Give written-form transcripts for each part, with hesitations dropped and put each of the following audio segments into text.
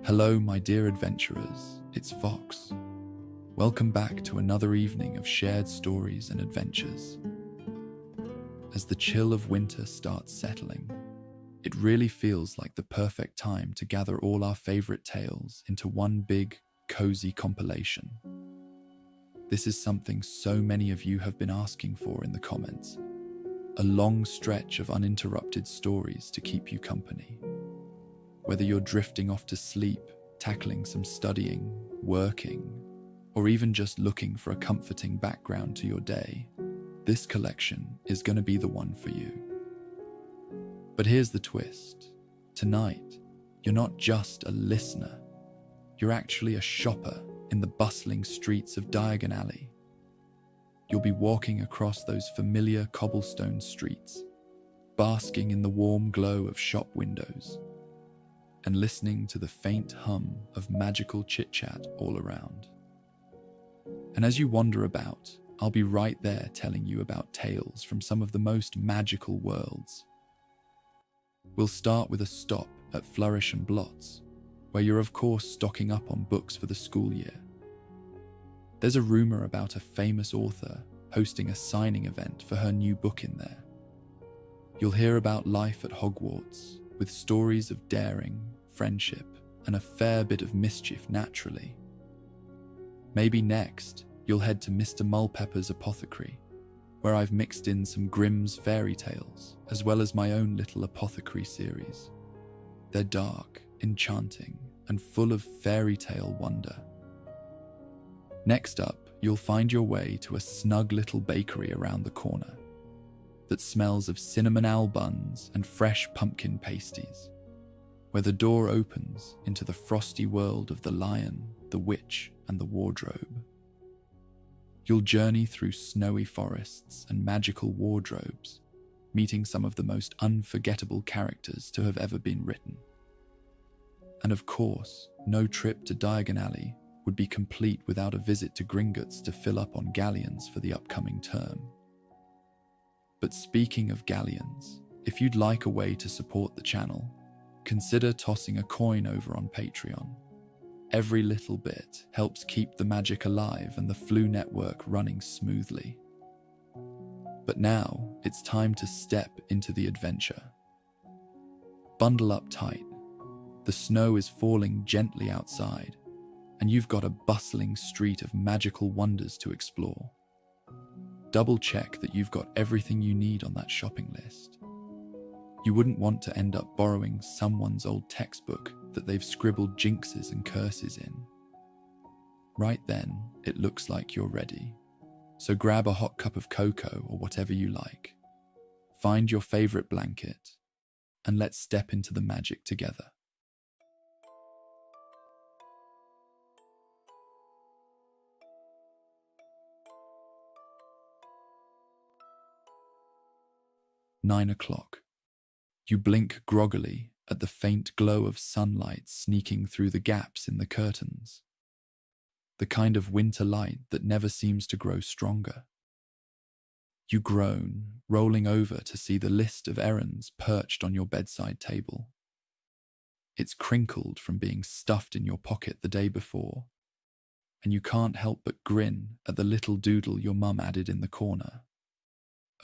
Hello, my dear adventurers, it's Fox. Welcome back to another evening of shared stories and adventures. As the chill of winter starts settling, it really feels like the perfect time to gather all our favorite tales into one big, cozy compilation. This is something so many of you have been asking for in the comments. A long stretch of uninterrupted stories to keep you company. Whether you're drifting off to sleep, tackling some studying, working, or even just looking for a comforting background to your day, this collection is going to be the one for you. But here's the twist. Tonight, you're not just a listener. You're actually a shopper in the bustling streets of Diagon Alley. You'll be walking across those familiar cobblestone streets, basking in the warm glow of shop windows, and listening to the faint hum of magical chit-chat all around. And as you wander about, I'll be right there telling you about tales from some of the most magical worlds. We'll start with a stop at Flourish and Blots, where you're of course stocking up on books for the school year. There's a rumor about a famous author hosting a signing event for her new book in there. You'll hear about life at Hogwarts, with stories of daring, friendship, and a fair bit of mischief naturally. Maybe next, you'll head to Mr. Mulpepper's apothecary, where I've mixed in some Grimm's fairy tales, as well as my own little apothecary series. They're dark, enchanting, and full of fairy tale wonder. Next up, you'll find your way to a snug little bakery around the corner that smells of cinnamon owl buns and fresh pumpkin pasties, where the door opens into the frosty world of the lion, the witch, and the wardrobe. You'll journey through snowy forests and magical wardrobes, meeting some of the most unforgettable characters to have ever been written. And of course, no trip to Diagon Alley would be complete without a visit to Gringotts to fill up on galleons for the upcoming term. But speaking of galleons, if you'd like a way to support the channel, consider tossing a coin over on Patreon. Every little bit helps keep the magic alive and the Flu network running smoothly. But now it's time to step into the adventure. Bundle up tight. The snow is falling gently outside, and you've got a bustling street of magical wonders to explore. Double check that you've got everything you need on that shopping list. You wouldn't want to end up borrowing someone's old textbook that they've scribbled jinxes and curses in. Right then, it looks like you're ready. So grab a hot cup of cocoa or whatever you like. Find your favorite blanket, and let's step into the magic together. "9 o'clock. You blink groggily at the faint glow of sunlight sneaking through the gaps in the curtains. The kind of winter light that never seems to grow stronger. You groan, rolling over to see the list of errands perched on your bedside table. It's crinkled from being stuffed in your pocket the day before, and you can't help but grin at the little doodle your mum added in the corner.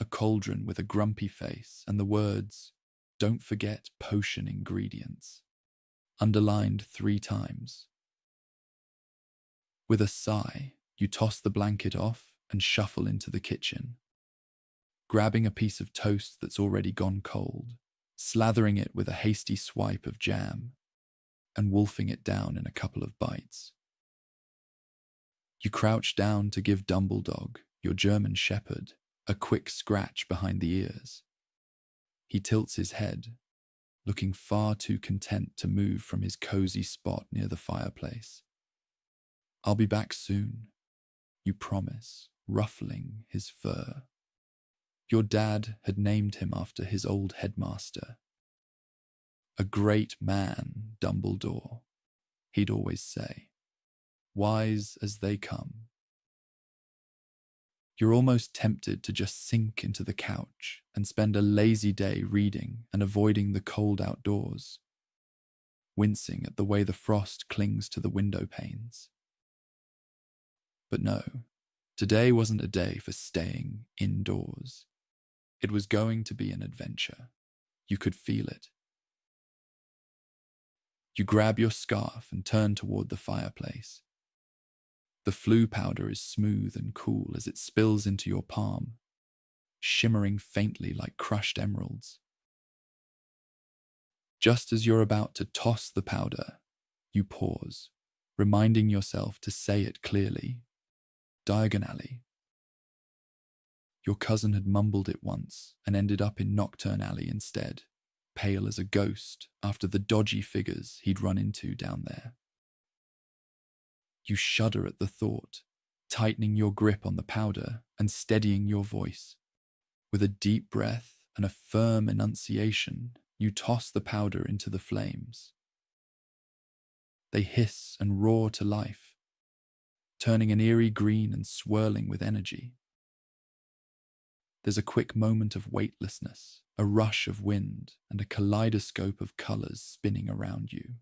A cauldron with a grumpy face and the words, "Don't forget potion ingredients," underlined 3 times. With a sigh, you toss the blanket off and shuffle into the kitchen, grabbing a piece of toast that's already gone cold, slathering it with a hasty swipe of jam, and wolfing it down in a couple of bites. You crouch down to give Dumbledog, your German shepherd, a quick scratch behind the ears. He tilts his head, looking far too content to move from his cozy spot near the fireplace. "I'll be back soon," you promise, ruffling his fur. Your dad had named him after his old headmaster. "A great man, Dumbledore," he'd always say, "wise as they come." You're almost tempted to just sink into the couch and spend a lazy day reading and avoiding the cold outdoors. wincing at the way the frost clings to the window panes. But no, today wasn't a day for staying indoors. It was going to be an adventure. You could feel it. You grab your scarf and turn toward the fireplace. The flue powder is smooth and cool as it spills into your palm, shimmering faintly like crushed emeralds. Just as you're about to toss the powder, you pause, reminding yourself to say it clearly. Diagon Alley. Your cousin had mumbled it once and ended up in Nocturne Alley instead, pale as a ghost after the dodgy figures he'd run into down there. You shudder at the thought, tightening your grip on the powder and steadying your voice. With a deep breath and a firm enunciation, you toss the powder into the flames. They hiss and roar to life, turning an eerie green and swirling with energy. There's a quick moment of weightlessness, a rush of wind, and a kaleidoscope of colors spinning around you.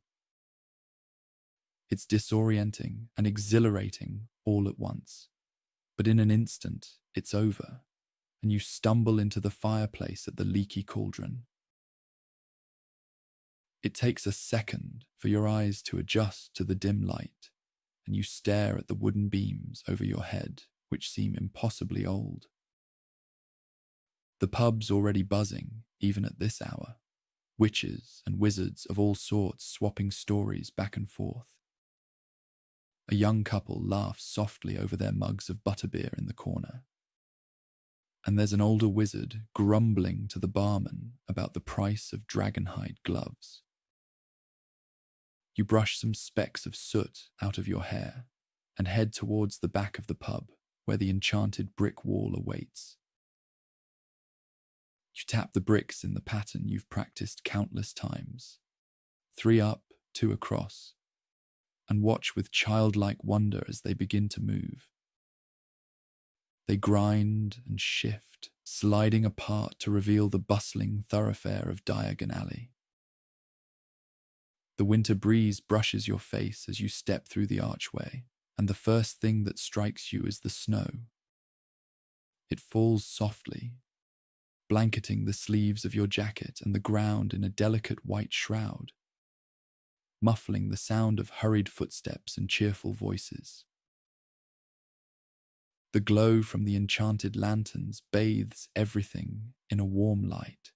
It's disorienting and exhilarating all at once, but in an instant, it's over, and you stumble into the fireplace at the leaky cauldron. It takes a second for your eyes to adjust to the dim light, and you stare at the wooden beams over your head, which seem impossibly old. The pub's already buzzing, even at this hour, witches and wizards of all sorts swapping stories back and forth. A young couple laughs softly over their mugs of butterbeer in the corner. And there's an older wizard grumbling to the barman about the price of dragonhide gloves. You brush some specks of soot out of your hair and head towards the back of the pub where the enchanted brick wall awaits. You tap the bricks in the pattern you've practiced countless times, 3 up, 2 across, and watch with childlike wonder as they begin to move. They grind and shift, sliding apart to reveal the bustling thoroughfare of Diagon Alley. The winter breeze brushes your face as you step through the archway, and the first thing that strikes you is the snow. It falls softly, blanketing the sleeves of your jacket and the ground in a delicate white shroud, muffling the sound of hurried footsteps and cheerful voices. The glow from the enchanted lanterns bathes everything in a warm light,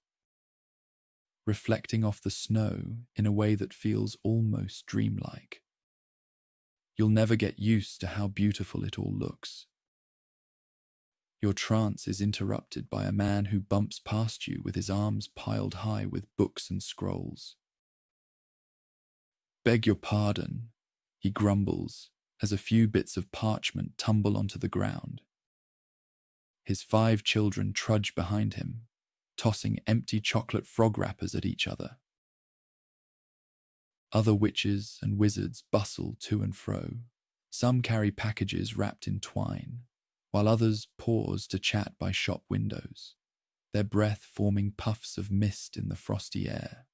reflecting off the snow in a way that feels almost dreamlike. You'll never get used to how beautiful it all looks. Your trance is interrupted by a man who bumps past you with his arms piled high with books and scrolls. "Beg your pardon," he grumbles as a few bits of parchment tumble onto the ground. His 5 children trudge behind him, tossing empty chocolate frog wrappers at each other. Other witches and wizards bustle to and fro. Some carry packages wrapped in twine, while others pause to chat by shop windows, their breath forming puffs of mist in the frosty air.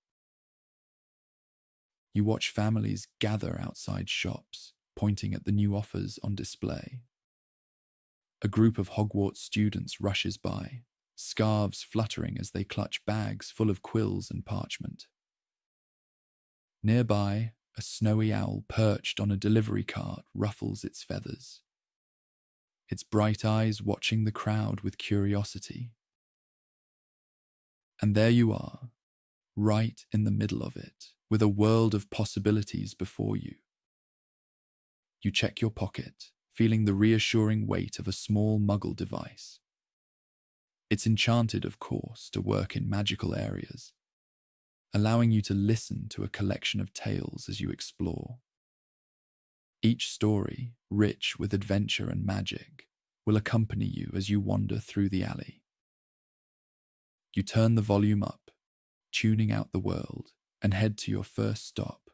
You watch families gather outside shops, pointing at the new offers on display. A group of Hogwarts students rushes by, scarves fluttering as they clutch bags full of quills and parchment. Nearby, a snowy owl perched on a delivery cart ruffles its feathers, its bright eyes watching the crowd with curiosity. And there you are, right in the middle of it, with a world of possibilities before you. You check your pocket, feeling the reassuring weight of a small muggle device. It's enchanted, of course, to work in magical areas, allowing you to listen to a collection of tales as you explore. Each story, rich with adventure and magic, will accompany you as you wander through the alley. You turn the volume up, tuning out the world, and head to your first stop,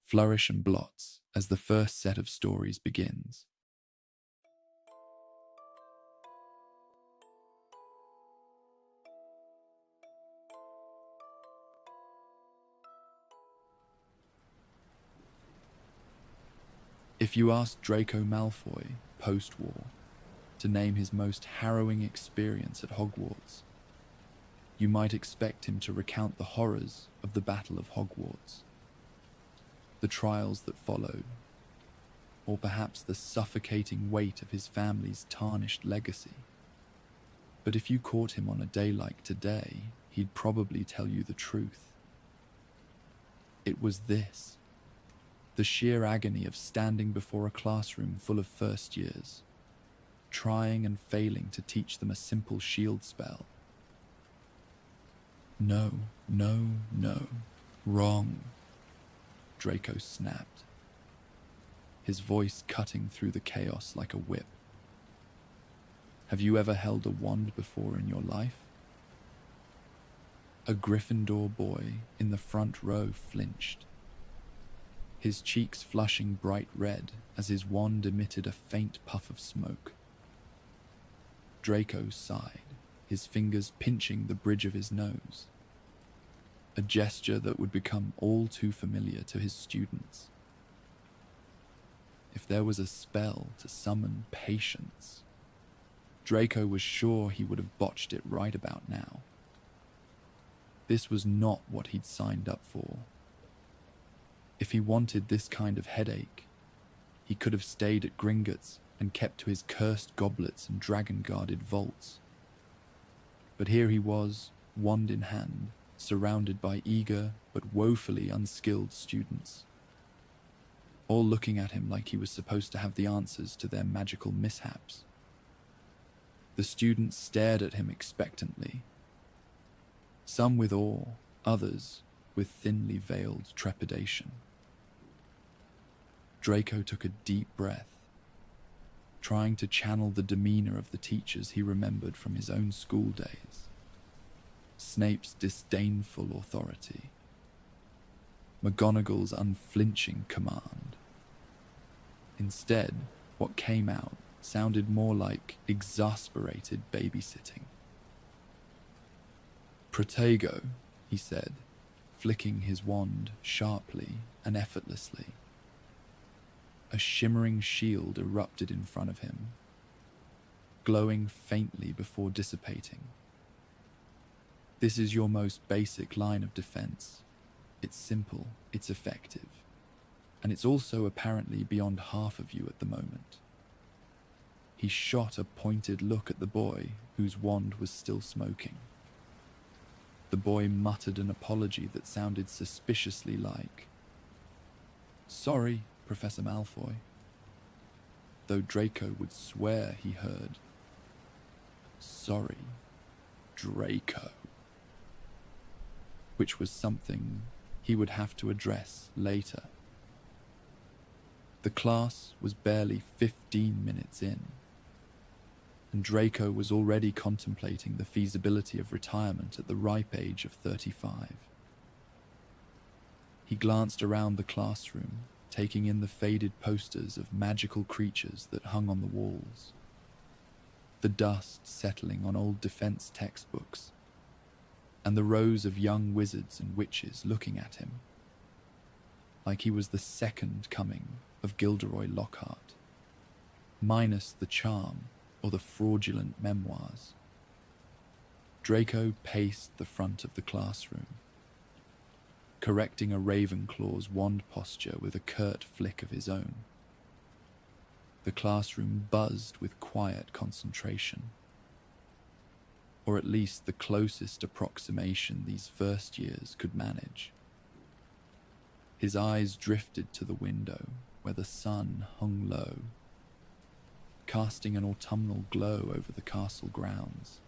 Flourish and Blots, as the first set of stories begins. If you asked Draco Malfoy, post-war, to name his most harrowing experience at Hogwarts, you might expect him to recount the horrors of the Battle of Hogwarts, the trials that followed, or perhaps the suffocating weight of his family's tarnished legacy. But if you caught him on a day like today, he'd probably tell you the truth. It was this: the sheer agony of standing before a classroom full of first years, trying and failing to teach them a simple shield spell. No, no, no, wrong, Draco snapped, his voice cutting through the chaos like a whip. Have you ever held a wand before in your life? A Gryffindor boy in the front row flinched, his cheeks flushing bright red as his wand emitted a faint puff of smoke. Draco sighed, his fingers pinching the bridge of his nose, a gesture that would become all too familiar to his students. If there was a spell to summon patience, Draco was sure he would have botched it right about now. This was not what he'd signed up for. If he wanted this kind of headache, he could have stayed at Gringotts and kept to his cursed goblets and dragon-guarded vaults. But here he was, wand in hand, surrounded by eager but woefully unskilled students, all looking at him like he was supposed to have the answers to their magical mishaps. The students stared at him expectantly, some with awe, others with thinly veiled trepidation. Draco took a deep breath, trying to channel the demeanor of the teachers he remembered from his own school days. Snape's disdainful authority, McGonagall's unflinching command. Instead, what came out sounded more like exasperated babysitting. Protego, he said, flicking his wand sharply and effortlessly. A shimmering shield erupted in front of him, glowing faintly before dissipating. This is your most basic line of defense. It's simple, it's effective, and it's also apparently beyond half of you at the moment. He shot a pointed look at the boy whose wand was still smoking. The boy muttered an apology that sounded suspiciously like, "Sorry, Professor Malfoy," though Draco would swear he heard, "Sorry, Draco," which was something he would have to address later. The class was barely 15 minutes in, and Draco was already contemplating the feasibility of retirement at the ripe age of 35. He glanced around the classroom, taking in the faded posters of magical creatures that hung on the walls, the dust settling on old defense textbooks, and the rows of young wizards and witches looking at him, like he was the second coming of Gilderoy Lockhart, minus the charm or the fraudulent memoirs. Draco paced the front of the classroom, correcting a Ravenclaw's wand posture with a curt flick of his own. The classroom buzzed with quiet concentration, or at least the closest approximation these first years could manage. His eyes drifted to the window where the sun hung low, casting an autumnal glow over the castle grounds.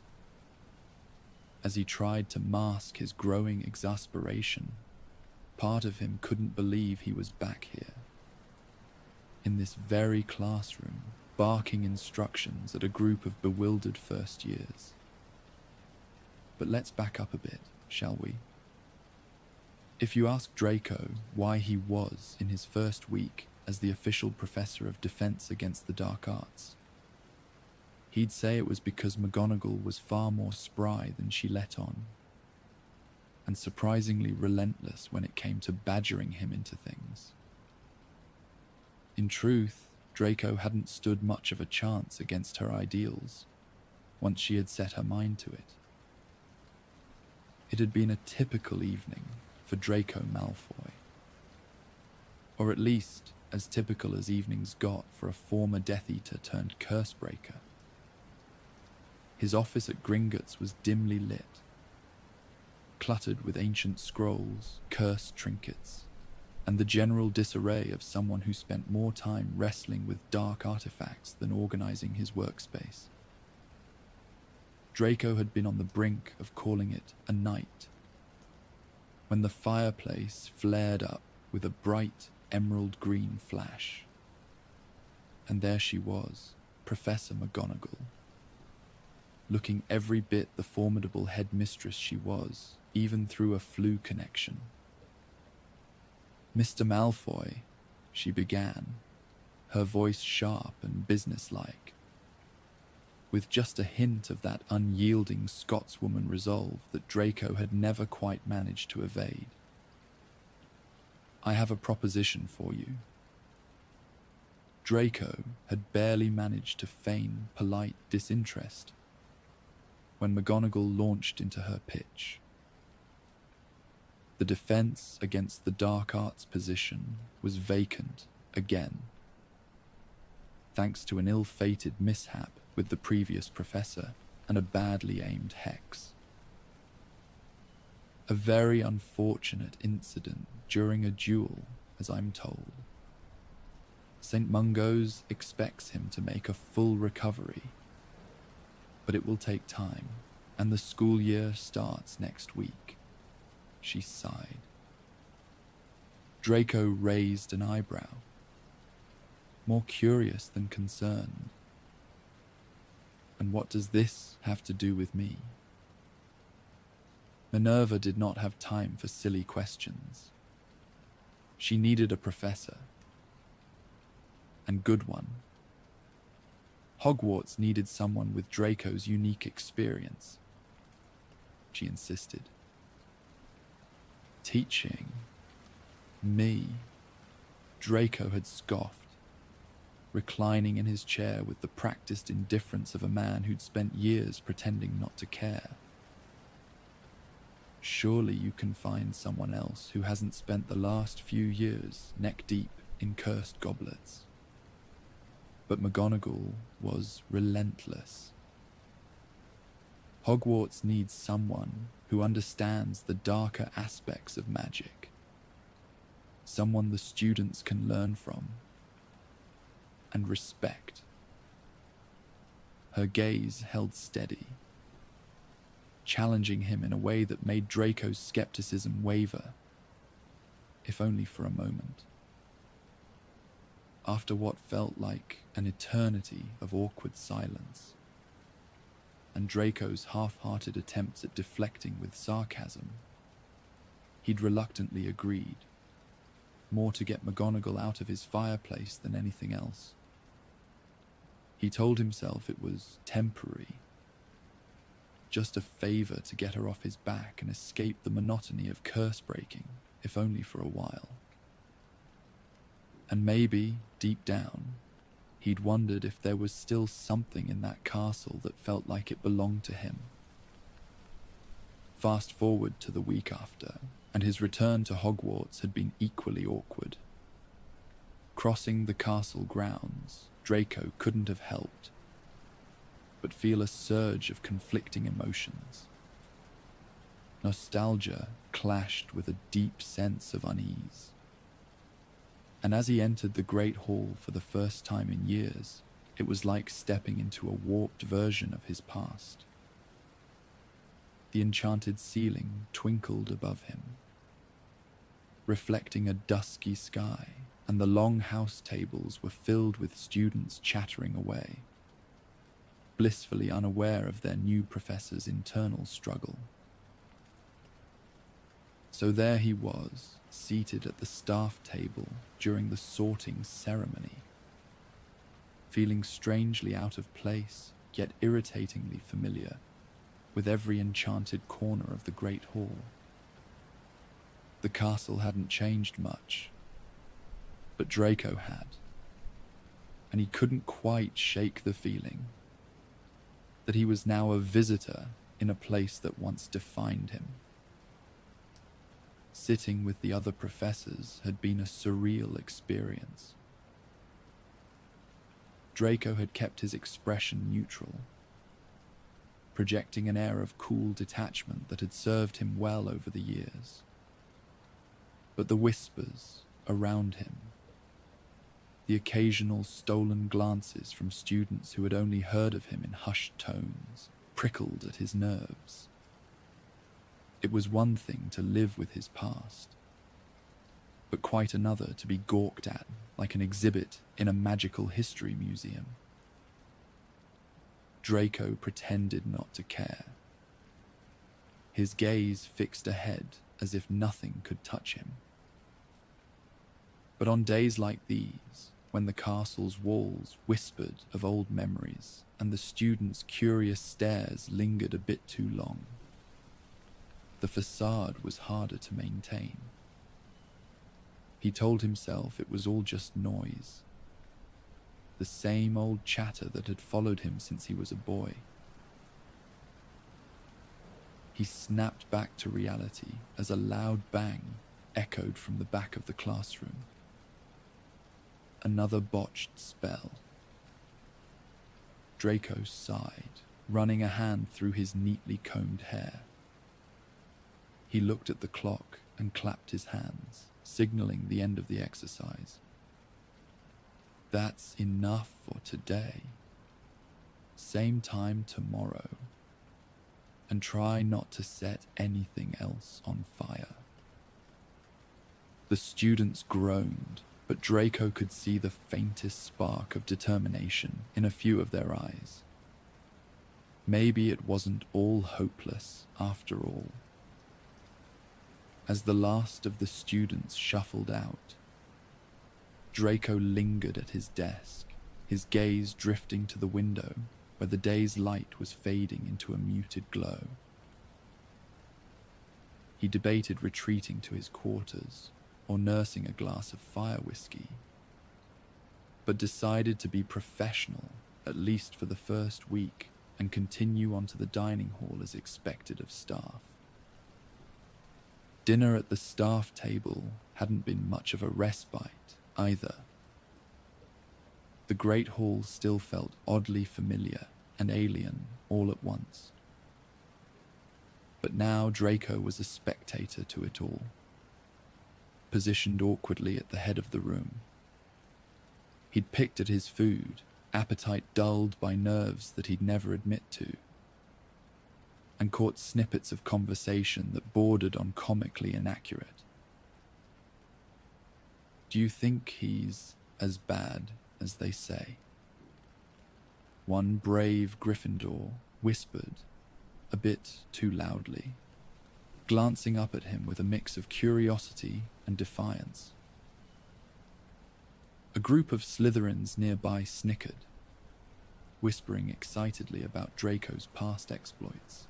As he tried to mask his growing exasperation, part of him couldn't believe he was back here, in this very classroom, barking instructions at a group of bewildered first years. But let's back up a bit, shall we? If you ask Draco why he was in his first week as the official professor of defense against the dark arts, he'd say it was because McGonagall was far more spry than she let on, and surprisingly relentless when it came to badgering him into things. In truth, Draco hadn't stood much of a chance against her ideals once she had set her mind to it. It had been a typical evening for Draco Malfoy. Or at least as typical as evenings got for a former Death Eater turned Cursebreaker. His office at Gringotts was dimly lit, cluttered with ancient scrolls, cursed trinkets, and the general disarray of someone who spent more time wrestling with dark artifacts than organizing his workspace. Draco had been on the brink of calling it a night, when the fireplace flared up with a bright emerald green flash. And there she was, Professor McGonagall, looking every bit the formidable headmistress she was, even through a flu connection. "Mr. Malfoy," she began, her voice sharp and businesslike, with just a hint of that unyielding Scotswoman resolve that Draco had never quite managed to evade. "I have a proposition for you." Draco had barely managed to feign polite disinterest when McGonagall launched into her pitch. The defense against the dark arts position was vacant again, thanks to an ill-fated mishap with the previous professor and a badly aimed hex. A very unfortunate incident during a duel, as I'm told. St. Mungo's expects him to make a full recovery, but it will take time, and the school year starts next week. She sighed. Draco raised an eyebrow, more curious than concerned. "And what does this have to do with me?" Minerva did not have time for silly questions. She needed a professor, and good one. Hogwarts needed someone with Draco's unique experience. She insisted. "Teaching? Me?" Draco had scoffed, reclining in his chair with the practiced indifference of a man who'd spent years pretending not to care. "Surely you can find someone else who hasn't spent the last few years neck deep in cursed goblets." But McGonagall was relentless. Hogwarts needs someone who understands the darker aspects of magic, someone the students can learn from and respect. Her gaze held steady, challenging him in a way that made Draco's skepticism waver, if only for a moment. After what felt like an eternity of awkward silence, and Draco's half-hearted attempts at deflecting with sarcasm, he'd reluctantly agreed, more to get McGonagall out of his fireplace than anything else. He told himself it was temporary, just a favor to get her off his back and escape the monotony of curse breaking, if only for a while. And maybe, deep down, he'd wondered if there was still something in that castle that felt like it belonged to him. Fast forward to the week after, and his return to Hogwarts had been equally awkward. Crossing the castle grounds, Draco couldn't have helped but feel a surge of conflicting emotions. Nostalgia clashed with a deep sense of unease. And as he entered the Great Hall for the first time in years, it was like stepping into a warped version of his past. The enchanted ceiling twinkled above him, reflecting a dusky sky, and the long house tables were filled with students chattering away, blissfully unaware of their new professor's internal struggle. So there he was, seated at the staff table during the sorting ceremony, feeling strangely out of place, yet irritatingly familiar with every enchanted corner of the Great Hall. The castle hadn't changed much, but Draco had, and he couldn't quite shake the feeling that he was now a visitor in a place that once defined him. Sitting with the other professors had been a surreal experience. Draco had kept his expression neutral, projecting an air of cool detachment that had served him well over the years. But the whispers around him, the occasional stolen glances from students who had only heard of him in hushed tones, prickled at his nerves. It was one thing to live with his past, but quite another to be gawked at like an exhibit in a magical history museum. Draco pretended not to care, his gaze fixed ahead as if nothing could touch him. But on days like these, when the castle's walls whispered of old memories and the students' curious stares lingered a bit too long, the facade was harder to maintain. He told himself it was all just noise, the same old chatter that had followed him since he was a boy. He snapped back to reality as a loud bang echoed from the back of the classroom. Another botched spell. Draco sighed, running a hand through his neatly combed hair. He looked at the clock and clapped his hands, signaling the end of the exercise. That's enough for today. Same time tomorrow. And try not to set anything else on fire. The students groaned, but Draco could see the faintest spark of determination in a few of their eyes. Maybe it wasn't all hopeless after all. As the last of the students shuffled out, Draco lingered at his desk, his gaze drifting to the window where the day's light was fading into a muted glow. He debated retreating to his quarters or nursing a glass of fire whiskey, but decided to be professional, at least for the first week, and continue onto the dining hall as expected of staff. Dinner at the staff table hadn't been much of a respite either. The great hall still felt oddly familiar and alien all at once. But now Draco was a spectator to it all, positioned awkwardly at the head of the room. He'd picked at his food, appetite dulled by nerves that he'd never admit to, and caught snippets of conversation that bordered on comically inaccurate. Do you think he's as bad as they say? One brave Gryffindor whispered, a bit too loudly, glancing up at him with a mix of curiosity and defiance. A group of Slytherins nearby snickered, whispering excitedly about Draco's past exploits,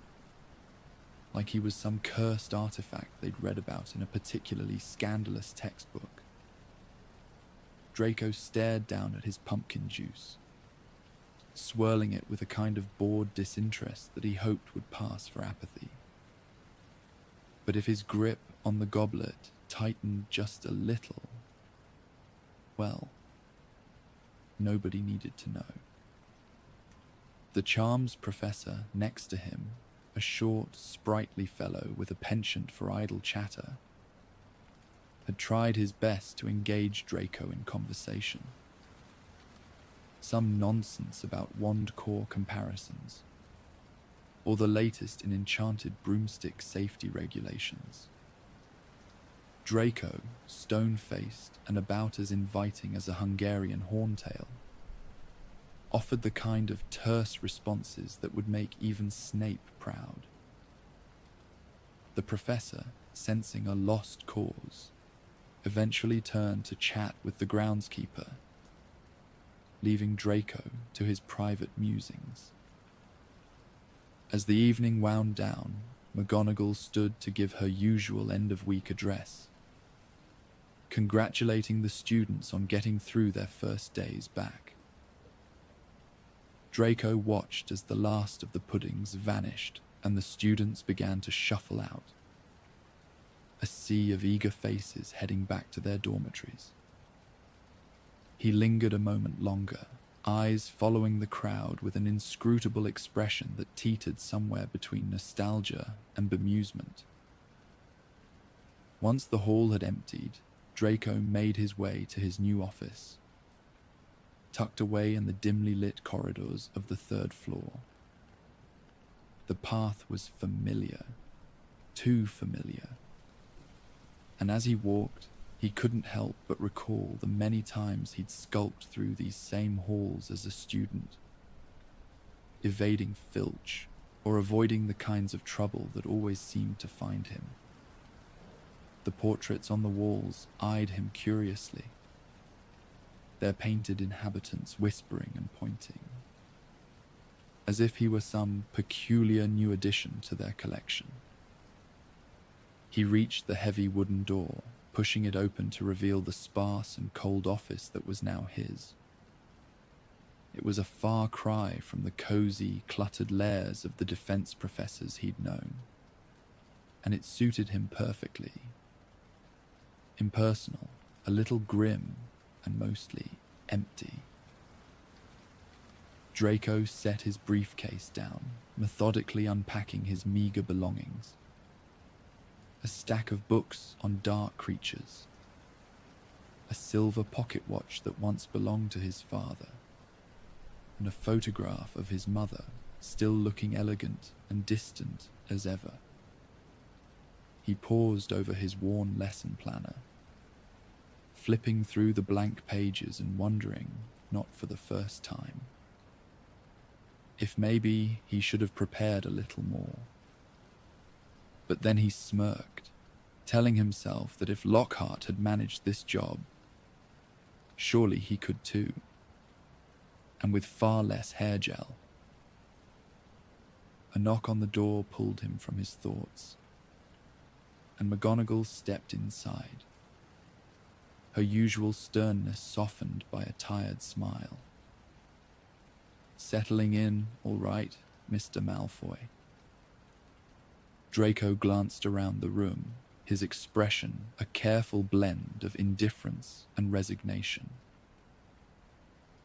like he was some cursed artifact they'd read about in a particularly scandalous textbook. Draco stared down at his pumpkin juice, swirling it with a kind of bored disinterest that he hoped would pass for apathy. But if his grip on the goblet tightened just a little, well, nobody needed to know. The charms professor next to him, a short, sprightly fellow with a penchant for idle chatter, had tried his best to engage Draco in conversation. Some nonsense about wand core comparisons, or the latest in enchanted broomstick safety regulations. Draco, stone-faced and about as inviting as a Hungarian horntail, offered the kind of terse responses that would make even Snape proud. The professor, sensing a lost cause, eventually turned to chat with the groundskeeper, leaving Draco to his private musings. As the evening wound down, McGonagall stood to give her usual end-of-week address, congratulating the students on getting through their first days back. Draco watched as the last of the puddings vanished and the students began to shuffle out, a sea of eager faces heading back to their dormitories. He lingered a moment longer, eyes following the crowd with an inscrutable expression that teetered somewhere between nostalgia and bemusement. Once the hall had emptied, Draco made his way to his new office, tucked away in the dimly lit corridors of the third floor. The path was familiar, too familiar, and as he walked, he couldn't help but recall the many times he'd skulked through these same halls as a student, evading filch or avoiding the kinds of trouble that always seemed to find him. The portraits on the walls eyed him curiously, their painted inhabitants whispering and pointing, as if he were some peculiar new addition to their collection. He reached the heavy wooden door, pushing it open to reveal the sparse and cold office that was now his. It was a far cry from the cozy, cluttered lairs of the defense professors he'd known, and it suited him perfectly. Impersonal, a little grim, and mostly empty. Draco set his briefcase down, methodically unpacking his meager belongings. A stack of books on dark creatures, a silver pocket watch that once belonged to his father, and a photograph of his mother, still looking elegant and distant as ever. He paused over his worn lesson planner, flipping through the blank pages and wondering, not for the first time, if maybe he should have prepared a little more. But then he smirked, telling himself that if Lockhart had managed this job, surely he could too, and with far less hair gel. A knock on the door pulled him from his thoughts, and McGonagall stepped inside, her usual sternness softened by a tired smile. "Settling in, all right, Mr. Malfoy?" Draco glanced around the room, his expression a careful blend of indifference and resignation,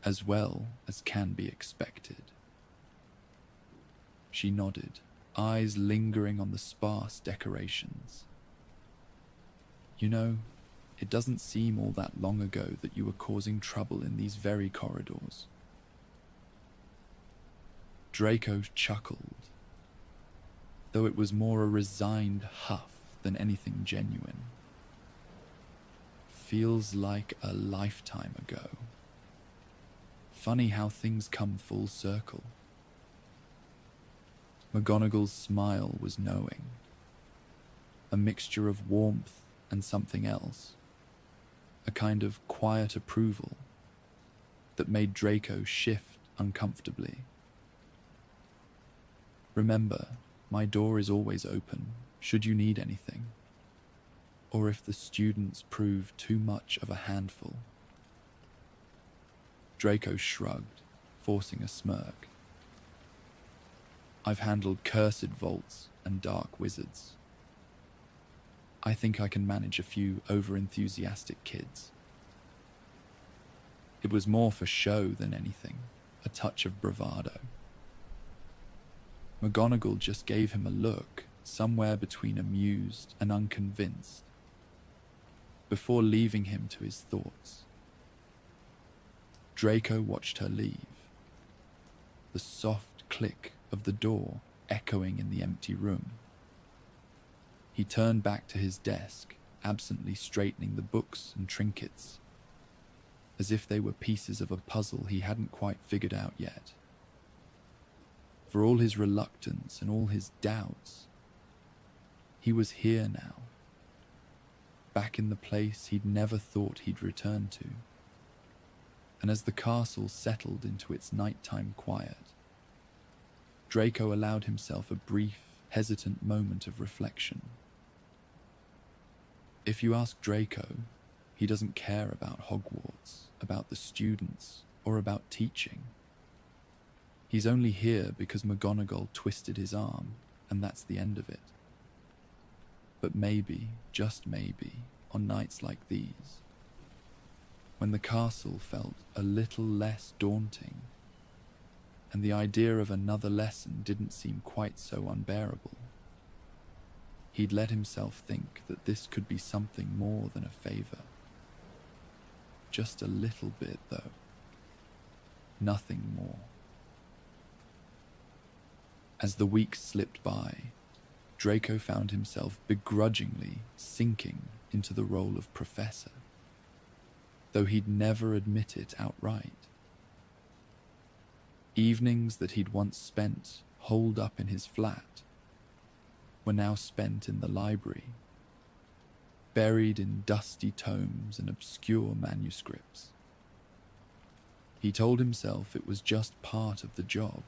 as well as can be expected. She nodded, eyes lingering on the sparse decorations. "You know, it doesn't seem all that long ago that you were causing trouble in these very corridors." Draco chuckled, though it was more a resigned huff than anything genuine. "Feels like a lifetime ago. Funny how things come full circle." McGonagall's smile was knowing, a mixture of warmth and something else, a kind of quiet approval that made Draco shift uncomfortably. "Remember, my door is always open, should you need anything, or if the students prove too much of a handful." Draco shrugged, forcing a smirk. "I've handled cursed vaults and dark wizards. I think I can manage a few over-enthusiastic kids." It was more for show than anything, a touch of bravado. McGonagall just gave him a look, somewhere between amused and unconvinced, before leaving him to his thoughts. Draco watched her leave, the soft click of the door echoing in the empty room. He turned back to his desk, absently straightening the books and trinkets, as if they were pieces of a puzzle he hadn't quite figured out yet. For all his reluctance and all his doubts, he was here now, back in the place he'd never thought he'd return to. And as the castle settled into its nighttime quiet, Draco allowed himself a brief, hesitant moment of reflection. If you ask Draco, he doesn't care about Hogwarts, about the students, or about teaching. He's only here because McGonagall twisted his arm, and that's the end of it. But maybe, just maybe, on nights like these, when the castle felt a little less daunting, and the idea of another lesson didn't seem quite so unbearable, he'd let himself think that this could be something more than a favor. Just a little bit, though. Nothing more. As the weeks slipped by, Draco found himself begrudgingly sinking into the role of professor, though he'd never admit it outright. Evenings that he'd once spent holed up in his flat were now spent in the library, buried in dusty tomes and obscure manuscripts. He told himself it was just part of the job,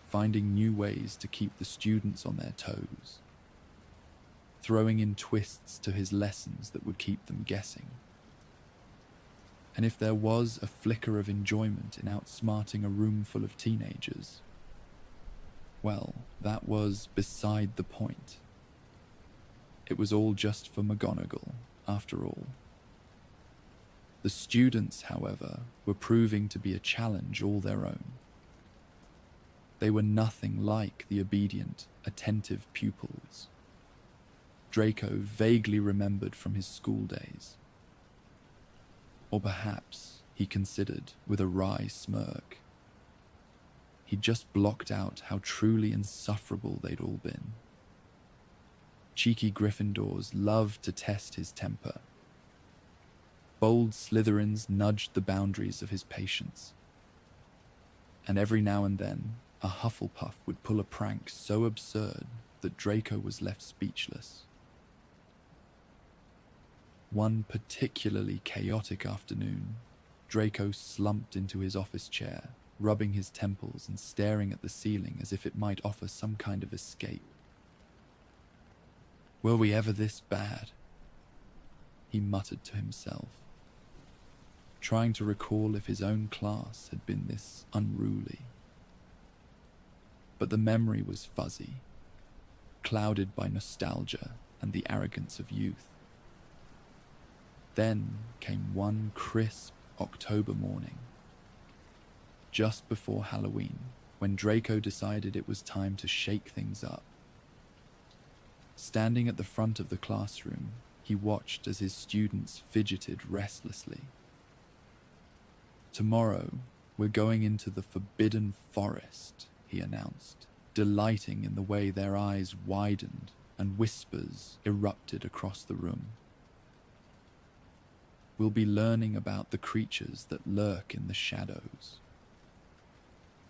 finding new ways to keep the students on their toes, throwing in twists to his lessons that would keep them guessing. And if there was a flicker of enjoyment in outsmarting a room full of teenagers, well, that was beside the point. It was all just for McGonagall, after all. The students, however, were proving to be a challenge all their own. They were nothing like the obedient, attentive pupils Draco vaguely remembered from his school days. Or perhaps, he considered with a wry smirk, he'd just blocked out how truly insufferable they'd all been. Cheeky Gryffindors loved to test his temper. Bold Slytherins nudged the boundaries of his patience. And every now and then, a Hufflepuff would pull a prank so absurd that Draco was left speechless. One particularly chaotic afternoon, Draco slumped into his office chair, rubbing his temples and staring at the ceiling as if it might offer some kind of escape. Were we ever this bad? He muttered to himself, trying to recall if his own class had been this unruly. But the memory was fuzzy, clouded by nostalgia and the arrogance of youth. Then came one crisp October morning, just before Halloween, when Draco decided it was time to shake things up. Standing at the front of the classroom, he watched as his students fidgeted restlessly. "Tomorrow, we're going into the Forbidden Forest," he announced, delighting in the way their eyes widened and whispers erupted across the room. "We'll be learning about the creatures that lurk in the shadows.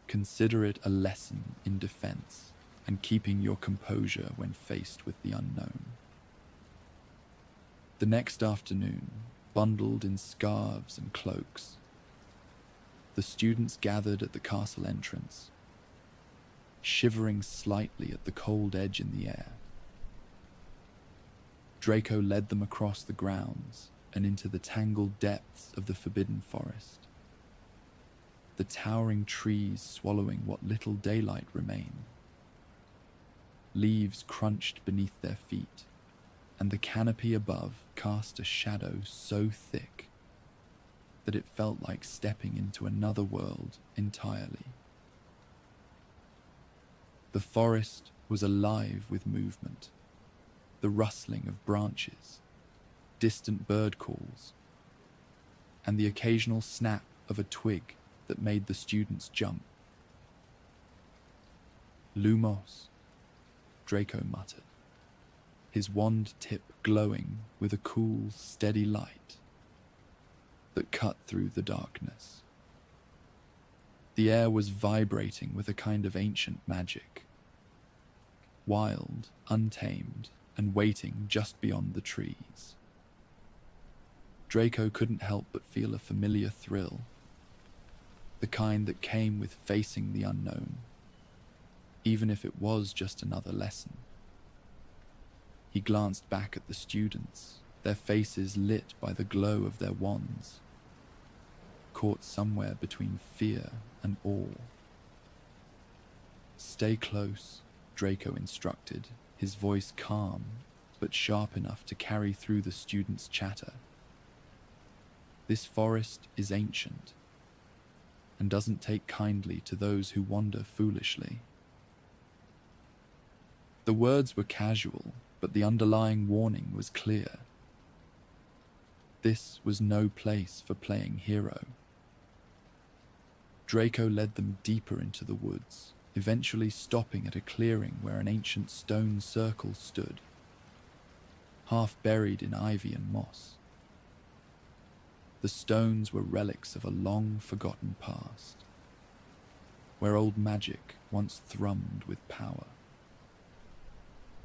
Consider it a lesson in defense and keeping your composure when faced with the unknown." The next afternoon, bundled in scarves and cloaks, the students gathered at the castle entrance, shivering slightly at the cold edge in the air. Draco led them across the grounds and into the tangled depths of the Forbidden Forest, the towering trees swallowing what little daylight remained. Leaves crunched beneath their feet, and the canopy above cast a shadow so thick that it felt like stepping into another world entirely. The forest was alive with movement, the rustling of branches, distant bird calls, and the occasional snap of a twig that made the students jump. "Lumos," Draco muttered, his wand tip glowing with a cool, steady light that cut through the darkness. The air was vibrating with a kind of ancient magic, wild, untamed, and waiting just beyond the trees. Draco couldn't help but feel a familiar thrill, the kind that came with facing the unknown, even if it was just another lesson. He glanced back at the students, their faces lit by the glow of their wands. caught somewhere between fear and awe. "Stay close," Draco instructed, his voice calm but sharp enough to carry through the student's chatter. "This forest is ancient and doesn't take kindly to those who wander foolishly." The words were casual, but the underlying warning was clear. This was no place for playing hero. Draco led them deeper into the woods, eventually stopping at a clearing where an ancient stone circle stood, half buried in ivy and moss. The stones were relics of a long-forgotten past, where old magic once thrummed with power.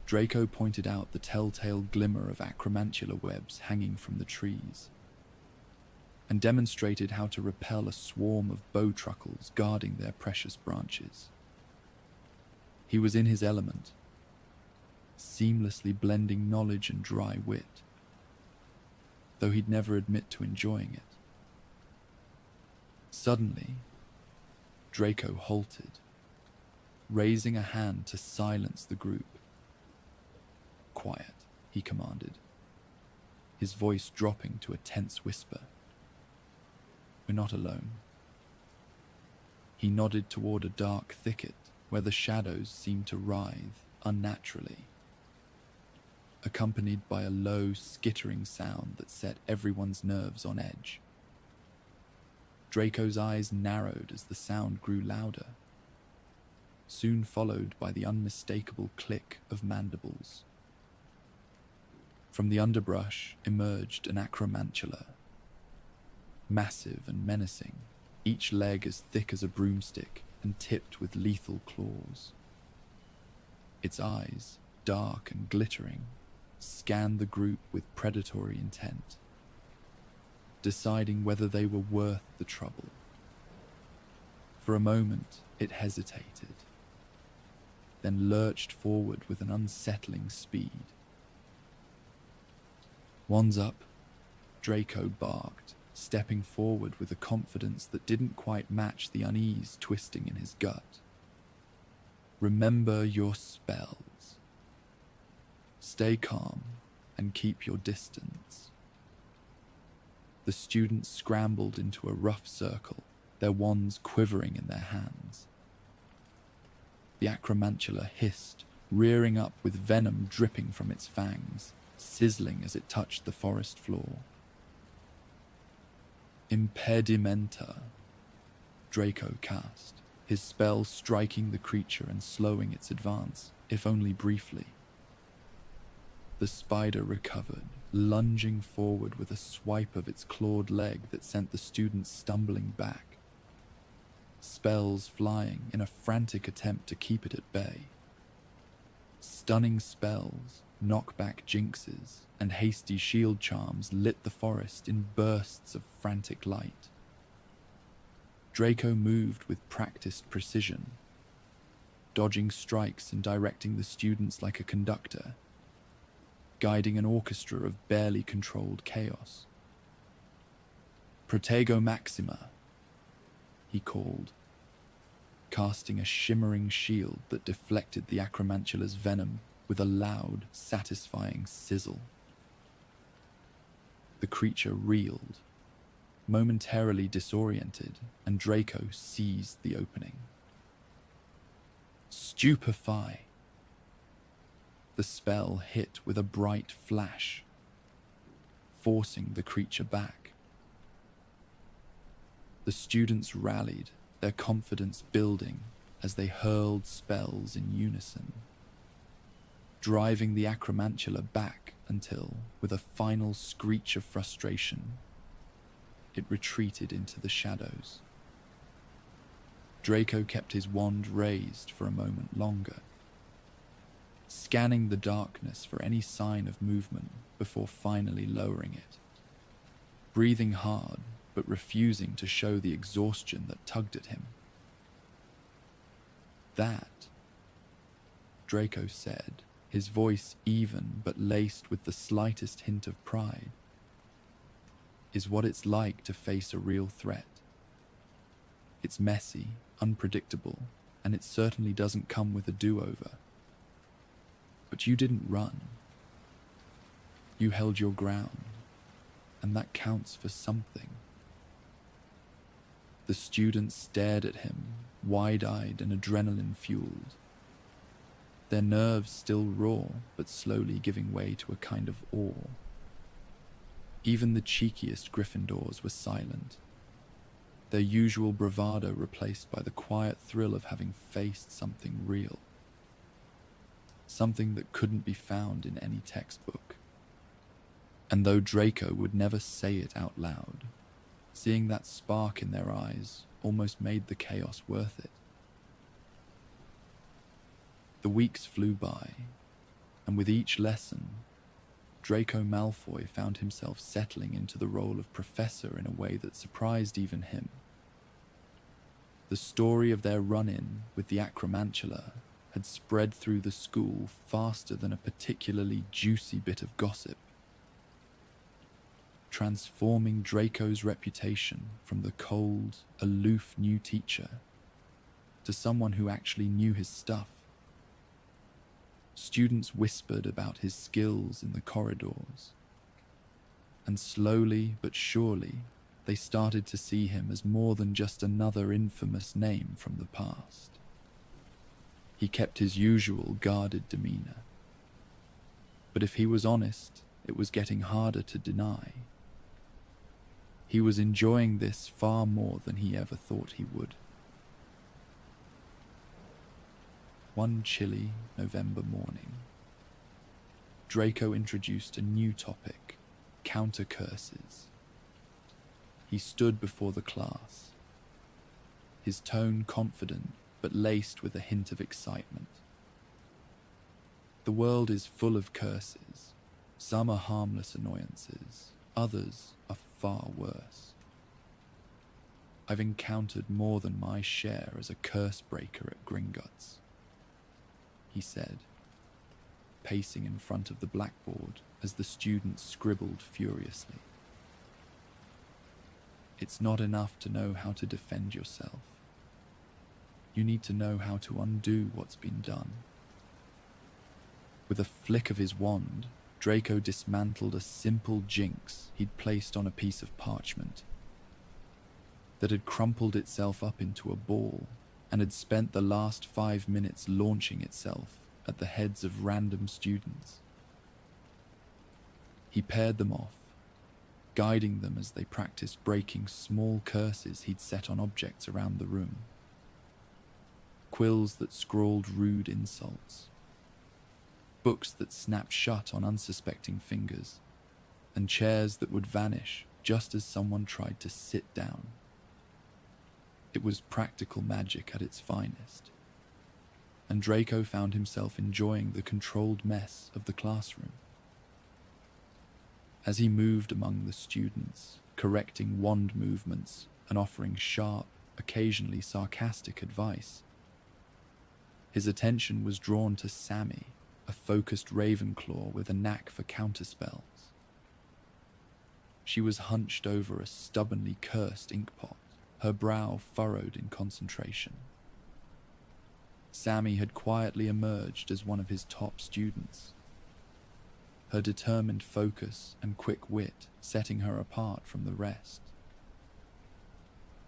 Draco pointed out the telltale glimmer of acromantula webs hanging from the trees, and demonstrated how to repel a swarm of bowtruckles guarding their precious branches. He was in his element, seamlessly blending knowledge and dry wit, though he'd never admit to enjoying it. Suddenly, Draco halted, raising a hand to silence the group. "Quiet," he commanded, his voice dropping to a tense whisper. "We're not alone." He nodded toward a dark thicket where the shadows seemed to writhe unnaturally, accompanied by a low, skittering sound that set everyone's nerves on edge. Draco's eyes narrowed as the sound grew louder, soon followed by the unmistakable click of mandibles. From the underbrush emerged an acromantula, massive and menacing, each leg as thick as a broomstick and tipped with lethal claws. Its eyes, dark and glittering, scanned the group with predatory intent, deciding whether they were worth the trouble. For a moment, it hesitated, then lurched forward with an unsettling speed. "One's up," Draco barked, stepping forward with a confidence that didn't quite match the unease twisting in his gut. "Remember your spells. Stay calm and keep your distance." The students scrambled into a rough circle, their wands quivering in their hands. The acromantula hissed, rearing up with venom dripping from its fangs, sizzling as it touched the forest floor. "Impedimenta," Draco cast, his spell striking the creature and slowing its advance, if only briefly. The spider recovered, lunging forward with a swipe of its clawed leg that sent the students stumbling back, spells flying in a frantic attempt to keep it at bay. Stunning spells, knockback jinxes, and hasty shield charms lit the forest in bursts of frantic light. Draco moved with practiced precision, dodging strikes and directing the students like a conductor, guiding an orchestra of barely controlled chaos. "Protego Maxima," he called, casting a shimmering shield that deflected the acromantula's venom with a loud, satisfying sizzle. The creature reeled, momentarily disoriented, and Draco seized the opening. "Stupefy." The spell hit with a bright flash, forcing the creature back. The students rallied, their confidence building as they hurled spells in unison, driving the acromantula back until, with a final screech of frustration, it retreated into the shadows. Draco kept his wand raised for a moment longer, scanning the darkness for any sign of movement before finally lowering it, breathing hard but refusing to show the exhaustion that tugged at him. "That," Draco said, his voice even but laced with the slightest hint of pride, "is what it's like to face a real threat. It's messy, unpredictable, and it certainly doesn't come with a do-over. But you didn't run. You held your ground, and that counts for something. The students stared at him, wide-eyed and adrenaline-fueled, their nerves still raw but slowly giving way to a kind of awe. Even the cheekiest Gryffindors were silent, their usual bravado replaced by the quiet thrill of having faced something real, something that couldn't be found in any textbook. And though Draco would never say it out loud, seeing that spark in their eyes almost made the chaos worth it. The weeks flew by, and with each lesson, Draco Malfoy found himself settling into the role of professor in a way that surprised even him. The story of their run-in with the Acromantula had spread through the school faster than a particularly juicy bit of gossip, transforming Draco's reputation from the cold, aloof new teacher to someone who actually knew his stuff. Students whispered about his skills in the corridors, and slowly but surely they started to see him as more than just another infamous name from the past. He kept his usual guarded demeanor, but if he was honest, it was getting harder to deny. He was enjoying this far more than he ever thought he would. One chilly November morning, Draco introduced a new topic, counter curses. He stood before the class, his tone confident but laced with a hint of excitement. The world is full of curses. Some are harmless annoyances, others are far worse. I've encountered more than my share as a curse breaker at Gringotts, he said, pacing in front of the blackboard as the students scribbled furiously. It's not enough to know how to defend yourself. You need to know how to undo what's been done. With a flick of his wand, Draco dismantled a simple jinx he'd placed on a piece of parchment that had crumpled itself up into a ball and had spent the last 5 minutes launching itself at the heads of random students. He paired them off, guiding them as they practiced breaking small curses he'd set on objects around the room. Quills that scrawled rude insults, books that snapped shut on unsuspecting fingers, and chairs that would vanish just as someone tried to sit down. It was practical magic at its finest, and Draco found himself enjoying the controlled mess of the classroom. As he moved among the students, correcting wand movements and offering sharp, occasionally sarcastic advice, his attention was drawn to Sammy, a focused Ravenclaw with a knack for counterspells. She was hunched over a stubbornly cursed inkpot, her brow furrowed in concentration. Sammy had quietly emerged as one of his top students, her determined focus and quick wit setting her apart from the rest.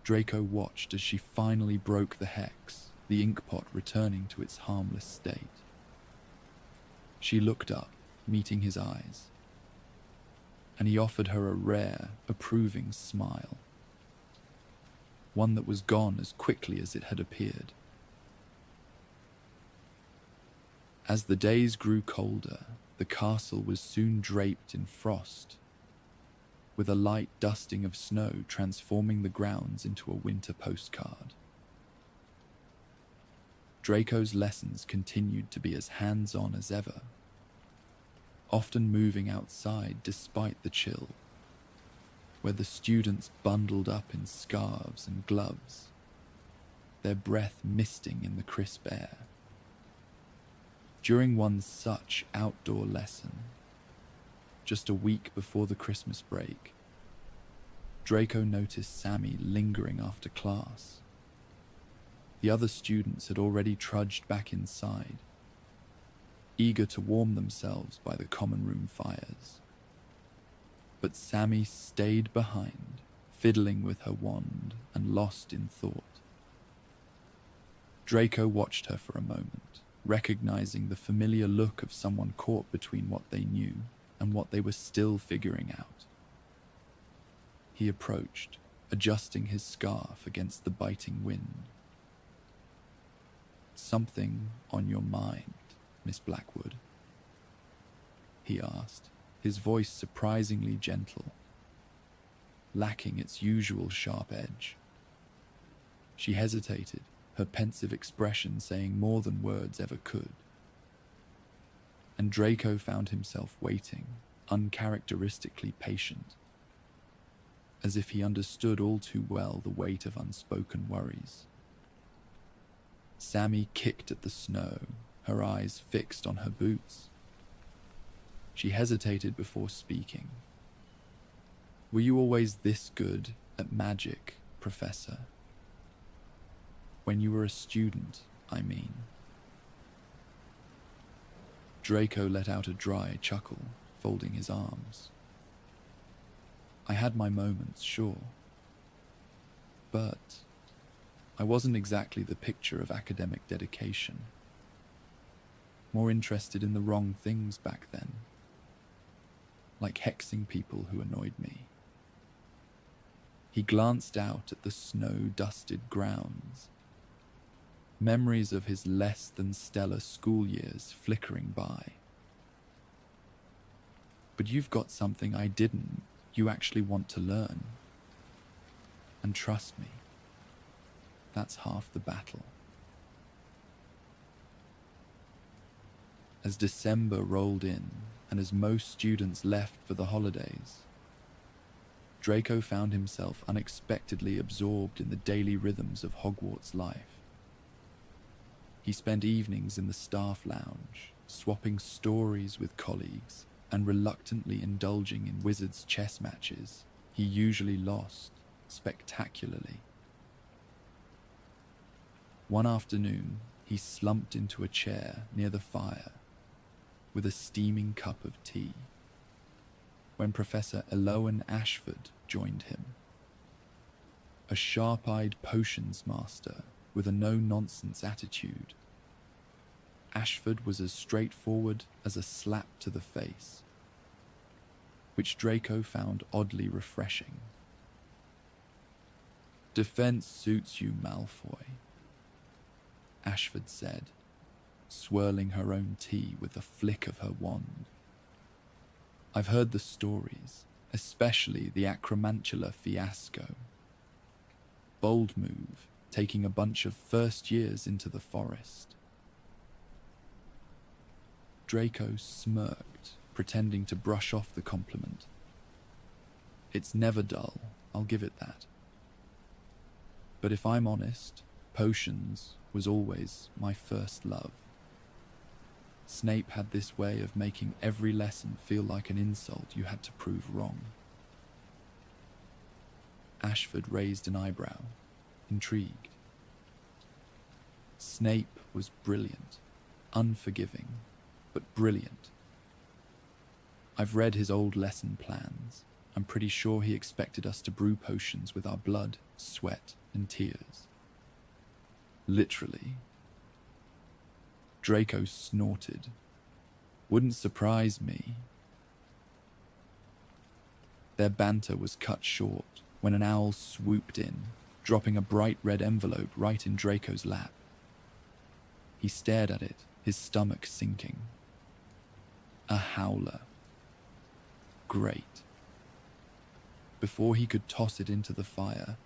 Draco watched as she finally broke the hex, the inkpot returning to its harmless state. She looked up, meeting his eyes, and he offered her a rare, approving smile, one that was gone as quickly as it had appeared. As the days grew colder, the castle was soon draped in frost, with a light dusting of snow transforming the grounds into a winter postcard. Draco's lessons continued to be as hands-on as ever, often moving outside despite the chill, where the students bundled up in scarves and gloves, their breath misting in the crisp air. During one such outdoor lesson, just a week before the Christmas break, Draco noticed Sammy lingering after class, The other students had already trudged back inside, eager to warm themselves by the common room fires. But Sammy stayed behind, fiddling with her wand and lost in thought. Draco watched her for a moment, recognizing the familiar look of someone caught between what they knew and what they were still figuring out. He approached, adjusting his scarf against the biting wind. "Something on your mind, Miss Blackwood?" he asked, his voice surprisingly gentle, lacking its usual sharp edge. She hesitated, her pensive expression saying more than words ever could. And Draco found himself waiting, uncharacteristically patient, as if he understood all too well the weight of unspoken worries. Sammy kicked at the snow, her eyes fixed on her boots. She hesitated before speaking. "Were you always this good at magic, Professor? When you were a student, I mean." Draco let out a dry chuckle, folding his arms. "I had my moments, sure. But I wasn't exactly the picture of academic dedication. More interested in the wrong things back then. Like hexing people who annoyed me." He glanced out at the snow-dusted grounds, memories of his less than stellar school years flickering by. "But you've got something I didn't. You actually want to learn. And trust me, that's half the battle." As December rolled in, and as most students left for the holidays, Draco found himself unexpectedly absorbed in the daily rhythms of Hogwarts life. He spent evenings in the staff lounge, swapping stories with colleagues, and reluctantly indulging in wizards' chess matches he usually lost spectacularly. One afternoon, he slumped into a chair near the fire with a steaming cup of tea, when Professor Eloan Ashford joined him. A sharp-eyed potions master with a no-nonsense attitude. Ashford was as straightforward as a slap to the face, which Draco found oddly refreshing. "Defense suits you, Malfoy," Ashford said, swirling her own tea with a flick of her wand. "I've heard the stories, especially the Acromantula fiasco. Bold move, taking a bunch of first years into the forest." Draco smirked, pretending to brush off the compliment. "It's never dull, I'll give it that. But if I'm honest, potions was always my first love. Snape had this way of making every lesson feel like an insult you had to prove wrong." Ashford raised an eyebrow, intrigued. "Snape was brilliant, unforgiving, but brilliant. I've read his old lesson plans. I'm pretty sure he expected us to brew potions with our blood, sweat, and tears. Literally." Draco snorted. "Wouldn't surprise me." Their banter was cut short when an owl swooped in, dropping a bright red envelope right in Draco's lap. He stared at it, his stomach sinking. A howler. Great. Before he could toss it into the fire,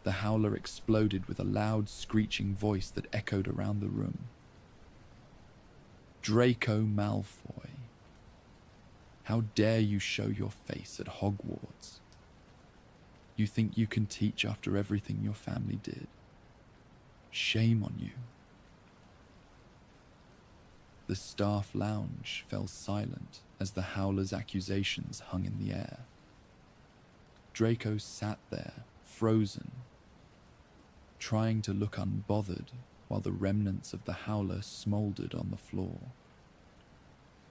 the howler exploded with a loud screeching voice that echoed around the room. "Draco Malfoy, how dare you show your face at Hogwarts? You think you can teach after everything your family did? Shame on you." The staff lounge fell silent as the howler's accusations hung in the air. Draco sat there, frozen, trying to look unbothered while the remnants of the howler smouldered on the floor.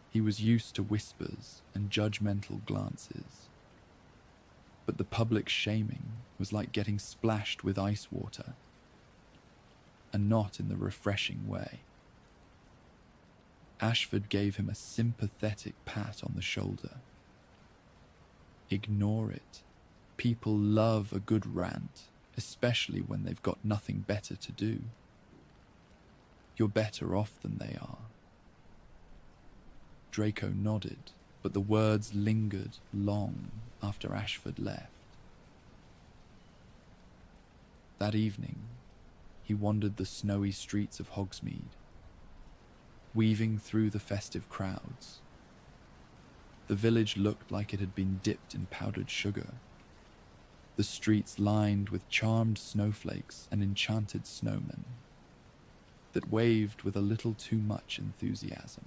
He was used to whispers and judgmental glances, but the public shaming was like getting splashed with ice water, and not in the refreshing way. Ashford gave him a sympathetic pat on the shoulder. Ignore it. People love a good rant, especially when they've got nothing better to do. You're better off than they are. Draco nodded, but the words lingered long after Ashford left. That evening, he wandered the snowy streets of Hogsmeade, weaving through the festive crowds. The village looked like it had been dipped in powdered sugar, the streets lined with charmed snowflakes and enchanted snowmen that waved with a little too much enthusiasm.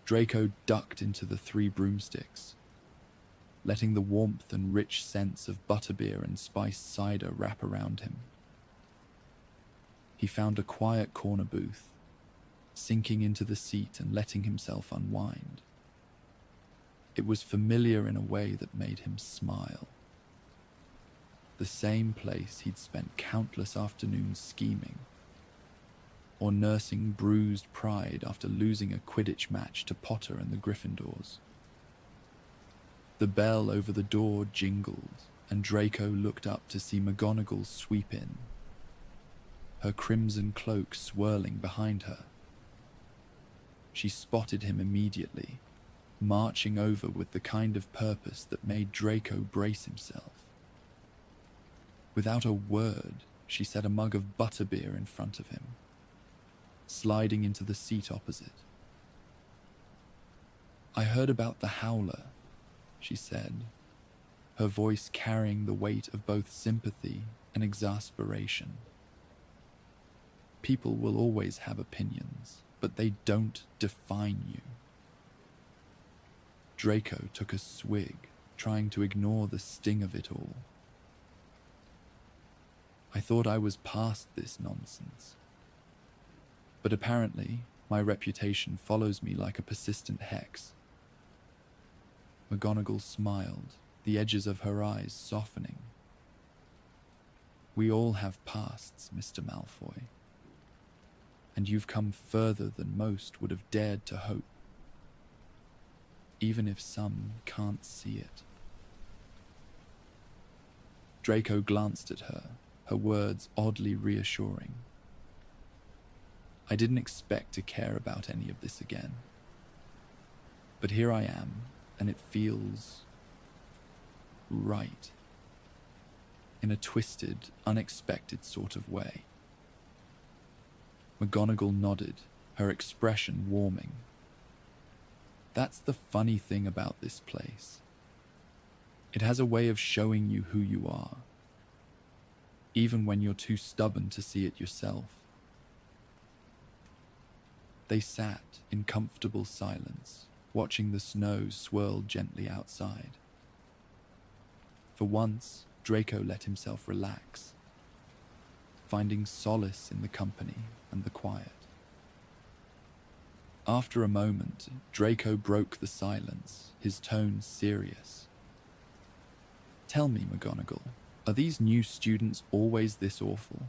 Draco ducked into the 3 broomsticks, letting the warmth and rich scents of butterbeer and spiced cider wrap around him. He found a quiet corner booth, sinking into the seat and letting himself unwind. It was familiar in a way that made him smile. The same place he'd spent countless afternoons scheming, or nursing bruised pride after losing a Quidditch match to Potter and the Gryffindors. The bell over the door jingled, and Draco looked up to see McGonagall sweep in, her crimson cloak swirling behind her. She spotted him immediately, marching over with the kind of purpose that made Draco brace himself. Without a word, she set a mug of butterbeer in front of him, sliding into the seat opposite. "I heard about the howler," she said, her voice carrying the weight of both sympathy and exasperation. "People will always have opinions, but they don't define you." Draco took a swig, trying to ignore the sting of it all. "I thought I was past this nonsense. But apparently, my reputation follows me like a persistent hex." McGonagall smiled, the edges of her eyes softening. "We all have pasts, Mr. Malfoy. And you've come further than most would have dared to hope, even if some can't see it." Draco glanced at her, her words oddly reassuring. "I didn't expect to care about any of this again. But here I am, and it feels right. In a twisted, unexpected sort of way." McGonagall nodded, her expression warming. "That's the funny thing about this place. It has a way of showing you who you are, even when you're too stubborn to see it yourself." They sat in comfortable silence, watching the snow swirl gently outside. For once, Draco let himself relax, finding solace in the company and the quiet. After a moment, Draco broke the silence, his tone serious. "Tell me, McGonagall, are these new students always this awful?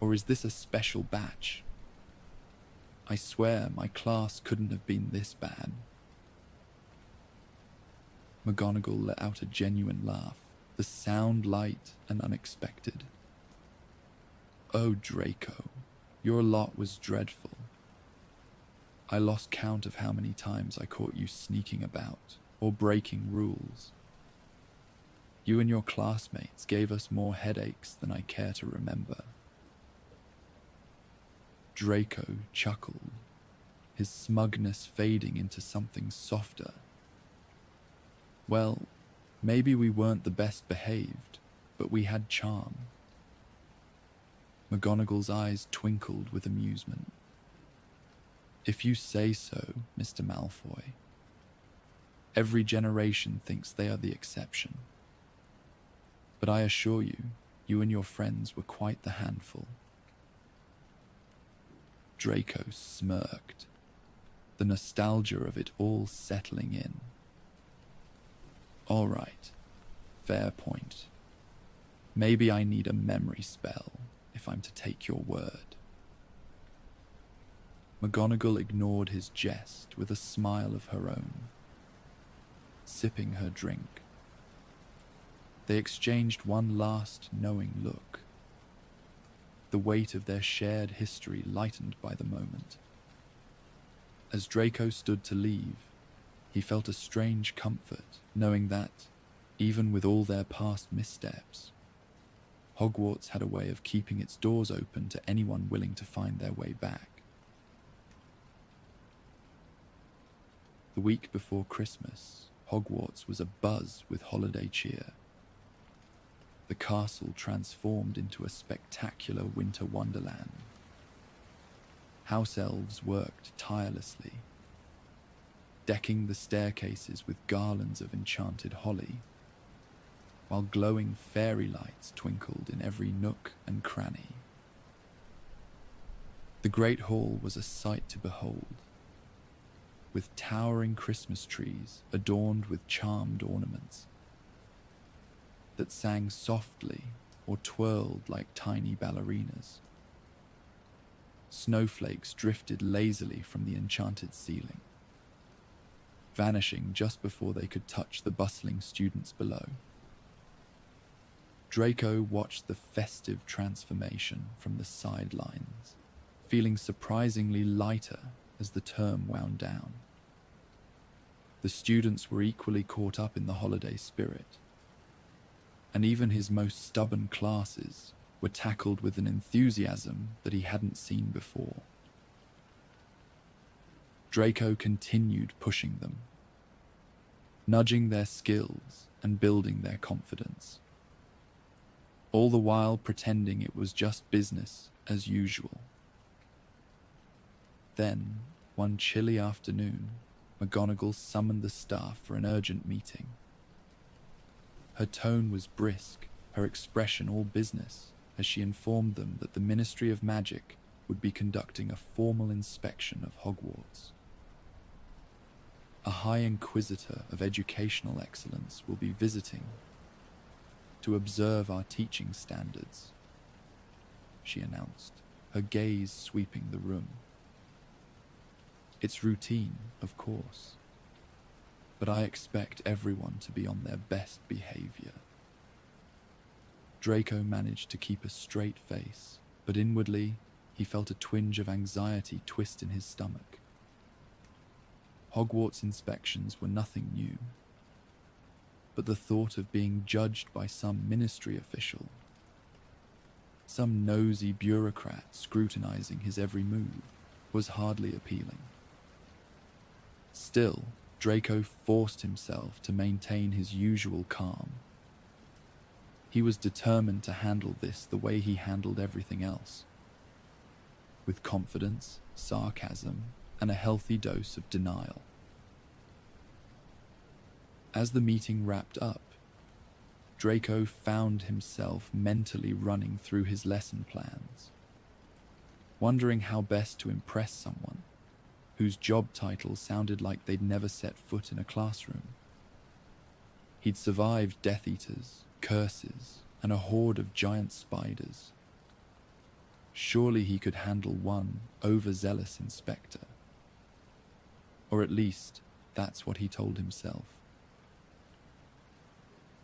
Or is this a special batch? I swear my class couldn't have been this bad." McGonagall let out a genuine laugh, the sound light and unexpected. "Oh, Draco, your lot was dreadful. I lost count of how many times I caught you sneaking about or breaking rules. You and your classmates gave us more headaches than I care to remember." Draco chuckled, his smugness fading into something softer. "Well, maybe we weren't the best behaved, but we had charm." McGonagall's eyes twinkled with amusement. "If you say so, Mr. Malfoy. Every generation thinks they are the exception. but I assure you, you and your friends were quite the handful." Draco smirked, the nostalgia of it all settling in. "All right, fair point. Maybe I need a memory spell if I'm to take your word." McGonagall ignored his jest with a smile of her own, sipping her drink. They exchanged one last knowing look, the weight of their shared history lightened by the moment. As Draco stood to leave, he felt a strange comfort knowing that, even with all their past missteps, Hogwarts had a way of keeping its doors open to anyone willing to find their way back. The week before Christmas, Hogwarts was abuzz with holiday cheer. The castle transformed into a spectacular winter wonderland. House elves worked tirelessly, decking the staircases with garlands of enchanted holly, while glowing fairy lights twinkled in every nook and cranny. The Great Hall was a sight to behold, with towering Christmas trees adorned with charmed ornaments that sang softly or twirled like tiny ballerinas. Snowflakes drifted lazily from the enchanted ceiling, vanishing just before they could touch the bustling students below. Draco watched the festive transformation from the sidelines, feeling surprisingly lighter as the term wound down. The students were equally caught up in the holiday spirit, and even his most stubborn classes were tackled with an enthusiasm that he hadn't seen before. Draco continued pushing them, nudging their skills and building their confidence, all the while pretending it was just business as usual. Then, one chilly afternoon, McGonagall summoned the staff for an urgent meeting. Her tone was brisk, her expression all business, as she informed them that the Ministry of Magic would be conducting a formal inspection of Hogwarts. A High Inquisitor of Educational Excellence will be visiting to observe our teaching standards, she announced, her gaze sweeping the room. It's routine, of course, but I expect everyone to be on their best behavior. Draco managed to keep a straight face, but inwardly he felt a twinge of anxiety twist in his stomach. Hogwarts inspections were nothing new, but the thought of being judged by some ministry official, some nosy bureaucrat scrutinizing his every move, was hardly appealing. Still, Draco forced himself to maintain his usual calm. He was determined to handle this the way he handled everything else, with confidence, sarcasm, and a healthy dose of denial. As the meeting wrapped up, Draco found himself mentally running through his lesson plans, wondering how best to impress someone whose job title sounded like they'd never set foot in a classroom. He'd survived Death Eaters, curses, and a horde of giant spiders. Surely he could handle one overzealous inspector. Or at least, that's what he told himself.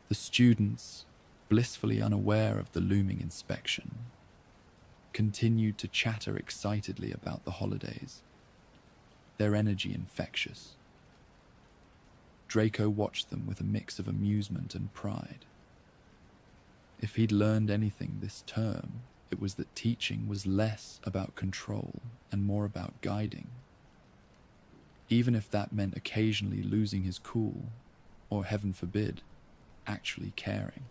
The students, blissfully unaware of the looming inspection, continued to chatter excitedly about the holidays, their energy infectious. Draco watched them with a mix of amusement and pride. If he'd learned anything this term, it was that teaching was less about control and more about guiding, even if that meant occasionally losing his cool, or heaven forbid, actually caring.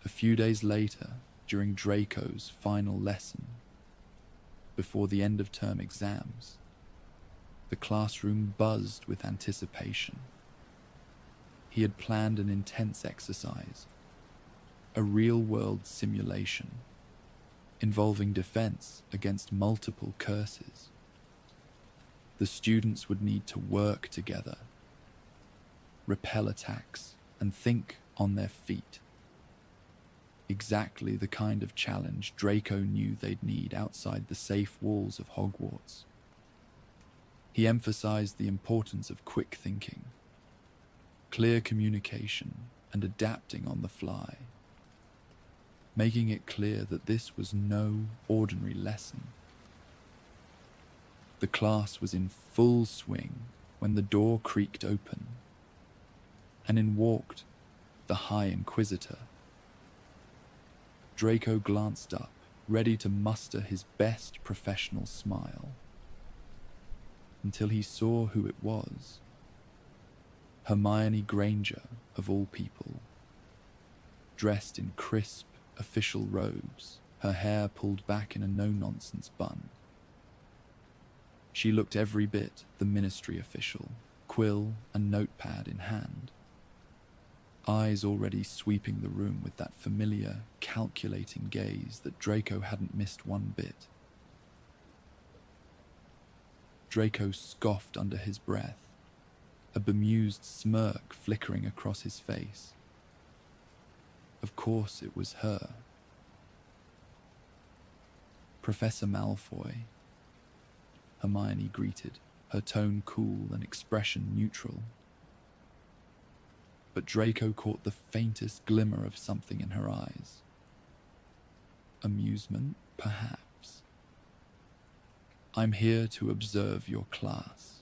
A few days later, during Draco's final lesson, before the end of term exams, the classroom buzzed with anticipation. he had planned an intense exercise, a real-world simulation involving defense against multiple curses. The students would need to work together, repel attacks, and think on their feet. Exactly the kind of challenge Draco knew they'd need outside the safe walls of Hogwarts. He emphasized the importance of quick thinking, clear communication, and adapting on the fly, making it clear that this was no ordinary lesson. The class was in full swing when the door creaked open, and in walked the High Inquisitor. Draco glanced up, ready to muster his best professional smile, until he saw who it was. Hermione Granger, of all people, dressed in crisp, official robes, her hair pulled back in a no-nonsense bun. She looked every bit the ministry official, quill and notepad in hand, eyes already sweeping the room with that familiar, calculating gaze that Draco hadn't missed one bit. Draco scoffed under his breath, a bemused smirk flickering across his face. Of course it was her. Professor Malfoy, Hermione greeted, her tone cool and expression neutral. But Draco caught the faintest glimmer of something in her eyes. Amusement, perhaps. I'm here to observe your class.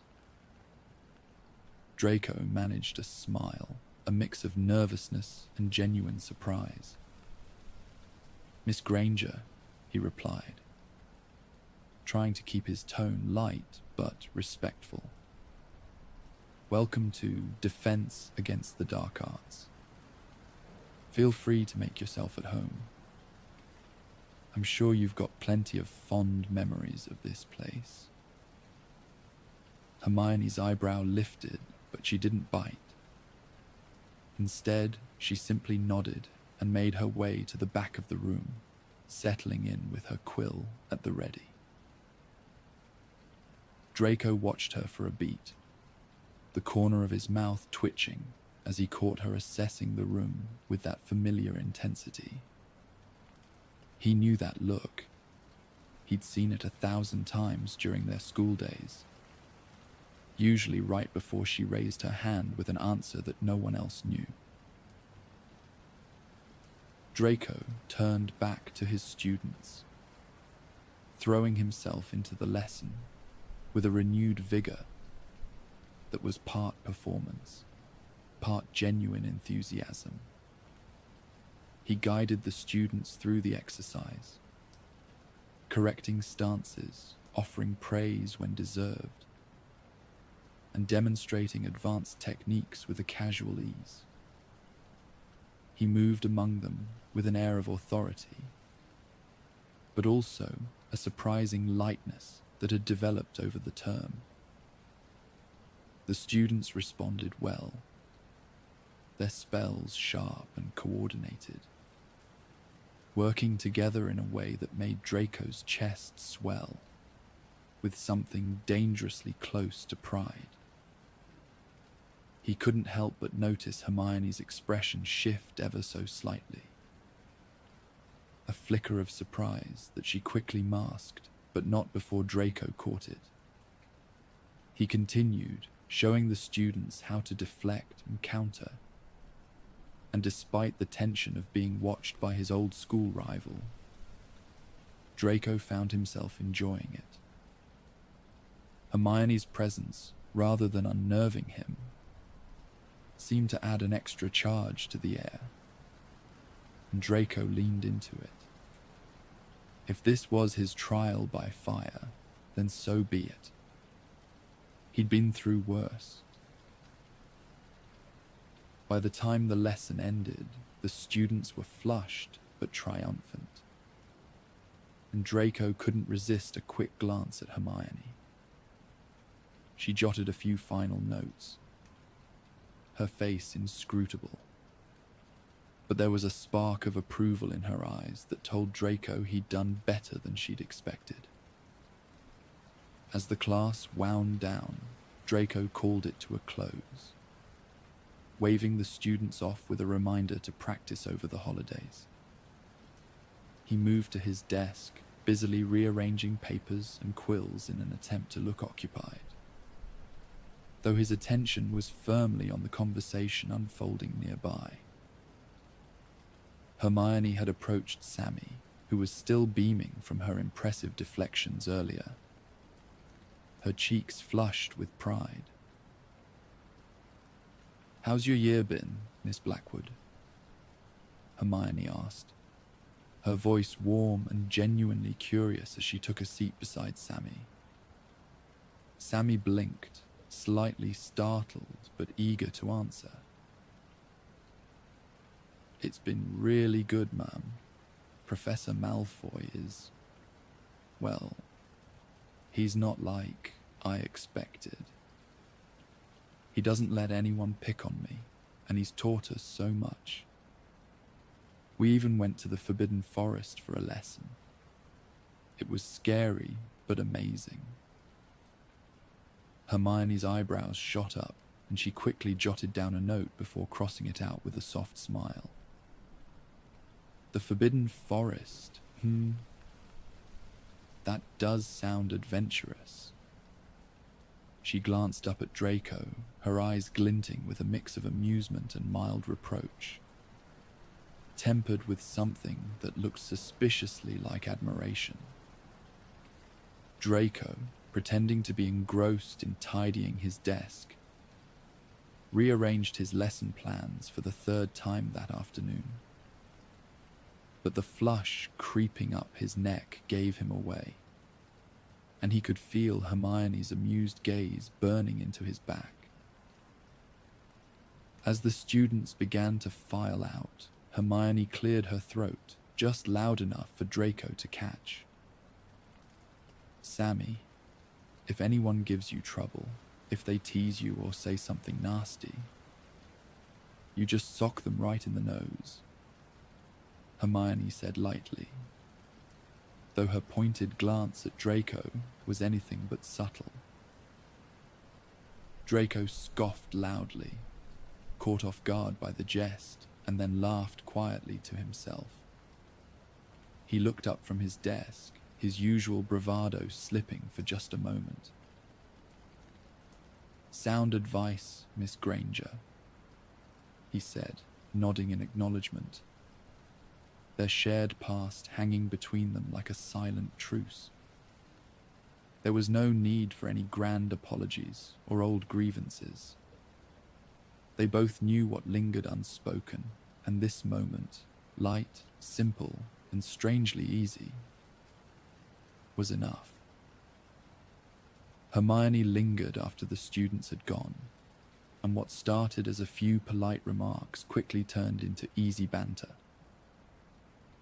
Draco managed a smile, a mix of nervousness and genuine surprise. Miss Granger, he replied, trying to keep his tone light but respectful. Welcome to Defense Against the Dark Arts. Feel free to make yourself at home. I'm sure you've got plenty of fond memories of this place. Hermione's eyebrow lifted, but she didn't bite. Instead, she simply nodded and made her way to the back of the room, settling in with her quill at the ready. Draco watched her for a beat, the corner of his mouth twitching as he caught her assessing the room with that familiar intensity. He knew that look. He'd seen it 1,000 times during their school days, usually right before she raised her hand with an answer that no one else knew. Draco turned back to his students, throwing himself into the lesson with a renewed vigor that was part performance, part genuine enthusiasm. He guided the students through the exercise, correcting stances, offering praise when deserved, and demonstrating advanced techniques with a casual ease. He moved among them with an air of authority, but also a surprising lightness that had developed over the term. The students responded well, their spells sharp and coordinated, working together in a way that made Draco's chest swell with something dangerously close to pride. He couldn't help but notice Hermione's expression shift ever so slightly, a flicker of surprise that she quickly masked, but not before Draco caught it. He continued, showing the students how to deflect and counter, and despite the tension of being watched by his old school rival, Draco found himself enjoying it. Hermione's presence, rather than unnerving him, seemed to add an extra charge to the air, and Draco leaned into it. If this was his trial by fire, then so be it. He'd been through worse. By the time the lesson ended, the students were flushed but triumphant, and Draco couldn't resist a quick glance at Hermione. She jotted a few final notes, her face inscrutable. But there was a spark of approval in her eyes that told Draco he'd done better than she'd expected. As the class wound down, Draco called it to a close, waving the students off with a reminder to practice over the holidays. He moved to his desk, busily rearranging papers and quills in an attempt to look occupied, though his attention was firmly on the conversation unfolding nearby. Hermione had approached Sammy, who was still beaming from her impressive deflections earlier, her cheeks flushed with pride. "How's your year been, Miss Blackwood?" Hermione asked, her voice warm and genuinely curious as she took a seat beside Sammy. Sammy blinked, slightly startled but eager to answer. "It's been really good, ma'am. Professor Malfoy is, well, he's not like I expected. He doesn't let anyone pick on me, and he's taught us so much. We even went to the Forbidden Forest for a lesson. It was scary, but amazing." Hermione's eyebrows shot up, and she quickly jotted down a note before crossing it out with a soft smile. "The Forbidden Forest, That does sound adventurous." She glanced up at Draco, her eyes glinting with a mix of amusement and mild reproach, tempered with something that looked suspiciously like admiration. Draco, pretending to be engrossed in tidying his desk, rearranged his lesson plans for the third time that afternoon. But the flush creeping up his neck gave him away, and he could feel Hermione's amused gaze burning into his back. As the students began to file out, Hermione cleared her throat, just loud enough for Draco to catch. "Sammy, if anyone gives you trouble, if they tease you or say something nasty, you just sock them right in the nose," Hermione said lightly, though her pointed glance at Draco was anything but subtle. Draco scoffed loudly, caught off guard by the jest, and then laughed quietly to himself. He looked up from his desk, his usual bravado slipping for just a moment. "Sound advice, Miss Granger," he said, nodding in acknowledgement, their shared past hanging between them like a silent truce. There was no need for any grand apologies or old grievances. They both knew what lingered unspoken, and this moment, light, simple, and strangely easy, was enough. Hermione lingered after the students had gone, and what started as a few polite remarks quickly turned into easy banter,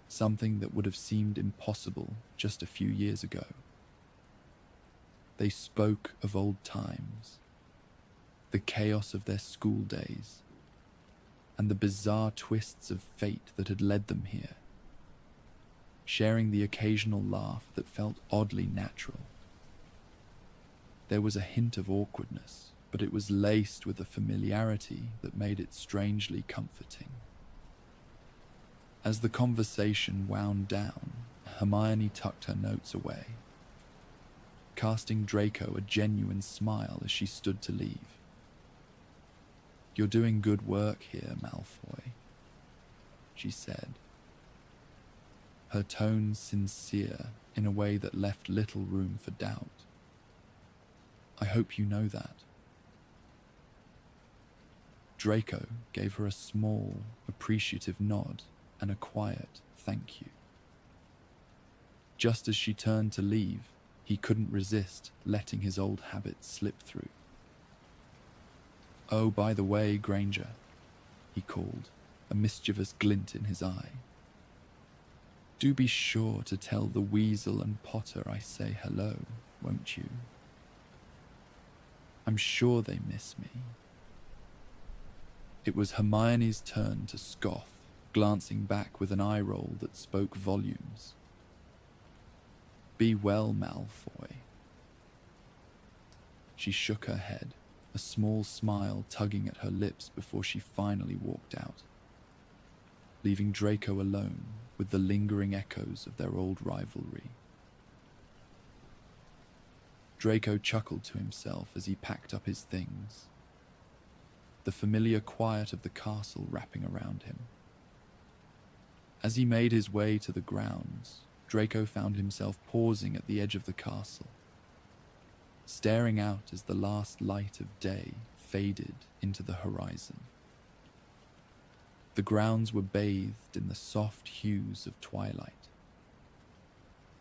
something that would have seemed impossible just a few years ago. They spoke of old times, the chaos of their school days, and the bizarre twists of fate that had led them here, sharing the occasional laugh that felt oddly natural. There was a hint of awkwardness, but it was laced with a familiarity that made it strangely comforting. As the conversation wound down, Hermione tucked her notes away, casting Draco a genuine smile as she stood to leave. "You're doing good work here, Malfoy," she said, her tone sincere in a way that left little room for doubt. "I hope you know that." Draco gave her a small, appreciative nod and a quiet thank you. Just as she turned to leave, he couldn't resist letting his old habit slip through. "Oh, by the way, Granger," he called, a mischievous glint in his eye. "Do be sure to tell the Weasel and Potter I say hello, won't you? I'm sure they miss me." It was Hermione's turn to scoff, glancing back with an eye roll that spoke volumes. "Be well, Malfoy." She shook her head, a small smile tugging at her lips before she finally walked out, leaving Draco alone with the lingering echoes of their old rivalry. Draco chuckled to himself as he packed up his things, the familiar quiet of the castle wrapping around him. As he made his way to the grounds, Draco found himself pausing at the edge of the castle, staring out as the last light of day faded into the horizon. The grounds were bathed in the soft hues of twilight,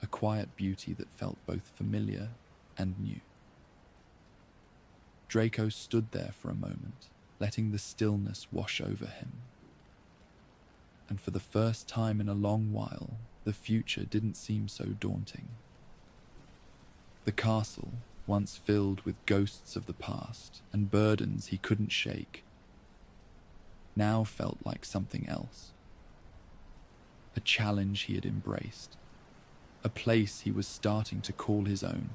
a quiet beauty that felt both familiar and new. Draco stood there for a moment, letting the stillness wash over him. And for the first time in a long while, the future didn't seem so daunting. The castle, once filled with ghosts of the past and burdens he couldn't shake, now felt like something else. A challenge he had embraced, a place he was starting to call his own.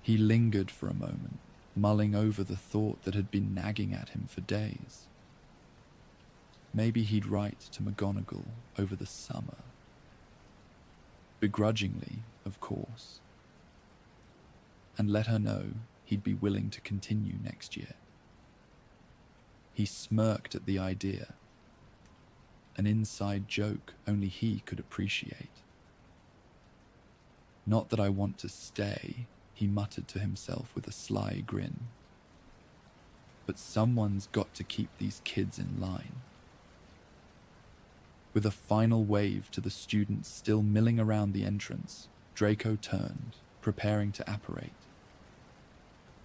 He lingered for a moment, mulling over the thought that had been nagging at him for days. Maybe he'd write to McGonagall over the summer. Begrudgingly, of course, and let her know he'd be willing to continue next year. He smirked at the idea, an inside joke only he could appreciate. "Not that I want to stay," he muttered to himself with a sly grin. "But someone's got to keep these kids in line." With a final wave to the students still milling around the entrance, Draco turned, preparing to apparate.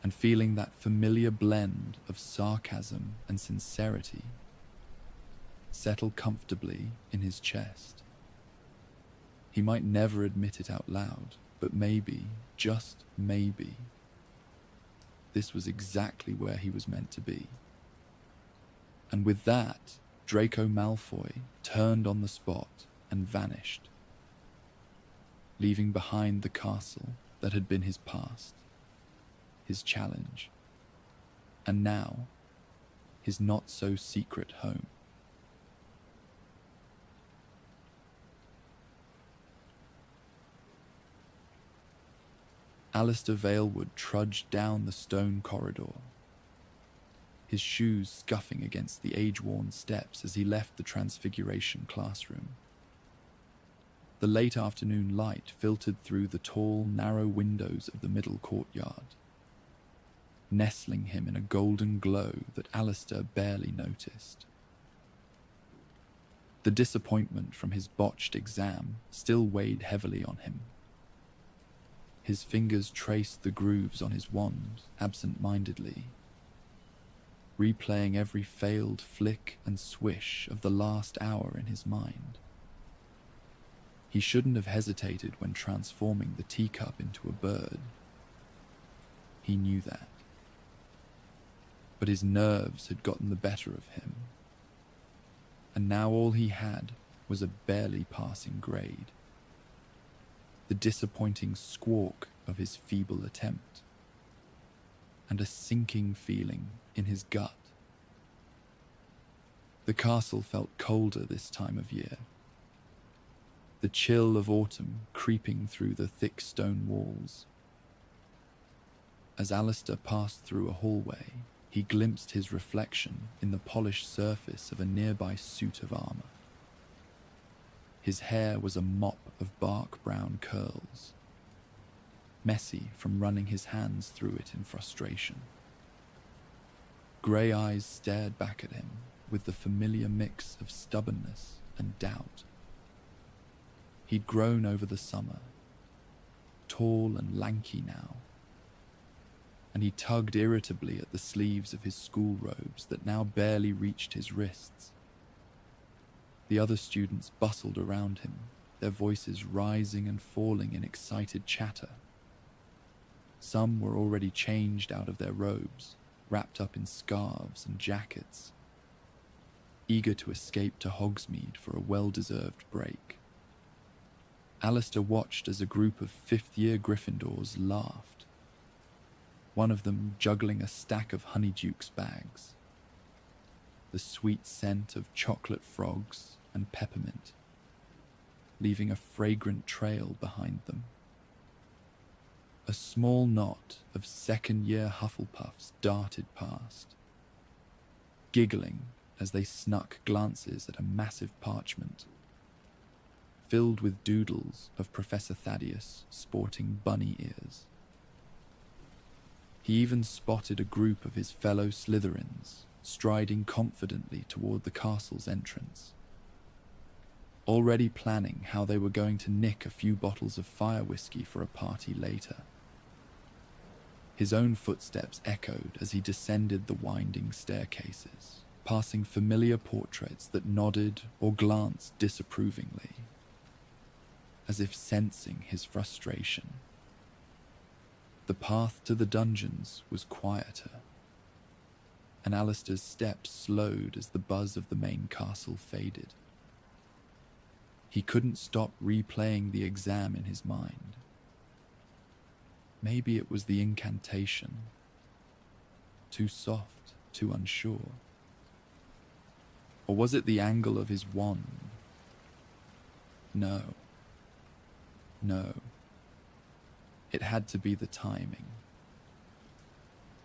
And feeling that familiar blend of sarcasm and sincerity settle comfortably in his chest. He might never admit it out loud, but maybe, just maybe, this was exactly where he was meant to be. And with that, Draco Malfoy turned on the spot and vanished, leaving behind the castle that had been his past, his challenge, and now his not-so-secret home. Alistair Valewood trudged down the stone corridor, his shoes scuffing against the age-worn steps as he left the Transfiguration classroom. The late afternoon light filtered through the tall, narrow windows of the middle courtyard, nestling him in a golden glow that Alistair barely noticed. The disappointment from his botched exam still weighed heavily on him. His fingers traced the grooves on his wand absent-mindedly, replaying every failed flick and swish of the last hour in his mind. He shouldn't have hesitated when transforming the teacup into a bird. He knew that. But his nerves had gotten the better of him, and now all he had was a barely passing grade. The disappointing squawk of his feeble attempt, and a sinking feeling in his gut. The castle felt colder this time of year, the chill of autumn creeping through the thick stone walls. As Alistair passed through a hallway, he glimpsed his reflection in the polished surface of a nearby suit of armor. His hair was a mop of bark-brown curls, messy from running his hands through it in frustration. Grey eyes stared back at him with the familiar mix of stubbornness and doubt. He'd grown over the summer, tall and lanky now, and he tugged irritably at the sleeves of his school robes that now barely reached his wrists. The other students bustled around him, their voices rising and falling in excited chatter. Some were already changed out of their robes, wrapped up in scarves and jackets, eager to escape to Hogsmeade for a well-deserved break. Alistair watched as a group of fifth-year Gryffindors laughed, one of them juggling a stack of Honeydukes bags, the sweet scent of chocolate frogs and peppermint, leaving a fragrant trail behind them. A small knot of second-year Hufflepuffs darted past, giggling as they snuck glances at a massive parchment filled with doodles of Professor Thaddeus sporting bunny ears. He even spotted a group of his fellow Slytherins striding confidently toward the castle's entrance, already planning how they were going to nick a few bottles of fire whiskey for a party later. His own footsteps echoed as he descended the winding staircases, passing familiar portraits that nodded or glanced disapprovingly, as if sensing his frustration. The path to the dungeons was quieter, and Alistair's steps slowed as the buzz of the main castle faded. He couldn't stop replaying the exam in his mind. Maybe it was the incantation. Too soft, too unsure. Or was it the angle of his wand? No. It had to be the timing.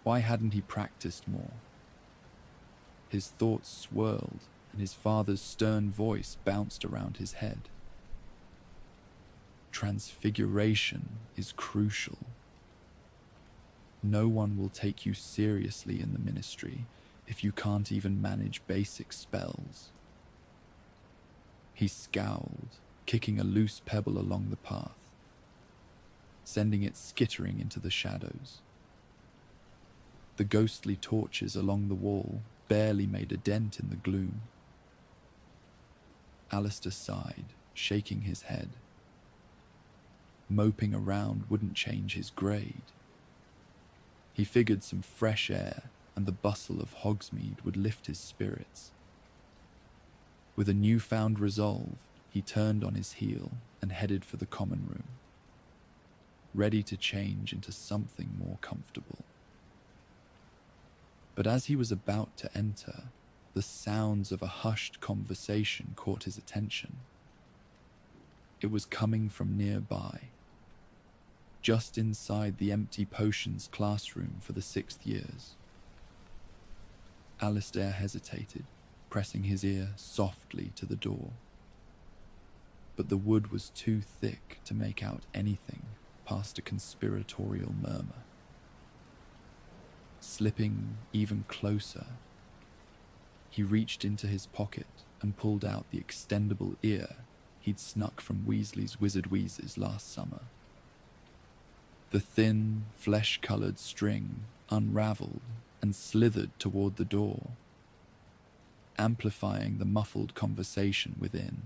Why hadn't he practiced more? His thoughts swirled, and his father's stern voice bounced around his head. Transfiguration is crucial. No one will take you seriously in the ministry if you can't even manage basic spells. He scowled, kicking a loose pebble along the path, sending it skittering into the shadows. The ghostly torches along the wall barely made a dent in the gloom. Alistair sighed, shaking his head. Moping around wouldn't change his grade. He figured some fresh air and the bustle of Hogsmeade would lift his spirits. With a newfound resolve, he turned on his heel and headed for the common room, ready to change into something more comfortable. But as he was about to enter, the sounds of a hushed conversation caught his attention. It was coming from nearby, just inside the empty potions classroom for the 6th years. Alistair hesitated, pressing his ear softly to the door. But the wood was too thick to make out anything past a conspiratorial murmur. Slipping even closer, he reached into his pocket and pulled out the extendable ear he'd snuck from Weasley's Wizard Wheezes last summer. The thin, flesh-coloured string unraveled and slithered toward the door, amplifying the muffled conversation within.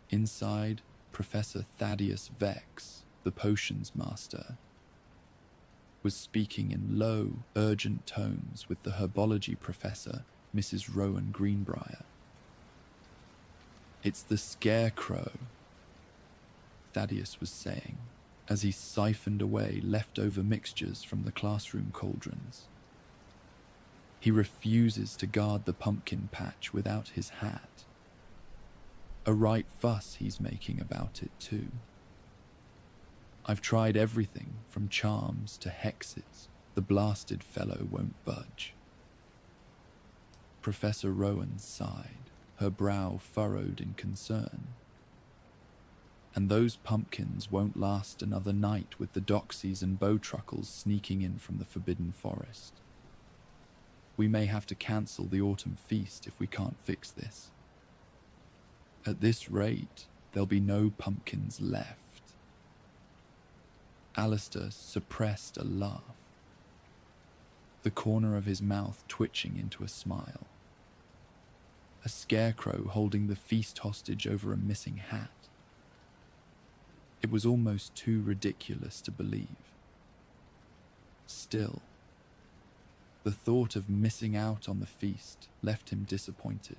Inside, Professor Thaddeus Vex, the potions master, was speaking in low, urgent tones with the herbology professor, Mrs. Rowan Greenbrier. "It's the Scarecrow," Thaddeus was saying, as he siphoned away leftover mixtures from the classroom cauldrons. "He refuses to guard the pumpkin patch without his hat. A right fuss he's making about it, too. I've tried everything from charms to hexes. The blasted fellow won't budge." Professor Rowan sighed, her brow furrowed in concern. "And those pumpkins won't last another night with the doxies and bowtruckles sneaking in from the Forbidden Forest. We may have to cancel the autumn feast if we can't fix this. At this rate, there'll be no pumpkins left." Alistair suppressed a laugh, the corner of his mouth twitching into a smile. A scarecrow holding the feast hostage over a missing hat. It was almost too ridiculous to believe. Still, The thought of missing out on the feast left him disappointed.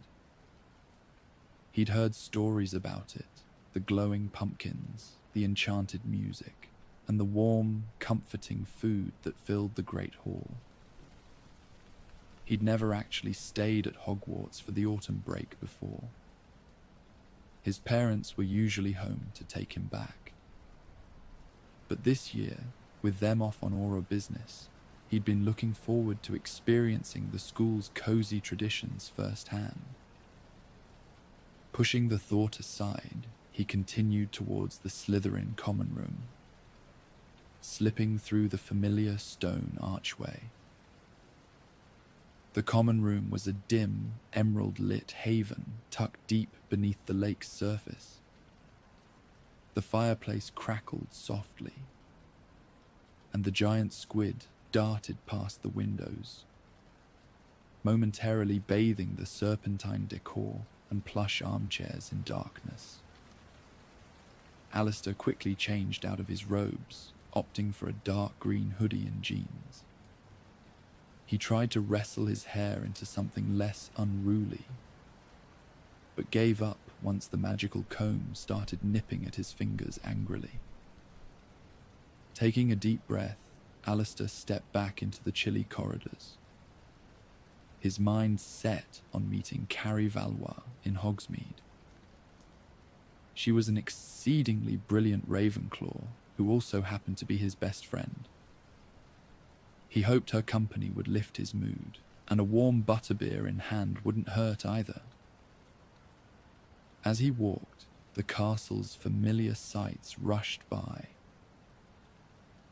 He'd heard stories about it, the glowing pumpkins, the enchanted music, and the warm, comforting food that filled the great hall. He'd never actually stayed at Hogwarts for the autumn break before. His parents were usually home to take him back. But this year, with them off on Auror business, he'd been looking forward to experiencing the school's cozy traditions firsthand. Pushing the thought aside, he continued towards the Slytherin common room, slipping through the familiar stone archway. The common room was a dim, emerald-lit haven tucked deep beneath the lake's surface. The fireplace crackled softly, and the giant squid darted past the windows, momentarily bathing the serpentine decor and plush armchairs in darkness. Alistair quickly changed out of his robes, opting for a dark green hoodie and jeans. He tried to wrestle his hair into something less unruly, but gave up once the magical comb started nipping at his fingers angrily. Taking a deep breath, Alistair stepped back into the chilly corridors, his mind set on meeting Carrie Valois in Hogsmeade. She was an exceedingly brilliant Ravenclaw who also happened to be his best friend. He hoped her company would lift his mood, and a warm butterbeer in hand wouldn't hurt either. As he walked, the castle's familiar sights rushed by.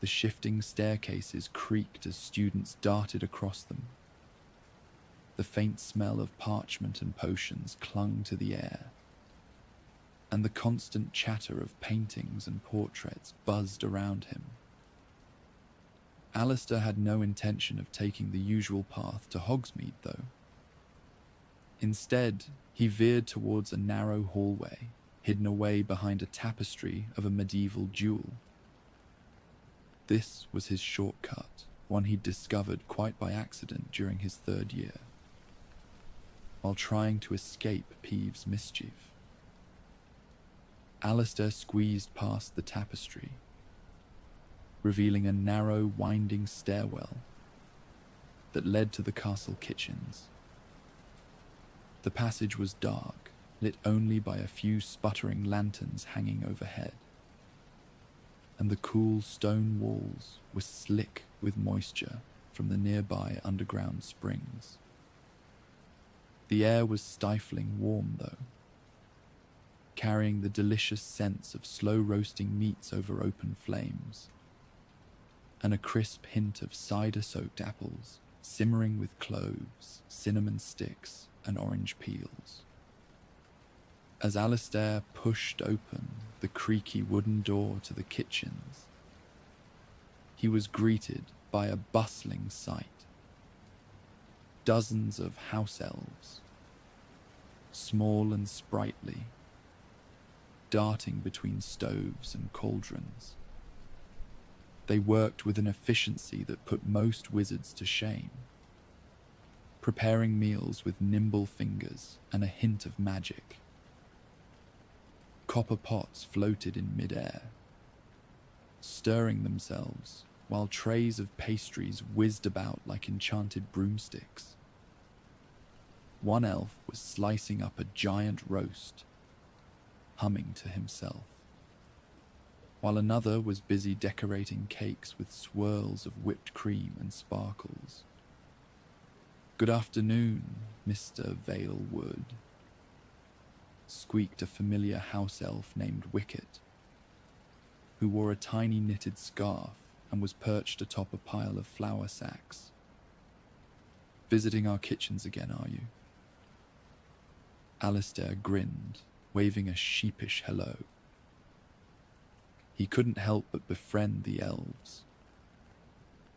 The shifting staircases creaked as students darted across them. The faint smell of parchment and potions clung to the air, and the constant chatter of paintings and portraits buzzed around him. Alistair had no intention of taking the usual path to Hogsmeade, though. Instead, he veered towards a narrow hallway, hidden away behind a tapestry of a medieval jewel. This was his shortcut, one he'd discovered quite by accident during his third year, while trying to escape Peeve's mischief. Alistair squeezed past the tapestry, revealing a narrow, winding stairwell that led to the castle kitchens. The passage was dark, lit only by a few sputtering lanterns hanging overhead, and the cool stone walls were slick with moisture from the nearby underground springs. The air was stifling warm, though, carrying the delicious scents of slow-roasting meats over open flames, and a crisp hint of cider-soaked apples simmering with cloves, cinnamon sticks, and orange peels. As Alistair pushed open the creaky wooden door to the kitchens, he was greeted by a bustling sight. Dozens of house elves, small and sprightly, darting between stoves and cauldrons. They worked with an efficiency that put most wizards to shame, preparing meals with nimble fingers and a hint of magic. Copper pots floated in mid-air, stirring themselves while trays of pastries whizzed about like enchanted broomsticks. One elf was slicing up a giant roast, humming to himself, while another was busy decorating cakes with swirls of whipped cream and sparkles. "Good afternoon, Mr. Valewood," squeaked a familiar house elf named Wicket, who wore a tiny knitted scarf and was perched atop a pile of flour sacks. "Visiting our kitchens again, are you?" Alistair grinned, waving a sheepish hello. He couldn't help but befriend the elves.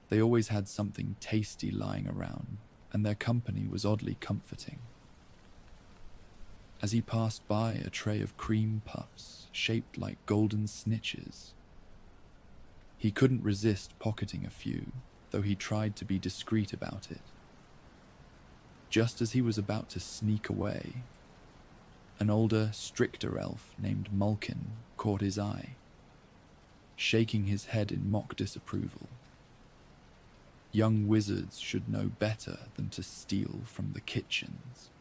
They always had something tasty lying around, and their company was oddly comforting. As he passed by a tray of cream puffs shaped like golden snitches, he couldn't resist pocketing a few, though he tried to be discreet about it. Just as he was about to sneak away, an older, stricter elf named Mulkin caught his eye, shaking his head in mock disapproval. Young wizards should know better than to steal from the kitchens,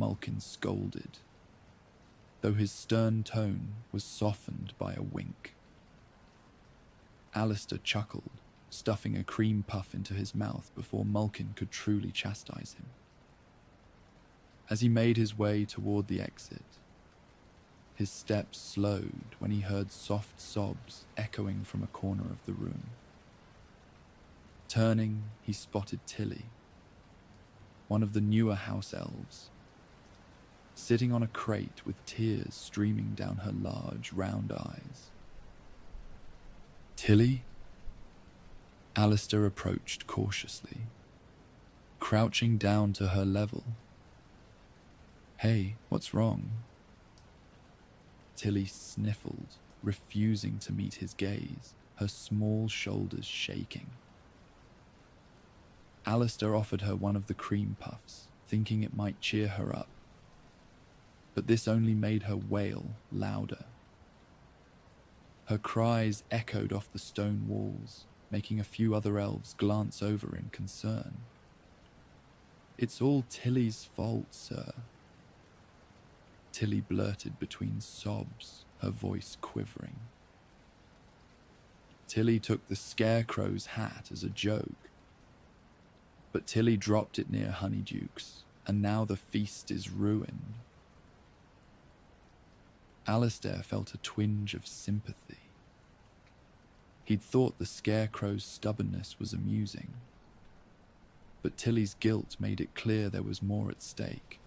Mulkin scolded, though his stern tone was softened by a wink. Alistair chuckled, stuffing a cream puff into his mouth before Mulkin could truly chastise him. As he made his way toward the exit, his steps slowed when he heard soft sobs echoing from a corner of the room. Turning, he spotted Tilly, one of the newer house elves, sitting on a crate with tears streaming down her large, round eyes. "Tilly?" Alistair approached cautiously, crouching down to her level. "Hey, what's wrong?" Tilly sniffled, refusing to meet his gaze, her small shoulders shaking. Alistair offered her one of the cream puffs, thinking it might cheer her up. But this only made her wail louder. Her cries echoed off the stone walls, making a few other elves glance over in concern. "It's all Tilly's fault, sir," Tilly blurted between sobs, her voice quivering. Tilly took the scarecrow's hat as a joke, but Tilly dropped it near Honeyduke's, and now the feast is ruined. Alistair felt a twinge of sympathy. He'd thought the scarecrow's stubbornness was amusing, but Tilly's guilt made it clear there was more at stake.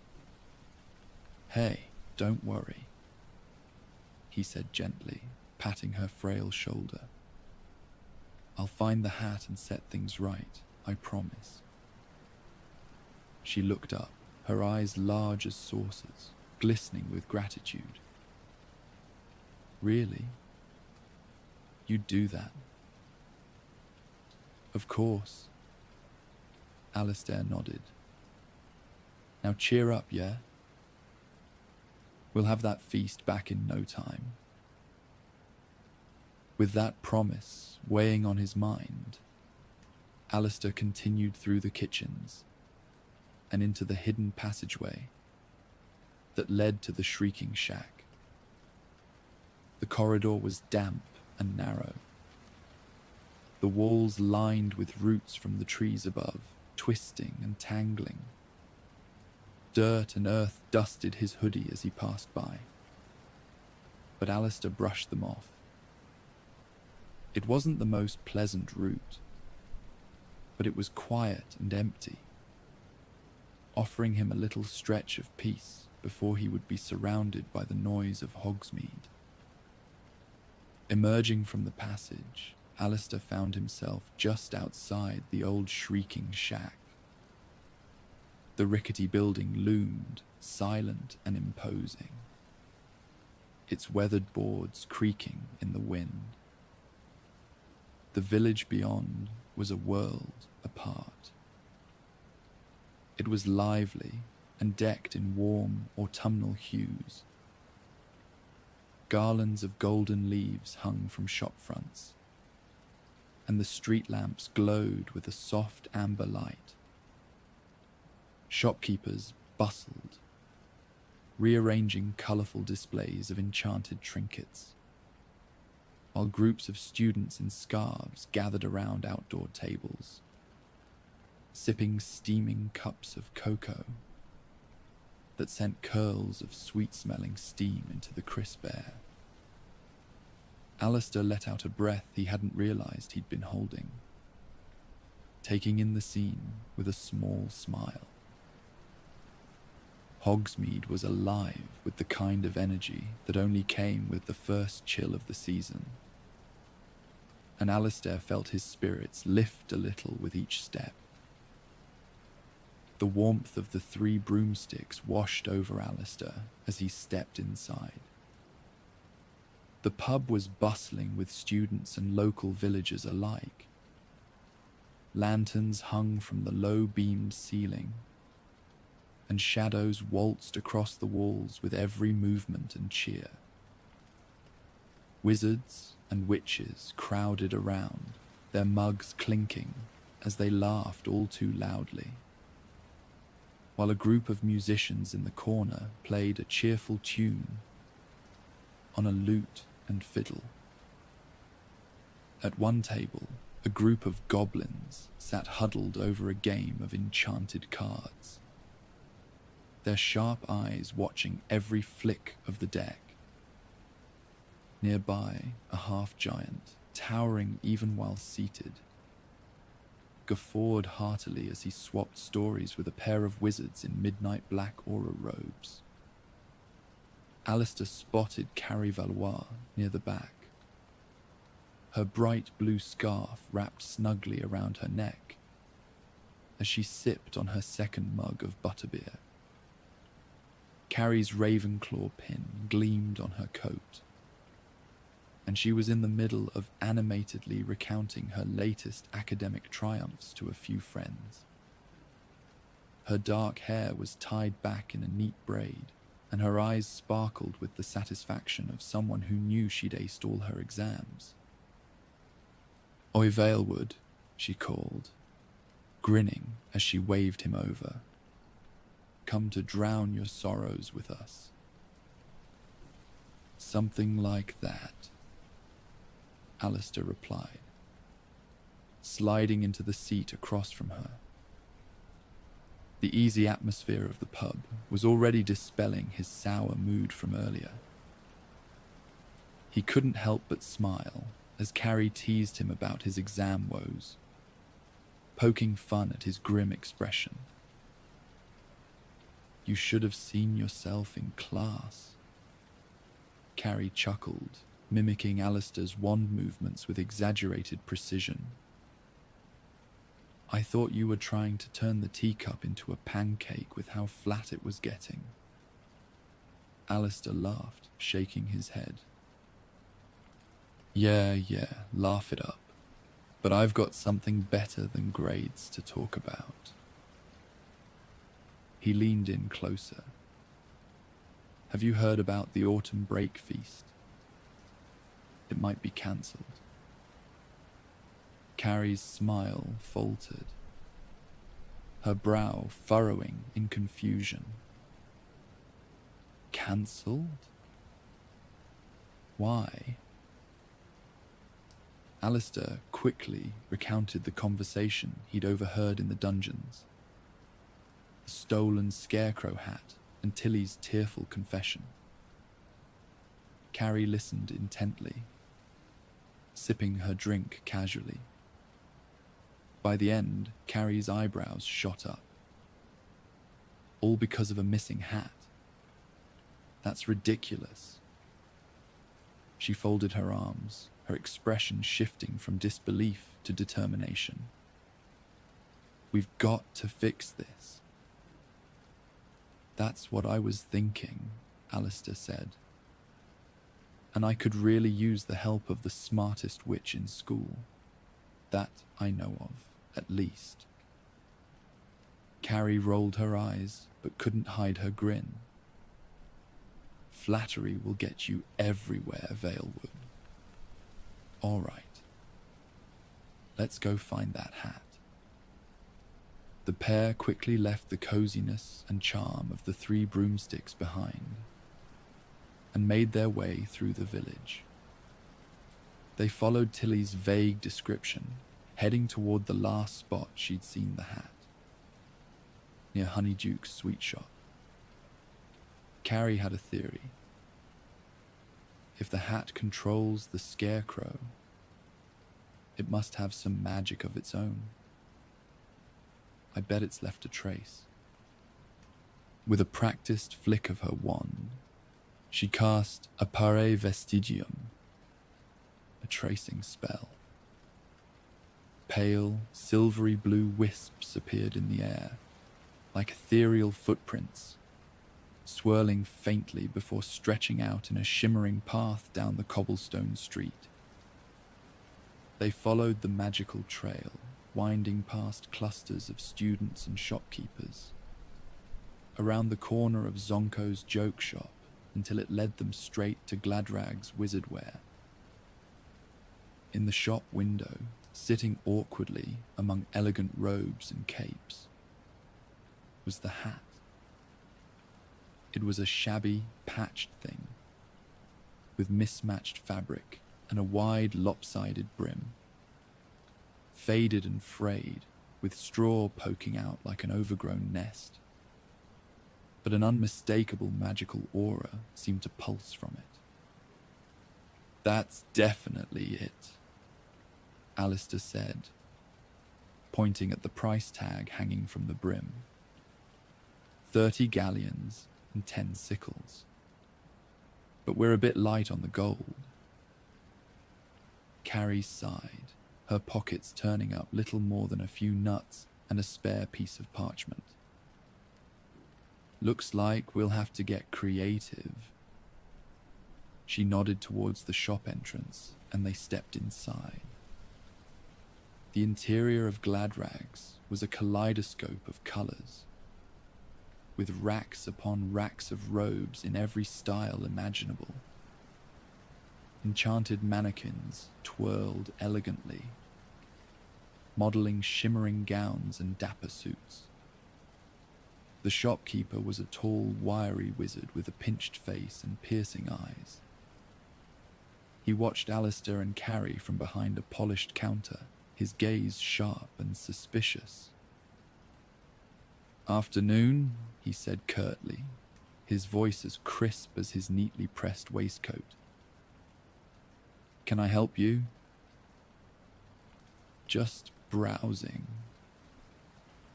"Hey, don't worry," he said gently, patting her frail shoulder. "I'll find the hat and set things right, I promise." She looked up, her eyes large as saucers, glistening with gratitude. "Really? You'd do that?" "Of course." Alistair nodded. "Now cheer up, yeah? We'll have that feast back in no time." With that promise weighing on his mind, Alistair continued through the kitchens and into the hidden passageway that led to the shrieking shack. The corridor was damp and narrow, the walls lined with roots from the trees above, twisting and tangling. Dirt and earth dusted his hoodie as he passed by, but Alistair brushed them off. It wasn't the most pleasant route, but it was quiet and empty, offering him a little stretch of peace before he would be surrounded by the noise of Hogsmeade. Emerging from the passage, Alistair found himself just outside the old shrieking shack. The rickety building loomed, silent and imposing, its weathered boards creaking in the wind. The village beyond was a world apart. It was lively and decked in warm autumnal hues. Garlands of golden leaves hung from shop fronts, and the street lamps glowed with a soft amber light. Shopkeepers bustled, rearranging colourful displays of enchanted trinkets, while groups of students in scarves gathered around outdoor tables, sipping steaming cups of cocoa that sent curls of sweet-smelling steam into the crisp air. Alistair let out a breath he hadn't realised he'd been holding, taking in the scene with a small smile. Hogsmeade was alive with the kind of energy that only came with the first chill of the season, and Alistair felt his spirits lift a little with each step. The warmth of the 3 broomsticks washed over Alistair as he stepped inside. The pub was bustling with students and local villagers alike, lanterns hung from the low-beamed ceiling, and shadows waltzed across the walls with every movement and cheer. Wizards and witches crowded around, their mugs clinking as they laughed all too loudly, while a group of musicians in the corner played a cheerful tune on a lute and fiddle. At one table, a group of goblins sat huddled over a game of enchanted cards, their sharp eyes watching every flick of the deck. Nearby, a half-giant, towering even while seated, guffawed heartily as he swapped stories with a pair of wizards in midnight black aura robes. Alistair spotted Carrie Valois near the back, her bright blue scarf wrapped snugly around her neck as she sipped on her second mug of butterbeer. Carrie's Ravenclaw pin gleamed on her coat, and she was in the middle of animatedly recounting her latest academic triumphs to a few friends. Her dark hair was tied back in a neat braid, and her eyes sparkled with the satisfaction of someone who knew she'd aced all her exams. "Oi, Valewood," she called, grinning as she waved him over. "Come to drown your sorrows with us." "Something like that," Alistair replied, sliding into the seat across from her. The easy atmosphere of the pub was already dispelling his sour mood from earlier. He couldn't help but smile as Carrie teased him about his exam woes, poking fun at his grim expression. "You should have seen yourself in class," Carrie chuckled, mimicking Alistair's wand movements with exaggerated precision. "I thought you were trying to turn the teacup into a pancake with how flat it was getting." Alistair laughed, shaking his head. Yeah, laugh it up. But I've got something better than grades to talk about." He leaned in closer. "Have you heard about the autumn break feast? It might be cancelled." Carrie's smile faltered, her brow furrowing in confusion. "Cancelled? Why?" Alistair quickly recounted the conversation he'd overheard in the dungeons, the stolen scarecrow hat and Tilly's tearful confession. Carrie listened intently, sipping her drink casually. By the end, Carrie's eyebrows shot up. All because of a missing hat. That's ridiculous. She folded her arms, her expression shifting from disbelief to determination. "We've got to fix this." "That's what I was thinking," Alistair said. "And I could really use the help of the smartest witch in school. That I know of, at least." Carrie rolled her eyes, but couldn't hide her grin. "Flattery will get you everywhere, Valewood. All right. Let's go find that hat." The pair quickly left the coziness and charm of the Three Broomsticks behind and made their way through the village. They followed Tilly's vague description, heading toward the last spot she'd seen the hat, near Honeyduke's sweet shop. Carrie had a theory. If the hat controls the scarecrow, it must have some magic of its own. I bet it's left a trace. With a practiced flick of her wand, she cast Appare Vestigium, a tracing spell. Pale, silvery blue wisps appeared in the air, like ethereal footprints, swirling faintly before stretching out in a shimmering path down the cobblestone street. They followed the magical trail, winding past clusters of students and shopkeepers, around the corner of Zonko's joke shop until it led them straight to Gladrag's wizardwear. In the shop window, sitting awkwardly among elegant robes and capes, was the hat. It was a shabby, patched thing, with mismatched fabric and a wide, lopsided brim, faded and frayed, with straw poking out like an overgrown nest. But an unmistakable magical aura seemed to pulse from it. "That's definitely it," Alistair said, pointing at the price tag hanging from the brim. 30 galleons and 10 sickles. But we're a bit light on the gold. Carrie sighed, her pockets turning up little more than a few nuts and a spare piece of parchment. "Looks like we'll have to get creative." She nodded towards the shop entrance, and they stepped inside. The interior of Gladrag's was a kaleidoscope of colors, with racks upon racks of robes in every style imaginable. Enchanted mannequins twirled elegantly, modeling shimmering gowns and dapper suits. The shopkeeper was a tall, wiry wizard with a pinched face and piercing eyes. He watched Alistair and Carrie from behind a polished counter, his gaze sharp and suspicious. "Afternoon," he said curtly, his voice as crisp as his neatly pressed waistcoat. "Can I help you?" "Just browsing,"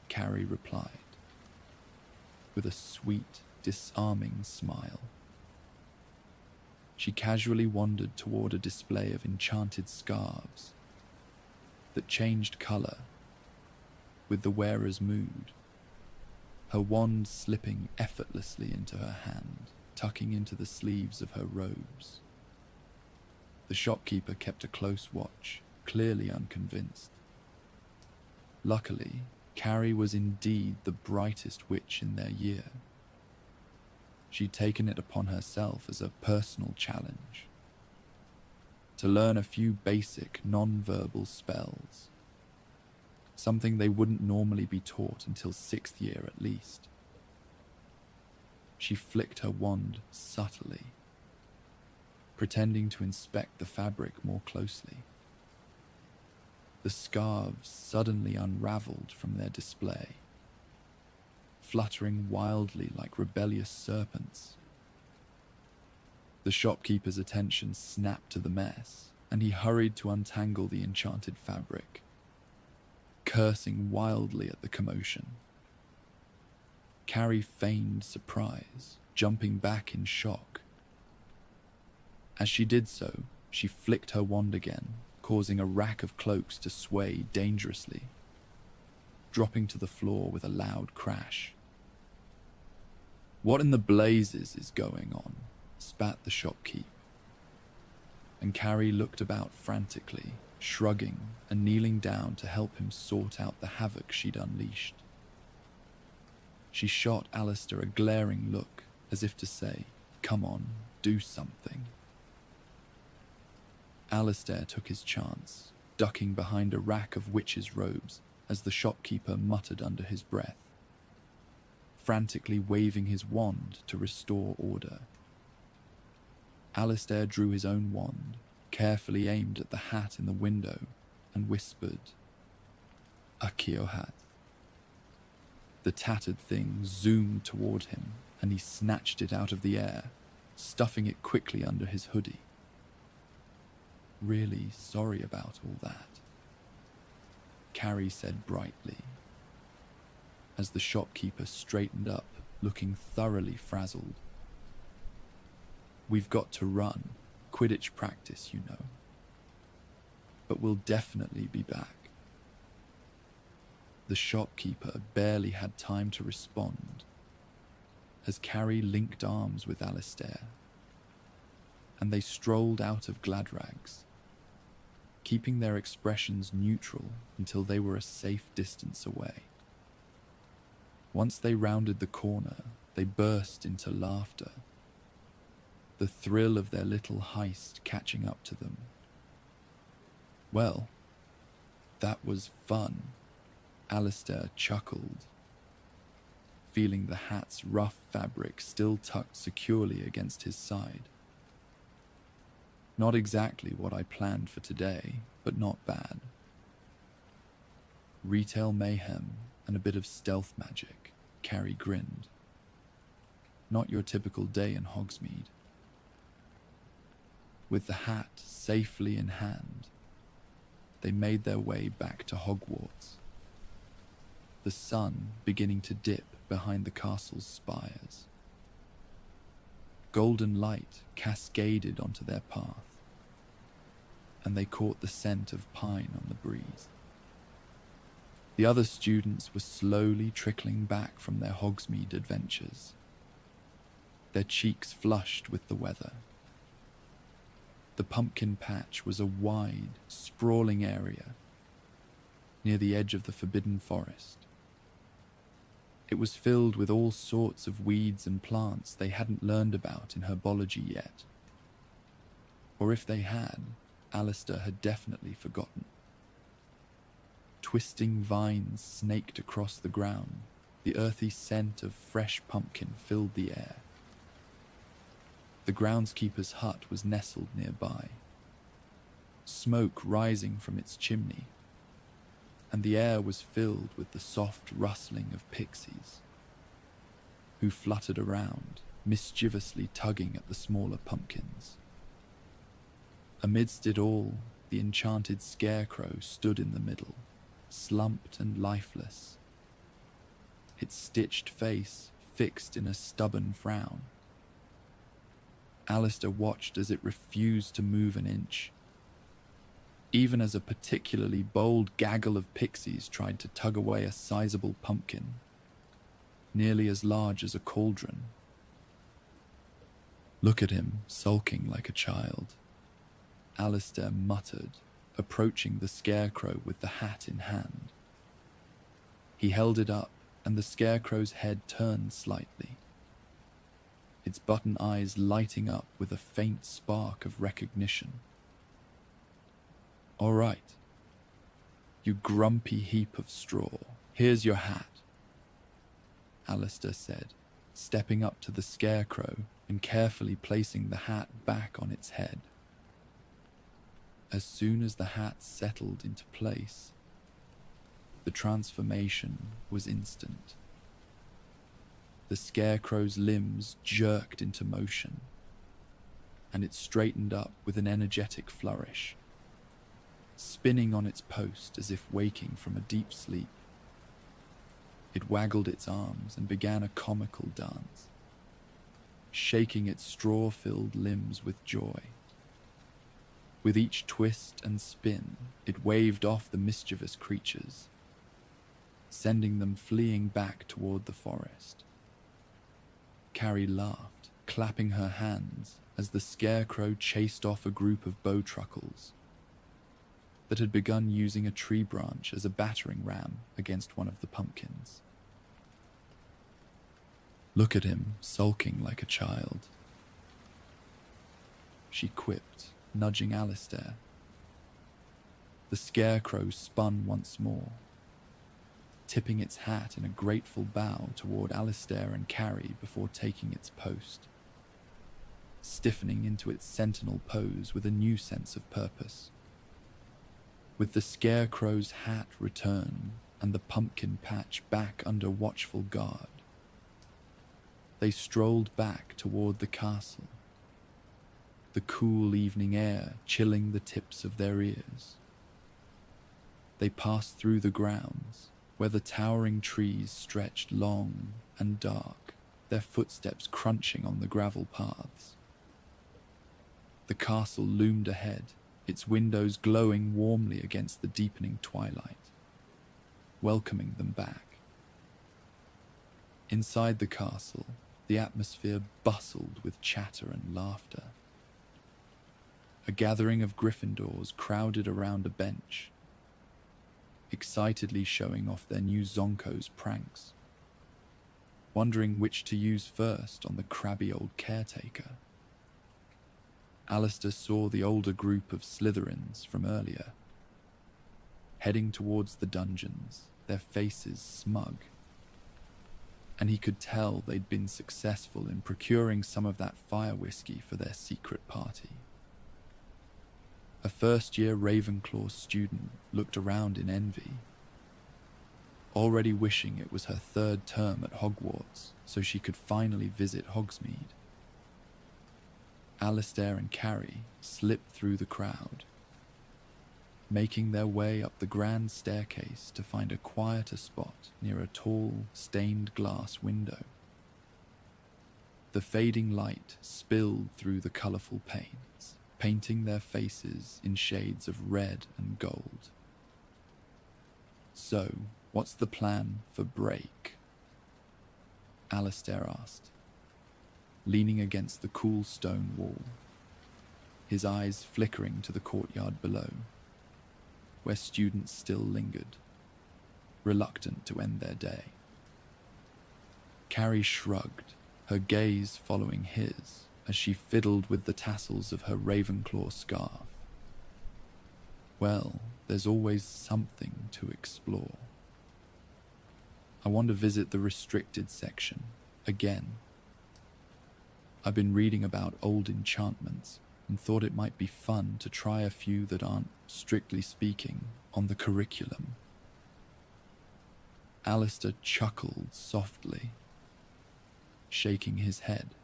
Carrie replied, with a sweet, disarming smile. She casually wandered toward a display of enchanted scarves that changed color with the wearer's mood, her wand slipping effortlessly into her hand, tucking into the sleeves of her robes. The shopkeeper kept a close watch, clearly unconvinced. Luckily, Carrie was indeed the brightest witch in their year. She'd taken it upon herself as a personal challenge to learn a few basic non-verbal spells, something they wouldn't normally be taught until 6th year at least. She flicked her wand subtly, pretending to inspect the fabric more closely. The scarves suddenly unraveled from their display, fluttering wildly like rebellious serpents. The shopkeeper's attention snapped to the mess, and he hurried to untangle the enchanted fabric, cursing wildly at the commotion. Carrie feigned surprise, jumping back in shock. As she did so, she flicked her wand again, causing a rack of cloaks to sway dangerously, dropping to the floor with a loud crash. "What in the blazes is going on?" spat the shopkeep. And Carrie looked about frantically, shrugging and kneeling down to help him sort out the havoc she'd unleashed. She shot Alistair a glaring look, as if to say, "Come on, do something." Alistair took his chance, ducking behind a rack of witches' robes as the shopkeeper muttered under his breath, frantically waving his wand to restore order. Alistair drew his own wand, carefully aimed at the hat in the window, and whispered, "Akio hat." The tattered thing zoomed toward him, and he snatched it out of the air, stuffing it quickly under his hoodie. "Really sorry about all that," Carrie said brightly, as the shopkeeper straightened up, looking thoroughly frazzled. "We've got to run, Quidditch practice, you know. But we'll definitely be back." The shopkeeper barely had time to respond, as Carrie linked arms with Alistair, and they strolled out of Gladrag's. keeping their expressions neutral until they were a safe distance away. Once they rounded the corner, they burst into laughter, the thrill of their little heist catching up to them. Well, that was fun, Alistair chuckled, feeling the hat's rough fabric still tucked securely against his side. Not exactly what I planned for today, but not bad. Retail mayhem and a bit of stealth magic, Carrie grinned. Not your typical day in Hogsmeade. With the hat safely in hand, they made their way back to Hogwarts, the sun beginning to dip behind the castle's spires. Golden light cascaded onto their path, and they caught the scent of pine on the breeze. The other students were slowly trickling back from their Hogsmeade adventures, their cheeks flushed with the weather. The pumpkin patch was a wide, sprawling area near the edge of the Forbidden Forest. It was filled with all sorts of weeds and plants they hadn't learned about in herbology yet. Or if they had, Alistair had definitely forgotten. Twisting vines snaked across the ground. The earthy scent of fresh pumpkin filled the air. The groundskeeper's hut was nestled nearby, smoke rising from its chimney, and the air was filled with the soft rustling of pixies, who fluttered around, mischievously tugging at the smaller pumpkins. Amidst it all, the enchanted scarecrow stood in the middle, slumped and lifeless, its stitched face fixed in a stubborn frown. Alistair watched as it refused to move an inch, even as a particularly bold gaggle of pixies tried to tug away a sizable pumpkin, nearly as large as a cauldron. "Look at him, sulking like a child," Alistair muttered, approaching the scarecrow with the hat in hand. He held it up, and the scarecrow's head turned slightly, its button eyes lighting up with a faint spark of recognition. "All right, you grumpy heap of straw, here's your hat," Alistair said, stepping up to the scarecrow and carefully placing the hat back on its head. As soon as the hat settled into place, the transformation was instant. The scarecrow's limbs jerked into motion, and it straightened up with an energetic flourish, spinning on its post as if waking from a deep sleep. It waggled its arms and began a comical dance, shaking its straw-filled limbs with joy. With each twist and spin, it waved off the mischievous creatures, sending them fleeing back toward the forest. Carrie laughed, clapping her hands as the scarecrow chased off a group of bowtruckles that had begun using a tree branch as a battering ram against one of the pumpkins. "Look at him, sulking like a child," she quipped, nudging Alistair. The scarecrow spun once more, tipping its hat in a grateful bow toward Alistair and Carrie before taking its post, stiffening into its sentinel pose with a new sense of purpose. With the scarecrow's hat returned and the pumpkin patch back under watchful guard, they strolled back toward the castle, the cool evening air chilling the tips of their ears. They passed through the grounds, where the towering trees stretched long and dark, their footsteps crunching on the gravel paths. The castle loomed ahead, its windows glowing warmly against the deepening twilight, welcoming them back. Inside the castle, the atmosphere bustled with chatter and laughter. A gathering of Gryffindors crowded around a bench, excitedly showing off their new Zonko's pranks, wondering which to use first on the crabby old caretaker. Alistair saw the older group of Slytherins from earlier, heading towards the dungeons, their faces smug, and he could tell they'd been successful in procuring some of that fire whiskey for their secret party. A first-year Ravenclaw student looked around in envy, already wishing it was her third term at Hogwarts so she could finally visit Hogsmeade. Alistair and Carrie slipped through the crowd, making their way up the grand staircase to find a quieter spot near a tall, stained glass window. The fading light spilled through the colourful panes, painting their faces in shades of red and gold. "So, what's the plan for break?" Alistair asked, leaning against the cool stone wall, his eyes flickering to the courtyard below, where students still lingered, reluctant to end their day. Carrie shrugged, her gaze following his as she fiddled with the tassels of her Ravenclaw scarf. "Well, there's always something to explore. I want to visit the restricted section again. I've been reading about old enchantments and thought it might be fun to try a few that aren't, strictly speaking, on the curriculum." Alistair chuckled softly, shaking his head.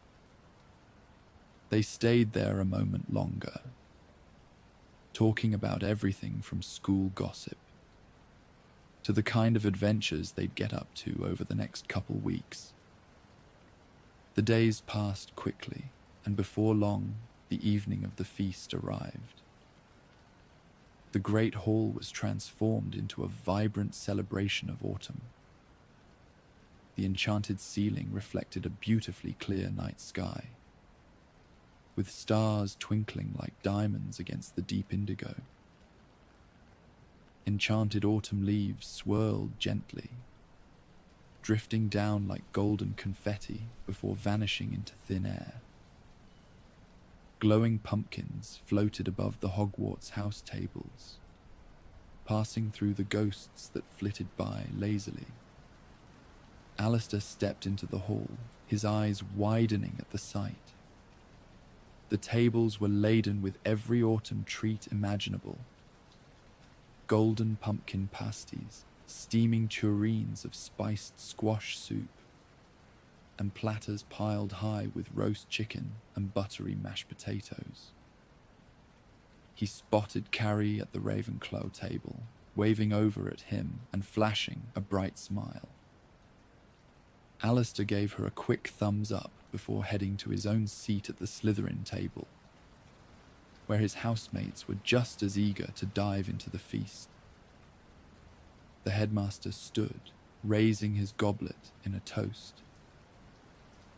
They stayed there a moment longer, talking about everything from school gossip to the kind of adventures they'd get up to over the next couple weeks. The days passed quickly, and before long, the evening of the feast arrived. The great hall was transformed into a vibrant celebration of autumn. The enchanted ceiling reflected a beautifully clear night sky, with stars twinkling like diamonds against the deep indigo. Enchanted autumn leaves swirled gently, drifting down like golden confetti before vanishing into thin air. Glowing pumpkins floated above the Hogwarts house tables, passing through the ghosts that flitted by lazily. Alistair stepped into the hall, his eyes widening at the sight. The tables were laden with every autumn treat imaginable. Golden pumpkin pasties, steaming tureens of spiced squash soup, and platters piled high with roast chicken and buttery mashed potatoes. He spotted Carrie at the Ravenclaw table, waving over at him and flashing a bright smile. Alistair gave her a quick thumbs up before heading to his own seat at the Slytherin table, where his housemates were just as eager to dive into the feast. The headmaster stood, raising his goblet in a toast,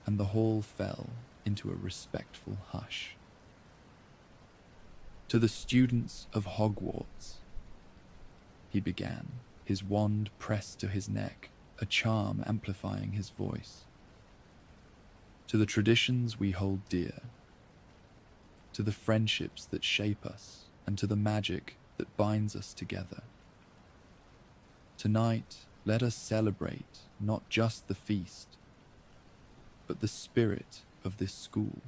and the hall fell into a respectful hush. "To the students of Hogwarts," he began, his wand pressed to his neck, a charm amplifying his voice. "To the traditions we hold dear, to the friendships that shape us, and to the magic that binds us together. Tonight, let us celebrate not just the feast, but the spirit of this school.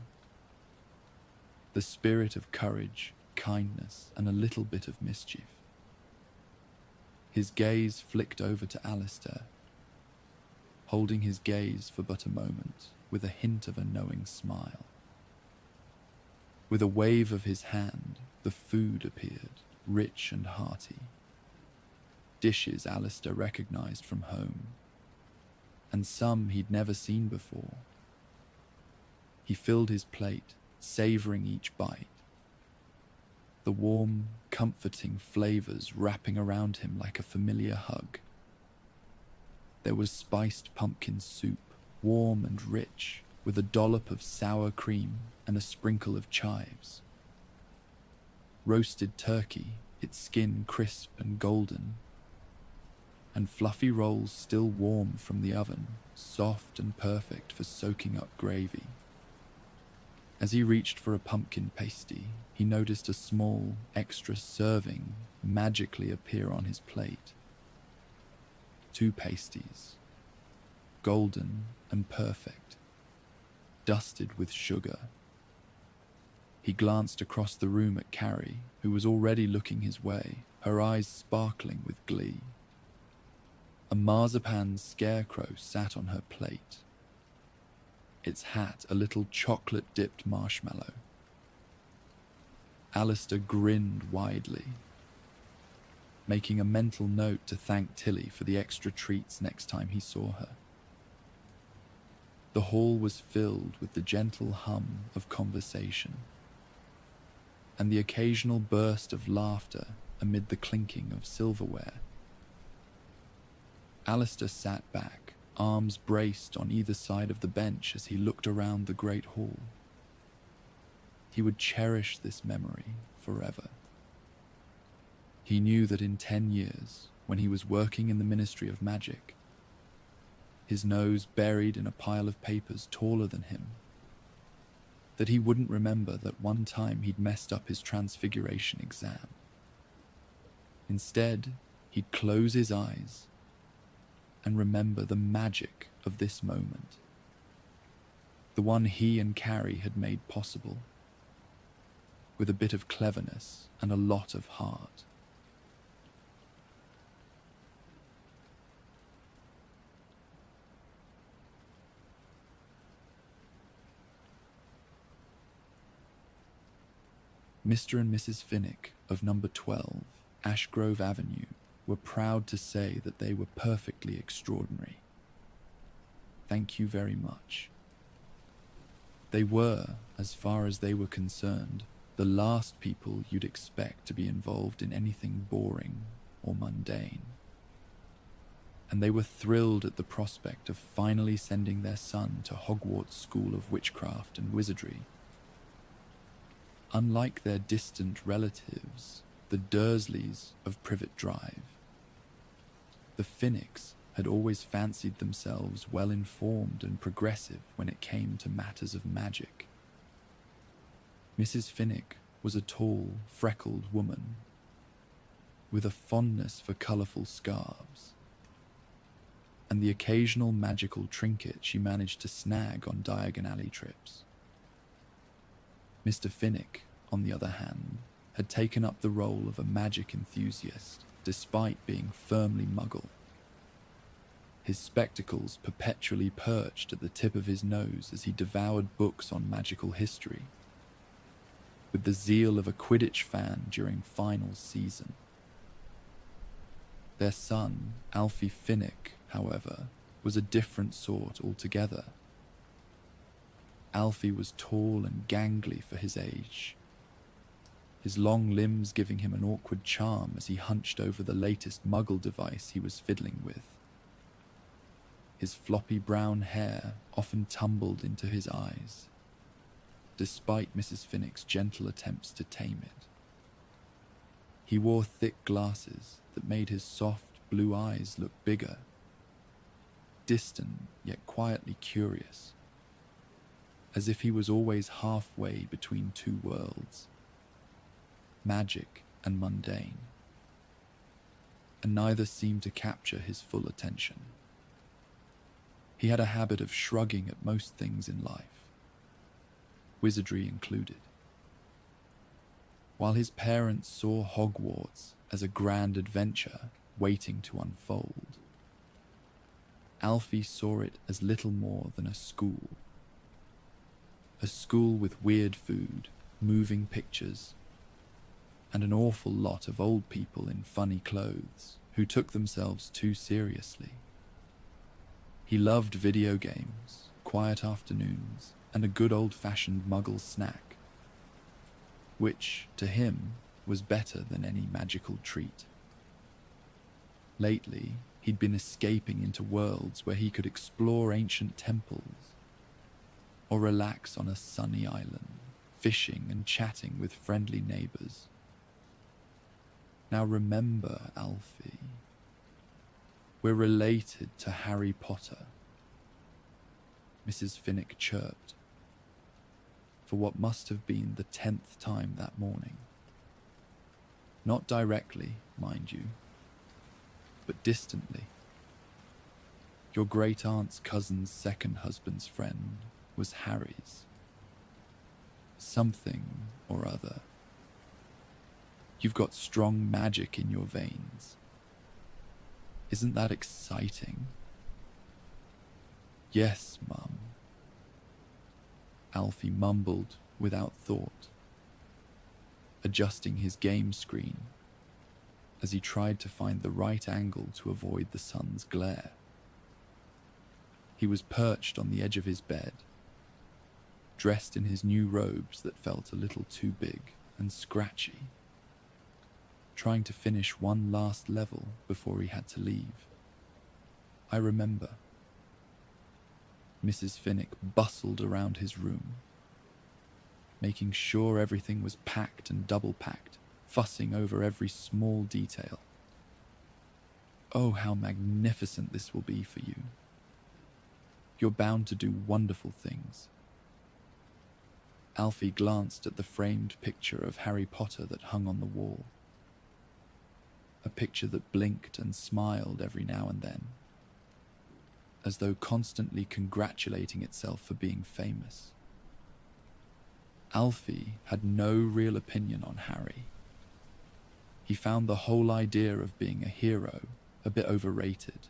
The spirit of courage, kindness, and a little bit of mischief." His gaze flicked over to Alistair, holding his gaze for but a moment, with a hint of a knowing smile. With a wave of his hand, the food appeared, rich and hearty. Dishes Alistair recognized from home, and some he'd never seen before. He filled his plate, savoring each bite, the warm, comforting flavors wrapping around him like a familiar hug. There was spiced pumpkin soup, warm and rich, with a dollop of sour cream and a sprinkle of chives. roasted turkey, its skin crisp and golden, and fluffy rolls still warm from the oven, soft and perfect for soaking up gravy. As he reached for a pumpkin pasty, he noticed a small, extra serving magically appear on his plate. 2 pasties, golden and perfect, dusted with sugar. He glanced across the room at Carrie, who was already looking his way, her eyes sparkling with glee. A marzipan scarecrow sat on her plate, its hat a little chocolate-dipped marshmallow. Alistair grinned widely, making a mental note to thank Tilly for the extra treats next time he saw her. The hall was filled with the gentle hum of conversation, and the occasional burst of laughter amid the clinking of silverware. Alistair sat back, arms braced on either side of the bench as he looked around the great hall. He would cherish this memory forever. He knew that in 10 years, when he was working in the Ministry of Magic, his nose buried in a pile of papers taller than him, that he wouldn't remember that one time he'd messed up his transfiguration exam. Instead, he'd close his eyes and remember the magic of this moment, the one he and Carrie had made possible, with a bit of cleverness and a lot of heart. Mr. and Mrs. Finnick of number 12, Ashgrove Avenue, were proud to say that they were perfectly extraordinary. Thank you very much. They were, as far as they were concerned, the last people you'd expect to be involved in anything boring or mundane. And they were thrilled at the prospect of finally sending their son to Hogwarts School of Witchcraft and Wizardry. Unlike their distant relatives, the Dursleys of Privet Drive, the Finnicks had always fancied themselves well-informed and progressive when it came to matters of magic. Mrs. Finnick was a tall, freckled woman with a fondness for colourful scarves and the occasional magical trinket she managed to snag on Diagon alley trips. Mr. Finnick, on the other hand, had taken up the role of a magic enthusiast, despite being firmly muggle. His spectacles perpetually perched at the tip of his nose as he devoured books on magical history, with the zeal of a Quidditch fan during finals season. Their son, Alfie Finnick, however, was a different sort altogether. Alfie was tall and gangly for his age, his long limbs giving him an awkward charm as he hunched over the latest muggle device he was fiddling with. His floppy brown hair often tumbled into his eyes, despite Mrs. Finnick's gentle attempts to tame it. He wore thick glasses that made his soft blue eyes look bigger, distant yet quietly curious, as if he was always halfway between two worlds, magic and mundane, and neither seemed to capture his full attention. He had a habit of shrugging at most things in life, wizardry included. While his parents saw Hogwarts as a grand adventure waiting to unfold, Alfie saw it as little more than a school with weird food, moving pictures, and an awful lot of old people in funny clothes who took themselves too seriously. He loved video games, quiet afternoons, and a good old-fashioned muggle snack, which, to him, was better than any magical treat. Lately, he'd been escaping into worlds where he could explore ancient temples or relax on a sunny island, fishing and chatting with friendly neighbours. Now remember, Alfie, we're related to Harry Potter, Mrs. Finnick chirped, for what must have been the 10th time that morning. Not directly, mind you, but distantly. Your great-aunt's cousin's second husband's friend was Harry's. Something or other. You've got strong magic in your veins. Isn't that exciting? Yes, Mum. Alfie mumbled without thought, adjusting his game screen as he tried to find the right angle to avoid the sun's glare. He was perched on the edge of his bed, dressed in his new robes that felt a little too big and scratchy, trying to finish one last level before he had to leave. I remember. Mrs. Finnick bustled around his room, making sure everything was packed and double-packed, fussing over every small detail. Oh, how magnificent this will be for you. You're bound to do wonderful things. Alfie glanced at the framed picture of Harry Potter that hung on the wall. A picture that blinked and smiled every now and then, as though constantly congratulating itself for being famous. Alfie had no real opinion on Harry. He found the whole idea of being a hero a bit overrated.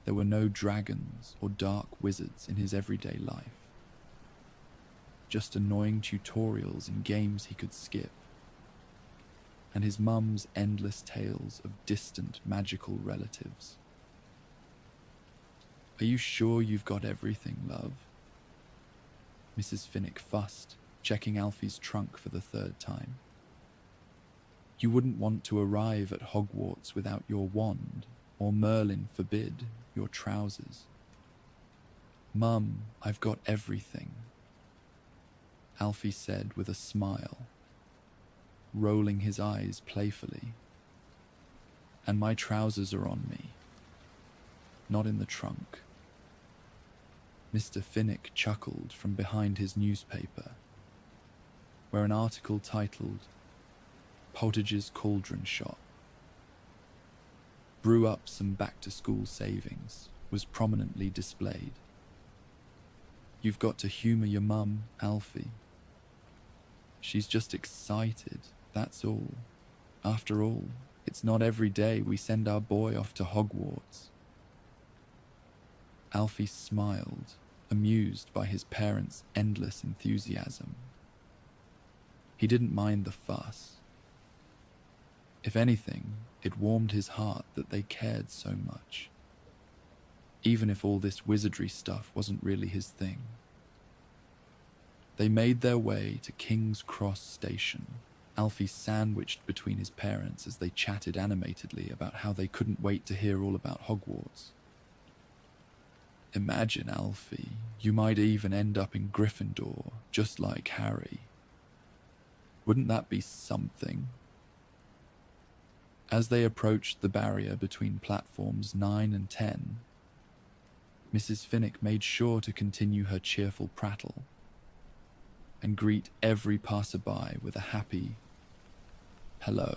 There were no dragons or dark wizards in his everyday life. Just annoying tutorials in games he could skip, and his mum's endless tales of distant magical relatives. Are you sure you've got everything, love? Mrs. Finnick fussed, checking Alfie's trunk for the 3rd time. You wouldn't want to arrive at Hogwarts without your wand, or Merlin forbid, your trousers. Mum, I've got everything, Alfie said with a smile, rolling his eyes playfully. And my trousers are on me, not in the trunk. Mr. Finnick chuckled from behind his newspaper, where an article titled Potage's Cauldron Shop, Brew Up Some Back-to-School Savings, was prominently displayed. You've got to humour your mum, Alfie. She's just excited, that's all. After all, it's not every day we send our boy off to Hogwarts. Alfie smiled, amused by his parents' endless enthusiasm. He didn't mind the fuss. If anything, it warmed his heart that they cared so much, even if all this wizardry stuff wasn't really his thing. They made their way to King's Cross Station, Alfie sandwiched between his parents as they chatted animatedly about how they couldn't wait to hear all about Hogwarts. Imagine, Alfie, you might even end up in Gryffindor, just like Harry. Wouldn't that be something? As they approached the barrier between platforms 9 and 10, Mrs. Finnick made sure to continue her cheerful prattle and greet every passerby with a happy hello,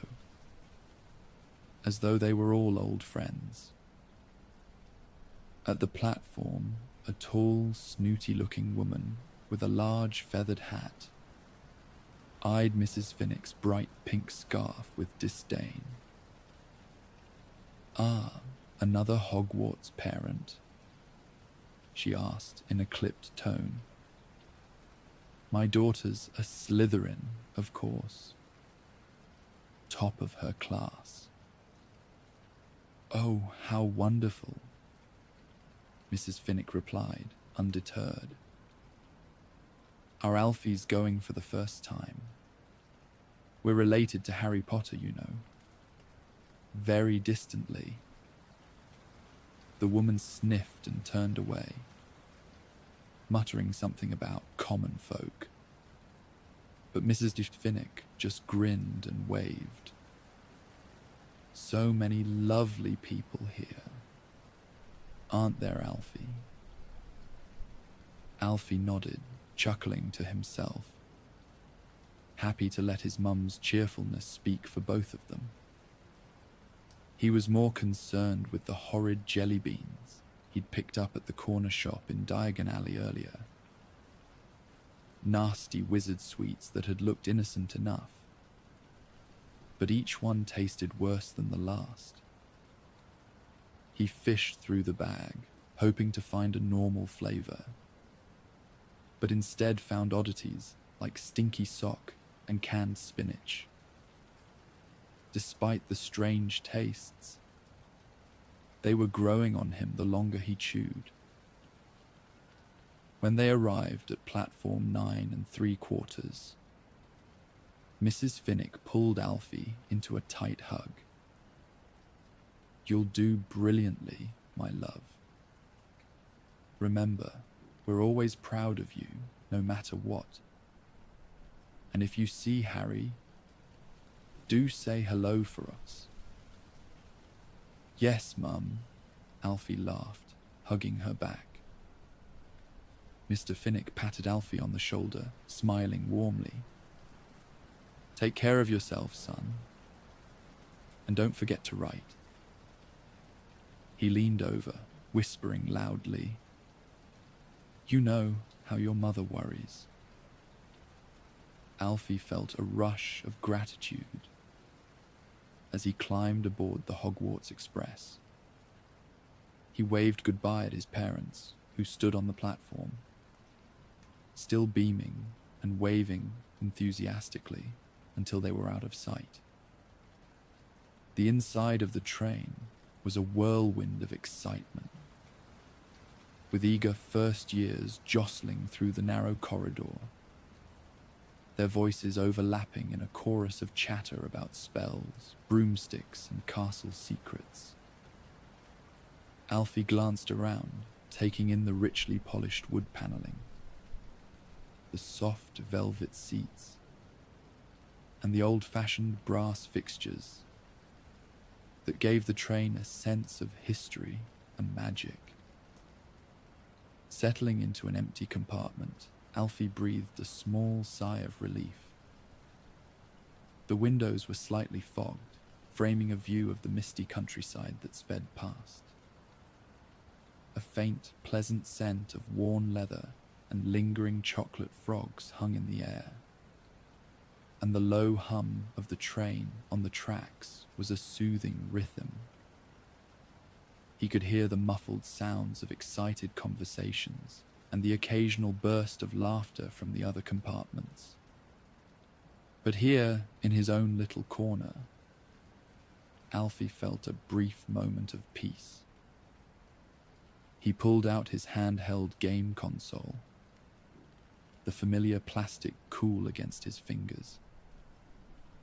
as though they were all old friends. At the platform, a tall, snooty-looking woman with a large feathered hat eyed Mrs. Finnick's bright pink scarf with disdain. Ah, another Hogwarts parent? She asked in a clipped tone. My daughter's a Slytherin, of course. Top of her class. Oh, how wonderful, Mrs. Finnick replied, undeterred. Our Alfie's going for the first time. We're related to Harry Potter, you know. Very distantly. The woman sniffed and turned away, muttering something about common folk. But Mrs. Finnick just grinned and waved. So many lovely people here. Aren't there, Alfie? Alfie nodded, chuckling to himself, happy to let his mum's cheerfulness speak for both of them. He was more concerned with the horrid jelly beans he'd picked up at the corner shop in Diagon Alley earlier. Nasty wizard sweets that had looked innocent enough, but each one tasted worse than the last. He fished through the bag, hoping to find a normal flavor, but instead found oddities like stinky sock and canned spinach. Despite the strange tastes, they were growing on him the longer he chewed. When they arrived at platform 9 3/4, Mrs. Finnick pulled Alfie into a tight hug. "You'll do brilliantly, my love. Remember, we're always proud of you, no matter what. And if you see Harry, do say hello for us." "Yes, Mum," Alfie laughed, hugging her back. Mr. Finnick patted Alfie on the shoulder, smiling warmly. "Take care of yourself, son. And don't forget to write." He leaned over, whispering loudly, "You know how your mother worries." Alfie felt a rush of gratitude as he climbed aboard the Hogwarts Express. He waved goodbye at his parents, who stood on the platform, still beaming and waving enthusiastically until they were out of sight. The inside of the train was a whirlwind of excitement, with eager first years jostling through the narrow corridor, their voices overlapping in a chorus of chatter about spells, broomsticks, and castle secrets. Alfie glanced around, taking in the richly polished wood paneling, the soft velvet seats, and the old-fashioned brass fixtures that gave the train a sense of history and magic. Settling into an empty compartment, Alfie breathed a small sigh of relief. The windows were slightly fogged, framing a view of the misty countryside that sped past. A faint, pleasant scent of worn leather and lingering chocolate frogs hung in the air, and the low hum of the train on the tracks was a soothing rhythm. He could hear the muffled sounds of excited conversations and the occasional burst of laughter from the other compartments. But here, in his own little corner, Alfie felt a brief moment of peace. He pulled out his handheld game console, the familiar plastic cool against his fingers,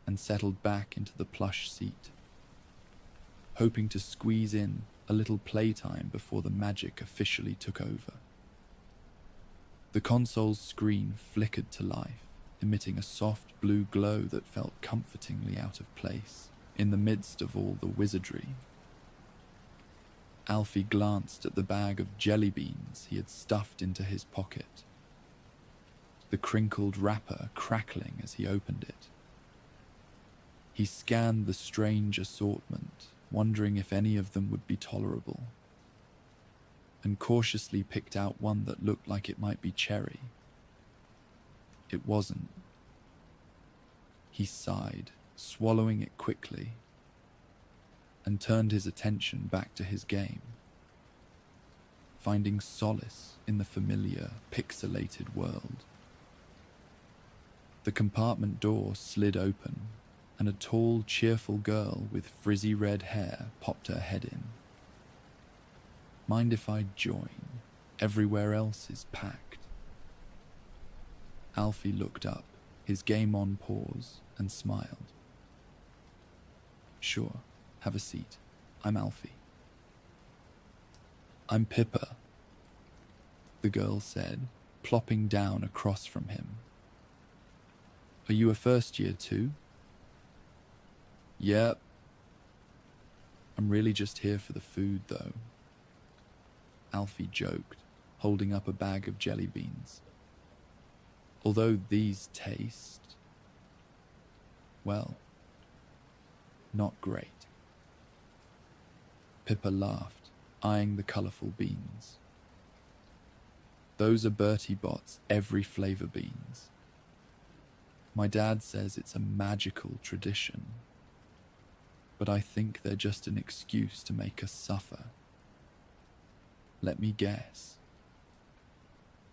and settled back into the plush seat, hoping to squeeze in a little playtime before the magic officially took over. The console's screen flickered to life, emitting a soft blue glow that felt comfortingly out of place in the midst of all the wizardry. Alfie glanced at the bag of jelly beans he had stuffed into his pocket, the crinkled wrapper crackling as he opened it. He scanned the strange assortment, wondering if any of them would be tolerable, and cautiously picked out one that looked like it might be cherry. It wasn't. He sighed, swallowing it quickly, and turned his attention back to his game, finding solace in the familiar, pixelated world. The compartment door slid open, and a tall, cheerful girl with frizzy red hair popped her head in. "Mind if I join? Everywhere else is packed." Alfie looked up, his game on pause, and smiled. "Sure, have a seat. I'm Alfie." "I'm Pippa," the girl said, plopping down across from him. "Are you a first year too?" "Yep," I'm really just here for the food, though, Alfie joked, holding up a bag of jelly beans. Although these taste, well, not great. Pippa laughed, eyeing the colourful beans. Those are Bertie Bott's every flavour beans. My dad says it's a magical tradition, but I think they're just an excuse to make us suffer. Let me guess.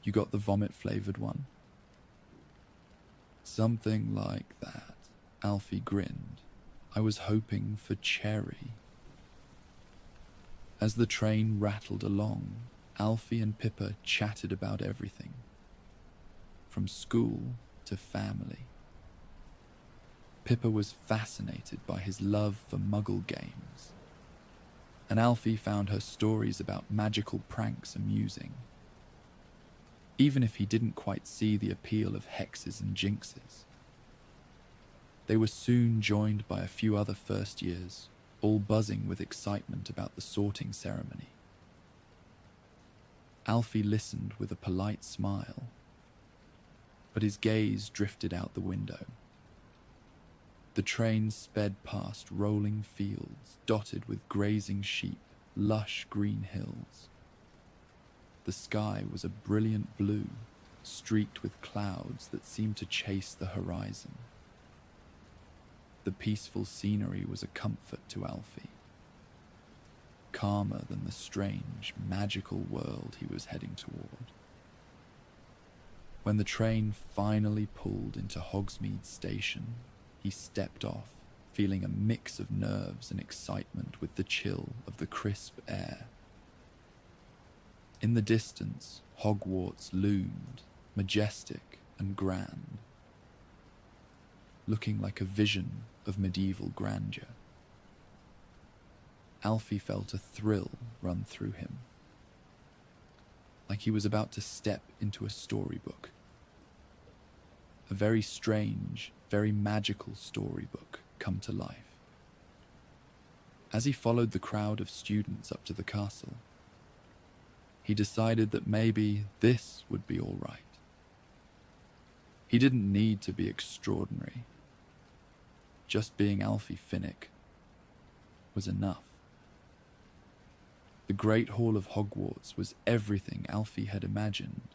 You got the vomit-flavoured one? Something like that, Alfie grinned. I was hoping for cherry. As the train rattled along, Alfie and Pippa chatted about everything, from school to family. Pippa was fascinated by his love for muggle games, and Alfie found her stories about magical pranks amusing, even if he didn't quite see the appeal of hexes and jinxes. They were soon joined by a few other first years, all buzzing with excitement about the sorting ceremony. Alfie listened with a polite smile, but his gaze drifted out the window. The train sped past rolling fields dotted with grazing sheep, lush green hills. The sky was a brilliant blue, streaked with clouds that seemed to chase the horizon. The peaceful scenery was a comfort to Alfie, calmer than the strange, magical world he was heading toward. When the train finally pulled into Hogsmeade Station, he stepped off, feeling a mix of nerves and excitement with the chill of the crisp air. In the distance, Hogwarts loomed, majestic and grand, looking like a vision of medieval grandeur. Alfie felt a thrill run through him, like he was about to step into a storybook. A very strange, very magical storybook come to life. As he followed the crowd of students up to the castle, he decided that maybe this would be all right. He didn't need to be extraordinary. Just being Alfie Finnick was enough. The Great Hall of Hogwarts was everything Alfie had imagined,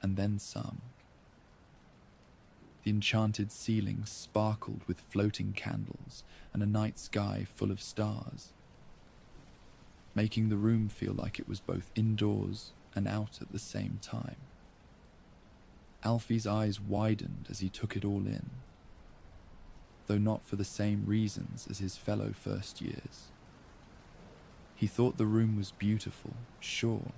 and then some. The enchanted ceiling sparkled with floating candles and a night sky full of stars, making the room feel like it was both indoors and out at the same time. Alfie's eyes widened as he took it all in, though not for the same reasons as his fellow first years. He thought the room was beautiful, sure,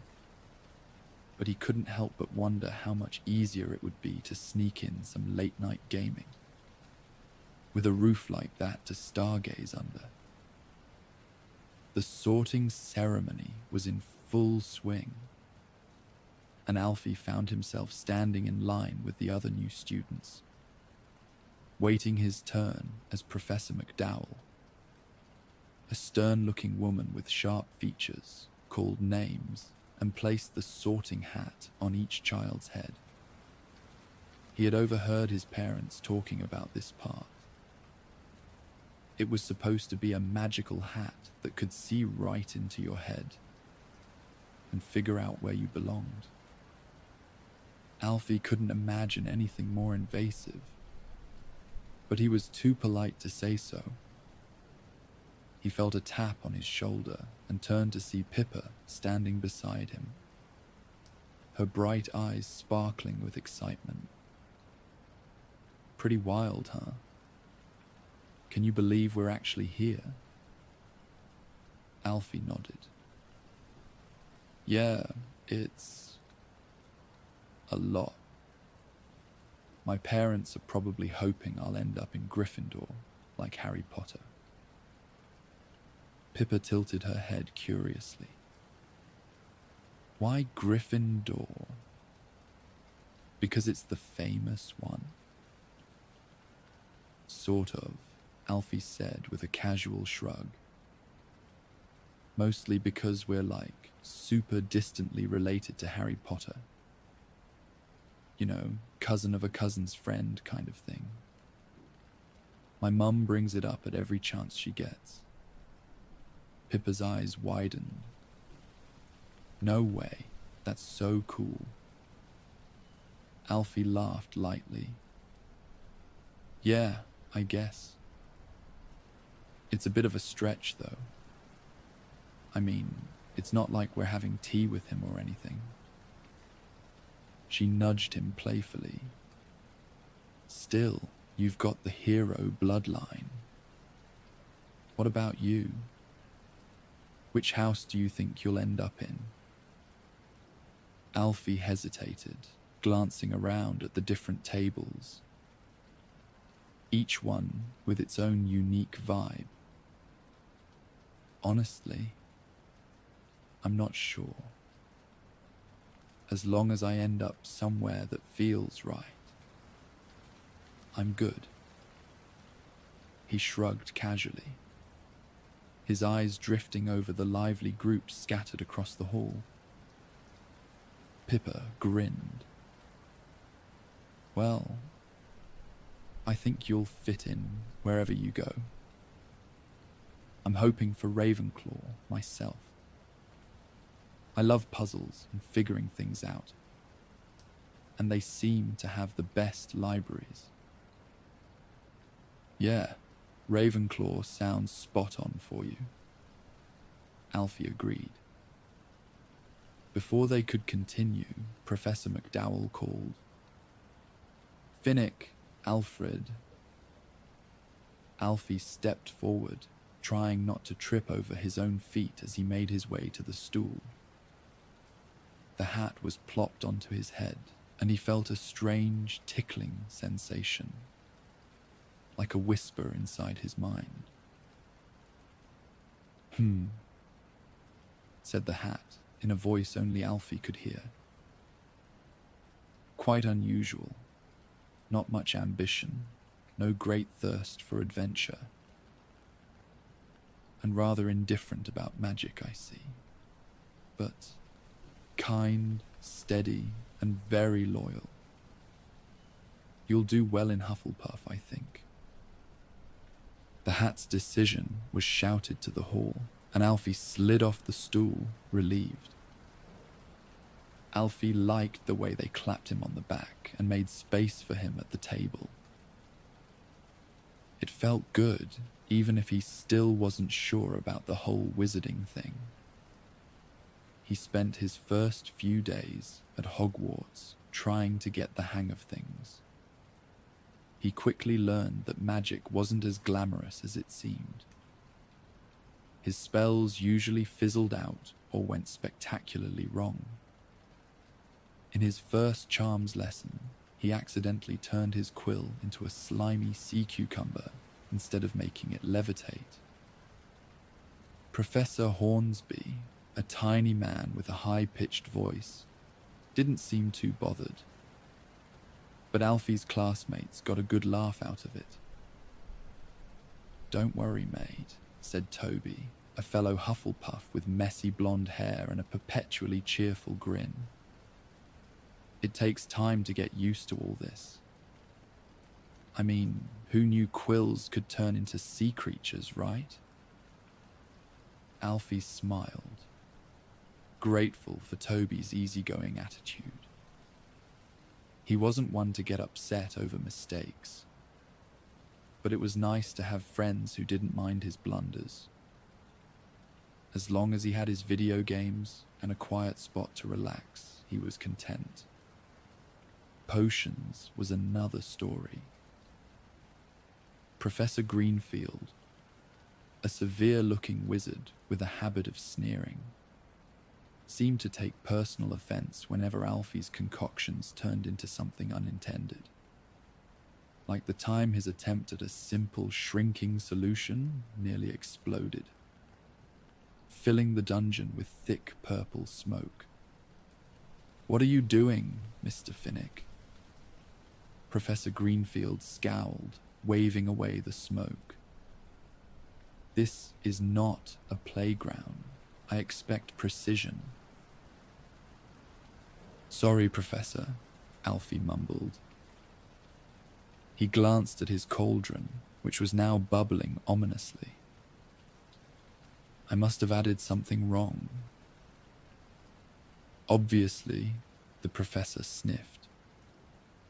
but he couldn't help but wonder how much easier it would be to sneak in some late-night gaming, with a roof like that to stargaze under. The sorting ceremony was in full swing, and Alfie found himself standing in line with the other new students, waiting his turn as Professor McDowell, a stern-looking woman with sharp features, called names and placed the sorting hat on each child's head. He had overheard his parents talking about this part. It was supposed to be a magical hat that could see right into your head and figure out where you belonged. Alfie couldn't imagine anything more invasive, but he was too polite to say so. He felt a tap on his shoulder and turned to see Pippa standing beside him, her bright eyes sparkling with excitement. Pretty wild, huh? Can you believe we're actually here? Alfie nodded. Yeah, it's a lot. My parents are probably hoping I'll end up in Gryffindor, like Harry Potter. Pippa tilted her head curiously. Why Gryffindor? Because it's the famous one? Sort of, Alfie said with a casual shrug. mostly because we're like super distantly related to Harry Potter. You know, cousin of a cousin's friend kind of thing. My mum brings it up at every chance she gets. Pippa's eyes widen. No way, that's so cool. Alfie laughed lightly. Yeah, I guess. It's a bit of a stretch, though. I mean, it's not like we're having tea with him or anything. She nudged him playfully. Still, you've got the hero bloodline. What about you? Which house do you think you'll end up in? Alfie hesitated, glancing around at the different tables, each one with its own unique vibe. Honestly, I'm not sure. As long as I end up somewhere that feels right, I'm good. He shrugged casually, his eyes drifting over the lively groups scattered across the hall. Pippa grinned. Well, I think you'll fit in wherever you go. I'm hoping for Ravenclaw myself. I love puzzles and figuring things out, and they seem to have the best libraries. Yeah, Ravenclaw sounds spot on for you. Alfie agreed. Before they could continue, Professor McDowell called. Finnick, Alfred. Alfie stepped forward, trying not to trip over his own feet as he made his way to the stool. The hat was plopped onto his head, and he felt a strange, tickling sensation, like a whisper inside his mind. Said the hat, in a voice only Alfie could hear. Quite unusual. Not much ambition, no great thirst for adventure. And rather indifferent about magic, I see. But kind, steady, and very loyal. You'll do well in Hufflepuff, I think. The hat's decision was shouted to the hall, and Alfie slid off the stool, relieved. Alfie liked the way they clapped him on the back and made space for him at the table. It felt good, even if he still wasn't sure about the whole wizarding thing. He spent his first few days at Hogwarts trying to get the hang of things. He quickly learned that magic wasn't as glamorous as it seemed. His spells usually fizzled out or went spectacularly wrong. In his first charms lesson, he accidentally turned his quill into a slimy sea cucumber instead of making it levitate. Professor Hornsby, a tiny man with a high-pitched voice, didn't seem too bothered. But Alfie's classmates got a good laugh out of it. Don't worry, mate, said Toby, a fellow Hufflepuff with messy blonde hair and a perpetually cheerful grin. It takes time to get used to all this. I mean, who knew quills could turn into sea creatures, right? Alfie smiled, grateful for Toby's easygoing attitude. He wasn't one to get upset over mistakes, but it was nice to have friends who didn't mind his blunders. As long as he had his video games and a quiet spot to relax, he was content. Potions was another story. Professor Greenfield, a severe-looking wizard with a habit of sneering, seemed to take personal offense whenever Alfie's concoctions turned into something unintended. Like the time his attempt at a simple shrinking solution nearly exploded, filling the dungeon with thick purple smoke. What are you doing, Mr. Finnick? Professor Greenfield scowled, waving away the smoke. This is not a playground, I expect precision." "Sorry, Professor," Alfie mumbled. He glanced at his cauldron, which was now bubbling ominously. "I must have added something wrong." "Obviously," the professor sniffed,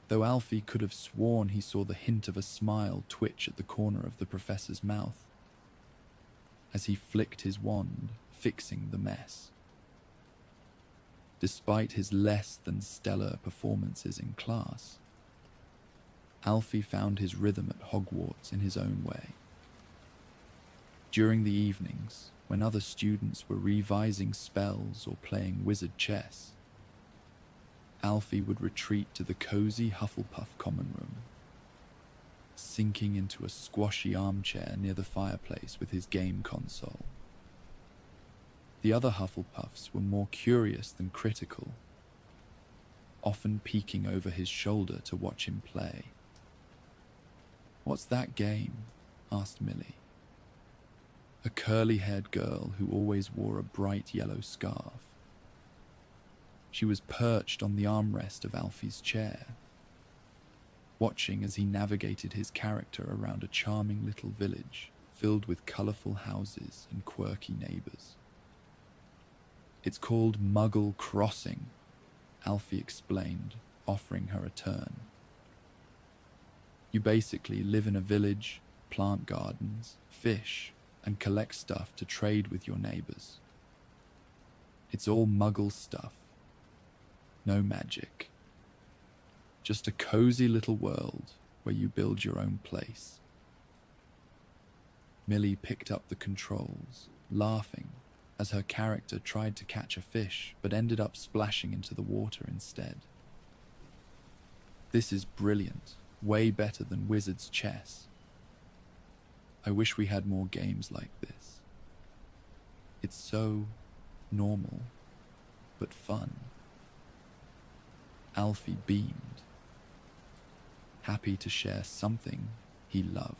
though Alfie could have sworn he saw the hint of a smile twitch at the corner of the professor's mouth as he flicked his wand, fixing the mess. Despite his less than stellar performances in class, Alfie found his rhythm at Hogwarts in his own way. During the evenings, when other students were revising spells or playing wizard chess, Alfie would retreat to the cozy Hufflepuff common room, sinking into a squashy armchair near the fireplace with his game console. The other Hufflepuffs were more curious than critical, often peeking over his shoulder to watch him play. "What's that game?" asked Millie, a curly-haired girl who always wore a bright yellow scarf. She was perched on the armrest of Alfie's chair, watching as he navigated his character around a charming little village filled with colourful houses and quirky neighbours. "It's called Muggle Crossing," Alfie explained, offering her a turn. "You basically live in a village, plant gardens, fish, and collect stuff to trade with your neighbours. It's all Muggle stuff. No magic. Just a cozy little world where you build your own place." Millie picked up the controls, laughing as her character tried to catch a fish but ended up splashing into the water instead. "This is brilliant, way better than Wizard's Chess. I wish we had more games like this. It's so normal, but fun." Alfie beamed, happy to share something he loved.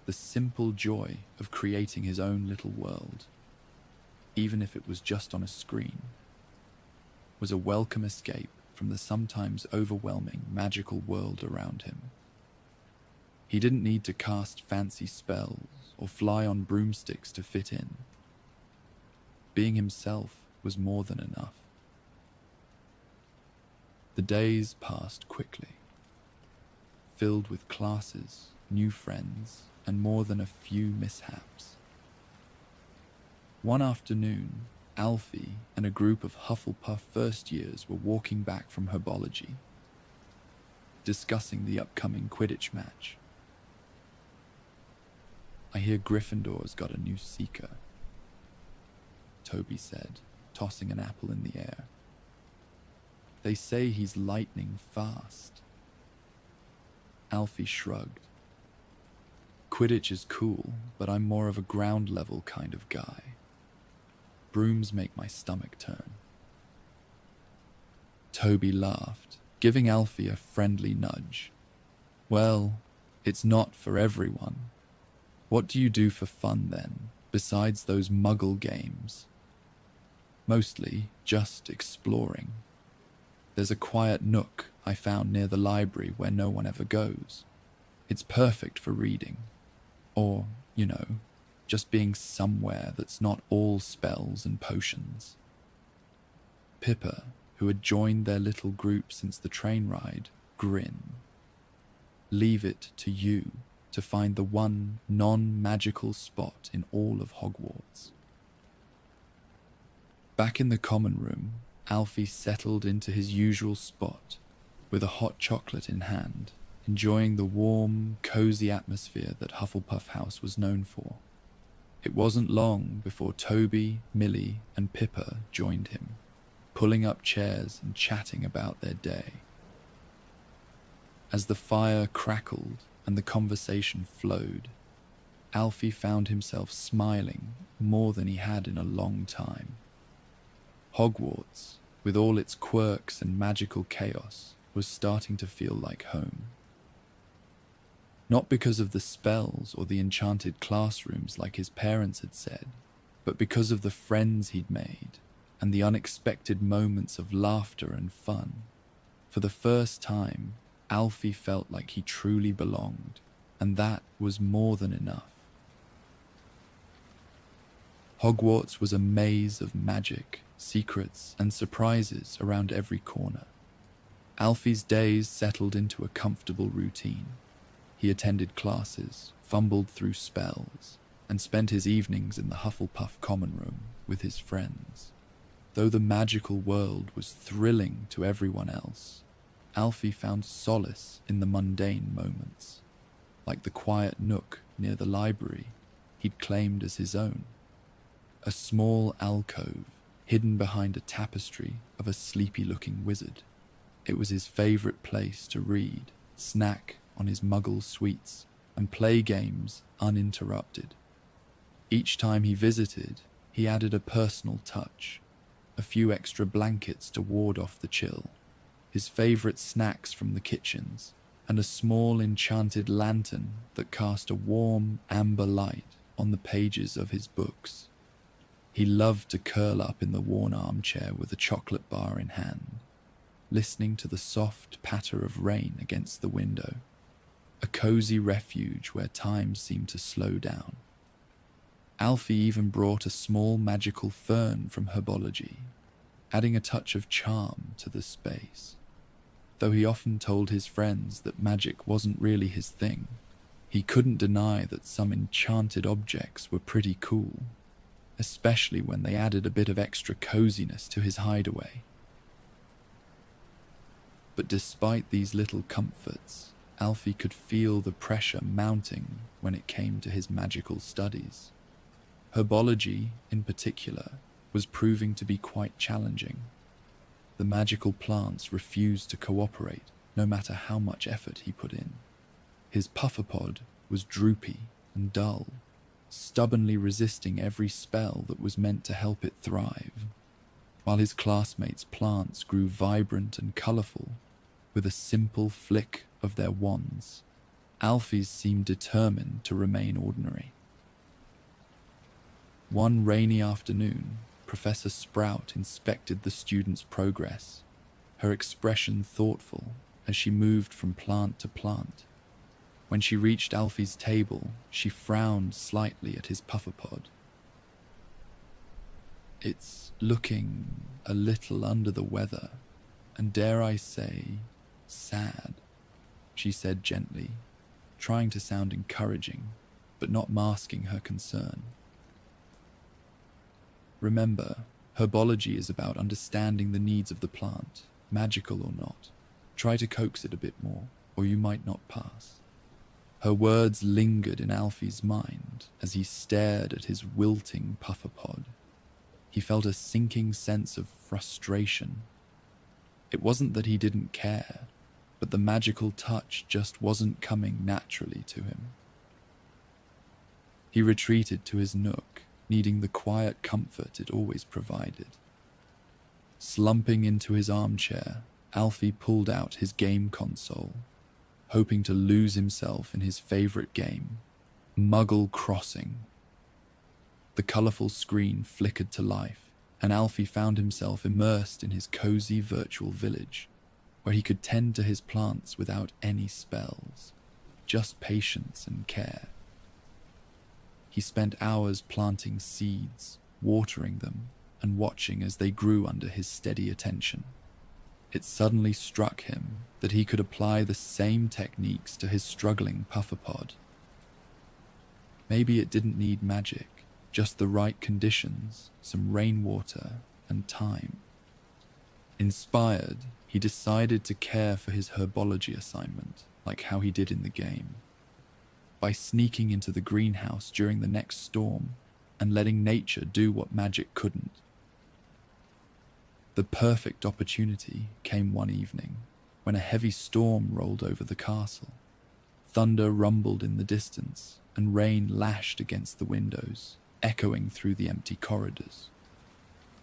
The simple joy of creating his own little world, even if it was just on a screen, was a welcome escape from the sometimes overwhelming magical world around him. He didn't need to cast fancy spells or fly on broomsticks to fit in. Being himself was more than enough. The days passed quickly, filled with classes, new friends, and more than a few mishaps. One afternoon, Alfie and a group of Hufflepuff first years were walking back from herbology, discussing the upcoming Quidditch match. "I hear Gryffindor's got a new seeker," Toby said, tossing an apple in the air. "They say he's lightning fast." Alfie shrugged. "Quidditch is cool, but I'm more of a ground-level kind of guy. Brooms make my stomach turn." Toby laughed, giving Alfie a friendly nudge. "Well, it's not for everyone. What do you do for fun then, besides those Muggle games?" "Mostly just exploring. There's a quiet nook I found near the library where no one ever goes. It's perfect for reading. Or, just being somewhere that's not all spells and potions." Pippa, who had joined their little group since the train ride, grinned. "Leave it to you to find the one non-magical spot in all of Hogwarts." Back in the common room, Alfie settled into his usual spot, with a hot chocolate in hand, enjoying the warm, cozy atmosphere that Hufflepuff House was known for. It wasn't long before Toby, Millie, and Pippa joined him, pulling up chairs and chatting about their day. As the fire crackled and the conversation flowed, Alfie found himself smiling more than he had in a long time. Hogwarts, with all its quirks and magical chaos, was starting to feel like home. Not because of the spells or the enchanted classrooms like his parents had said, but because of the friends he'd made and the unexpected moments of laughter and fun. For the first time, Alfie felt like he truly belonged, and that was more than enough. Hogwarts was a maze of magic, secrets, and surprises around every corner. Alfie's days settled into a comfortable routine. He attended classes, fumbled through spells, and spent his evenings in the Hufflepuff common room with his friends. Though the magical world was thrilling to everyone else, Alfie found solace in the mundane moments, like the quiet nook near the library he'd claimed as his own. A small alcove hidden behind a tapestry of a sleepy-looking wizard. It was his favorite place to read, snack on his muggle sweets, and play games uninterrupted. Each time he visited, he added a personal touch, a few extra blankets to ward off the chill, his favorite snacks from the kitchens, and a small enchanted lantern that cast a warm amber light on the pages of his books. He loved to curl up in the worn armchair with a chocolate bar in hand, listening to the soft patter of rain against the window, a cozy refuge where time seemed to slow down. Alfie even brought a small magical fern from herbology, adding a touch of charm to the space. Though he often told his friends that magic wasn't really his thing, he couldn't deny that some enchanted objects were pretty cool, especially when they added a bit of extra coziness to his hideaway. But despite these little comforts, Alfie could feel the pressure mounting when it came to his magical studies. Herbology, in particular, was proving to be quite challenging. The magical plants refused to cooperate, no matter how much effort he put in. His puffapod was droopy and dull, stubbornly resisting every spell that was meant to help it thrive, while his classmates' plants grew vibrant and colourful with a simple flick of their wands. Alfie's seemed determined to remain ordinary. One rainy afternoon, Professor Sprout inspected the students' progress, her expression thoughtful as she moved from plant to plant. When she reached Alfie's table, she frowned slightly at his puffapod. "It's looking a little under the weather, and dare I say, sad," she said gently, trying to sound encouraging, but not masking her concern. "Remember, herbology is about understanding the needs of the plant, magical or not. Try to coax it a bit more, or you might not pass." Her words lingered in Alfie's mind as he stared at his wilting puffapod. He felt a sinking sense of frustration. It wasn't that he didn't care, but the magical touch just wasn't coming naturally to him. He retreated to his nook, needing the quiet comfort it always provided. Slumping into his armchair, Alfie pulled out his game console, hoping to lose himself in his favorite game, Muggle Crossing. The colorful screen flickered to life, and Alfie found himself immersed in his cozy virtual village, where he could tend to his plants without any spells, just patience and care. He spent hours planting seeds, watering them, and watching as they grew under his steady attention. It suddenly struck him that he could apply the same techniques to his struggling puffapod. Maybe it didn't need magic, just the right conditions, some rainwater, and time. Inspired, he decided to care for his herbology assignment, like how he did in the game, by sneaking into the greenhouse during the next storm and letting nature do what magic couldn't. The perfect opportunity came one evening when a heavy storm rolled over the castle. Thunder rumbled in the distance and rain lashed against the windows, echoing through the empty corridors.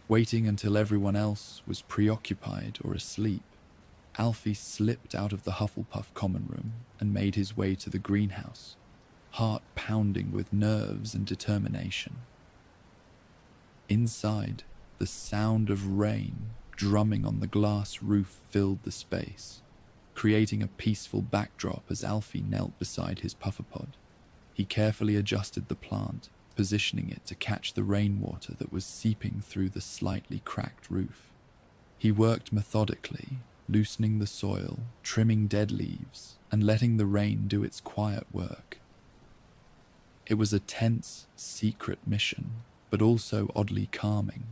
Waiting until everyone else was preoccupied or asleep, Alfie slipped out of the Hufflepuff common room and made his way to the greenhouse, heart pounding with nerves and determination. Inside, the sound of rain drumming on the glass roof filled the space, creating a peaceful backdrop as Alfie knelt beside his pufferpod. He carefully adjusted the plant, positioning it to catch the rainwater that was seeping through the slightly cracked roof. He worked methodically, loosening the soil, trimming dead leaves, and letting the rain do its quiet work. It was a tense, secret mission, but also oddly calming,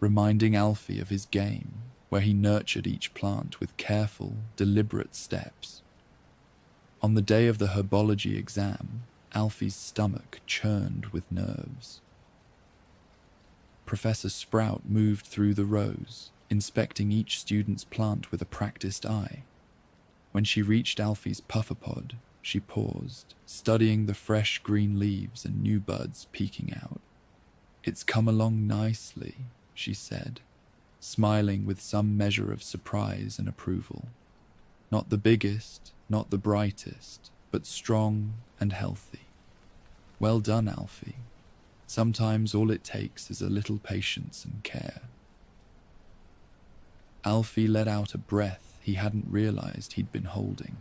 reminding Alfie of his game, where he nurtured each plant with careful, deliberate steps. On the day of the herbology exam, Alfie's stomach churned with nerves. Professor Sprout moved through the rows, inspecting each student's plant with a practiced eye. When she reached Alfie's pufferpod, she paused, studying the fresh green leaves and new buds peeking out. "It's come along nicely," she said, smiling with some measure of surprise and approval. "Not the biggest, not the brightest, but strong and healthy. Well done, Alfie. Sometimes all it takes is a little patience and care." Alfie let out a breath he hadn't realized he'd been holding.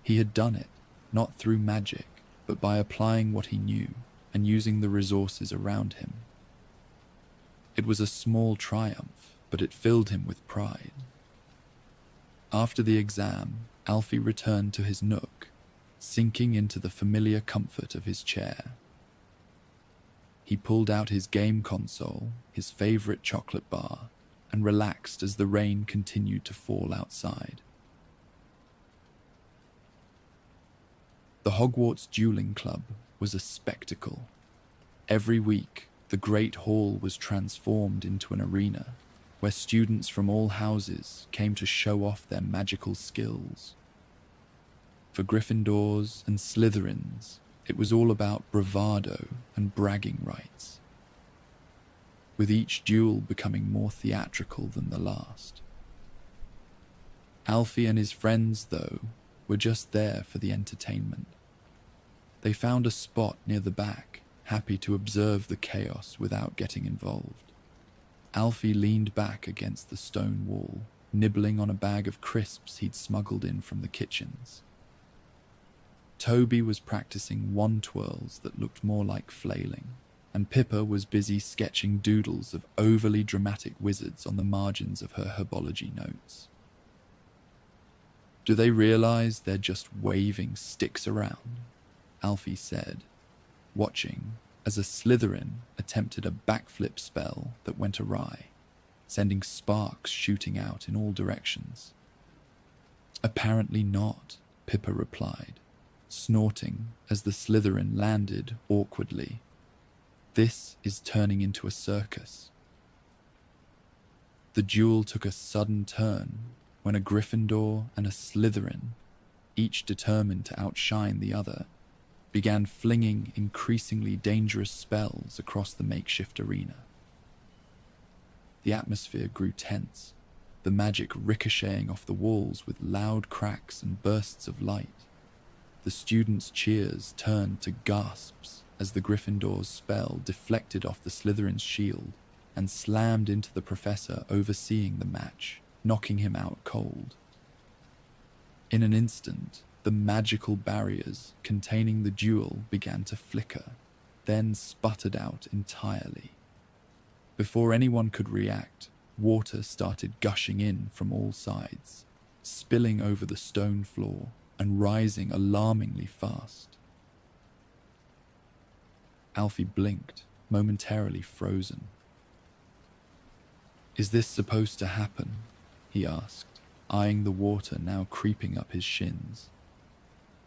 He had done it, not through magic, but by applying what he knew and using the resources around him. It was a small triumph, but it filled him with pride. After the exam, Alfie returned to his nook, sinking into the familiar comfort of his chair. He pulled out his game console, his favorite chocolate bar, and relaxed as the rain continued to fall outside. The Hogwarts Dueling Club was a spectacle. Every week, the Great Hall was transformed into an arena where students from all houses came to show off their magical skills. For Gryffindors and Slytherins, it was all about bravado and bragging rights, with each duel becoming more theatrical than the last. Alfie and his friends, though, were just there for the entertainment. They found a spot near the back, happy to observe the chaos without getting involved. Alfie leaned back against the stone wall, nibbling on a bag of crisps he'd smuggled in from the kitchens. Toby was practicing wand twirls that looked more like flailing, and Pippa was busy sketching doodles of overly dramatic wizards on the margins of her herbology notes. "Do they realize they're just waving sticks around?" Alfie said, watching as a Slytherin attempted a backflip spell that went awry, sending sparks shooting out in all directions. "Apparently not," Pippa replied, snorting as the Slytherin landed awkwardly. "This is turning into a circus." The duel took a sudden turn when a Gryffindor and a Slytherin, each determined to outshine the other, began flinging increasingly dangerous spells across the makeshift arena. The atmosphere grew tense, the magic ricocheting off the walls with loud cracks and bursts of light. The students' cheers turned to gasps as the Gryffindor's spell deflected off the Slytherin's shield and slammed into the professor overseeing the match, knocking him out cold. In an instant, the magical barriers containing the duel began to flicker, then sputtered out entirely. Before anyone could react, water started gushing in from all sides, spilling over the stone floor and rising alarmingly fast. Alfie blinked, momentarily frozen. "Is this supposed to happen?" he asked, eyeing the water now creeping up his shins.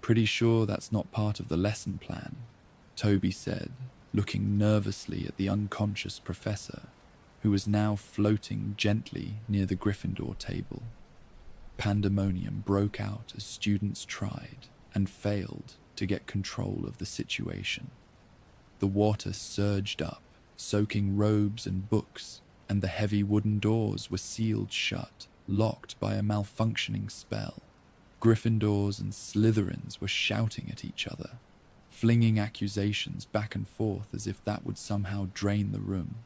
"Pretty sure that's not part of the lesson plan," Toby said, looking nervously at the unconscious professor, who was now floating gently near the Gryffindor table. Pandemonium broke out as students tried and failed to get control of the situation. The water surged up, soaking robes and books, and the heavy wooden doors were sealed shut, locked by a malfunctioning spell. Gryffindors and Slytherins were shouting at each other, flinging accusations back and forth as if that would somehow drain the room.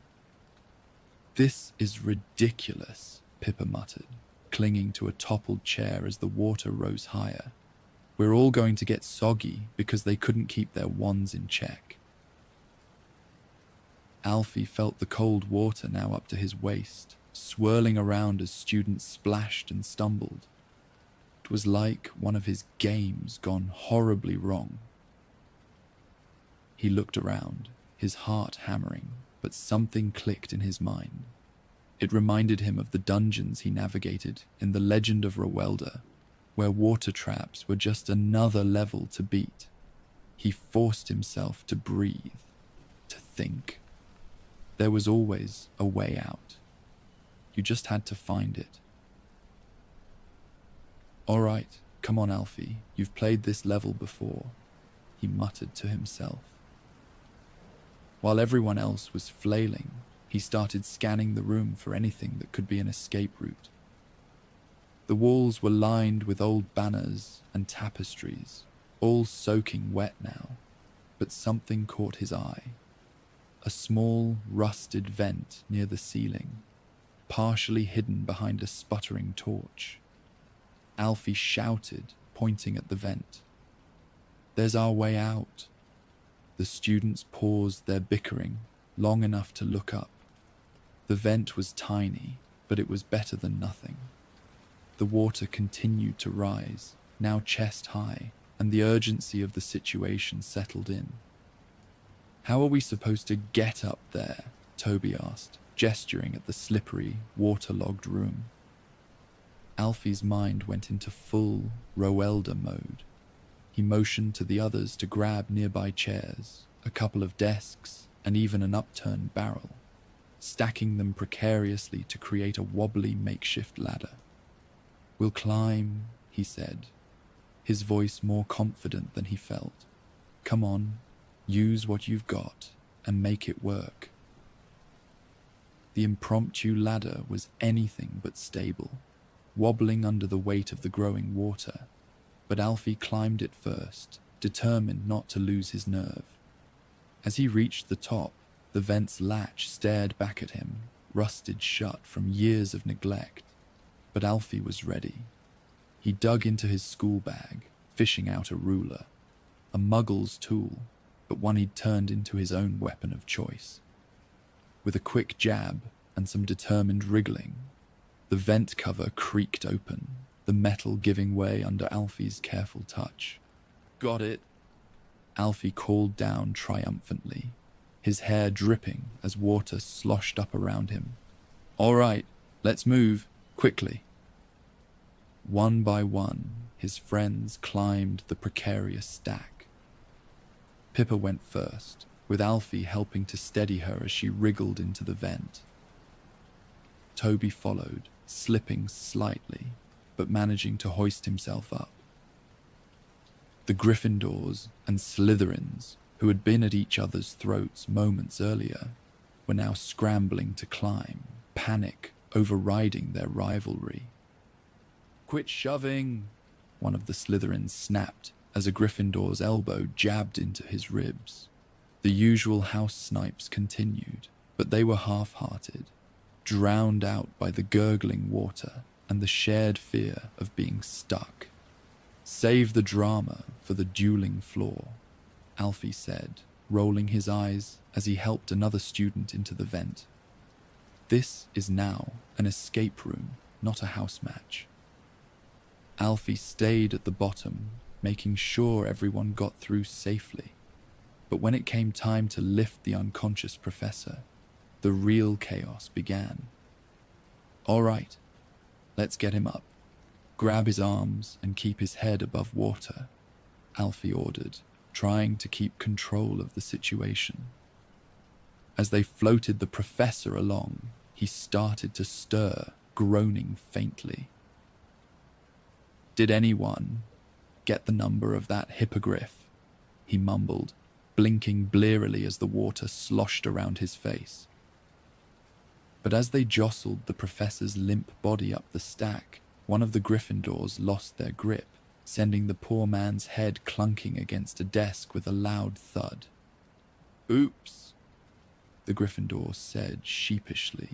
"This is ridiculous," Pippa muttered, clinging to a toppled chair as the water rose higher. "We're all going to get soggy because they couldn't keep their wands in check." Alfie felt the cold water now up to his waist, swirling around as students splashed and stumbled. It was like one of his games gone horribly wrong. He looked around, his heart hammering, but something clicked in his mind. It reminded him of the dungeons he navigated in The Legend of Rowelda, where water traps were just another level to beat. He forced himself to breathe, to think. There was always a way out. You just had to find it. "All right, come on, Alfie, you've played this level before," he muttered to himself. While everyone else was flailing, he started scanning the room for anything that could be an escape route. The walls were lined with old banners and tapestries, all soaking wet now, but something caught his eye. A small, rusted vent near the ceiling, partially hidden behind a sputtering torch. Alfie shouted, pointing at the vent. "There's our way out." The students paused their bickering long enough to look up. The vent was tiny, but it was better than nothing. The water continued to rise, now chest high, and the urgency of the situation settled in. "How are we supposed to get up there?" Toby asked, gesturing at the slippery, waterlogged room. Alfie's mind went into full Rowelda mode. He motioned to the others to grab nearby chairs, a couple of desks, and even an upturned barrel, stacking them precariously to create a wobbly makeshift ladder. "We'll climb," he said, his voice more confident than he felt. "Come on, use what you've got and make it work." The impromptu ladder was anything but stable, wobbling under the weight of the growing water, but Alfie climbed it first, determined not to lose his nerve. As he reached the top, the vent's latch stared back at him, rusted shut from years of neglect. But Alfie was ready. He dug into his school bag, fishing out a ruler, a muggle's tool, but one he'd turned into his own weapon of choice. With a quick jab and some determined wriggling, the vent cover creaked open, the metal giving way under Alfie's careful touch. "Got it," Alfie called down triumphantly, his hair dripping as water sloshed up around him. "All right, let's move, quickly." One by one, his friends climbed the precarious stack. Pippa went first, with Alfie helping to steady her as she wriggled into the vent. Toby followed, slipping slightly, but managing to hoist himself up. The Gryffindors and Slytherins, who had been at each other's throats moments earlier, were now scrambling to climb, panic overriding their rivalry. "Quit shoving," one of the Slytherins snapped as a Gryffindor's elbow jabbed into his ribs. The usual house snipes continued, but they were half-hearted, drowned out by the gurgling water and the shared fear of being stuck. "Save the drama for the dueling floor," Alfie said, rolling his eyes as he helped another student into the vent. "This is now an escape room, not a house match." Alfie stayed at the bottom, making sure everyone got through safely. But when it came time to lift the unconscious professor, the real chaos began. "All right, let's get him up. Grab his arms and keep his head above water," Alfie ordered, trying to keep control of the situation. As they floated the professor along, he started to stir, groaning faintly. "Did anyone get the number of that hippogriff?" he mumbled, blinking blearily as the water sloshed around his face. But as they jostled the professor's limp body up the stack, one of the Gryffindors lost their grip, sending the poor man's head clunking against a desk with a loud thud. "Oops," the Gryffindor said sheepishly,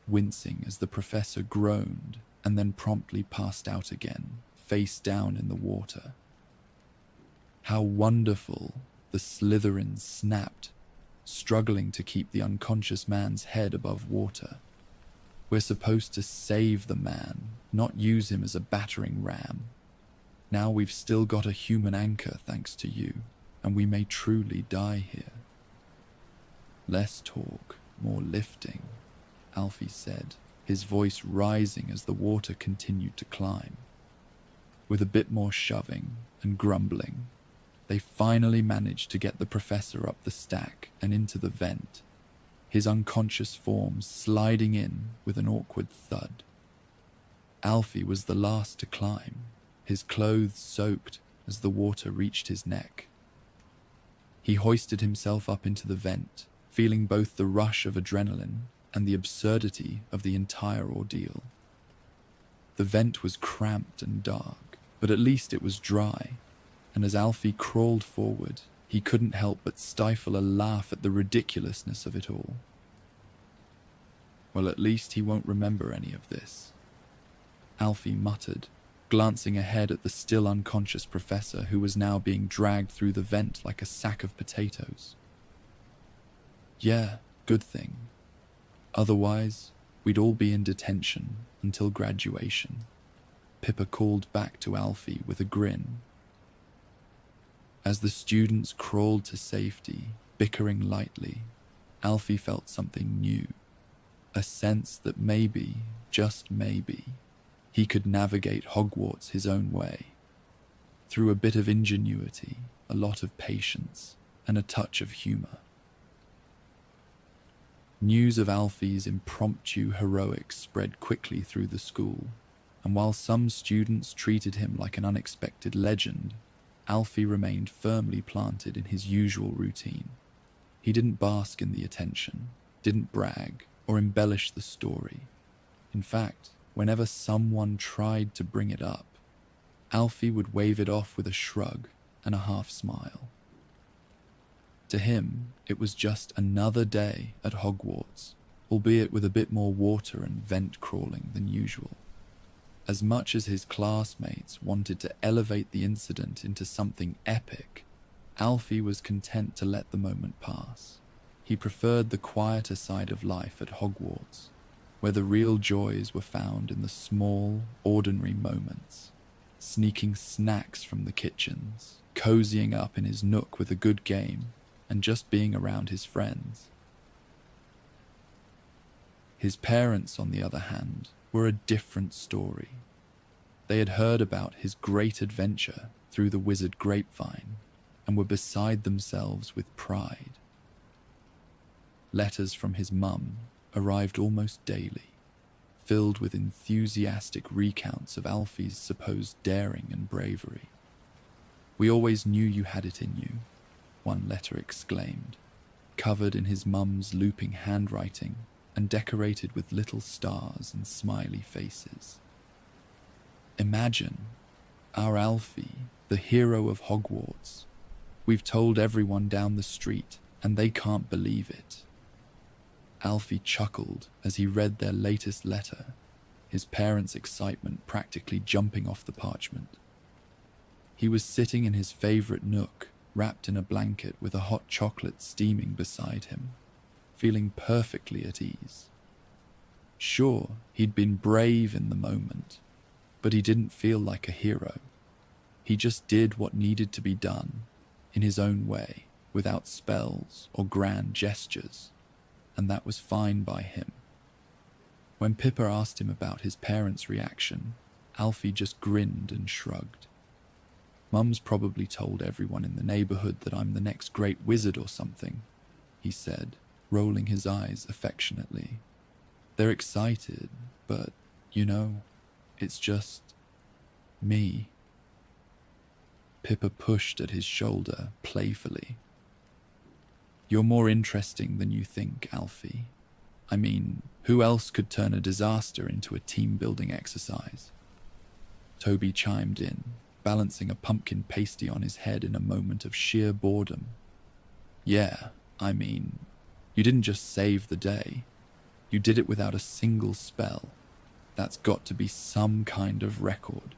wincing as the professor groaned and then promptly passed out again, face down in the water. How wonderful, the Slytherins snapped, struggling to keep the unconscious man's head above water. We're supposed to save the man, not use him as a battering ram. Now we've still got a human anchor thanks to you, and we may truly die here. Less talk, more lifting, Alfie said, his voice rising as the water continued to climb. With a bit more shoving and grumbling, they finally managed to get the professor up the stack and into the vent, his unconscious form sliding in with an awkward thud. Alfie was the last to climb, his clothes soaked as the water reached his neck. He hoisted himself up into the vent, feeling both the rush of adrenaline and the absurdity of the entire ordeal. The vent was cramped and dark, but at least it was dry, and as Alfie crawled forward, he couldn't help but stifle a laugh at the ridiculousness of it all. Well, at least he won't remember any of this, Alfie muttered, glancing ahead at the still unconscious professor who was now being dragged through the vent like a sack of potatoes. Yeah, good thing. Otherwise, we'd all be in detention until graduation, Pippa called back to Alfie with a grin. As the students crawled to safety, bickering lightly, Alfie felt something new, a sense that maybe, just maybe, he could navigate Hogwarts his own way, through a bit of ingenuity, a lot of patience, and a touch of humor. News of Alfie's impromptu heroics spread quickly through the school, and while some students treated him like an unexpected legend, Alfie remained firmly planted in his usual routine. He didn't bask in the attention, didn't brag, or embellish the story. In fact, whenever someone tried to bring it up, Alfie would wave it off with a shrug and a half smile. To him, it was just another day at Hogwarts, albeit with a bit more water and vent crawling than usual. As much as his classmates wanted to elevate the incident into something epic, Alfie was content to let the moment pass. He preferred the quieter side of life at Hogwarts, where the real joys were found in the small, ordinary moments, sneaking snacks from the kitchens, cozying up in his nook with a good game, and just being around his friends. His parents, on the other hand, were a different story. They had heard about his great adventure through the wizard grapevine and were beside themselves with pride. Letters from his mum arrived almost daily, filled with enthusiastic recounts of Alfie's supposed daring and bravery. "We always knew you had it in you," one letter exclaimed, covered in his mum's looping handwriting and decorated with little stars and smiley faces. "Imagine, our Alfie, the hero of Hogwarts. We've told everyone down the street, and they can't believe it." Alfie chuckled as he read their latest letter, his parents' excitement practically jumping off the parchment. He was sitting in his favorite nook, wrapped in a blanket with a hot chocolate steaming beside him, feeling perfectly at ease. Sure, he'd been brave in the moment, but he didn't feel like a hero. He just did what needed to be done, in his own way, without spells or grand gestures, and that was fine by him. When Pippa asked him about his parents' reaction, Alfie just grinned and shrugged. "Mum's probably told everyone in the neighborhood that I'm the next great wizard or something," he said, rolling his eyes affectionately. "They're excited, but, it's just me." Pippa pushed at his shoulder playfully. "You're more interesting than you think, Alfie. I mean, who else could turn a disaster into a team-building exercise?" Toby chimed in, balancing a pumpkin pasty on his head in a moment of sheer boredom. Yeah, I mean, you didn't just save the day. You did it without a single spell. That's got to be some kind of record.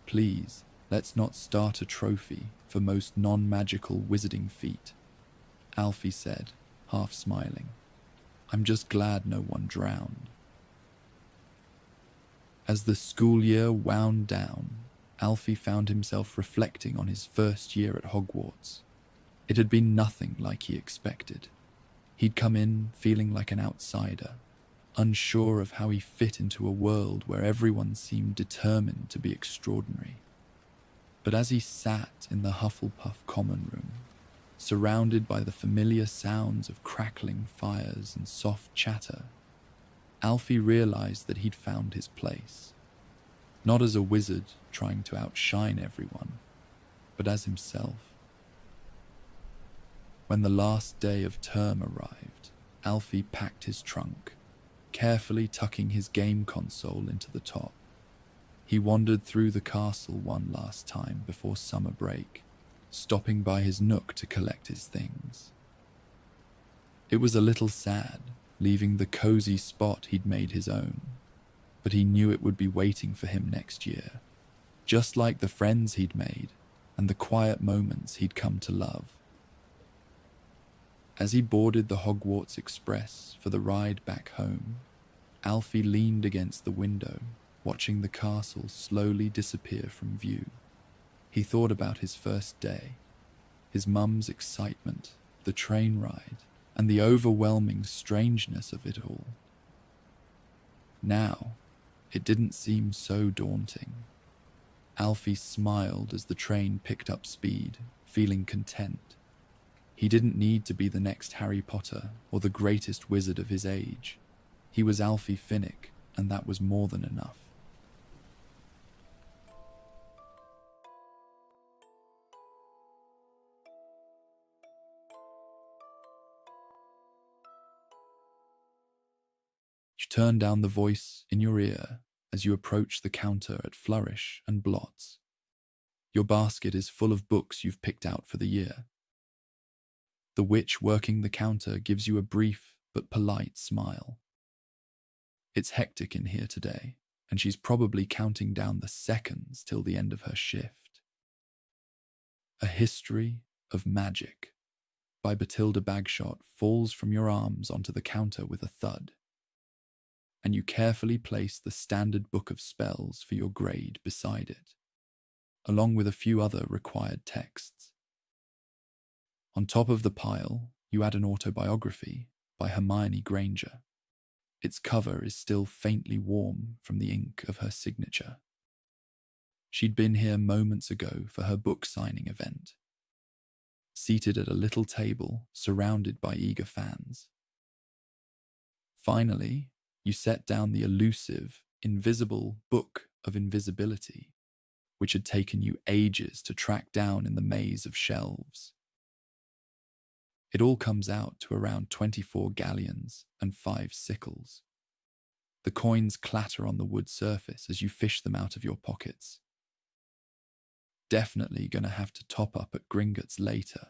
Please, let's not start a trophy for most non-magical wizarding feat, Alfie said, half smiling. I'm just glad no one drowned. As the school year wound down, Alfie found himself reflecting on his first year at Hogwarts. It had been nothing like he expected. He'd come in feeling like an outsider, unsure of how he fit into a world where everyone seemed determined to be extraordinary. But as he sat in the Hufflepuff common room, surrounded by the familiar sounds of crackling fires and soft chatter, Alfie realized that he'd found his place. Not as a wizard trying to outshine everyone, but as himself. When the last day of term arrived, Alfie packed his trunk, carefully tucking his game console into the top. He wandered through the castle one last time before summer break, stopping by his nook to collect his things. It was a little sad, leaving the cozy spot he'd made his own, but he knew it would be waiting for him next year, just like the friends he'd made and the quiet moments he'd come to love. As he boarded the Hogwarts Express for the ride back home, Alfie leaned against the window, watching the castle slowly disappear from view. He thought about his first day, his mum's excitement, the train ride, and the overwhelming strangeness of it all. Now, it didn't seem so daunting. Alfie smiled as the train picked up speed, feeling content. He didn't need to be the next Harry Potter or the greatest wizard of his age. He was Alfie Finnick, and that was more than enough. You turn down the voice in your ear as you approach the counter at Flourish and Blots. Your basket is full of books you've picked out for the year. The witch working the counter gives you a brief but polite smile. It's hectic in here today, and she's probably counting down the seconds till the end of her shift. A History of Magic by Batilda Bagshot falls from your arms onto the counter with a thud, and you carefully place the standard book of spells for your grade beside it, along with a few other required texts. On top of the pile, you add an autobiography by Hermione Granger. Its cover is still faintly warm from the ink of her signature. She'd been here moments ago for her book signing event, seated at a little table surrounded by eager fans. Finally, you set down the elusive, invisible Book of Invisibility, which had taken you ages to track down in the maze of shelves. It all comes out to around 24 galleons and 5 sickles. The coins clatter on the wood surface as you fish them out of your pockets. Definitely gonna have to top up at Gringotts later,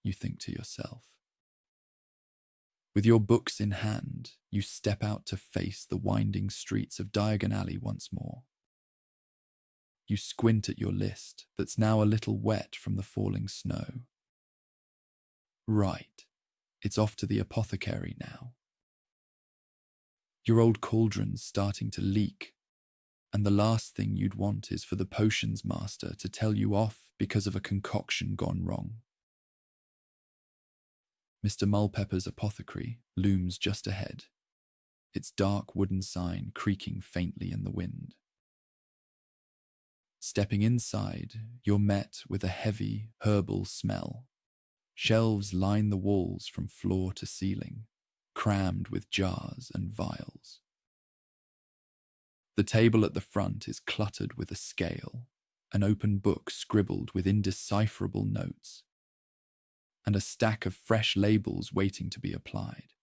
you think to yourself. With your books in hand, you step out to face the winding streets of Diagon Alley once more. You squint at your list that's now a little wet from the falling snow. Right, it's off to the apothecary now. Your old cauldron's starting to leak, and the last thing you'd want is for the potions master to tell you off because of a concoction gone wrong. Mr. Mulpepper's apothecary looms just ahead, its dark wooden sign creaking faintly in the wind. Stepping inside, you're met with a heavy, herbal smell. Shelves line the walls from floor to ceiling, crammed with jars and vials. The table at the front is cluttered with a scale, an open book scribbled with indecipherable notes, and a stack of fresh labels waiting to be applied.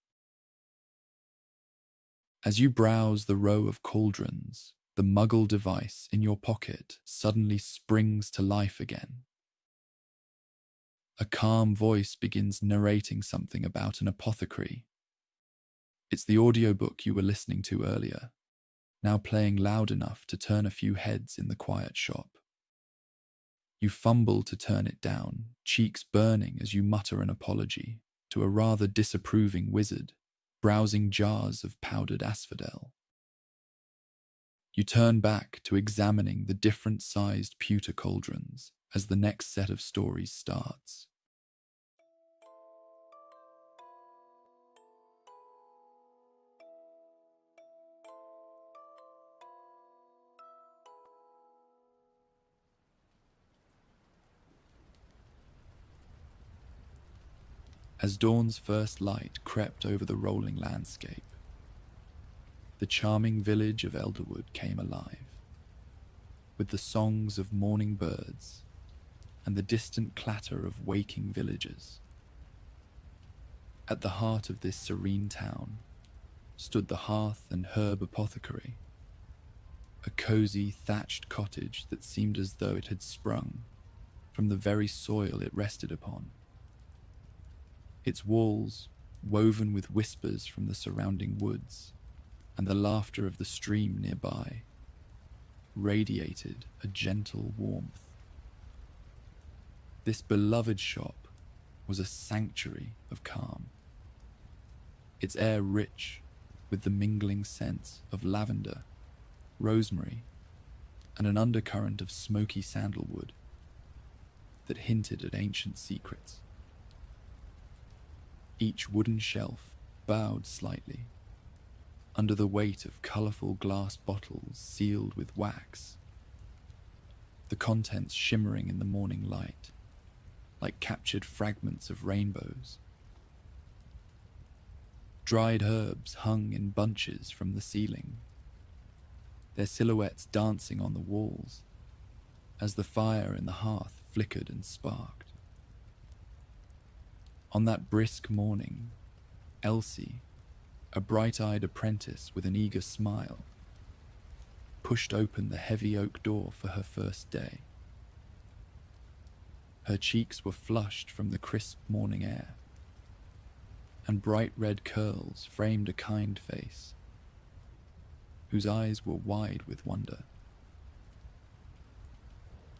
As you browse the row of cauldrons, the muggle device in your pocket suddenly springs to life again. A calm voice begins narrating something about an apothecary. It's the audiobook you were listening to earlier, now playing loud enough to turn a few heads in the quiet shop. You fumble to turn it down, cheeks burning as you mutter an apology to a rather disapproving wizard browsing jars of powdered asphodel. You turn back to examining the different-sized pewter cauldrons as the next set of stories starts. As dawn's first light crept over the rolling landscape, the charming village of Elderwood came alive, with the songs of morning birds and the distant clatter of waking villagers. At the heart of this serene town stood the Hearth and Herb Apothecary, a cozy thatched cottage that seemed as though it had sprung from the very soil it rested upon. Its walls, woven with whispers from the surrounding woods and the laughter of the stream nearby, radiated a gentle warmth. This beloved shop was a sanctuary of calm, its air rich with the mingling scents of lavender, rosemary, and an undercurrent of smoky sandalwood that hinted at ancient secrets. Each wooden shelf bowed slightly under the weight of colourful glass bottles sealed with wax, the contents shimmering in the morning light like captured fragments of rainbows. Dried herbs hung in bunches from the ceiling, their silhouettes dancing on the walls as the fire in the hearth flickered and sparked. On that brisk morning, Elsie, a bright-eyed apprentice with an eager smile, pushed open the heavy oak door for her first day. Her cheeks were flushed from the crisp morning air, and bright red curls framed a kind face, whose eyes were wide with wonder.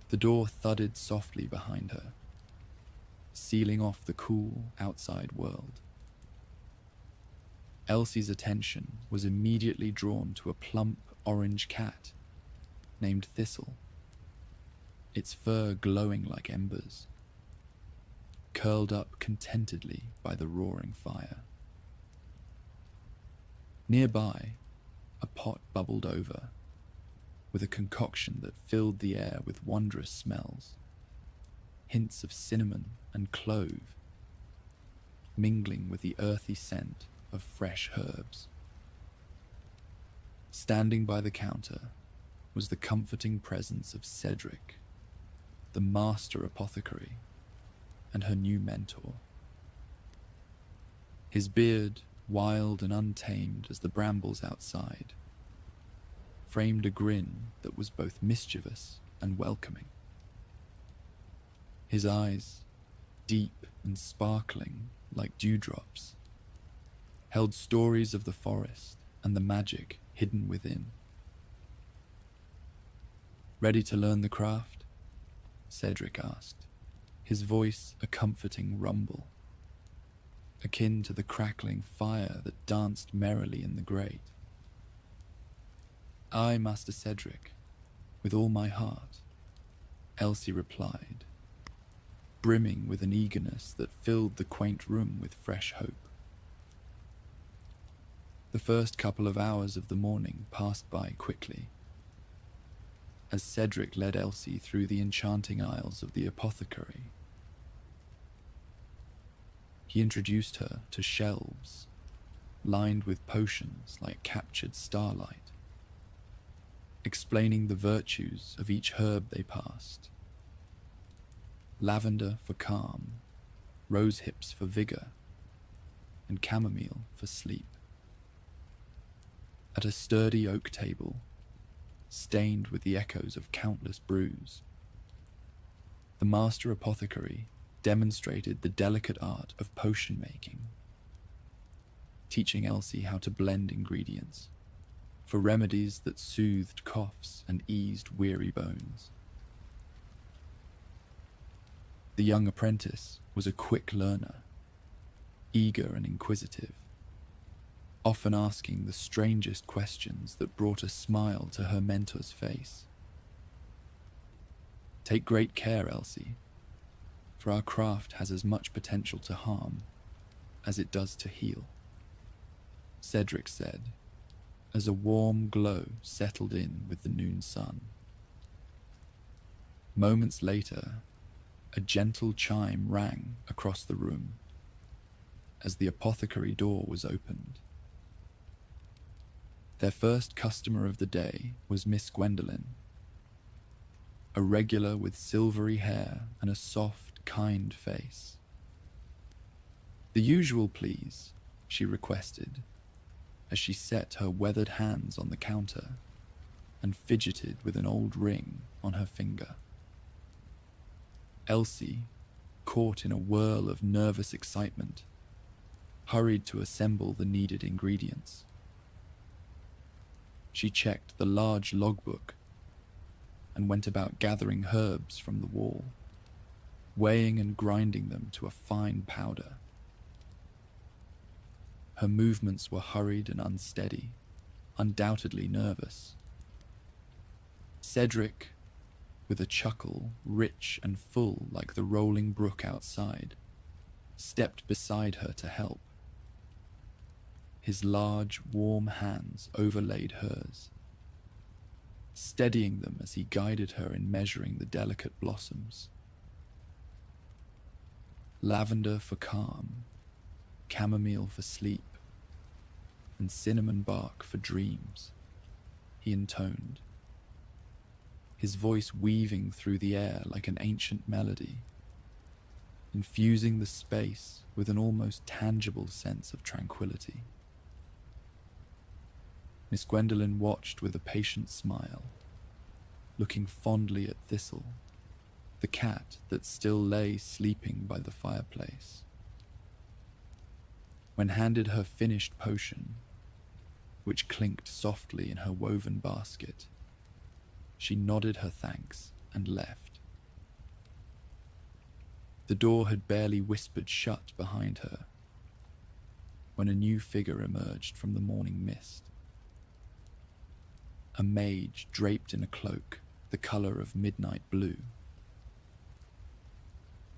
The door thudded softly behind her, sealing off the cool outside world. Elsie's attention was immediately drawn to a plump orange cat named Thistle, its fur glowing like embers, curled up contentedly by the roaring fire. Nearby, a pot bubbled over, with a concoction that filled the air with wondrous smells, hints of cinnamon and clove, mingling with the earthy scent of fresh herbs. Standing by the counter was the comforting presence of Cedric, the master apothecary, and her new mentor. His beard, wild and untamed as the brambles outside, framed a grin that was both mischievous and welcoming. His eyes, deep and sparkling like dewdrops, held stories of the forest and the magic hidden within. "Ready to learn the craft?" Cedric asked, his voice a comforting rumble, akin to the crackling fire that danced merrily in the grate. "Aye, Master Cedric, with all my heart," Elsie replied, brimming with an eagerness that filled the quaint room with fresh hope. The first couple of hours of the morning passed by quickly, as Cedric led Elsie through the enchanting aisles of the apothecary. He introduced her to shelves lined with potions like captured starlight, explaining the virtues of each herb they passed. Lavender for calm, rose hips for vigor, and chamomile for sleep. At a sturdy oak table, stained with the echoes of countless brews. The master apothecary demonstrated the delicate art of potion making, teaching Elsie how to blend ingredients for remedies that soothed coughs and eased weary bones. The young apprentice was a quick learner, eager and inquisitive, often asking the strangest questions that brought a smile to her mentor's face. "Take great care, Elsie, for our craft has as much potential to harm as it does to heal," Cedric said, as a warm glow settled in with the noon sun. Moments later, a gentle chime rang across the room as the apothecary door was opened. Their first customer of the day was Miss Gwendolen, a regular with silvery hair and a soft, kind face. "The usual, please," she requested, as she set her weathered hands on the counter and fidgeted with an old ring on her finger. Elsie, caught in a whirl of nervous excitement, hurried to assemble the needed ingredients. She checked the large logbook and went about gathering herbs from the wall, weighing and grinding them to a fine powder. Her movements were hurried and unsteady, undoubtedly nervous. Cedric, with a chuckle rich and full like the rolling brook outside, stepped beside her to help. His large, warm hands overlaid hers, steadying them as he guided her in measuring the delicate blossoms. Lavender for calm, chamomile for sleep, and cinnamon bark for dreams, he intoned, his voice weaving through the air like an ancient melody, infusing the space with an almost tangible sense of tranquility. Miss Gwendolen watched with a patient smile, looking fondly at Thistle, the cat that still lay sleeping by the fireplace. When handed her finished potion, which clinked softly in her woven basket, she nodded her thanks and left. The door had barely whispered shut behind her when a new figure emerged from the morning mist. A mage draped in a cloak the color of midnight blue.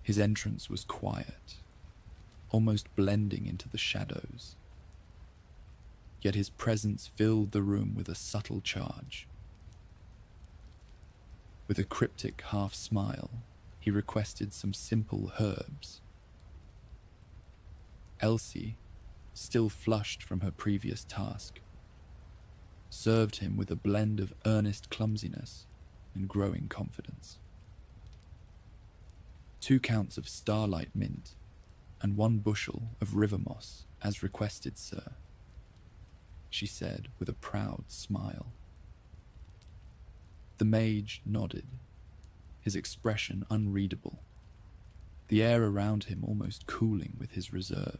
His entrance was quiet, almost blending into the shadows. Yet his presence filled the room with a subtle charge. With a cryptic half-smile, he requested some simple herbs. Elsie, still flushed from her previous task, served him with a blend of earnest clumsiness and growing confidence. 2 counts of starlight mint and 1 bushel of river moss, as requested, sir, she said with a proud smile. The mage nodded, his expression unreadable, the air around him almost cooling with his reserve.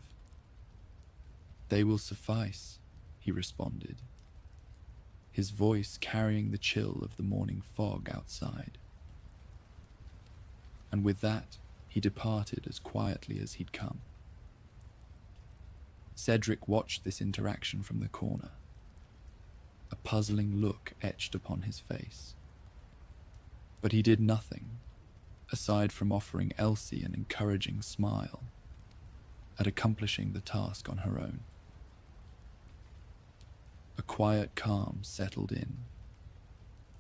"They will suffice," he responded, his voice carrying the chill of the morning fog outside. And with that, he departed as quietly as he'd come. Cedric watched this interaction from the corner, a puzzling look etched upon his face. But he did nothing, aside from offering Elsie an encouraging smile at accomplishing the task on her own. A quiet calm settled in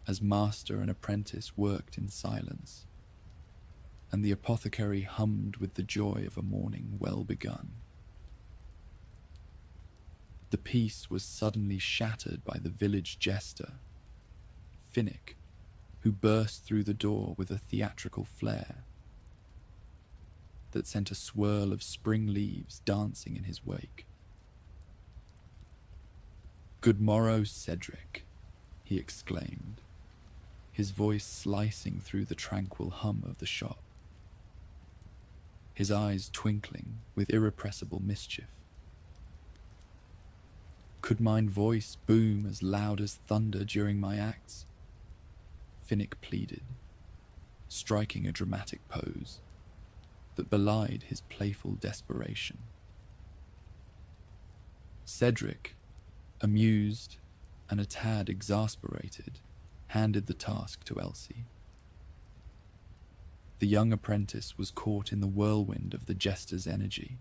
as master and apprentice worked in silence, and the apothecary hummed with the joy of a morning well begun. The peace was suddenly shattered by the village jester, Finnick, who burst through the door with a theatrical flair that sent a swirl of spring leaves dancing in his wake. "Good morrow, Cedric," he exclaimed, his voice slicing through the tranquil hum of the shop, his eyes twinkling with irrepressible mischief. Could mine voice boom as loud as thunder during my acts? Finnick pleaded, striking a dramatic pose that belied his playful desperation. Cedric, amused and a tad exasperated, handed the task to Elsie. The young apprentice was caught in the whirlwind of the jester's energy.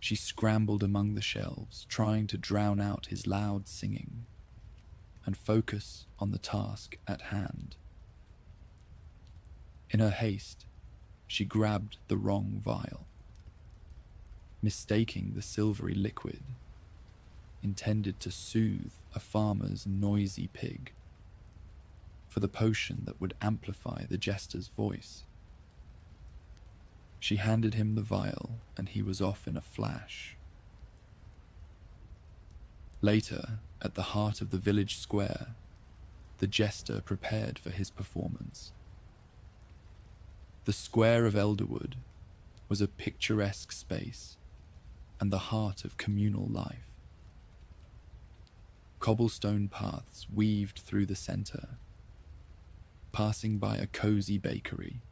She scrambled among the shelves, trying to drown out his loud singing and focus on the task at hand. In her haste, she grabbed the wrong vial, mistaking the silvery liquid intended to soothe a farmer's noisy pig for the potion that would amplify the jester's voice. She handed him the vial, and he was off in a flash. Later, at the heart of the village square, the jester prepared for his performance. The square of Elderwood was a picturesque space and the heart of communal life. Cobblestone paths weaved through the center, passing by a cozy bakery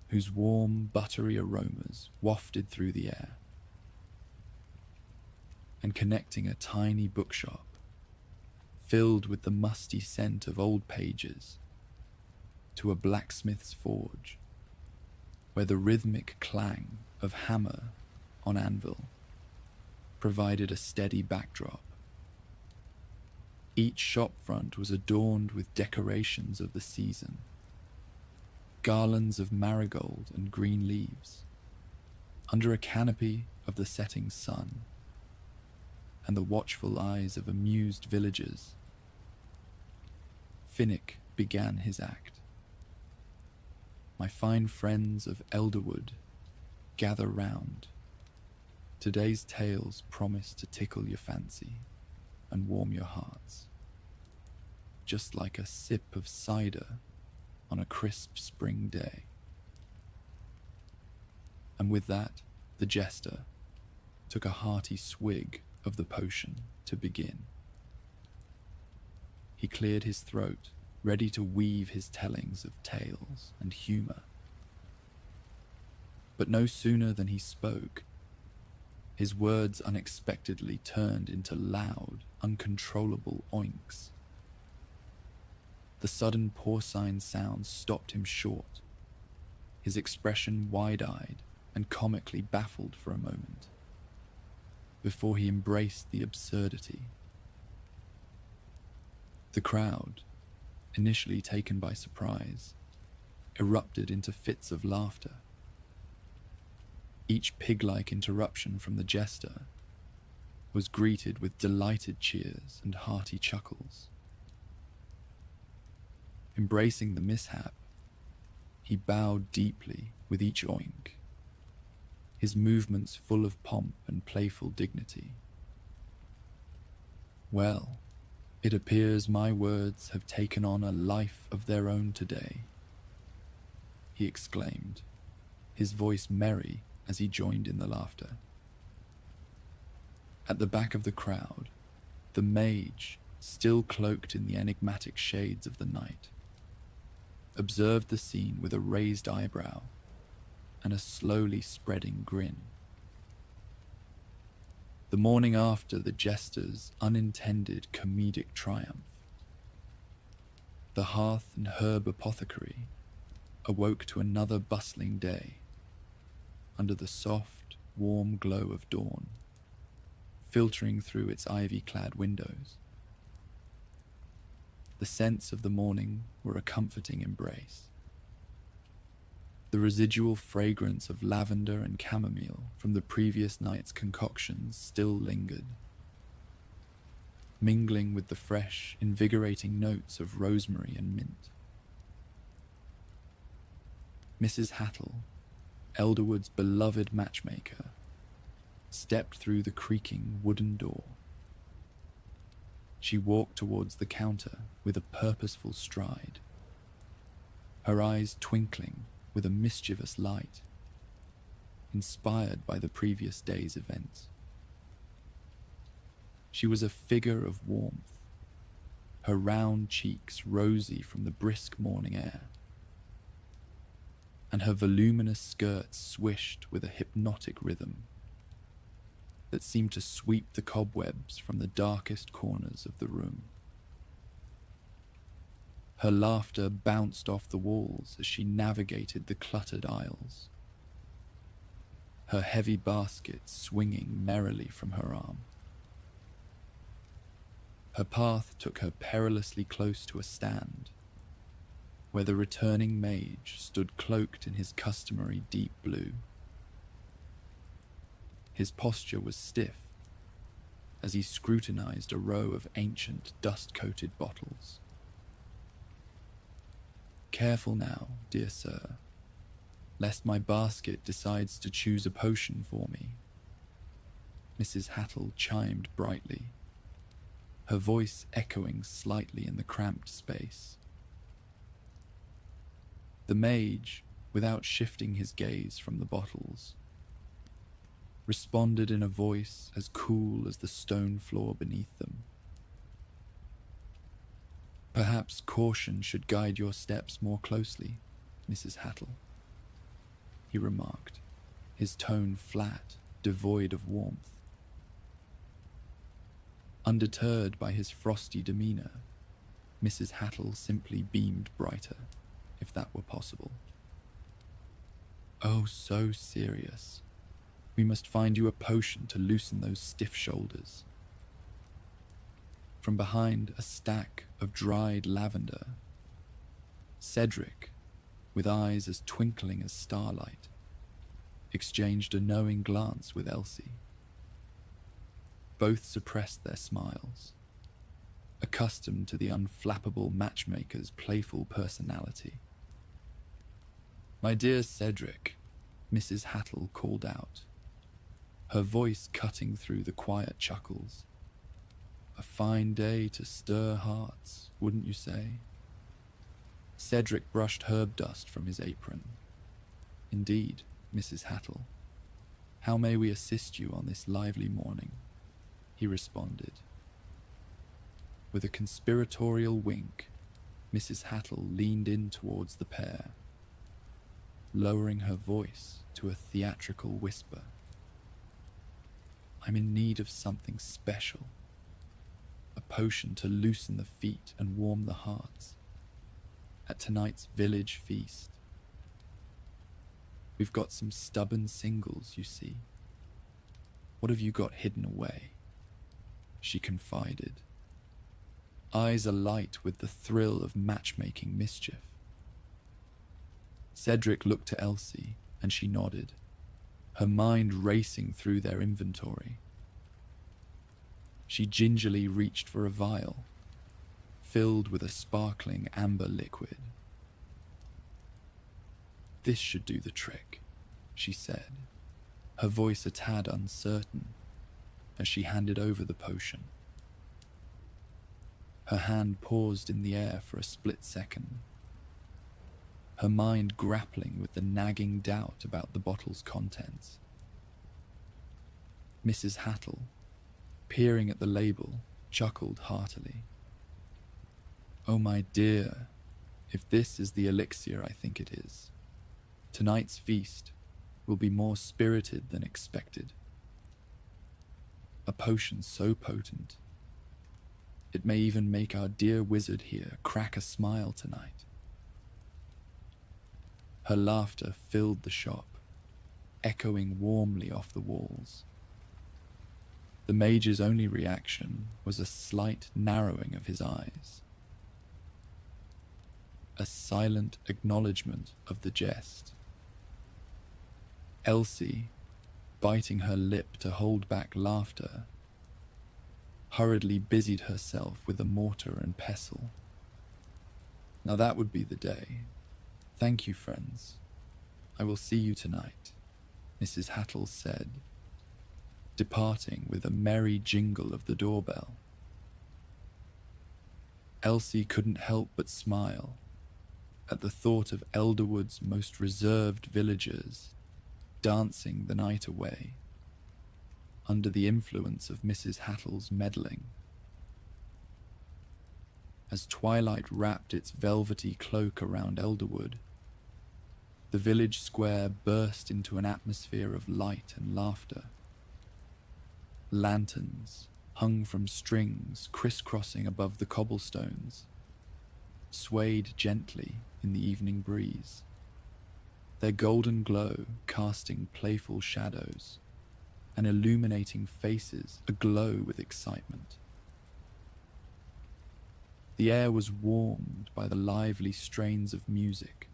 whose warm, buttery aromas wafted through the air, and connecting a tiny bookshop filled with the musty scent of old pages to a blacksmith's forge where the rhythmic clang of hammer on anvil provided a steady backdrop. Each shopfront was adorned with decorations of the season, garlands of marigold and green leaves, under a canopy of the setting sun, and the watchful eyes of amused villagers. Finnick began his act. My fine friends of Elderwood, gather round. Today's tales promise to tickle your fancy and warm your hearts, just like a sip of cider on a crisp spring day. And with that, the jester took a hearty swig of the potion to begin. He cleared his throat, ready to weave his tellings of tales and humor. But no sooner than he spoke, his words unexpectedly turned into loud, uncontrollable oinks. The sudden porcine sound stopped him short, his expression wide-eyed and comically baffled for a moment, before he embraced the absurdity. The crowd, initially taken by surprise, erupted into fits of laughter. Each pig-like interruption from the jester was greeted with delighted cheers and hearty chuckles. Embracing the mishap, he bowed deeply with each oink, his movements full of pomp and playful dignity. Well, it appears my words have taken on a life of their own today, he exclaimed, his voice merry as he joined in the laughter. At the back of the crowd, the mage, still cloaked in the enigmatic shades of the night, observed the scene with a raised eyebrow and a slowly spreading grin. The morning after the jester's unintended comedic triumph, the hearth and herb apothecary awoke to another bustling day under the soft, warm glow of dawn, filtering through its ivy-clad windows. The scents of the morning were a comforting embrace. The residual fragrance of lavender and chamomile from the previous night's concoctions still lingered, mingling with the fresh, invigorating notes of rosemary and mint. Mrs. Hattle, Elderwood's beloved matchmaker, stepped through the creaking wooden door. She walked towards the counter with a purposeful stride, her eyes twinkling with a mischievous light, inspired by the previous day's events. She was a figure of warmth, her round cheeks rosy from the brisk morning air, and her voluminous skirts swished with a hypnotic rhythm that seemed to sweep the cobwebs from the darkest corners of the room. Her laughter bounced off the walls as she navigated the cluttered aisles, her heavy basket swinging merrily from her arm. Her path took her perilously close to a stand, where the returning mage stood cloaked in his customary deep blue. His posture was stiff as he scrutinized a row of ancient, dust-coated bottles. "Careful now, dear sir, lest my basket decides to choose a potion for me," Mrs. Hattle chimed brightly, her voice echoing slightly in the cramped space. The mage, without shifting his gaze from the bottles, responded in a voice as cool as the stone floor beneath them. "Perhaps caution should guide your steps more closely, Mrs. Hattle," he remarked, his tone flat, devoid of warmth. Undeterred by his frosty demeanor, Mrs. Hattle simply beamed brighter, if that were possible. "Oh, so serious. We must find you a potion to loosen those stiff shoulders." From behind a stack of dried lavender, Cedric, with eyes as twinkling as starlight, exchanged a knowing glance with Elsie. Both suppressed their smiles, accustomed to the unflappable matchmaker's playful personality. "My dear Cedric," Mrs. Hattle called out, her voice cutting through the quiet chuckles. "A fine day to stir hearts, wouldn't you say?" Cedric brushed herb dust from his apron. "Indeed, Mrs. Hattle. How may we assist you on this lively morning?" he responded. With a conspiratorial wink, Mrs. Hattle leaned in towards the pair, lowering her voice to a theatrical whisper. "I'm in need of something special. A potion to loosen the feet and warm the hearts at tonight's village feast. We've got some stubborn singles, you see. What have you got hidden away?" she confided, eyes alight with the thrill of matchmaking mischief. Cedric looked to Elsie, and she nodded, her mind racing through their inventory. She gingerly reached for a vial, filled with a sparkling amber liquid. "This should do the trick," she said, her voice a tad uncertain as she handed over the potion. Her hand paused in the air for a split second, her mind grappling with the nagging doubt about the bottle's contents. Mrs. Hattle, peering at the label, chuckled heartily. "Oh, my dear, if this is the elixir I think it is, tonight's feast will be more spirited than expected. A potion so potent, it may even make our dear wizard here crack a smile tonight." Her laughter filled the shop, echoing warmly off the walls. The mage's only reaction was a slight narrowing of his eyes, a silent acknowledgement of the jest. Elsie, biting her lip to hold back laughter, hurriedly busied herself with a mortar and pestle. "Now that would be the day. Thank you, friends. I will see you tonight," Mrs. Hattle said, departing with a merry jingle of the doorbell. Elsie couldn't help but smile at the thought of Elderwood's most reserved villagers dancing the night away under the influence of Mrs. Hattle's meddling. As twilight wrapped its velvety cloak around Elderwood, the village square burst into an atmosphere of light and laughter. Lanterns, hung from strings crisscrossing above the cobblestones, swayed gently in the evening breeze, their golden glow casting playful shadows and illuminating faces aglow with excitement. The air was warmed by the lively strains of music,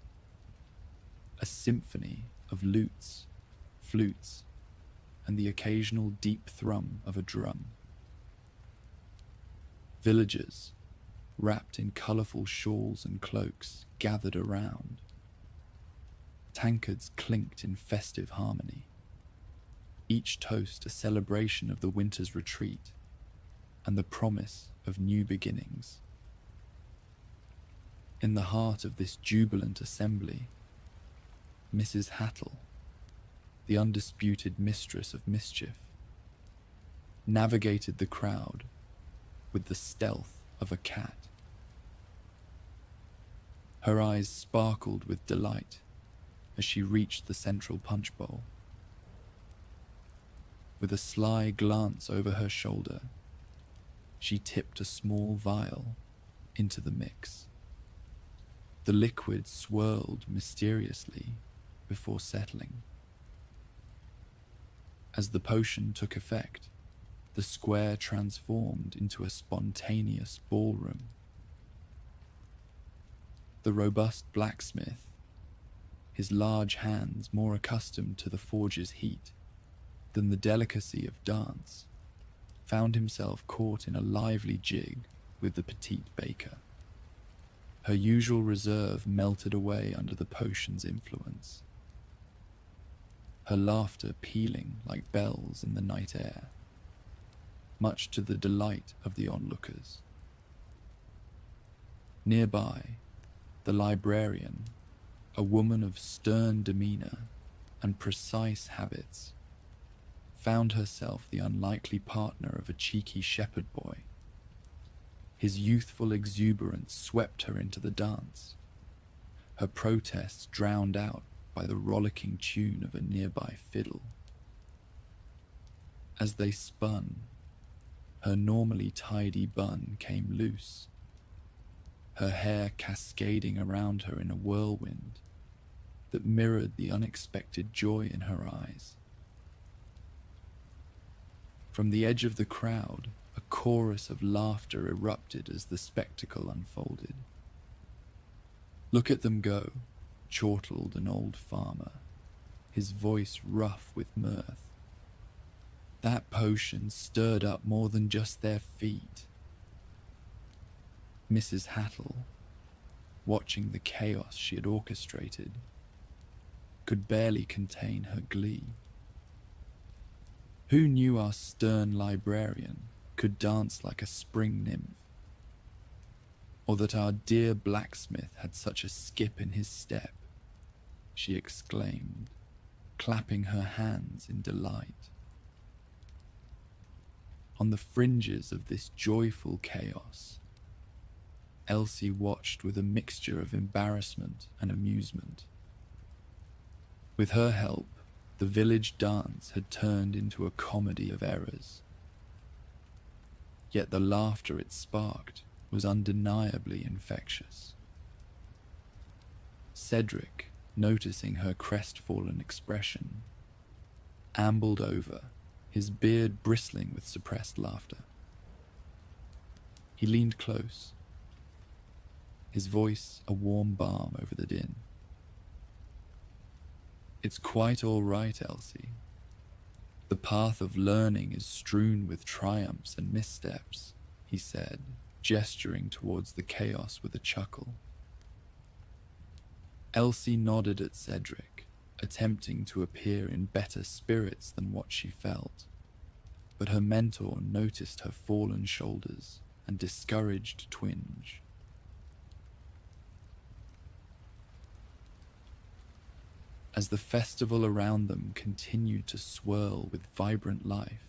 a symphony of lutes, flutes, and the occasional deep thrum of a drum. Villagers, wrapped in colourful shawls and cloaks, gathered around. Tankards clinked in festive harmony, each toast a celebration of the winter's retreat and the promise of new beginnings. In the heart of this jubilant assembly, Mrs. Hattle, the undisputed mistress of mischief, navigated the crowd with the stealth of a cat. Her eyes sparkled with delight as she reached the central punch bowl. With a sly glance over her shoulder, she tipped a small vial into the mix. The liquid swirled mysteriously before settling. As the potion took effect, the square transformed into a spontaneous ballroom. The robust blacksmith, his large hands more accustomed to the forge's heat than the delicacy of dance, found himself caught in a lively jig with the petite baker. Her usual reserve melted away under the potion's influence, her laughter pealing like bells in the night air, much to the delight of the onlookers. Nearby, the librarian, a woman of stern demeanour and precise habits, found herself the unlikely partner of a cheeky shepherd boy. His youthful exuberance swept her into the dance, her protests drowned out by the rollicking tune of a nearby fiddle. As they spun, her normally tidy bun came loose, her hair cascading around her in a whirlwind that mirrored the unexpected joy in her eyes. From the edge of the crowd, a chorus of laughter erupted as the spectacle unfolded. "Look at them go," chortled an old farmer, his voice rough with mirth. "That potion stirred up more than just their feet." Mrs. Hattle, watching the chaos she had orchestrated, could barely contain her glee. Who knew our stern librarian could dance like a spring nymph? Or that our dear blacksmith had such a skip in his step? She exclaimed, clapping her hands in delight. On the fringes of this joyful chaos, Elsie watched with a mixture of embarrassment and amusement. With her help, the village dance had turned into a comedy of errors. Yet the laughter it sparked was undeniably infectious. Cedric, noticing her crestfallen expression, ambled over, his beard bristling with suppressed laughter. He leaned close, his voice a warm balm over the din. "It's quite all right, Elsie. The path of learning is strewn with triumphs and missteps," he said, gesturing towards the chaos with a chuckle. Elsie nodded at Cedric, attempting to appear in better spirits than what she felt, but her mentor noticed her fallen shoulders and discouraged twinge. As the festival around them continued to swirl with vibrant life,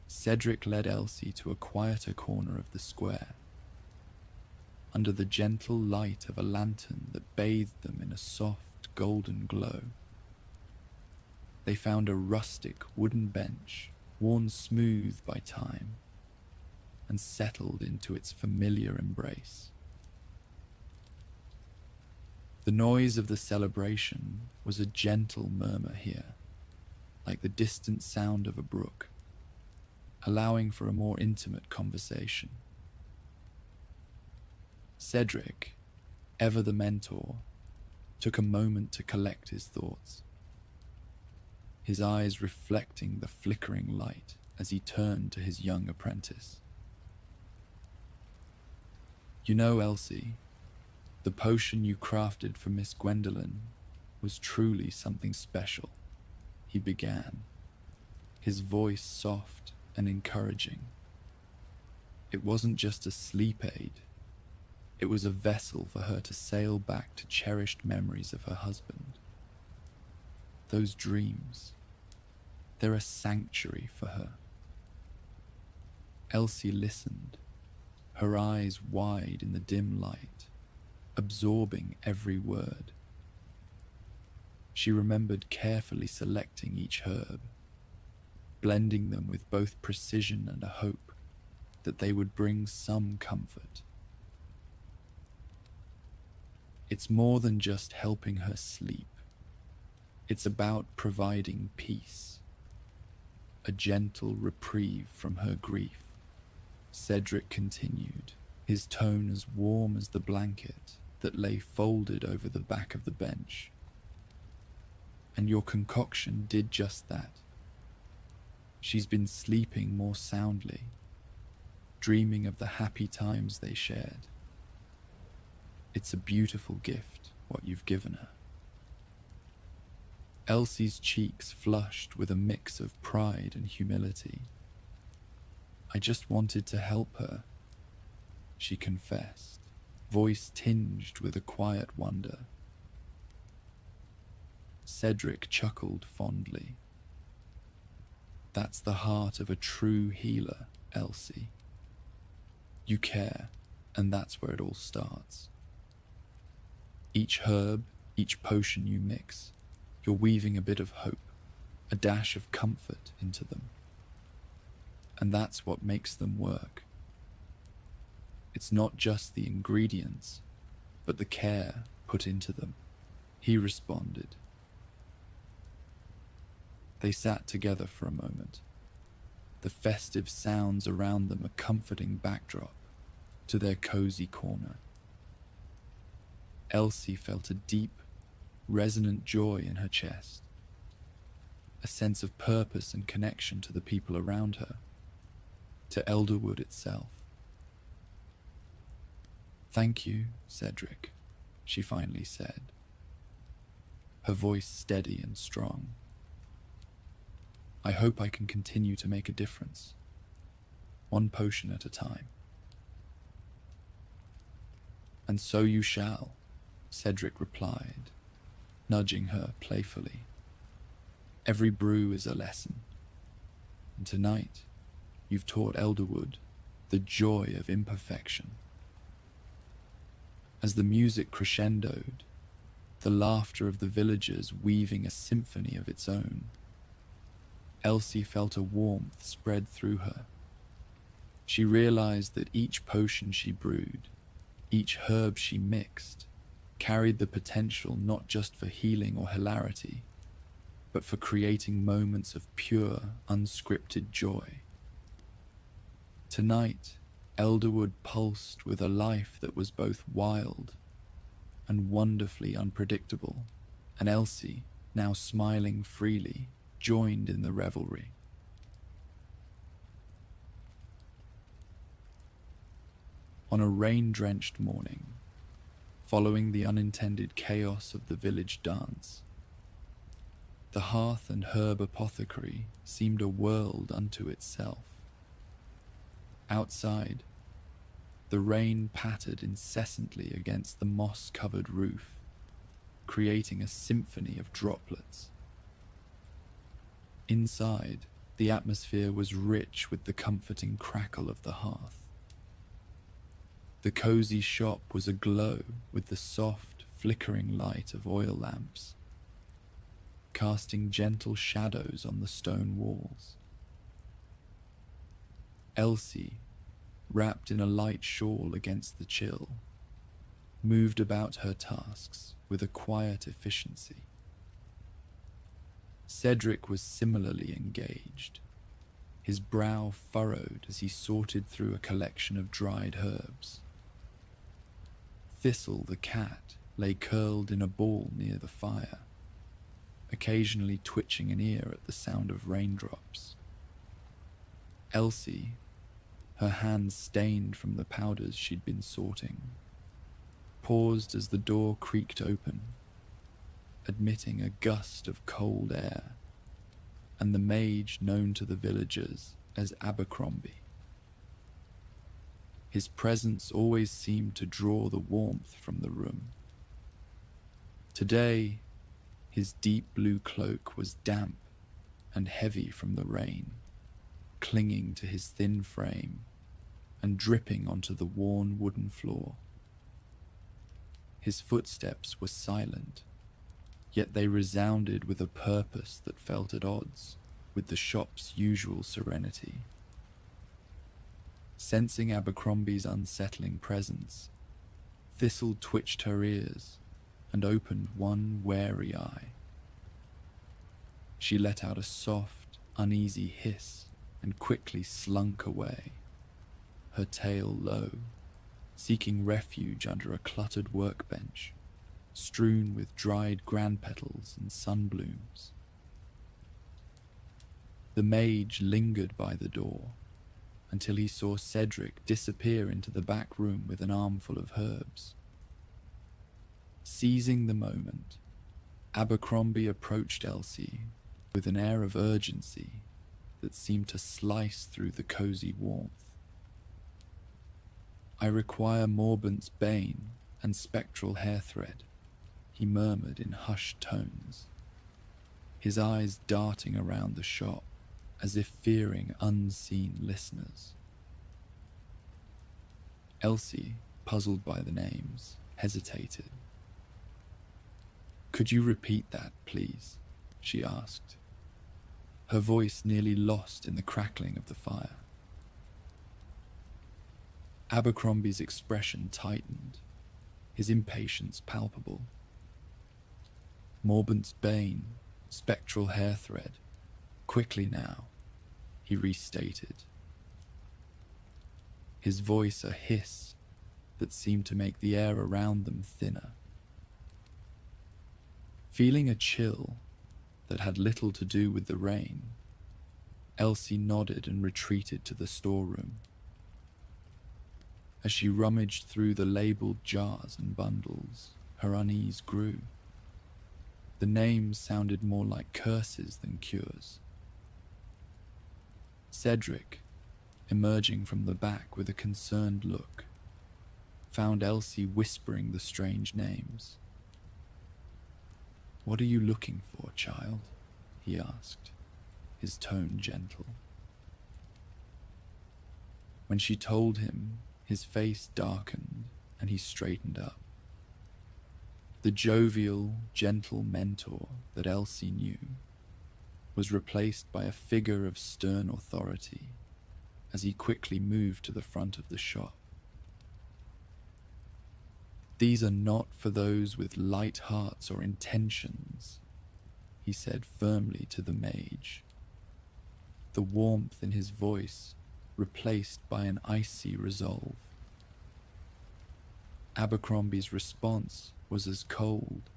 Cedric led Elsie to a quieter corner of the square, under the gentle light of a lantern that bathed them in a soft golden glow. They found a rustic wooden bench, worn smooth by time, and settled into its familiar embrace. The noise of the celebration was a gentle murmur here, like the distant sound of a brook, allowing for a more intimate conversation. Cedric, ever the mentor, took a moment to collect his thoughts, his eyes reflecting the flickering light as he turned to his young apprentice. "You know, Elsie, the potion you crafted for Miss Gwendolen was truly something special," he began, his voice soft and encouraging. "It wasn't just a sleep aid. It was a vessel for her to sail back to cherished memories of her husband. Those dreams, they're a sanctuary for her." Elsie listened, her eyes wide in the dim light, absorbing every word. She remembered carefully selecting each herb, blending them with both precision and a hope that they would bring some comfort. "It's more than just helping her sleep. It's about providing peace, a gentle reprieve from her grief," Cedric continued, his tone as warm as the blanket that lay folded over the back of the bench. "And your concoction did just that. She's been sleeping more soundly, dreaming of the happy times they shared. It's a beautiful gift, what you've given her." Elsie's cheeks flushed with a mix of pride and humility. "I just wanted to help her," she confessed, voice tinged with a quiet wonder. Cedric chuckled fondly. "That's the heart of a true healer, Elsie. You care, and that's where it all starts. Each herb, each potion you mix, you're weaving a bit of hope, a dash of comfort into them. And that's what makes them work. It's not just the ingredients, but the care put into them," he responded. They sat together for a moment, the festive sounds around them a comforting backdrop to their cozy corner. Elsie felt a deep, resonant joy in her chest, a sense of purpose and connection to the people around her, to Elderwood itself. "Thank you, Cedric," she finally said, her voice steady and strong. "I hope I can continue to make a difference, one potion at a time." "And so you shall," Cedric replied, nudging her playfully. "Every brew is a lesson, and tonight you've taught Elderwood the joy of imperfection." As the music crescendoed, the laughter of the villagers weaving a symphony of its own, Elsie felt a warmth spread through her. She realized that each potion she brewed, each herb she mixed, carried the potential not just for healing or hilarity, but for creating moments of pure, unscripted joy. Tonight, Elderwood pulsed with a life that was both wild and wonderfully unpredictable, and Elsie, now smiling freely, joined in the revelry. On a rain-drenched morning, following the unintended chaos of the village dance, the hearth and herb apothecary seemed a world unto itself. Outside, the rain pattered incessantly against the moss-covered roof, creating a symphony of droplets. Inside, the atmosphere was rich with the comforting crackle of the hearth. The cozy shop was aglow with the soft, flickering light of oil lamps, casting gentle shadows on the stone walls. Elsie, wrapped in a light shawl against the chill, moved about her tasks with a quiet efficiency. Cedric was similarly engaged, his brow furrowed as he sorted through a collection of dried herbs. Thistle the cat lay curled in a ball near the fire, occasionally twitching an ear at the sound of raindrops. Elsie, her hands stained from the powders she'd been sorting, paused as the door creaked open, admitting a gust of cold air, and the mage known to the villagers as Abercrombie. His presence always seemed to draw the warmth from the room. Today, his deep blue cloak was damp and heavy from the rain, clinging to his thin frame and dripping onto the worn wooden floor. His footsteps were silent, yet they resounded with a purpose that felt at odds with the shop's usual serenity. Sensing Abercrombie's unsettling presence, Thistle twitched her ears and opened one wary eye. She let out a soft, uneasy hiss and quickly slunk away, her tail low, seeking refuge under a cluttered workbench, strewn with dried gran petals and sunblooms. The mage lingered by the door until he saw Cedric disappear into the back room with an armful of herbs. Seizing the moment, Abercrombie approached Elsie with an air of urgency that seemed to slice through the cozy warmth. "I require Morbant's bane and spectral hair thread," he murmured in hushed tones, his eyes darting around the shop as if fearing unseen listeners. Elsie, puzzled by the names, hesitated. "Could you repeat that, please?" she asked, her voice nearly lost in the crackling of the fire. Abercrombie's expression tightened, his impatience palpable. "Morbant's bane, spectral hair thread. Quickly now," he restated, his voice a hiss that seemed to make the air around them thinner. Feeling a chill that had little to do with the rain, Elsie nodded and retreated to the storeroom. As she rummaged through the labeled jars and bundles, her unease grew. The names sounded more like curses than cures. Cedric, emerging from the back with a concerned look, found Elsie whispering the strange names. "What are you looking for, child?" he asked, his tone gentle. When she told him, his face darkened and he straightened up. The jovial, gentle mentor that Elsie knew was replaced by a figure of stern authority as he quickly moved to the front of the shop. "These are not for those with light hearts or intentions," he said firmly to the mage, the warmth in his voice replaced by an icy resolve. Abercrombie's response was as cold,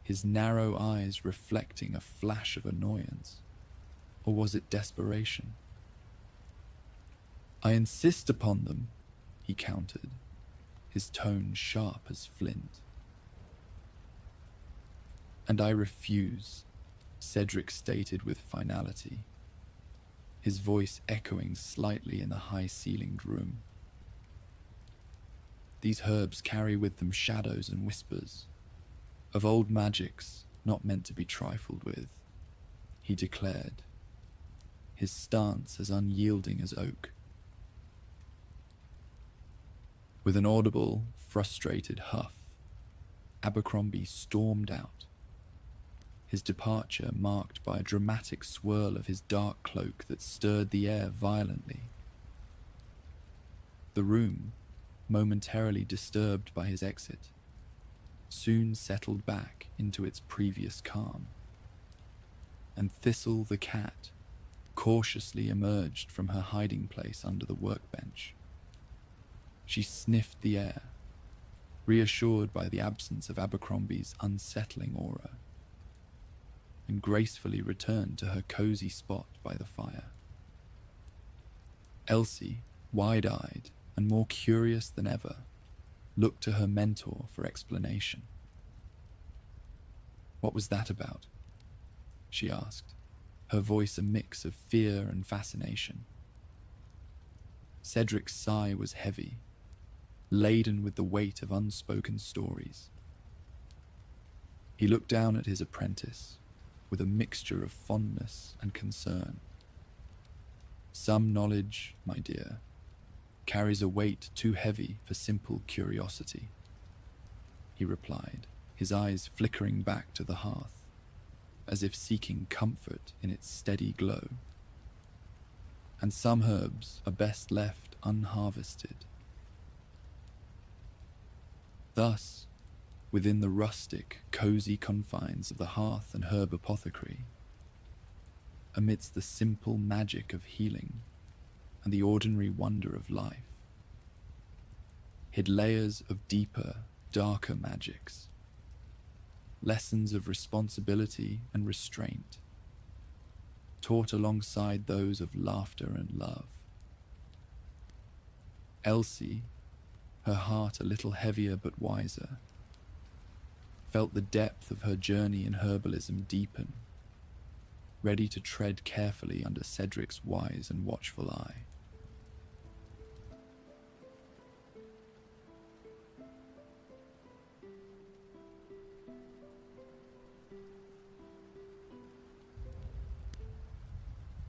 his narrow eyes reflecting a flash of annoyance. Or was it desperation? "I insist upon them," he countered, his tone sharp as flint. "And I refuse," Cedric stated with finality, his voice echoing slightly in the high-ceilinged room. These herbs carry with them shadows and whispers of old magics not meant to be trifled with, he declared, his stance as unyielding as oak. With an audible, frustrated huff, Abercrombie stormed out, his departure marked by a dramatic swirl of his dark cloak that stirred the air violently. The room, momentarily disturbed by his exit, soon settled back into its previous calm, and Thistle the cat cautiously emerged from her hiding place under the workbench. She sniffed the air, reassured by the absence of Abercrombie's unsettling aura, and gracefully returned to her cozy spot by the fire. Elsie, wide-eyed and more curious than ever, looked to her mentor for explanation. "What was that about?" she asked, her voice a mix of fear and fascination. Cedric's sigh was heavy, laden with the weight of unspoken stories. He looked down at his apprentice with a mixture of fondness and concern. "Some knowledge, my dear, carries a weight too heavy for simple curiosity," he replied, his eyes flickering back to the hearth, as if seeking comfort in its steady glow. "And some herbs are best left unharvested." Thus, within the rustic, cozy confines of the hearth and herb apothecary, amidst the simple magic of healing and the ordinary wonder of life, hid layers of deeper, darker magics, lessons of responsibility and restraint, taught alongside those of laughter and love. Elsie, her heart a little heavier but wiser, felt the depth of her journey in herbalism deepen, ready to tread carefully under Cedric's wise and watchful eye.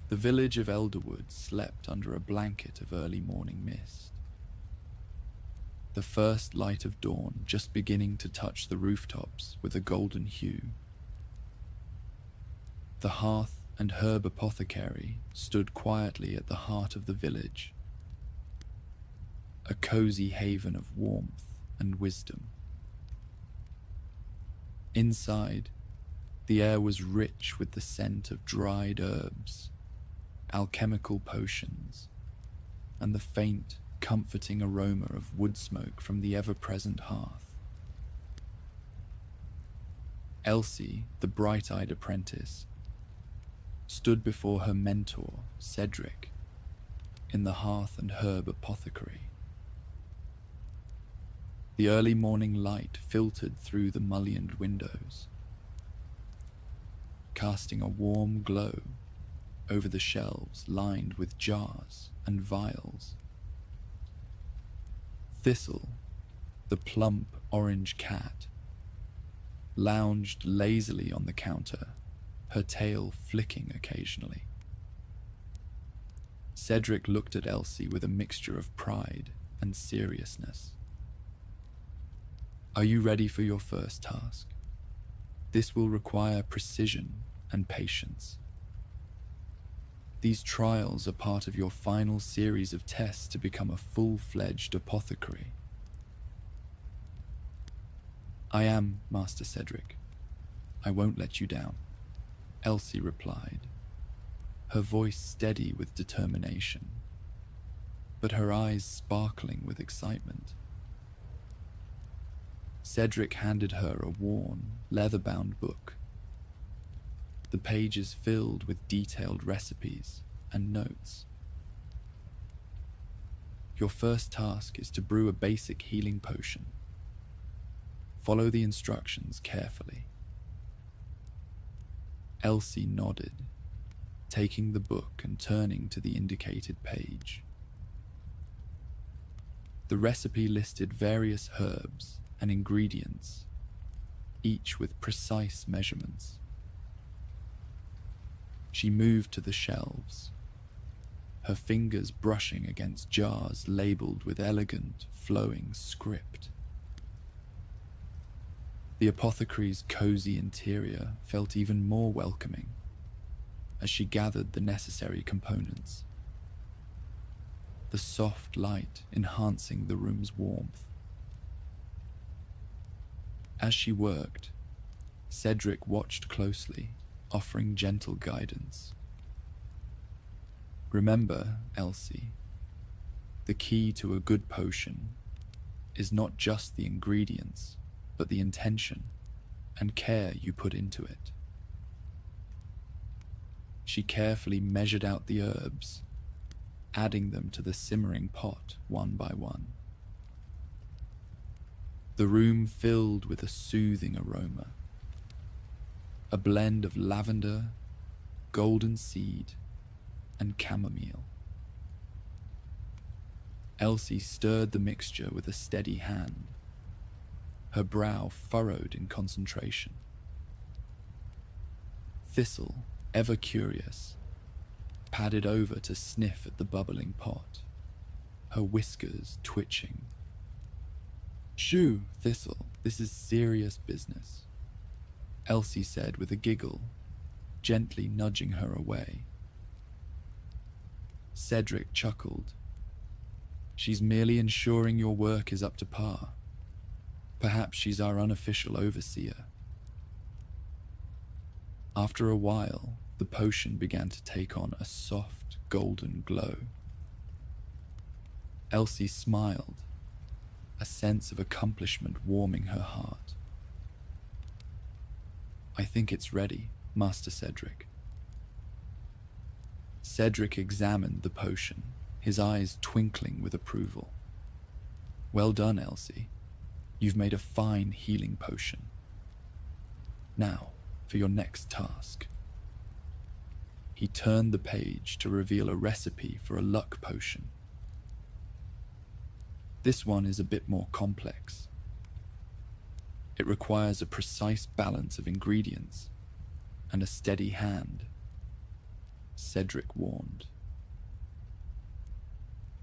The village of Elderwood slept under a blanket of early morning mist, the first light of dawn just beginning to touch the rooftops with a golden hue. The hearth and herb apothecary stood quietly at the heart of the village, a cozy haven of warmth and wisdom. Inside, the air was rich with the scent of dried herbs, alchemical potions, and the faint, comforting aroma of wood smoke from the ever-present hearth. Elsie, the bright-eyed apprentice, stood before her mentor, Cedric, in the hearth and herb apothecary. The early morning light filtered through the mullioned windows, casting a warm glow over the shelves lined with jars and vials. Thistle, the plump orange cat, lounged lazily on the counter, her tail flicking occasionally. Cedric looked at Elsie with a mixture of pride and seriousness. "Are you ready for your first task? This will require precision and patience. These trials are part of your final series of tests to become a full-fledged apothecary." "I am, Master Cedric. I won't let you down," Elsie replied, her voice steady with determination, but her eyes sparkling with excitement. Cedric handed her a worn, leather-bound book, the pages filled with detailed recipes and notes. "Your first task is to brew a basic healing potion. Follow the instructions carefully." Elsie nodded, taking the book and turning to the indicated page. The recipe listed various herbs and ingredients, each with precise measurements. She moved to the shelves, her fingers brushing against jars labeled with elegant, flowing script. The apothecary's cozy interior felt even more welcoming as she gathered the necessary components, the soft light enhancing the room's warmth. As she worked, Cedric watched closely, offering gentle guidance. Remember, Elsie, the key to a good potion is not just the ingredients, but the intention and care you put into it. She carefully measured out the herbs, adding them to the simmering pot one by one. The room filled with a soothing aroma, a blend of lavender, golden seed, and chamomile. Elsie stirred the mixture with a steady hand, her brow furrowed in concentration. Thistle, ever curious, padded over to sniff at the bubbling pot, her whiskers twitching. "Shoo, Thistle, this is serious business," Elsie said with a giggle, gently nudging her away. Cedric chuckled. "She's merely ensuring your work is up to par. Perhaps she's our unofficial overseer." After a while, the potion began to take on a soft, golden glow. Elsie smiled, a sense of accomplishment warming her heart. "I think it's ready, Master Cedric." Cedric examined the potion, his eyes twinkling with approval. "Well done, Elsie. You've made a fine healing potion. Now, for your next task." He turned the page to reveal a recipe for a luck potion. This one is a bit more complex. It requires a precise balance of ingredients and a steady hand, Cedric warned.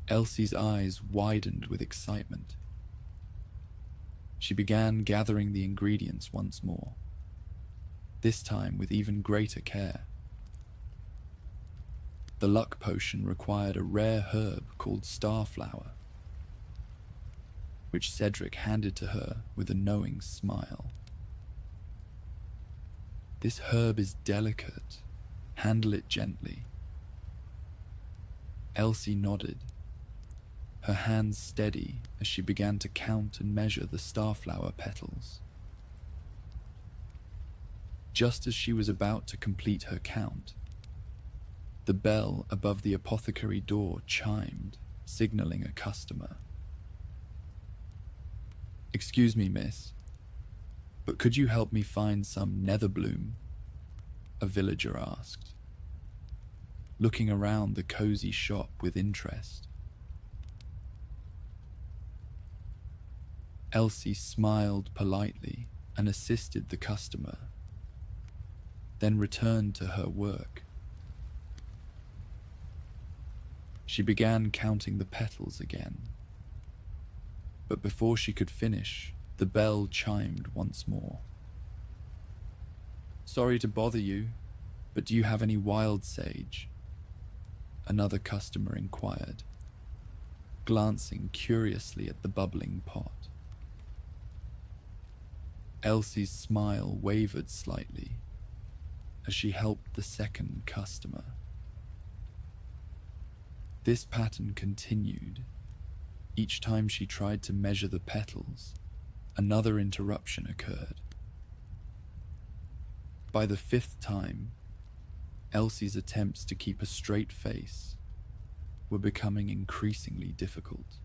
Elsie's eyes widened with excitement. She began gathering the ingredients once more, this time with even greater care. The luck potion required a rare herb called starflower, which Cedric handed to her with a knowing smile. "This herb is delicate. Handle it gently." Elsie nodded, her hands steady as she began to count and measure the starflower petals. Just as she was about to complete her count, the bell above the apothecary door chimed, signaling a customer. "Excuse me, miss, but could you help me find some netherbloom?" a villager asked, looking around the cozy shop with interest. Elsie smiled politely and assisted the customer, then returned to her work. She began counting the petals again, but before she could finish, the bell chimed once more. "Sorry to bother you, but do you have any wild sage?" another customer inquired, glancing curiously at the bubbling pot. Elsie's smile wavered slightly as she helped the second customer. This pattern continued. Each time she tried to measure the petals, another interruption occurred. By the fifth time, Elsie's attempts to keep a straight face were becoming increasingly difficult.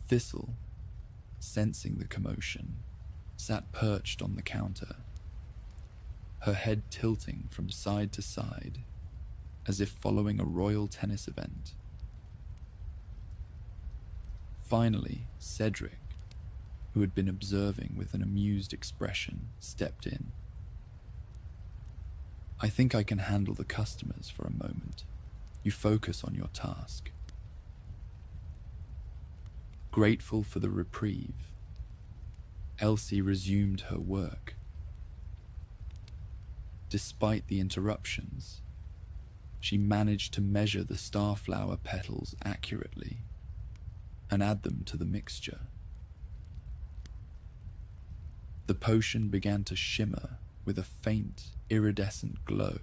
Thistle, sensing the commotion, sat perched on the counter. her head tilting from side to side, as if following a royal tennis event. Finally, Cedric, who had been observing with an amused expression, stepped in. "I think I can handle the customers for a moment. You focus on your task." Grateful for the reprieve, Elsie resumed her work. Despite the interruptions, she managed to measure the starflower petals accurately and add them to the mixture. The potion began to shimmer with a faint, iridescent glow.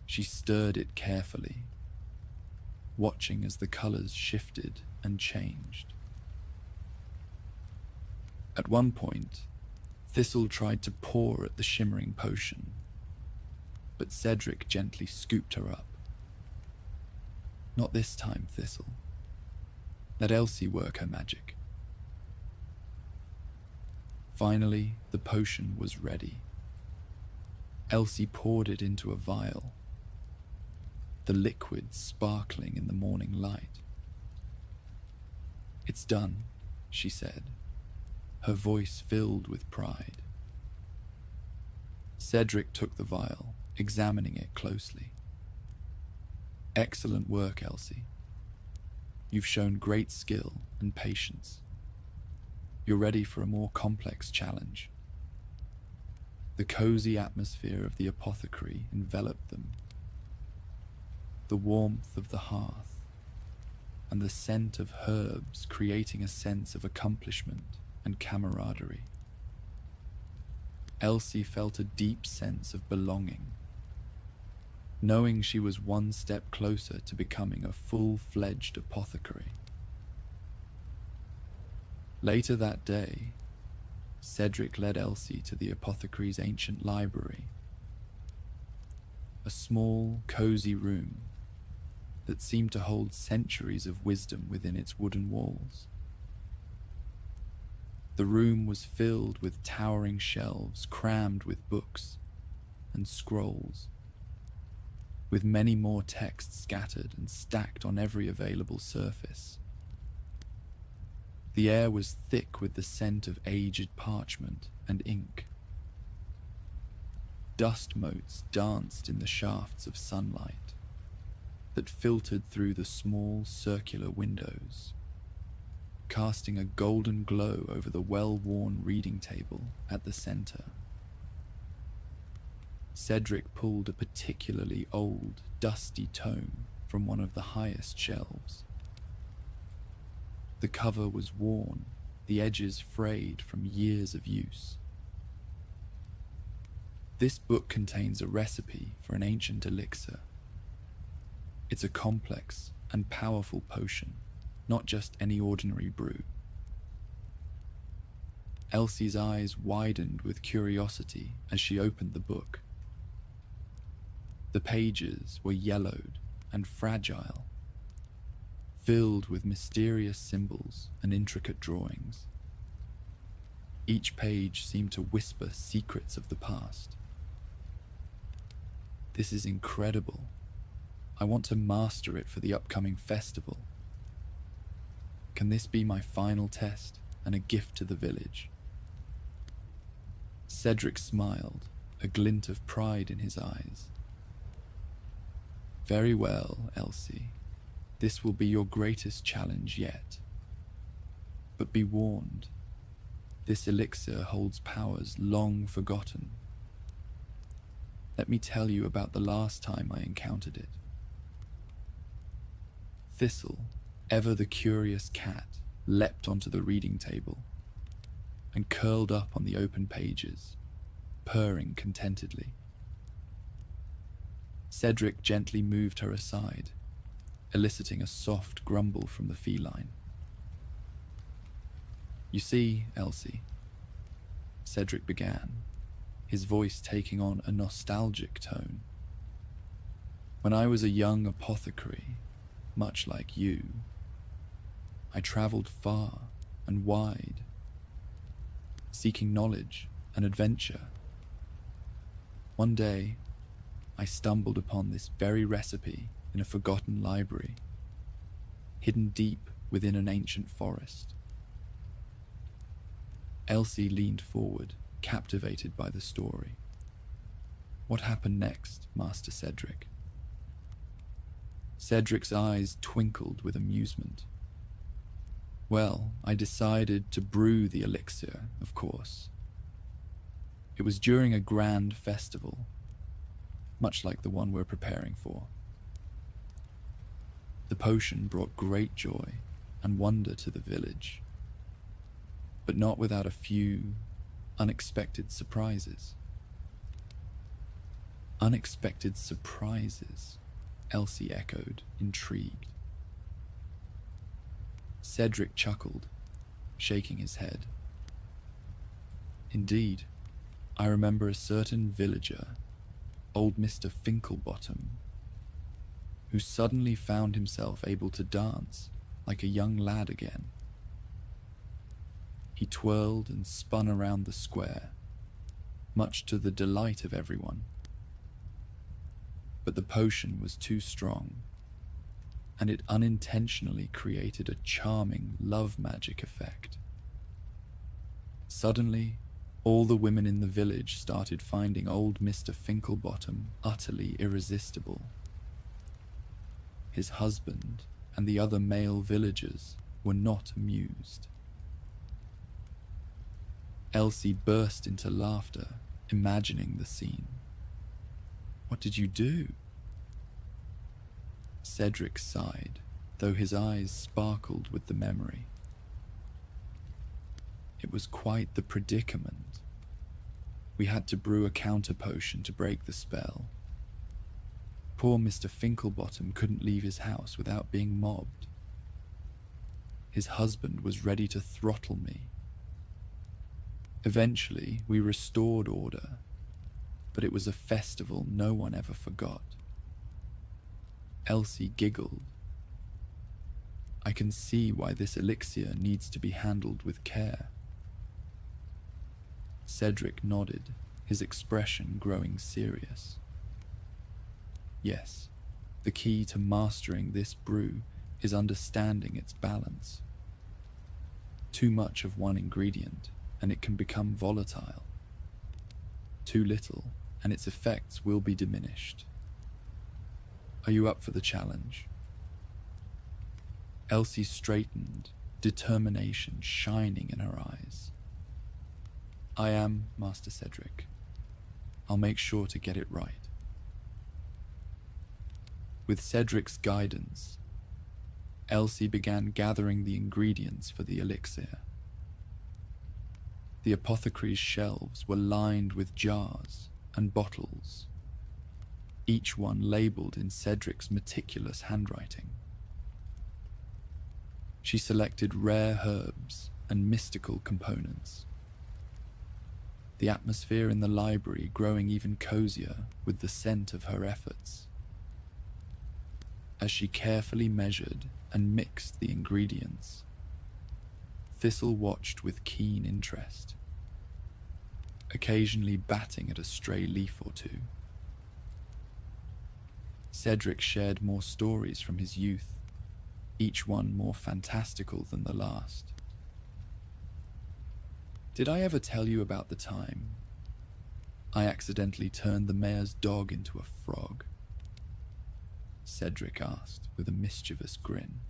She stirred it carefully, watching as the colors shifted and changed. At one point, Thistle tried to pour at the shimmering potion, but Cedric gently scooped her up. "Not this time, Thistle. Let Elsie work her magic." Finally, the potion was ready. Elsie poured it into a vial, the liquid sparkling in the morning light. "It's done," she said, her voice filled with pride. Cedric took the vial, examining it closely. "Excellent work, Elsie. You've shown great skill and patience. You're ready for a more complex challenge." The cozy atmosphere of the apothecary enveloped them. The warmth of the hearth and the scent of herbs creating a sense of accomplishment and camaraderie. Elsie felt a deep sense of belonging, knowing she was one step closer to becoming a full-fledged apothecary. Later that day, Cedric led Elsie to the apothecary's ancient library, a small, cozy room that seemed to hold centuries of wisdom within its wooden walls. The room was filled with towering shelves crammed with books and scrolls, with many more texts scattered and stacked on every available surface. The air was thick with the scent of aged parchment and ink. Dust motes danced in the shafts of sunlight that filtered through the small circular windows, casting a golden glow over the well-worn reading table at the center. Cedric pulled a particularly old, dusty tome from one of the highest shelves. The cover was worn, the edges frayed from years of use. "This book contains a recipe for an ancient elixir. It's a complex and powerful potion, not just any ordinary brew." Elsie's eyes widened with curiosity as she opened the book. The pages were yellowed and fragile, filled with mysterious symbols and intricate drawings. Each page seemed to whisper secrets of the past. "This is incredible. I want to master it for the upcoming festival. Can this be my final test and a gift to the village?" Cedric smiled, a glint of pride in his eyes. "Very well, Elsie. This will be your greatest challenge yet. But be warned, this elixir holds powers long forgotten. Let me tell you about the last time I encountered it." Thistle, ever the curious cat, leapt onto the reading table and curled up on the open pages, purring contentedly. Cedric gently moved her aside, eliciting a soft grumble from the feline. "You see, Elsie," Cedric began, his voice taking on a nostalgic tone. "When I was a young apothecary, much like you, I traveled far and wide, seeking knowledge and adventure. One day, I stumbled upon this very recipe in a forgotten library, hidden deep within an ancient forest. Elsie leaned forward, captivated by the story. What happened next, Master Cedric? Cedric's eyes twinkled with amusement. Well, I decided to brew the elixir, of course. It was during a grand festival, much like the one we're preparing for. The potion brought great joy and wonder to the village, but not without a few unexpected surprises. Unexpected surprises, Elsie echoed, intrigued. Cedric chuckled, shaking his head. Indeed, I remember a certain villager, old Mr. Finkelbottom, who suddenly found himself able to dance like a young lad again. He twirled and spun around the square, much to the delight of everyone. But the potion was too strong, and it unintentionally created a charming love magic effect. Suddenly, all the women in the village started finding old Mr. Finkelbottom utterly irresistible. His husband and the other male villagers were not amused. Elsie burst into laughter, imagining the scene. What did you do? Cedric sighed, though his eyes sparkled with the memory. It was quite the predicament. We had to brew a counter potion to break the spell. Poor Mr. Finkelbottom couldn't leave his house without being mobbed. His husband was ready to throttle me. Eventually, we restored order, but it was a festival no one ever forgot. Elsie giggled. I can see why this elixir needs to be handled with care. Cedric nodded, his expression growing serious. Yes, the key to mastering this brew is understanding its balance. Too much of one ingredient, and it can become volatile. Too little, and its effects will be diminished. Are you up for the challenge? Elsie straightened, determination shining in her eyes. I am, Master Cedric. I'll make sure to get it right. With Cedric's guidance, Elsie began gathering the ingredients for the elixir. The apothecary's shelves were lined with jars and bottles, each one labeled in Cedric's meticulous handwriting. She selected rare herbs and mystical components, the atmosphere in the library growing even cozier with the scent of her efforts. As she carefully measured and mixed the ingredients, Thistle watched with keen interest, occasionally batting at a stray leaf or two. Cedric shared more stories from his youth, each one more fantastical than the last. Did I ever tell you about the time I accidentally turned the mayor's dog into a frog? Cedric asked with a mischievous grin.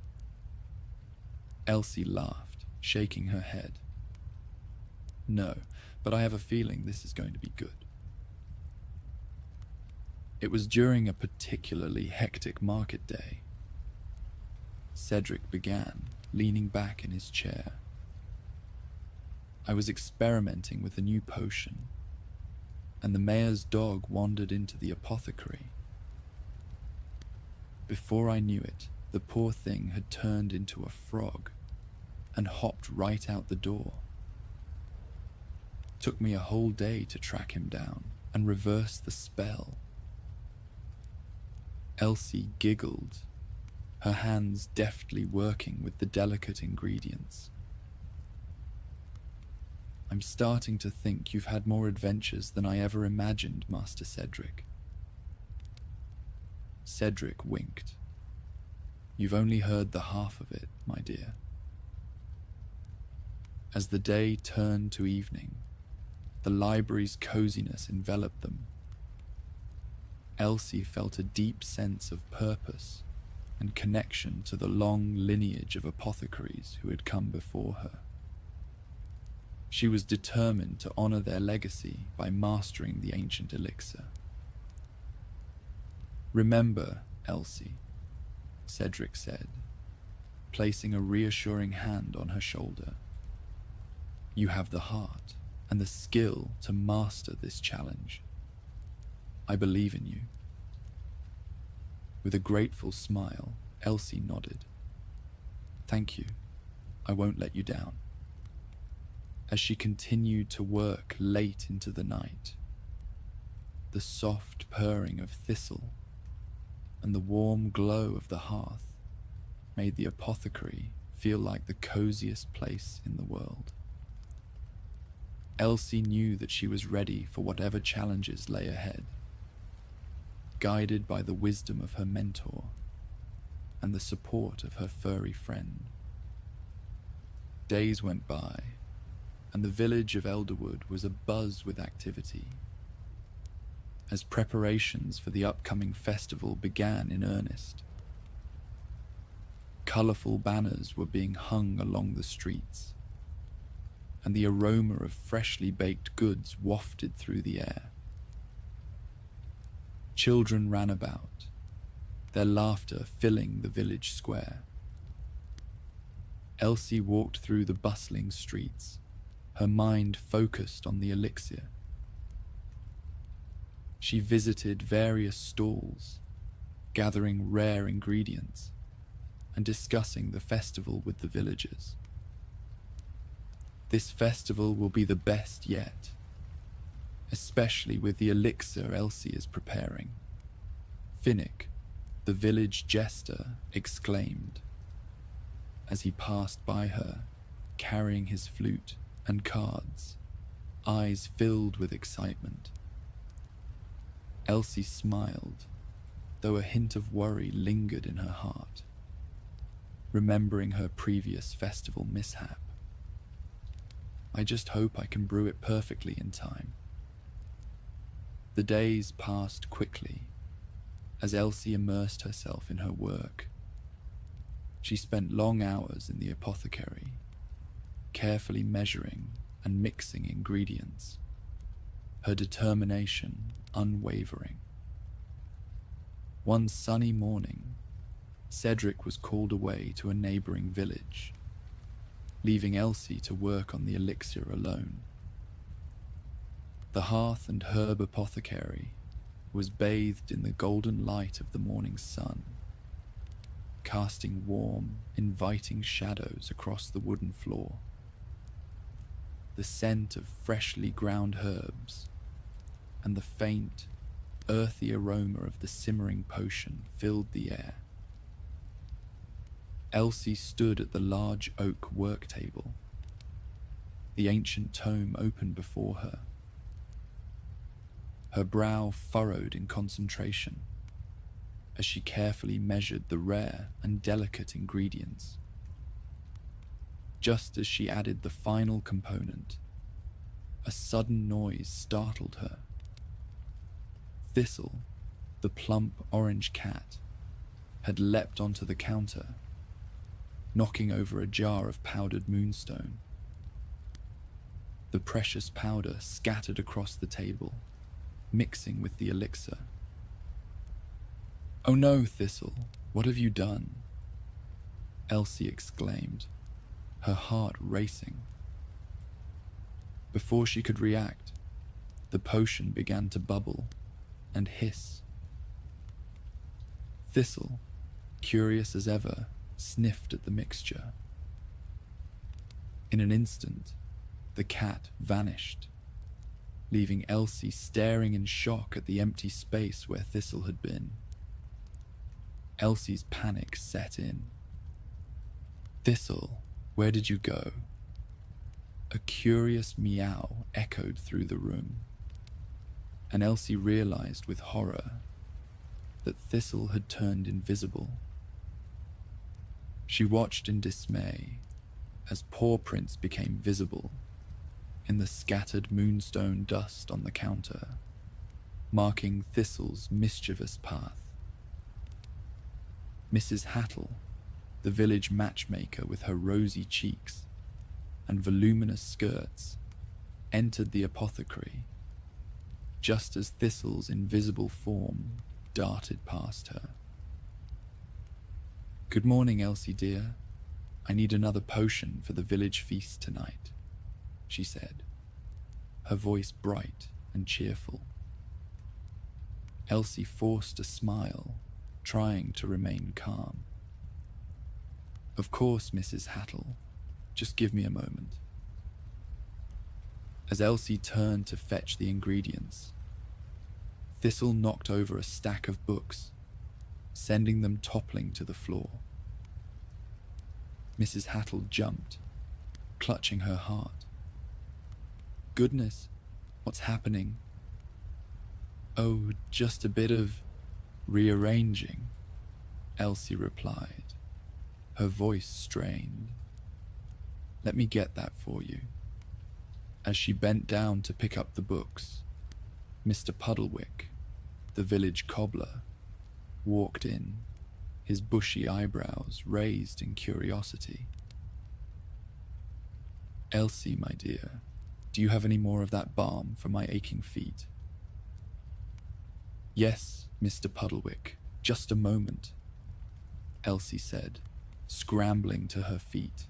Elsie laughed, shaking her head. No, but I have a feeling this is going to be good. It was during a particularly hectic market day. Cedric began, leaning back in his chair. I was experimenting with a new potion, and the mayor's dog wandered into the apothecary. Before I knew it, the poor thing had turned into a frog and hopped right out the door. Took me a whole day to track him down and reverse the spell. Elsie giggled, her hands deftly working with the delicate ingredients. I'm starting to think you've had more adventures than I ever imagined, Master Cedric. Cedric winked. You've only heard the half of it, my dear. As the day turned to evening, the library's coziness enveloped them. Elsie felt a deep sense of purpose and connection to the long lineage of apothecaries who had come before her. She was determined to honor their legacy by mastering the ancient elixir. Remember, Elsie, Cedric said, placing a reassuring hand on her shoulder. You have the heart and the skill to master this challenge. I believe in you. With a grateful smile, Elsie nodded. Thank you. I won't let you down. As she continued to work late into the night, the soft purring of Thistle and the warm glow of the hearth made the apothecary feel like the coziest place in the world. Elsie knew that she was ready for whatever challenges lay ahead, guided by the wisdom of her mentor and the support of her furry friend. Days went by, and the village of Elderwood was abuzz with activity. As preparations for the upcoming festival began in earnest, colourful banners were being hung along the streets, and the aroma of freshly baked goods wafted through the air. Children ran about, their laughter filling the village square. Elsie walked through the bustling streets, her mind focused on the elixir. She visited various stalls, gathering rare ingredients and discussing the festival with the villagers. This festival will be the best yet, especially with the elixir Elsie is preparing. Finnick, the village jester, exclaimed as he passed by her, carrying his flute and cards, eyes filled with excitement. Elsie smiled, though a hint of worry lingered in her heart, remembering her previous festival mishap. I just hope I can brew it perfectly in time. The days passed quickly as Elsie immersed herself in her work. She spent long hours in the apothecary, carefully measuring and mixing ingredients, her determination unwavering. One sunny morning, Cedric was called away to a neighboring village, leaving Elsie to work on the elixir alone. The hearth and herb apothecary was bathed in the golden light of the morning sun, casting warm, inviting shadows across the wooden floor. The scent of freshly ground herbs and the faint, earthy aroma of the simmering potion filled the air. Elsie stood at the large oak work table, the ancient tome open before her, her brow furrowed in concentration as she carefully measured the rare and delicate ingredients. Just as she added the final component, a sudden noise startled her. Thistle, the plump orange cat, had leapt onto the counter, knocking over a jar of powdered moonstone. The precious powder scattered across the table, mixing with the elixir. "Oh no, Thistle, what have you done?" Elsie exclaimed, her heart racing. Before she could react, the potion began to bubble and hiss. Thistle, curious as ever, sniffed at the mixture. In an instant, the cat vanished, leaving Elsie staring in shock at the empty space where Thistle had been. Elsie's panic set in. "Thistle, where did you go?" A curious meow echoed through the room, and Elsie realized with horror that Thistle had turned invisible. She watched in dismay as paw prints became visible in the scattered moonstone dust on the counter, marking Thistle's mischievous path. Mrs. Hattle, the village matchmaker with her rosy cheeks and voluminous skirts, entered the apothecary just as Thistle's invisible form darted past her. "Good morning, Elsie dear. I need another potion for the village feast tonight," she said, her voice bright and cheerful. Elsie forced a smile, trying to remain calm. "Of course, Mrs. Hattle. Just give me a moment." As Elsie turned to fetch the ingredients, Thistle knocked over a stack of books, sending them toppling to the floor. Mrs. Hattle jumped, clutching her heart. "Goodness, what's happening?" "Oh, just a bit of rearranging," Elsie replied, her voice strained. "Let me get that for you." As she bent down to pick up the books, Mr. Puddlewick, the village cobbler, walked in, his bushy eyebrows raised in curiosity. "Elsie, my dear, do you have any more of that balm for my aching feet?" "Yes, Mr. Puddlewick, just a moment," Elsie said, scrambling to her feet.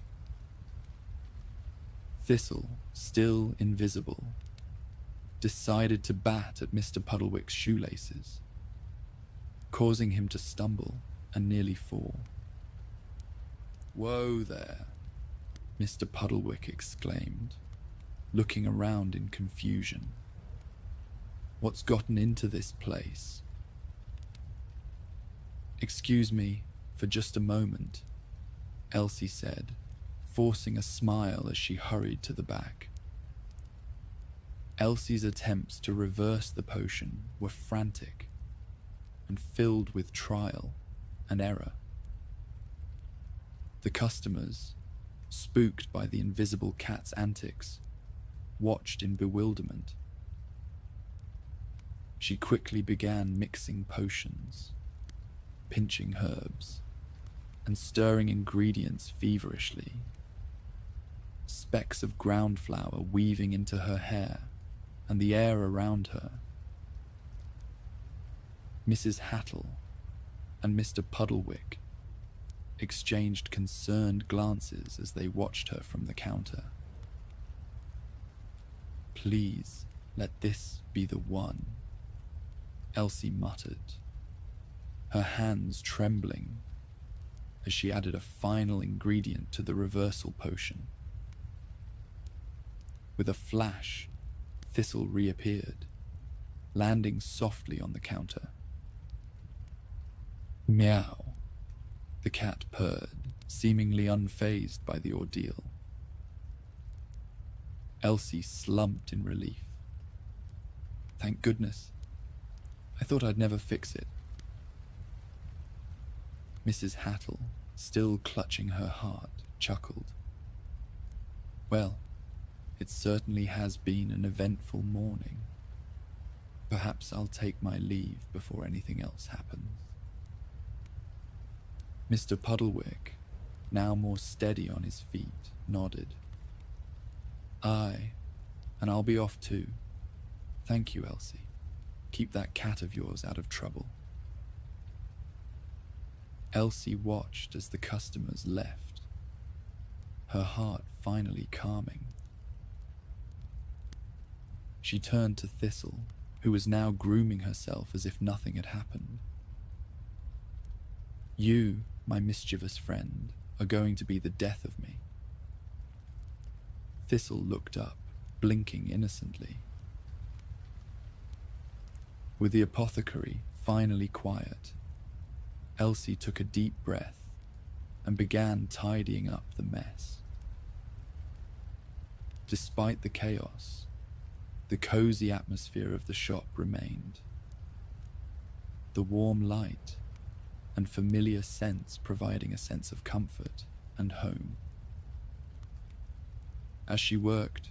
Thistle, still invisible, decided to bat at Mr. Puddlewick's shoelaces, causing him to stumble and nearly fall. "Whoa there," Mr. Puddlewick exclaimed, looking around in confusion. "What's gotten into this place?" "Excuse me for just a moment," Elsie said, forcing a smile as she hurried to the back. Elsie's attempts to reverse the potion were frantic and filled with trial and error. The customers, spooked by the invisible cat's antics, watched in bewilderment. She quickly began mixing potions, pinching herbs, and stirring ingredients feverishly, specks of ground flour weaving into her hair and the air around her. Mrs. Hattle and Mr. Puddlewick exchanged concerned glances as they watched her from the counter. "Please, let this be the one," Elsie muttered, her hands trembling as she added a final ingredient to the reversal potion. With a flash, Thistle reappeared, landing softly on the counter. "Meow," the cat purred, seemingly unfazed by the ordeal. Elsie slumped in relief. "Thank goodness. I thought I'd never fix it." Mrs. Hattle, still clutching her heart, chuckled. "Well, it certainly has been an eventful morning. Perhaps I'll take my leave before anything else happens." Mr. Puddlewick, now more steady on his feet, nodded. "Aye, and I'll be off too. Thank you, Elsie. Keep that cat of yours out of trouble." Elsie watched as the customers left, her heart finally calming. She turned to Thistle, who was now grooming herself as if nothing had happened. "You, my mischievous friend, are going to be the death of me." Thistle looked up, blinking innocently. With the apothecary finally quiet, Elsie took a deep breath and began tidying up the mess. Despite the chaos, the cozy atmosphere of the shop remained. The warm light and familiar scents providing a sense of comfort and home. As she worked,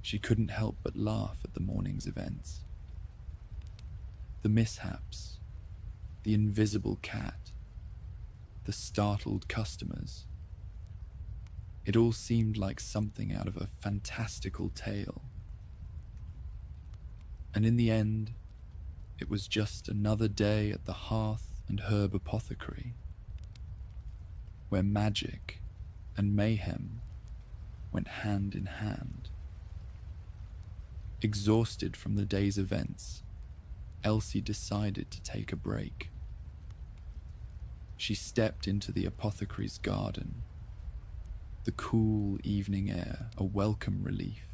she couldn't help but laugh at the morning's events. The mishaps, the invisible cat, the startled customers. It all seemed like something out of a fantastical tale. And in the end, it was just another day at the Hearth and Herb Apothecary, where magic and mayhem went hand in hand. Exhausted from the day's events, Elsie decided to take a break. She stepped into the apothecary's garden, the cool evening air a welcome relief.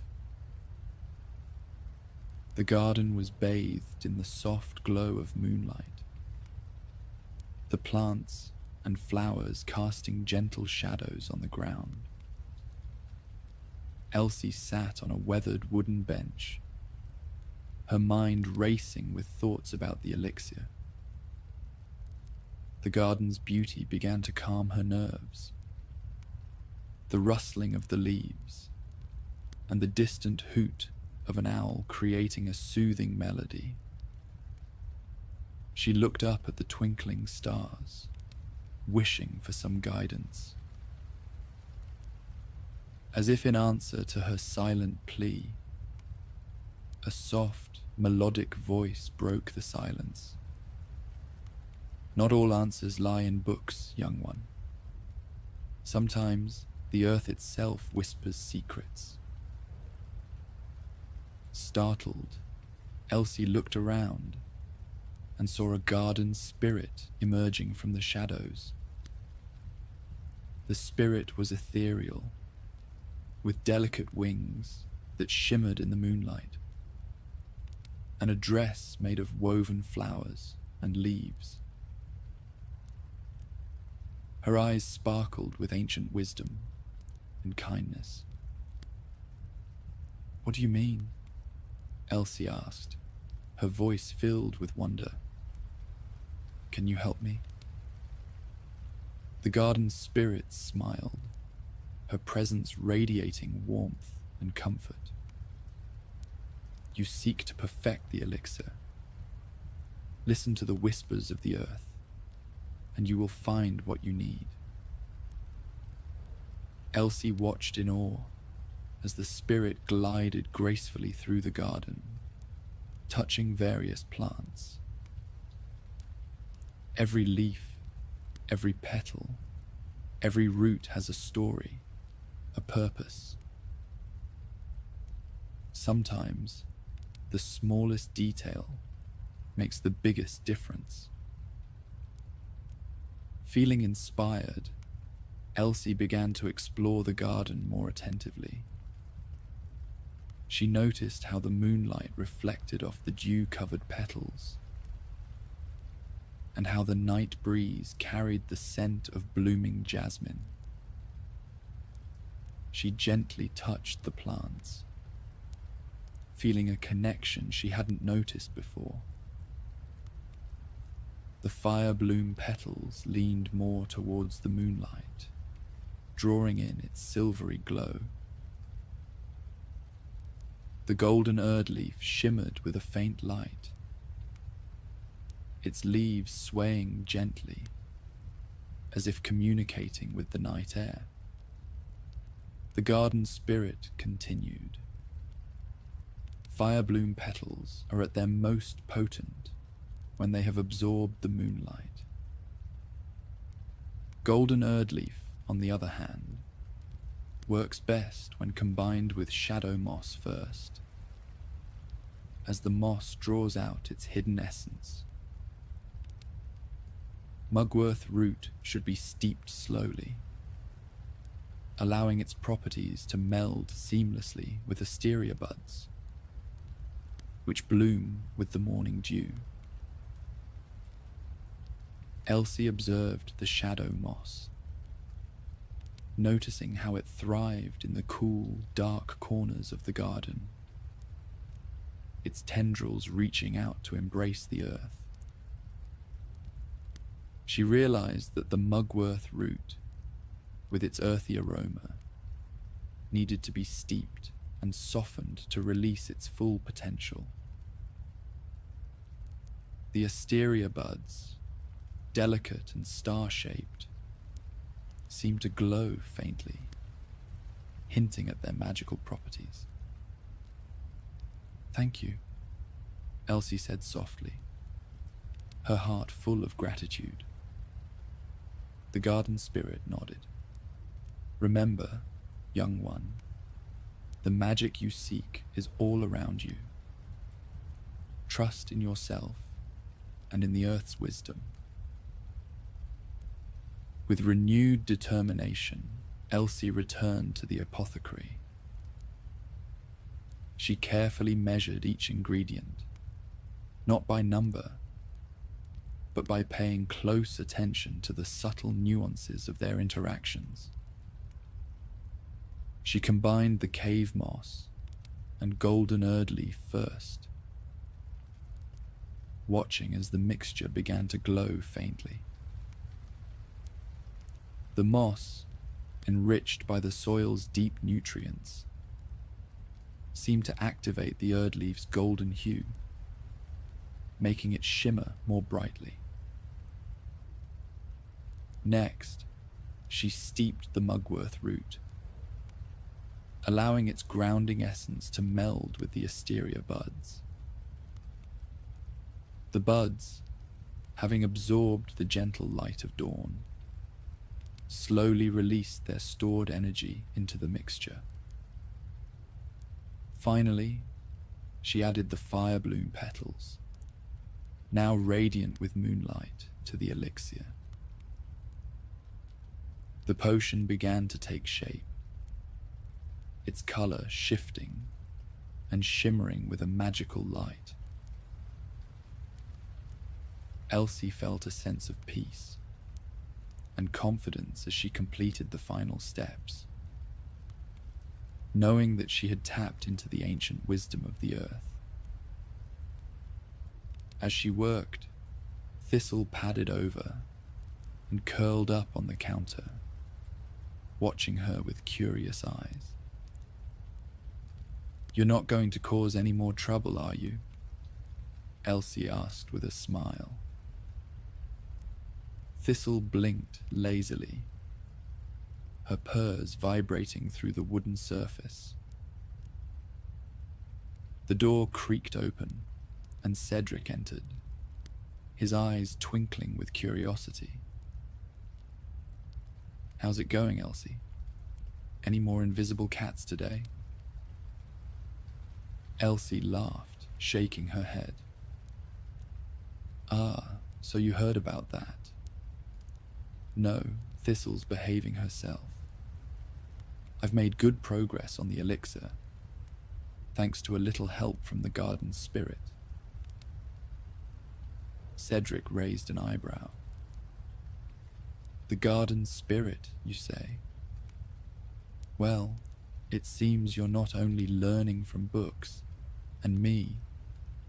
The garden was bathed in the soft glow of moonlight, the plants and flowers casting gentle shadows on the ground. Elsie sat on a weathered wooden bench, her mind racing with thoughts about the elixir. The garden's beauty began to calm her nerves. The rustling of the leaves and the distant hoot of an owl creating a soothing melody. She looked up at the twinkling stars, wishing for some guidance. As if in answer to her silent plea, a soft, melodic voice broke the silence. Not all answers lie in books, young one. Sometimes the earth itself whispers secrets. Startled, Elsie looked around and saw a garden spirit emerging from the shadows. The spirit was ethereal, with delicate wings that shimmered in the moonlight, and a dress made of woven flowers and leaves. Her eyes sparkled with ancient wisdom and kindness. "What do you mean?" Elsie asked, her voice filled with wonder. "Can you help me?" The garden spirit smiled, her presence radiating warmth and comfort. "You seek to perfect the elixir. Listen to the whispers of the earth, and you will find what you need." Elsie watched in awe as the spirit glided gracefully through the garden, touching various plants. Every leaf, every petal, every root has a story, a purpose. Sometimes, the smallest detail makes the biggest difference. Feeling inspired, Elsie began to explore the garden more attentively. She noticed how the moonlight reflected off the dew-covered petals, and how the night breeze carried the scent of blooming jasmine. She gently touched the plants, feeling a connection she hadn't noticed before. The fire-bloom petals leaned more towards the moonlight, drawing in its silvery glow. The golden erd leaf shimmered with a faint light, its leaves swaying gently, as if communicating with the night air. The garden spirit continued. Fire-bloom petals are at their most potent when they have absorbed the moonlight. Golden erd leaf, on the other hand, works best when combined with shadow moss first, as the moss draws out its hidden essence. Mugwort root should be steeped slowly, allowing its properties to meld seamlessly with asteria buds, which bloom with the morning dew. Elsie observed the shadow moss. noticing how it thrived in the cool, dark corners of the garden, its tendrils reaching out to embrace the earth. She realized that the mugwort root, with its earthy aroma, needed to be steeped and softened to release its full potential. The asteria buds, delicate and star-shaped, seemed to glow faintly, hinting at their magical properties. "Thank you," Elsie said softly, her heart full of gratitude. The garden spirit nodded. "Remember, young one, the magic you seek is all around you. Trust in yourself and in the earth's wisdom." With renewed determination, Elsie returned to the apothecary. She carefully measured each ingredient, not by number, but by paying close attention to the subtle nuances of their interactions. She combined the cave moss and golden erd leaf first, watching as the mixture began to glow faintly. The moss, enriched by the soil's deep nutrients, seemed to activate the erd leaf's golden hue, making it shimmer more brightly. Next, she steeped the mugwort root, allowing its grounding essence to meld with the asteria buds. The buds, having absorbed the gentle light of dawn, slowly released their stored energy into the mixture. Finally, she added the fire bloom petals, now radiant with moonlight, to the elixir. The potion began to take shape, its color shifting and shimmering with a magical light. Elsie felt a sense of peace and confidence as she completed the final steps, knowing that she had tapped into the ancient wisdom of the earth. As she worked, Thistle padded over and curled up on the counter, watching her with curious eyes. "You're not going to cause any more trouble, are you?" Elsie asked with a smile. Thistle blinked lazily, her purrs vibrating through the wooden surface. The door creaked open, and Cedric entered, his eyes twinkling with curiosity. "How's it going, Elsie? Any more invisible cats today?" Elsie laughed, shaking her head. "Ah, so you heard about that?" "No, Thistle's behaving herself. I've made good progress on the elixir, thanks to a little help from the garden spirit." Cedric raised an eyebrow. "The garden spirit, you say? Well, it seems you're not only learning from books and me,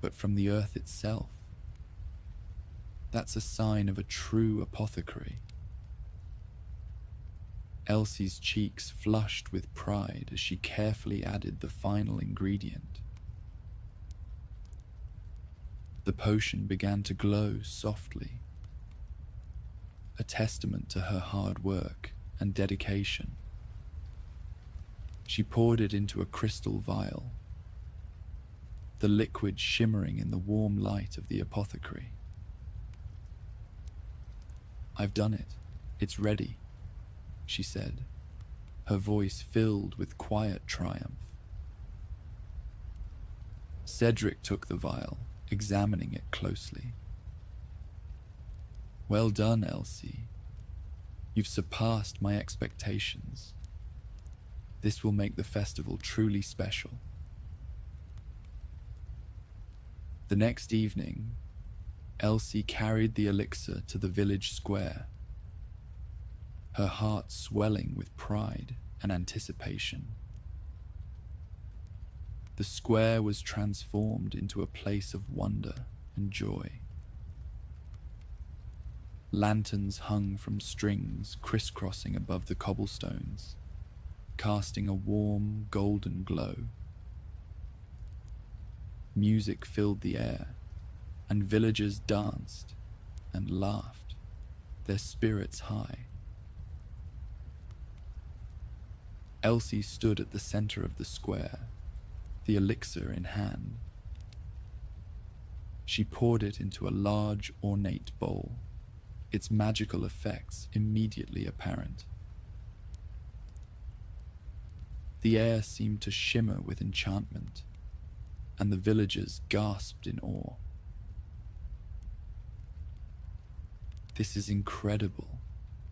but from the earth itself. That's a sign of a true apothecary." Elsie's cheeks flushed with pride as she carefully added the final ingredient. The potion began to glow softly, a testament to her hard work and dedication. She poured it into a crystal vial, the liquid shimmering in the warm light of the apothecary. "I've done it. It's ready," she said, her voice filled with quiet triumph. Cedric took the vial, examining it closely. "Well done, Elsie. You've surpassed my expectations. This will make the festival truly special." The next evening, Elsie carried the elixir to the village square. her heart swelling with pride and anticipation. The square was transformed into a place of wonder and joy. Lanterns hung from strings crisscrossing above the cobblestones, casting a warm, golden glow. Music filled the air, and villagers danced and laughed, their spirits high. Elsie stood at the center of the square, the elixir in hand. She poured it into a large, ornate bowl, its magical effects immediately apparent. The air seemed to shimmer with enchantment, and the villagers gasped in awe. "This is incredible,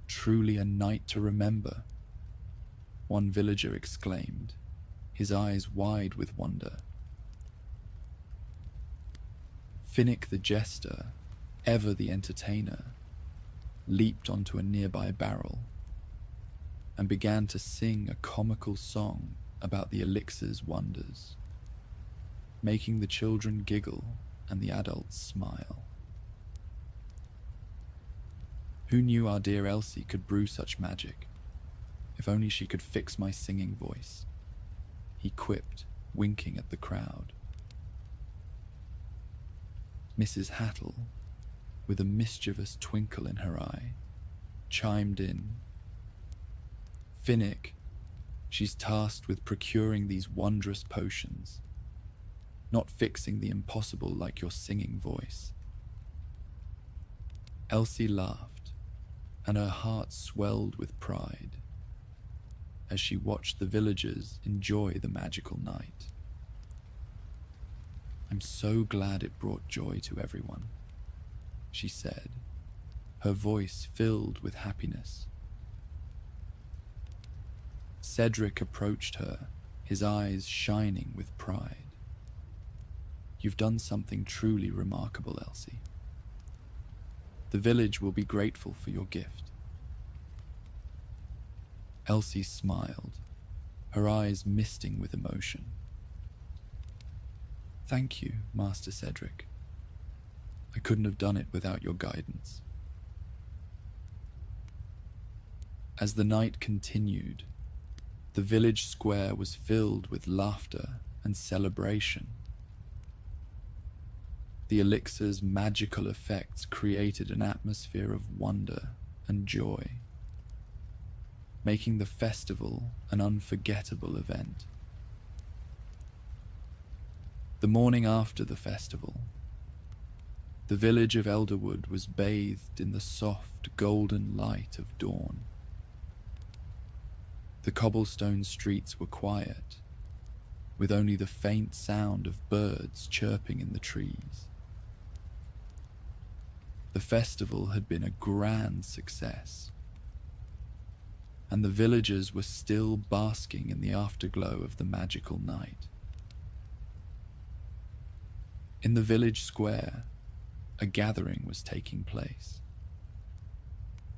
truly a night to remember," one villager exclaimed, his eyes wide with wonder. Finnick the jester, ever the entertainer, leaped onto a nearby barrel and began to sing a comical song about the elixir's wonders, making the children giggle and the adults smile. Who knew our dear Elsie could brew such magic? If only she could fix my singing voice, he quipped, winking at the crowd. Mrs. Hattle, with a mischievous twinkle in her eye, chimed in. "Finnick, she's tasked with procuring these wondrous potions, not fixing the impossible like your singing voice." Elsie laughed, and her heart swelled with pride as she watched the villagers enjoy the magical night. "I'm so glad it brought joy to everyone," she said, her voice filled with happiness. Cedric approached her, his eyes shining with pride. "You've done something truly remarkable, Elsie. The village will be grateful for your gift." Elsie smiled, her eyes misting with emotion. "Thank you, Master Cedric. I couldn't have done it without your guidance." As the night continued, the village square was filled with laughter and celebration. The elixir's magical effects created an atmosphere of wonder and joy, making the festival an unforgettable event. The morning after the festival, the village of Elderwood was bathed in the soft, golden light of dawn. The cobblestone streets were quiet, with only the faint sound of birds chirping in the trees. The festival had been a grand success, and the villagers were still basking in the afterglow of the magical night. In the village square, a gathering was taking place.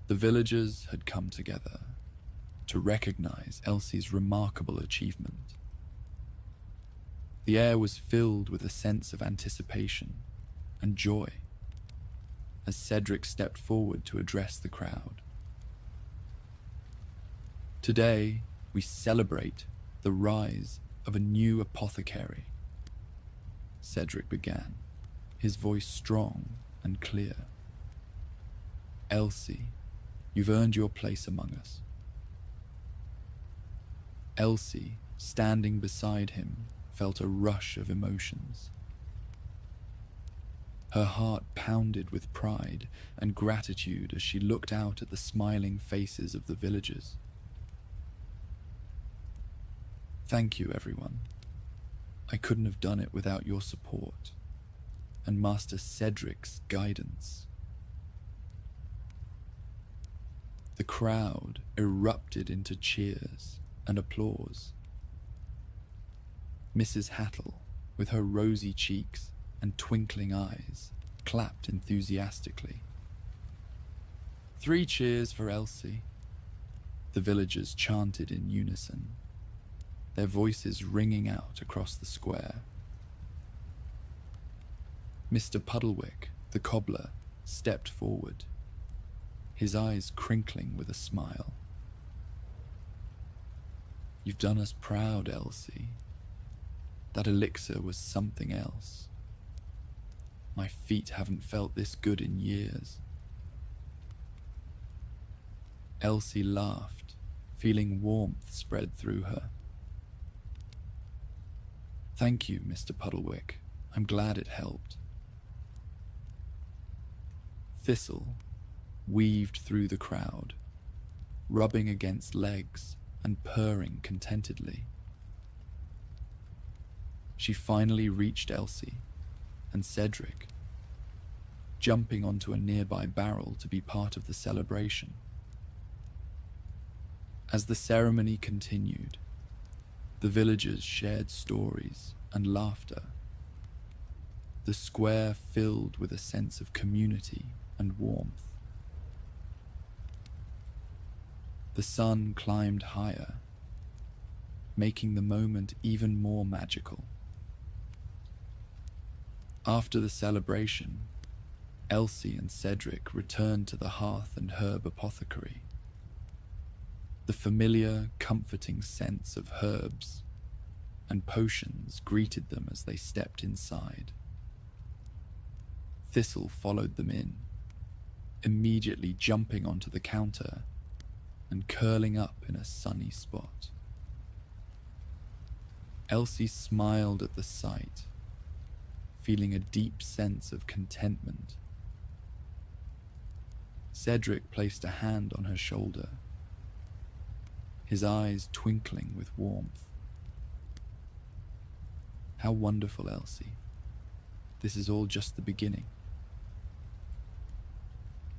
The villagers had come together to recognize Elsie's remarkable achievement. The air was filled with a sense of anticipation and joy as Cedric stepped forward to address the crowd. "Today, we celebrate the rise of a new apothecary," Cedric began, his voice strong and clear. "Elsie, you've earned your place among us." Elsie, standing beside him, felt a rush of emotions. Her heart pounded with pride and gratitude as she looked out at the smiling faces of the villagers. "Thank you, everyone. I couldn't have done it without your support and Master Cedric's guidance." The crowd erupted into cheers and applause. Mrs. Hattle, with her rosy cheeks and twinkling eyes, clapped enthusiastically. "3 cheers for Elsie. The villagers chanted in unison, their voices ringing out across the square. Mr. Puddlewick, the cobbler, stepped forward, his eyes crinkling with a smile. "You've done us proud, Elsie. That elixir was something else. My feet haven't felt this good in years." Elsie laughed, feeling warmth spread through her. "Thank you, Mr. Puddlewick. I'm glad it helped." Thistle weaved through the crowd, rubbing against legs and purring contentedly. She finally reached Elsie and Cedric, jumping onto a nearby barrel to be part of the celebration. As the ceremony continued, the villagers shared stories and laughter, the square filled with a sense of community and warmth. The sun climbed higher, making the moment even more magical. After the celebration, Elsie and Cedric returned to the Hearth and Herb Apothecary. The familiar, comforting scents of herbs and potions greeted them as they stepped inside. Thistle followed them in, immediately jumping onto the counter and curling up in a sunny spot. Elsie smiled at the sight, feeling a deep sense of contentment. Cedric placed a hand on her shoulder, his eyes twinkling with warmth. "How wonderful, Elsie. This is all just the beginning."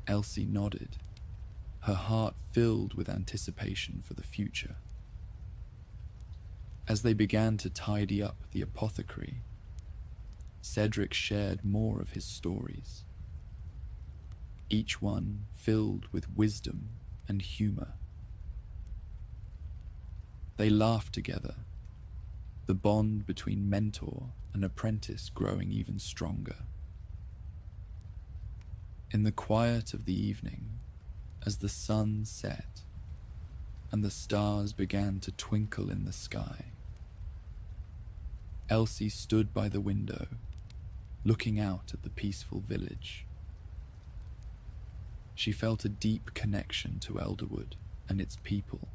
Elsie nodded, her heart filled with anticipation for the future. As they began to tidy up the apothecary, Cedric shared more of his stories, each one filled with wisdom and humor. They laughed together, the bond between mentor and apprentice growing even stronger. In the quiet of the evening, as the sun set and the stars began to twinkle in the sky, Elsie stood by the window, looking out at the peaceful village. She felt a deep connection to Elderwood and its people,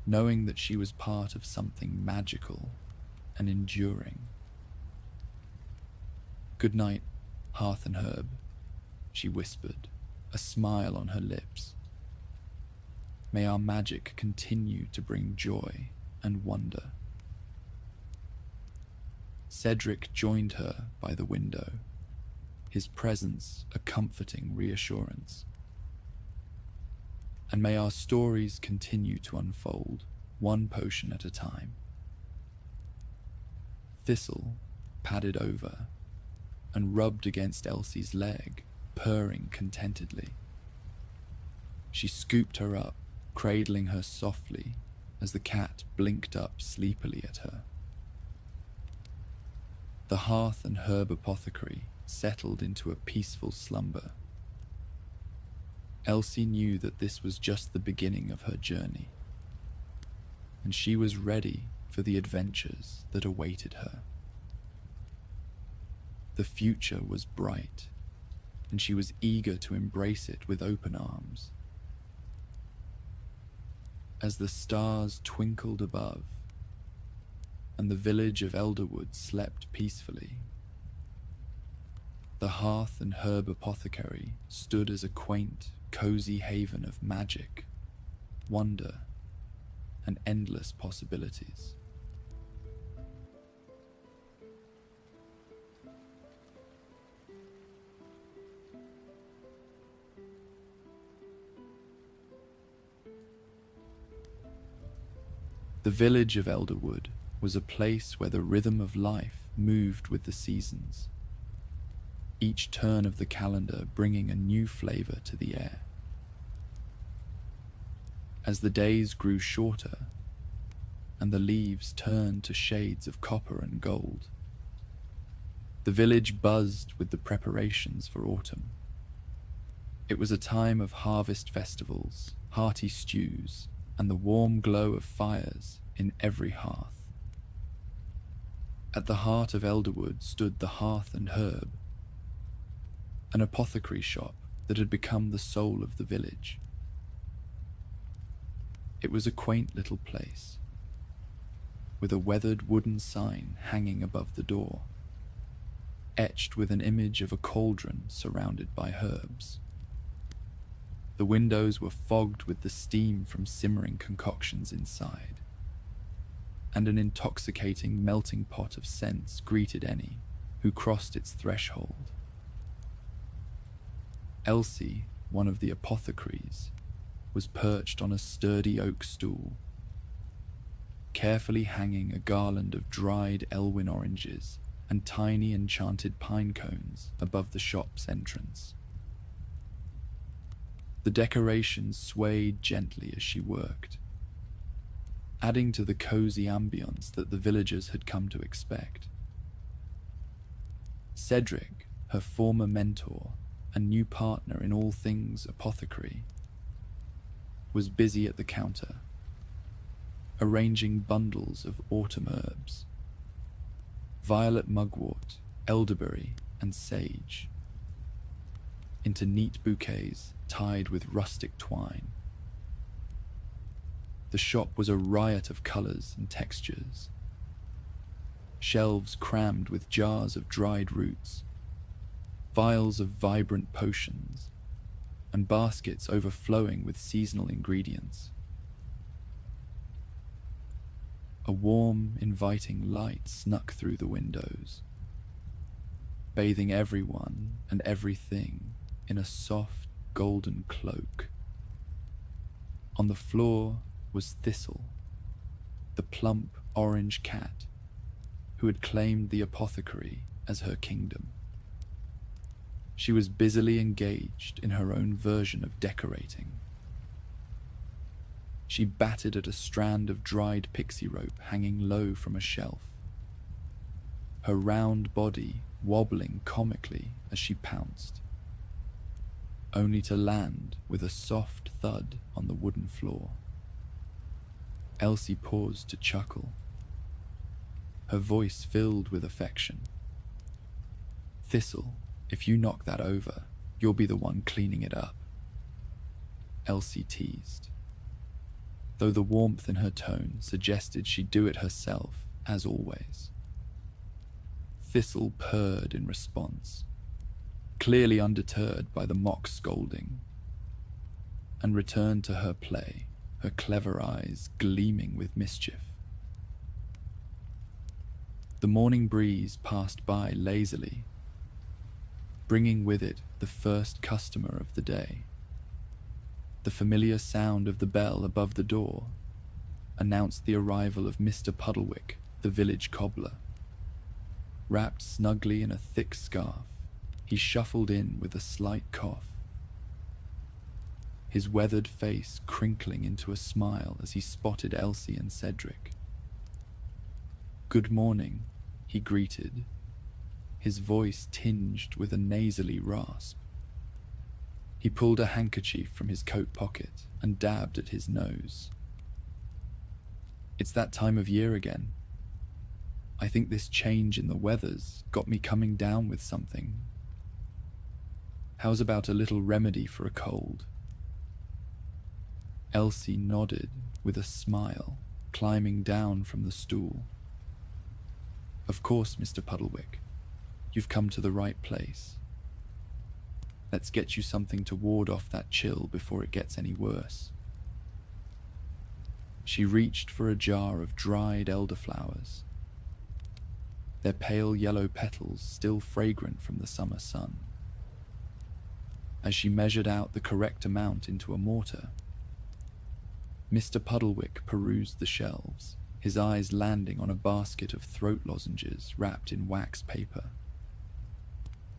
knowing that she was part of something magical and enduring. "Good night, Hearth and Herb," she whispered, a smile on her lips. "May our magic continue to bring joy and wonder." Cedric joined her by the window, his presence a comforting reassurance. "And may our stories continue to unfold, one potion at a time." Thistle padded over and rubbed against Elsie's leg, purring contentedly. She scooped her up, cradling her softly as the cat blinked up sleepily at her. The Hearth and Herb Apothecary settled into a peaceful slumber. Elsie knew that this was just the beginning of her journey, and she was ready for the adventures that awaited her. The future was bright, and she was eager to embrace it with open arms. As the stars twinkled above, and the village of Elderwood slept peacefully, the Hearth and Herb Apothecary stood as a quaint, cozy haven of magic, wonder, and endless possibilities. The village of Elderwood was a place where the rhythm of life moved with the seasons, each turn of the calendar bringing a new flavor to the air. As the days grew shorter and the leaves turned to shades of copper and gold, the village buzzed with the preparations for autumn. It was a time of harvest festivals, hearty stews, and the warm glow of fires in every hearth. At the heart of Elderwood stood the Hearth and Herb, an apothecary shop that had become the soul of the village. It was a quaint little place, with a weathered wooden sign hanging above the door, etched with an image of a cauldron surrounded by herbs. The windows were fogged with the steam from simmering concoctions inside, and an intoxicating melting pot of scents greeted any who crossed its threshold. Elsie, one of the apothecaries, was perched on a sturdy oak stool, carefully hanging a garland of dried Elwyn oranges and tiny enchanted pine cones above the shop's entrance. The decorations swayed gently as she worked, adding to the cozy ambience that the villagers had come to expect. Cedric, her former mentor and new partner in all things apothecary, was busy at the counter, arranging bundles of autumn herbs, violet mugwort, elderberry, and sage, into neat bouquets tied with rustic twine. The shop was a riot of colours and textures, shelves crammed with jars of dried roots, vials of vibrant potions, and baskets overflowing with seasonal ingredients. A warm, inviting light snuck through the windows, bathing everyone and everything in a soft, golden cloak. On the floor was Thistle, the plump orange cat who had claimed the apothecary as her kingdom. She was busily engaged in her own version of decorating. She batted at a strand of dried pixie rope hanging low from a shelf, her round body wobbling comically as she pounced, only to land with a soft thud on the wooden floor. Elsie paused to chuckle, her voice filled with affection. "Thistle, if you knock that over, you'll be the one cleaning it up," Elsie teased, though the warmth in her tone suggested she'd do it herself, as always. Thistle purred in response, clearly undeterred by the mock scolding, and returned to her play, her clever eyes gleaming with mischief. The morning breeze passed by lazily, bringing with it the first customer of the day. The familiar sound of the bell above the door announced the arrival of Mr. Puddlewick, the village cobbler. Wrapped snugly in a thick scarf, he shuffled in with a slight cough, his weathered face crinkling into a smile as he spotted Elsie and Cedric. "Good morning," he greeted, his voice tinged with a nasally rasp. He pulled a handkerchief from his coat pocket and dabbed at his nose. "It's that time of year again. I think this change in the weather's got me coming down with something. How's about a little remedy for a cold?" Elsie nodded with a smile, climbing down from the stool. "Of course, Mr. Puddlewick. You've come to the right place. Let's get you something to ward off that chill before it gets any worse." She reached for a jar of dried elderflowers, their pale yellow petals still fragrant from the summer sun. As she measured out the correct amount into a mortar, Mr. Puddlewick perused the shelves, his eyes landing on a basket of throat lozenges wrapped in wax paper.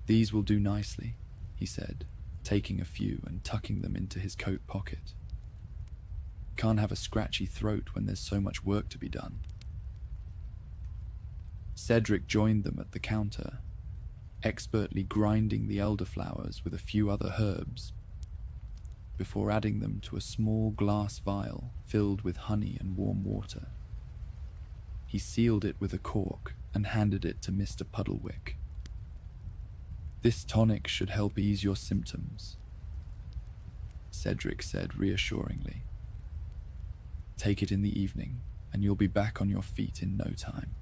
"These will do nicely," he said, taking a few and tucking them into his coat pocket. can't have a scratchy throat when there's so much work to be done. Cedric joined them at the counter, expertly grinding the elderflowers with a few other herbs before adding them to a small glass vial filled with honey and warm water. He sealed it with a cork and handed it to Mr. Puddlewick. "This tonic should help ease your symptoms," Cedric said reassuringly. "Take it in the evening, and you'll be back on your feet in no time."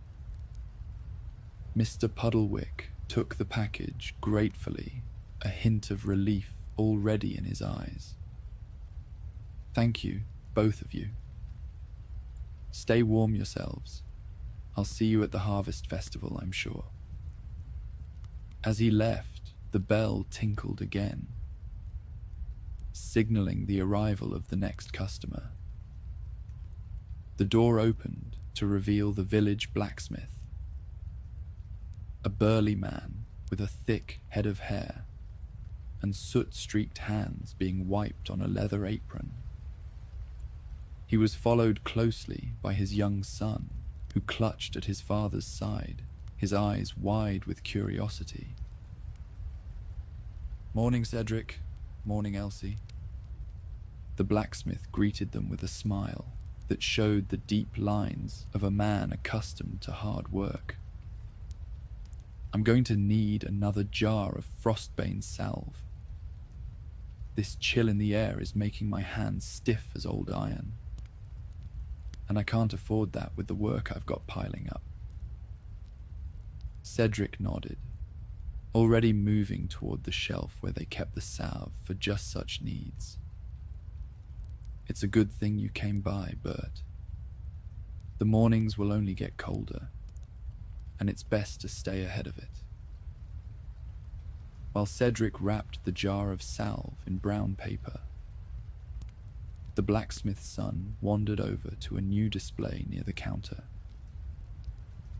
Mr. Puddlewick took the package gratefully, a hint of relief already in his eyes. "Thank you, both of you. Stay warm yourselves. I'll see you at the Harvest Festival, I'm sure." As he left, the bell tinkled again, signaling the arrival of the next customer. The door opened to reveal the village blacksmith, a burly man with a thick head of hair and soot-streaked hands being wiped on a leather apron. He was followed closely by his young son, who clutched at his father's side, his eyes wide with curiosity. "Morning, Cedric. Morning, Elsie." The blacksmith greeted them with a smile that showed the deep lines of a man accustomed to hard work. "I'm going to need another jar of frostbane salve. This chill in the air is making my hands stiff as old iron, and I can't afford that with the work I've got piling up." Cedric nodded, already moving toward the shelf where they kept the salve for just such needs. "It's a good thing you came by, Bert. The mornings will only get colder, and it's best to stay ahead of it." While Cedric wrapped the jar of salve in brown paper, the blacksmith's son wandered over to a new display near the counter.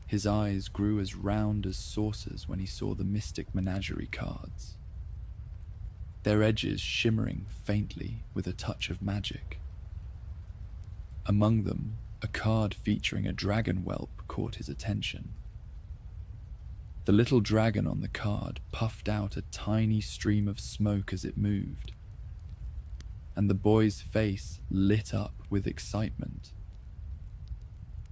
His eyes grew as round as saucers when he saw the Mystic Menagerie cards, their edges shimmering faintly with a touch of magic. Among them, a card featuring a dragon whelp caught his attention. The little dragon on the card puffed out a tiny stream of smoke as it moved, and the boy's face lit up with excitement.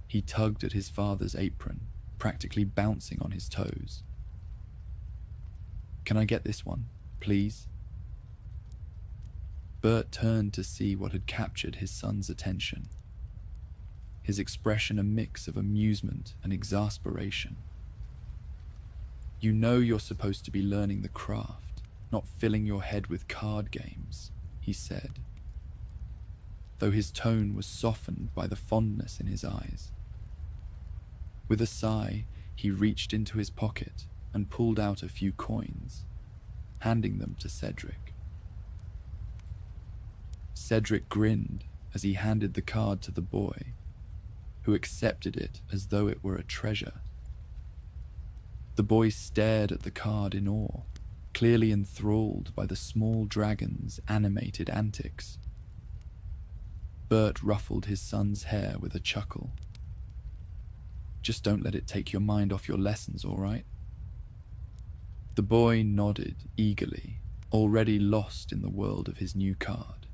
He tugged at his father's apron, practically bouncing on his toes. "Can I get this one, please?" Bert turned to see what had captured his son's attention, his expression a mix of amusement and exasperation. "You know you're supposed to be learning the craft, not filling your head with card games," he said, though his tone was softened by the fondness in his eyes. With a sigh, he reached into his pocket and pulled out a few coins, handing them to Cedric. Cedric grinned as he handed the card to the boy, who accepted it as though it were a treasure. The boy stared at the card in awe, clearly enthralled by the small dragon's animated antics. Bert ruffled his son's hair with a chuckle. "Just don't let it take your mind off your lessons, all right?" The boy nodded eagerly, already lost in the world of his new card.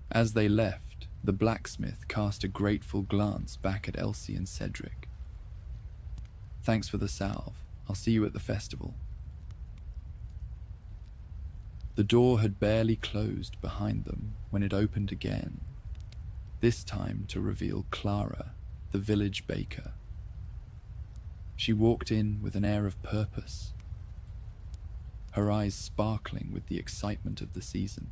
As they left, the blacksmith cast a grateful glance back at Elsie and Cedric. "Thanks for the salve. I'll see you at the festival." The door had barely closed behind them when it opened again, this time to reveal Clara, the village baker. She walked in with an air of purpose, her eyes sparkling with the excitement of the season.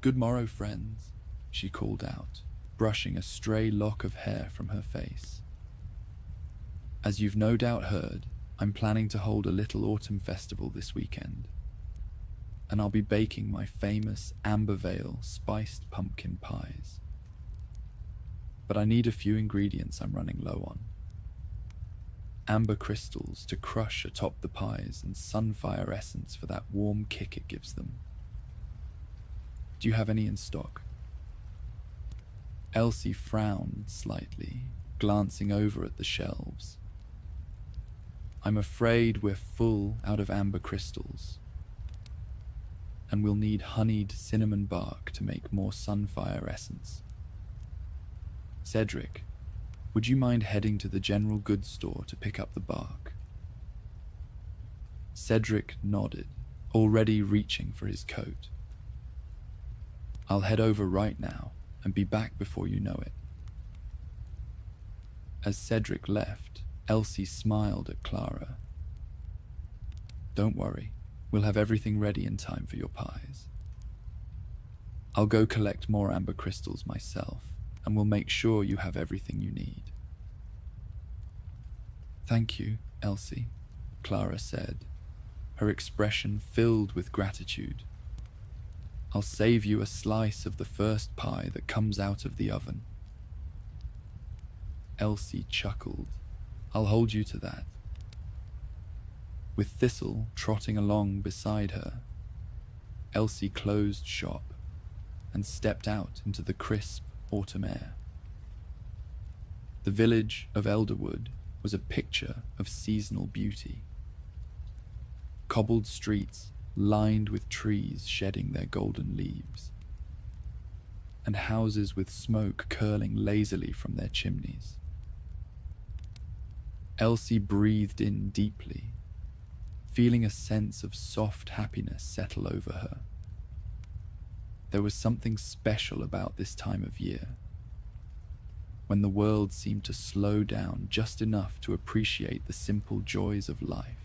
"Good morrow, friends," she called out, brushing a stray lock of hair from her face. "As you've no doubt heard, I'm planning to hold a little autumn festival this weekend, and I'll be baking my famous Ambervale spiced pumpkin pies. But I need a few ingredients I'm running low on. Amber crystals to crush atop the pies and sunfire essence for that warm kick it gives them. Do you have any in stock? Elsie frowned slightly, glancing over at the shelves. I'm afraid we're full out of amber crystals, and we'll need honeyed cinnamon bark to make more sunfire essence. Cedric, would you mind heading to the general goods store to pick up the bark? Cedric nodded, already reaching for his coat. I'll head over right now and be back before you know it. As Cedric left, Elsie smiled at Clara. Don't worry, we'll have everything ready in time for your pies. I'll go collect more amber crystals myself, and we'll make sure you have everything you need. Thank you, Elsie, Clara said, her expression filled with gratitude. I'll save you a slice of the first pie that comes out of the oven. Elsie chuckled. I'll hold you to that. With Thistle trotting along beside her, Elsie closed shop and stepped out into the crisp autumn air. The village of Elderwood was a picture of seasonal beauty. Cobbled streets lined with trees shedding their golden leaves, and houses with smoke curling lazily from their chimneys. Elsie breathed in deeply, feeling a sense of soft happiness settle over her. There was something special about this time of year, when the world seemed to slow down just enough to appreciate the simple joys of life.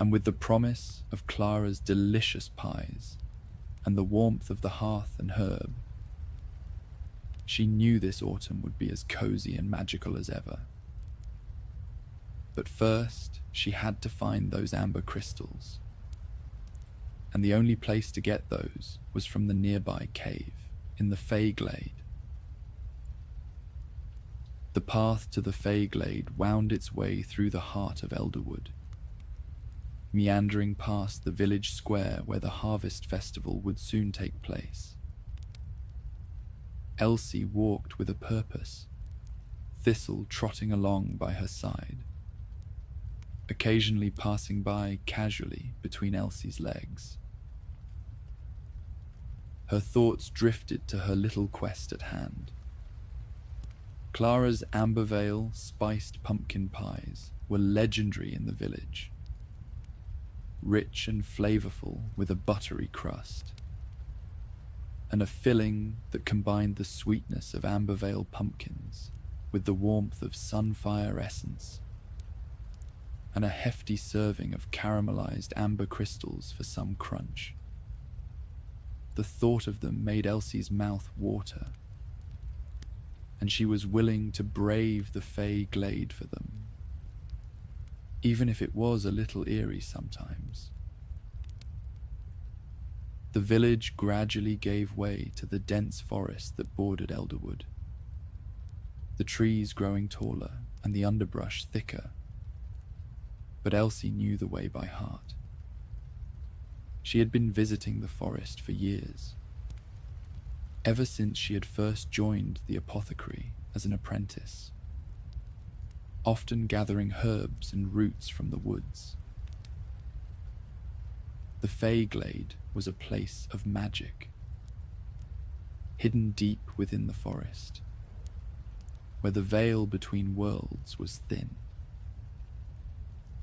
And with the promise of Clara's delicious pies and the warmth of the hearth and herb, she knew this autumn would be as cozy and magical as ever. But first, she had to find those amber crystals, and the only place to get those was from the nearby cave in the Fey Glade. The path to the Fey Glade wound its way through the heart of Elderwood, meandering past the village square where the harvest festival would soon take place. Elsie walked with a purpose, Thistle trotting along by her side, occasionally passing by casually between Elsie's legs. Her thoughts drifted to her little quest at hand. Clara's Ambervale spiced pumpkin pies were legendary in the village, rich and flavorful with a buttery crust, and a filling that combined the sweetness of Ambervale pumpkins with the warmth of sunfire essence, and a hefty serving of caramelized amber crystals for some crunch. The thought of them made Elsie's mouth water, and she was willing to brave the Fey Glade for them, even if it was a little eerie sometimes. The village gradually gave way to the dense forest that bordered Elderwood, the trees growing taller and the underbrush thicker. But Elsie knew the way by heart. She had been visiting the forest for years, ever since she had first joined the apothecary as an apprentice, often gathering herbs and roots from the woods. The Fey Glade was a place of magic, hidden deep within the forest, where the veil between worlds was thin.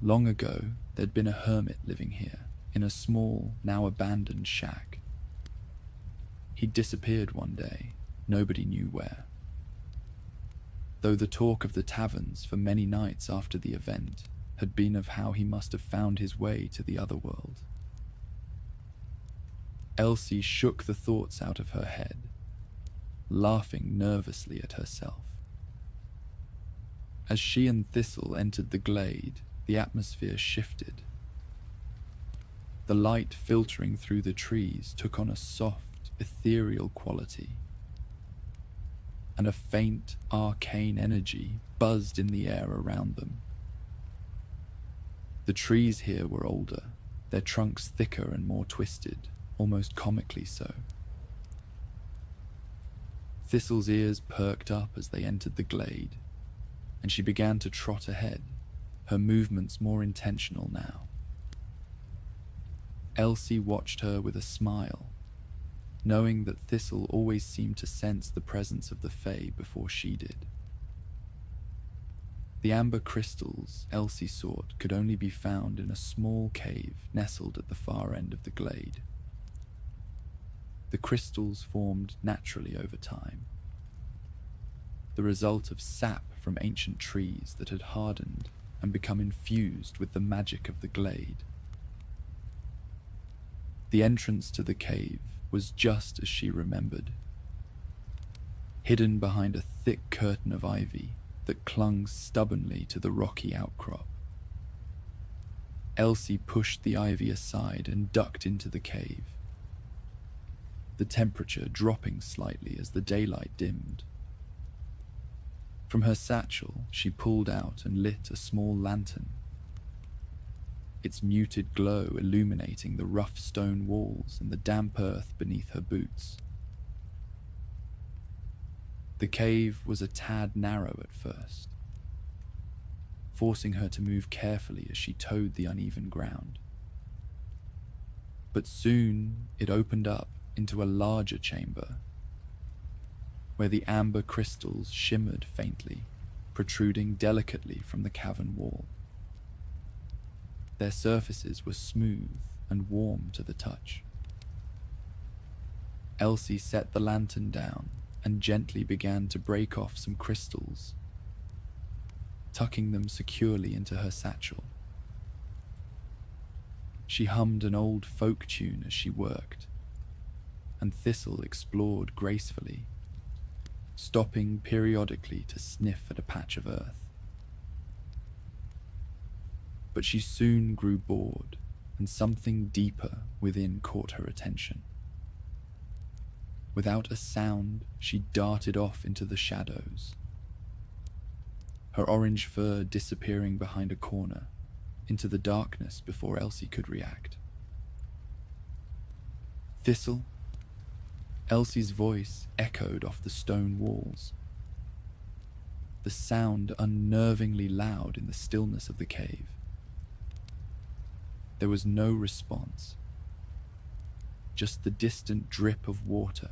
Long ago, there'd been a hermit living here, in a small, now abandoned shack. He'd disappeared one day, nobody knew where, though the talk of the taverns for many nights after the event had been of how he must have found his way to the other world. Elsie shook the thoughts out of her head, laughing nervously at herself. As she and Thistle entered the glade, the atmosphere shifted. The light filtering through the trees took on a soft, ethereal quality, and a faint, arcane energy buzzed in the air around them. The trees here were older, their trunks thicker and more twisted, almost comically so. Thistle's ears perked up as they entered the glade, and she began to trot ahead, her movements more intentional now. Elsie watched her with a smile, knowing that Thistle always seemed to sense the presence of the Fae before she did. The amber crystals Elsie sought could only be found in a small cave nestled at the far end of the glade. The crystals formed naturally over time, the result of sap from ancient trees that had hardened and become infused with the magic of the glade. The entrance to the cave was just as she remembered, hidden behind a thick curtain of ivy that clung stubbornly to the rocky outcrop. Elsie pushed the ivy aside and ducked into the cave, the temperature dropping slightly as the daylight dimmed. From her satchel, she pulled out and lit a small lantern, its muted glow illuminating the rough stone walls and the damp earth beneath her boots. The cave was a tad narrow at first, forcing her to move carefully as she toed the uneven ground. But soon it opened up into a larger chamber, where the amber crystals shimmered faintly, protruding delicately from the cavern wall. Their surfaces were smooth and warm to the touch. Elsie set the lantern down and gently began to break off some crystals, tucking them securely into her satchel. She hummed an old folk tune as she worked, and Thistle explored gracefully, stopping periodically to sniff at a patch of earth. But she soon grew bored, and something deeper within caught her attention. Without a sound, she darted off into the shadows, her orange fur disappearing behind a corner, into the darkness before Elsie could react. "Thistle?" Elsie's voice echoed off the stone walls, the sound unnervingly loud in the stillness of the cave. There was no response, just the distant drip of water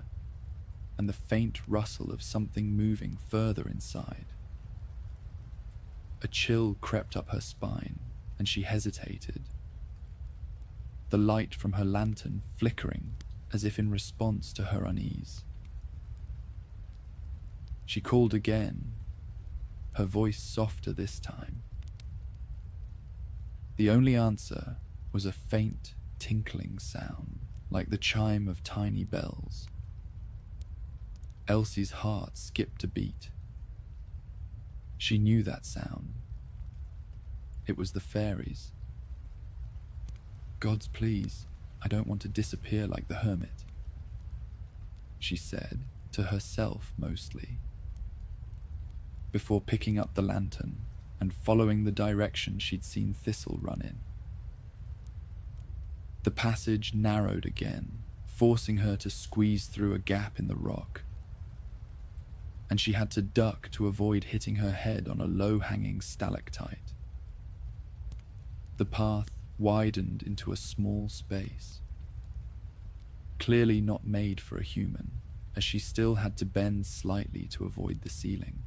and the faint rustle of something moving further inside. A chill crept up her spine, and she hesitated, the light from her lantern flickering as if in response to her unease. She called again, her voice softer this time. The only answer was a faint tinkling sound, like the chime of tiny bells. Elsie's heart skipped a beat. She knew that sound. It was the fairies. "Gods, please, I don't want to disappear like the hermit," she said, to herself mostly, before picking up the lantern and following the direction she'd seen Thistle run in. The passage narrowed again, forcing her to squeeze through a gap in the rock, and she had to duck to avoid hitting her head on a low-hanging stalactite. The path widened into a small space, clearly not made for a human, as she still had to bend slightly to avoid the ceiling.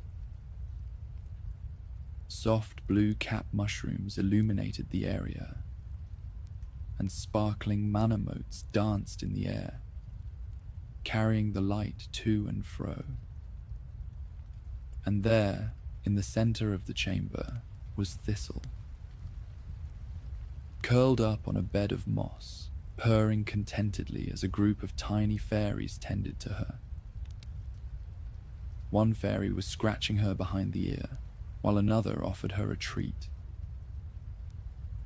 Soft blue cap mushrooms illuminated the area, and sparkling mana motes danced in the air, carrying the light to and fro. And there, in the center of the chamber, was Thistle, curled up on a bed of moss, purring contentedly as a group of tiny fairies tended to her. One fairy was scratching her behind the ear, while another offered her a treat,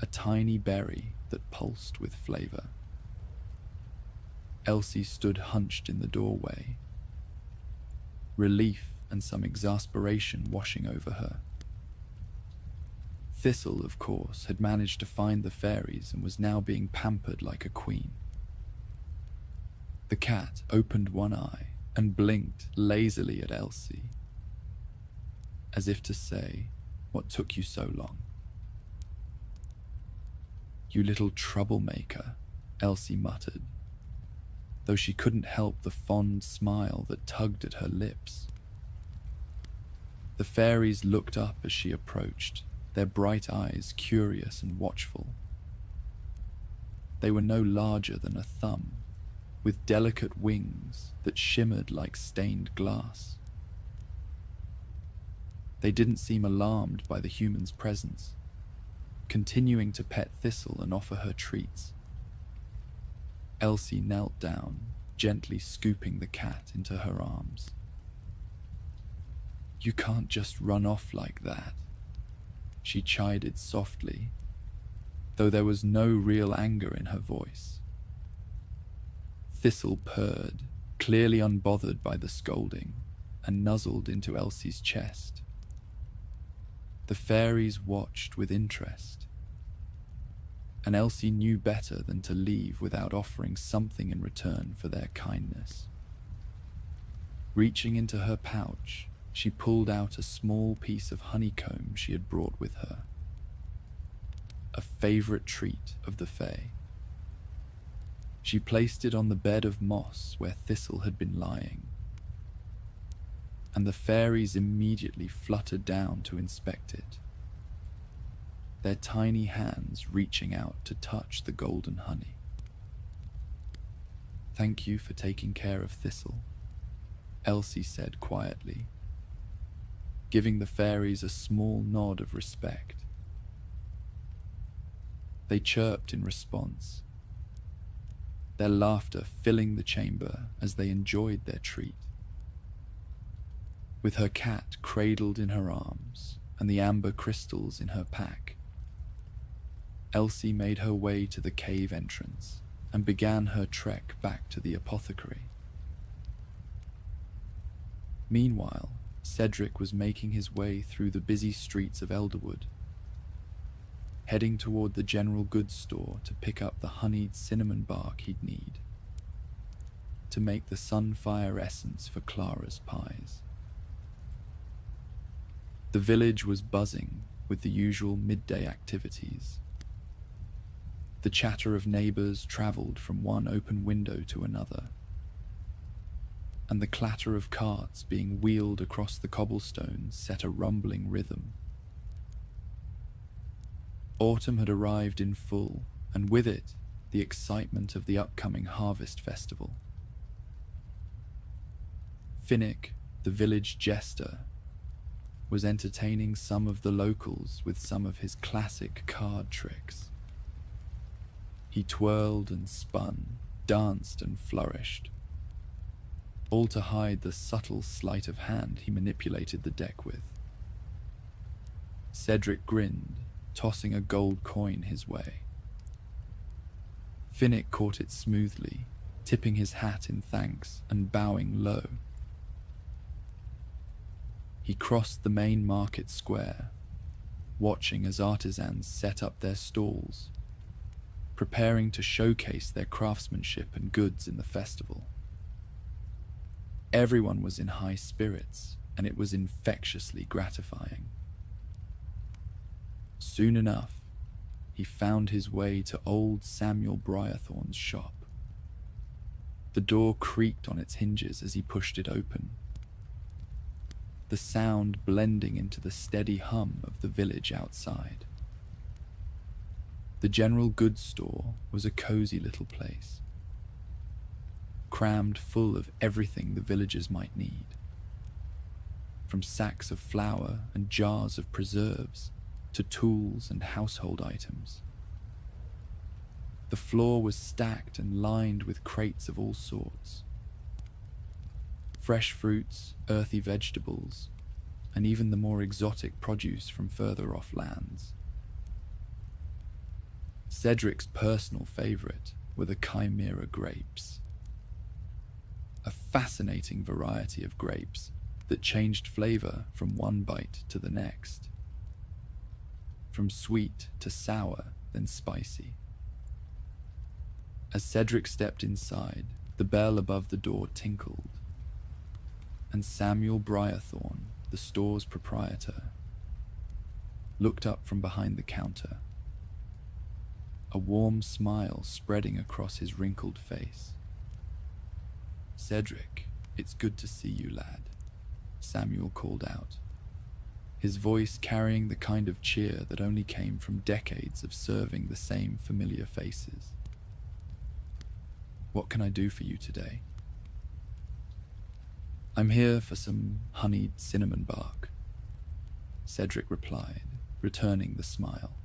a tiny berry that pulsed with flavor. Elsie stood hunched in the doorway, relief and some exasperation washing over her. Thistle, of course, had managed to find the fairies and was now being pampered like a queen. The cat opened one eye and blinked lazily at Elsie, as if to say, "What took you so long?" "You little troublemaker," Elsie muttered, though she couldn't help the fond smile that tugged at her lips. The fairies looked up as she approached, their bright eyes curious and watchful. They were no larger than a thumb, with delicate wings that shimmered like stained glass. They didn't seem alarmed by the human's presence, continuing to pet Thistle and offer her treats. Elsie knelt down, gently scooping the cat into her arms. "You can't just run off like that," she chided softly, though there was no real anger in her voice. Thistle purred, clearly unbothered by the scolding, and nuzzled into Elsie's chest. The fairies watched with interest, and Elsie knew better than to leave without offering something in return for their kindness. Reaching into her pouch, she pulled out a small piece of honeycomb she had brought with her, a favorite treat of the Fae. She placed it on the bed of moss where Thistle had been lying, and the fairies immediately fluttered down to inspect it, their tiny hands reaching out to touch the golden honey. "Thank you for taking care of Thistle," Elsie said quietly, giving the fairies a small nod of respect. They chirped in response, their laughter filling the chamber as they enjoyed their treat. With her cat cradled in her arms and the amber crystals in her pack, Elsie made her way to the cave entrance and began her trek back to the apothecary. Meanwhile, Cedric was making his way through the busy streets of Elderwood, heading toward the general goods store to pick up the honeyed cinnamon bark he'd need to make the sunfire essence for Clara's pies. The village was buzzing with the usual midday activities. The chatter of neighbors traveled from one open window to another, and the clatter of carts being wheeled across the cobblestones set a rumbling rhythm. Autumn had arrived in full, and with it, the excitement of the upcoming harvest festival. Finnick, the village jester, was entertaining some of the locals with some of his classic card tricks. He twirled and spun, danced and flourished, all to hide the subtle sleight of hand he manipulated the deck with. Cedric grinned, tossing a gold coin his way. Finnick caught it smoothly, tipping his hat in thanks and bowing low. He crossed the main market square, watching as artisans set up their stalls, preparing to showcase their craftsmanship and goods in the festival. Everyone was in high spirits, and it was infectiously gratifying. Soon enough, he found his way to old Samuel Briarthorn's shop. The door creaked on its hinges as he pushed it open, the sound blending into the steady hum of the village outside. The general goods store was a cozy little place, crammed full of everything the villagers might need, from sacks of flour and jars of preserves to tools and household items. The floor was stacked and lined with crates of all sorts. Fresh fruits, earthy vegetables, and even the more exotic produce from further off lands. Cedric's personal favorite were the Chimera grapes, a fascinating variety of grapes that changed flavor from one bite to the next, from sweet to sour, then spicy. As Cedric stepped inside, The bell above the door tinkled, and Samuel Briarthorne, the store's proprietor, looked up from behind the counter, a warm smile spreading across his wrinkled face. "Cedric, it's good to see you, lad," Samuel called out, his voice carrying the kind of cheer that only came from decades of serving the same familiar faces. "What can I do for you today?" "I'm here for some honeyed cinnamon bark," Cedric replied, returning the smile.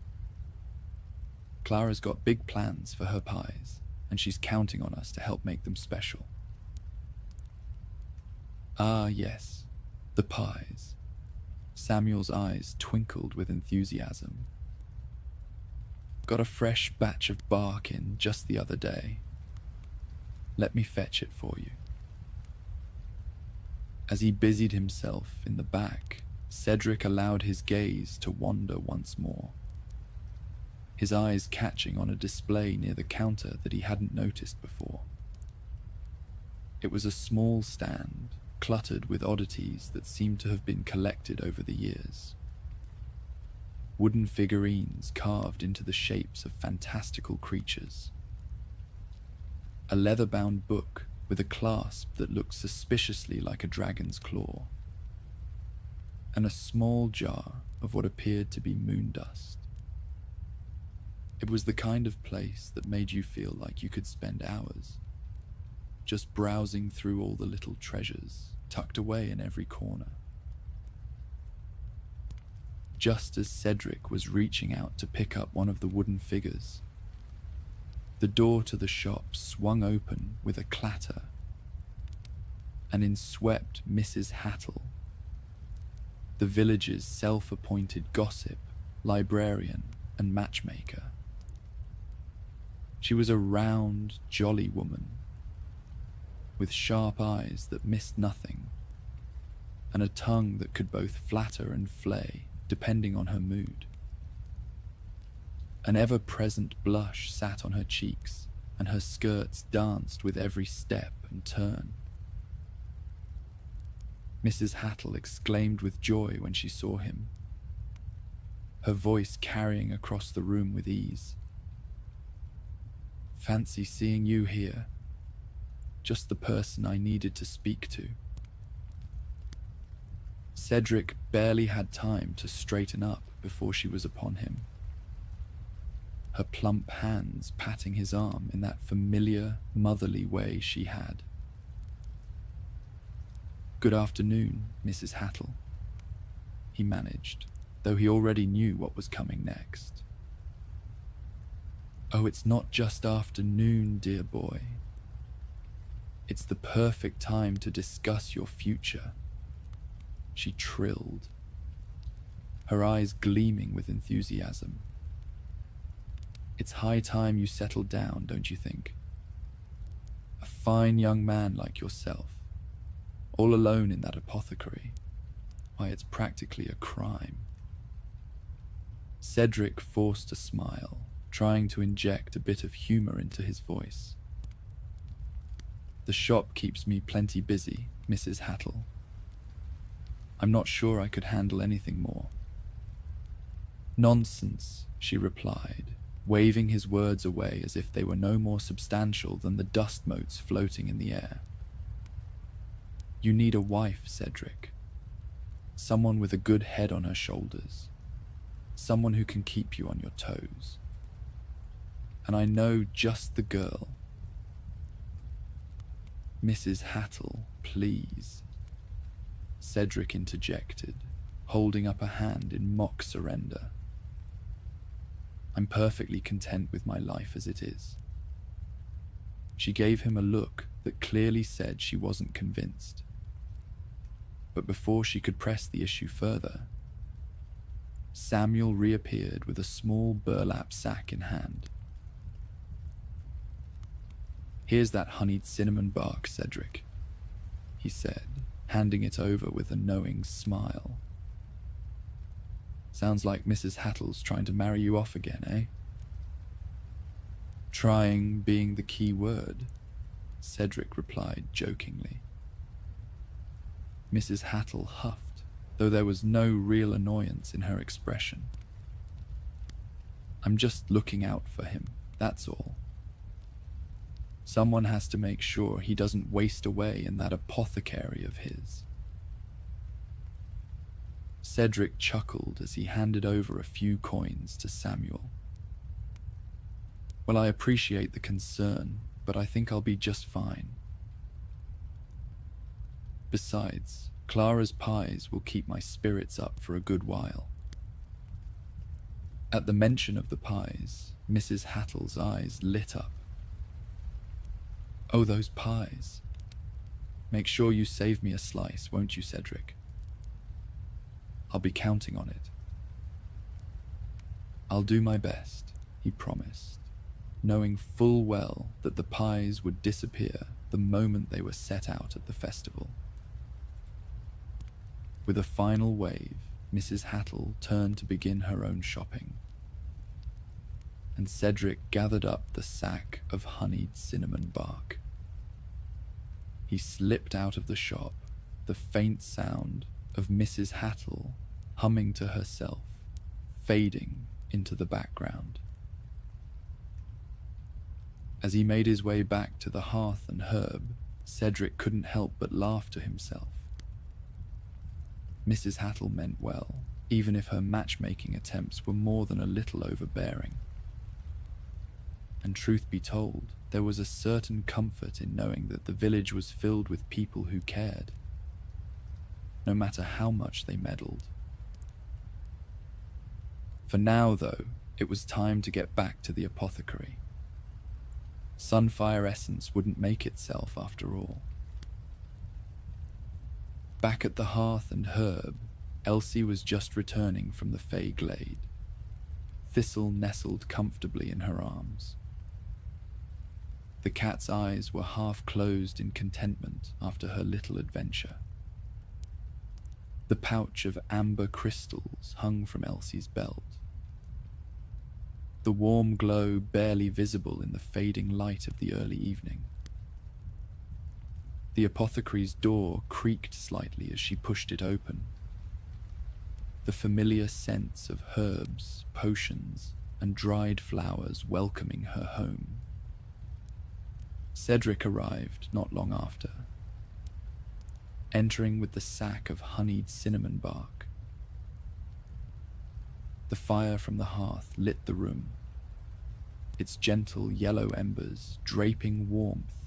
"Clara's got big plans for her pies, and she's counting on us to help make them special." "Ah, yes, the pies." Samuel's eyes twinkled with enthusiasm. "Got a fresh batch of bark in just the other day. Let me fetch it for you." As he busied himself in the back, Cedric allowed his gaze to wander once more, his eyes catching on a display near the counter that he hadn't noticed before. It was a small stand, cluttered with oddities that seemed to have been collected over the years. Wooden figurines carved into the shapes of fantastical creatures. A leather-bound book with a clasp that looked suspiciously like a dragon's claw. And a small jar of what appeared to be moon dust. It was the kind of place that made you feel like you could spend hours, just browsing through all the little treasures tucked away in every corner. Just as Cedric was reaching out to pick up one of the wooden figures, the door to the shop swung open with a clatter, and in swept Mrs. Hattle, the village's self-appointed gossip, librarian, and matchmaker. She was a round, jolly woman, with sharp eyes that missed nothing, and a tongue that could both flatter and flay, depending on her mood. An ever-present blush sat on her cheeks, and her skirts danced with every step and turn. Mrs. Hattle exclaimed with joy when she saw him, her voice carrying across the room with ease. "Fancy seeing you here. Just the person I needed to speak to." Cedric barely had time to straighten up before she was upon him, her plump hands patting his arm in that familiar, motherly way she had. "Good afternoon, Mrs. Hattle," he managed, though he already knew what was coming next. "Oh, it's not just afternoon, dear boy. It's the perfect time to discuss your future," she trilled, her eyes gleaming with enthusiasm. "It's high time you settled down, don't you think? A fine young man like yourself, all alone in that apothecary. Why, it's practically a crime." Cedric forced a smile, trying to inject a bit of humor into his voice. "The shop keeps me plenty busy, Mrs. Hattle. I'm not sure I could handle anything more." "Nonsense," she replied, waving his words away as if they were no more substantial than the dust motes floating in the air. "You need a wife, Cedric. Someone with a good head on her shoulders. Someone who can keep you on your toes. And I know just the girl." "Mrs. Hattle, please," Cedric interjected, holding up a hand in mock surrender. "I'm perfectly content with my life as it is." She gave him a look that clearly said she wasn't convinced. But before she could press the issue further, Samuel reappeared with a small burlap sack in hand. "Here's that honeyed cinnamon bark, Cedric," he said, handing it over with a knowing smile. "Sounds like Mrs. Hattle's trying to marry you off again, eh?" Trying being the key word. Cedric replied jokingly. Mrs. Hattle huffed, though there was no real annoyance in her expression. I'm just looking out for him, that's all. Someone has to make sure he doesn't waste away in that apothecary of his. Cedric chuckled as he handed over a few coins to Samuel. Well, I appreciate the concern, but I think I'll be just fine. Besides, Clara's pies will keep my spirits up for a good while. At the mention of the pies, Mrs. Hattle's eyes lit up. Oh, those pies. Make sure you save me a slice, won't you, Cedric? I'll be counting on it. I'll do my best, he promised, knowing full well that the pies would disappear the moment they were set out at the festival. With a final wave, Mrs. Hattle turned to begin her own shopping, and Cedric gathered up the sack of honeyed cinnamon bark. He slipped out of the shop, the faint sound of Mrs. Hattle humming to herself, fading into the background. As he made his way back to the hearth and herb, Cedric couldn't help but laugh to himself. Mrs. Hattle meant well, even if her matchmaking attempts were more than a little overbearing. And truth be told, there was a certain comfort in knowing that the village was filled with people who cared, no matter how much they meddled. For now, though, it was time to get back to the apothecary. Sunfire essence wouldn't make itself after all. Back at the hearth and herb, Elsie was just returning from the Fey glade. Thistle nestled comfortably in her arms. The cat's eyes were half closed in contentment after her little adventure. The pouch of amber crystals hung from Elsie's belt, the warm glow barely visible in the fading light of the early evening. The apothecary's door creaked slightly as she pushed it open. The familiar scents of herbs, potions, and dried flowers welcoming her home. Cedric arrived not long after, entering with the sack of honeyed cinnamon bark. The fire from the hearth lit the room, its gentle yellow embers draping warmth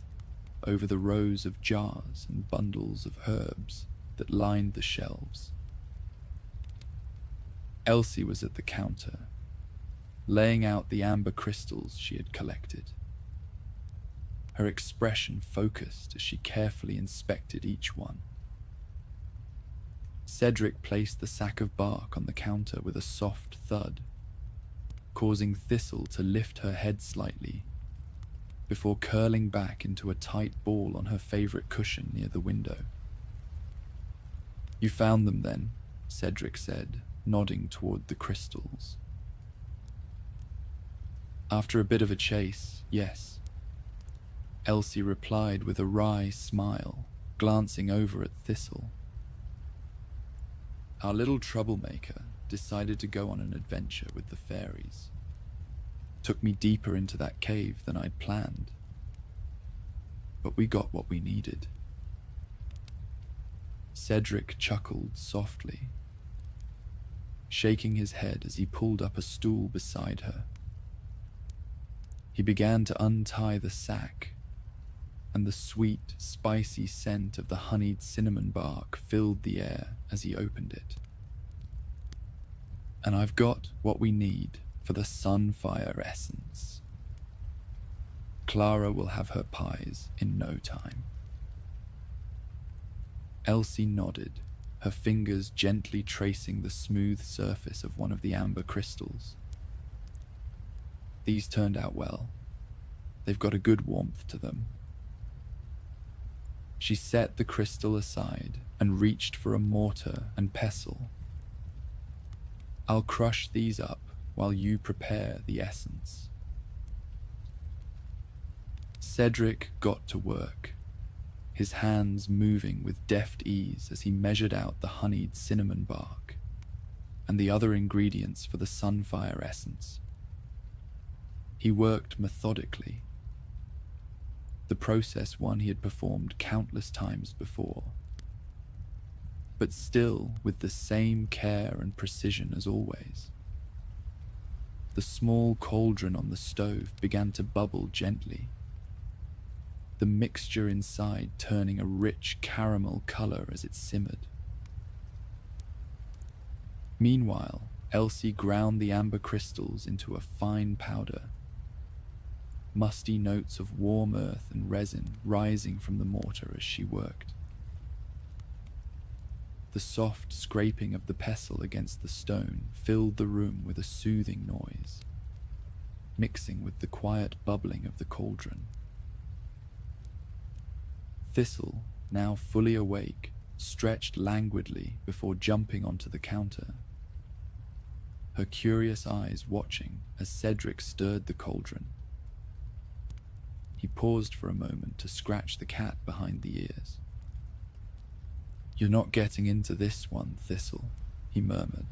over the rows of jars and bundles of herbs that lined the shelves. Elsie was at the counter, laying out the amber crystals she had collected. Her expression focused as she carefully inspected each one. Cedric placed the sack of bark on the counter with a soft thud, causing Thistle to lift her head slightly before curling back into a tight ball on her favorite cushion near the window. You found them then, Cedric said, nodding toward the crystals. After a bit of a chase, yes. Elsie replied with a wry smile, glancing over at Thistle. Our little troublemaker decided to go on an adventure with the fairies. Took me deeper into that cave than I'd planned. But we got what we needed. Cedric chuckled softly, shaking his head as he pulled up a stool beside her. He began to untie the sack, and the sweet, spicy scent of the honeyed cinnamon bark filled the air as he opened it. And I've got what we need for the sunfire essence. Clara will have her pies in no time. Elsie nodded, her fingers gently tracing the smooth surface of one of the amber crystals. These turned out well. They've got a good warmth to them. She set the crystal aside and reached for a mortar and pestle. I'll crush these up while you prepare the essence. Cedric got to work, his hands moving with deft ease as he measured out the honeyed cinnamon bark and the other ingredients for the sunfire essence. He worked methodically, the process one he had performed countless times before, but still with the same care and precision as always. The small cauldron on the stove began to bubble gently, the mixture inside turning a rich caramel color as it simmered. Meanwhile, Elsie ground the amber crystals into a fine powder, musty notes of warm earth and resin rising from the mortar as she worked. The soft scraping of the pestle against the stone filled the room with a soothing noise, mixing with the quiet bubbling of the cauldron. Thistle, now fully awake, stretched languidly before jumping onto the counter, her curious eyes watching as Cedric stirred the cauldron. He paused for a moment to scratch the cat behind the ears. "You're not getting into this one, Thistle," he murmured.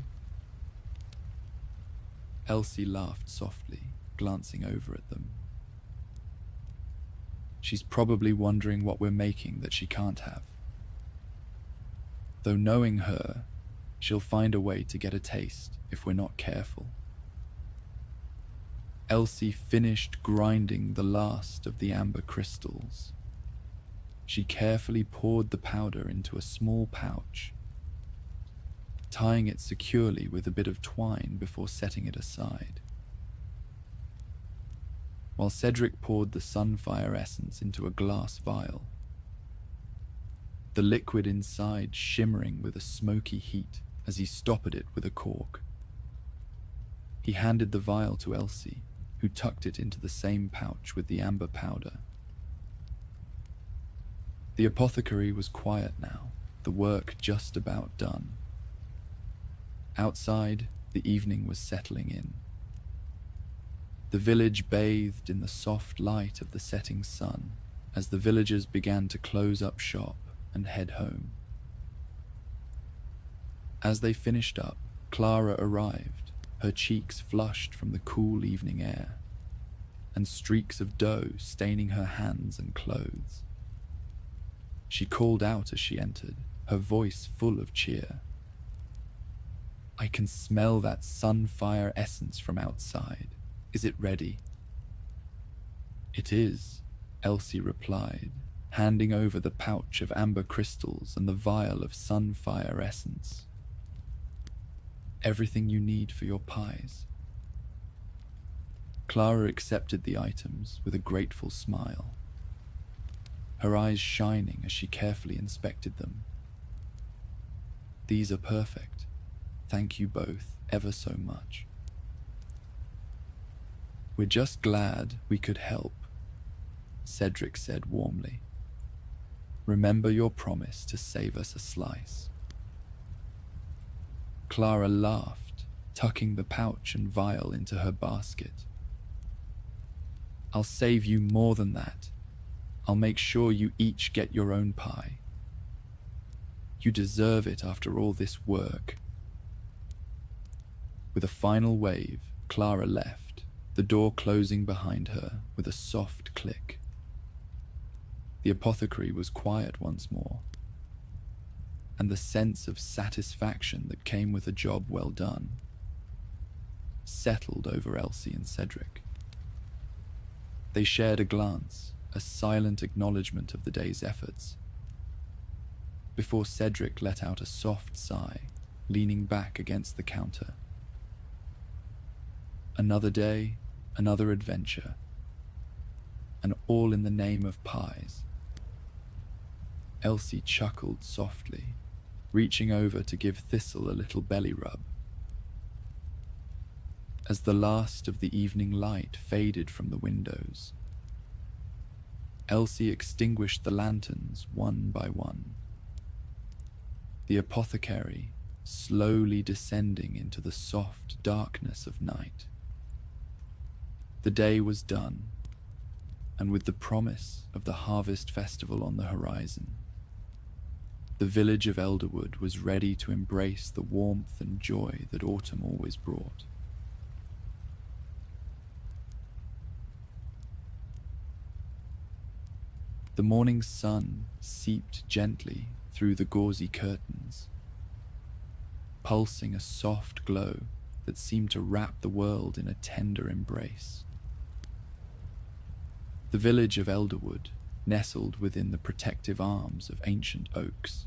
Elsie laughed softly, glancing over at them. "She's probably wondering what we're making that she can't have. Though knowing her, she'll find a way to get a taste if we're not careful." Elsie finished grinding the last of the amber crystals. She carefully poured the powder into a small pouch, tying it securely with a bit of twine before setting it aside. While Cedric poured the sunfire essence into a glass vial, the liquid inside shimmering with a smoky heat as he stoppered it with a cork. He handed the vial to Elsie, who tucked it into the same pouch with the amber powder. The apothecary was quiet now, the work just about done. Outside, the evening was settling in. The village bathed in the soft light of the setting sun as the villagers began to close up shop and head home. As they finished up, Clara arrived, her cheeks flushed from the cool evening air, and streaks of dough staining her hands and clothes. She called out as she entered, her voice full of cheer. "I can smell that sunfire essence from outside. Is it ready?" "It is," Elsie replied, handing over the pouch of amber crystals and the vial of sunfire essence. "Everything you need for your pies." Clara accepted the items with a grateful smile, her eyes shining as she carefully inspected them. "These are perfect. Thank you both ever so much." "We're just glad we could help," Cedric said warmly. "Remember your promise to save us a slice." Clara laughed, tucking the pouch and vial into her basket. "I'll save you more than that. I'll make sure you each get your own pie. You deserve it after all this work." With a final wave, Clara left, the door closing behind her with a soft click. The apothecary was quiet once more, and the sense of satisfaction that came with a job well done settled over Elsie and Cedric. They shared a glance, a silent acknowledgement of the day's efforts, before Cedric let out a soft sigh, leaning back against the counter. Another day, another adventure, and all in the name of pies. Elsie chuckled softly, reaching over to give Thistle a little belly rub. As the last of the evening light faded from the windows, Elsie extinguished the lanterns one by one, the apothecary slowly descending into the soft darkness of night. The day was done, and with the promise of the harvest festival on the horizon, the village of Elderwood was ready to embrace the warmth and joy that autumn always brought. The morning sun seeped gently through the gauzy curtains, pulsing a soft glow that seemed to wrap the world in a tender embrace. The village of Elderwood, nestled within the protective arms of ancient oaks,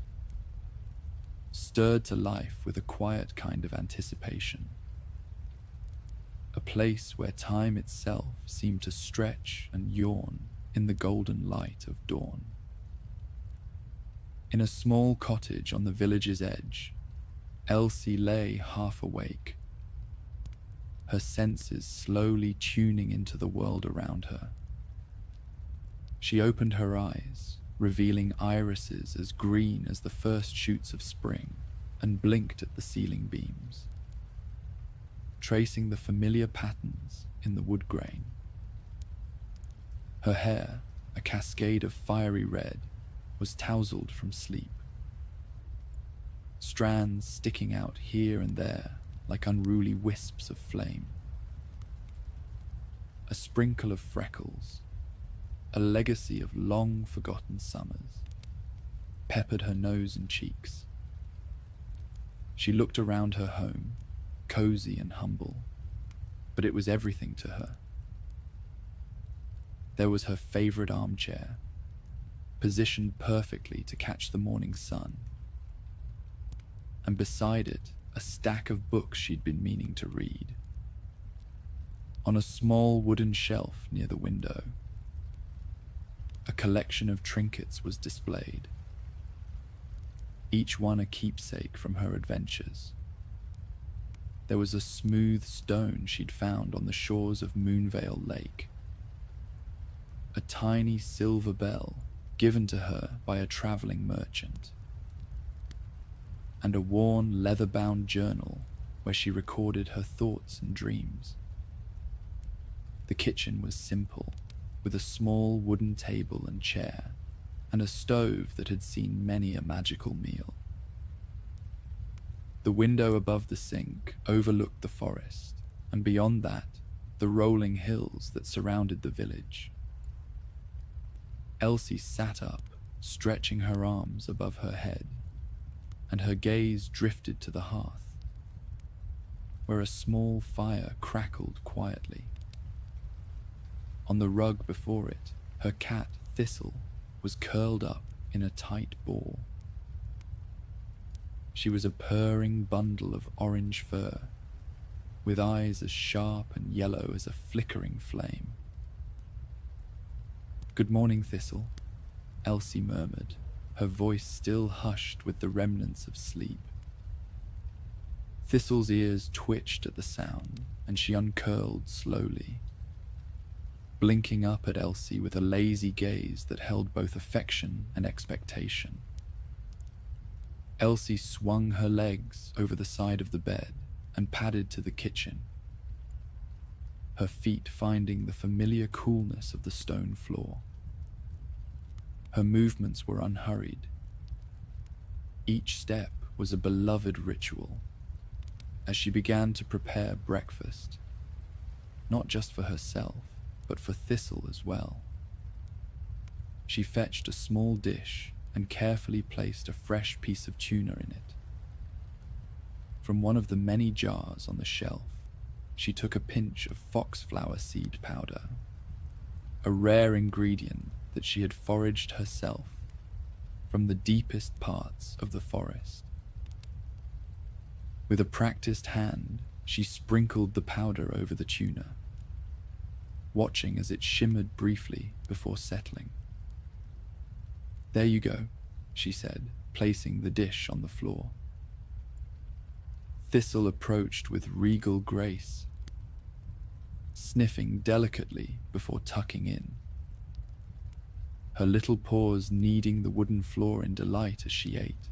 stirred to life with a quiet kind of anticipation. A place where time itself seemed to stretch and yawn in the golden light of dawn. In a small cottage on the village's edge, Elsie lay half awake, her senses slowly tuning into the world around her. She opened her eyes, revealing irises as green as the first shoots of spring, and blinked at the ceiling beams, tracing the familiar patterns in the wood grain. Her hair, a cascade of fiery red, was tousled from sleep, strands sticking out here and there like unruly wisps of flame. A sprinkle of freckles, a legacy of long-forgotten summers, peppered her nose and cheeks. She looked around her home, cozy and humble, but it was everything to her. There was her favorite armchair, positioned perfectly to catch the morning sun, and beside it, a stack of books she'd been meaning to read. On a small wooden shelf near the window, a collection of trinkets was displayed, each one a keepsake from her adventures. There was a smooth stone she'd found on the shores of Moonvale Lake, a tiny silver bell given to her by a traveling merchant, and a worn leather-bound journal where she recorded her thoughts and dreams. The kitchen was simple, with a small wooden table and chair, and a stove that had seen many a magical meal. The window above the sink overlooked the forest, and beyond that, the rolling hills that surrounded the village. Elsie sat up, stretching her arms above her head, and her gaze drifted to the hearth, where a small fire crackled quietly. On the rug before it, her cat, Thistle, was curled up in a tight ball. She was a purring bundle of orange fur, with eyes as sharp and yellow as a flickering flame. "Good morning, Thistle," Elsie murmured, her voice still hushed with the remnants of sleep. Thistle's ears twitched at the sound, and she uncurled slowly, blinking up at Elsie with a lazy gaze that held both affection and expectation. Elsie swung her legs over the side of the bed and padded to the kitchen, her feet finding the familiar coolness of the stone floor. Her movements were unhurried. Each step was a beloved ritual, as she began to prepare breakfast, not just for herself, but for Thistle as well. She fetched a small dish and carefully placed a fresh piece of tuna in it. From one of the many jars on the shelf, she took a pinch of foxflower seed powder, a rare ingredient that she had foraged herself from the deepest parts of the forest. With a practiced hand, she sprinkled the powder over the tuna, watching as it shimmered briefly before settling. "There you go," she said, placing the dish on the floor. Thistle approached with regal grace, sniffing delicately before tucking in, her little paws kneading the wooden floor in delight as she ate.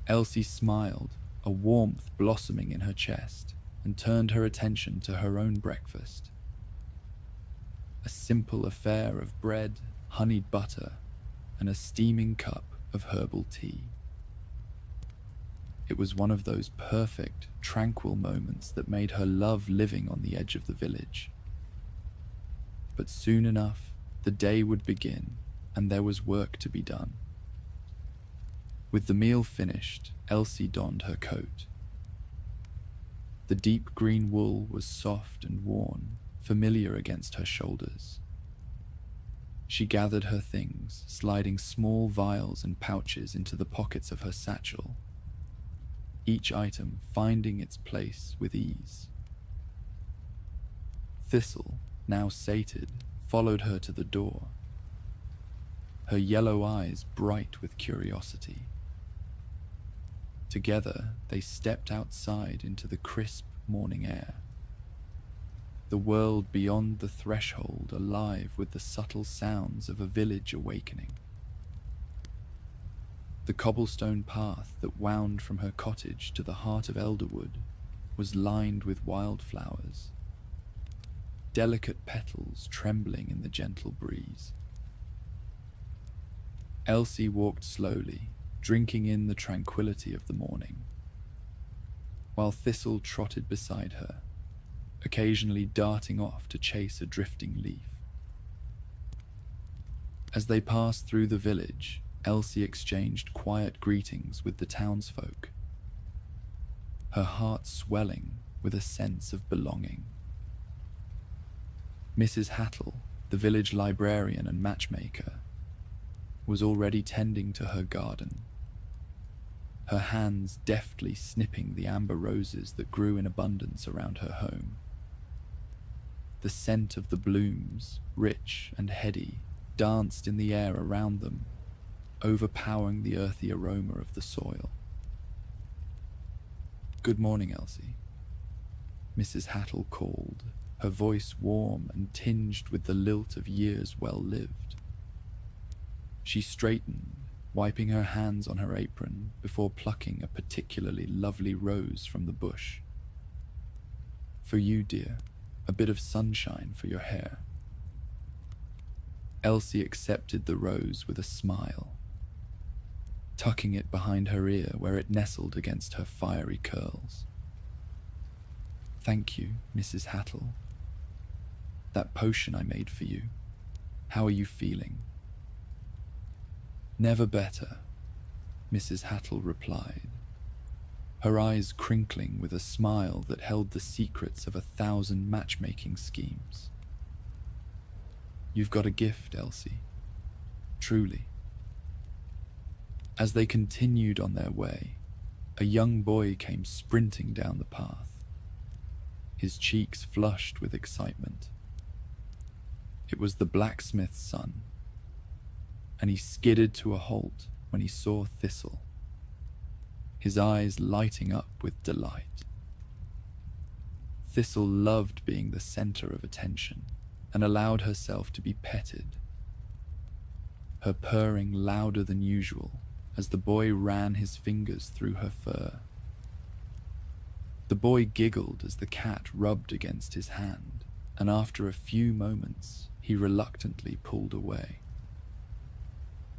Elsie smiled, a warmth blossoming in her chest, and turned her attention to her own breakfast. a simple affair of bread, honeyed butter, and a steaming cup of herbal tea. It was one of those perfect, tranquil moments that made her love living on the edge of the village. But soon enough, the day would begin, and there was work to be done. With the meal finished, Elsie donned her coat. The deep green wool was soft and worn, familiar against her shoulders. She gathered her things, sliding small vials and pouches into the pockets of her satchel, each item finding its place with ease. Thistle, now sated, followed her to the door, her yellow eyes bright with curiosity. Together, they stepped outside into the crisp morning air, the world beyond the threshold alive with the subtle sounds of a village awakening. The cobblestone path that wound from her cottage to the heart of Elderwood was lined with wildflowers, delicate petals trembling in the gentle breeze. Elsie walked slowly, drinking in the tranquility of the morning, while Thistle trotted beside her, occasionally darting off to chase a drifting leaf. As they passed through the village, Elsie exchanged quiet greetings with the townsfolk, her heart swelling with a sense of belonging. Mrs. Hattle, the village librarian and matchmaker, was already tending to her garden, her hands deftly snipping the amber roses that grew in abundance around her home. The scent of the blooms, rich and heady, danced in the air around them, overpowering the earthy aroma of the soil. "Good morning, Elsie," Mrs. Hattle called, her voice warm and tinged with the lilt of years well lived. She straightened, wiping her hands on her apron before plucking a particularly lovely rose from the bush. "For you, dear, a bit of sunshine for your hair." Elsie accepted the rose with a smile, tucking it behind her ear where it nestled against her fiery curls. "Thank you, Mrs. Hattle. That potion I made for you, how are you feeling?" "Never better," Mrs. Hattle replied, her eyes crinkling with a smile that held the secrets of 1,000 matchmaking schemes. "You've got a gift, Elsie. Truly." As they continued on their way, a young boy came sprinting down the path, his cheeks flushed with excitement. It was the blacksmith's son, and he skidded to a halt when he saw Thistle, his eyes lighting up with delight. Thistle loved being the center of attention and allowed herself to be petted, her purring louder than usual as the boy ran his fingers through her fur. The boy giggled as the cat rubbed against his hand, and after a few moments, he reluctantly pulled away.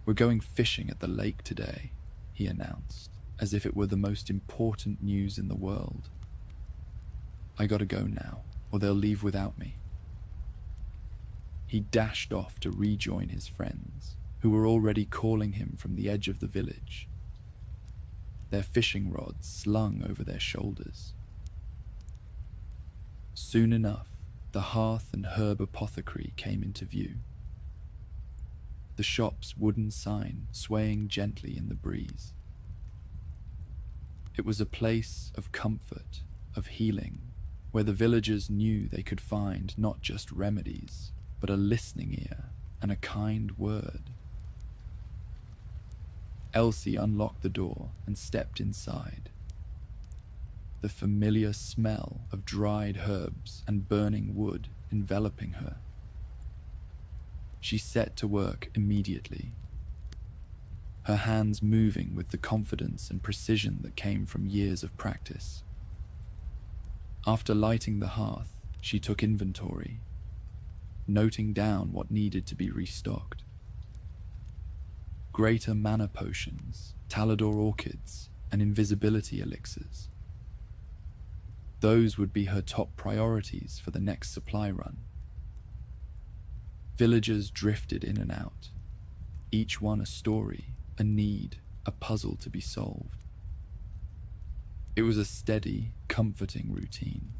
"We're going fishing at the lake today," he announced, as if it were the most important news in the world. "I gotta go now, or they'll leave without me." He dashed off to rejoin his friends, who were already calling him from the edge of the village, their fishing rods slung over their shoulders. Soon enough, the Hearth and Herb Apothecary came into view, the shop's wooden sign swaying gently in the breeze. It was a place of comfort, of healing, where the villagers knew they could find not just remedies, but a listening ear and a kind word. Elsie unlocked the door and stepped inside, the familiar smell of dried herbs and burning wood enveloping her. She set to work immediately, her hands moving with the confidence and precision that came from years of practice. After lighting the hearth, she took inventory, noting down what needed to be restocked. Greater mana potions, Talador orchids, and invisibility elixirs. Those would be her top priorities for the next supply run. Villagers drifted in and out, each one a story, a need, a puzzle to be solved. It was a steady, comforting routine,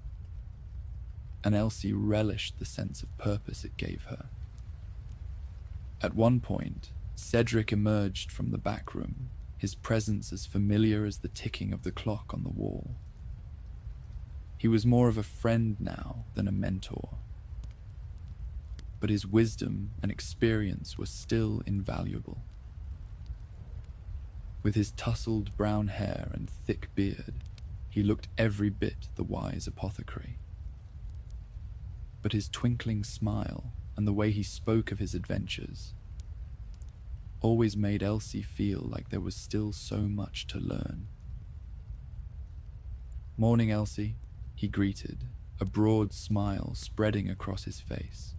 and Elsie relished the sense of purpose it gave her. At one point, Cedric emerged from the back room, his presence as familiar as the ticking of the clock on the wall. He was more of a friend now than a mentor, but his wisdom and experience were still invaluable. With his tousled brown hair and thick beard, he looked every bit the wise apothecary. But his twinkling smile and the way he spoke of his adventures always made Elsie feel like there was still so much to learn. "Morning, Elsie," he greeted, a broad smile spreading across his face.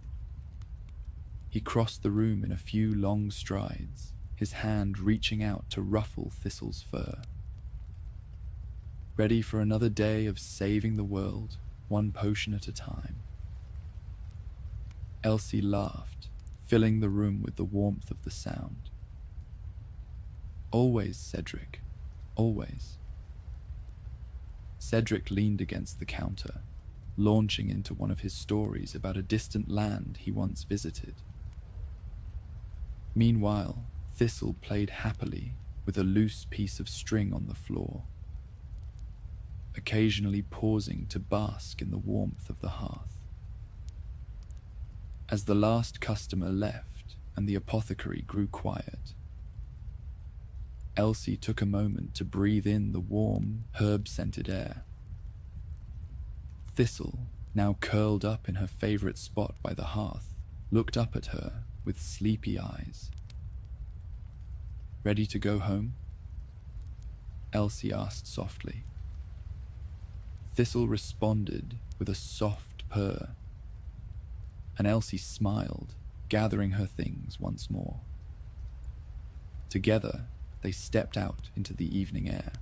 He crossed the room in a few long strides, his hand reaching out to ruffle Thistle's fur. "Ready for another day of saving the world, one potion at a time." Elsie laughed, filling the room with the warmth of the sound. "Always, Cedric, always." Cedric leaned against the counter, launching into one of his stories about a distant land he once visited. Meanwhile, Thistle played happily with a loose piece of string on the floor, occasionally pausing to bask in the warmth of the hearth. As the last customer left and the apothecary grew quiet, Elsie took a moment to breathe in the warm, herb-scented air. Thistle, now curled up in her favorite spot by the hearth, looked up at her with sleepy eyes. "Ready to go home?" Elsie asked softly. Thistle responded with a soft purr, and Elsie smiled, gathering her things once more. Together, they stepped out into the evening air.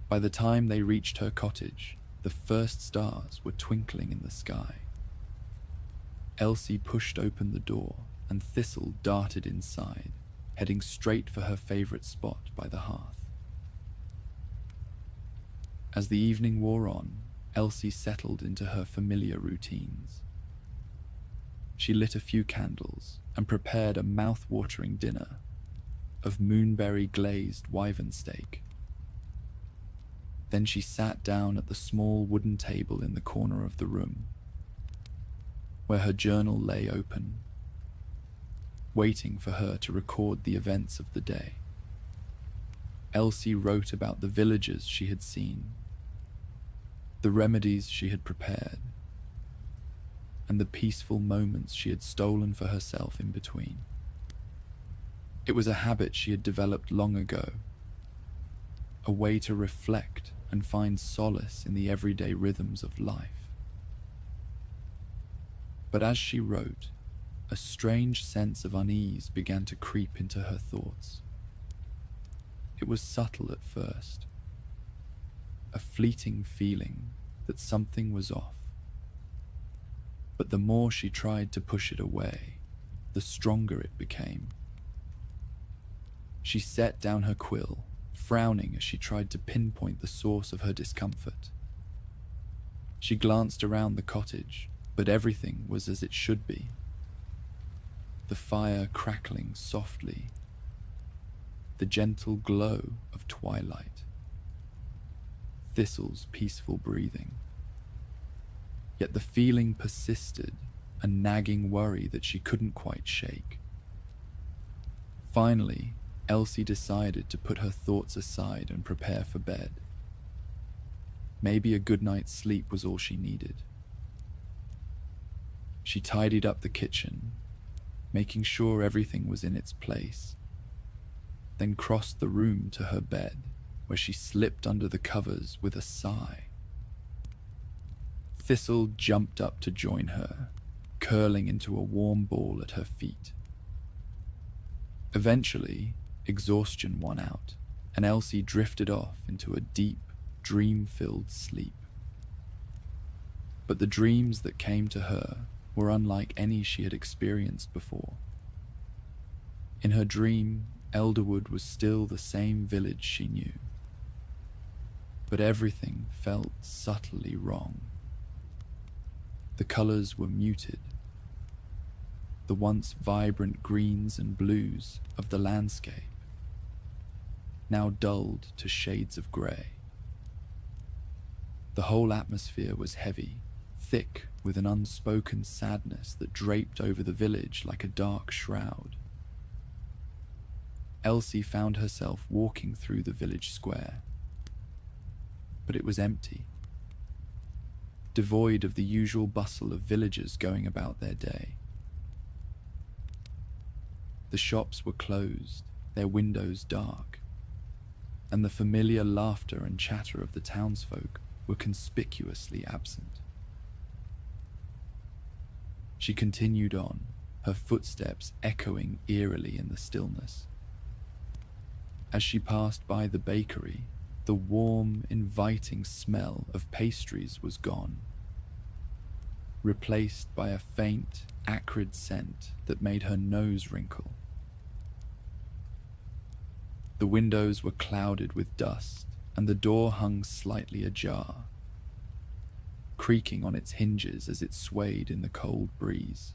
By the time they reached her cottage, the first stars were twinkling in the sky. Elsie pushed open the door, and Thistle darted inside, heading straight for her favorite spot by the hearth. As the evening wore on, Elsie settled into her familiar routines. She lit a few candles and prepared a mouth-watering dinner of moonberry-glazed wyvern steak. Then she sat down at the small wooden table in the corner of the room, where her journal lay open, waiting for her to record the events of the day. Elsie wrote about the villagers she had seen, the remedies she had prepared, and the peaceful moments she had stolen for herself in between. It was a habit she had developed long ago, a way to reflect and find solace in the everyday rhythms of life. But as she wrote, a strange sense of unease began to creep into her thoughts. It was subtle at first, a fleeting feeling that something was off. But the more she tried to push it away, the stronger it became. She set down her quill, frowning as she tried to pinpoint the source of her discomfort. She glanced around the cottage, but everything was as it should be. The fire crackling softly, the gentle glow of twilight, Thistle's peaceful breathing. Yet the feeling persisted, a nagging worry that she couldn't quite shake. Finally, Elsie decided to put her thoughts aside and prepare for bed. Maybe a good night's sleep was all she needed. She tidied up the kitchen, making sure everything was in its place, then crossed the room to her bed, where she slipped under the covers with a sigh. Thistle jumped up to join her, curling into a warm ball at her feet. Eventually, exhaustion won out, and Elsie drifted off into a deep, dream-filled sleep. But the dreams that came to her were unlike any she had experienced before. In her dream, Elderwood was still the same village she knew. But everything felt subtly wrong. The colors were muted. The once vibrant greens and blues of the landscape, now dulled to shades of grey. The whole atmosphere was heavy, thick with an unspoken sadness that draped over the village like a dark shroud. Elsie found herself walking through the village square, but it was empty, devoid of the usual bustle of villagers going about their day. The shops were closed, their windows dark, and the familiar laughter and chatter of the townsfolk were conspicuously absent. She continued on, her footsteps echoing eerily in the stillness. As she passed by the bakery, the warm, inviting smell of pastries was gone, replaced by a faint, acrid scent that made her nose wrinkle. The windows were clouded with dust, and the door hung slightly ajar, creaking on its hinges as it swayed in the cold breeze.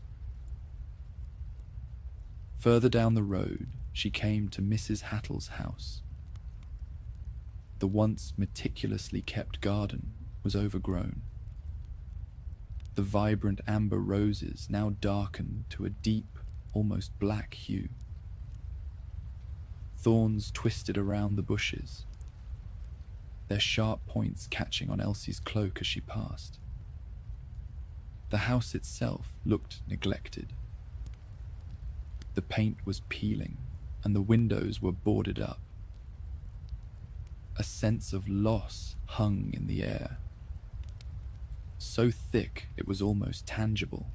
Further down the road, she came to Mrs. Hattle's house. The once meticulously kept garden was overgrown. The vibrant amber roses now darkened to a deep, almost black hue. Thorns twisted around the bushes, their sharp points catching on Elsie's cloak as she passed. The house itself looked neglected. The paint was peeling, and the windows were boarded up. A sense of loss hung in the air, so thick it was almost tangible.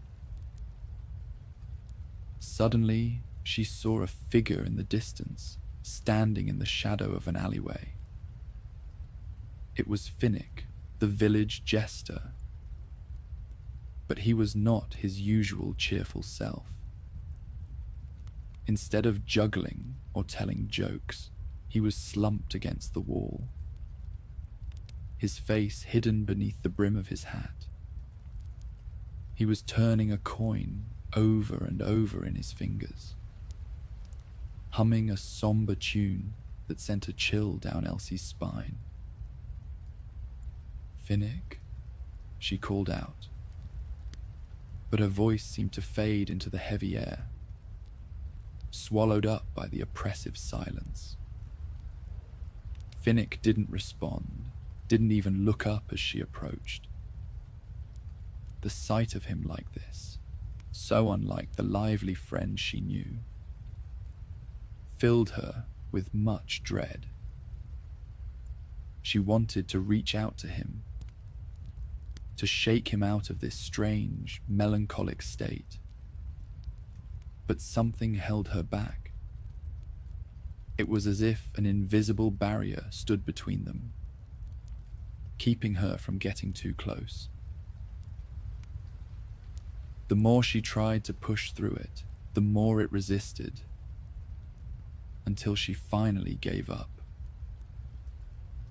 Suddenly, she saw a figure in the distance, standing in the shadow of an alleyway. It was Finnick, the village jester. But he was not his usual cheerful self. Instead of juggling or telling jokes, he was slumped against the wall, his face hidden beneath the brim of his hat. He was turning a coin over and over in his fingers, humming a somber tune that sent a chill down Elsie's spine. "Finnick," she called out, but her voice seemed to fade into the heavy air, swallowed up by the oppressive silence. Finnick didn't respond, didn't even look up as she approached. The sight of him like this, so unlike the lively friend she knew, filled her with much dread. She wanted to reach out to him, to shake him out of this strange, melancholic state. But something held her back. It was as if an invisible barrier stood between them, keeping her from getting too close. The more she tried to push through it, the more it resisted, until she finally gave up,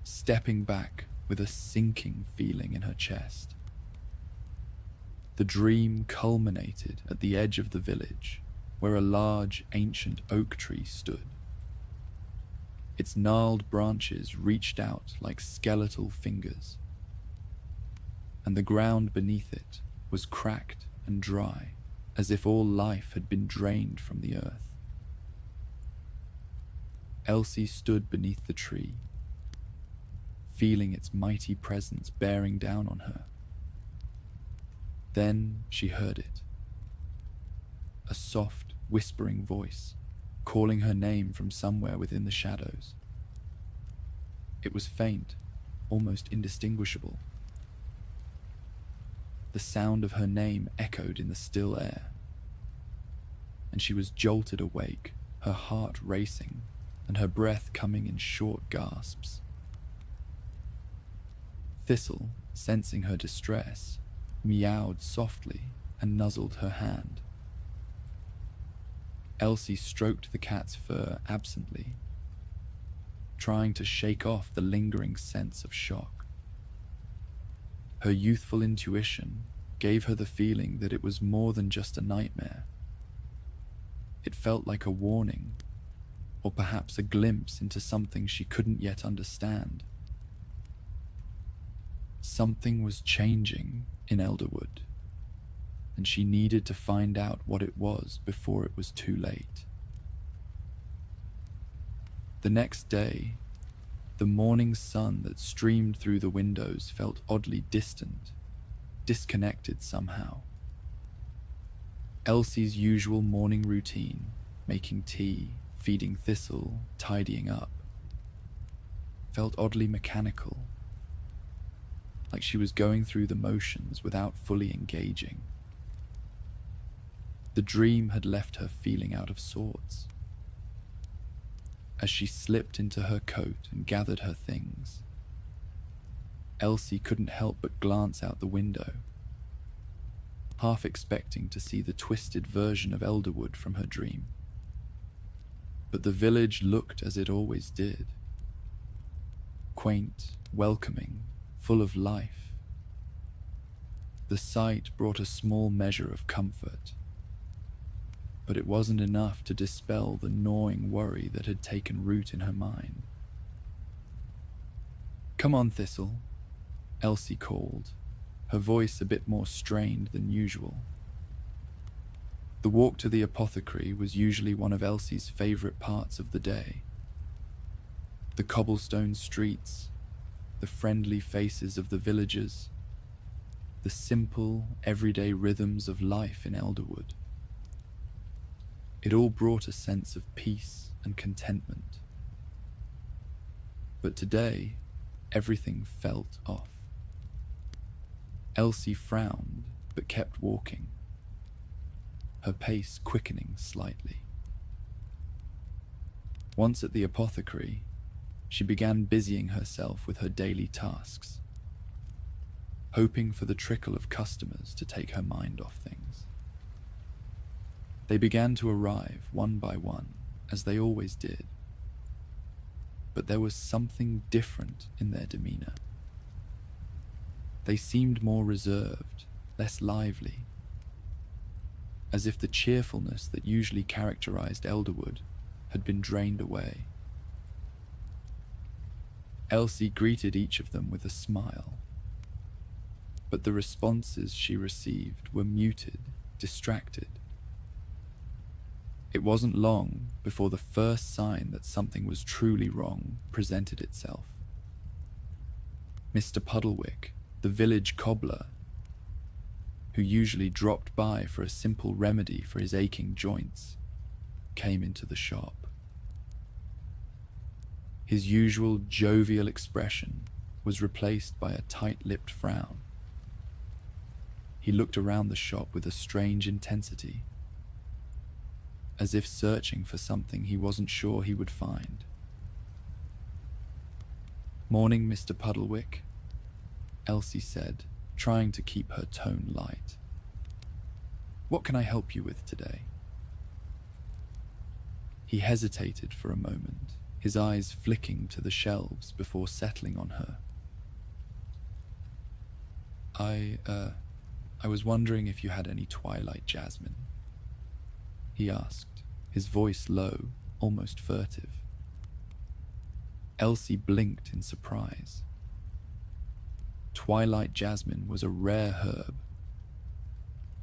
stepping back with a sinking feeling in her chest. The dream culminated at the edge of the village, where a large, ancient oak tree stood. Its gnarled branches reached out like skeletal fingers, and the ground beneath it was cracked and dry, as if all life had been drained from the earth. Elsie stood beneath the tree, feeling its mighty presence bearing down on her. Then she heard it. A soft, whispering voice, calling her name from somewhere within the shadows. It was faint, almost indistinguishable. The sound of her name echoed in the still air, and she was jolted awake, her heart racing and her breath coming in short gasps. Thistle, sensing her distress, meowed softly and nuzzled her hand. Elsie stroked the cat's fur absently, trying to shake off the lingering sense of shock. Her youthful intuition gave her the feeling that it was more than just a nightmare. It felt like a warning, or perhaps a glimpse into something she couldn't yet understand. Something was changing in Elderwood, and she needed to find out what it was before it was too late. The next day, the morning sun that streamed through the windows felt oddly distant, disconnected somehow. Elsie's usual morning routine, making tea, feeding Thistle, tidying up, felt oddly mechanical, like she was going through the motions without fully engaging. The dream had left her feeling out of sorts. As she slipped into her coat and gathered her things, Elsie couldn't help but glance out the window, half expecting to see the twisted version of Elderwood from her dream. But the village looked as it always did. Quaint, welcoming, full of life. The sight brought a small measure of comfort, but it wasn't enough to dispel the gnawing worry that had taken root in her mind. "Come on, Thistle," Elsie called, her voice a bit more strained than usual. The walk to the apothecary was usually one of Elsie's favorite parts of the day. The cobblestone streets, the friendly faces of the villagers, the simple, everyday rhythms of life in Elderwood. It all brought a sense of peace and contentment. But today, everything felt off. Elsie frowned, but kept walking, her pace quickening slightly. Once at the apothecary, she began busying herself with her daily tasks, hoping for the trickle of customers to take her mind off things. They began to arrive one by one, as they always did, but there was something different in their demeanor. They seemed more reserved, less lively, as if the cheerfulness that usually characterized Elderwood had been drained away. Elsie greeted each of them with a smile, but the responses she received were muted, distracted. It wasn't long before the first sign that something was truly wrong presented itself. Mr. Puddlewick, the village cobbler, who usually dropped by for a simple remedy for his aching joints, came into the shop. His usual jovial expression was replaced by a tight-lipped frown. He looked around the shop with a strange intensity, as if searching for something he wasn't sure he would find. "Morning, Mr. Puddlewick," Elsie said, trying to keep her tone light. "What can I help you with today?" He hesitated for a moment, his eyes flicking to the shelves before settling on her. I was wondering if you had any twilight jasmine," he asked, his voice low, almost furtive. Elsie blinked in surprise. Twilight jasmine was a rare herb,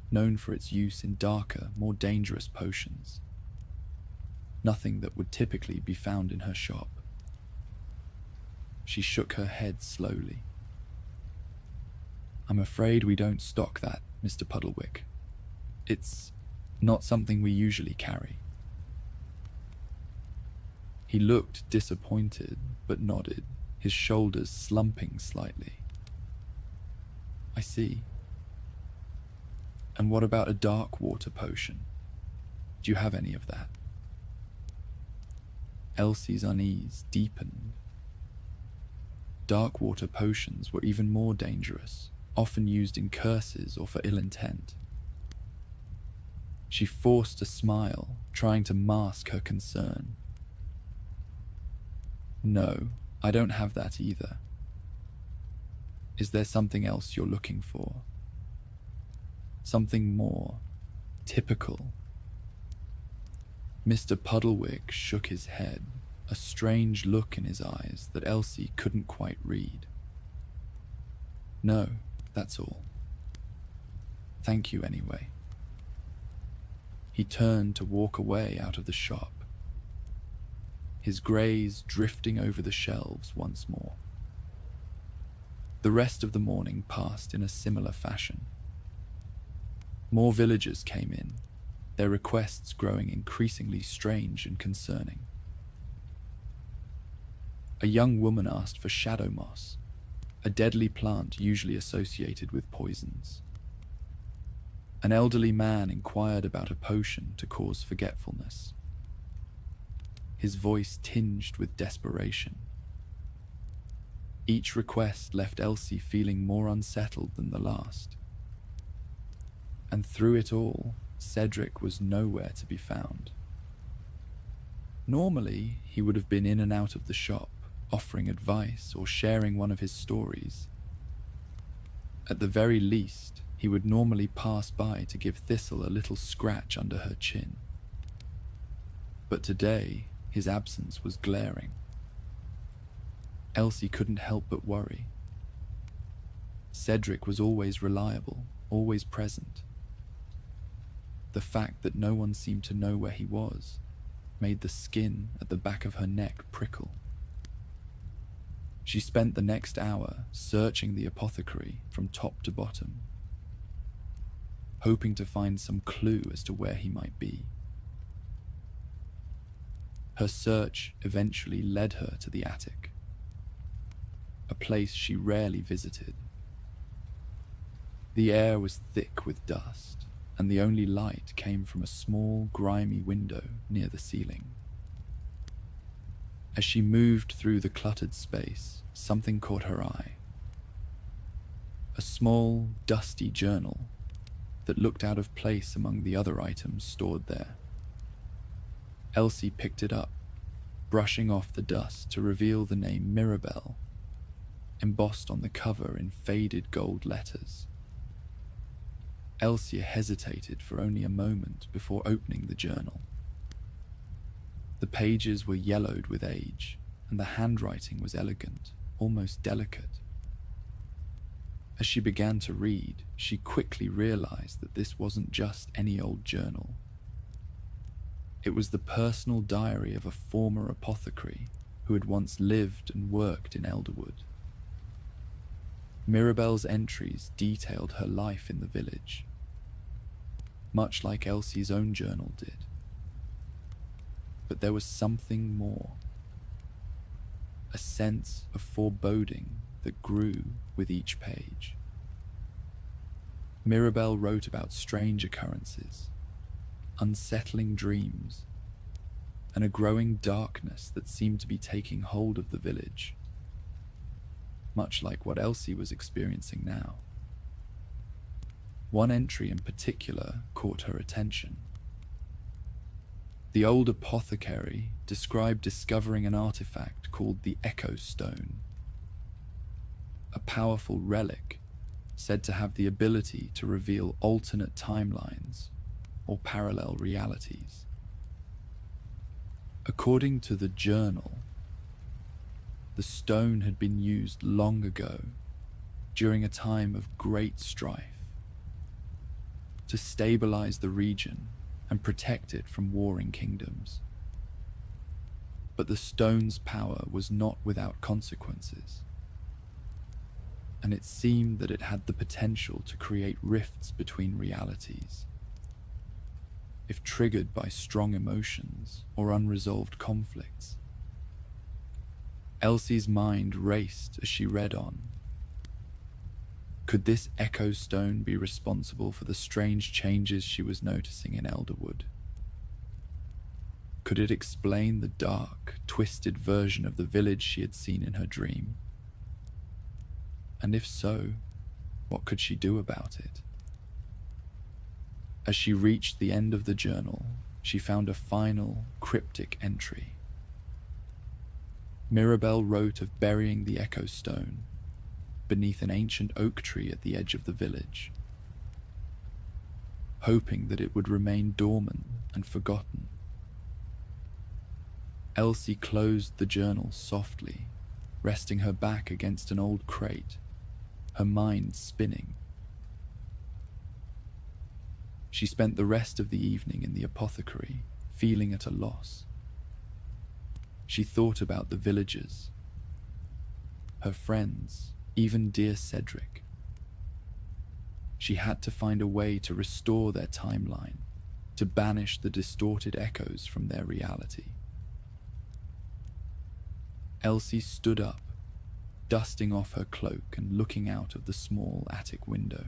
known for its use in darker, more dangerous potions. Nothing that would typically be found in her shop. She shook her head slowly. "I'm afraid we don't stock that, Mr. Puddlewick. It's not something we usually carry." He looked disappointed, but nodded, his shoulders slumping slightly. "I see. And what about a dark water potion? Do you have any of that? Elsie's unease deepened. Dark water potions were even more dangerous, often used in curses or for ill intent. She forced a smile, trying to mask her concern. No, I don't have that either. Is there something else you're looking for? Something more typical? Mr. Puddlewick shook his head, a strange look in his eyes that Elsie couldn't quite read. No, that's all. Thank you anyway. He turned to walk away out of the shop, his greys drifting over the shelves once more. The rest of the morning passed in a similar fashion. More villagers came in, their requests growing increasingly strange and concerning. A young woman asked for shadow moss, a deadly plant usually associated with poisons. An elderly man inquired about a potion to cause forgetfulness, his voice tinged with desperation. Each request left Elsie feeling more unsettled than the last. And through it all, Cedric was nowhere to be found. Normally, he would have been in and out of the shop, offering advice or sharing one of his stories. At the very least, he would normally pass by to give Thistle a little scratch under her chin. But today, his absence was glaring. Elsie couldn't help but worry. Cedric was always reliable, always present. The fact that no one seemed to know where he was made the skin at the back of her neck prickle. She spent the next hour searching the apothecary from top to bottom, hoping to find some clue as to where he might be. Her search eventually led her to the attic, a place she rarely visited. The air was thick with dust, and the only light came from a small, grimy window near the ceiling. As she moved through the cluttered space, something caught her eye. A small, dusty journal that looked out of place among the other items stored there. Elsie picked it up, brushing off the dust to reveal the name Mirabelle, embossed on the cover in faded gold letters. Elsie hesitated for only a moment before opening the journal. The pages were yellowed with age, and the handwriting was elegant, almost delicate. As she began to read, she quickly realized that this wasn't just any old journal. It was the personal diary of a former apothecary who had once lived and worked in Elderwood. Mirabelle's entries detailed her life in the village, much like Elsie's own journal did. But there was something more, a sense of foreboding that grew with each page. Mirabelle wrote about strange occurrences, unsettling dreams, and a growing darkness that seemed to be taking hold of the village, much like what Elsie was experiencing now. One entry in particular caught her attention. The old apothecary described discovering an artifact called the Echo Stone, a powerful relic said to have the ability to reveal alternate timelines or parallel realities. According to the journal, the stone had been used long ago, during a time of great strife, to stabilize the region and protect it from warring kingdoms. But the stone's power was not without consequences, and it seemed that it had the potential to create rifts between realities. If triggered by strong emotions or unresolved conflicts. Elsie's mind raced as she read on. Could this echo stone be responsible for the strange changes she was noticing in Elderwood? Could it explain the dark, twisted version of the village she had seen in her dream? And if so, what could she do about it? As she reached the end of the journal, she found a final, cryptic entry. Mirabelle wrote of burying the echo stone beneath an ancient oak tree at the edge of the village, hoping that it would remain dormant and forgotten. Elsie closed the journal softly, resting her back against an old crate, her mind spinning. She spent the rest of the evening in the apothecary, feeling at a loss. She thought about the villagers, her friends, even dear Cedric. She had to find a way to restore their timeline, to banish the distorted echoes from their reality. Elsie stood up, dusting off her cloak and looking out of the small attic window.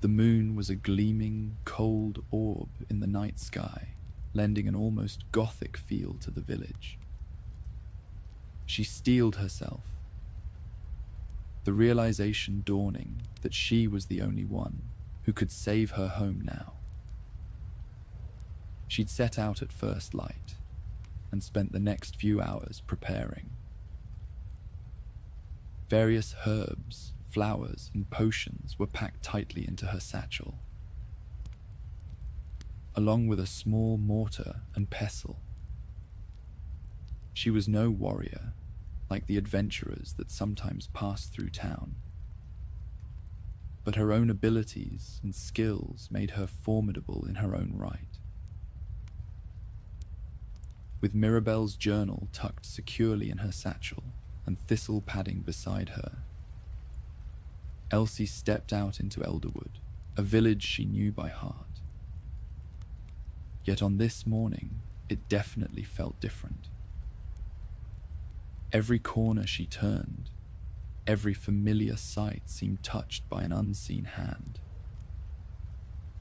The moon was a gleaming, cold orb in the night sky, lending an almost gothic feel to the village. She steeled herself, the realization dawning that she was the only one who could save her home now. She'd set out at first light and spent the next few hours preparing. Various herbs, flowers, and potions were packed tightly into her satchel, along with a small mortar and pestle. She was no warrior, like the adventurers that sometimes passed through town, but her own abilities and skills made her formidable in her own right. With Mirabelle's journal tucked securely in her satchel and thistle padding beside her, Elsie stepped out into Elderwood, a village she knew by heart. Yet on this morning, it definitely felt different. Every corner she turned, every familiar sight seemed touched by an unseen hand,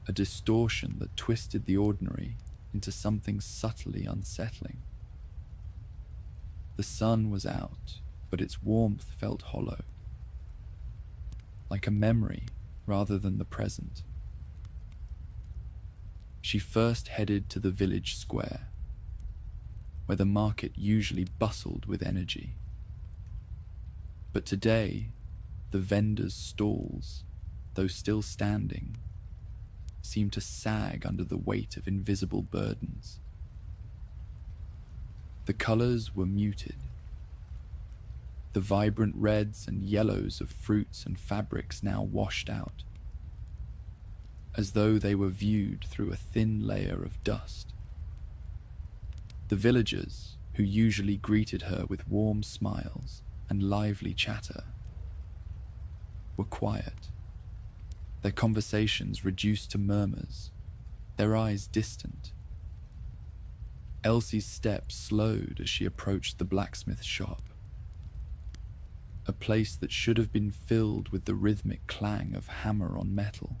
a distortion that twisted the ordinary into something subtly unsettling. The sun was out, but its warmth felt hollow, like a memory rather than the present. She first headed to the village square, where the market usually bustled with energy. But today, the vendors' stalls, though still standing, seemed to sag under the weight of invisible burdens. The colors were muted. The vibrant reds and yellows of fruits and fabrics now washed out, as though they were viewed through a thin layer of dust. The villagers, who usually greeted her with warm smiles and lively chatter, were quiet, their conversations reduced to murmurs, their eyes distant. Elsie's steps slowed as she approached the blacksmith shop, a place that should have been filled with the rhythmic clang of hammer on metal.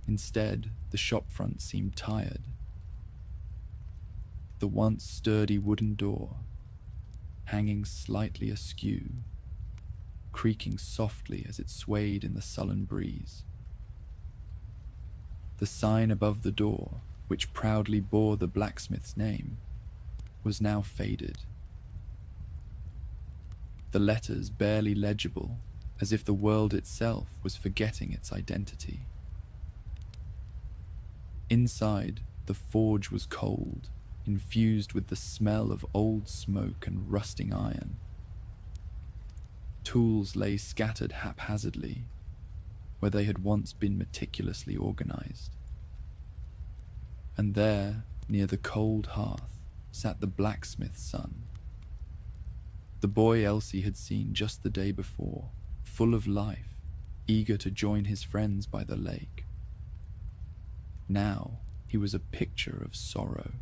Instead, the shopfront seemed tired. The once sturdy wooden door, hanging slightly askew, creaking softly as it swayed in the sullen breeze. The sign above the door, which proudly bore the blacksmith's name, was now faded. The letters barely legible, as if the world itself was forgetting its identity. Inside, the forge was cold, infused with the smell of old smoke and rusting iron. Tools lay scattered haphazardly, where they had once been meticulously organized. And there, near the cold hearth, sat the blacksmith's son, the boy Elsie had seen just the day before, full of life, eager to join his friends by the lake. Now he was a picture of sorrow.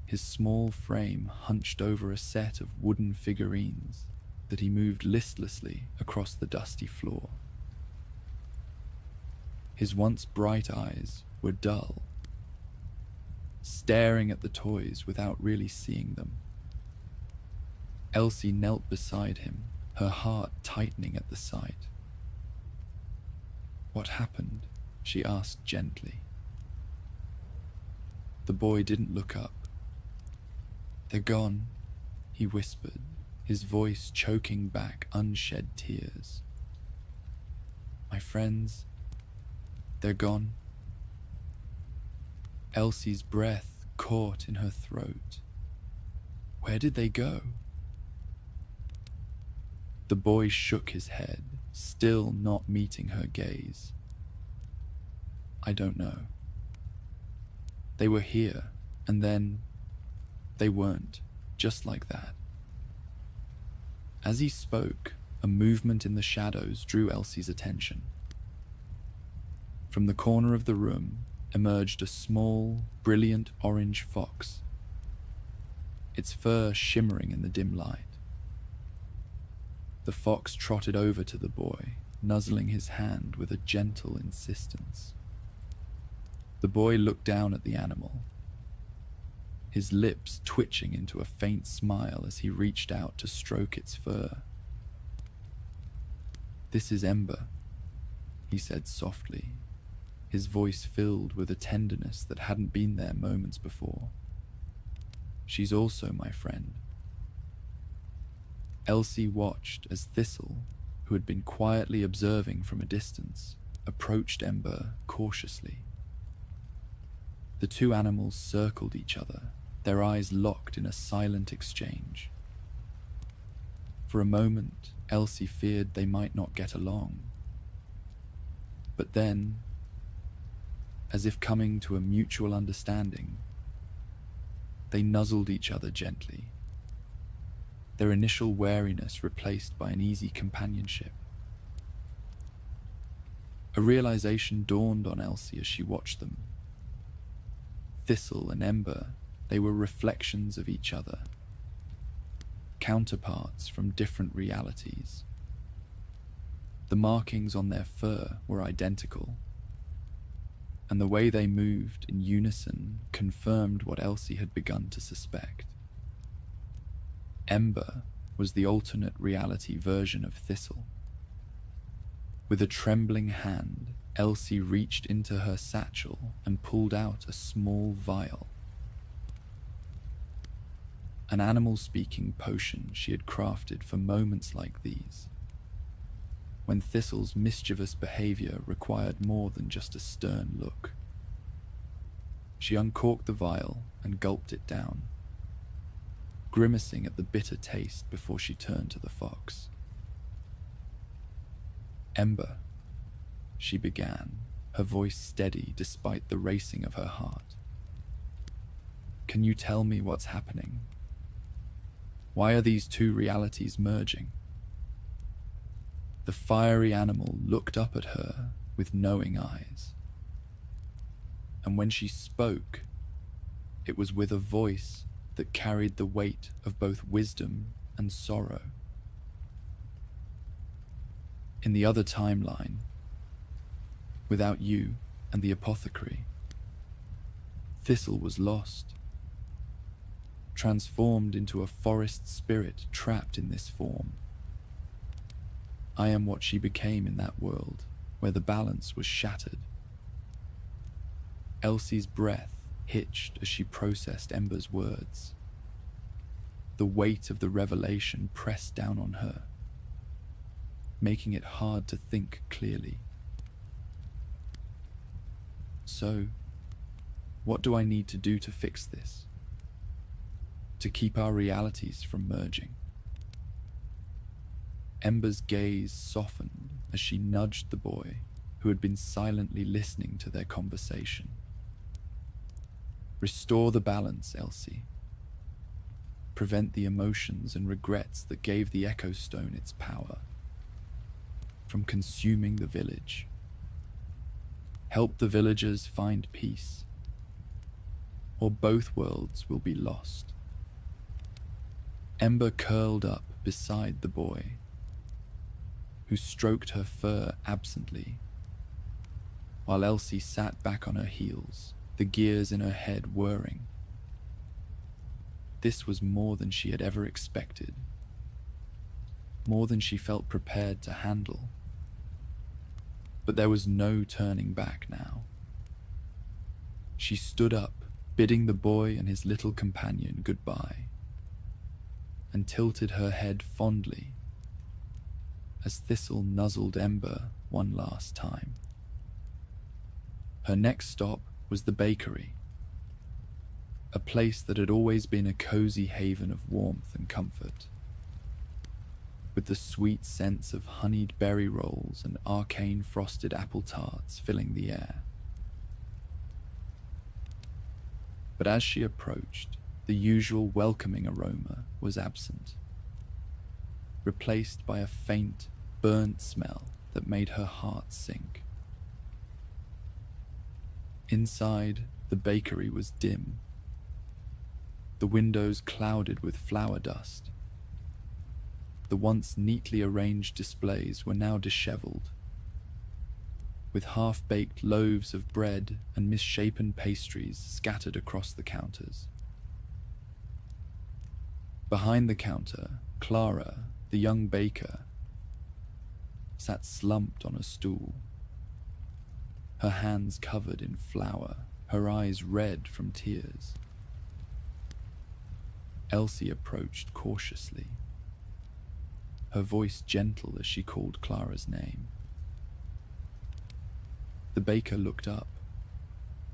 His small frame hunched over a set of wooden figurines, that he moved listlessly across the dusty floor. His once bright eyes were dull, staring at the toys without really seeing them. Elsie knelt beside him, her heart tightening at the sight. "What happened?" she asked gently. The boy didn't look up. "They're gone," he whispered, his voice choking back unshed tears. "My friends, they're gone." Elsie's breath caught in her throat. Where did they go? The boy shook his head, still not meeting her gaze. "I don't know. They were here, and then they weren't, just like that." As he spoke, a movement in the shadows drew Elsie's attention. From the corner of the room emerged a small, brilliant orange fox, its fur shimmering in the dim light. The fox trotted over to the boy, nuzzling his hand with a gentle insistence. The boy looked down at the animal, his lips twitching into a faint smile as he reached out to stroke its fur. "This is Ember," he said softly, his voice filled with a tenderness that hadn't been there moments before. "She's also my friend." Elsie watched as Thistle, who had been quietly observing from a distance, approached Ember cautiously. The two animals circled each other, their eyes locked in a silent exchange. For a moment, Elsie feared they might not get along. But then, as if coming to a mutual understanding, they nuzzled each other gently, their initial wariness replaced by an easy companionship. A realization dawned on Elsie as she watched them. Thistle and Ember, they were reflections of each other, counterparts from different realities. The markings on their fur were identical, and the way they moved in unison confirmed what Elsie had begun to suspect. Ember was the alternate reality version of Thistle. With a trembling hand, Elsie reached into her satchel and pulled out a small vial. An animal-speaking potion she had crafted for moments like these, when Thistle's mischievous behavior required more than just a stern look. She uncorked the vial and gulped it down, grimacing at the bitter taste before she turned to the fox. "Ember," she began, her voice steady despite the racing of her heart. "Can you tell me what's happening? Why are these two realities merging?" The fiery animal looked up at her with knowing eyes, and when she spoke, it was with a voice that carried the weight of both wisdom and sorrow. "In the other timeline, without you and the apothecary, Thistle was lost, transformed into a forest spirit trapped in this form. I am what she became in that world, where the balance was shattered." Elsie's breath hitched as she processed Ember's words. The weight of the revelation pressed down on her, making it hard to think clearly. "So, what do I need to do to fix this? To keep our realities from merging?" Ember's gaze softened as she nudged the boy, who had been silently listening to their conversation. "Restore the balance, Elsie. Prevent the emotions and regrets that gave the Echo Stone its power from consuming the village. Help the villagers find peace, or both worlds will be lost." Ember curled up beside the boy, who stroked her fur absently, while Elsie sat back on her heels, the gears in her head whirring. This was more than she had ever expected, more than she felt prepared to handle. But there was no turning back now. She stood up, bidding the boy and his little companion goodbye, and tilted her head fondly as Thistle nuzzled Ember one last time. Her next stop was the bakery, a place that had always been a cozy haven of warmth and comfort, with the sweet scents of honeyed berry rolls and arcane frosted apple tarts filling the air. But as she approached, the usual welcoming aroma was absent, replaced by a faint, burnt smell that made her heart sink. Inside, the bakery was dim, the windows clouded with flour dust. The once neatly arranged displays were now disheveled, with half-baked loaves of bread and misshapen pastries scattered across the counters. Behind the counter, Clara, the young baker, sat slumped on a stool, her hands covered in flour, her eyes red from tears. Elsie approached cautiously, her voice gentle as she called Clara's name. The baker looked up,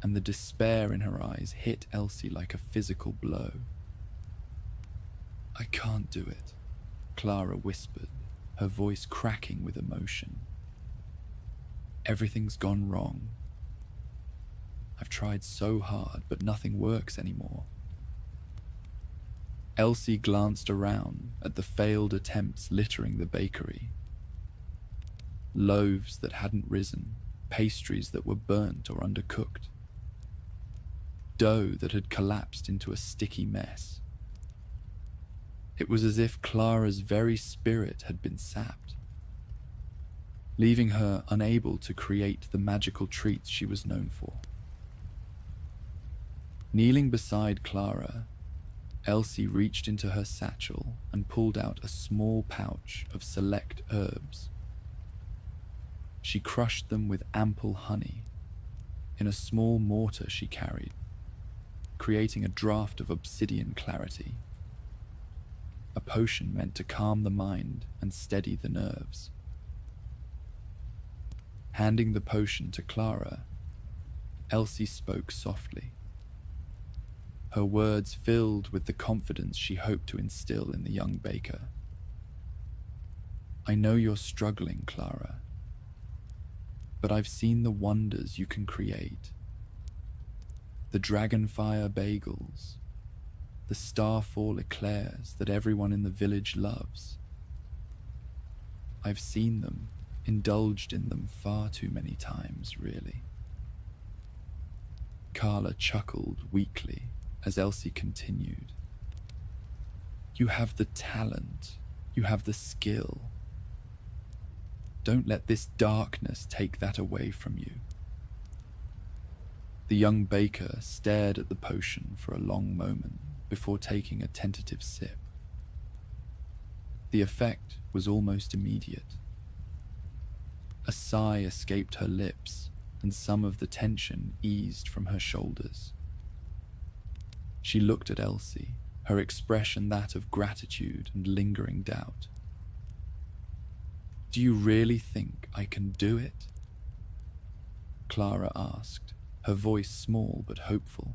and the despair in her eyes hit Elsie like a physical blow. "I can't do it," Clara whispered, her voice cracking with emotion. "Everything's gone wrong. I've tried so hard, but nothing works anymore." Elsie glanced around at the failed attempts littering the bakery. Loaves that hadn't risen, pastries that were burnt or undercooked, dough that had collapsed into a sticky mess. It was as if Clara's very spirit had been sapped, leaving her unable to create the magical treats she was known for. Kneeling beside Clara, Elsie reached into her satchel and pulled out a small pouch of select herbs. She crushed them with ample honey in a small mortar she carried, creating a draught of obsidian clarity, a potion meant to calm the mind and steady the nerves. Handing the potion to Clara, Elsie spoke softly, her words filled with the confidence she hoped to instill in the young baker. "I know you're struggling, Clara, but I've seen the wonders you can create. The dragonfire bagels, the starfall eclairs that everyone in the village loves. I've seen them, indulged in them far too many times, really." Carla chuckled weakly as Elsie continued. "You have the talent, you have the skill. Don't let this darkness take that away from you." The young baker stared at the potion for a long moment before taking a tentative sip. The effect was almost immediate. A sigh escaped her lips, and some of the tension eased from her shoulders. She looked at Elsie, her expression that of gratitude and lingering doubt. "Do you really think I can do it?" Clara asked, her voice small but hopeful.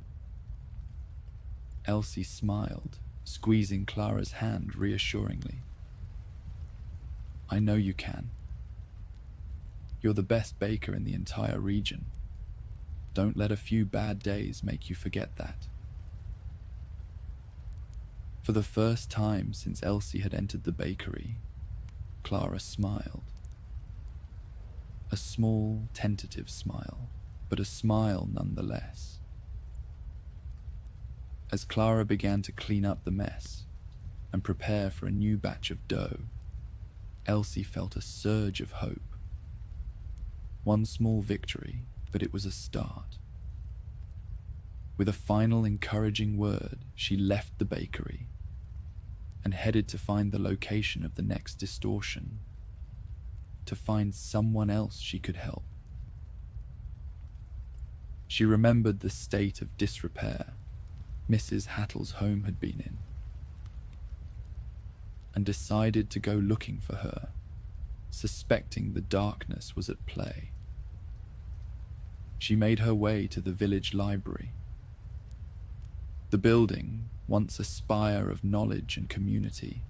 Elsie smiled, squeezing Clara's hand reassuringly. "I know you can. You're the best baker in the entire region. Don't let a few bad days make you forget that." For the first time since Elsie had entered the bakery, Clara smiled. A small, tentative smile, but a smile nonetheless. As Clara began to clean up the mess, and prepare for a new batch of dough, Elsie felt a surge of hope. One small victory, but it was a start. With a final encouraging word, she left the bakery and headed to find the location of the next distortion, to find someone else she could help. She remembered the state of disrepair Mrs. Hattle's home had been in, and decided to go looking for her, suspecting the darkness was at play. She made her way to the village library. The building, once a spire of knowledge and community,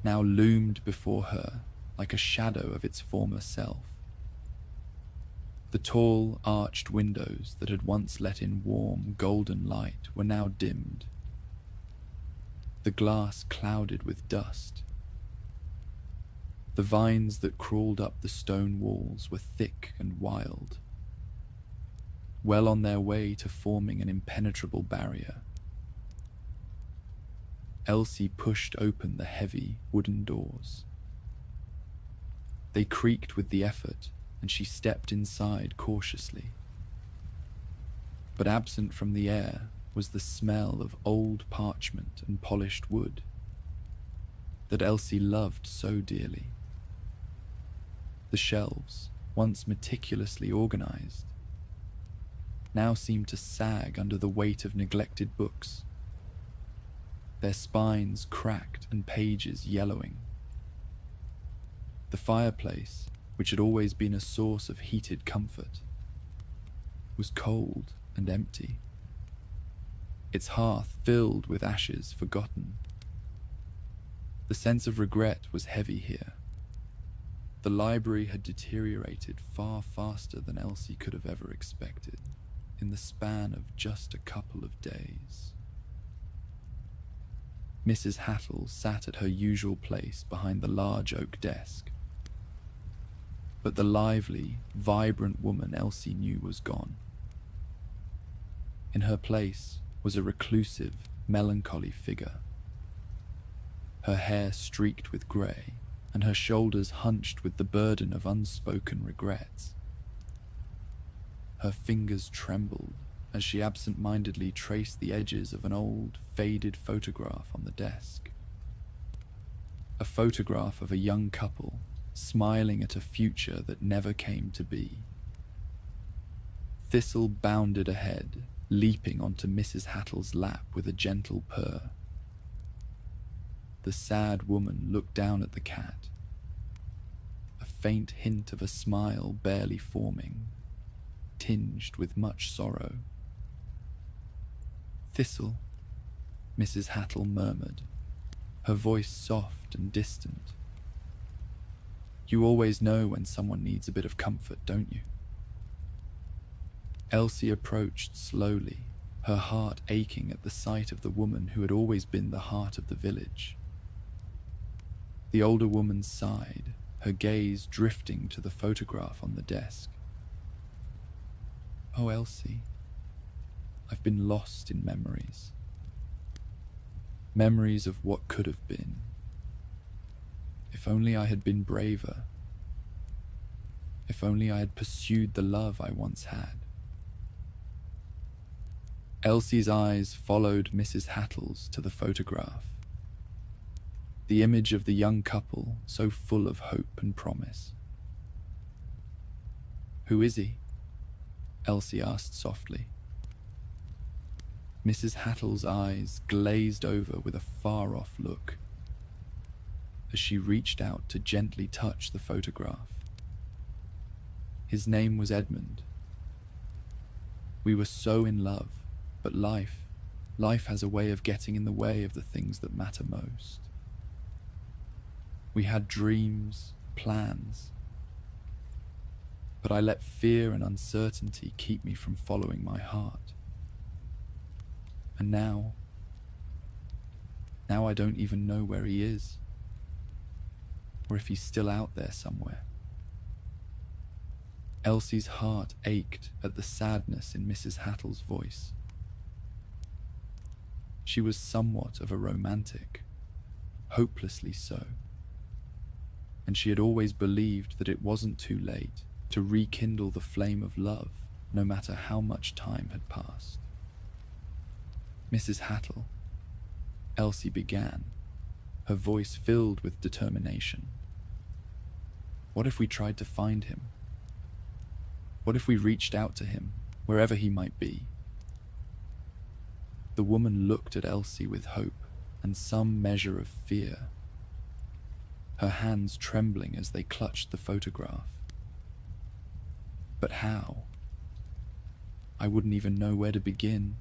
now loomed before her like a shadow of its former self. The tall, arched windows that had once let in warm, golden light were now dimmed, the glass clouded with dust. The vines that crawled up the stone walls were thick and wild, well on their way to forming an impenetrable barrier. Elsie pushed open the heavy wooden doors. They creaked with the effort, and she stepped inside cautiously. But absent from the air was the smell of old parchment and polished wood that Elsie loved so dearly. The shelves, once meticulously organized, now seemed to sag under the weight of neglected books, their spines cracked and pages yellowing. The fireplace, which had always been a source of heated comfort, was cold and empty, its hearth filled with ashes forgotten. The sense of regret was heavy here. The library had deteriorated far faster than Elsie could have ever expected, in the span of just a couple of days. Mrs. Hattle sat at her usual place behind the large oak desk, but the lively, vibrant woman Elsie knew was gone. In her place was a reclusive, melancholy figure, her hair streaked with grey and her shoulders hunched with the burden of unspoken regrets. Her fingers trembled as she absent-mindedly traced the edges of an old, faded photograph on the desk. A photograph of a young couple smiling at a future that never came to be. Thistle bounded ahead, leaping onto Mrs. Hattle's lap with a gentle purr. The sad woman looked down at the cat, a faint hint of a smile barely forming, tinged with much sorrow. "Thistle," Mrs. Hattle murmured, her voice soft and distant. "You always know when someone needs a bit of comfort, don't you?" Elsie approached slowly, her heart aching at the sight of the woman who had always been the heart of the village. The older woman sighed, her gaze drifting to the photograph on the desk. "Oh, Elsie, I've been lost in memories. Memories of what could have been. If only I had been braver. If only I had pursued the love I once had." Elsie's eyes followed Mrs. Hattle's to the photograph, the image of the young couple so full of hope and promise. "Who is he?" Elsie asked softly. Mrs. Hattle's eyes glazed over with a far-off look as she reached out to gently touch the photograph. "His name was Edmund. We were so in love, but life has a way of getting in the way of the things that matter most. We had dreams, plans, but I let fear and uncertainty keep me from following my heart. And now I don't even know where he is, or if he's still out there somewhere." Elsie's heart ached at the sadness in Mrs. Hattle's voice. She was somewhat of a romantic, hopelessly so, and she had always believed that it wasn't too late to rekindle the flame of love, no matter how much time had passed. "Mrs. Hattle," Elsie began, her voice filled with determination. "What if we tried to find him? What if we reached out to him, wherever he might be?" The woman looked at Elsie with hope and some measure of fear, her hands trembling as they clutched the photograph. "But how? I wouldn't even know where to begin."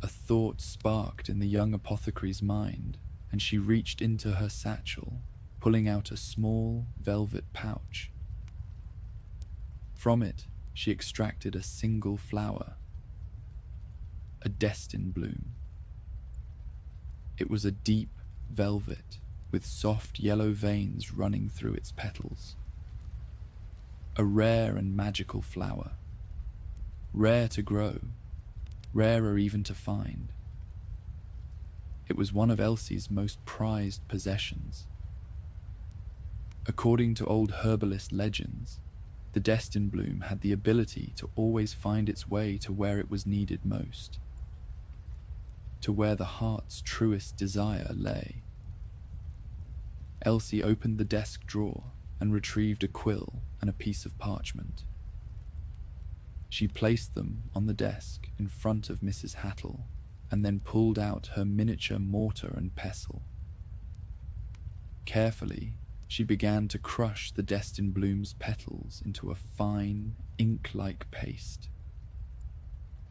A thought sparked in the young apothecary's mind, and she reached into her satchel, pulling out a small velvet pouch. From it, she extracted a single flower, a destin bloom. It was a deep velvet with soft yellow veins running through its petals. A rare and magical flower, rare to grow, rarer even to find. It was one of Elsie's most prized possessions. According to old herbalist legends, the destin bloom had the ability to always find its way to where it was needed most, to where the heart's truest desire lay. Elsie opened the desk drawer and retrieved a quill and a piece of parchment. She placed them on the desk in front of Mrs. Hattle and then pulled out her miniature mortar and pestle. Carefully, she began to crush the destin bloom's petals into a fine, ink-like paste,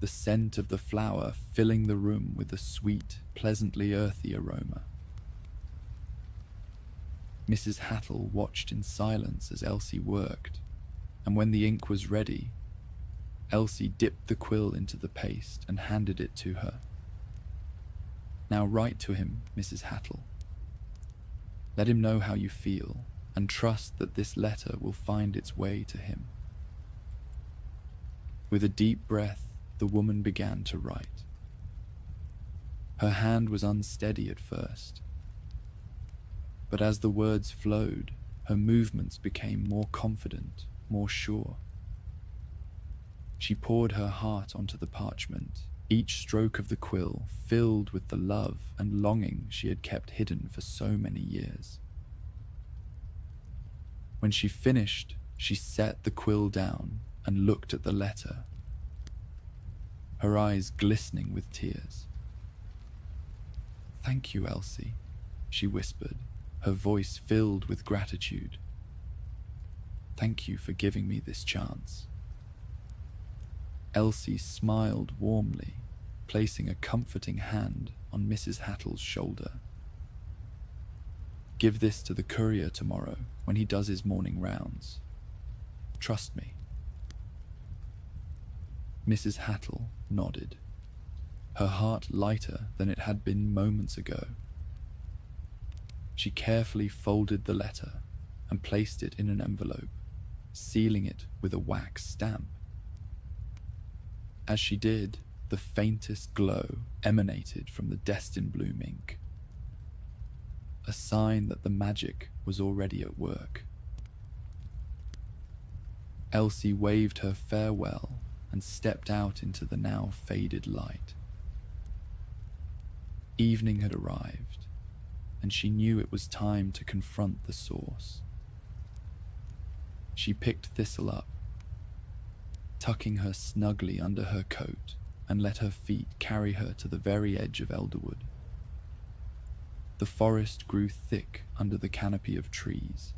the scent of the flower filling the room with a sweet, pleasantly earthy aroma. Mrs. Hattle watched in silence as Elsie worked, and when the ink was ready, Elsie dipped the quill into the paste and handed it to her. "Now write to him, Mrs. Hattle. Let him know how you feel, and trust that this letter will find its way to him." With a deep breath, the woman began to write. Her hand was unsteady at first, but as the words flowed, her movements became more confident, more sure. She poured her heart onto the parchment, each stroke of the quill filled with the love and longing she had kept hidden for so many years. When she finished, she set the quill down and looked at the letter, her eyes glistening with tears. "Thank you, Elsie," she whispered, her voice filled with gratitude. "Thank you for giving me this chance." Elsie smiled warmly, placing a comforting hand on Mrs. Hattle's shoulder. "Give this to the courier tomorrow when he does his morning rounds. Trust me." Mrs. Hattle nodded, her heart lighter than it had been moments ago. She carefully folded the letter and placed it in an envelope, sealing it with a wax stamp. As she did, the faintest glow emanated from the destin bloom ink, a sign that the magic was already at work. Elsie waved her farewell and stepped out into the now faded light. Evening had arrived, and she knew it was time to confront the source. She picked Thistle up, tucking her snugly under her coat, and let her feet carry her to the very edge of Elderwood. The forest grew thick under the canopy of trees,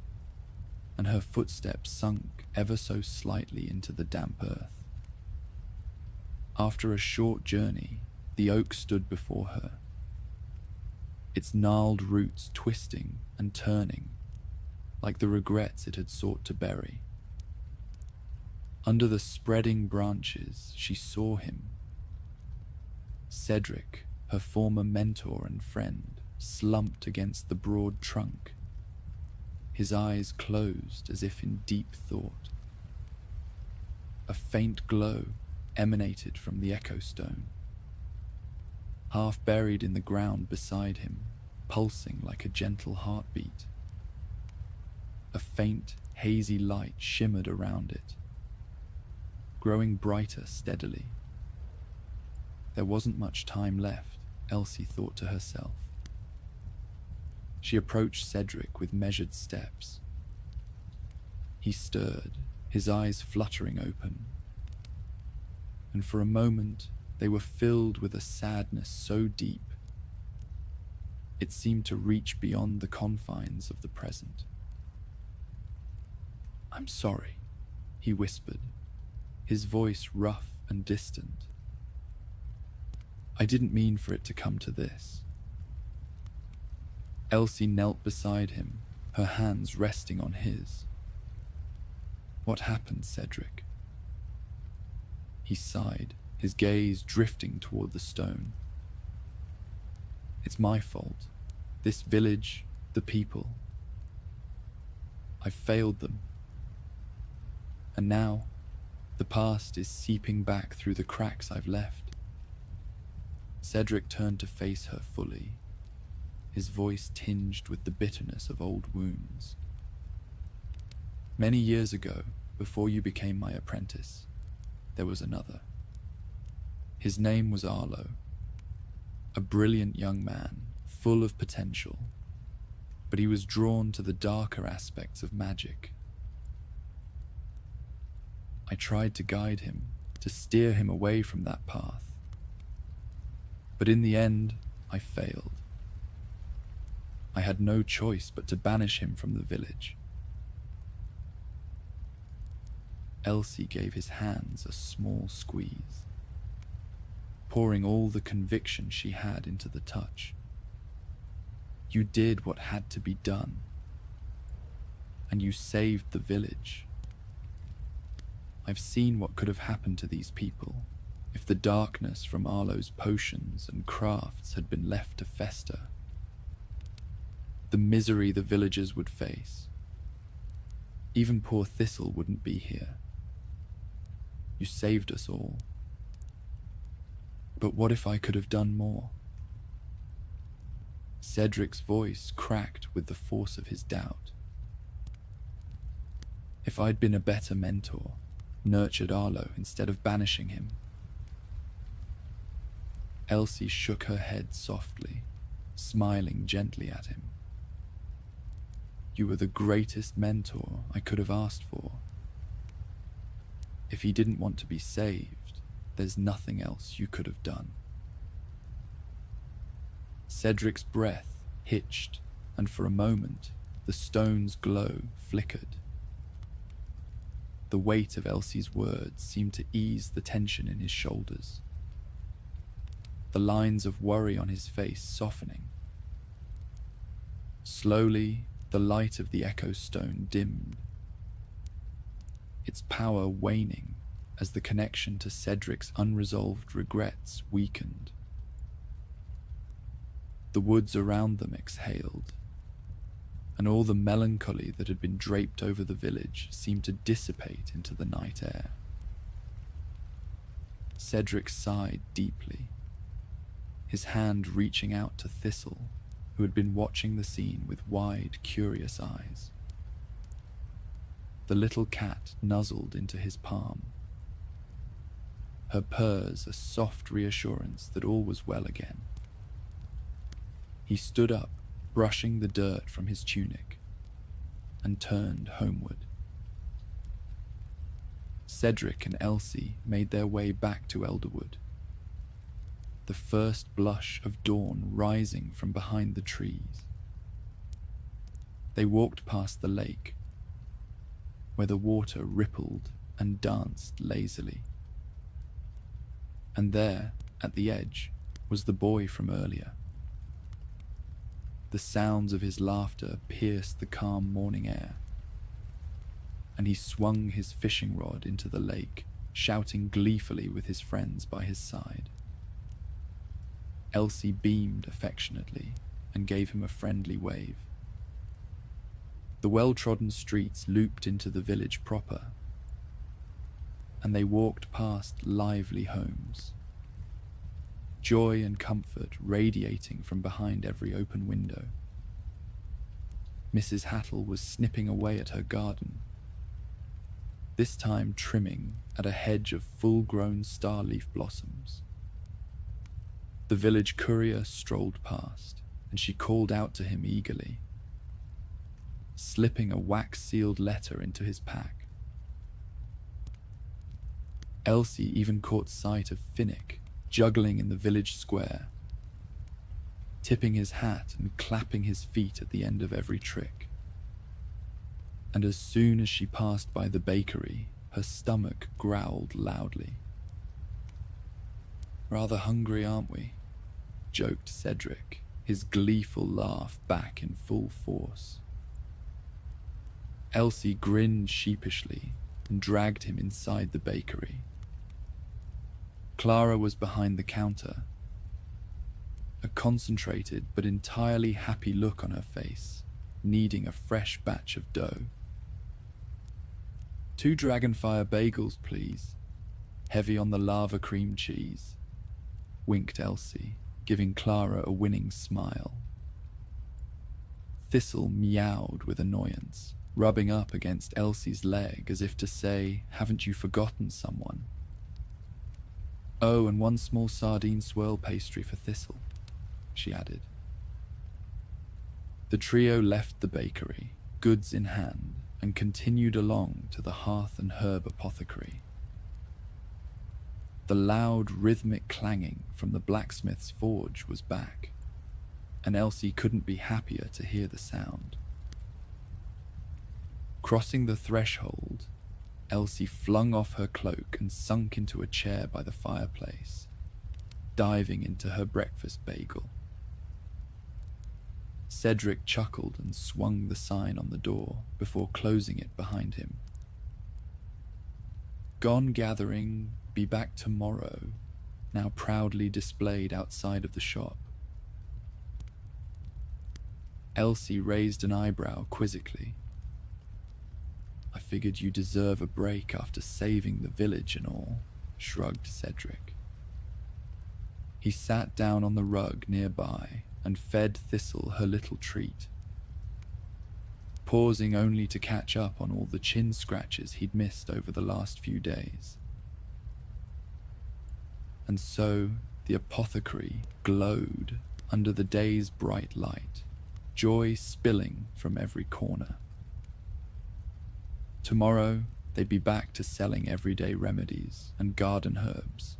and her footsteps sunk ever so slightly into the damp earth. After a short journey, the oak stood before her, its gnarled roots twisting and turning like the regrets it had sought to bury. Under the spreading branches, she saw him. Cedric, her former mentor and friend, slumped against the broad trunk, his eyes closed as if in deep thought. A faint glow emanated from the echo stone, half buried in the ground beside him, pulsing like a gentle heartbeat. A faint, hazy light shimmered around it, growing brighter steadily. There wasn't much time left, Elsie thought to herself. She approached Cedric with measured steps. He stirred, his eyes fluttering open, and for a moment they were filled with a sadness so deep it seemed to reach beyond the confines of the present. "I'm sorry," he whispered, his voice rough and distant. "I didn't mean for it to come to this." Elsie knelt beside him, her hands resting on his. "What happened, Cedric?" He sighed, his gaze drifting toward the stone. "It's my fault. This village, the people. I've failed them. And now, the past is seeping back through the cracks I've left." Cedric turned to face her fully, his voice tinged with the bitterness of old wounds. "Many years ago, before you became my apprentice, there was another. His name was Arlo, a brilliant young man, full of potential, but he was drawn to the darker aspects of magic. I tried to guide him, to steer him away from that path, but in the end, I failed. I had no choice but to banish him from the village." Elsie gave his hands a small squeeze, pouring all the conviction she had into the touch. "You did what had to be done, and you saved the village. I've seen what could have happened to these people if the darkness from Arlo's potions and crafts had been left to fester. The misery the villagers would face. Even poor Thistle wouldn't be here. You saved us all. But what if I could have done more?" Cedric's voice cracked with the force of his doubt. "If I'd been a better mentor, nurtured Arlo instead of banishing him." Elsie shook her head softly, smiling gently at him. "You were the greatest mentor I could have asked for. If he didn't want to be saved, there's nothing else you could have done." Cedric's breath hitched, and for a moment, the stone's glow flickered. The weight of Elsie's words seemed to ease the tension in his shoulders, the lines of worry on his face softening. Slowly, the light of the echo stone dimmed, its power waning as the connection to Cedric's unresolved regrets weakened. The woods around them exhaled, and all the melancholy that had been draped over the village seemed to dissipate into the night air. Cedric sighed deeply, his hand reaching out to Thistle, who had been watching the scene with wide, curious eyes. The little cat nuzzled into his palm, her purrs a soft reassurance that all was well again. He stood up, brushing the dirt from his tunic, and turned homeward. Cedric and Elsie made their way back to Elderwood, the first blush of dawn rising from behind the trees. They walked past the lake, where the water rippled and danced lazily. And there, at the edge, was the boy from earlier. The sounds of his laughter pierced the calm morning air, and he swung his fishing rod into the lake, shouting gleefully with his friends by his side. Elsie beamed affectionately and gave him a friendly wave. The well-trodden streets looped into the village proper, and they walked past lively homes. joy and comfort radiating from behind every open window. Mrs. Hattle was snipping away at her garden, this time trimming at a hedge of full-grown star-leaf blossoms. The village courier strolled past, and she called out to him eagerly, slipping a wax-sealed letter into his pack. Elsie even caught sight of Finnick juggling in the village square, tipping his hat and clapping his feet at the end of every trick. And as soon as she passed by the bakery, her stomach growled loudly. "Rather hungry, aren't we?" joked Cedric, his gleeful laugh back in full force. Elsie grinned sheepishly and dragged him inside the bakery. Clara was behind the counter, a concentrated but entirely happy look on her face, kneading a fresh batch of dough. "2 Dragonfire bagels, please. Heavy on the lava cream cheese," winked Elsie, giving Clara a winning smile. Thistle meowed with annoyance, rubbing up against Elsie's leg as if to say, "Haven't you forgotten someone?" "Oh, and 1 small sardine swirl pastry for Thistle," she added. The trio left the bakery, goods in hand, and continued along to the Hearth and Herb Apothecary. The loud, rhythmic clanging from the blacksmith's forge was back, and Elsie couldn't be happier to hear the sound. Crossing the threshold, Elsie flung off her cloak and sunk into a chair by the fireplace, diving into her breakfast bagel. Cedric chuckled and swung the sign on the door before closing it behind him. "Gone gathering, be back tomorrow," now proudly displayed outside of the shop. Elsie raised an eyebrow quizzically. "I figured you deserve a break after saving the village and all," shrugged Cedric. He sat down on the rug nearby and fed Thistle her little treat, pausing only to catch up on all the chin scratches he'd missed over the last few days. And so the apothecary glowed under the day's bright light, joy spilling from every corner. Tomorrow, they'd be back to selling everyday remedies and garden herbs.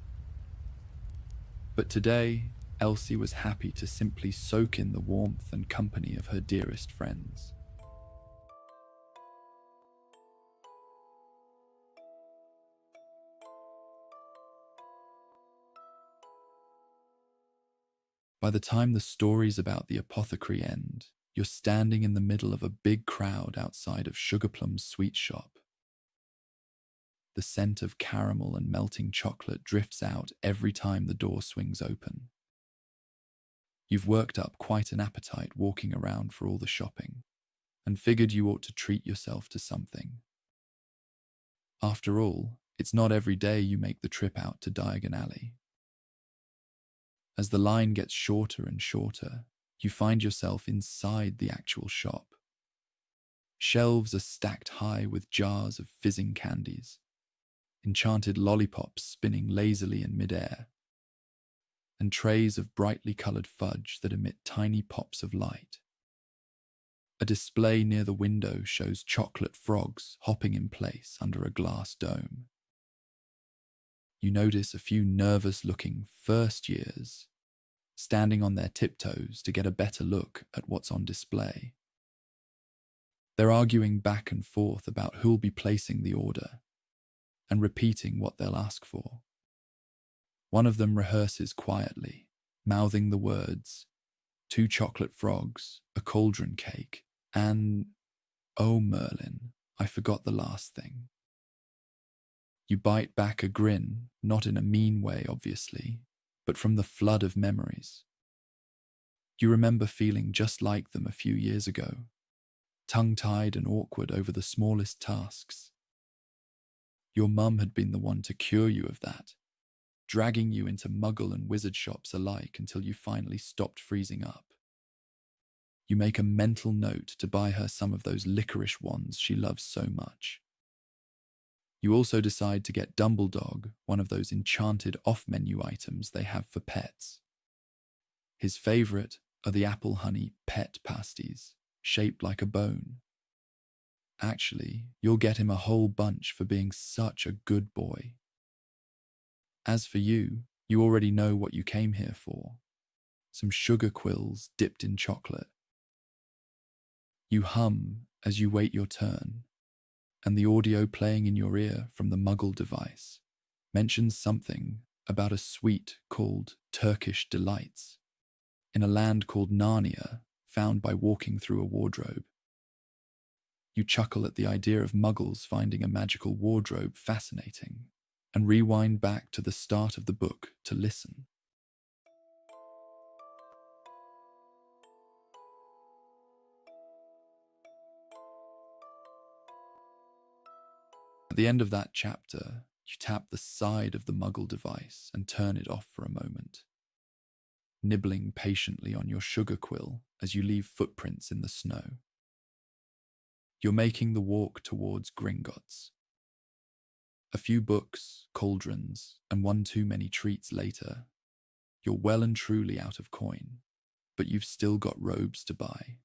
But today, Elsie was happy to simply soak in the warmth and company of her dearest friends. By the time the stories about the apothecary end, you're standing in the middle of a big crowd outside of Sugarplum's sweet shop. The scent of caramel and melting chocolate drifts out every time the door swings open. You've worked up quite an appetite walking around for all the shopping, and figured you ought to treat yourself to something. After all, it's not every day you make the trip out to Diagon Alley. As the line gets shorter and shorter, you find yourself inside the actual shop. Shelves are stacked high with jars of fizzing candies, enchanted lollipops spinning lazily in midair, and trays of brightly coloured fudge that emit tiny pops of light. A display near the window shows chocolate frogs hopping in place under a glass dome. You notice a few nervous-looking first years standing on their tiptoes to get a better look at what's on display. They're arguing back and forth about who'll be placing the order and repeating what they'll ask for. One of them rehearses quietly, mouthing the words, 2 chocolate frogs, a cauldron cake, and, "Oh Merlin, I forgot the last thing." You bite back a grin, not in a mean way obviously, but from the flood of memories. You remember feeling just like them a few years ago, tongue-tied and awkward over the smallest tasks. Your mum had been the one to cure you of that, dragging you into muggle and wizard shops alike until you finally stopped freezing up. You make a mental note to buy her some of those licorice wands she loves so much. You also decide to get Dumbledore one of those enchanted off-menu items they have for pets. His favourite are the apple honey pet pasties, shaped like a bone. Actually, you'll get him a whole bunch for being such a good boy. As for you, you already know what you came here for. Some sugar quills dipped in chocolate. You hum as you wait your turn, and the audio playing in your ear from the Muggle device mentions something about a sweet called Turkish Delights in a land called Narnia, found by walking through a wardrobe. You chuckle at the idea of Muggles finding a magical wardrobe fascinating, and rewind back to the start of the book to listen. At the end of that chapter, you tap the side of the Muggle device and turn it off for a moment, nibbling patiently on your sugar quill as you leave footprints in the snow. You're making the walk towards Gringotts. A few books, cauldrons, and one too many treats later, you're well and truly out of coin, but you've still got robes to buy.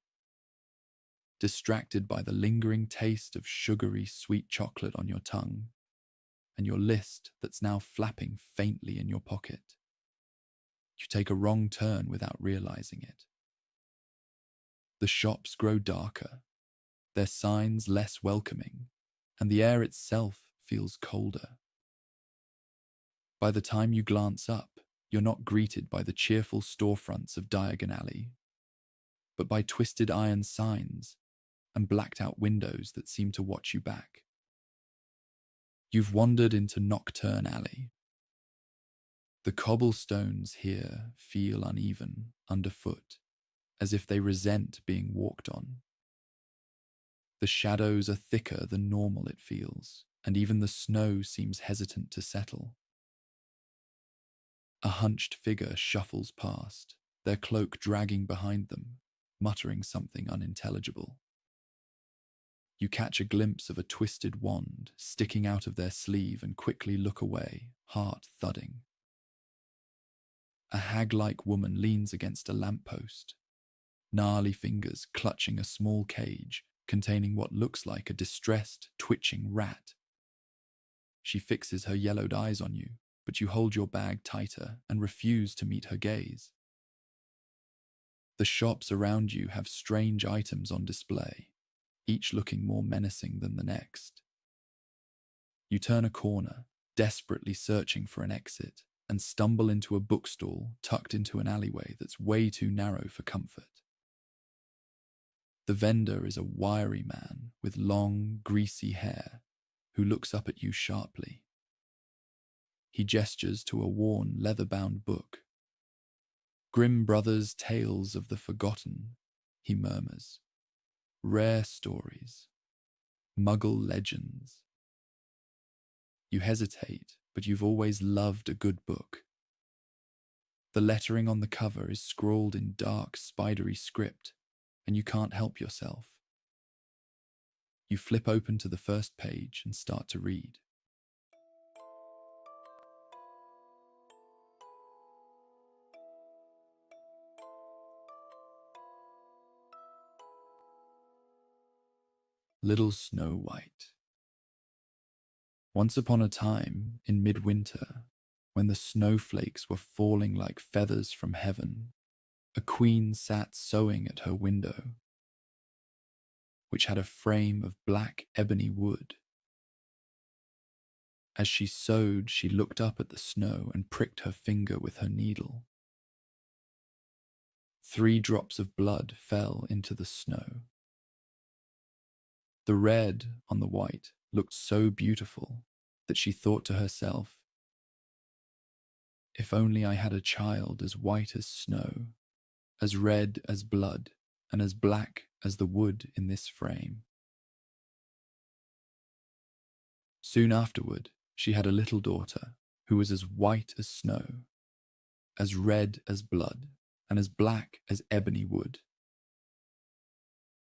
Distracted by the lingering taste of sugary sweet chocolate on your tongue, and your list that's now flapping faintly in your pocket, you take a wrong turn without realizing it. The shops grow darker, their signs less welcoming, and the air itself feels colder. By the time you glance up, you're not greeted by the cheerful storefronts of Diagon Alley, but by twisted iron signs and blacked-out windows that seem to watch you back. You've wandered into Nocturne Alley. The cobblestones here feel uneven underfoot, as if they resent being walked on. The shadows are thicker than normal, it feels, and even the snow seems hesitant to settle. A hunched figure shuffles past, their cloak dragging behind them, muttering something unintelligible. You catch a glimpse of a twisted wand sticking out of their sleeve and quickly look away, heart thudding. A hag-like woman leans against a lamppost, gnarly fingers clutching a small cage containing what looks like a distressed, twitching rat. She fixes her yellowed eyes on you, but you hold your bag tighter and refuse to meet her gaze. The shops around you have strange items on display, each looking more menacing than the next. You turn a corner, desperately searching for an exit, and stumble into a bookstall tucked into an alleyway that's way too narrow for comfort. The vendor is a wiry man with long, greasy hair who looks up at you sharply. He gestures to a worn, leather-bound book. "Grimm Brothers' Tales of the Forgotten," he murmurs. "Rare stories. Muggle legends." You hesitate, but you've always loved a good book. The lettering on the cover is scrawled in dark, spidery script, and you can't help yourself. You flip open to the first page and start to read. Little Snow White. Once upon a time, in midwinter, when the snowflakes were falling like feathers from heaven, a queen sat sewing at her window, which had a frame of black ebony wood. As she sewed, she looked up at the snow and pricked her finger with her needle. 3 drops of blood fell into the snow. The red on the white looked so beautiful that she thought to herself, "If only I had a child as white as snow, as red as blood, and as black as the wood in this frame." Soon afterward, she had a little daughter who was as white as snow, as red as blood, and as black as ebony wood.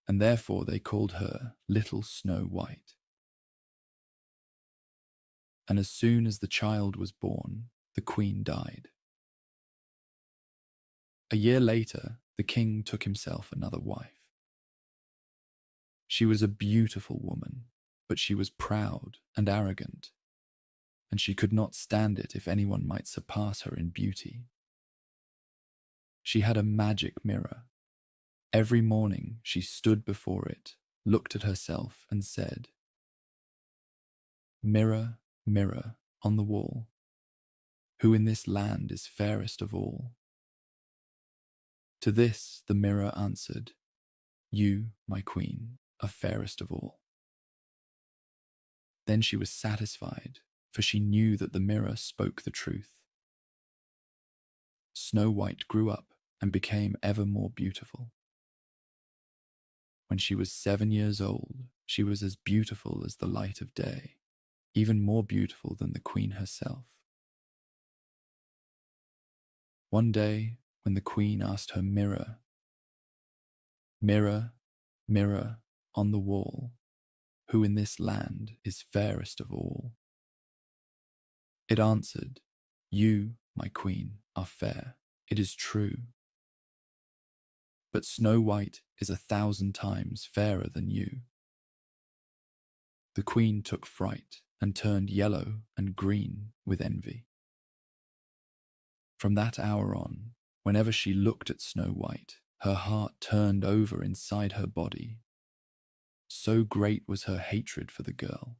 And therefore they called her Little Snow White. And as soon as the child was born, the queen died. A year later, the king took himself another wife. She was a beautiful woman, but she was proud and arrogant, and she could not stand it if anyone might surpass her in beauty. She had a magic mirror. Every morning she stood before it, looked at herself and said, "Mirror, mirror on the wall, who in this land is fairest of all?" To this the mirror answered, "You, my queen, are fairest of all." Then she was satisfied, for she knew that the mirror spoke the truth. Snow White grew up and became ever more beautiful. When she was 7 years old, she was as beautiful as the light of day, even more beautiful than the queen herself. One day, when the queen asked her mirror, "Mirror, mirror on the wall, who in this land is fairest of all?" it answered, "You, my queen, are fair, it is true. But Snow White is 1,000 times fairer than you." The queen took fright and turned yellow and green with envy. From that hour on, whenever she looked at Snow White, her heart turned over inside her body. So great was her hatred for the girl.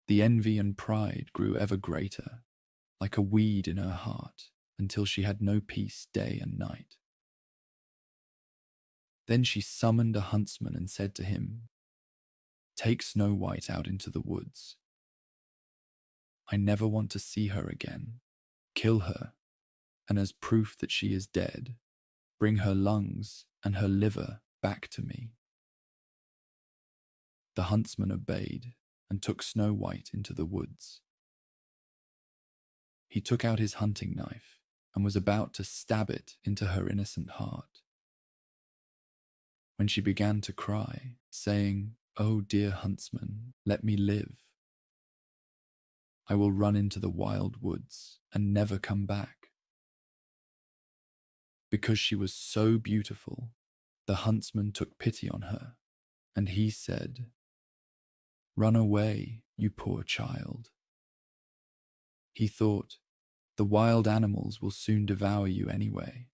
The envy and pride grew ever greater, like a weed in her heart, until she had no peace day and night. Then she summoned a huntsman and said to him, "Take Snow White out into the woods. I never want to see her again. Kill her, and as proof that she is dead, bring her lungs and her liver back to me." The huntsman obeyed and took Snow White into the woods. He took out his hunting knife and was about to stab it into her innocent heart, when she began to cry, saying, "Oh, dear huntsman, let me live. I will run into the wild woods and never come back." Because she was so beautiful, the huntsman took pity on her, and he said, "Run away, you poor child." He thought, "The wild animals will soon devour you anyway."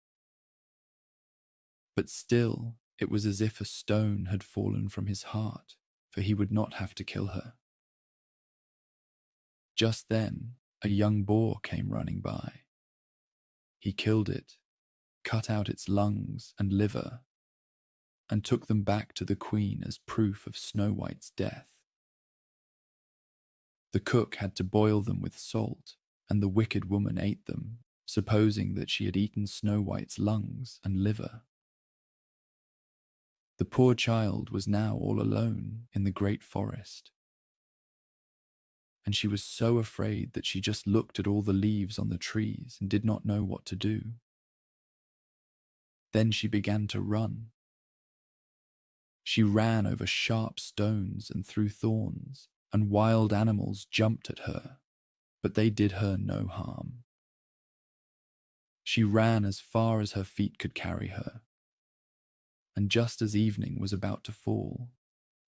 But still, it was as if a stone had fallen from his heart, for he would not have to kill her. Just then, a young boar came running by. He killed it, cut out its lungs and liver, and took them back to the queen as proof of Snow White's death. The cook had to boil them with salt, and the wicked woman ate them, supposing that she had eaten Snow White's lungs and liver. The poor child was now all alone in the great forest, and she was so afraid that she just looked at all the leaves on the trees and did not know what to do. Then she began to run. She ran over sharp stones and through thorns, and wild animals jumped at her, but they did her no harm. She ran as far as her feet could carry her, and just as evening was about to fall,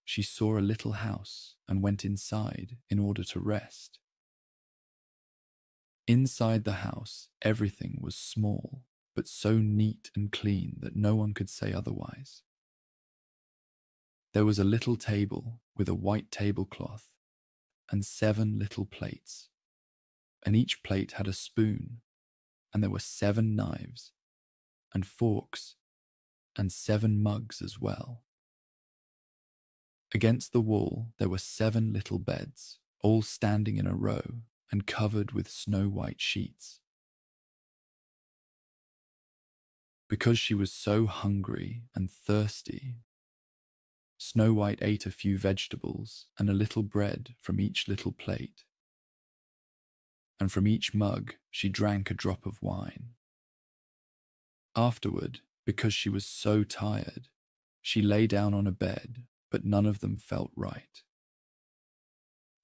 she saw a little house and went inside in order to rest. Inside the house, everything was small, but so neat and clean that no one could say otherwise. There was a little table with a white tablecloth and 7 little plates, and each plate had a spoon, and there were 7 knives and forks and 7 mugs as well. Against the wall there were 7 little beds, all standing in a row and covered with snow-white sheets. Because she was so hungry and thirsty, Snow White ate a few vegetables and a little bread from each little plate. and from each mug she drank a drop of wine. Afterward, because she was so tired, she lay down on a bed, but none of them felt right.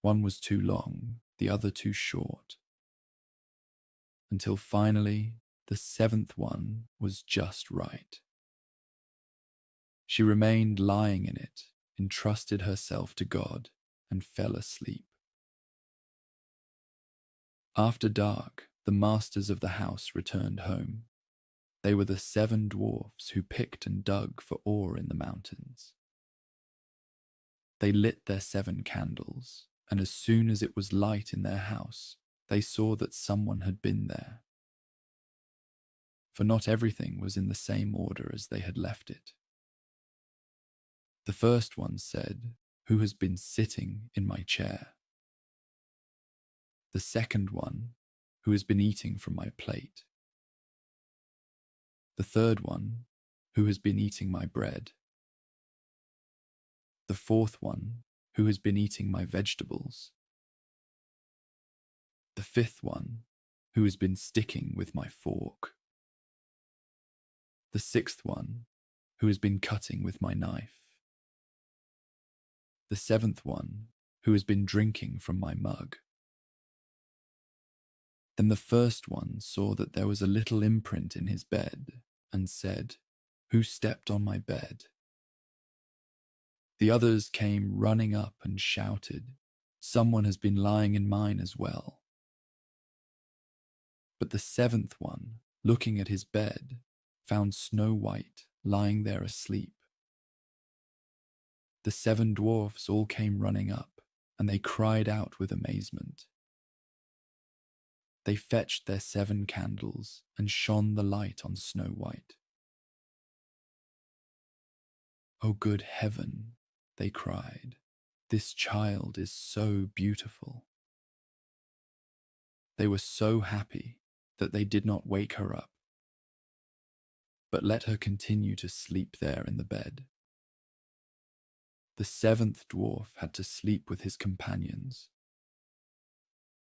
One was too long, the other too short, until finally the seventh one was just right. She remained lying in it, entrusted herself to God, and fell asleep. After dark, the masters of the house returned home. They were the 7 dwarfs who picked and dug for ore in the mountains. They lit their 7 candles, and as soon as it was light in their house, they saw that someone had been there. For not everything was in the same order as they had left it. The first one said, "Who has been sitting in my chair?" The second one, "Who has been eating from my plate?" The third one, "Who has been eating my bread?" The fourth one, "Who has been eating my vegetables?" The fifth one, "Who has been sticking with my fork?" The sixth one, "Who has been cutting with my knife?" The seventh one, "Who has been drinking from my mug?" Then the first one saw that there was a little imprint in his bed and said, "Who stepped on my bed?" The others came running up and shouted, "Someone has been lying in mine as well." But the seventh one, looking at his bed, found Snow White lying there asleep. The 7 dwarfs all came running up, and they cried out with amazement. They fetched their 7 candles and shone the light on Snow White. "Oh, good heaven," they cried, "this child is so beautiful." They were so happy that they did not wake her up, but let her continue to sleep there in the bed. The 7th dwarf had to sleep with his companions,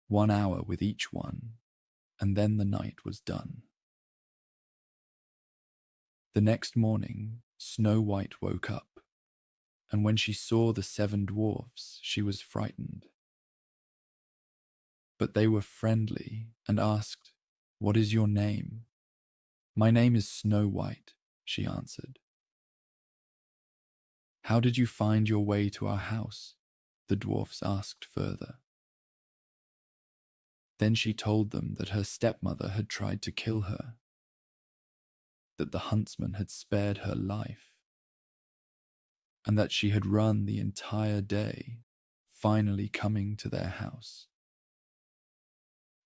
1 hour with each one, and then the night was done. The next morning, Snow White woke up, and when she saw the 7 dwarfs, she was frightened. But they were friendly and asked, "What is your name?" "My name is Snow White," she answered. "How did you find your way to our house?" the dwarfs asked further. Then she told them that her stepmother had tried to kill her, that the huntsman had spared her life, and that she had run the entire day, finally coming to their house.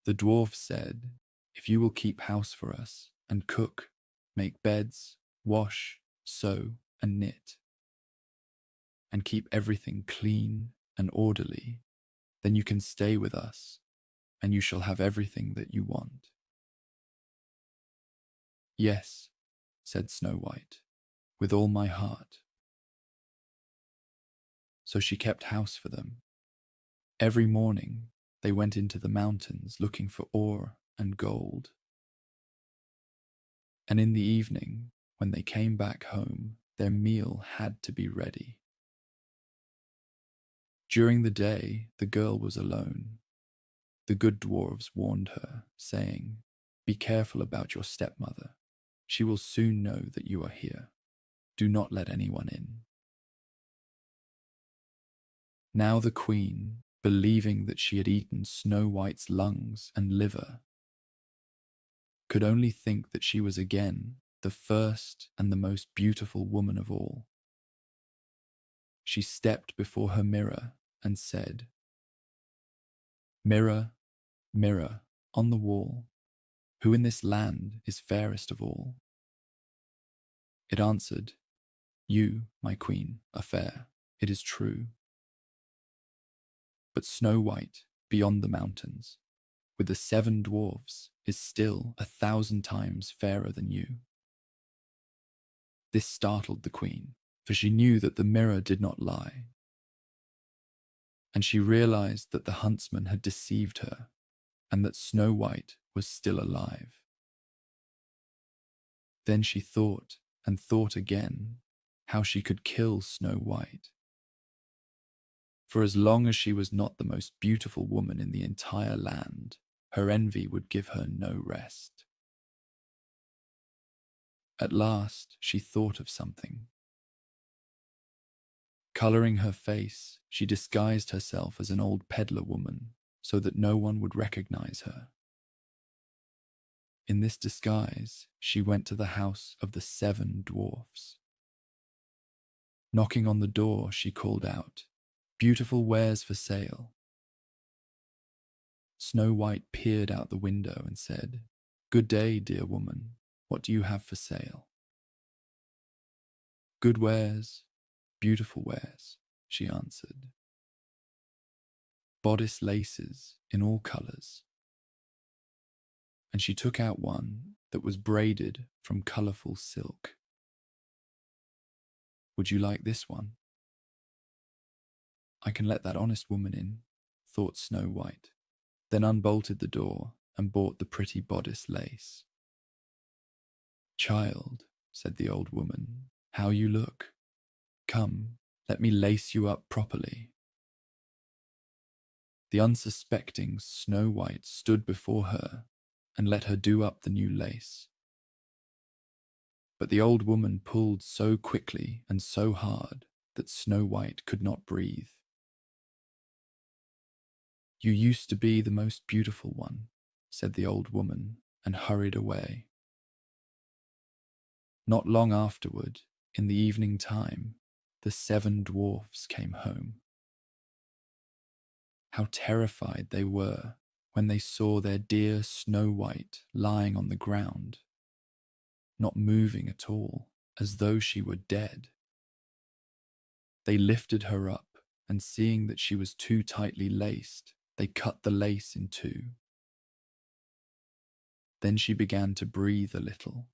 The dwarf said, "If you will keep house for us and cook, make beds, wash, sew, and knit, and keep everything clean and orderly, then you can stay with us, and you shall have everything that you want." "Yes," said Snow White, "with all my heart." So she kept house for them. Every morning they went into the mountains looking for ore and gold. And in the evening, when they came back home, their meal had to be ready. During the day, the girl was alone. The good dwarves warned her, saying, "Be careful about your stepmother. She will soon know that you are here. Do not let anyone in." Now the queen, believing that she had eaten Snow White's lungs and liver, could only think that she was again the first and the most beautiful woman of all. She stepped before her mirror and said, "Mirror, mirror on the wall, who in this land is fairest of all?" It answered, "You, my queen, are fair, it is true. But Snow White, beyond the mountains, with the 7 dwarfs, is still 1,000 times fairer than you." This startled the queen, for she knew that the mirror did not lie. And she realized that the huntsman had deceived her, and that Snow White was still alive. Then she thought and thought again how she could kill Snow White. For as long as she was not the most beautiful woman in the entire land, her envy would give her no rest. At last she thought of something. Colouring her face, she disguised herself as an old peddler woman so that no one would recognize her. In this disguise, she went to the house of the 7 dwarfs. Knocking on the door, she called out, "Beautiful wares for sale." Snow White peered out the window and said, "Good day, dear woman. What do you have for sale?" "Good wares, beautiful wares," she answered. "Bodice laces in all colours." And she took out one that was braided from colourful silk. "Would you like this one?" "I can let that honest woman in," thought Snow White, then unbolted the door and bought the pretty bodice lace. "Child," said the old woman, "how you look. Come, let me lace you up properly." The unsuspecting Snow White stood before her and let her do up the new lace. But the old woman pulled so quickly and so hard that Snow White could not breathe. "You used to be the most beautiful one," said the old woman, and hurried away. Not long afterward, in the evening time, the 7 dwarfs came home. How terrified they were when they saw their dear Snow White lying on the ground, not moving at all, as though she were dead. They lifted her up, and seeing that she was too tightly laced, they cut the lace in 2. Then she began to breathe a little,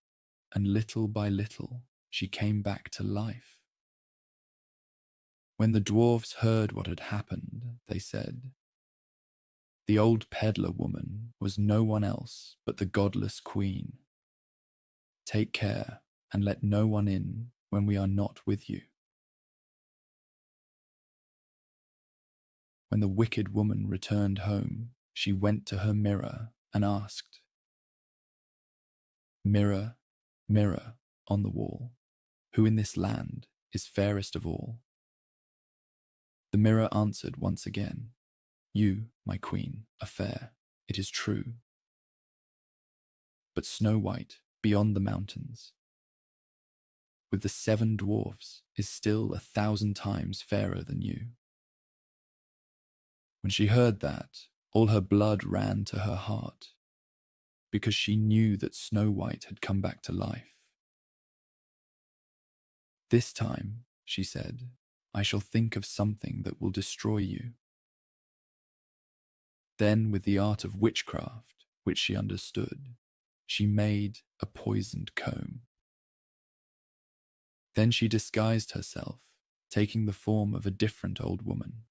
and little by little she came back to life. When the dwarfs heard what had happened, they said, "The old peddler woman was no one else but the godless queen. Take care and let no one in when we are not with you." When the wicked woman returned home, she went to her mirror and asked, "Mirror, mirror on the wall, who in this land is fairest of all?" The mirror answered once again, "You, my queen, are fair, it is true. But Snow White, beyond the mountains, with the 7 dwarfs, is still 1,000 times fairer than you." When she heard that, all her blood ran to her heart, because she knew that Snow White had come back to life. "This time," she said, "I shall think of something that will destroy you." Then, with the art of witchcraft, which she understood, she made a poisoned comb. Then she disguised herself, taking the form of a different old woman.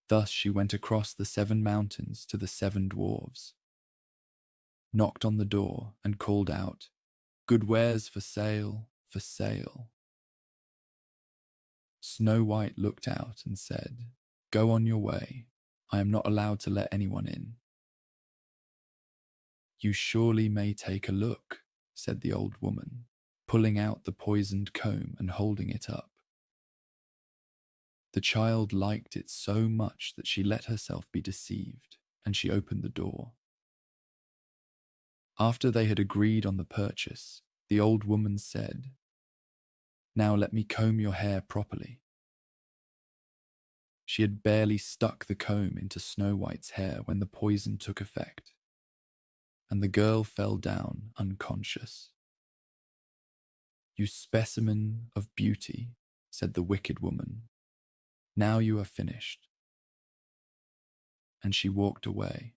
Thus she went across the 7 mountains to the 7 dwarves, knocked on the door and called out, "Good wares for sale, for sale." Snow White looked out and said, "Go on your way. I am not allowed to let anyone in." "You surely may take a look," said the old woman, pulling out the poisoned comb and holding it up. The child liked it so much that she let herself be deceived, and she opened the door. After they had agreed on the purchase, the old woman said, "Now let me comb your hair properly." She had barely stuck the comb into Snow White's hair when the poison took effect, and the girl fell down unconscious. "You specimen of beauty," said the wicked woman. "Now you are finished." And she walked away.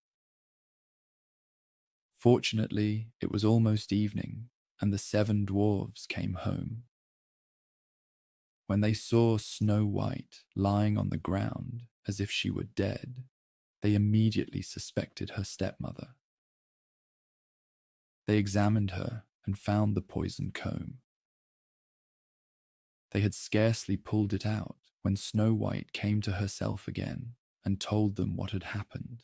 Fortunately, it was almost evening, and the 7 dwarves came home. When they saw Snow White lying on the ground as if she were dead, They immediately suspected her stepmother. They examined her and found the poisoned comb. They had scarcely pulled it out when Snow White came to herself again and told them what had happened.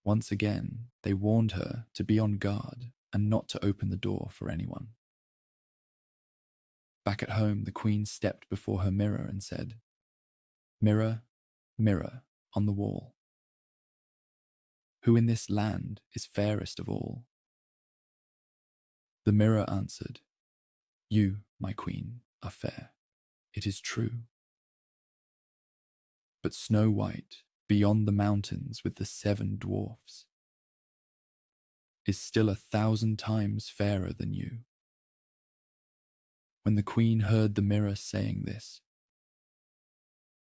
Once again, they warned her to be on guard and not to open the door for anyone. Back at home, the queen stepped before her mirror and said, "Mirror, mirror on the wall, who in this land is fairest of all?" The mirror answered, "You, my queen, are fair. It is true. But Snow White, beyond the mountains with the 7 dwarfs, is still 1,000 times fairer than you." When the queen heard the mirror saying this,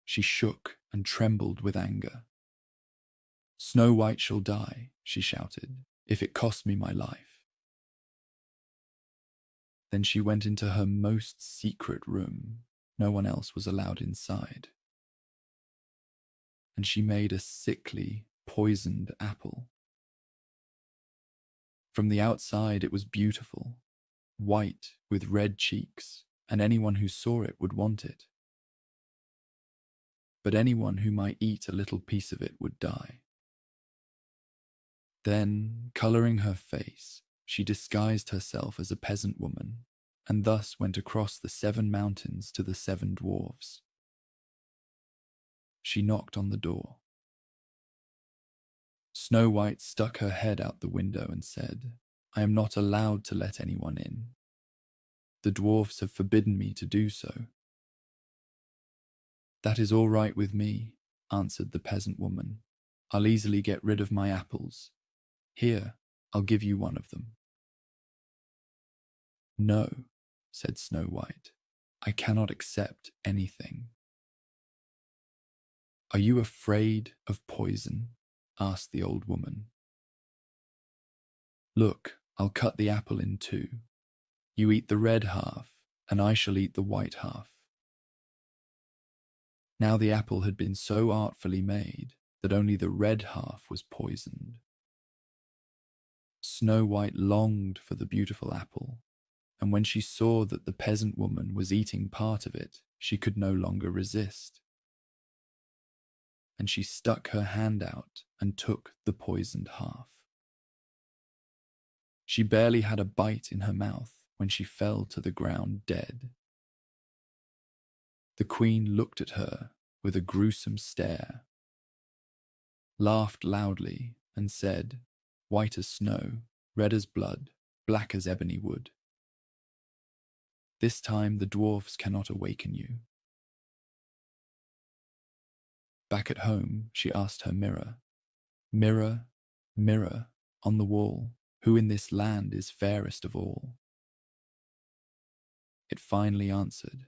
she shook and trembled with anger. "Snow White shall die," she shouted, "if it costs me my life." Then she went into her most secret room. No one else was allowed inside. And she made a sickly, poisoned apple. From the outside it was beautiful, white with red cheeks, and anyone who saw it would want it. But anyone who might eat a little piece of it would die. Then, colouring her face, she disguised herself as a peasant woman, and thus went across the 7 mountains to the 7 dwarfs. She knocked on the door. Snow White stuck her head out the window and said, "I am not allowed to let anyone in. The dwarfs have forbidden me to do so." "That is all right with me," answered the peasant woman. "I'll easily get rid of my apples. Here, I'll give you one of them." "No," said Snow White, "I cannot accept anything." "Are you afraid of poison?" asked the old woman. "Look, I'll cut the apple in 2. You eat the red half, and I shall eat the white half." Now the apple had been so artfully made that only the red half was poisoned. Snow White longed for the beautiful apple, and when she saw that the peasant woman was eating part of it, she could no longer resist. And she stuck her hand out and took the poisoned half. She barely had a bite in her mouth when she fell to the ground dead. The queen looked at her with a gruesome stare, laughed loudly, and said, "White as snow, red as blood, black as ebony wood. This time the dwarfs cannot awaken you." Back at home, she asked her mirror, "Mirror, mirror on the wall, who in this land is fairest of all?" It finally answered,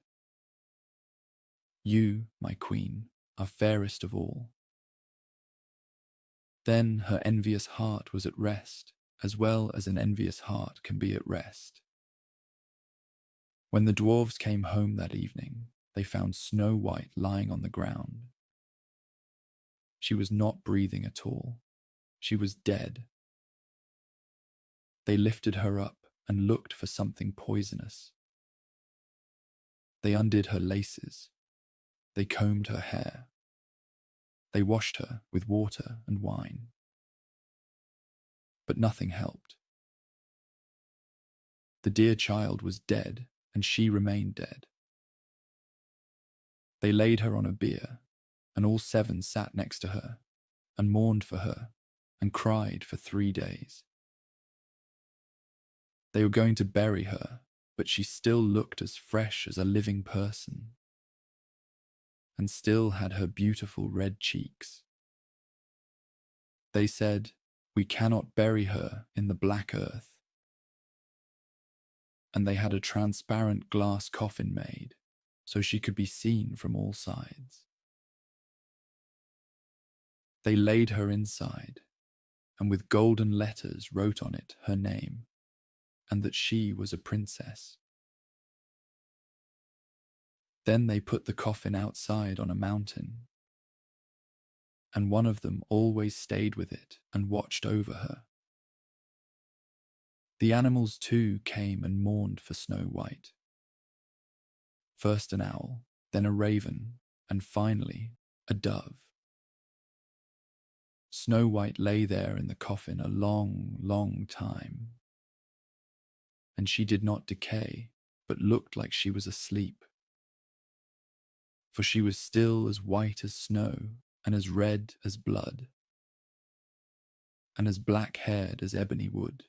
"You, my queen, are fairest of all." Then her envious heart was at rest, as well as an envious heart can be at rest. When the dwarves came home that evening, they found Snow White lying on the ground. She was not breathing at all. She was dead. They lifted her up and looked for something poisonous. They undid her laces. They combed her hair. They washed her with water and wine. But nothing helped. The dear child was dead, and she remained dead. They laid her on a bier, and all 7 sat next to her, and mourned for her, and cried for 3 days. They were going to bury her, but she still looked as fresh as a living person, and still had her beautiful red cheeks. They said, "We cannot bury her in the black earth." And they had a transparent glass coffin made, so she could be seen from all sides. They laid her inside, and with golden letters wrote on it her name, and that she was a princess. Then they put the coffin outside on a mountain. and one of them always stayed with it and watched over her. The animals too came and mourned for Snow White. First an owl, then a raven, and finally a dove. Snow White lay there in the coffin a long, long time, and she did not decay, but looked like she was asleep. For she was still as white as snow, and as red as blood, and as black-haired as ebony wood.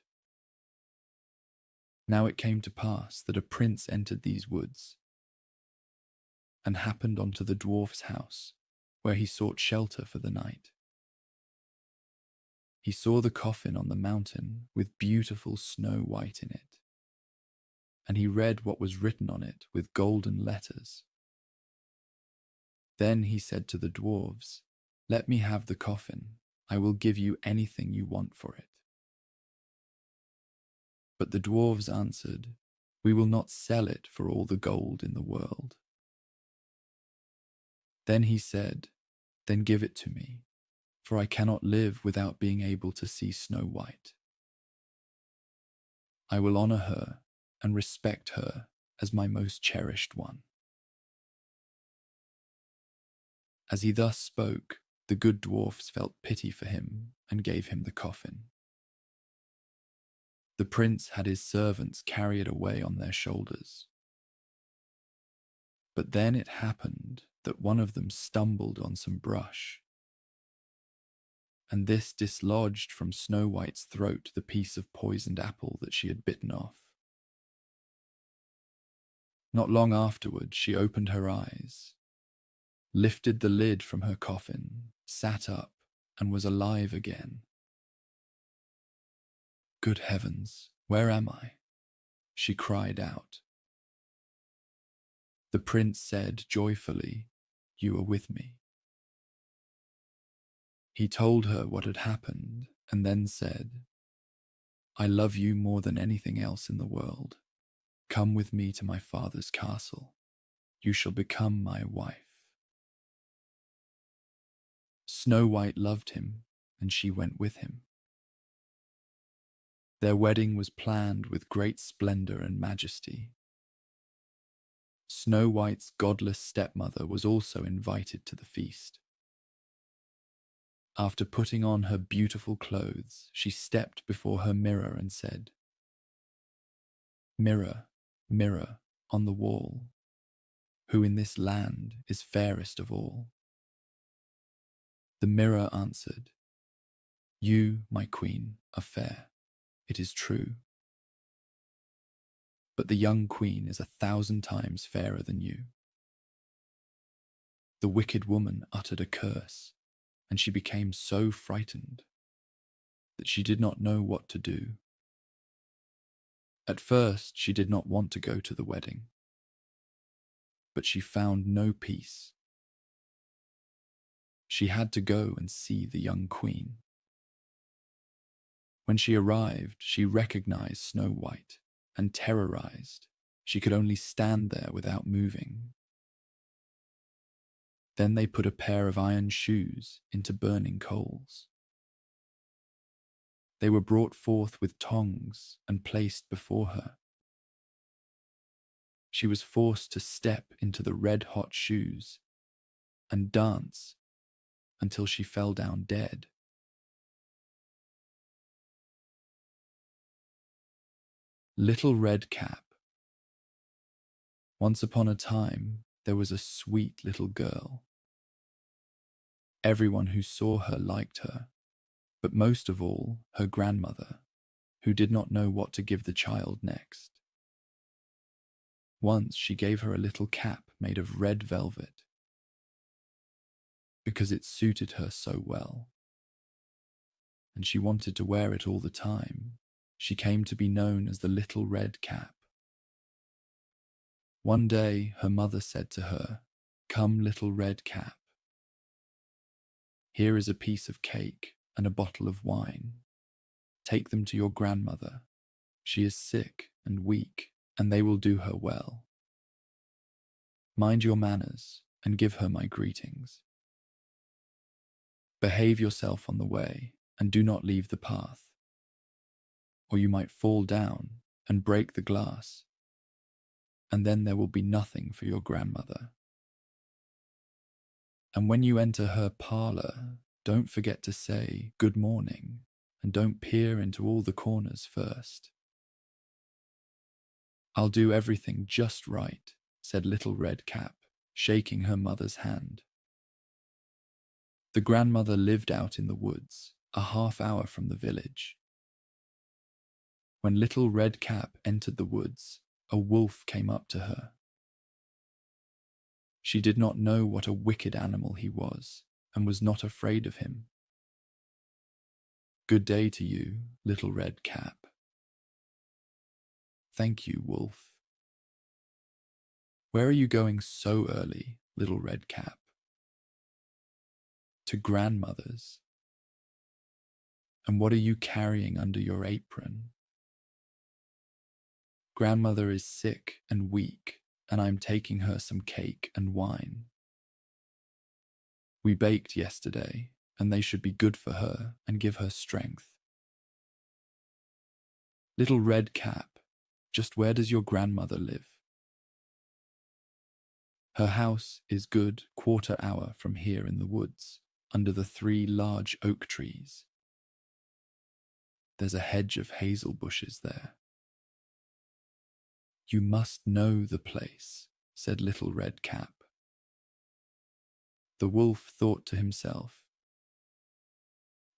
Now it came to pass that a prince entered these woods, and happened onto the dwarf's house, where he sought shelter for the night. He saw the coffin on the mountain with beautiful Snow White in it, and he read what was written on it with golden letters. Then he said to the dwarves, "Let me have the coffin. I will give you anything you want for it." But the dwarves answered, "We will not sell it for all the gold in the world." Then he said, "Then give it to me, for I cannot live without being able to see Snow White. I will honor her and respect her as my most cherished one." As he thus spoke, the good dwarfs felt pity for him and gave him the coffin. The prince had his servants carry it away on their shoulders. But then it happened that one of them stumbled on some brush, and this dislodged from Snow White's throat the piece of poisoned apple that she had bitten off. Not long afterward, she opened her eyes, lifted the lid from her coffin, sat up, and was alive again. "Good heavens, where am I?" she cried out. The prince said joyfully, "You are with me." He told her what had happened and then said, "I love you more than anything else in the world. Come with me to my father's castle. You shall become my wife." Snow White loved him, and she went with him. Their wedding was planned with great splendor and majesty. Snow White's godless stepmother was also invited to the feast. After putting on her beautiful clothes, she stepped before her mirror and said, "Mirror, mirror on the wall, who in this land is fairest of all?" The mirror answered, "You, my queen, are fair, it is true. But the young queen is 1,000 times fairer than you." The wicked woman uttered a curse, and she became so frightened that she did not know what to do. At first, she did not want to go to the wedding, but she found no peace. She had to go and see the young queen. When she arrived, she recognized Snow White, and terrorized, she could only stand there without moving. Then they put a pair of iron shoes into burning coals. They were brought forth with tongs and placed before her. She was forced to step into the red-hot shoes and dance until she fell down dead. Little Red Cap. Once upon a time, there was a sweet little girl. Everyone who saw her liked her, but most of all, her grandmother, who did not know what to give the child next. Once she gave her a little cap made of red velvet, because it suited her so well, and she wanted to wear it all the time. She came to be known as the Little Red Cap. One day, her mother said to her, "Come, Little Red Cap. Here is a piece of cake and a bottle of wine. Take them to your grandmother. She is sick and weak, and they will do her well. Mind your manners and give her my greetings." Behave yourself on the way and do not leave the path, or you might fall down and break the glass, and then there will be nothing for your grandmother. And when you enter her parlor, don't forget to say good morning and don't peer into all the corners first. I'll do everything just right, said Little Red Cap, shaking her mother's hand. The grandmother lived out in the woods, a half-hour from the village. When Little Red Cap entered the woods, a wolf came up to her. She did not know what a wicked animal he was, and was not afraid of him. Good day to you, Little Red Cap. Thank you, Wolf. Where are you going so early, Little Red Cap? To grandmother's. And what are you carrying under your apron? Grandmother is sick and weak, and I'm taking her some cake and wine. We baked yesterday, and they should be good for her and give her strength. Little Red Cap, just where does your grandmother live? Her house is good quarter-hour from here in the woods, under the 3 large oak trees. There's a hedge of hazel bushes there. You must know the place, said Little Red Cap. The wolf thought to himself,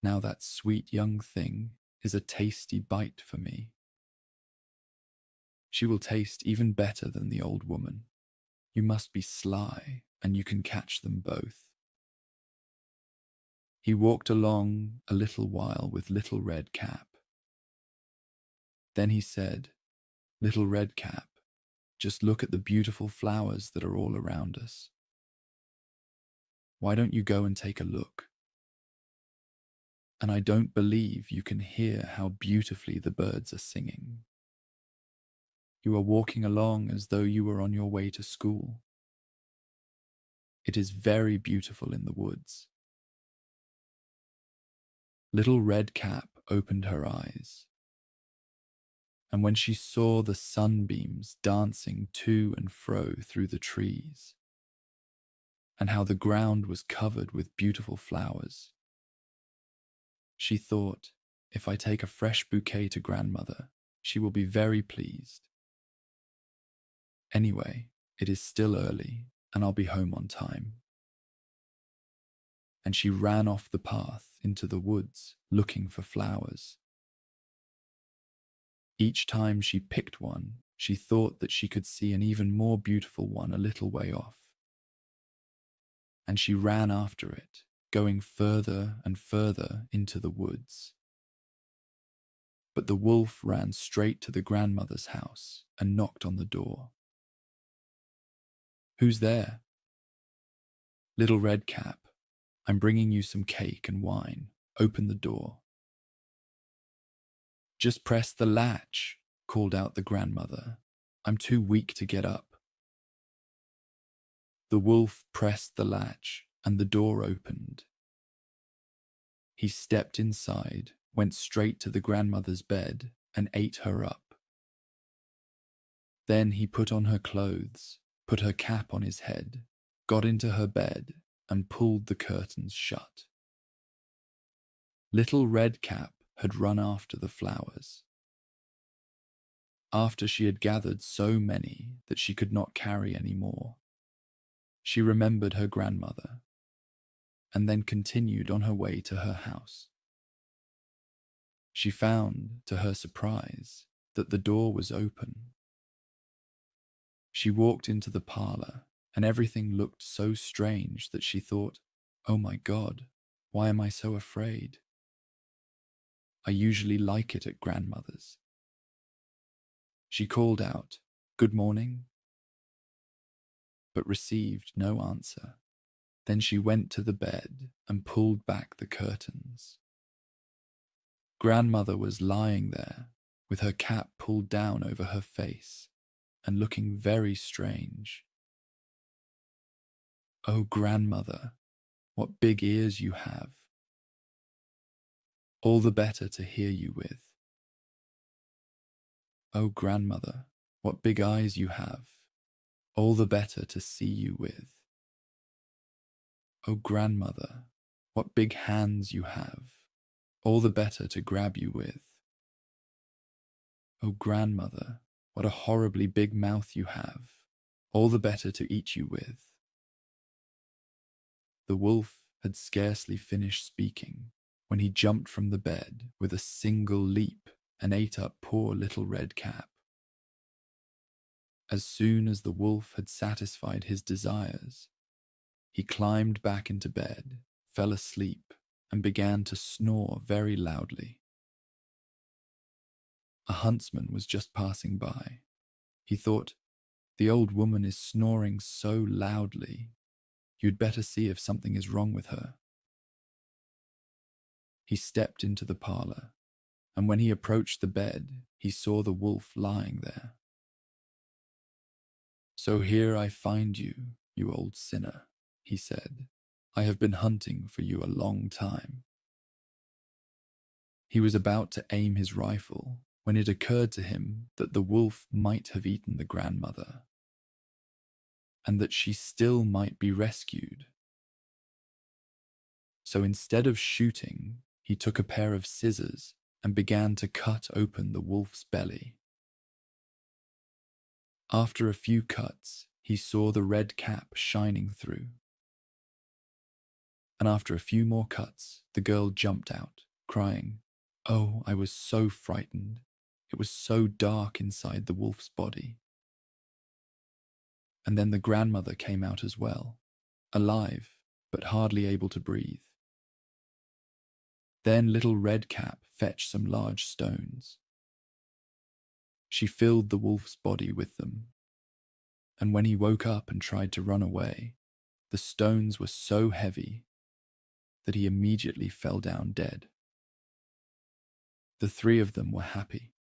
now that sweet young thing is a tasty bite for me. She will taste even better than the old woman. You must be sly, and you can catch them both. He walked along a little while with Little Red Cap. Then he said, Little Red Cap, just look at the beautiful flowers that are all around us. Why don't you go and take a look? And I don't believe you can hear how beautifully the birds are singing. You are walking along as though you were on your way to school. It is very beautiful in the woods. Little Red Cap opened her eyes, and when she saw the sunbeams dancing to and fro through the trees, and how the ground was covered with beautiful flowers, she thought, if I take a fresh bouquet to grandmother, she will be very pleased. Anyway, it is still early, and I'll be home on time. And she ran off the path into the woods, looking for flowers. Each time she picked one, she thought that she could see an even more beautiful one a little way off. And she ran after it, going further and further into the woods. But the wolf ran straight to the grandmother's house and knocked on the door. Who's there? Little Red Cap, I'm bringing you some cake and wine. Open the door. Just press the latch, called out the grandmother. I'm too weak to get up. The wolf pressed the latch and the door opened. He stepped inside, went straight to the grandmother's bed and ate her up. Then he put on her clothes, put her cap on his head, got into her bed and pulled the curtains shut. Little Red Cap had run after the flowers. After she had gathered so many that she could not carry any more, she remembered her grandmother and then continued on her way to her house. She found, to her surprise, that the door was open. She walked into the parlor, and everything looked so strange that she thought, oh my God, why am I so afraid? I usually like it at grandmother's. She called out, good morning, but received no answer. Then she went to the bed and pulled back the curtains. Grandmother was lying there, with her cap pulled down over her face, and looking very strange. Oh, grandmother, what big ears you have, all the better to hear you with. Oh, grandmother, what big eyes you have, all the better to see you with. Oh, grandmother, what big hands you have, all the better to grab you with. Oh, grandmother, what a horribly big mouth you have, all the better to eat you with. The wolf had scarcely finished speaking when he jumped from the bed with a single leap and ate up poor little Red Cap. As soon as the wolf had satisfied his desires, he climbed back into bed, fell asleep, and began to snore very loudly. A huntsman was just passing by. He thought, "The old woman is snoring so loudly. You'd better see if something is wrong with her." He stepped into the parlor, and when he approached the bed, he saw the wolf lying there. "So here I find you, you old sinner," he said. "I have been hunting for you a long time." He was about to aim his rifle when it occurred to him that the wolf might have eaten the grandmother, and that she still might be rescued. So instead of shooting, he took a pair of scissors and began to cut open the wolf's belly. After a few cuts, he saw the red cap shining through. And after a few more cuts, the girl jumped out, crying, "Oh, I was so frightened. It was so dark inside the wolf's body." And then the grandmother came out as well, alive, but hardly able to breathe. Then little Red Cap fetched some large stones. She filled the wolf's body with them, and when he woke up and tried to run away, the stones were so heavy that he immediately fell down dead. The three of them were happy.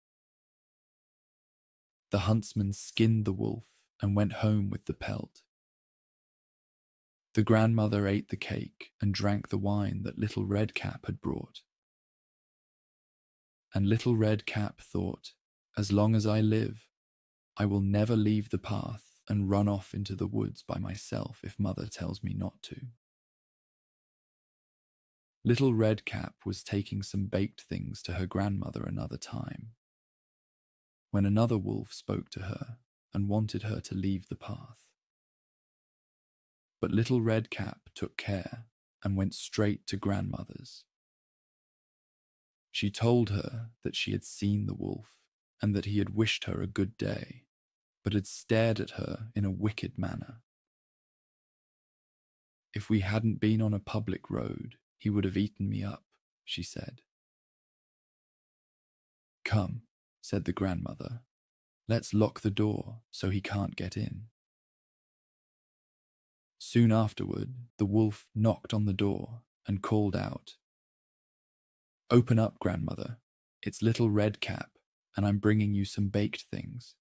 The huntsman skinned the wolf and went home with the pelt. The grandmother ate the cake and drank the wine that little Red Cap had brought. And little Red Cap thought, "As long as I live, I will never leave the path and run off into the woods by myself if mother tells me not to." Little Red Cap was taking some baked things to her grandmother another time, when another wolf spoke to her and wanted her to leave the path. But little Red Cap took care and went straight to grandmother's. She told her that she had seen the wolf and that he had wished her a good day, but had stared at her in a wicked manner. "If we hadn't been on a public road, he would have eaten me up," she said. "Come," said the grandmother, "let's lock the door so he can't get in." Soon afterward, the wolf knocked on the door and called out, "Open up, grandmother. It's little Red Cap, and I'm bringing you some baked things."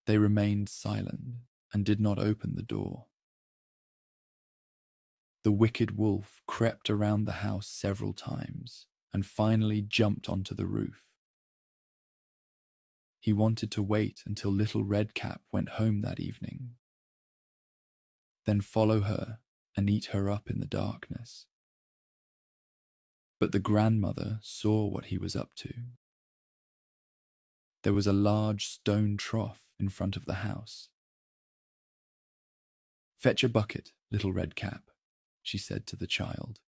They remained silent and did not open the door. The wicked wolf crept around the house several times and finally jumped onto the roof. He wanted to wait until little Red Cap went home that evening, then follow her and eat her up in the darkness. But the grandmother saw what he was up to. There was a large stone trough in front of the house. "Fetch a bucket, little Red Cap," she said to the child.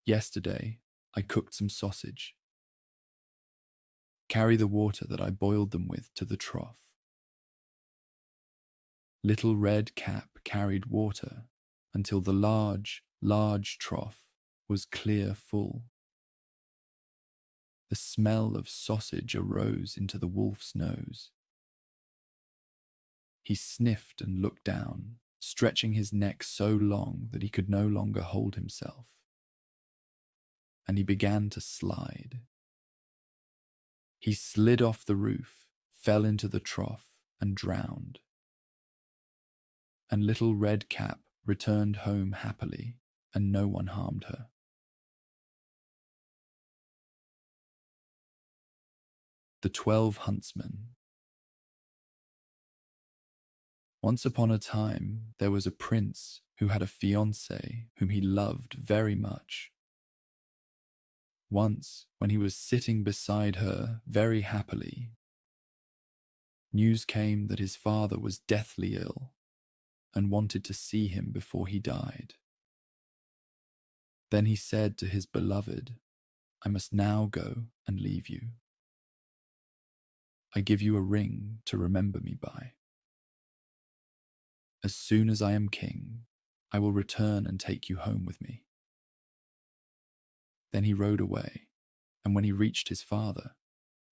"Yesterday, I cooked some sausage. Carry the water that I boiled them with to the trough." Little Red Cap carried water until the large, large trough was clear full. The smell of sausage arose into the wolf's nose. He sniffed and looked down, stretching his neck so long that he could no longer hold himself. And he began to slide. He slid off the roof, fell into the trough, and drowned. And little Red Cap returned home happily and no one harmed her. The 12 Huntsmen. Once upon a time, there was a prince who had a fiancée whom he loved very much. Once, when he was sitting beside her very happily, news came that his father was deathly ill and wanted to see him before he died. Then he said to his beloved, "I must now go and leave you. I give you a ring to remember me by. As soon as I am king, I will return and take you home with me." Then he rode away, and when he reached his father,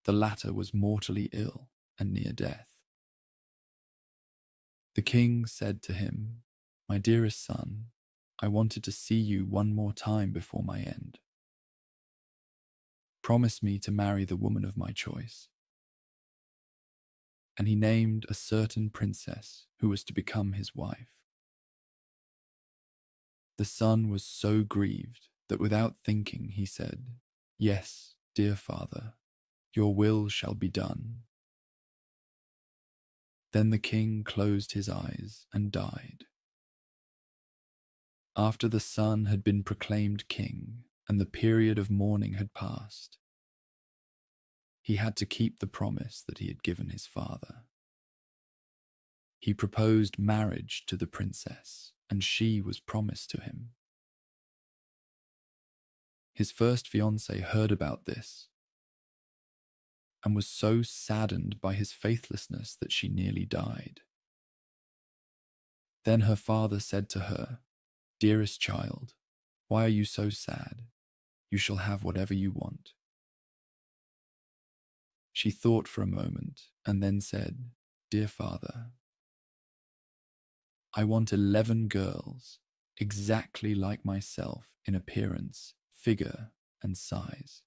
the latter was mortally ill and near death. The king said to him, "My dearest son, I wanted to see you one more time before my end. Promise me to marry the woman of my choice." And he named a certain princess who was to become his wife. The son was so grieved that without thinking he said, "Yes, dear father, your will shall be done." Then the king closed his eyes and died. After the son had been proclaimed king and the period of mourning had passed, he had to keep the promise that he had given his father. He proposed marriage to the princess, and she was promised to him. His first fiancée heard about this and was so saddened by his faithlessness that she nearly died. Then her father said to her, "Dearest child, why are you so sad? You shall have whatever you want." She thought for a moment and then said, "Dear father, I want 11 girls exactly like myself in appearance, figure, and size."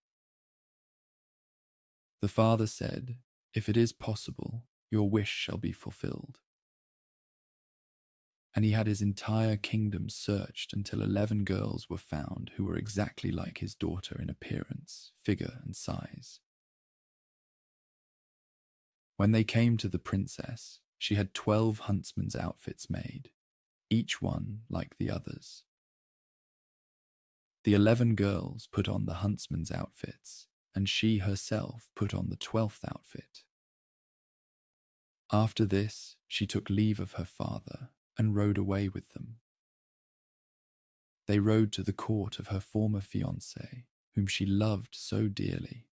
The father said, "If it is possible, your wish shall be fulfilled." And he had his entire kingdom searched until 11 girls were found who were exactly like his daughter in appearance, figure, and size. When they came to the princess, she had 12 huntsmen's outfits made, each one like the others. The 11 girls put on the huntsmen's outfits, and she herself put on the 12th outfit. After this, she took leave of her father and rode away with them. They rode to the court of her former fiancé, whom she loved so dearly.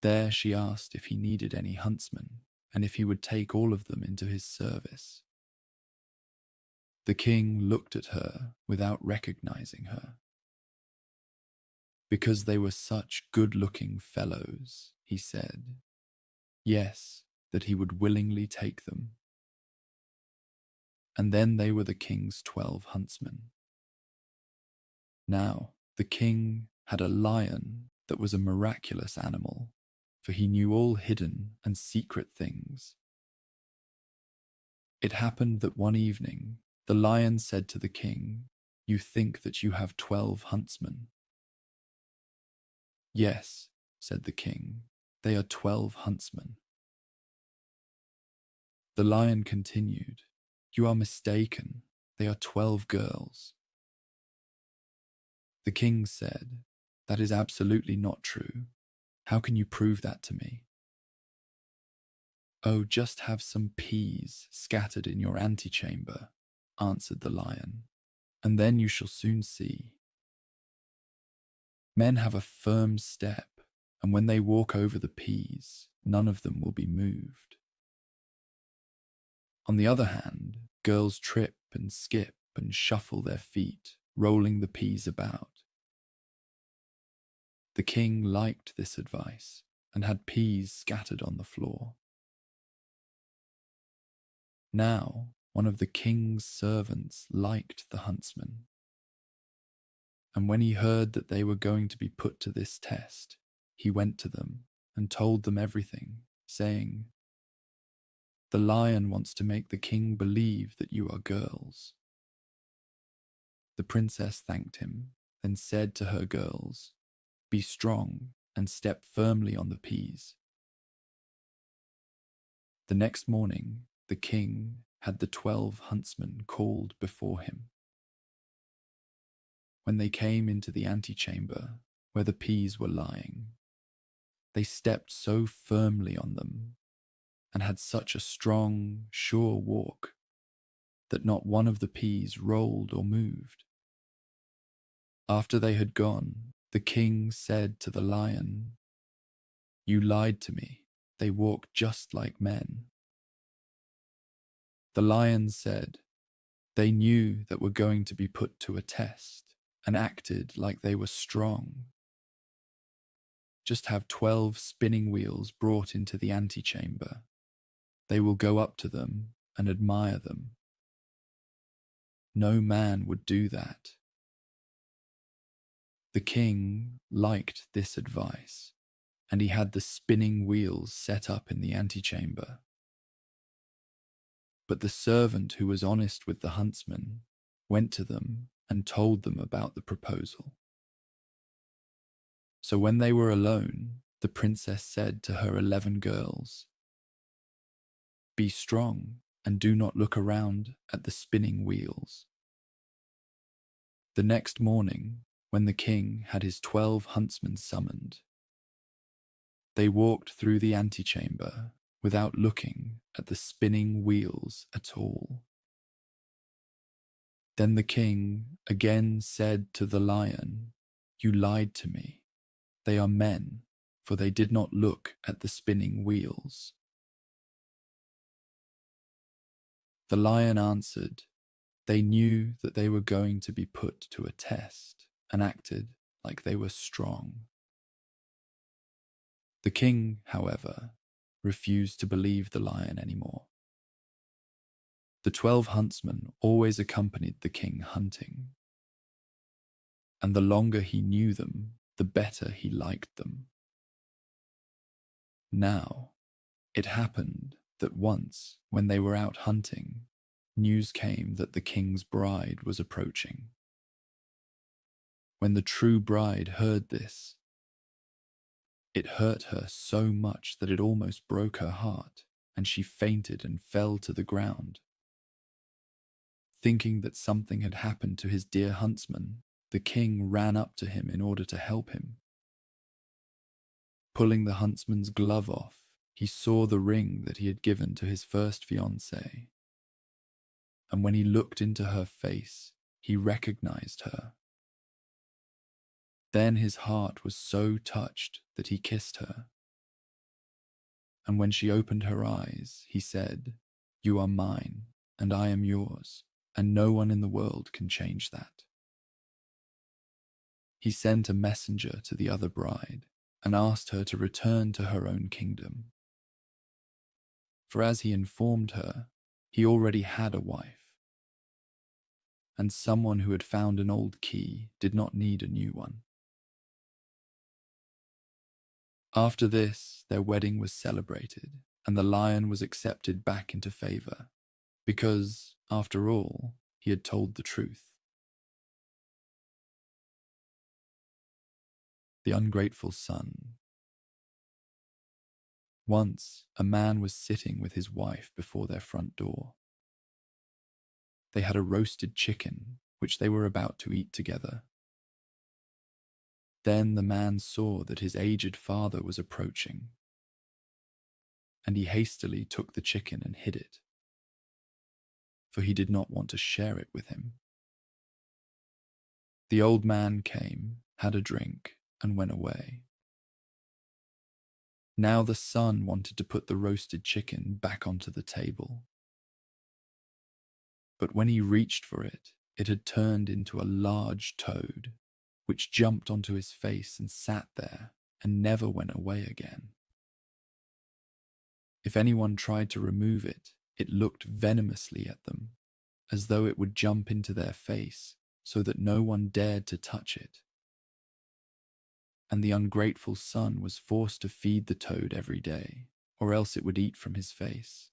There she asked if he needed any huntsmen, and if he would take all of them into his service. The king looked at her without recognizing her. Because they were such good-looking fellows, he said, yes, that he would willingly take them. And then they were the king's 12 huntsmen. Now, the king had a lion that was a miraculous animal, for he knew all hidden and secret things. It happened that one evening, the lion said to the king, "You think that you have 12 huntsmen?" "Yes," said the king, "they are 12 huntsmen." The lion continued, "You are mistaken, they are 12 girls." The king said, "That is absolutely not true. How can you prove that to me?" "Oh, just have some peas scattered in your antechamber," answered the lion, "and then you shall soon see. Men have a firm step, and when they walk over the peas, none of them will be moved. On the other hand, girls trip and skip and shuffle their feet, rolling the peas about." The king liked this advice and had peas scattered on the floor. Now, one of the king's servants liked the huntsmen, and when he heard that they were going to be put to this test, he went to them and told them everything, saying, "The lion wants to make the king believe that you are girls." The princess thanked him, then said to her girls, "Be strong and step firmly on the peas." The next morning, the king had the 12 huntsmen called before him. When they came into the antechamber where the peas were lying, they stepped so firmly on them and had such a strong, sure walk that not one of the peas rolled or moved. After they had gone, the king said to the lion, "You lied to me. They walk just like men." The lion said, "They knew that we're going to be put to a test and acted like they were strong. Just have 12 spinning wheels brought into the antechamber. They will go up to them and admire them. No man would do that." The king liked this advice, and he had the spinning wheels set up in the antechamber. But the servant who was honest with the huntsmen went to them and told them about the proposal. So when they were alone, the princess said to her 11 girls, "Be strong and do not look around at the spinning wheels." The next morning, when the king had his 12 huntsmen summoned, they walked through the antechamber without looking at the spinning wheels at all. Then the king again said to the lion, "You lied to me. They are men, for they did not look at the spinning wheels." The lion answered, "They knew that they were going to be put to a test and acted like they were strong." The king, however, refused to believe the lion anymore. The 12 huntsmen always accompanied the king hunting, and the longer he knew them, the better he liked them. Now, it happened that once, when they were out hunting, news came that the king's bride was approaching. When the true bride heard this, it hurt her so much that it almost broke her heart, and she fainted and fell to the ground. Thinking that something had happened to his dear huntsman, the king ran up to him in order to help him. Pulling the huntsman's glove off, he saw the ring that he had given to his first fiancée. And when he looked into her face, he recognized her. Then his heart was so touched that he kissed her. And when she opened her eyes, he said, "You are mine, and I am yours, and no one in the world can change that." He sent a messenger to the other bride and asked her to return to her own kingdom. For as he informed her, he already had a wife, and someone who had found an old key did not need a new one. After this, their wedding was celebrated, and the lion was accepted back into favor, because, after all, he had told the truth. The ungrateful son. Once, a man was sitting with his wife before their front door. They had a roasted chicken, which they were about to eat together. Then the man saw that his aged father was approaching, and he hastily took the chicken and hid it, for he did not want to share it with him. The old man came, had a drink, and went away. Now the son wanted to put the roasted chicken back onto the table. But when he reached for it, it had turned into a large toad, which jumped onto his face and sat there and never went away again. If anyone tried to remove it, it looked venomously at them, as though it would jump into their face, so that no one dared to touch it. And the ungrateful son was forced to feed the toad every day, or else it would eat from his face.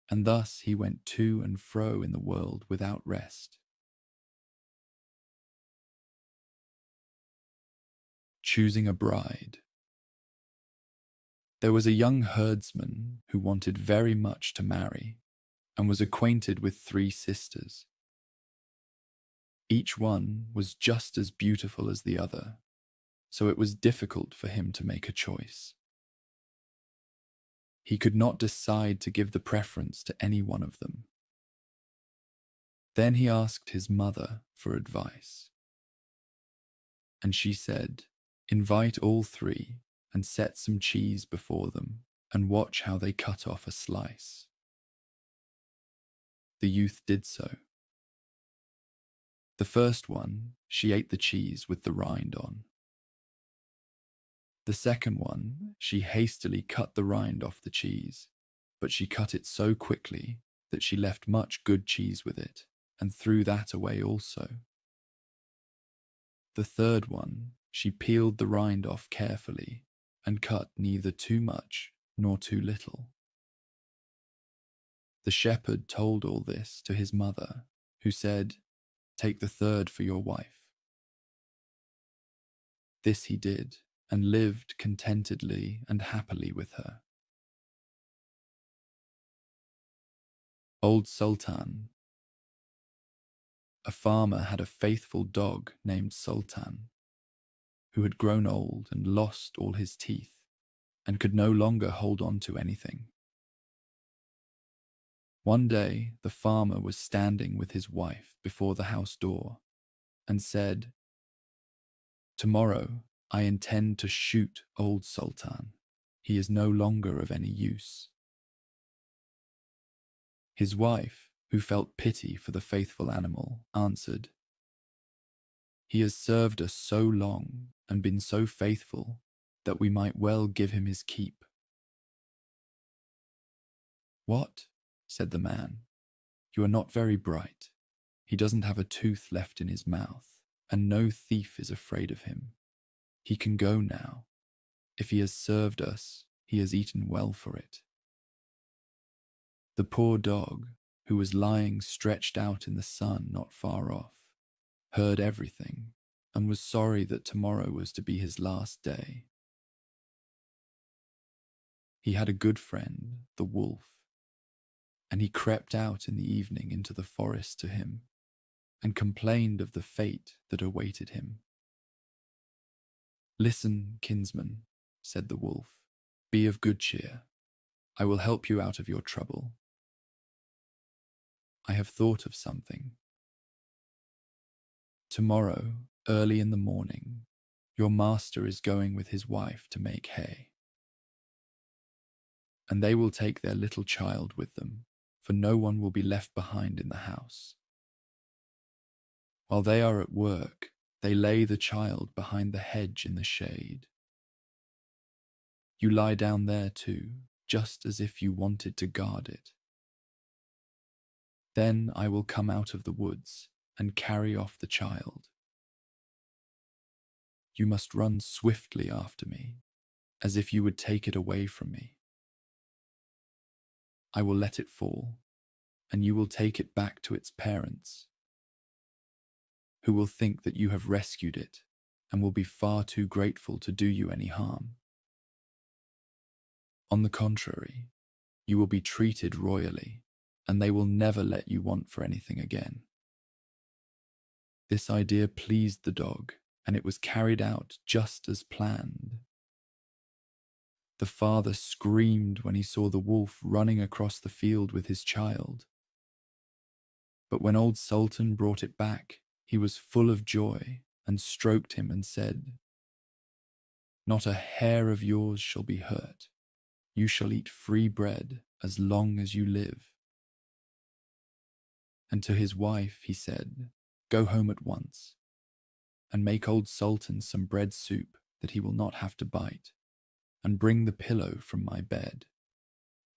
And thus he went to and fro in the world without rest. Choosing a bride. There was a young herdsman who wanted very much to marry and was acquainted with 3 sisters. Each one was just as beautiful as the other, so it was difficult for him to make a choice. He could not decide to give the preference to any one of them. Then he asked his mother for advice. And she said, "Invite all 3 and set some cheese before them and watch how they cut off a slice." The youth did so. The first one, she ate the cheese with the rind on. The second one, she hastily cut the rind off the cheese, but she cut it so quickly that she left much good cheese with it and threw that away also. The third one, she peeled the rind off carefully and cut neither too much nor too little. The shepherd told all this to his mother, who said, "Take the third for your wife." This he did, and lived contentedly and happily with her. Old Sultan. A farmer had a faithful dog named Sultan, who had grown old and lost all his teeth, and could no longer hold on to anything. One day the farmer was standing with his wife before the house door, and said, "Tomorrow I intend to shoot old Sultan. He is no longer of any use." His wife, who felt pity for the faithful animal, answered, "He has served us so long and been so faithful that we might well give him his keep." "What?" said the man. "You are not very bright. He doesn't have a tooth left in his mouth, and no thief is afraid of him. He can go now. If he has served us, he has eaten well for it." The poor dog, who was lying stretched out in the sun not far off, heard everything and was sorry that tomorrow was to be his last day. He had a good friend, the wolf, and he crept out in the evening into the forest to him and complained of the fate that awaited him. "Listen, kinsman," said the wolf, "be of good cheer. I will help you out of your trouble. I have thought of something. Tomorrow, early in the morning, your master is going with his wife to make hay. And they will take their little child with them, for no one will be left behind in the house. While they are at work, they lay the child behind the hedge in the shade. You lie down there too, just as if you wanted to guard it. Then I will come out of the woods and carry off the child. You must run swiftly after me, as if you would take it away from me. I will let it fall, and you will take it back to its parents, who will think that you have rescued it and will be far too grateful to do you any harm. On the contrary, you will be treated royally, and they will never let you want for anything again." This idea pleased the dog, and it was carried out just as planned. The father screamed when he saw the wolf running across the field with his child. But when old Sultan brought it back, he was full of joy and stroked him and said, "Not a hair of yours shall be hurt. You shall eat free bread as long as you live." And to his wife he said, "Go home at once, and make old Sultan some bread soup that he will not have to bite, and bring the pillow from my bed.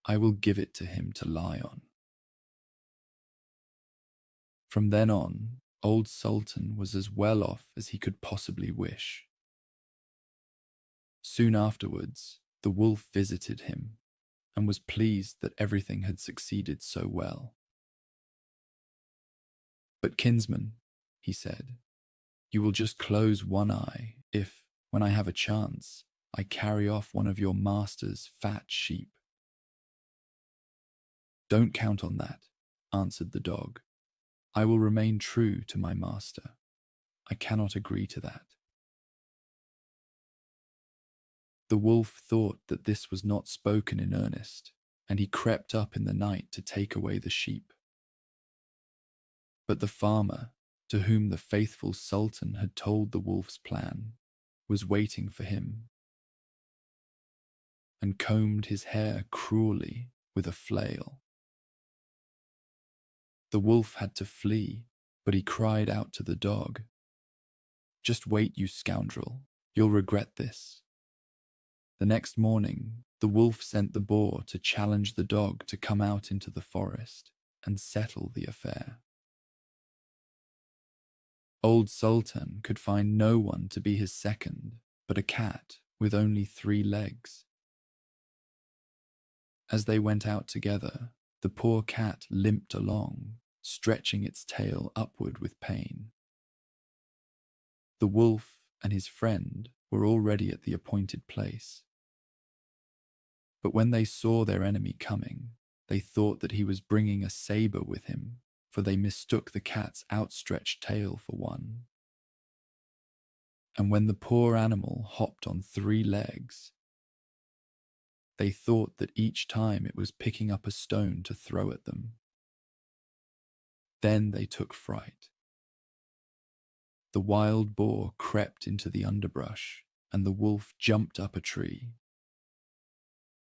I will give it to him to lie on." From then on, old Sultan was as well off as he could possibly wish. Soon afterwards, the wolf visited him and was pleased that everything had succeeded so well. "But kinsman," he said, "you will just close one eye if, When I have a chance, I carry off one of your master's fat sheep." "Don't count on that," answered the dog. "I will remain true to my master. I cannot agree to that." The wolf thought that this was not spoken in earnest, and he crept up in the night to take away the sheep. But the farmer, to whom the faithful sultan had told the wolf's plan, was waiting for him, and combed his hair cruelly with a flail. The wolf had to flee, but he cried out to the dog, "Just wait, you scoundrel, you'll regret this." The next morning, the wolf sent the boar to challenge the dog to come out into the forest and settle the affair. Old Sultan could find no one to be his second but a cat with only 3 legs. As they went out together, the poor cat limped along, stretching its tail upward with pain. The wolf and his friend were already at the appointed place. But when they saw their enemy coming, they thought that he was bringing a saber with him, for they mistook the cat's outstretched tail for one. And when the poor animal hopped on 3 legs, they thought that each time it was picking up a stone to throw at them. Then they took fright. The wild boar crept into the underbrush, and the wolf jumped up a tree.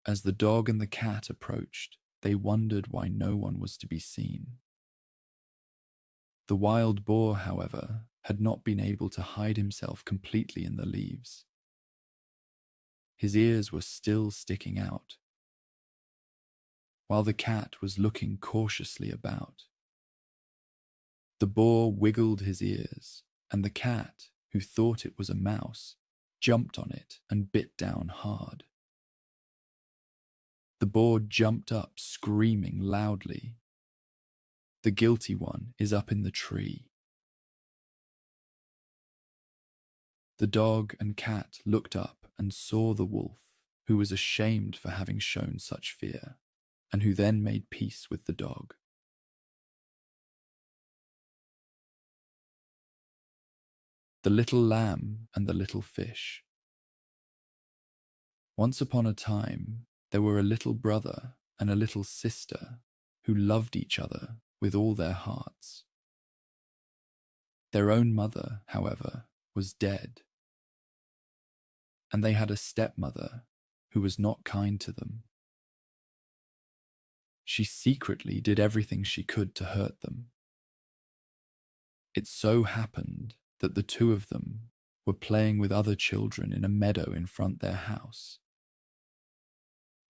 As the dog and the cat approached, they wondered why no one was to be seen. The wild boar, however, had not been able to hide himself completely in the leaves. His ears were still sticking out, while the cat was looking cautiously about. The boar wiggled his ears, and the cat, who thought it was a mouse, jumped on it and bit down hard. The boar jumped up, screaming loudly, "The guilty one is up in the tree." The dog and cat looked up and saw the wolf, who was ashamed for having shown such fear, and who then made peace with the dog. The Little Lamb and the Little Fish. Once upon a time, there were a little brother and a little sister who loved each other with all their hearts. Their own mother, however, was dead, and they had a stepmother who was not kind to them. She secretly did everything she could to hurt them. It so happened that the two of them were playing with other children in a meadow in front their house.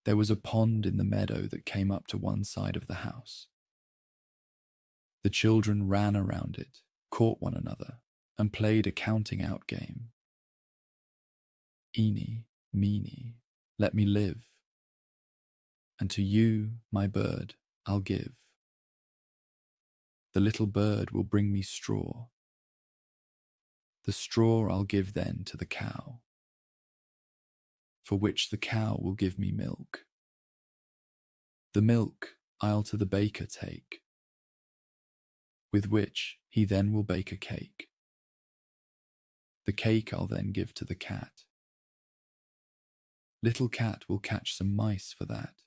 There was a pond in the meadow that came up to one side of the house. The children ran around it, caught one another, and played a counting out game. "Eeny, meeny, let me live, and to you, my bird, I'll give. The little bird will bring me straw. The straw I'll give then to the cow, for which the cow will give me milk. The milk I'll to the baker take, with which he then will bake a cake. The cake I'll then give to the cat. Little cat will catch some mice for that.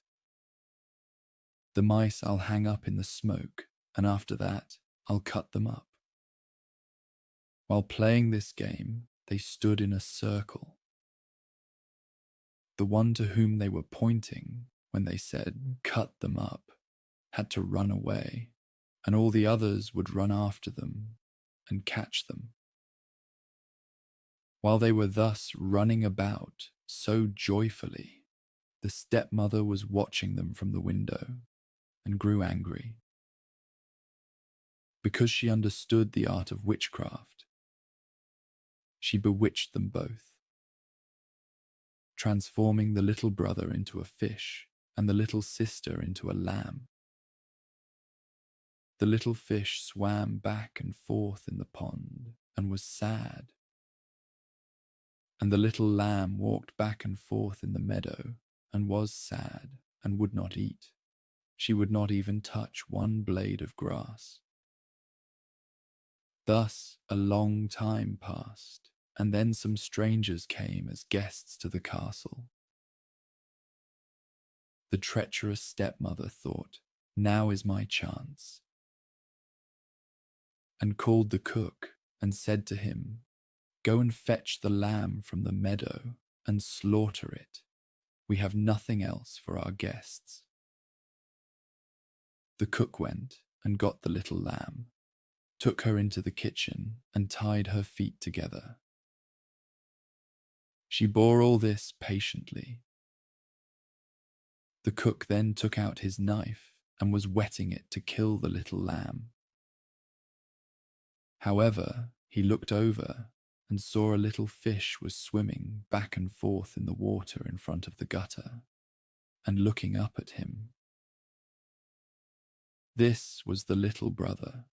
The mice I'll hang up in the smoke, and after that I'll cut them up." While playing this game, they stood in a circle. The one to whom they were pointing when they said, "Cut them up," had to run away, and all the others would run after them and catch them. While they were thus running about so joyfully, the stepmother was watching them from the window and grew angry. Because she understood the art of witchcraft, she bewitched them both, transforming the little brother into a fish and the little sister into a lamb. The little fish swam back and forth in the pond and was sad, And the little lamb walked back and forth in the meadow and was sad and would not eat. She would not even touch one blade of grass. Thus a long time passed, and then some strangers came as guests to the castle. The treacherous stepmother thought, "Now is my chance," and called the cook and said to him, "Go and fetch the lamb from the meadow and slaughter it. We have nothing else for our guests." The cook went and got the little lamb, took her into the kitchen and tied her feet together. She bore all this patiently. The cook then took out his knife and was whetting it to kill the little lamb. However, he looked over and saw a little fish was swimming back and forth in the water in front of the gutter and looking up at him. This was the little brother.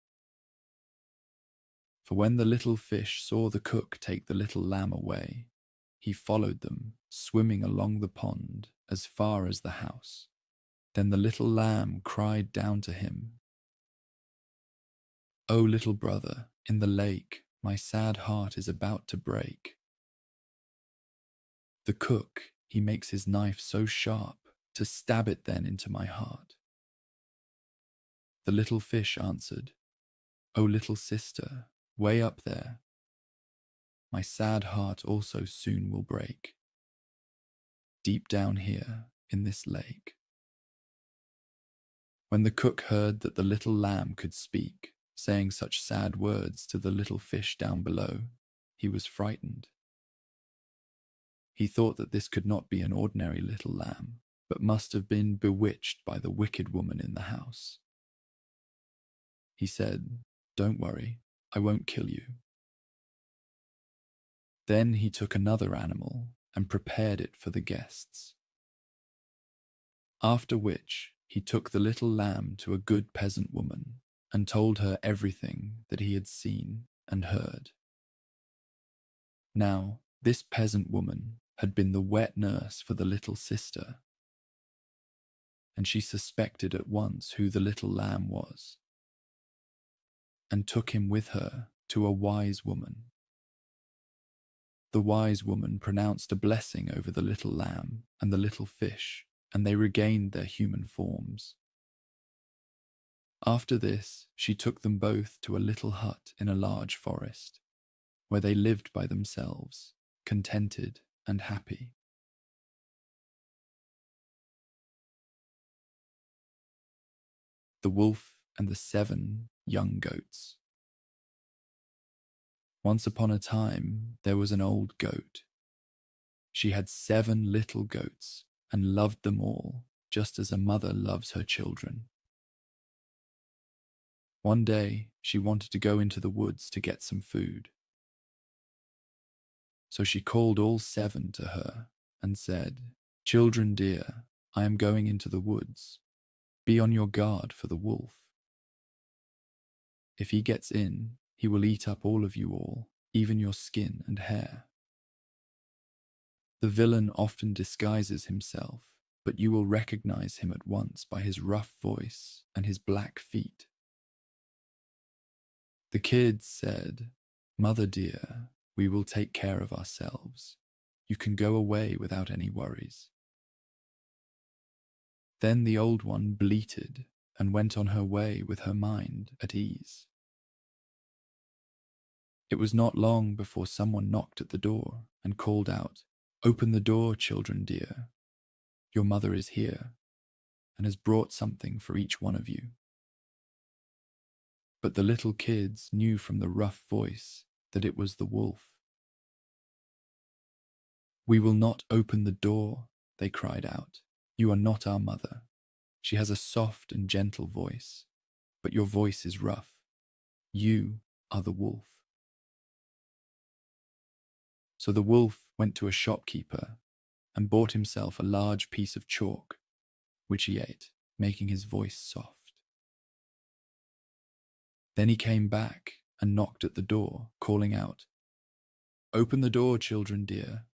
For when the little fish saw the cook take the little lamb away, he followed them, swimming along the pond as far as the house. Then the little lamb cried down to him, "O little brother, in the lake, my sad heart is about to break." The cook, he makes his knife so sharp to stab it then into my heart. The little fish answered, "O little sister, way up there, my sad heart also soon will break, deep down here in this lake." When the cook heard that the little lamb could speak, saying such sad words to the little fish down below, he was frightened. He thought that this could not be an ordinary little lamb, but must have been bewitched by the wicked woman in the house. He said, "Don't worry, I won't kill you." Then he took another animal and prepared it for the guests. After which, he took the little lamb to a good peasant woman and told her everything that he had seen and heard. Now, this peasant woman had been the wet nurse for the little sister, and she suspected at once who the little lamb was, and took him with her to a wise woman. The wise woman pronounced a blessing over the little lamb and the little fish, and they regained their human forms. After this, she took them both to a little hut in a large forest, where they lived by themselves, contented and happy. The Wolf and the 7 Young Goats. Once upon a time, there was an old goat. She had 7 little goats and loved them all, just as a mother loves her children. One day, she wanted to go into the woods to get some food. So she called all 7 to her and said, "Children dear, I am going into the woods. Be on your guard for the wolf. If he gets in, he will eat up all of you all, even your skin and hair. The villain often disguises himself, but you will recognize him at once by his rough voice and his black feet." The kids said, "Mother dear, we will take care of ourselves. You can go away without any worries." Then the old one bleated and went on her way with her mind at ease. It was not long before someone knocked at the door and called out, "Open the door, children dear. Your mother is here and has brought something for each one of you." But the little kids knew from the rough voice that it was the wolf. "We will not open the door," they cried out. "You are not our mother. She has a soft and gentle voice, but your voice is rough. You are the wolf." So the wolf went to a shopkeeper and bought himself a large piece of chalk, which he ate, making his voice soft. Then he came back and knocked at the door, calling out, "Open the door, children dear.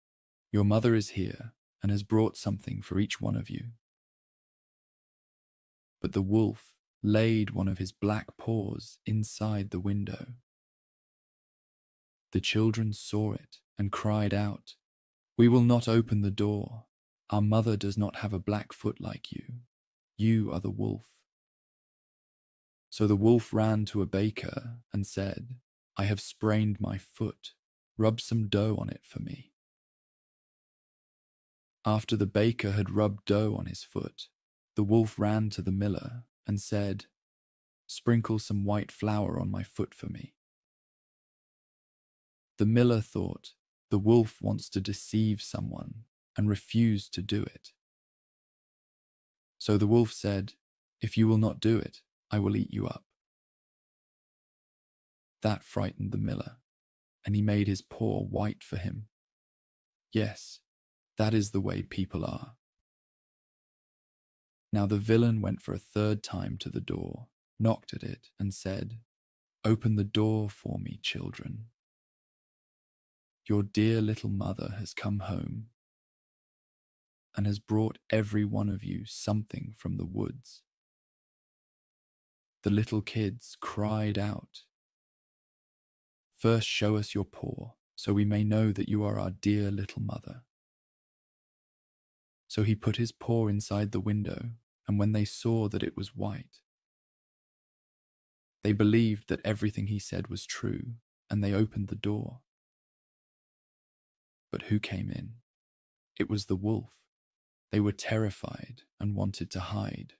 Your mother is here and has brought something for each one of you." But the wolf laid one of his black paws inside the window. The children saw it and cried out, "We will not open the door. Our mother does not have a black foot like you. You are the wolf." So the wolf ran to a baker and said, "I have sprained my foot. Rub some dough on it for me." After the baker had rubbed dough on his foot, the wolf ran to the miller and said, "Sprinkle some white flour on my foot for me." The miller thought, the wolf wants to deceive someone, and refused to do it. So the wolf said, "If you will not do it, I will eat you up." That frightened the miller, and he made his paw white for him. Yes, that is the way people are. Now the villain went for a third time to the door, knocked at it, and said, "Open the door for me, children. Your dear little mother has come home and has brought every one of you something from the woods." The little kids cried out, "First show us your paw, so we may know that you are our dear little mother." So he put his paw inside the window, and when they saw that it was white, they believed that everything he said was true, and they opened the door. But who came in? It was the wolf. They were terrified and wanted to hide.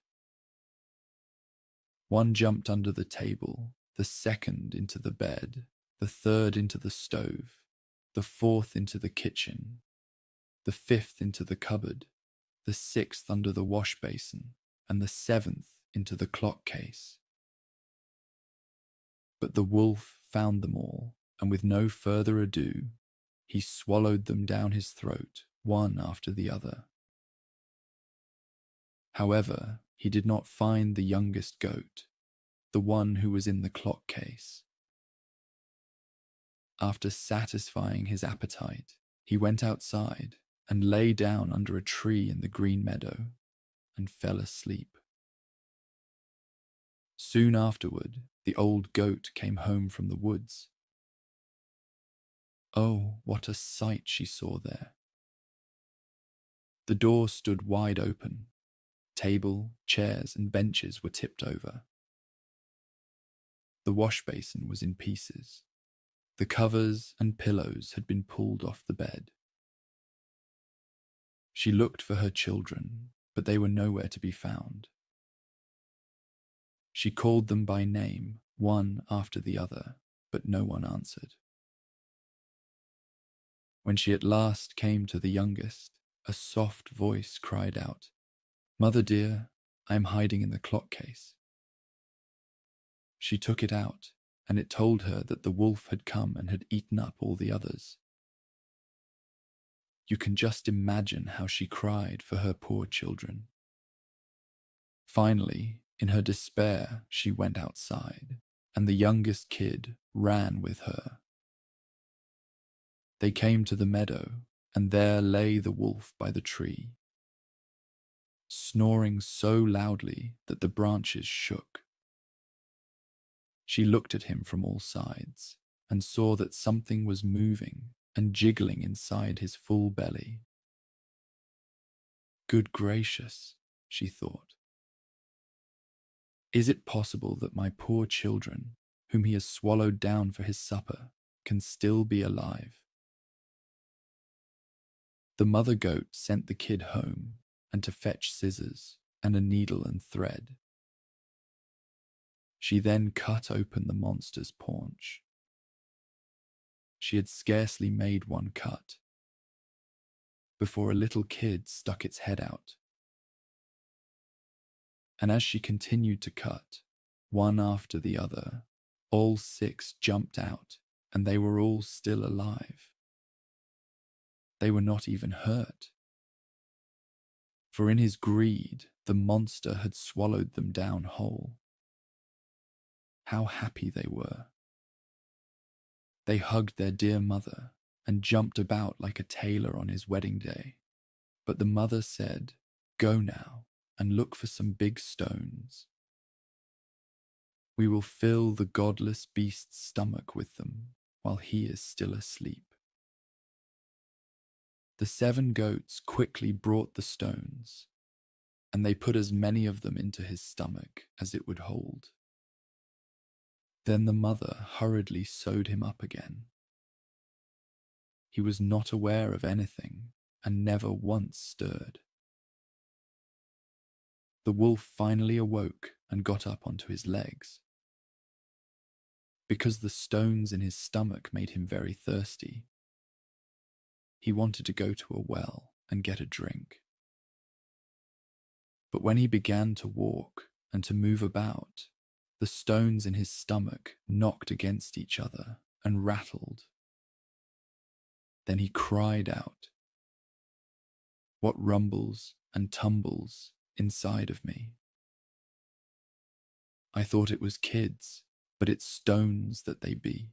One jumped under the table, the second into the bed, the third into the stove, the fourth into the kitchen, the fifth into the cupboard, the sixth under the wash basin, and the seventh into the clock case. But the wolf found them all, and with no further ado, he swallowed them down his throat, one after the other. However, he did not find the youngest goat, the one who was in the clock case. After satisfying his appetite, he went outside and lay down under a tree in the green meadow and fell asleep. Soon afterward, the old goat came home from the woods. Oh, what a sight she saw there! The door stood wide open. Table, chairs, and benches were tipped over. The wash basin was in pieces. The covers and pillows had been pulled off the bed. She looked for her children, but they were nowhere to be found. She called them by name, one after the other, but no one answered. When she at last came to the youngest, a soft voice cried out, "Mother dear, I am hiding in the clock case." She took it out, and it told her that the wolf had come and had eaten up all the others. You can just imagine how she cried for her poor children. Finally, in her despair, she went outside, and the youngest kid ran with her. They came to the meadow, and there lay the wolf by the tree, snoring so loudly that the branches shook. She looked at him from all sides and saw that something was moving and jiggling inside his full belly. Good gracious, she thought. Is it possible that my poor children, whom he has swallowed down for his supper, can still be alive? The mother goat sent the kid home and to fetch scissors and a needle and thread. She then cut open the monster's paunch. She had scarcely made one cut before a little kid stuck its head out. And as she continued to cut, one after the other, all 6 jumped out, and they were all still alive. They were not even hurt. For in his greed, the monster had swallowed them down whole. How happy they were. They hugged their dear mother and jumped about like a tailor on his wedding day. But the mother said, "Go now and look for some big stones. We will fill the godless beast's stomach with them while he is still asleep." The 7 goats quickly brought the stones, and they put as many of them into his stomach as it would hold. Then the mother hurriedly sewed him up again. He was not aware of anything and never once stirred. The wolf finally awoke and got up onto his legs. Because the stones in his stomach made him very thirsty, he wanted to go to a well and get a drink. But when he began to walk and to move about, the stones in his stomach knocked against each other and rattled. Then he cried out, "What rumbles and tumbles inside of me? I thought it was kids, but it's stones that they be."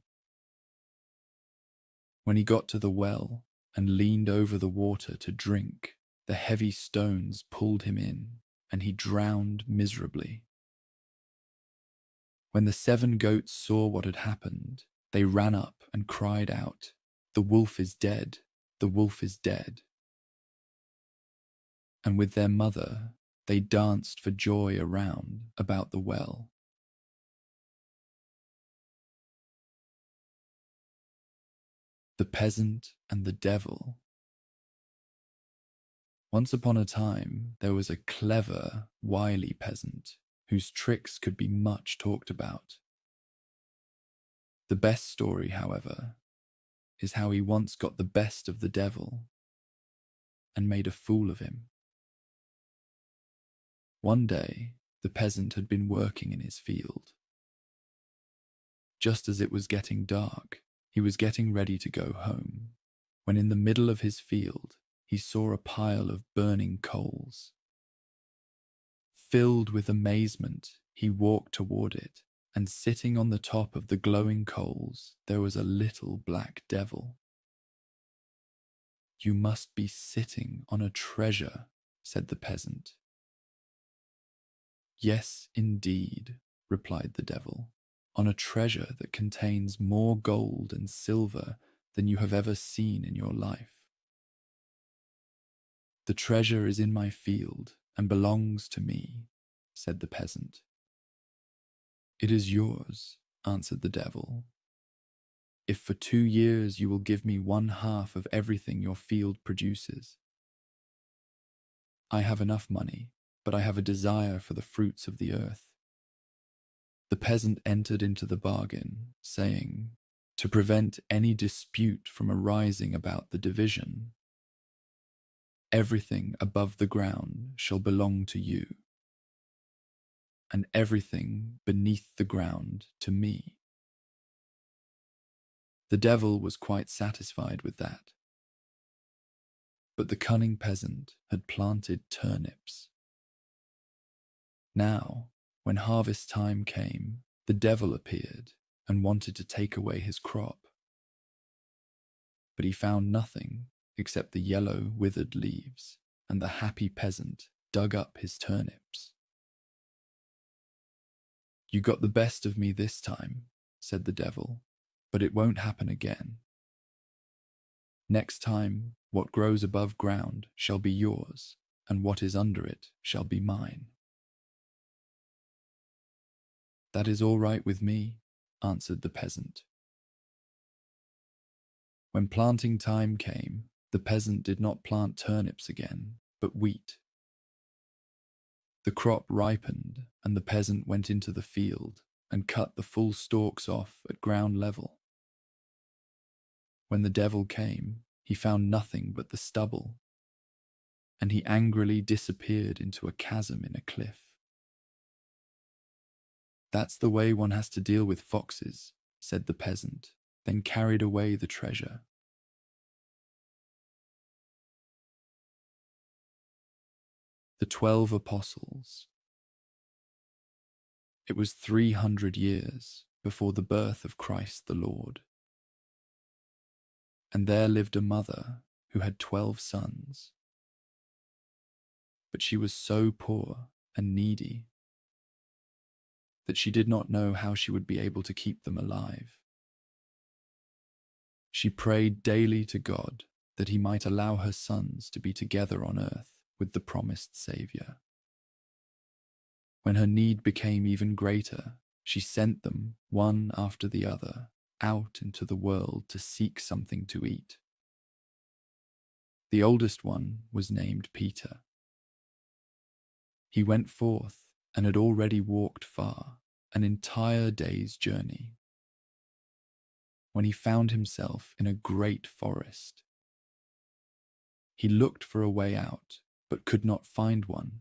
When he got to the well and leaned over the water to drink, the heavy stones pulled him in, and he drowned miserably. When the 7 goats saw what had happened, they ran up and cried out, "The wolf is dead, the wolf is dead." And with their mother, they danced for joy around about the well. The Peasant and the Devil. Once upon a time, there was a clever, wily peasant whose tricks could be much talked about. The best story, however, is how he once got the best of the devil and made a fool of him. One day, the peasant had been working in his field. Just as it was getting dark, he was getting ready to go home, when in the middle of his field, he saw a pile of burning coals. Filled with amazement, he walked toward it, and sitting on the top of the glowing coals, there was a little black devil. "You must be sitting on a treasure," said the peasant. "Yes, indeed," replied the devil, "on a treasure that contains more gold and silver than you have ever seen in your life. The treasure is in my field and belongs to me," said the peasant. "It is yours," answered the devil, "if for 2 years you will give me 1/2 of everything your field produces. I have enough money, but I have a desire for the fruits of the earth." The peasant entered into the bargain, saying, "To prevent any dispute from arising about the division, everything above the ground shall belong to you, and everything beneath the ground to me." The devil was quite satisfied with that. But the cunning peasant had planted turnips. Now, when harvest time came, the devil appeared and wanted to take away his crop. But he found nothing except the yellow, withered leaves, and the happy peasant dug up his turnips. "You got the best of me this time," said the devil, "but it won't happen again. Next time, what grows above ground shall be yours, and what is under it shall be mine." "That is all right with me," answered the peasant. When planting time came, the peasant did not plant turnips again, but wheat. The crop ripened, and the peasant went into the field and cut the full stalks off at ground level. When the devil came, he found nothing but the stubble, and he angrily disappeared into a chasm in a cliff. "That's the way one has to deal with foxes," said the peasant, then carried away the treasure. The 12 Apostles. It was 300 years before the birth of Christ the Lord. and there lived a mother who had 12 sons. But she was so poor and needy that she did not know how she would be able to keep them alive. She prayed daily to God that he might allow her sons to be together on earth with the promised Saviour. When her need became even greater, she sent them, one after the other, out into the world to seek something to eat. The oldest one was named Peter. He went forth and had already walked far, an entire day's journey, when he found himself in a great forest. He looked for a way out, but could not find one,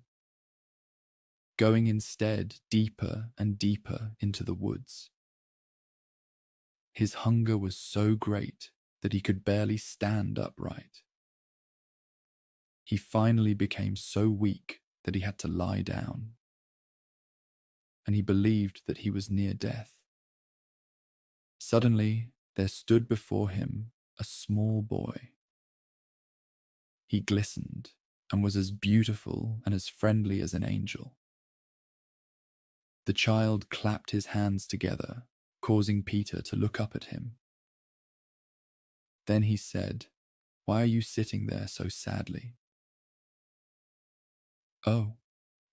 going instead deeper and deeper into the woods. His hunger was so great that he could barely stand upright. He finally became so weak that he had to lie down, and he believed that he was near death. Suddenly, there stood before him a small boy. He glistened and was as beautiful and as friendly as an angel. The child clapped his hands together, causing Peter to look up at him. Then he said, "Why are you sitting there so sadly?" "Oh,"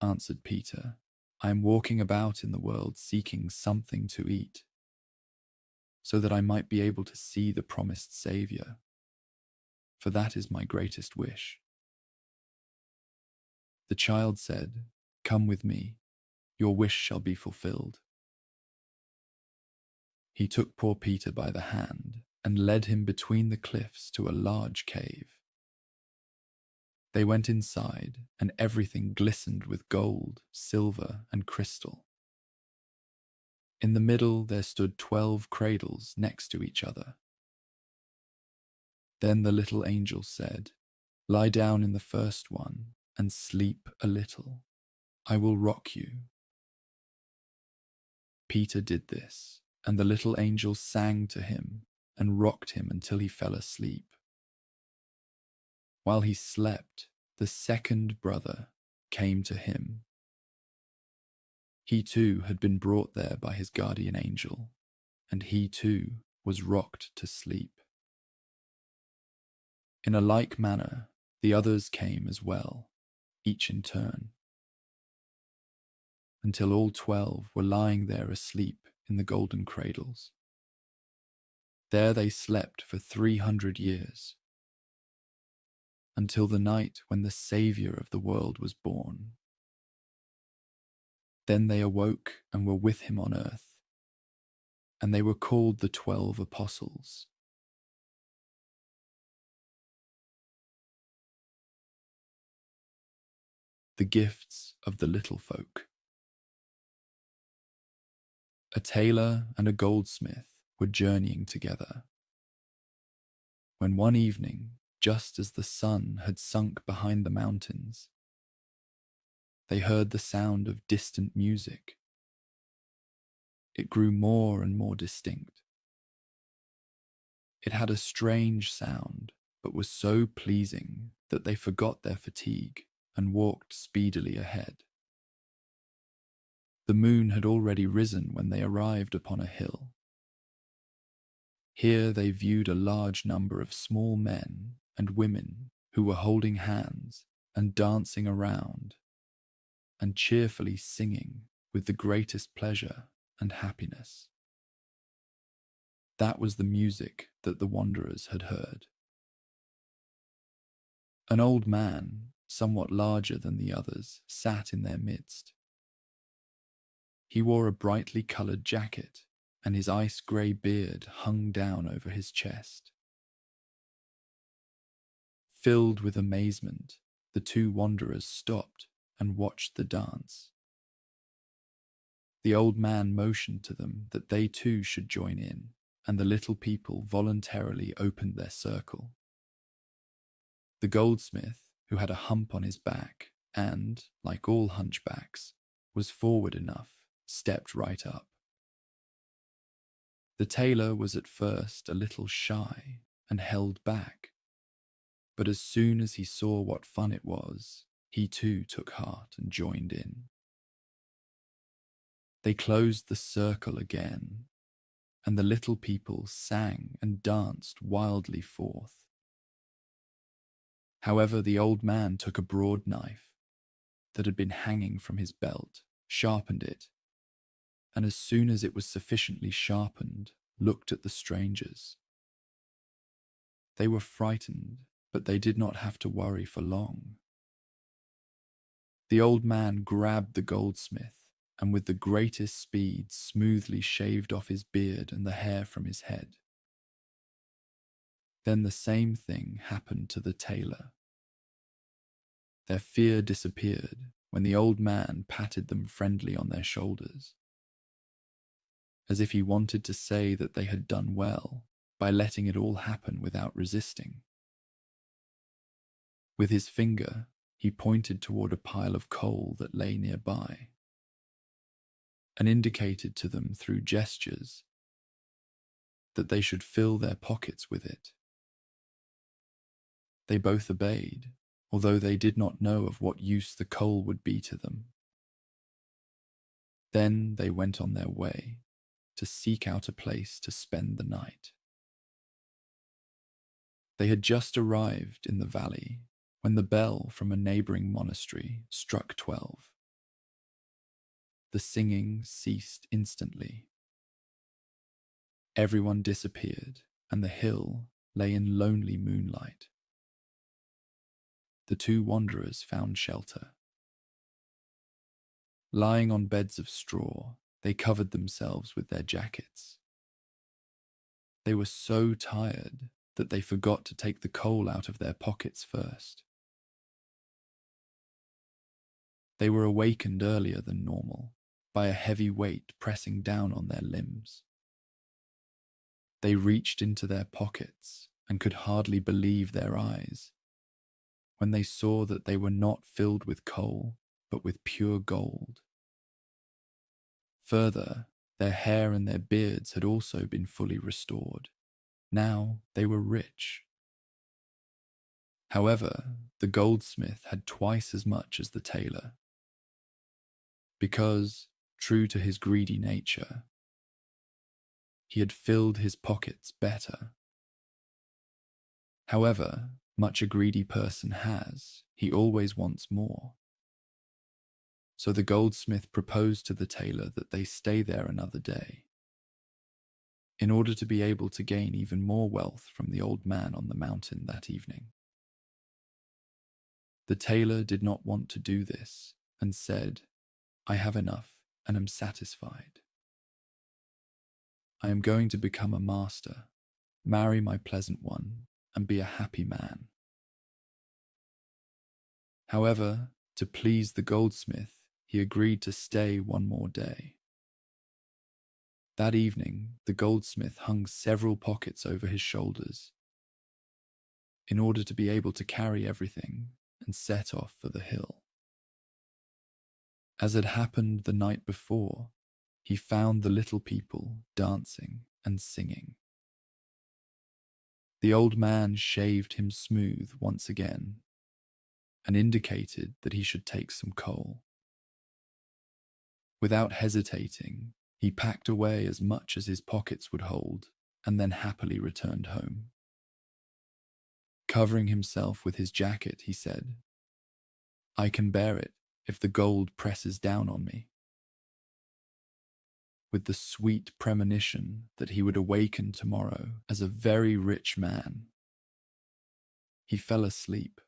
answered Peter, "I am walking about in the world seeking something to eat, so that I might be able to see the promised Saviour, for that is my greatest wish." The child said, "Come with me, your wish shall be fulfilled." He took poor Peter by the hand and led him between the cliffs to a large cave. They went inside, and everything glistened with gold, silver, and crystal. In the middle there stood 12 cradles next to each other. Then the little angel said, "Lie down in the first one and sleep a little. I will rock you." Peter did this, and the little angel sang to him and rocked him until he fell asleep. While he slept, the second brother came to him. He too had been brought there by his guardian angel, and he too was rocked to sleep. In a like manner, the others came as well, each in turn, until all 12 were lying there asleep in the golden cradles. There they slept for 300 years, until the night when the Saviour of the world was born. Then they awoke and were with him on earth, and they were called the 12 Apostles. The gifts of the little folk. A tailor and a goldsmith were journeying together, when one evening, just as the sun had sunk behind the mountains, they heard the sound of distant music. It grew more and more distinct. It had a strange sound, but was so pleasing that they forgot their fatigue and walked speedily ahead. The moon had already risen when they arrived upon a hill. Here they viewed a large number of small men and women who were holding hands and dancing around and cheerfully singing with the greatest pleasure and happiness. That was the music that the wanderers had heard. An old man, somewhat larger than the others, sat in their midst. He wore a brightly coloured jacket, and his ice-grey beard hung down over his chest. Filled with amazement, the two wanderers stopped and watched the dance. The old man motioned to them that they too should join in, and the little people voluntarily opened their circle. The goldsmith, who had a hump on his back and, like all hunchbacks, was forward enough, stepped right up. The tailor was at first a little shy and held back. But as soon as he saw what fun it was, he too took heart and joined in. They closed the circle again, and the little people sang and danced wildly forth. However, the old man took a broad knife that had been hanging from his belt, sharpened it, and as soon as it was sufficiently sharpened, looked at the strangers. They were frightened, but they did not have to worry for long. The old man grabbed the goldsmith and with the greatest speed smoothly shaved off his beard and the hair from his head. Then the same thing happened to the tailor. Their fear disappeared when the old man patted them friendly on their shoulders, as if he wanted to say that they had done well by letting it all happen without resisting. With his finger, he pointed toward a pile of coal that lay nearby, and indicated to them through gestures that they should fill their pockets with it. They both obeyed, although they did not know of what use the coal would be to them. Then they went on their way to seek out a place to spend the night. They had just arrived in the valley when the bell from a neighboring monastery struck 12. The singing ceased instantly. Everyone disappeared, and the hill lay in lonely moonlight. The two wanderers found shelter. Lying on beds of straw, they covered themselves with their jackets. They were so tired that they forgot to take the coal out of their pockets first. They were awakened earlier than normal by a heavy weight pressing down on their limbs. They reached into their pockets and could hardly believe their eyes when they saw that they were not filled with coal, but with pure gold. Further, their hair and their beards had also been fully restored. Now they were rich. However, the goldsmith had twice as much as the tailor, because, true to his greedy nature, he had filled his pockets better. However, much a greedy person has, he always wants more. So the goldsmith proposed to the tailor that they stay there another day, in order to be able to gain even more wealth from the old man on the mountain that evening. The tailor did not want to do this, and said, "I have enough and am satisfied. I am going to become a master, marry my pleasant one, and be a happy man." However, to please the goldsmith, he agreed to stay one more day. That evening, the goldsmith hung several pockets over his shoulders in order to be able to carry everything and set off for the hill. As had happened the night before, he found the little people dancing and singing. The old man shaved him smooth once again and indicated that he should take some coal. Without hesitating, he packed away as much as his pockets would hold and then happily returned home. Covering himself with his jacket, he said, "I can bear it if the gold presses down on me." With the sweet premonition that he would awaken tomorrow as a very rich man, he fell asleep.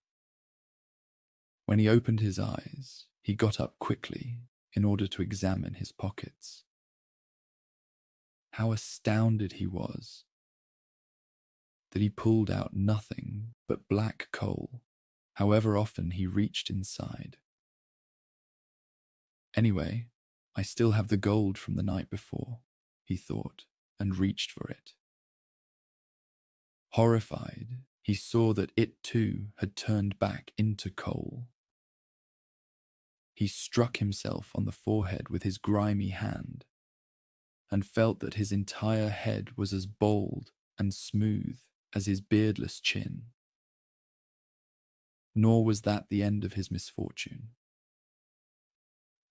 When he opened his eyes, he got up quickly in order to examine his pockets. How astounded he was that he pulled out nothing but black coal, however often he reached inside. "Anyway, I still have the gold from the night before," he thought, and reached for it. Horrified, he saw that it too had turned back into coal. He struck himself on the forehead with his grimy hand and felt that his entire head was as bald and smooth as his beardless chin. Nor was that the end of his misfortune.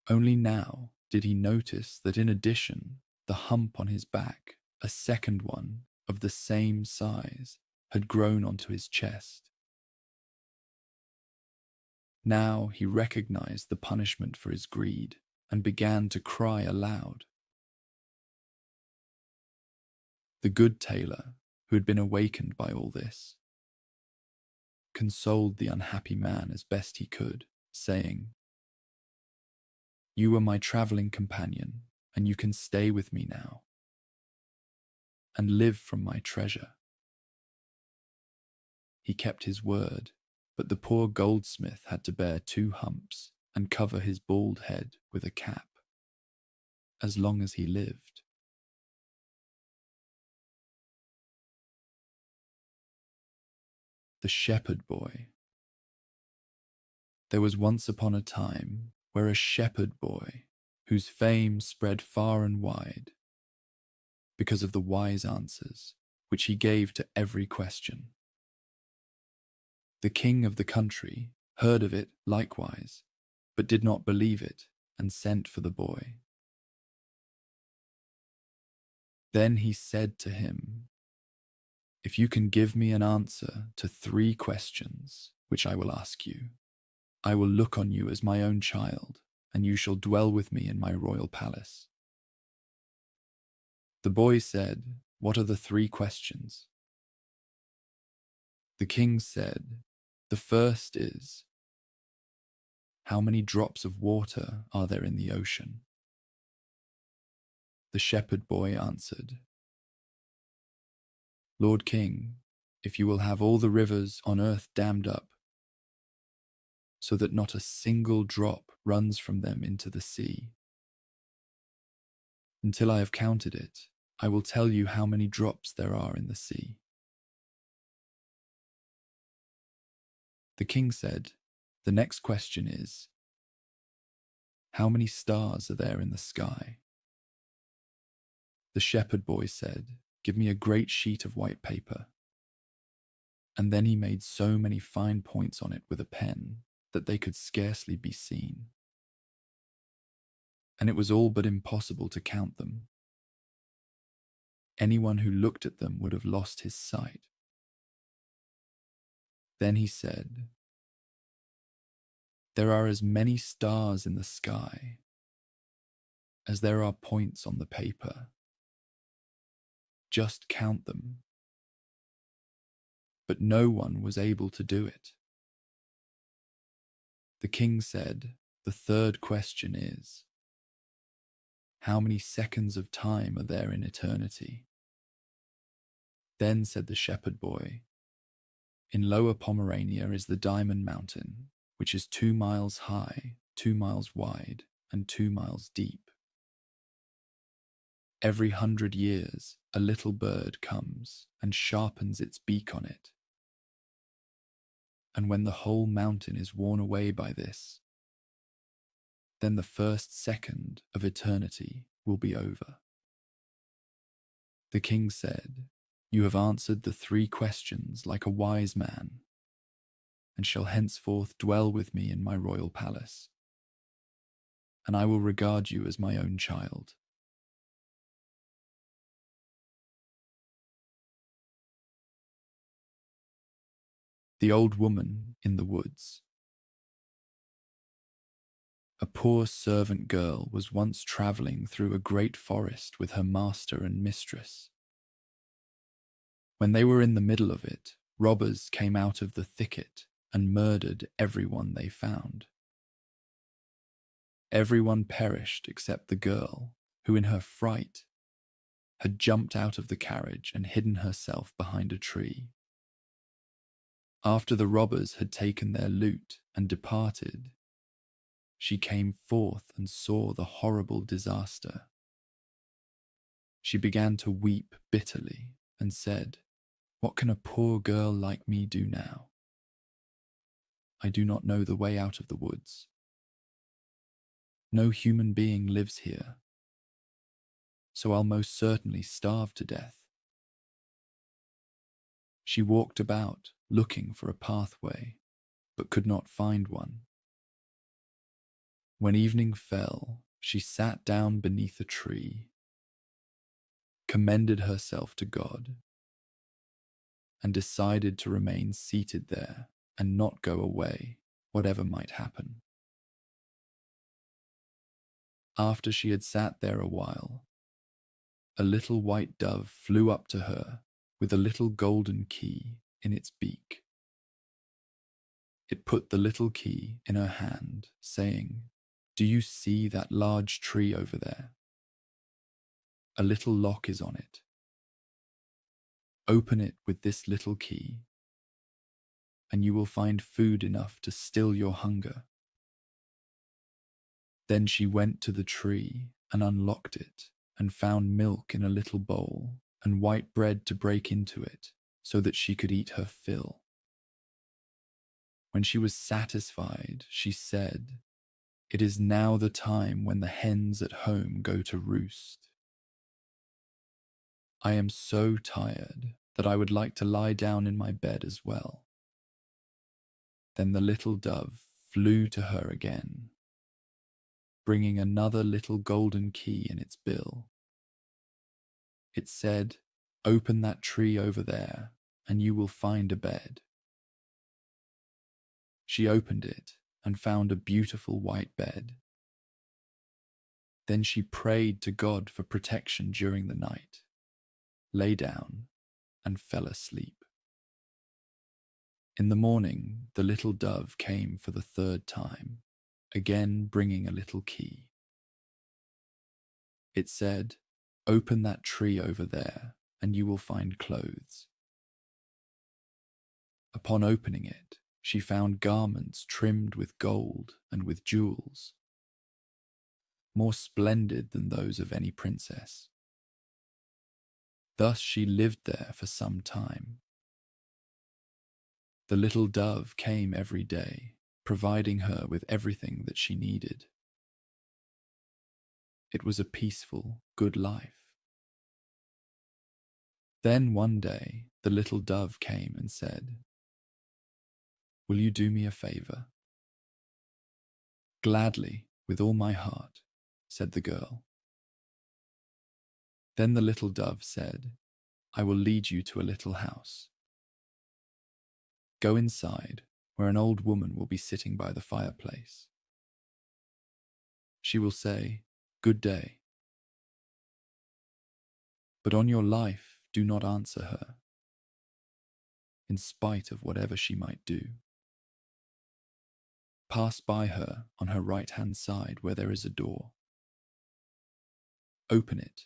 Only now did he notice that in addition, the hump on his back, a second one of the same size, had grown onto his chest. Now he recognized the punishment for his greed and began to cry aloud. The good tailor, who had been awakened by all this, consoled the unhappy man as best he could, saying, "You were my travelling companion, and you can stay with me now, and live from my treasure." He kept his word, but the poor goldsmith had to bear 2 humps and cover his bald head with a cap, as long as he lived. The Shepherd Boy. There was once upon a time where a shepherd boy, whose fame spread far and wide, because of the wise answers which he gave to every question. The king of the country heard of it likewise, but did not believe it, and sent for the boy. Then he said to him, "If you can give me an answer to 3 questions which I will ask you, I will look on you as my own child, and you shall dwell with me in my royal palace." The boy said, "What are the 3 questions?" The king said, "The first is, how many drops of water are there in the ocean?" The shepherd boy answered, "Lord King, if you will have all the rivers on earth dammed up, so that not a single drop runs from them into the sea, until I have counted it, I will tell you how many drops there are in the sea." The king said, "The next question is, how many stars are there in the sky?" The shepherd boy said, "Give me a great sheet of white paper." And then he made so many fine points on it with a pen that they could scarcely be seen. And it was all but impossible to count them. Anyone who looked at them would have lost his sight. Then he said, "There are as many stars in the sky as there are points on the paper. Just count them." But no one was able to do it. The king said, "The third question is, how many seconds of time are there in eternity?" Then said the shepherd boy, "In Lower Pomerania is the Diamond Mountain, which is 2 miles high, 2 miles wide, and 2 miles deep. Every 100 years, a little bird comes and sharpens its beak on it. And when the whole mountain is worn away by this, then the first second of eternity will be over." The king said, "You have answered the 3 questions like a wise man, and shall henceforth dwell with me in my royal palace, and I will regard you as my own child." The Old Woman in the Woods. A poor servant girl was once travelling through a great forest with her master and mistress. When they were in the middle of it, robbers came out of the thicket and murdered everyone they found. Everyone perished except the girl, who in her fright had jumped out of the carriage and hidden herself behind a tree. After the robbers had taken their loot and departed, she came forth and saw the horrible disaster. She began to weep bitterly and said, "What can a poor girl like me do now? I do not know the way out of the woods. No human being lives here, so I'll most certainly starve to death." She walked about, looking for a pathway, but could not find one. When evening fell, she sat down beneath a tree, commended herself to God, and decided to remain seated there and not go away, whatever might happen. After she had sat there a while, a little white dove flew up to her with a little golden key in its beak. It put the little key in her hand, saying, "Do you see that large tree over there? A little lock is on it. Open it with this little key, and you will find food enough to still your hunger." Then she went to the tree and unlocked it, and found milk in a little bowl and white bread to break into it so that she could eat her fill. When she was satisfied, she said, "It is now the time when the hens at home go to roost. I am so tired that I would like to lie down in my bed as well." Then the little dove flew to her again, bringing another little golden key in its bill. It said, "Open that tree over there, and you will find a bed." She opened it and found a beautiful white bed. Then she prayed to God for protection during the night, lay down, and fell asleep. In the morning, the little dove came for the third time, again bringing a little key. It said, "Open that tree over there, and you will find clothes." Upon opening it, she found garments trimmed with gold and with jewels, more splendid than those of any princess. Thus she lived there for some time. The little dove came every day, providing her with everything that she needed. It was a peaceful, good life. Then one day, the little dove came and said, "Will you do me a favor?" "Gladly, with all my heart," said the girl. Then the little dove said, "I will lead you to a little house. Go inside, where an old woman will be sitting by the fireplace. She will say, 'Good day.' But on your life, do not answer her, in spite of whatever she might do. Pass by her on her right-hand side where there is a door. Open it,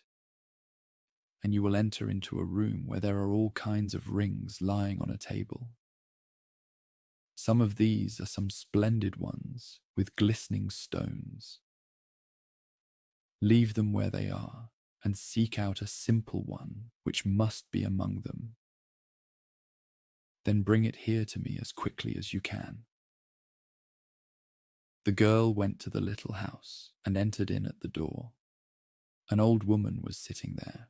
and you will enter into a room where there are all kinds of rings lying on a table. Some of these are some splendid ones with glistening stones. Leave them where they are and seek out a simple one which must be among them. Then bring it here to me as quickly as you can." The girl went to the little house and entered in at the door. An old woman was sitting there.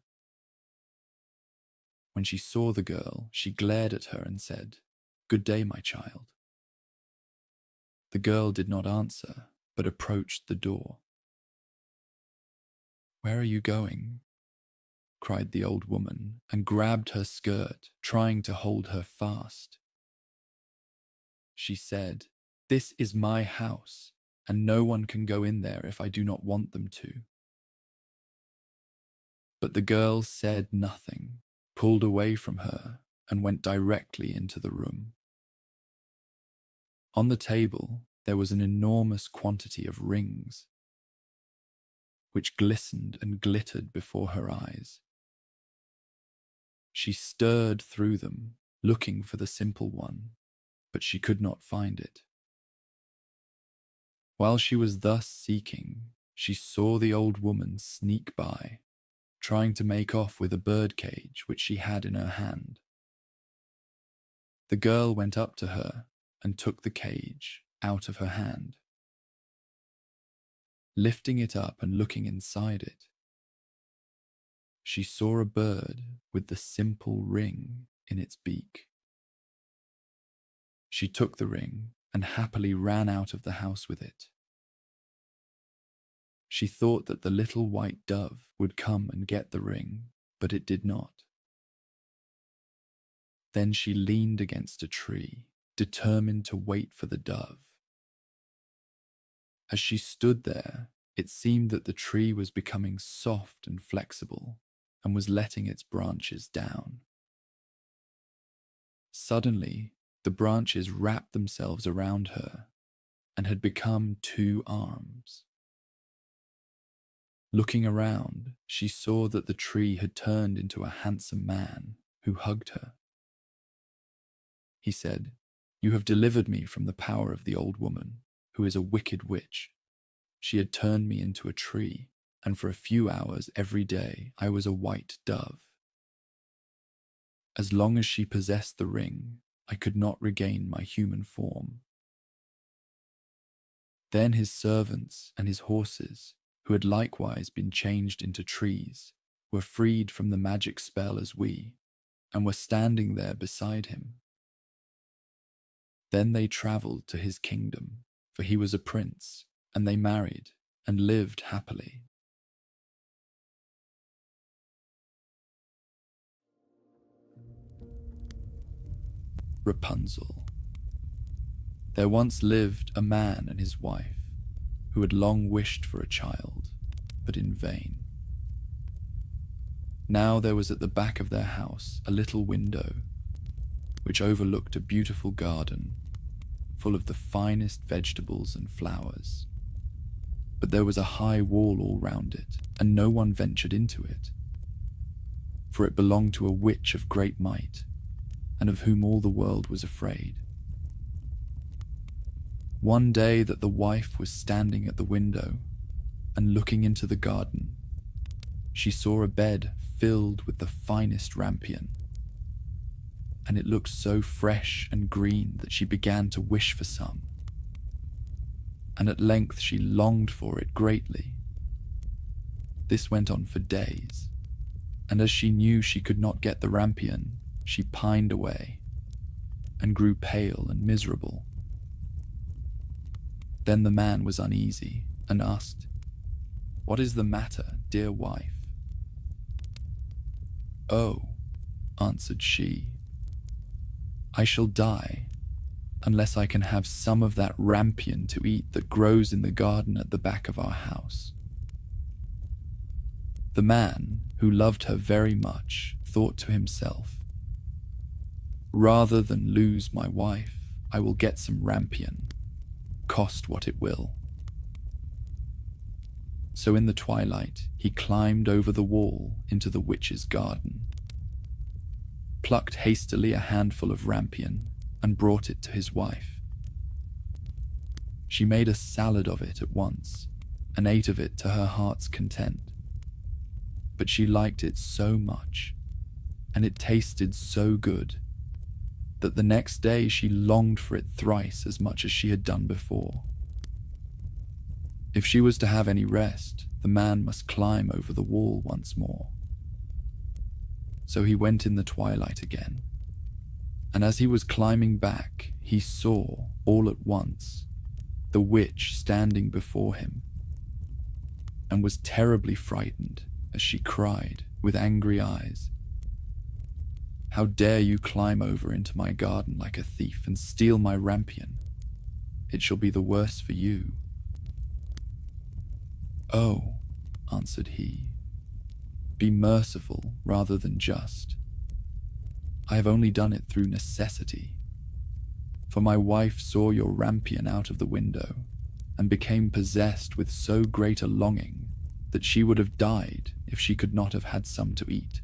When she saw the girl, she glared at her and said, "Good day, my child." The girl did not answer, but approached the door. "Where are you going?" cried the old woman, and grabbed her skirt, trying to hold her fast. She said, "This is my house, and no one can go in there if I do not want them to." But the girl said nothing, pulled away from her, and went directly into the room. On the table, there was an enormous quantity of rings, which glistened and glittered before her eyes. She stirred through them, looking for the simple one, but she could not find it. While she was thus seeking, she saw the old woman sneak by, trying to make off with a bird cage which she had in her hand. The girl went up to her and took the cage out of her hand. Lifting it up and looking inside it, she saw a bird with the simple ring in its beak. She took the ring and happily ran out of the house with it. She thought that the little white dove would come and get the ring, but it did not. Then she leaned against a tree, determined to wait for the dove. As she stood there, it seemed that the tree was becoming soft and flexible and was letting its branches down. Suddenly, the branches wrapped themselves around her and had become 2 arms. Looking around, she saw that the tree had turned into a handsome man who hugged her. He said, "You have delivered me from the power of the old woman, who is a wicked witch. She had turned me into a tree, and for a few hours every day I was a white dove. As long as she possessed the ring, I could not regain my human form." Then his servants and his horses, who had likewise been changed into trees, were freed from the magic spell as we, and were standing there beside him. Then they travelled to his kingdom, for he was a prince, and they married and lived happily. Rapunzel. There once lived a man and his wife who had long wished for a child, but in vain. Now there was at the back of their house a little window which overlooked a beautiful garden full of the finest vegetables and flowers. But there was a high wall all round it, and no one ventured into it, for it belonged to a witch of great might, and of whom all the world was afraid. One day that the wife was standing at the window and looking into the garden, she saw a bed filled with the finest rampion, and it looked so fresh and green that she began to wish for some, and at length she longed for it greatly. This went on for days, and as she knew she could not get the rampion, she pined away and grew pale and miserable. Then the man was uneasy and asked, "What is the matter, dear wife?" "Oh," answered she, "I shall die unless I can have some of that rampion to eat that grows in the garden at the back of our house." The man, who loved her very much, thought to himself, "Rather than lose my wife, I will get some rampion, cost what it will." So in the twilight, he climbed over the wall into the witch's garden, plucked hastily a handful of rampion, and brought it to his wife. She made a salad of it at once, and ate of it to her heart's content. But she liked it so much, and it tasted so good, that the next day she longed for it thrice as much as she had done before. If she was to have any rest, the man must climb over the wall once more. So he went in the twilight again, and as he was climbing back, he saw, all at once, the witch standing before him, and was terribly frightened as she cried with angry eyes, "How dare you climb over into my garden like a thief and steal my rampion? It shall be the worse for you." "Oh," answered he, "be merciful rather than just. I have only done it through necessity, for my wife saw your rampion out of the window and became possessed with so great a longing that she would have died if she could not have had some to eat."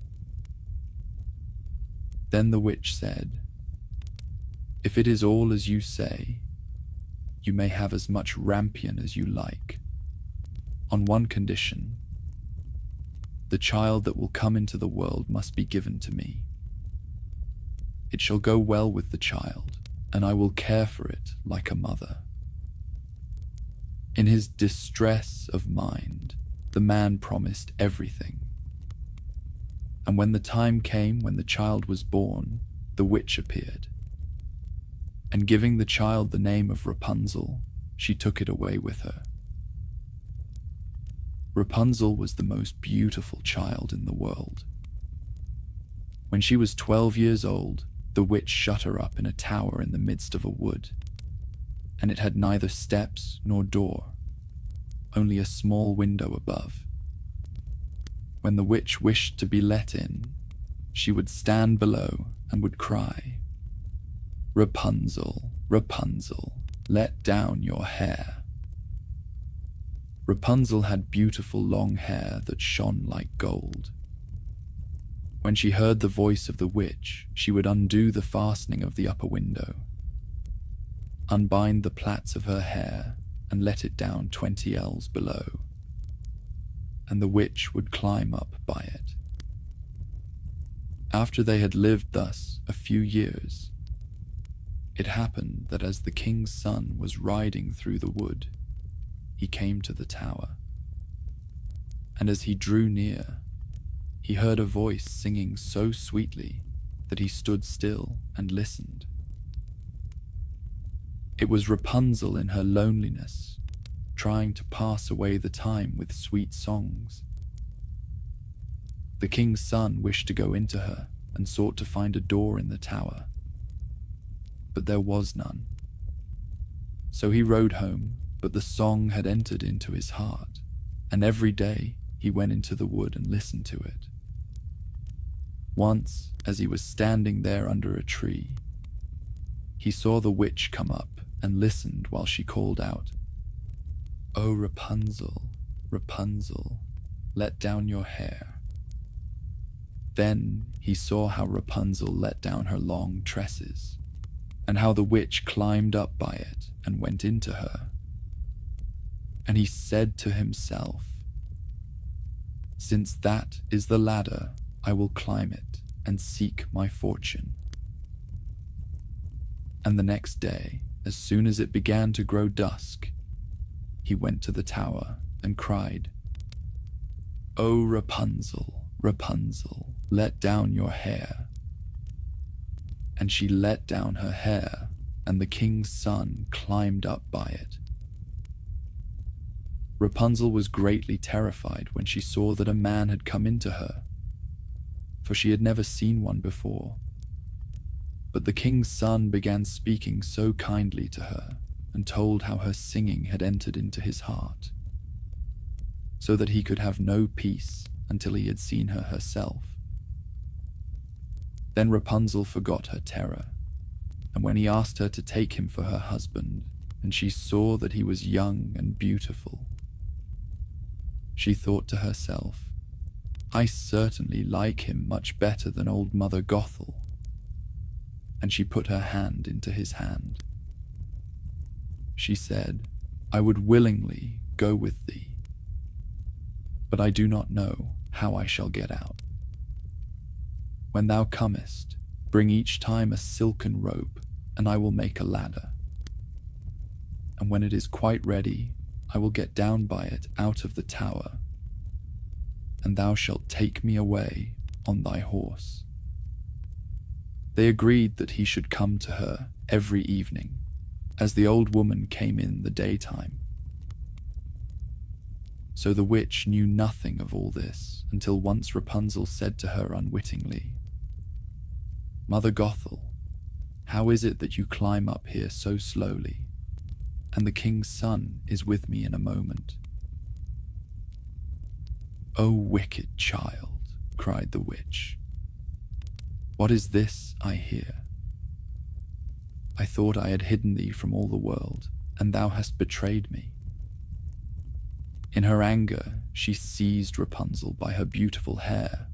Then the witch said, "If it is all as you say, you may have as much rampion as you like, on one condition: the child that will come into the world must be given to me. It shall go well with the child, and I will care for it like a mother." In his distress of mind, the man promised everything. And when the time came when the child was born, the witch appeared, and giving the child the name of Rapunzel, she took it away with her. Rapunzel was the most beautiful child in the world. When she was 12 years old, the witch shut her up in a tower in the midst of a wood, and it had neither steps nor door, only a small window above. When the witch wished to be let in, she would stand below and would cry, "Rapunzel, Rapunzel, let down your hair." Rapunzel had beautiful long hair that shone like gold. When she heard the voice of the witch, she would undo the fastening of the upper window, unbind the plaits of her hair, and let it down 20 ells below, and the witch would climb up by it. After they had lived thus a few years, it happened that as the king's son was riding through the wood, he came to the tower, and as he drew near, he heard a voice singing so sweetly that he stood still and listened. It was Rapunzel in her loneliness, trying to pass away the time with sweet songs. The king's son wished to go into her and sought to find a door in the tower, but there was none. So he rode home, but the song had entered into his heart, and every day he went into the wood and listened to it. Once, as he was standing there under a tree, he saw the witch come up and listened while she called out, "Oh, Rapunzel, Rapunzel, let down your hair." Then he saw how Rapunzel let down her long tresses, and how the witch climbed up by it and went into her. And he said to himself, "Since that is the ladder, I will climb it and seek my fortune." And the next day, as soon as it began to grow dusk, he went to the tower and cried, "Oh, Rapunzel, Rapunzel, let down your hair." And she let down her hair, and the king's son climbed up by it. Rapunzel was greatly terrified when she saw that a man had come into her, for she had never seen one before. But the king's son began speaking so kindly to her, and told how her singing had entered into his heart, so that he could have no peace until he had seen her herself. Then Rapunzel forgot her terror, and when he asked her to take him for her husband, and she saw that he was young and beautiful, she thought to herself, "I certainly like him much better than old Mother Gothel." And she put her hand into his hand. She said, "I would willingly go with thee, but I do not know how I shall get out. When thou comest, bring each time a silken rope, and I will make a ladder. And when it is quite ready, I will get down by it out of the tower, and thou shalt take me away on thy horse." They agreed that he should come to her every evening, as the old woman came in the daytime. So the witch knew nothing of all this until once Rapunzel said to her unwittingly, "Mother Gothel, how is it that you climb up here so slowly, and the king's son is with me in a moment?" "O wicked child," cried the witch, "what is this I hear? I thought I had hidden thee from all the world, and thou hast betrayed me." In her anger, she seized Rapunzel by her beautiful hair,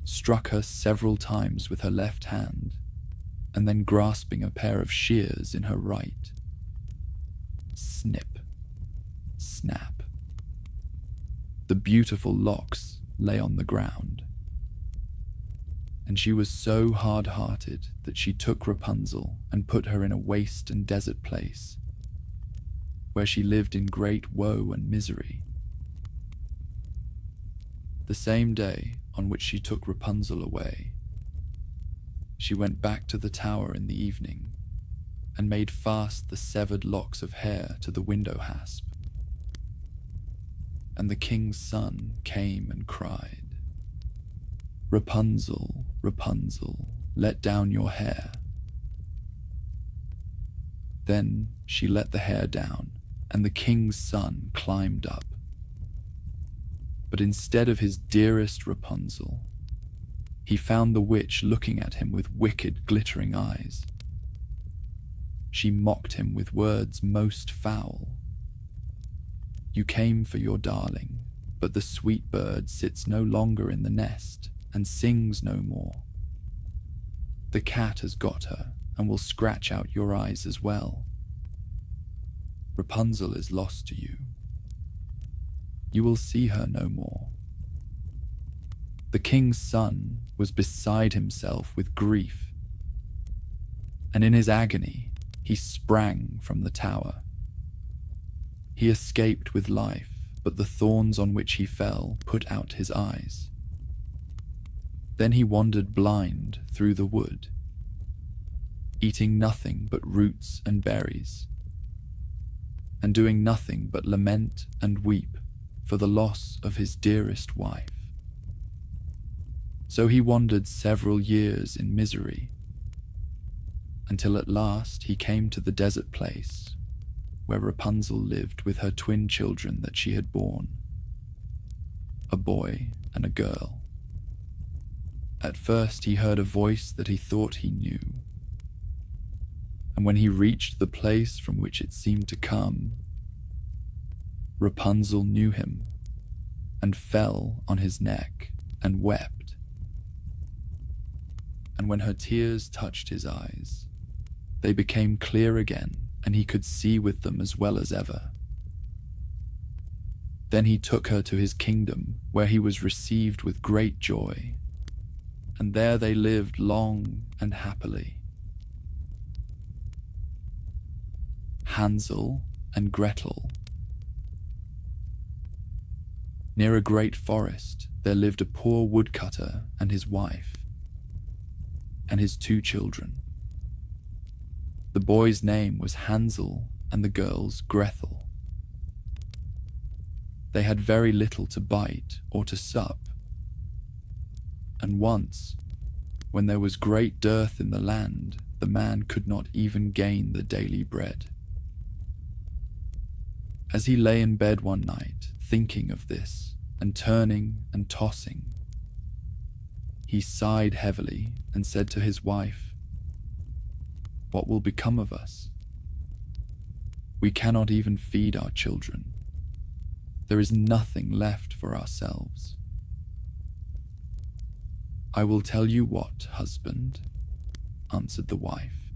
struck her several times with her left hand, and then grasping a pair of shears in her right, snip, snap. The beautiful locks lay on the ground, and she was so hard-hearted that she took Rapunzel and put her in a waste and desert place, where she lived in great woe and misery. The same day on which she took Rapunzel away, She went back to the tower in the evening and made fast the severed locks of hair to the window hasp. And the king's son came and cried, "Rapunzel, Rapunzel, let down your hair." Then she let the hair down, and the king's son climbed up. But instead of his dearest Rapunzel, he found the witch looking at him with wicked, glittering eyes. She mocked him with words most foul. "You came for your darling, but the sweet bird sits no longer in the nest and sings no more. The cat has got her and will scratch out your eyes as well. Rapunzel is lost to you. You will see her no more." The king's son was beside himself with grief, and in his agony he sprang from the tower. He escaped with life, but the thorns on which he fell put out his eyes. Then he wandered blind through the wood, eating nothing but roots and berries, and doing nothing but lament and weep for the loss of his dearest wife. So he wandered several years in misery, until at last he came to the desert place where Rapunzel lived with her twin children that she had borne, a boy and a girl. At first he heard a voice that he thought he knew, and when he reached the place from which it seemed to come, Rapunzel knew him and fell on his neck and wept. And when her tears touched his eyes, they became clear again, and he could see with them as well as ever. Then he took her to his kingdom, where he was received with great joy, and there they lived long and happily. Hansel and Gretel. Near a great forest there lived a poor woodcutter and his wife, and his 2 children. The boy's name was Hansel and the girl's Gretel. They had very little to bite or to sup, and once, when there was great dearth in the land, the man could not even gain the daily bread. As he lay in bed one night, thinking of this, and turning and tossing, he sighed heavily and said to his wife, "What will become of us? We cannot even feed our children. There is nothing left for ourselves." "I will tell you what, husband," answered the wife.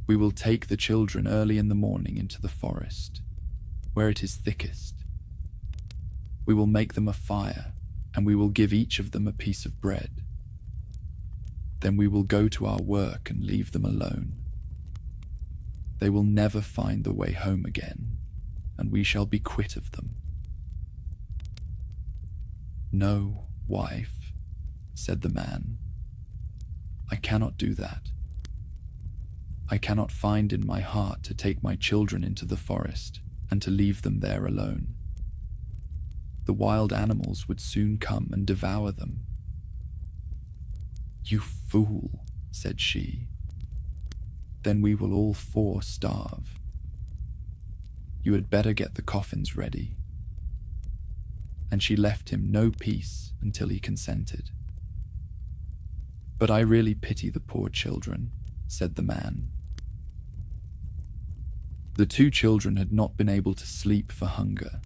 "We will take the children early in the morning into the forest, where it is thickest. We will make them a fire, and we will give each of them a piece of bread. Then we will go to our work and leave them alone. They will never find the way home again, and we shall be quit of them." "No, wife," said the man, "I cannot do that. I cannot find in my heart to take my children into the forest and to leave them there alone. The wild animals would soon come and devour them." "You fool," said she. "Then we will all 4 starve. You had better get the coffins ready." And she left him no peace until he consented. "But I really pity the poor children," said the man. The 2 children had not been able to sleep for hunger,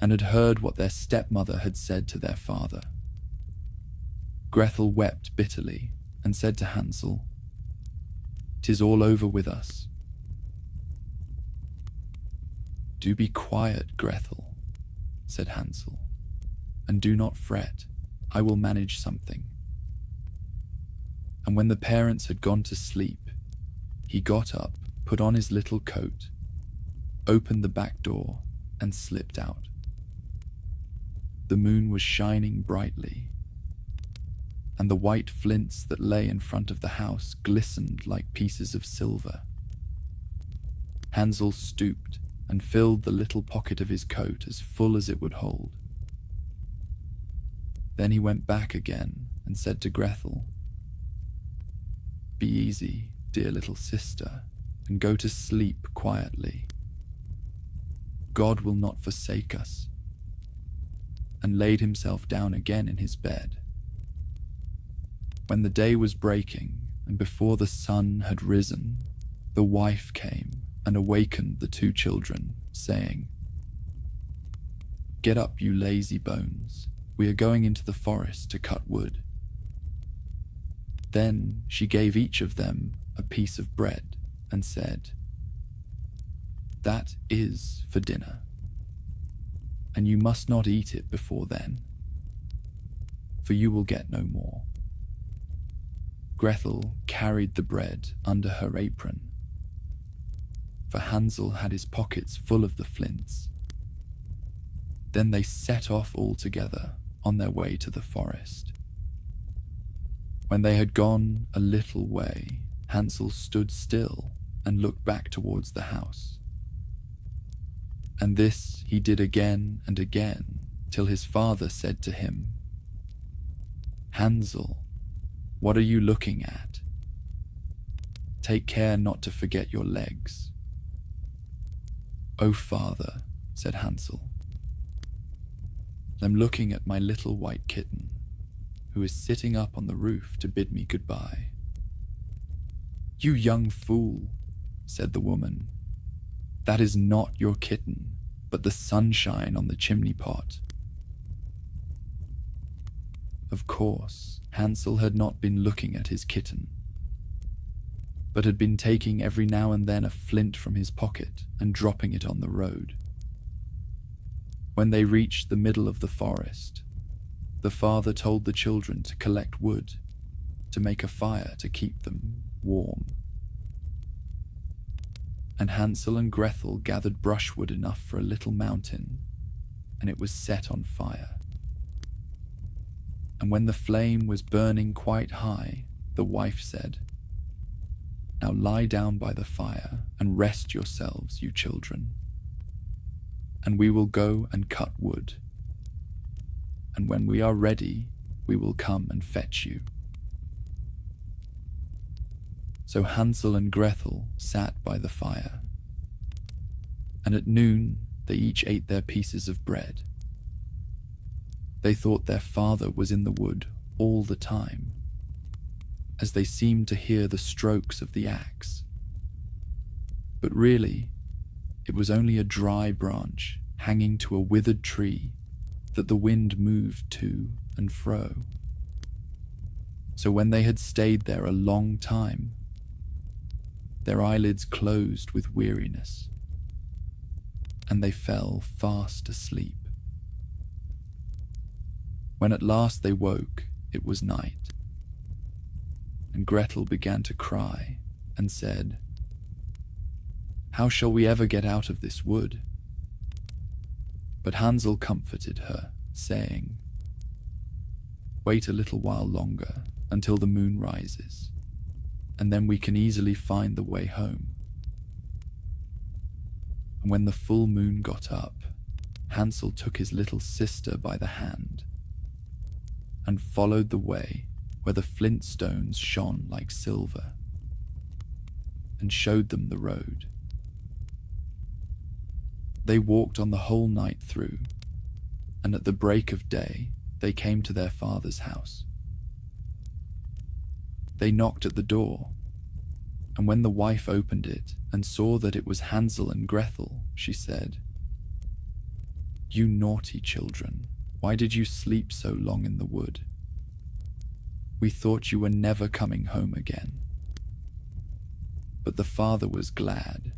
and had heard what their stepmother had said to their father. Gretel wept bitterly and said to Hansel, "'Tis all over with us." "Do be quiet, Gretel," said Hansel, "and do not fret. I will manage something." And when the parents had gone to sleep, he got up, put on his little coat, opened the back door, and slipped out. The moon was shining brightly, and the white flints that lay in front of the house glistened like pieces of silver. Hansel stooped and filled the little pocket of his coat as full as it would hold. Then he went back again and said to Gretel, "Be easy, dear little sister, and go to sleep quietly. God will not forsake us," and laid himself down again in his bed. When the day was breaking, and before the sun had risen, the wife came and awakened the two children, saying, "Get up, you lazy bones. We are going into the forest to cut wood." Then she gave each of them a piece of bread and said, "That is for dinner, and you must not eat it before then, for you will get no more." Gretel carried the bread under her apron, for Hansel had his pockets full of the flints. Then they set off all together on their way to the forest. When they had gone a little way, Hansel stood still and looked back towards the house. And this he did again and again, till his father said to him, "Hansel, what are you looking at? Take care not to forget your legs." "Oh, father," said Hansel, "I'm looking at my little white kitten, who is sitting up on the roof to bid me goodbye." "You young fool," said the woman, "that is not your kitten, but the sunshine on the chimney pot." Of course, Hansel had not been looking at his kitten, but had been taking every now and then a flint from his pocket and dropping it on the road. When they reached the middle of the forest, the father told the children to collect wood, to make a fire to keep them warm. And Hansel and Gretel gathered brushwood enough for a little mountain, and it was set on fire. And when the flame was burning quite high, the wife said, "Now lie down by the fire and rest yourselves, you children, and we will go and cut wood. And when we are ready, we will come and fetch you." So Hansel and Gretel sat by the fire, and at noon they each ate their pieces of bread. They thought their father was in the wood all the time, as they seemed to hear the strokes of the axe. But really, it was only a dry branch hanging to a withered tree that the wind moved to and fro. So when they had stayed there a long time, their eyelids closed with weariness, and they fell fast asleep. When at last they woke, it was night, and Gretel began to cry and said, "How shall we ever get out of this wood?" But Hansel comforted her, saying, "Wait a little while longer until the moon rises, and then we can easily find the way home." And when the full moon got up, Hansel took his little sister by the hand and followed the way where the flint stones shone like silver, and showed them the road. They walked on the whole night through, and at the break of day they came to their father's house. They knocked at the door, and when the wife opened it and saw that it was Hansel and Gretel, she said, "You naughty children, why did you sleep so long in the wood? We thought you were never coming home again." But the father was glad,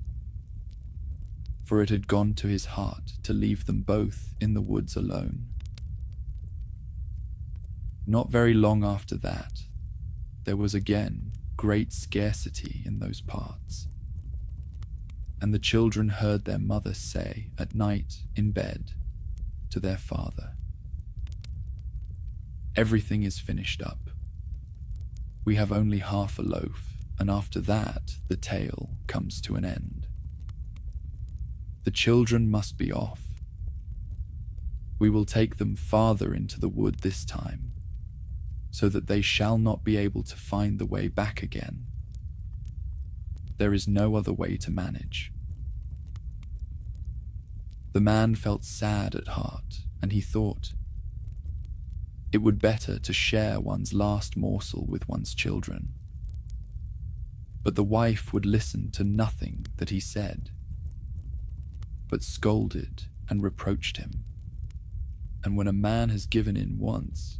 for it had gone to his heart to leave them both in the woods alone. Not very long after that, there was again great scarcity in those parts, and the children heard their mother say at night in bed to their father, "Everything is finished up. We have only half a loaf, and after that the tale comes to an end. The children must be off. We will take them farther into the wood this time, so that they shall not be able to find the way back again. There is no other way to manage." The man felt sad at heart, and he thought, it would better to share one's last morsel with one's children. But the wife would listen to nothing that he said, but scolded and reproached him. And when a man has given in once,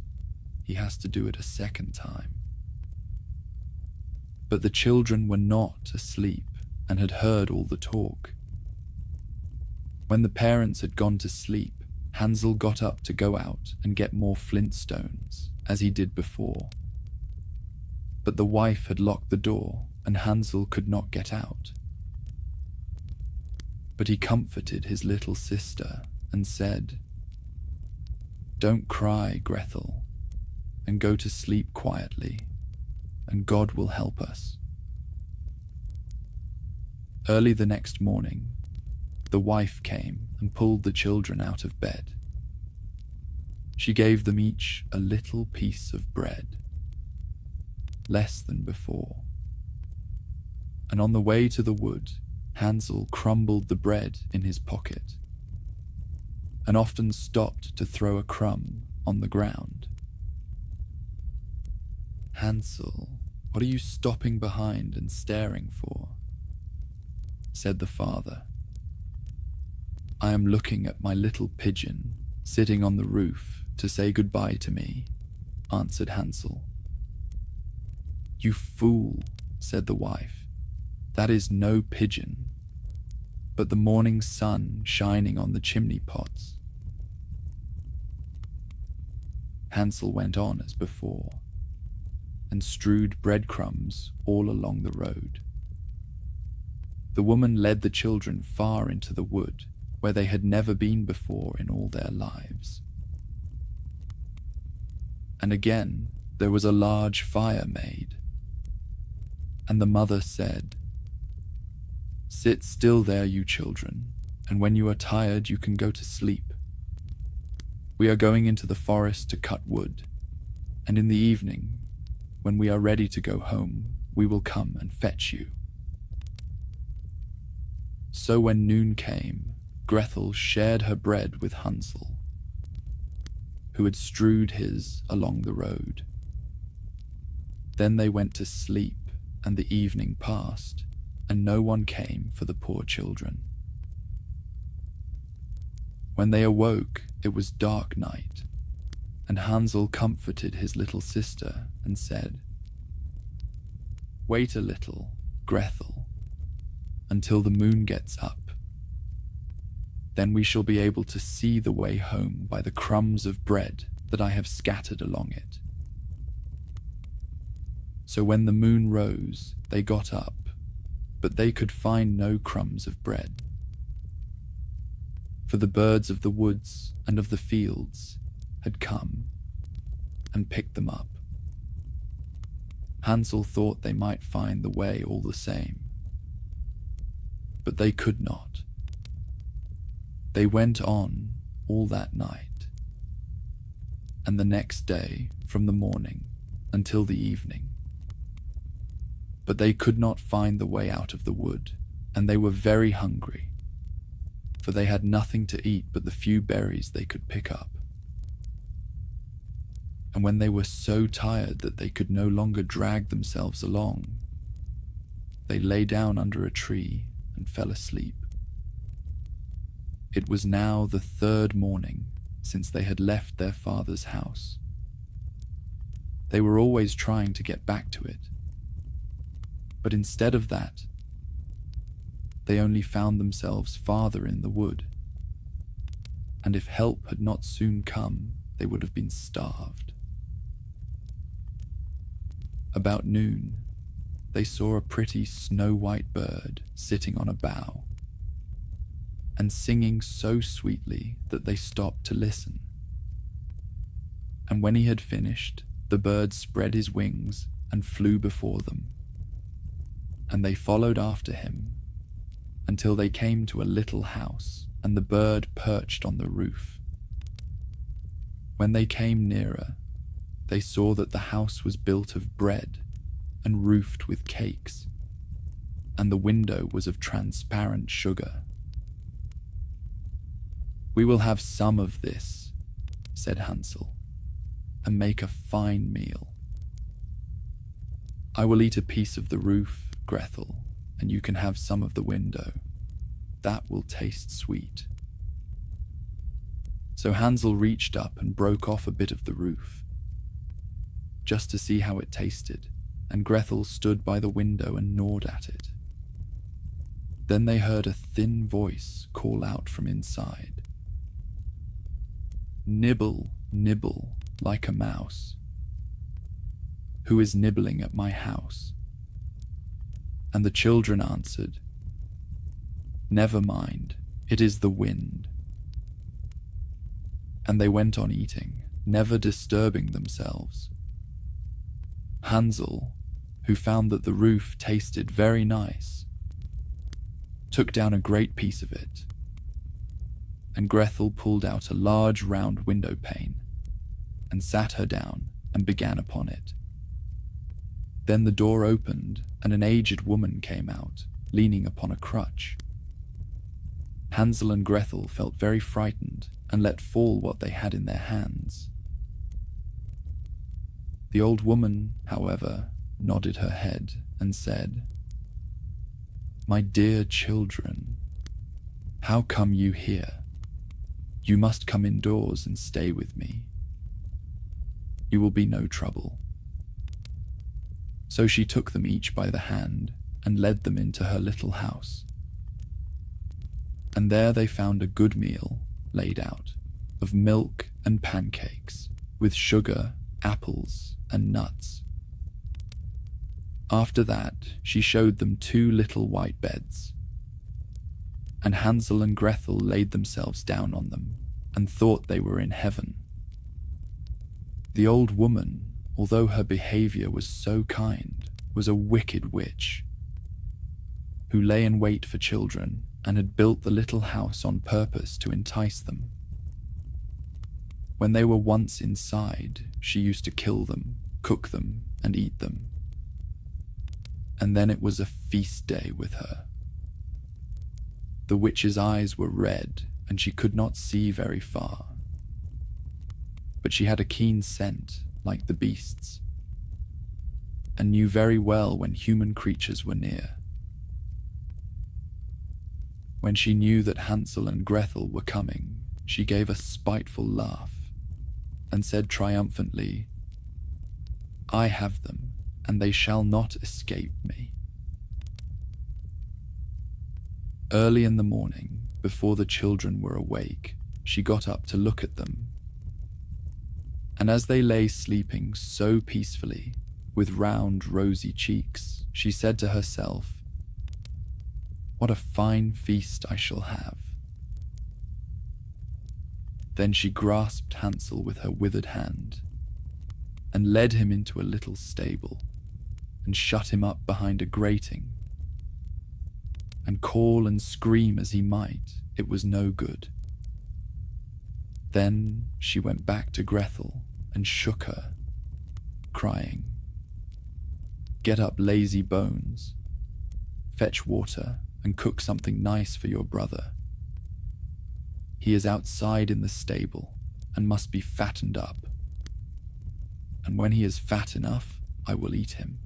he has to do it a second time. But the children were not asleep and had heard all the talk. When the parents had gone to sleep, Hansel got up to go out and get more flintstones, as he did before. But the wife had locked the door, and Hansel could not get out. But he comforted his little sister and said, "Don't cry, Grethel, and go to sleep quietly, and God will help us." Early the next morning, the wife came and pulled the children out of bed. She gave them each a little piece of bread, less than before. And on the way to the wood, Hansel crumbled the bread in his pocket, and often stopped to throw a crumb on the ground. "Hansel, what are you stopping behind and staring for?" said the father. "I am looking at my little pigeon sitting on the roof to say goodbye to me," answered Hansel. "You fool," said the wife. "That is no pigeon, but the morning sun shining on the chimney pots." Hansel went on as before, and strewed breadcrumbs all along the road. The woman led the children far into the wood, where they had never been before in all their lives. And again there was a large fire made, and the mother said, "Sit still there, you children, and when you are tired you can go to sleep. We are going into the forest to cut wood, and in the evening, when we are ready to go home, we will come and fetch you." So when noon came, Grethel shared her bread with Hansel, who had strewed his along the road. Then they went to sleep, and the evening passed, and no one came for the poor children. When they awoke, it was dark night, and Hansel comforted his little sister and said, "Wait a little, Grethel, until the moon gets up. Then we shall be able to see the way home by the crumbs of bread that I have scattered along it." So when the moon rose, they got up, but they could find no crumbs of bread. For the birds of the woods and of the fields had come and picked them up. Hansel thought they might find the way all the same, but they could not. They went on all that night, and the next day from the morning until the evening. But they could not find the way out of the wood, and they were very hungry, for they had nothing to eat but the few berries they could pick up. And when they were so tired that they could no longer drag themselves along, they lay down under a tree and fell asleep. It was now the third morning since they had left their father's house. They were always trying to get back to it, but instead of that, they only found themselves farther in the wood, and if help had not soon come, they would have been starved. About noon, they saw a pretty snow-white bird sitting on a bough, and singing so sweetly that they stopped to listen. And when he had finished, the bird spread his wings and flew before them, and they followed after him until they came to a little house, and the bird perched on the roof. When they came nearer, they saw that the house was built of bread and roofed with cakes, and the window was of transparent sugar. "We will have some of this," said Hansel, "and make a fine meal. I will eat a piece of the roof, Gretel, and you can have some of the window. That will taste sweet." So Hansel reached up and broke off a bit of the roof, just to see how it tasted, and Gretel stood by the window and gnawed at it. Then they heard a thin voice call out from inside, "Nibble, nibble, like a mouse. Who is nibbling at my house?" And the children answered, "Never mind, it is the wind." And they went on eating, never disturbing themselves. Hansel, who found that the roof tasted very nice, took down a great piece of it, and Gretel pulled out a large round window pane and sat her down and began upon it. Then the door opened and an aged woman came out, leaning upon a crutch. Hansel and Gretel felt very frightened and let fall what they had in their hands. The old woman, however, nodded her head and said, "My dear children, how come you here? You must come indoors and stay with me. You will be no trouble." So she took them each by the hand and led them into her little house. And there they found a good meal laid out, of milk and pancakes, with sugar, apples, and nuts. After that, she showed them 2 little white beds, and Hansel and Gretel laid themselves down on them and thought they were in heaven. The old woman, although her behavior was so kind, was a wicked witch, who lay in wait for children and had built the little house on purpose to entice them. When they were once inside, she used to kill them, cook them, and eat them. And then it was a feast day with her. The witch's eyes were red, and she could not see very far. But she had a keen scent, like the beasts, and knew very well when human creatures were near. When she knew that Hansel and Gretel were coming, she gave a spiteful laugh and said triumphantly, "I have them, and they shall not escape me." Early in the morning, before the children were awake, she got up to look at them. And as they lay sleeping so peacefully, with round, rosy cheeks, she said to herself, "What a fine feast I shall have." Then she grasped Hansel with her withered hand and led him into a little stable and shut him up behind a grating. And call and scream as he might, it was no good. Then she went back to Gretel and shook her, crying, "Get up, lazy bones. Fetch water and cook something nice for your brother. He is outside in the stable and must be fattened up. And when he is fat enough, I will eat him."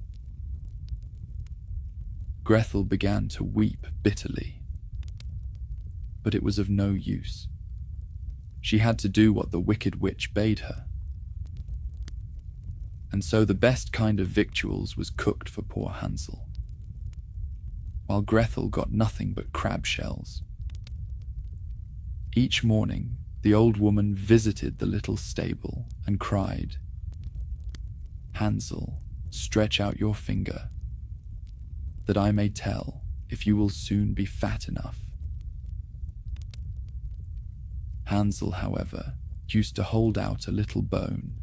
Gretel began to weep bitterly, but it was of no use. She had to do what the wicked witch bade her. And so the best kind of victuals was cooked for poor Hansel, while Gretel got nothing but crab shells. Each morning, the old woman visited the little stable and cried, "Hansel, stretch out your finger, that I may tell if you will soon be fat enough." Hansel, however, used to hold out a little bone,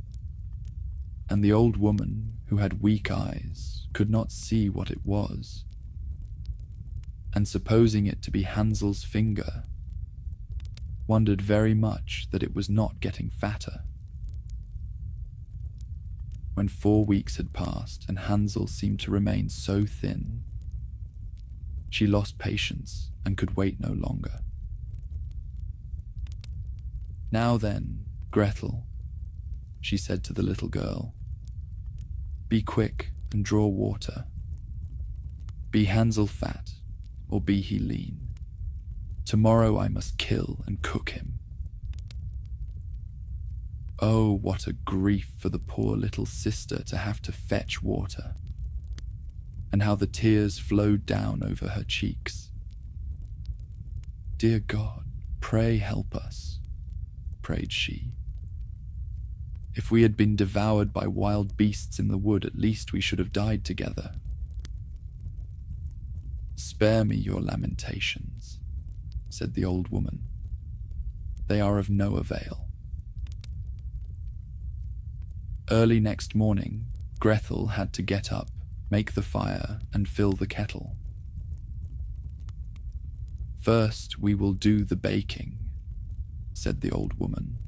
and the old woman, who who had weak eyes, could not see what it was, and supposing it to be Hansel's finger, wondered very much that it was not getting fatter. When 4 weeks had passed and Hansel seemed to remain so thin, she lost patience and could wait no longer. "Now then, Gretel," she said to the little girl, "be quick and draw water. Be Hansel fat, or be he lean. Tomorrow I must kill and cook him." Oh, what a grief for the poor little sister to have to fetch water, and how the tears flowed down over her cheeks. "Dear God, pray help us," prayed she. "If we had been devoured by wild beasts in the wood, at least we should have died together. Spare me your lamentations," said the old woman. "They are of no avail." Early next morning, Gretel had to get up, make the fire, and fill the kettle. "First we will do the baking," said the old woman.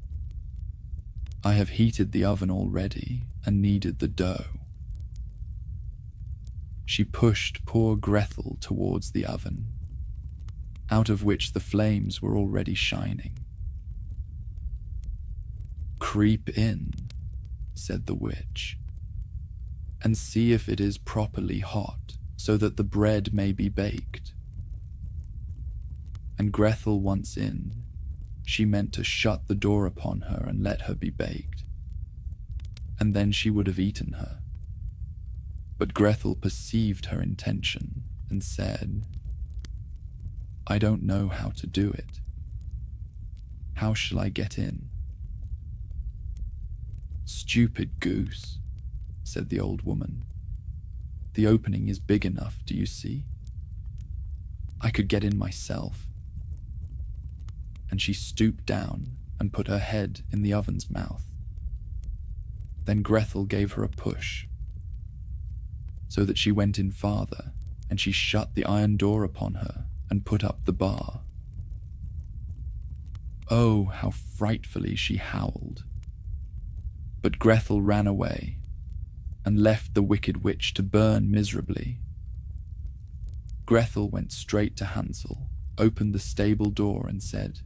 "I have heated the oven already and kneaded the dough." She pushed poor Gretel towards the oven, out of which the flames were already shining. "Creep in," said the witch, "and see if it is properly hot, so that the bread may be baked." And Gretel once in, she meant to shut the door upon her and let her be baked, and then she would have eaten her. But Gretel perceived her intention and said, "I don't know how to do it. How shall I get in?" "Stupid goose," said the old woman. "The opening is big enough, do you see? I could get in myself." And she stooped down and put her head in the oven's mouth. Then Gretel gave her a push, so that she went in farther, and she shut the iron door upon her and put up the bar. Oh, how frightfully she howled! But Gretel ran away and left the wicked witch to burn miserably. Gretel went straight to Hansel, opened the stable door and said,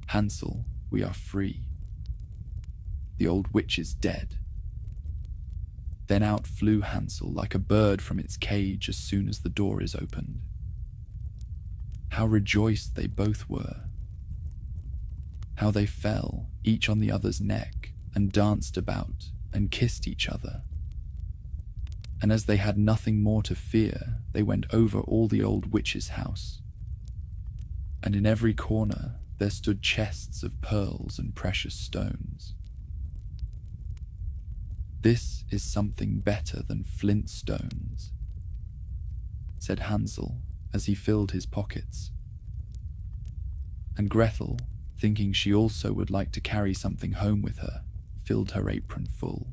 "Hansel, we are free. The old witch is dead." Then out flew Hansel like a bird from its cage as soon as the door is opened. How rejoiced they both were! How they fell, each on the other's neck, and danced about and kissed each other. And as they had nothing more to fear, they went over all the old witch's house. And in every corner there stood chests of pearls and precious stones. "This is something better than flint stones," said Hansel as he filled his pockets. And Gretel, thinking she also would like to carry something home with her, filled her apron full.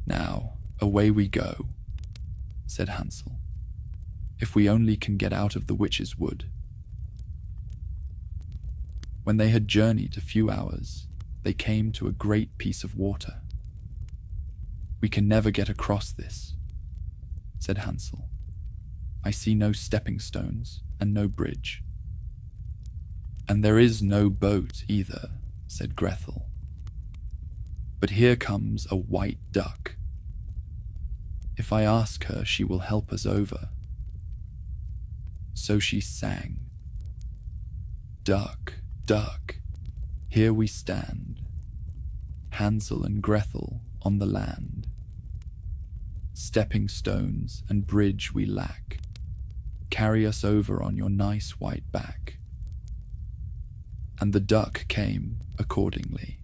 "Now, away we go," said Hansel, "if we only can get out of the witch's wood." When they had journeyed a few hours, they came to a great piece of water. "We can never get across this," said Hansel. "I see no stepping stones and no bridge." "And there is no boat either," said Gretel. "But here comes a white duck. If I ask her, she will help us over." So she sang, "Duck, duck, here we stand, Hansel and Gretel on the land. Stepping stones and bridge we lack, carry us over on your nice white back." And the duck came accordingly,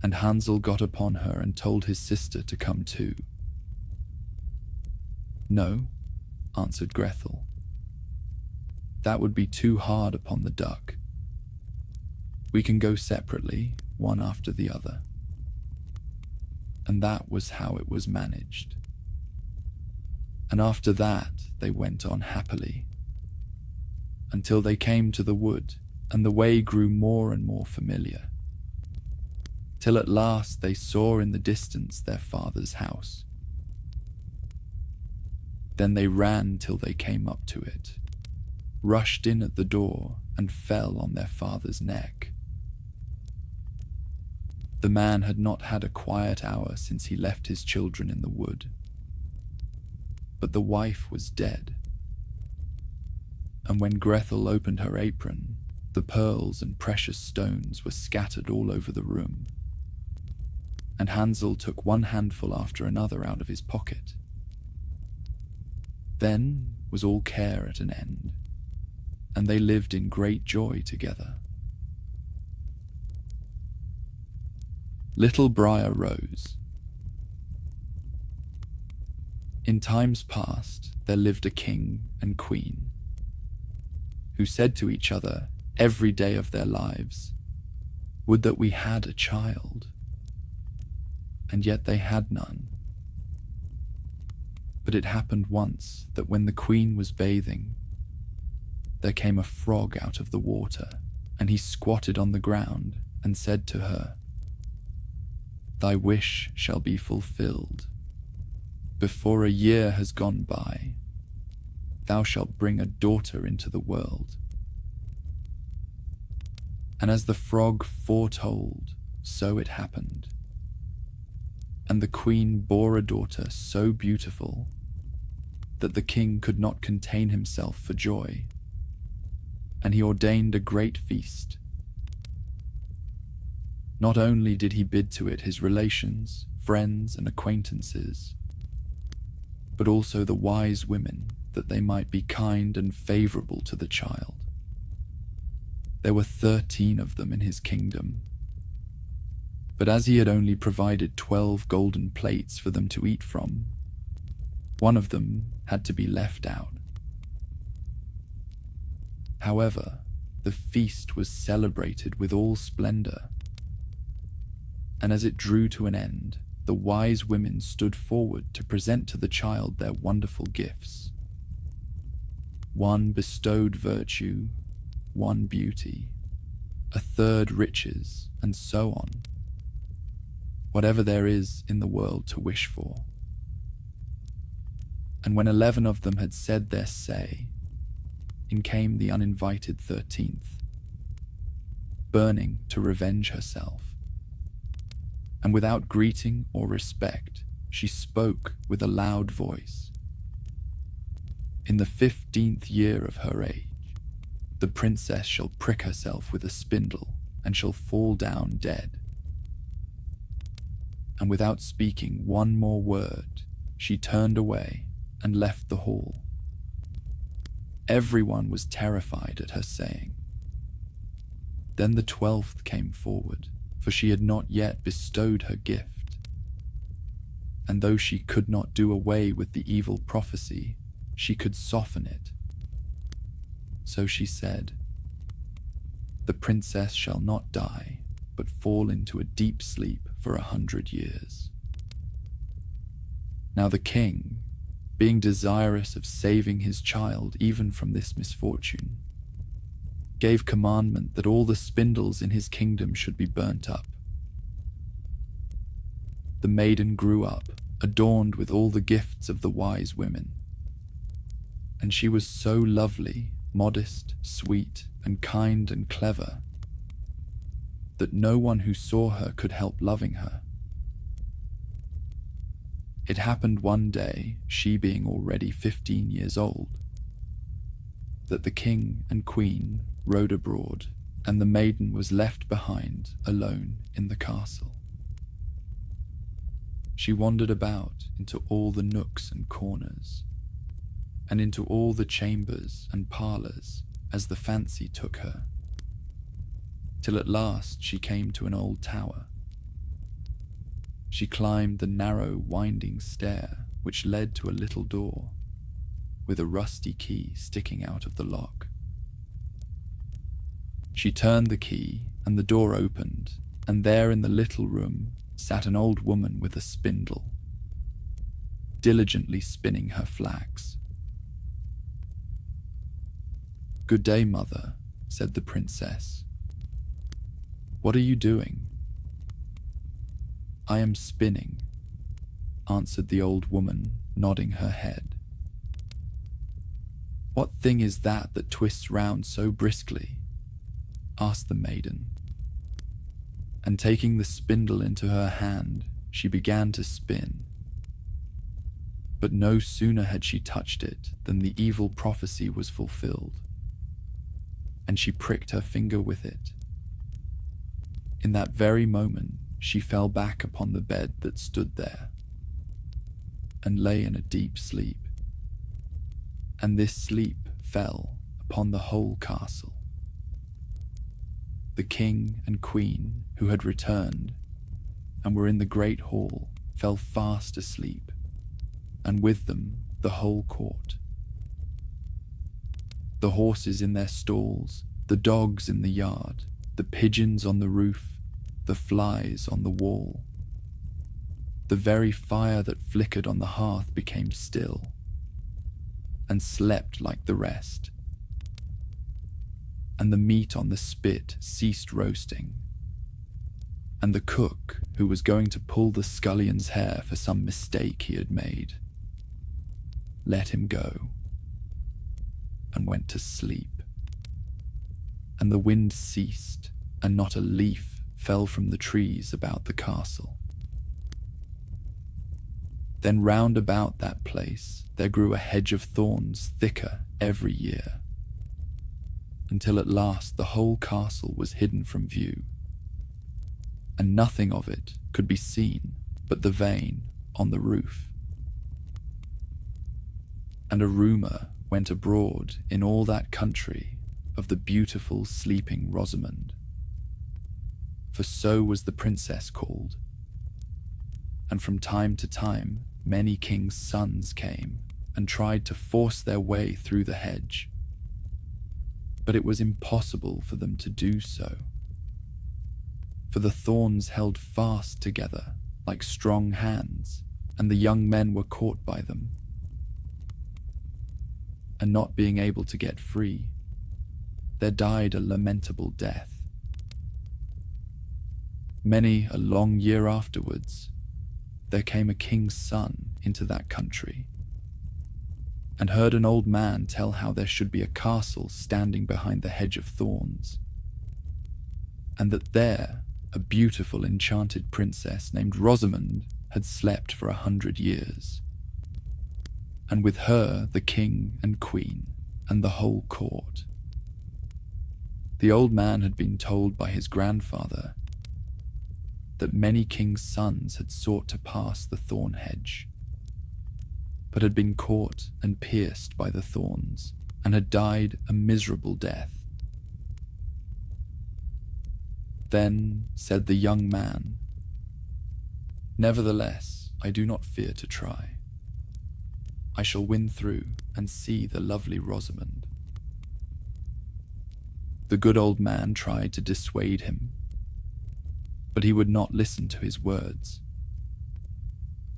and Hansel got upon her and told his sister to come too. "No," answered Gretel. "That would be too hard upon the duck. We can go separately, one after the other." and that was how it was managed. And after that, they went on happily, until they came to the wood, and the way grew more and more familiar, till at last they saw in the distance their father's house. Then they ran till they came up to it, rushed in at the door, and fell on their father's neck. The man had not had a quiet hour since he left his children in the wood, but the wife was dead. And when Grethel opened her apron, the pearls and precious stones were scattered all over the room, and Hansel took one handful after another out of his pocket. Then was all care at an end, and they lived in great joy together. Little Briar Rose. In times past, there lived a king and queen who said to each other every day of their lives, "Would that we had a child." And yet they had none. But it happened once that when the queen was bathing, there came a frog out of the water, and he squatted on the ground and said to her, "Thy wish shall be fulfilled. Before a year has gone by, thou shalt bring a daughter into the world." And as the frog foretold, so it happened. And the queen bore a daughter so beautiful that the king could not contain himself for joy, and he ordained a great feast. Not only did he bid to it his relations, friends, and acquaintances, but also the wise women, that they might be kind and favorable to the child. There were 13 of them in his kingdom, but as he had only provided 12 golden plates for them to eat from, one of them had to be left out. However, the feast was celebrated with all splendor, and as it drew to an end, the wise women stood forward to present to the child their wonderful gifts. One bestowed virtue, one beauty, a third riches, and so on. Whatever there is in the world to wish for. And when 11 of them had said their say, in came the uninvited 13th, burning to revenge herself. And without greeting or respect, she spoke with a loud voice. "In the 15th year of her age, the princess shall prick herself with a spindle and shall fall down dead." And without speaking one more word, she turned away and left the hall. Everyone was terrified at her saying. Then the 12th came forward, for she had not yet bestowed her gift. And though she could not do away with the evil prophecy, she could soften it. So she said, "The princess shall not die, but fall into a deep sleep for 100 years. Now the king, being desirous of saving his child even from this misfortune, gave commandment that all the spindles in his kingdom should be burnt up. The maiden grew up, adorned with all the gifts of the wise women, and she was so lovely, modest, sweet, and kind and clever that no one who saw her could help loving her. It happened one day, she being already 15 years old, that the king and queen rode abroad, and the maiden was left behind alone in the castle. She wandered about into all the nooks and corners, and into all the chambers and parlours as the fancy took her, till at last she came to an old tower. She climbed the narrow, winding stair which led to a little door, with a rusty key sticking out of the lock. She turned the key, and the door opened, and there in the little room sat an old woman with a spindle, diligently spinning her flax. "Good day, mother," said the princess. "What are you doing?" "I am spinning," answered the old woman, nodding her head. "What thing is that twists round so briskly?" asked the maiden. And taking the spindle into her hand, she began to spin. But no sooner had she touched it than the evil prophecy was fulfilled, and she pricked her finger with it. In that very moment, she fell back upon the bed that stood there, and lay in a deep sleep. And this sleep fell upon the whole castle. The king and queen, who had returned and were in the great hall, fell fast asleep, and with them the whole court. The horses in their stalls, the dogs in the yard, the pigeons on the roof, the flies on the wall. The very fire that flickered on the hearth became still, and slept like the rest. And the meat on the spit ceased roasting, and the cook, who was going to pull the scullion's hair for some mistake he had made, let him go, and went to sleep. And the wind ceased, and not a leaf fell from the trees about the castle. Then round about that place there grew a hedge of thorns thicker every year, until at last the whole castle was hidden from view, and nothing of it could be seen but the vane on the roof. And a rumour went abroad in all that country of the beautiful sleeping Rosamond, for so was the princess called. And from time to time many kings' sons came and tried to force their way through the hedge, but it was impossible for them to do so, for the thorns held fast together like strong hands, and the young men were caught by them. And not being able to get free, there died a lamentable death. Many a long year afterwards, there came a king's son into that country, and heard an old man tell how there should be a castle standing behind the hedge of thorns, and that there a beautiful enchanted princess named Rosamond had slept for 100 years, and with her the king and queen and the whole court. The old man had been told by his grandfather that many kings' sons had sought to pass the thorn hedge, but had been caught and pierced by the thorns, and had died a miserable death. Then said the young man, "Nevertheless, I do not fear to try. I shall win through and see the lovely Rosamond." The good old man tried to dissuade him, but he would not listen to his words.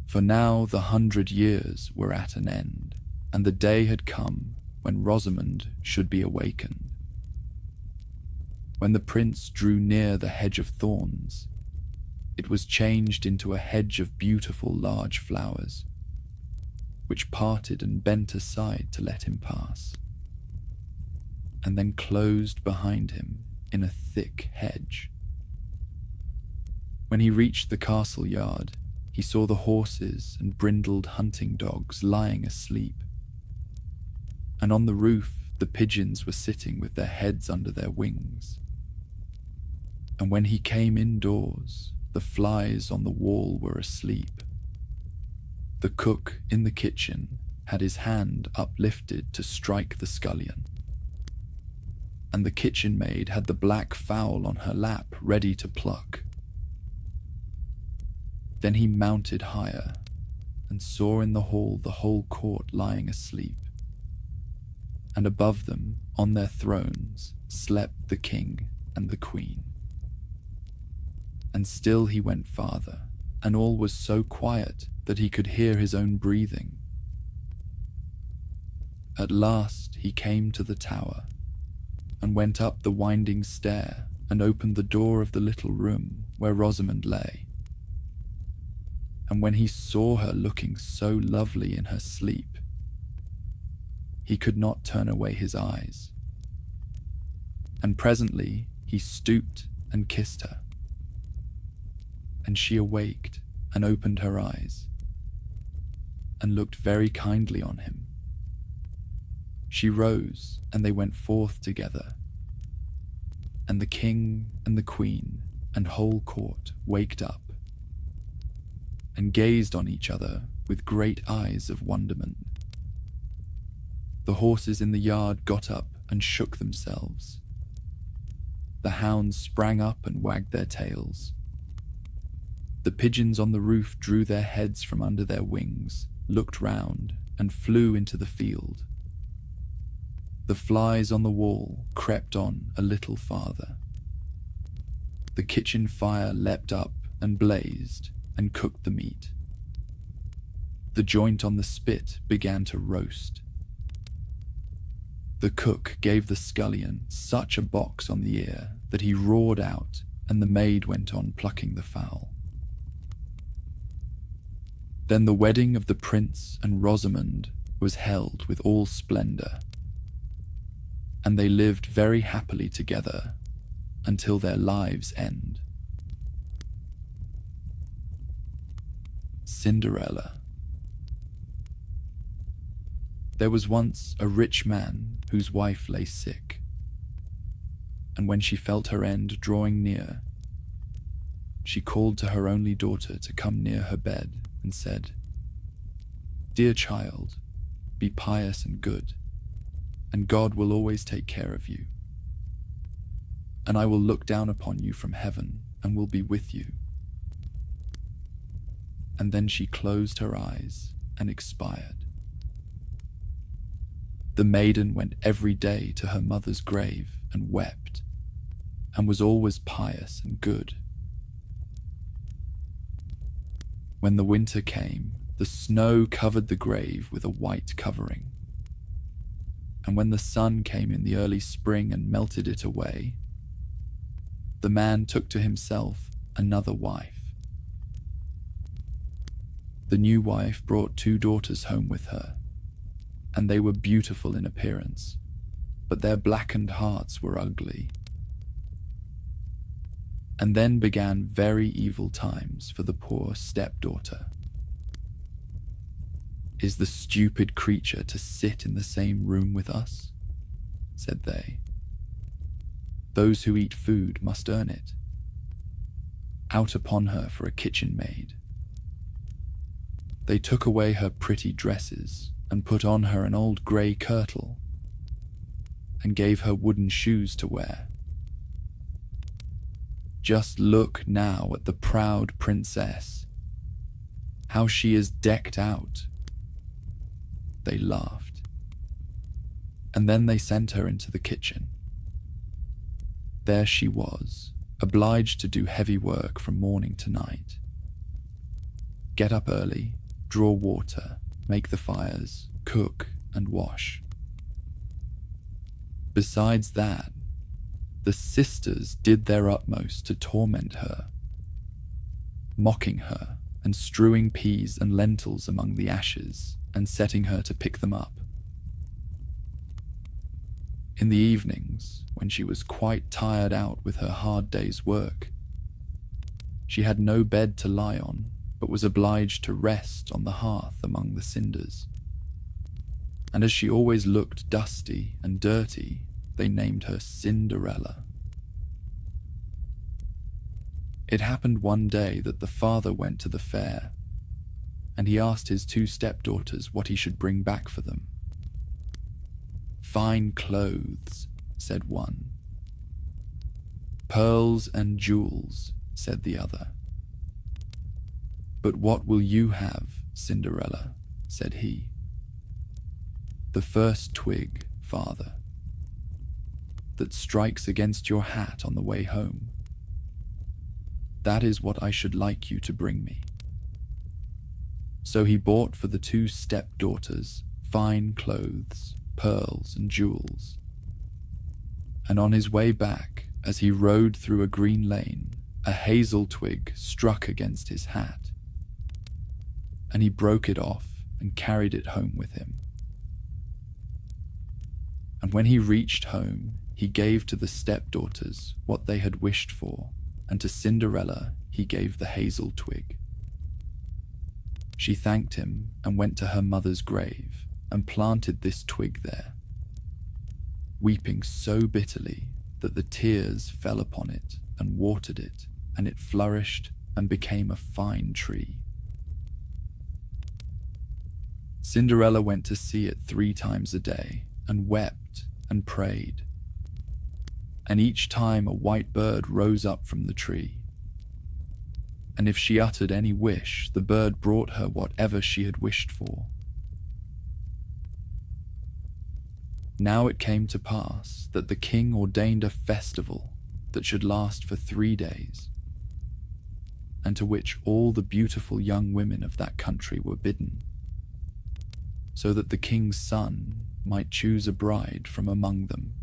For now the 100 years were at an end, and the day had come when Rosamond should be awakened. When the prince drew near the hedge of thorns, it was changed into a hedge of beautiful large flowers, which parted and bent aside to let him pass, and then closed behind him in a thick hedge. When he reached the castle yard, he saw the horses and brindled hunting dogs lying asleep, and on the roof the pigeons were sitting with their heads under their wings. And when he came indoors, the flies on the wall were asleep. The cook in the kitchen had his hand uplifted to strike the scullion, and the kitchen maid had the black fowl on her lap ready to pluck. Then he mounted higher and saw in the hall the whole court lying asleep, and above them, on their thrones, slept the king and the queen. And still he went farther, and all was so quiet that he could hear his own breathing. At last he came to the tower and went up the winding stair and opened the door of the little room where Rosamond lay. And when he saw her looking so lovely in her sleep, he could not turn away his eyes. And presently he stooped and kissed her. And she awaked and opened her eyes and looked very kindly on him. She rose and they went forth together. And the king and the queen and whole court waked up and gazed on each other with great eyes of wonderment. The horses in the yard got up and shook themselves. The hounds sprang up and wagged their tails. The pigeons on the roof drew their heads from under their wings, looked round, and flew into the field. The flies on the wall crept on a little farther. The kitchen fire leapt up and blazed and cooked the meat. The joint on the spit began to roast. The cook gave the scullion such a box on the ear that he roared out, and the maid went on plucking the fowl. Then the wedding of the prince and Rosamond was held with all splendour, and they lived very happily together until their lives' end. Cinderella. There was once a rich man whose wife lay sick, and when she felt her end drawing near, she called to her only daughter to come near her bed and said, "Dear child, be pious and good, and God will always take care of you. And I will look down upon you from heaven and will be with you." And then she closed her eyes and expired. The maiden went every day to her mother's grave and wept, and was always pious and good. When the winter came, the snow covered the grave with a white covering. And when the sun came in the early spring and melted it away, the man took to himself another wife. The new wife brought 2 daughters home with her, and they were beautiful in appearance, but their blackened hearts were ugly. And then began very evil times for the poor stepdaughter. "Is the stupid creature to sit in the same room with us?" said they. "Those who eat food must earn it. Out upon her for a kitchen maid." They took away her pretty dresses and put on her an old grey kirtle, and gave her wooden shoes to wear. "Just look now at the proud princess, how she is decked out." They laughed, and then they sent her into the kitchen. There she was, obliged to do heavy work from morning to night. Get up early, draw water, make the fires, cook and wash. Besides that, the sisters did their utmost to torment her, mocking her and strewing peas and lentils among the ashes and setting her to pick them up. In the evenings, when she was quite tired out with her hard day's work, she had no bed to lie on, but was obliged to rest on the hearth among the cinders. And as she always looked dusty and dirty, they named her Cinderella. It happened one day that the father went to the fair, and he asked his 2 stepdaughters what he should bring back for them. "Fine clothes," said one. "Pearls and jewels," said the other. "But what will you have, Cinderella?" said he. "The first twig, father, that strikes against your hat on the way home. That is what I should like you to bring me." So he bought for the two stepdaughters fine clothes, pearls, and jewels. And on his way back, as he rode through a green lane, a hazel twig struck against his hat, and he broke it off and carried it home with him. And when he reached home, he gave to the stepdaughters what they had wished for, and to Cinderella he gave the hazel twig. She thanked him and went to her mother's grave and planted this twig there, weeping so bitterly that the tears fell upon it and watered it, and it flourished and became a fine tree. Cinderella went to see it 3 times a day and wept and prayed. And each time a white bird rose up from the tree. And if she uttered any wish, the bird brought her whatever she had wished for. Now it came to pass that the king ordained a festival that should last for 3 days, and to which all the beautiful young women of that country were bidden, so that the king's son might choose a bride from among them.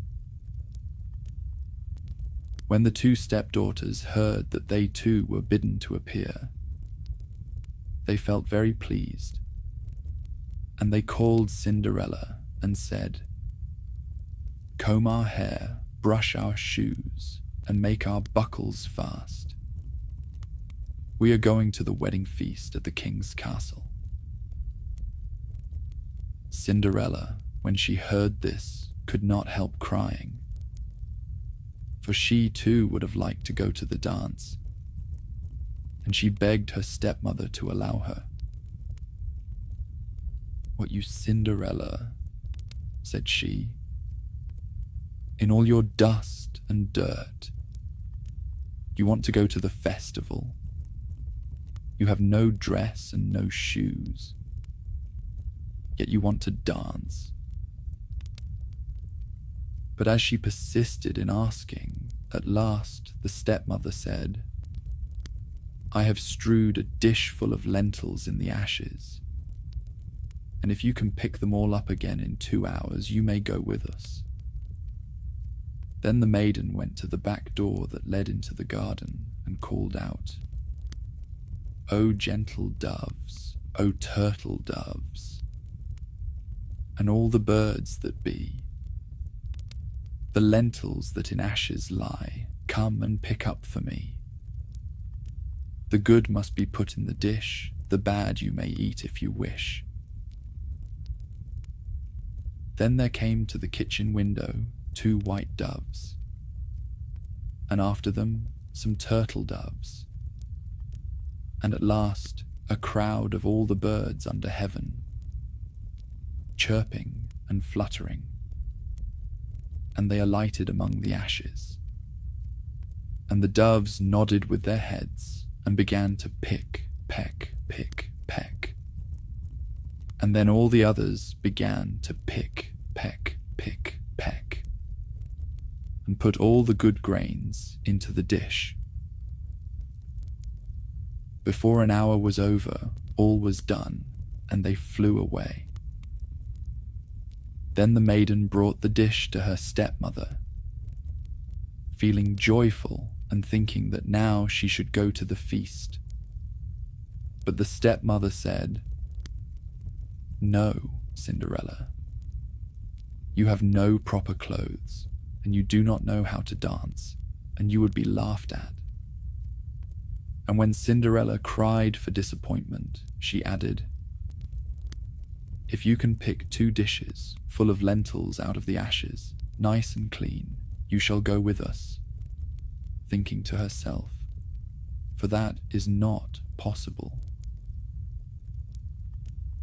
When the 2 stepdaughters heard that they too were bidden to appear, they felt very pleased, and they called Cinderella and said, "Comb our hair, brush our shoes, and make our buckles fast. We are going to the wedding feast at the king's castle." Cinderella, when she heard this, could not help crying, for she too would have liked to go to the dance, and she begged her stepmother to allow her. "What, you Cinderella," said she, "in all your dust and dirt, you want to go to the festival. You have no dress and no shoes, yet you want to dance." But as she persisted in asking, at last the stepmother said, "I have strewed a dish full of lentils in the ashes, and if you can pick them all up again in 2 hours, you may go with us." Then the maiden went to the back door that led into the garden and called out, "O gentle doves, O turtle doves, and all the birds that be, the lentils that in ashes lie, come and pick up for me. The good must be put in the dish, the bad you may eat if you wish." Then there came to the kitchen window 2 white doves, and after them some turtle doves, and at last a crowd of all the birds under heaven, chirping and fluttering, and they alighted among the ashes. And the doves nodded with their heads and began to pick, peck, pick, peck. And then all the others began to pick, peck, pick, peck, and put all the good grains into the dish. Before an hour was over, all was done, and they flew away. Then the maiden brought the dish to her stepmother, feeling joyful and thinking that now she should go to the feast. But the stepmother said, "No, Cinderella. You have no proper clothes, and you do not know how to dance, and you would be laughed at." And when Cinderella cried for disappointment, she added, "If you can pick 2 dishes full of lentils out of the ashes, nice and clean, you shall go with us," thinking to herself, "For that is not possible."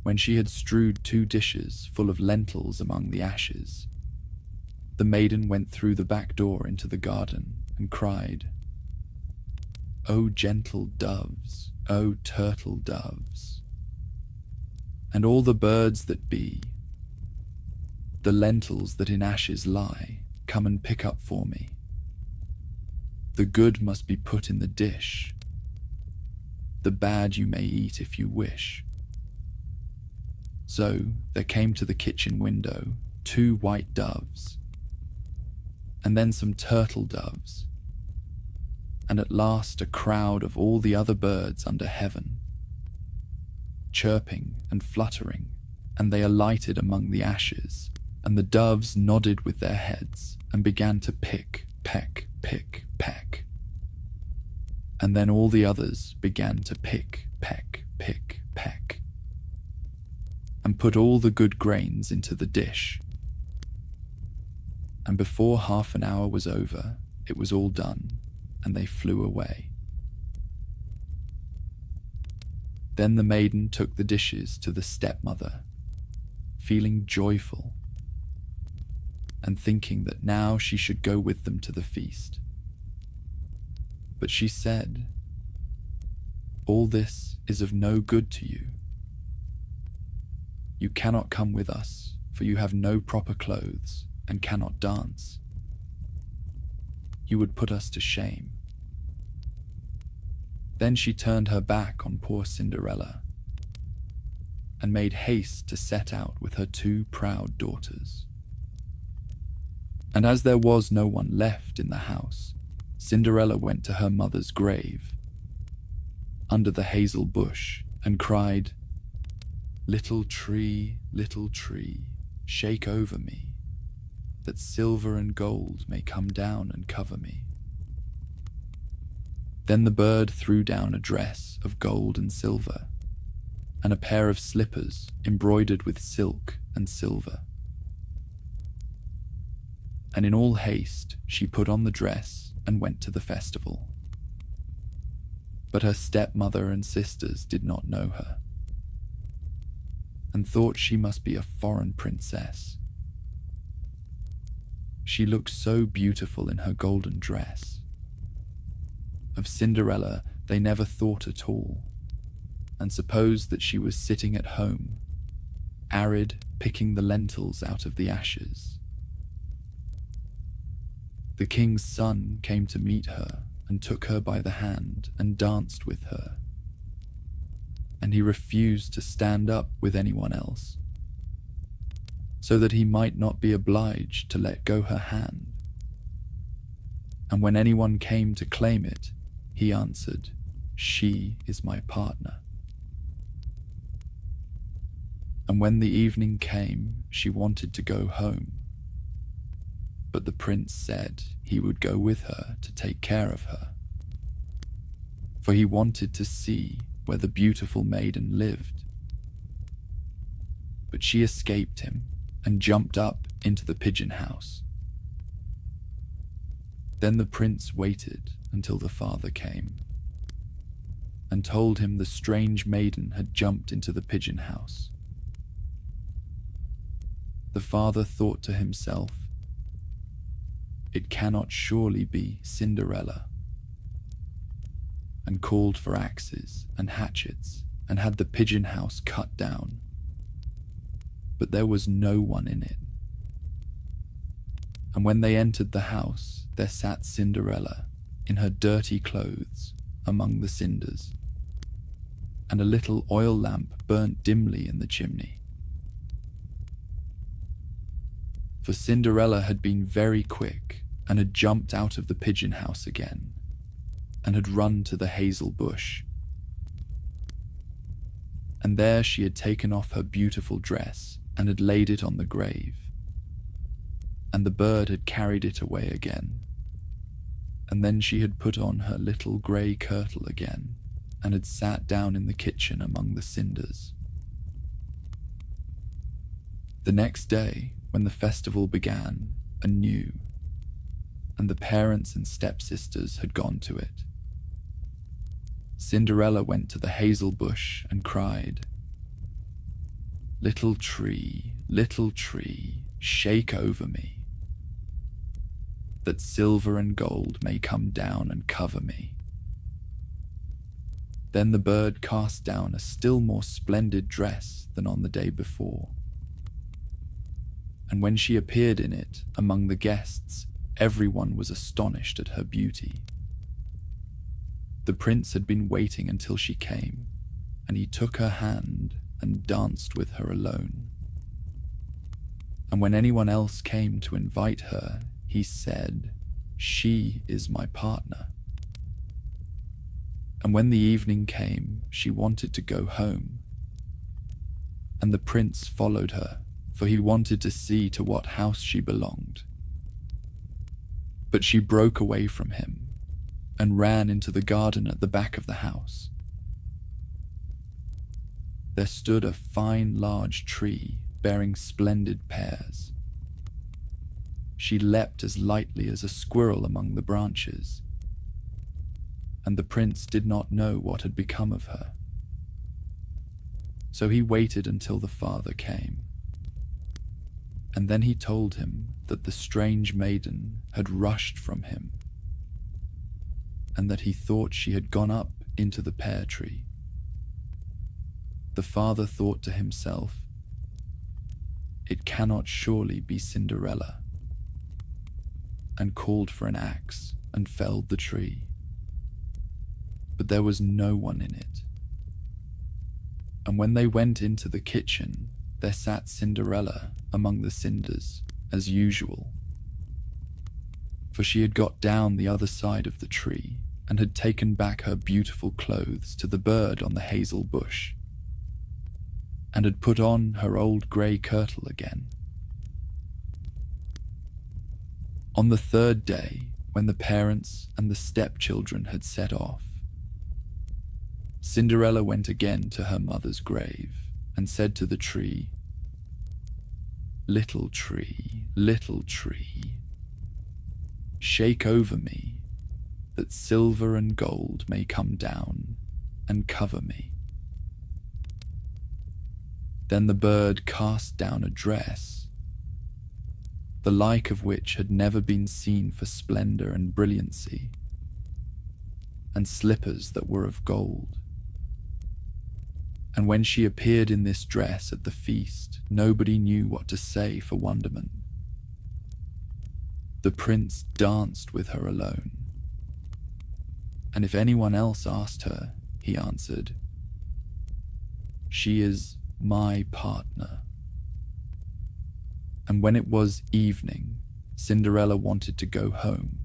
When she had strewed 2 dishes full of lentils among the ashes, the maiden went through the back door into the garden and cried, "O gentle doves, O turtle doves, and all the birds that be, the lentils that in ashes lie, come and pick up for me. The good must be put in the dish, the bad you may eat if you wish." So there came to the kitchen window 2 white doves, and then some turtle doves, and at last a crowd of all the other birds under heaven, chirping and fluttering, and they alighted among the ashes, and the doves nodded with their heads and began to pick, peck, pick, peck. And then all the others began to pick, peck, pick, peck, and put all the good grains into the dish. And before half an hour was over, it was all done, and they flew away. Then the maiden took the dishes to the stepmother, feeling joyful, and thinking that now she should go with them to the feast. But she said, "All this is of no good to you. You cannot come with us, for you have no proper clothes and cannot dance. You would put us to shame." Then she turned her back on poor Cinderella and made haste to set out with her 2 proud daughters. And as there was no one left in the house, Cinderella went to her mother's grave under the hazel bush and cried, little tree, shake over me, that silver and gold may come down and cover me." Then the bird threw down a dress of gold and silver, and a pair of slippers embroidered with silk and silver. And in all haste she put on the dress and went to the festival. But her stepmother and sisters did not know her, and thought she must be a foreign princess. She looked so beautiful in her golden dress. Of Cinderella they never thought at all, and supposed that she was sitting at home, arid, picking the lentils out of the ashes. The king's son came to meet her and took her by the hand and danced with her, and he refused to stand up with anyone else, so that he might not be obliged to let go her hand. And when anyone came to claim it, he answered, "She is my partner." And when the evening came, she wanted to go home, but the prince said he would go with her to take care of her, for he wanted to see where the beautiful maiden lived. But she escaped him and jumped up into the pigeon house. Then the prince waited until the father came and told him the strange maiden had jumped into the pigeon house. The father thought to himself, "It cannot surely be Cinderella," and called for axes and hatchets and had the pigeon house cut down. But there was no one in it. And when they entered the house, there sat Cinderella in her dirty clothes among the cinders, and a little oil lamp burnt dimly in the chimney. For Cinderella had been very quick and had jumped out of the pigeon house again, and had run to the hazel bush. And there she had taken off her beautiful dress and had laid it on the grave, and the bird had carried it away again. And then she had put on her little grey kirtle again, and had sat down in the kitchen among the cinders. The next day, when the festival began anew, and the parents and stepsisters had gone to it, Cinderella went to the hazel bush and cried, little tree, shake over me, that silver and gold may come down and cover me." Then the bird cast down a still more splendid dress than on the day before, and when she appeared in it among the guests, everyone was astonished at her beauty. The prince had been waiting until she came, and he took her hand and danced with her alone. And when anyone else came to invite her, he said, "She is my partner." And when the evening came, she wanted to go home. And the prince followed her, for he wanted to see to what house she belonged. But she broke away from him and ran into the garden at the back of the house. There stood a fine large tree bearing splendid pears. She leapt as lightly as a squirrel among the branches, and the prince did not know what had become of her. So he waited until the father came, and then he told him that the strange maiden had rushed from him, and that he thought she had gone up into the pear tree. The father thought to himself, "It cannot surely be Cinderella," and called for an axe and felled the tree. But there was no one in it. And when they went into the kitchen, there sat Cinderella among the cinders, as usual. For she had got down the other side of the tree and had taken back her beautiful clothes to the bird on the hazel bush, and had put on her old grey kirtle again. On the third day, when the parents and the stepchildren had set off, Cinderella went again to her mother's grave and said to the tree, little tree, shake over me, that silver and gold may come down and cover me." Then the bird cast down a dress, the like of which had never been seen for splendor and brilliancy, and slippers that were of gold. And when she appeared in this dress at the feast, nobody knew what to say for wonderment. The prince danced with her alone, and if anyone else asked her, he answered, "She is my partner." And when it was evening, Cinderella wanted to go home,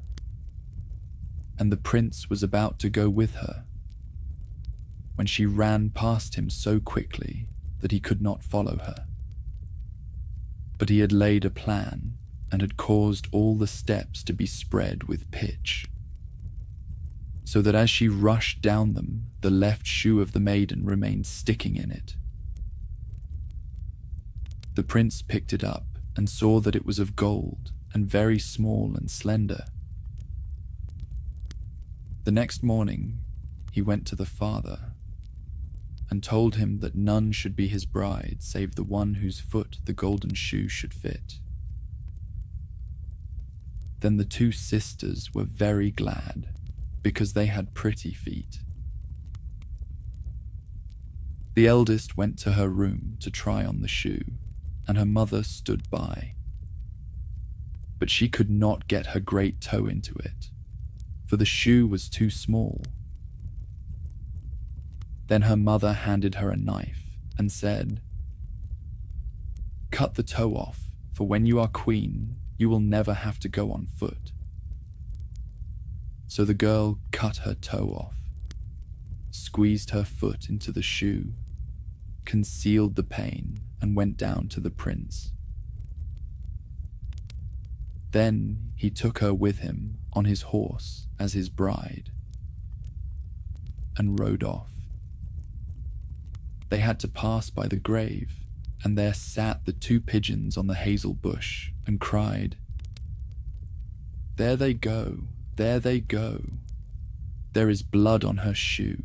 and the prince was about to go with her, when she ran past him so quickly that he could not follow her. But he had laid a plan and had caused all the steps to be spread with pitch, so that as she rushed down them, the left shoe of the maiden remained sticking in it. The prince picked it up and saw that it was of gold and very small and slender. The next morning, he went to the father and told him that none should be his bride save the one whose foot the golden shoe should fit. Then the two sisters were very glad, because they had pretty feet. The eldest went to her room to try on the shoe, and her mother stood by. But she could not get her great toe into it, for the shoe was too small. Then her mother handed her a knife and said, "Cut the toe off, for when you are queen, you will never have to go on foot." So the girl cut her toe off, squeezed her foot into the shoe, concealed the pain, and went down to the prince. Then he took her with him on his horse as his bride, and rode off. They had to pass by the grave, and there sat the two pigeons on the hazel bush and cried, "There they go, there they go. There is blood on her shoe.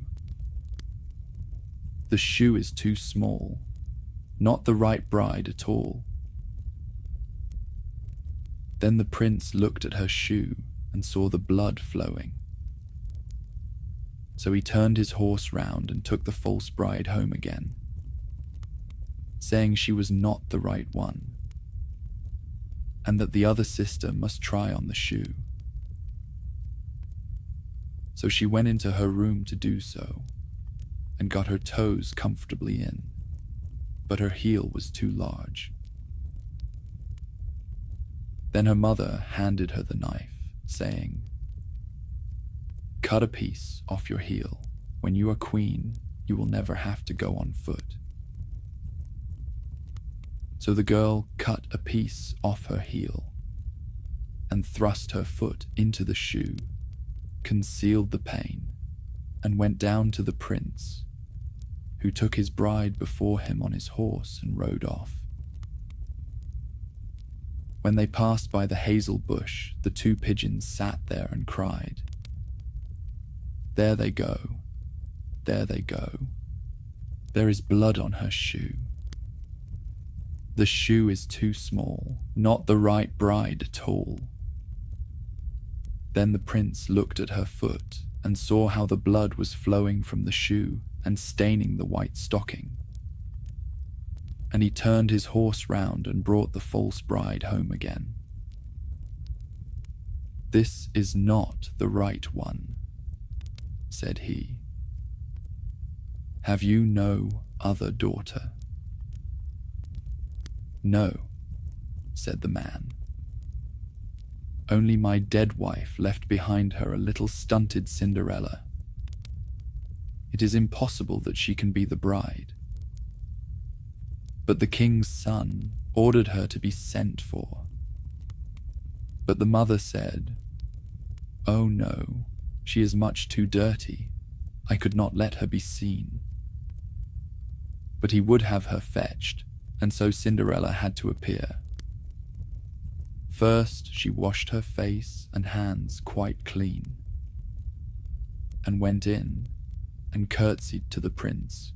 The shoe is too small, not the right bride at all." Then the prince looked at her shoe and saw the blood flowing. So he turned his horse round and took the false bride home again, saying she was not the right one, and that the other sister must try on the shoe. So she went into her room to do so, and got her toes comfortably in. but her heel was too large. Then her mother handed her the knife, saying, "Cut a piece off your heel. When you are queen, you will never have to go on foot." So the girl cut a piece off her heel and thrust her foot into the shoe, concealed the pain, and went down to the prince, who took his bride before him on his horse and rode off. When they passed by the hazel bush, the two pigeons sat there and cried, "There they go, there they go. There is blood on her shoe. The shoe is too small, not the right bride at all." Then the prince looked at her foot and saw how the blood was flowing from the shoe and staining the white stocking. And he turned his horse round and brought the false bride home again. "This is not the right one," said he. "Have you no other daughter?" "No," said the man. "Only my dead wife left behind her a little stunted Cinderella. It is impossible that she can be the bride." But the king's son ordered her to be sent for. But the mother said, "Oh no, she is much too dirty. I could not let her be seen." But he would have her fetched, and so Cinderella had to appear. First she washed her face and hands quite clean, and went in and curtsied to the prince,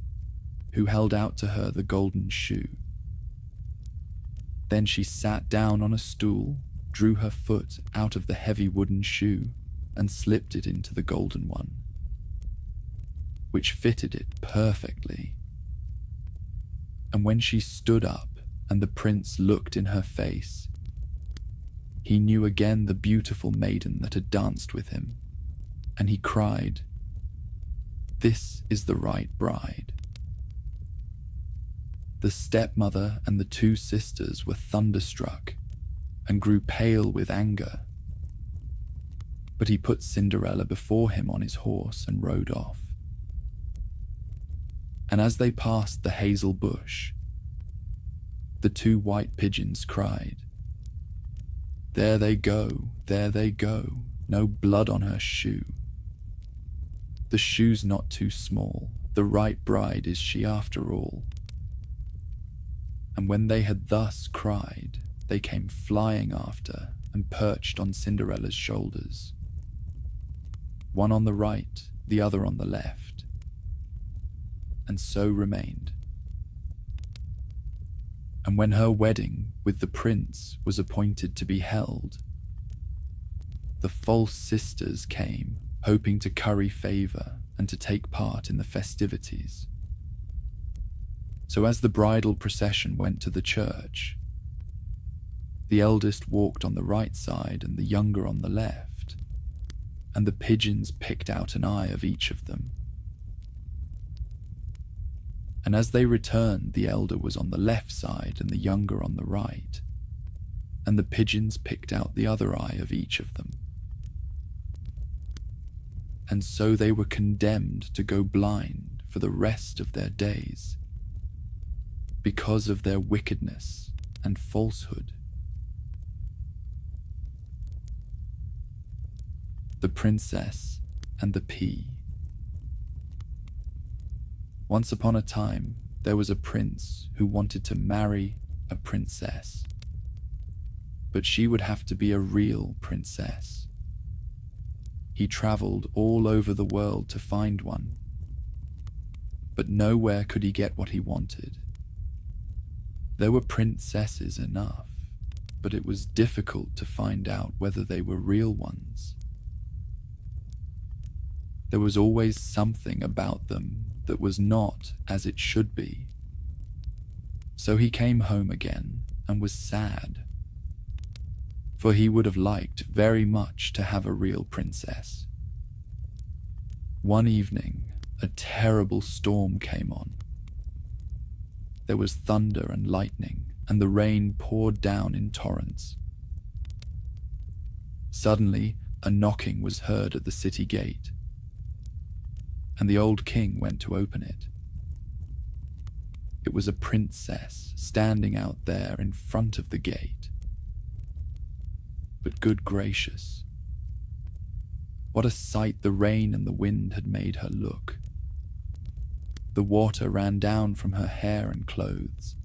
who held out to her the golden shoe. Then she sat down on a stool, drew her foot out of the heavy wooden shoe, and slipped it into the golden one, which fitted it perfectly. And when she stood up and the prince looked in her face, he knew again the beautiful maiden that had danced with him, and he cried, "This is the right bride." The stepmother and the two sisters were thunderstruck and grew pale with anger. But he put Cinderella before him on his horse and rode off. And as they passed the hazel bush, the two white pigeons cried, "There they go, there they go, no blood on her shoe. The shoe's not too small, the right bride is she after all." And when they had thus cried, they came flying after and perched on Cinderella's shoulders, one on the right, the other on the left, and so remained. And when her wedding with the prince was appointed to be held, the false sisters came, hoping to curry favor and to take part in the festivities. So as the bridal procession went to the church, the eldest walked on the right side and the younger on the left, and the pigeons picked out an eye of each of them. And as they returned, the elder was on the left side and the younger on the right, and the pigeons picked out the other eye of each of them. And so they were condemned to go blind for the rest of their days, because of their wickedness and falsehood. The Princess and the Pea. Once upon a time, there was a prince who wanted to marry a princess, but she would have to be a real princess. He traveled all over the world to find one, but nowhere could he get what he wanted. There were princesses enough, but it was difficult to find out whether they were real ones. There was always something about them that was not as it should be. So he came home again and was sad, for he would have liked very much to have a real princess. One evening, a terrible storm came on. there was thunder and lightning, and the rain poured down in torrents. Suddenly, a knocking was heard at the city gate, and the old king went to open it. It was a princess standing out there in front of the gate. But good gracious, what a sight the rain and the wind had made her look. The water ran down from her hair and clothes.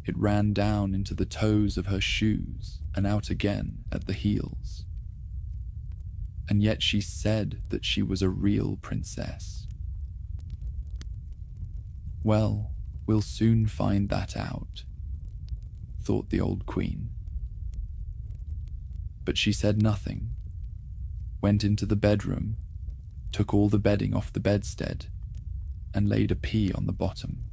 It ran down into the toes of her shoes and out again at the heels. And yet she said that she was a real princess. Well, we'll soon find that out, thought the old queen. But she said nothing, went into the bedroom, took all the bedding off the bedstead, and laid a pea on the bottom.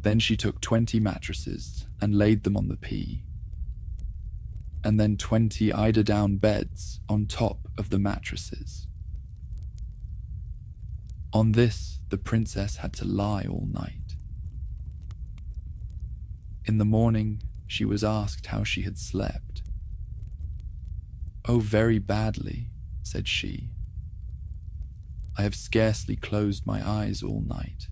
Then she took 20 mattresses and laid them on the pea, and then 20 eider-down beds on top of the mattresses. On this, the princess had to lie all night. In the morning, she was asked how she had slept. "Oh, very badly," said she. "I have scarcely closed my eyes all night.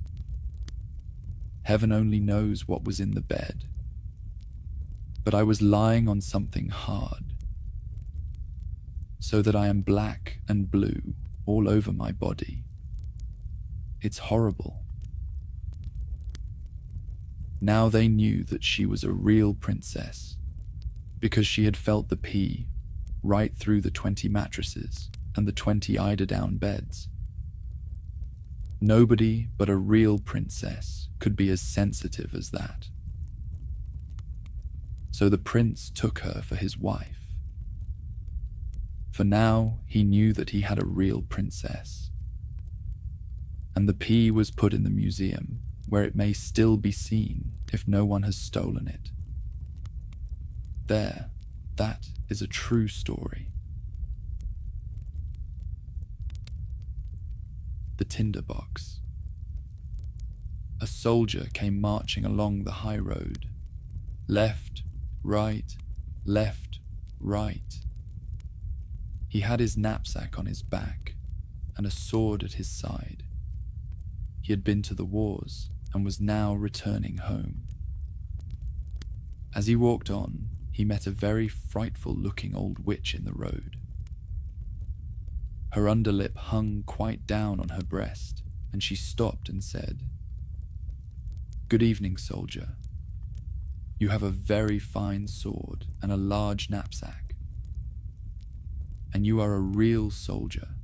Heaven only knows what was in the bed. But I was lying on something hard, so that I am black and blue all over my body. It's horrible." Now they knew that she was a real princess, because she had felt the pea right through the 20 mattresses and the 20 eider-down beds. Nobody but a real princess could be as sensitive as that. So the prince took her for his wife. For now he knew that he had a real princess. And the pea was put in the museum, where it may still be seen if no one has stolen it. There, that is a true story. The tinderbox. A soldier came marching along the high road. Left, right, left, right. He had his knapsack on his back and a sword at his side. He had been to the wars and was now returning home. As he walked on, he met a very frightful-looking old witch in the road. Her underlip hung quite down on her breast, and she stopped and said, "Good evening, soldier. You have a very fine sword and a large knapsack. And you are a real soldier,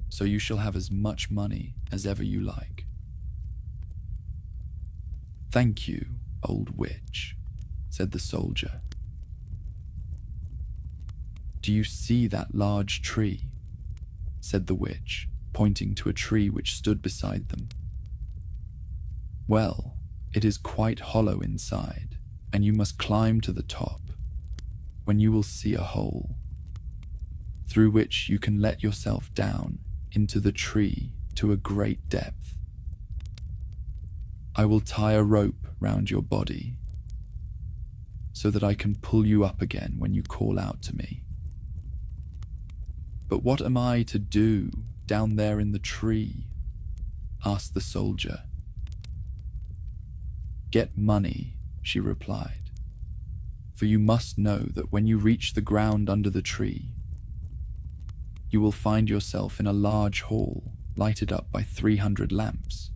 so you shall have as much money as ever you like." "Thank you, old witch," said the soldier. "Do you see that large tree?" said the witch, pointing to a tree which stood beside them. "Well, it is quite hollow inside, and you must climb to the top, when you will see a hole, through which you can let yourself down into the tree to a great depth. I will tie a rope round your body, so that I can pull you up again when you call out to me." "But what am I to do down there in the tree?" asked the soldier. "Get money," she replied, "for you must know that when you reach the ground under the tree, you will find yourself in a large hall lighted up by 300 lamps.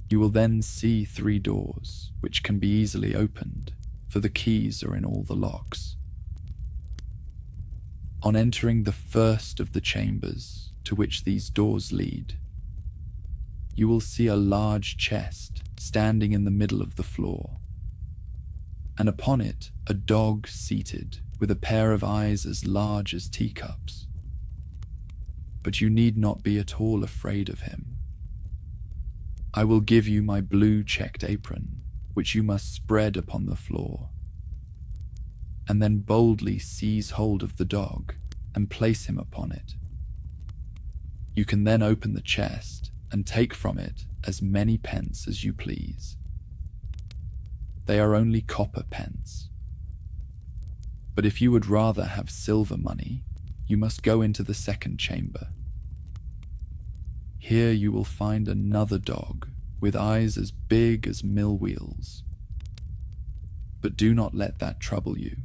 You will then see 3 doors, which can be easily opened, for the keys are in all the locks. On entering the first of the chambers to which these doors lead, you will see a large chest standing in the middle of the floor, and upon it a dog seated with a pair of eyes as large as teacups. But you need not be at all afraid of him. I will give you my blue checked apron, which you must spread upon the floor, and then boldly seize hold of the dog and place him upon it. You can then open the chest and take from it as many pence as you please. They are only copper pence. But if you would rather have silver money, you must go into the second chamber. Here you will find another dog with eyes as big as mill wheels. But do not let that trouble you.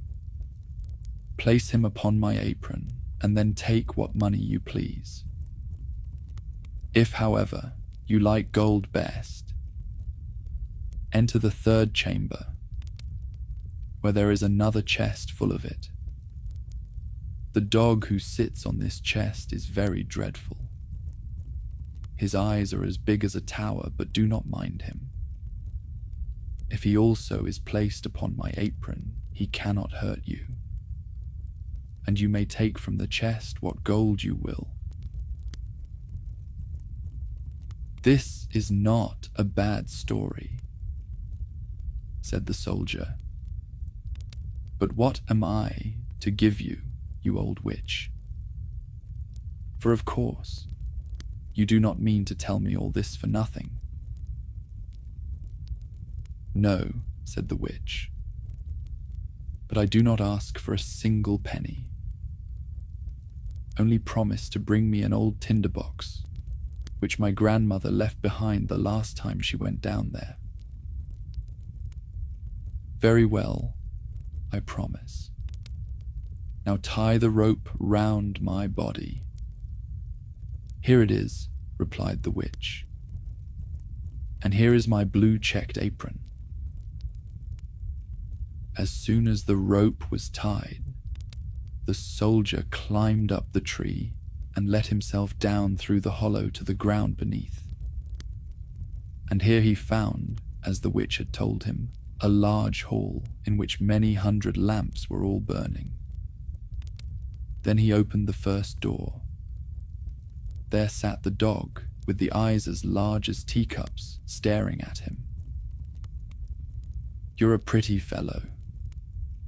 Place him upon my apron, and then take what money you please. If, however, you like gold best, enter the third chamber, where there is another chest full of it. The dog who sits on this chest is very dreadful. His eyes are as big as a tower, but do not mind him. If he also is placed upon my apron, he cannot hurt you. And you may take from the chest what gold you will. This is not a bad story, said the soldier. But what am I to give you, you old witch? For of course, you do not mean to tell me all this for nothing. No, said the witch, but I do not ask for a single penny. Only promise to bring me an old tinderbox, which my grandmother left behind the last time she went down there. Very well, I promise. Now tie the rope round my body. Here it is, replied the witch. And here is my blue checked apron. As soon as the rope was tied, the soldier climbed up the tree and let himself down through the hollow to the ground beneath. And here he found, as the witch had told him, a large hall in which many hundred lamps were all burning. Then he opened the first door. There sat the dog, with the eyes as large as teacups, staring at him. "You're a pretty fellow,"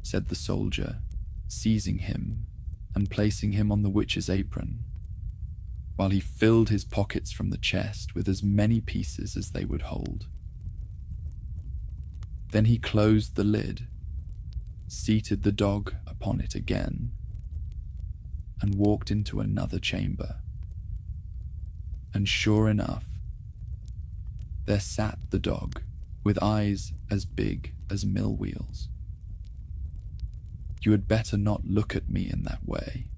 said the soldier, seizing him and placing him on the witch's apron, while he filled his pockets from the chest with as many pieces as they would hold. Then he closed the lid, seated the dog upon it again, and walked into another chamber. And sure enough, there sat the dog, with eyes as big as mill wheels. "You had better not look at me in that way,"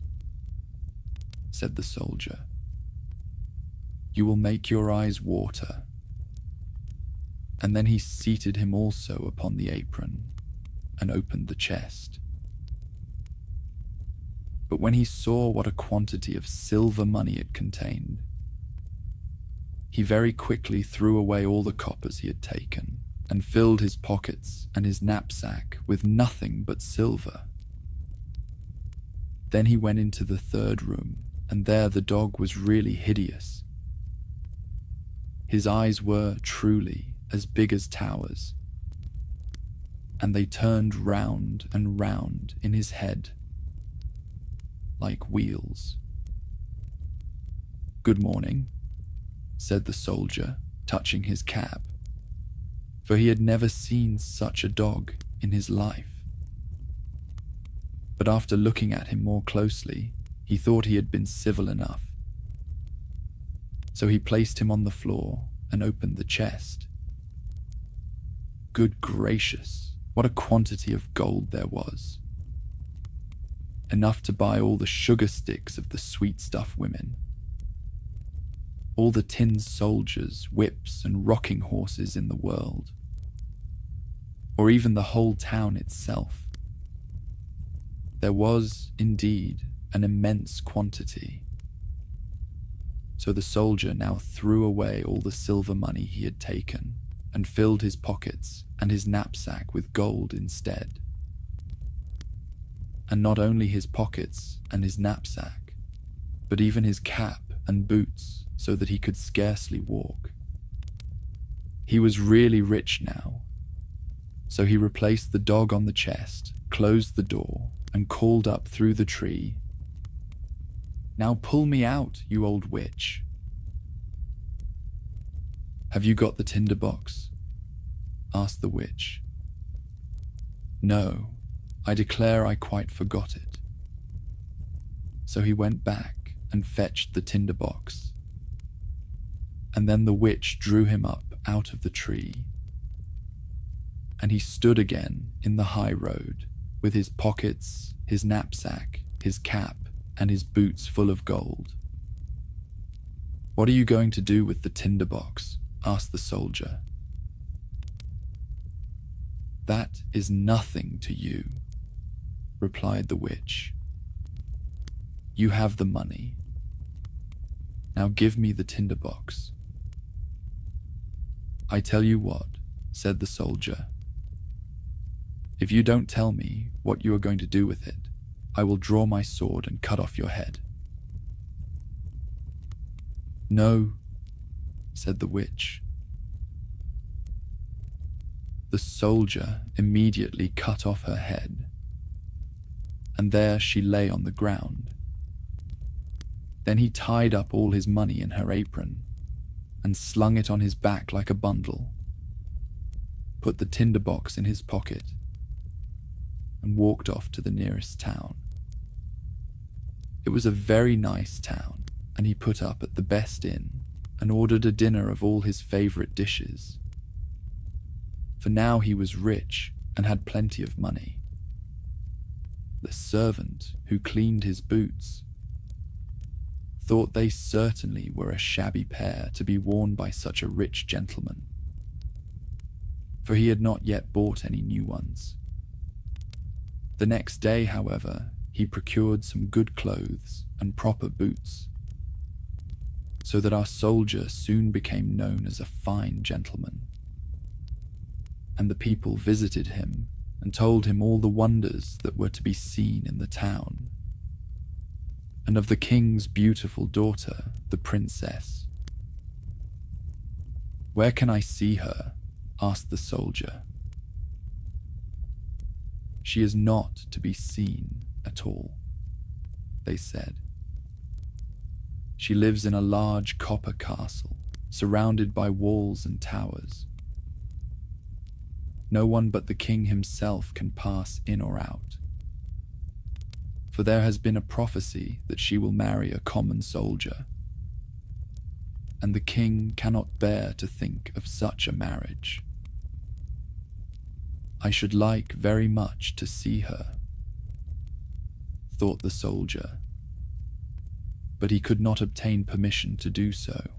said the soldier. "You will make your eyes water." And then he seated him also upon the apron and opened the chest. But when he saw what a quantity of silver money it contained, he very quickly threw away all the coppers he had taken and filled his pockets and his knapsack with nothing but silver. Then he went into the third room, and there the dog was really hideous. His eyes were, truly, as big as towers, and they turned round and round in his head like wheels. "Good morning," said the soldier, touching his cap, for he had never seen such a dog in his life. But after looking at him more closely, he thought he had been civil enough. So he placed him on the floor and opened the chest. Good gracious, what a quantity of gold there was! Enough to buy all the sugar sticks of the sweet stuff women, all the tin soldiers, whips, and rocking horses in the world, or even the whole town itself. There was, indeed, an immense quantity. So the soldier now threw away all the silver money he had taken and filled his pockets and his knapsack with gold instead. And not only his pockets and his knapsack, but even his cap and boots, so that he could scarcely walk. He was really rich now, so he replaced the dog on the chest, closed the door, and called up through the tree, "Now pull me out, you old witch." "Have you got the tinderbox?" asked the witch. "No, I declare I quite forgot it." So he went back and fetched the tinderbox. And then the witch drew him up out of the tree, and he stood again in the high road with his pockets, his knapsack, his cap, and his boots full of gold. "What are you going to do with the tinderbox?" asked the soldier. "That is nothing to you," replied the witch. "You have the money. Now give me the tinderbox." "I tell you what," said the soldier. "If you don't tell me what you are going to do with it, I will draw my sword and cut off your head." "No," said the witch. The soldier immediately cut off her head, and there she lay on the ground. Then he tied up all his money in her apron and slung it on his back like a bundle, put the tinderbox in his pocket, and walked off to the nearest town. It was a very nice town, and he put up at the best inn and ordered a dinner of all his favorite dishes. For now he was rich and had plenty of money. The servant who cleaned his boots thought they certainly were a shabby pair to be worn by such a rich gentleman, for he had not yet bought any new ones. The next day, however, he procured some good clothes and proper boots, so that our soldier soon became known as a fine gentleman. And the people visited him and told him all the wonders that were to be seen in the town, and of the king's beautiful daughter, the princess. "Where can I see her?" asked the soldier. "She is not to be seen at all," they said. "She lives in a large copper castle, surrounded by walls and towers. No one but the king himself can pass in or out. For there has been a prophecy that she will marry a common soldier, and the king cannot bear to think of such a marriage. I should like very much to see her," thought the soldier, but he could not obtain permission to do so.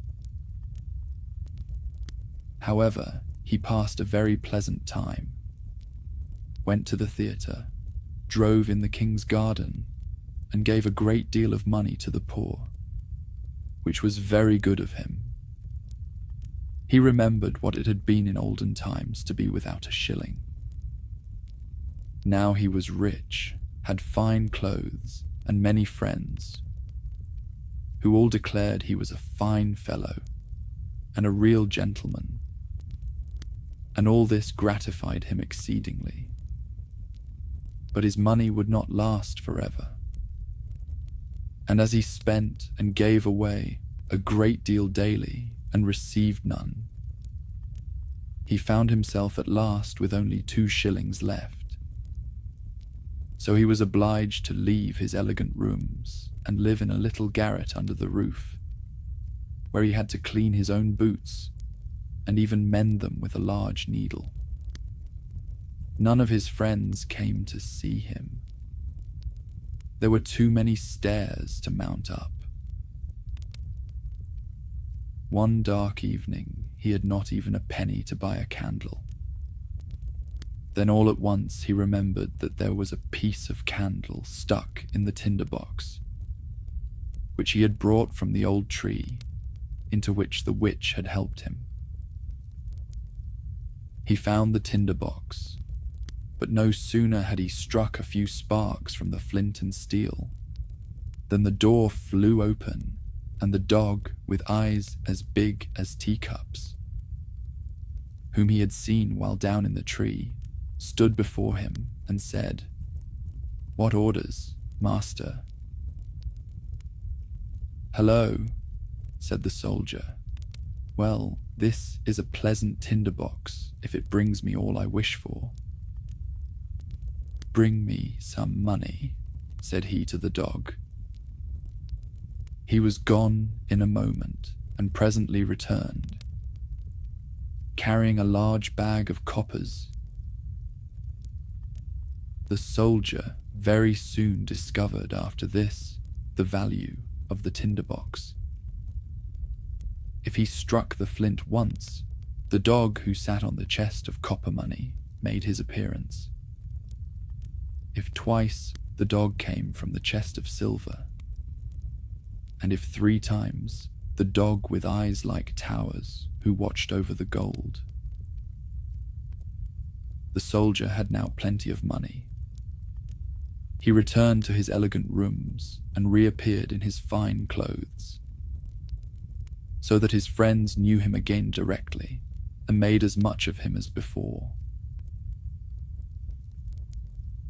However, he passed a very pleasant time, went to the theatre, drove in the king's garden, and gave a great deal of money to the poor, which was very good of him. He remembered what it had been in olden times to be without a shilling. Now he was rich, had fine clothes, and many friends, who all declared he was a fine fellow and a real gentleman, and all this gratified him exceedingly. But his money would not last forever, and as he spent and gave away a great deal daily and received none, he found himself at last with only 2 shillings left. So he was obliged to leave his elegant rooms and live in a little garret under the roof, where he had to clean his own boots and even mend them with a large needle. None of his friends came to see him. There were too many stairs to mount up. One dark evening, he had not even a penny to buy a candle. Then all at once he remembered that there was a piece of candle stuck in the tinderbox, which he had brought from the old tree into which the witch had helped him. He found the tinderbox, but no sooner had he struck a few sparks from the flint and steel than the door flew open, and the dog, with eyes as big as teacups, whom he had seen while down in the tree, stood before him and said, "What orders, master?" "Hello," said the soldier. Well, this is a pleasant tinderbox if it brings me all I wish for. Bring me some money, said he to the dog. He was gone in a moment and presently returned, carrying a large bag of coppers. The soldier very soon discovered after this the value of the tinderbox. If he struck the flint once, the dog who sat on the chest of copper money made his appearance. If twice, the dog came from the chest of silver. And if 3 times, the dog with eyes like towers who watched over the gold. The soldier had now plenty of money. He returned to his elegant rooms and reappeared in his fine clothes, so that his friends knew him again directly and made as much of him as before.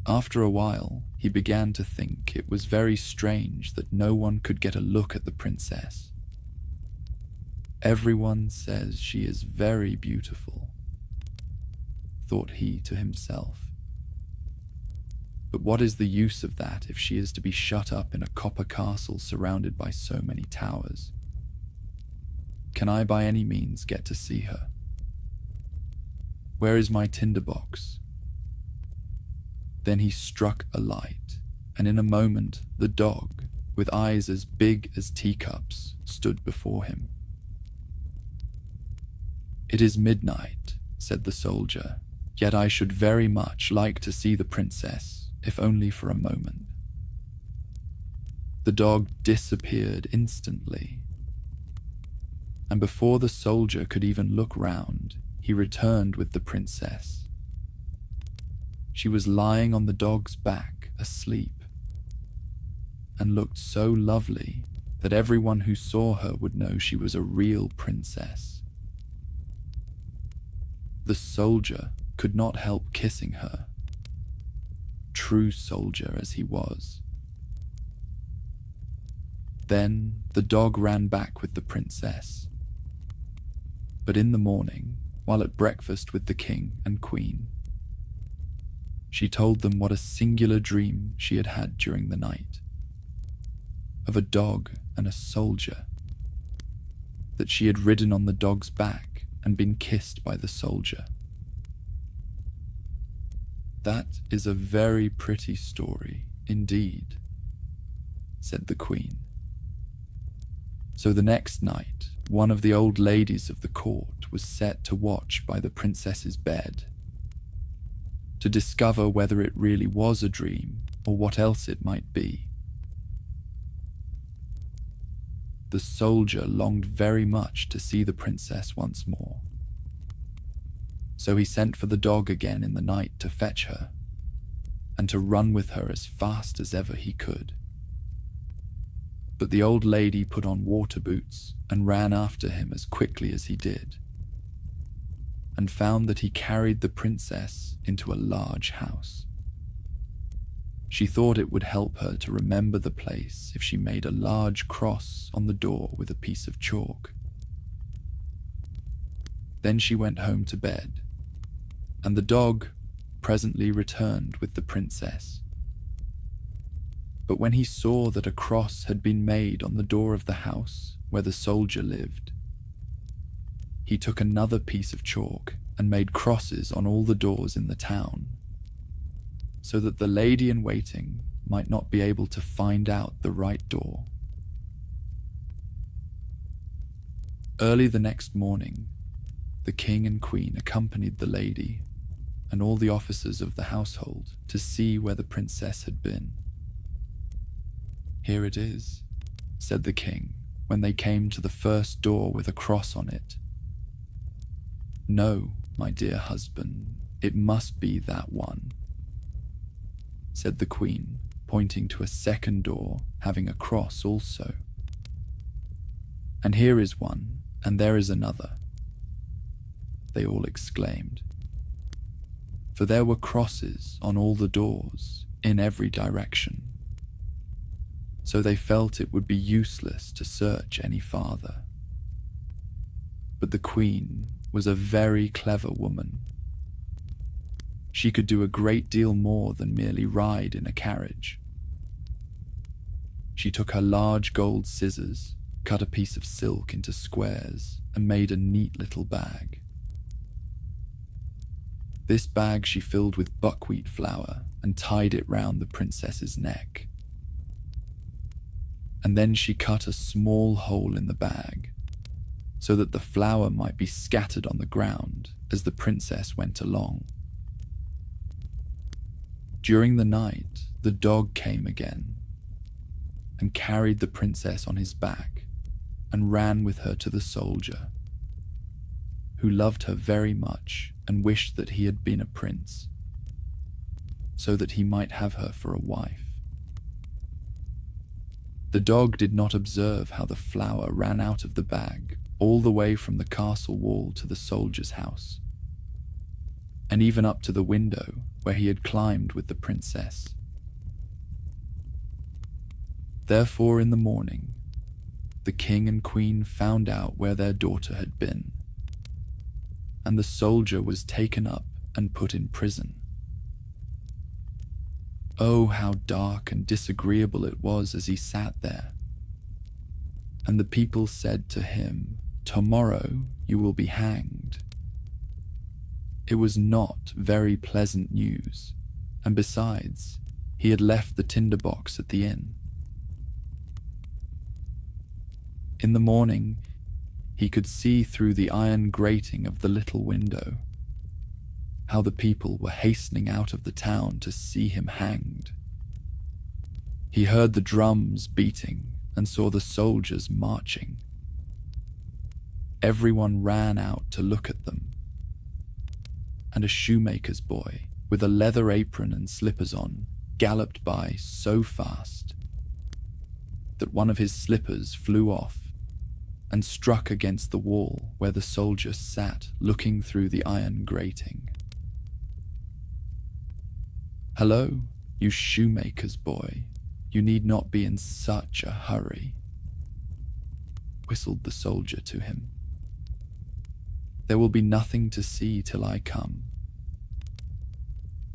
After a while, he began to think it was very strange that no one could get a look at the princess. Everyone says she is very beautiful, thought he to himself. But what is the use of that if she is to be shut up in a copper castle surrounded by so many towers? Can I by any means get to see her? Where is my tinderbox? Then he struck a light, and in a moment the dog, with eyes as big as teacups, stood before him. It is midnight, said the soldier, yet I should very much like to see the princess, if only for a moment. The dog disappeared instantly, and before the soldier could even look round, he returned with the princess. She was lying on the dog's back, asleep, and looked so lovely that everyone who saw her would know she was a real princess. The soldier could not help kissing her, true soldier as he was. Then the dog ran back with the princess. But in the morning, while at breakfast with the king and queen, she told them what a singular dream she had had during the night, of a dog and a soldier, that she had ridden on the dog's back and been kissed by the soldier. That is a very pretty story indeed, said the queen. So the next night, one of the old ladies of the court was set to watch by the princess's bed, to discover whether it really was a dream or what else it might be. The soldier longed very much to see the princess once more, so he sent for the dog again in the night to fetch her, and to run with her as fast as ever he could. But the old lady put on water boots and ran after him as quickly as he did, and found that he carried the princess into a large house. She thought it would help her to remember the place if she made a large cross on the door with a piece of chalk. Then she went home to bed, and the dog presently returned with the princess. But when he saw that a cross had been made on the door of the house where the soldier lived, he took another piece of chalk and made crosses on all the doors in the town, so that the lady in waiting might not be able to find out the right door. Early the next morning, the king and queen accompanied the lady and all the officers of the household to see where the princess had been. "Here it is," said the king when they came to the first door with a cross on it. "No, my dear husband, it must be that one," said the queen, pointing to a second door having a cross also. "And here is one, and there is another," they all exclaimed. For there were crosses on all the doors, in every direction. So they felt it would be useless to search any farther. But the queen was a very clever woman. She could do a great deal more than merely ride in a carriage. She took her large gold scissors, cut a piece of silk into squares, and made a neat little bag. This bag she filled with buckwheat flour and tied it round the princess's neck. And then she cut a small hole in the bag so that the flour might be scattered on the ground as the princess went along. During the night, the dog came again and carried the princess on his back and ran with her to the soldier, who loved her very much and wished that he had been a prince, so that he might have her for a wife. The dog did not observe how the flour ran out of the bag all the way from the castle wall to the soldier's house, and even up to the window where he had climbed with the princess. Therefore, in the morning, the king and queen found out where their daughter had been, and the soldier was taken up and put in prison. Oh, how dark and disagreeable it was as he sat there. And the people said to him, "Tomorrow you will be hanged." It was not very pleasant news, and besides, he had left the tinderbox at the inn. In the morning, he could see through the iron grating of the little window how the people were hastening out of the town to see him hanged. He heard the drums beating and saw the soldiers marching. Everyone ran out to look at them, and a shoemaker's boy with a leather apron and slippers on galloped by so fast that one of his slippers flew off and struck against the wall where the soldier sat looking through the iron grating. "Hello, you shoemaker's boy, you need not be in such a hurry," whistled the soldier to him. "There will be nothing to see till I come.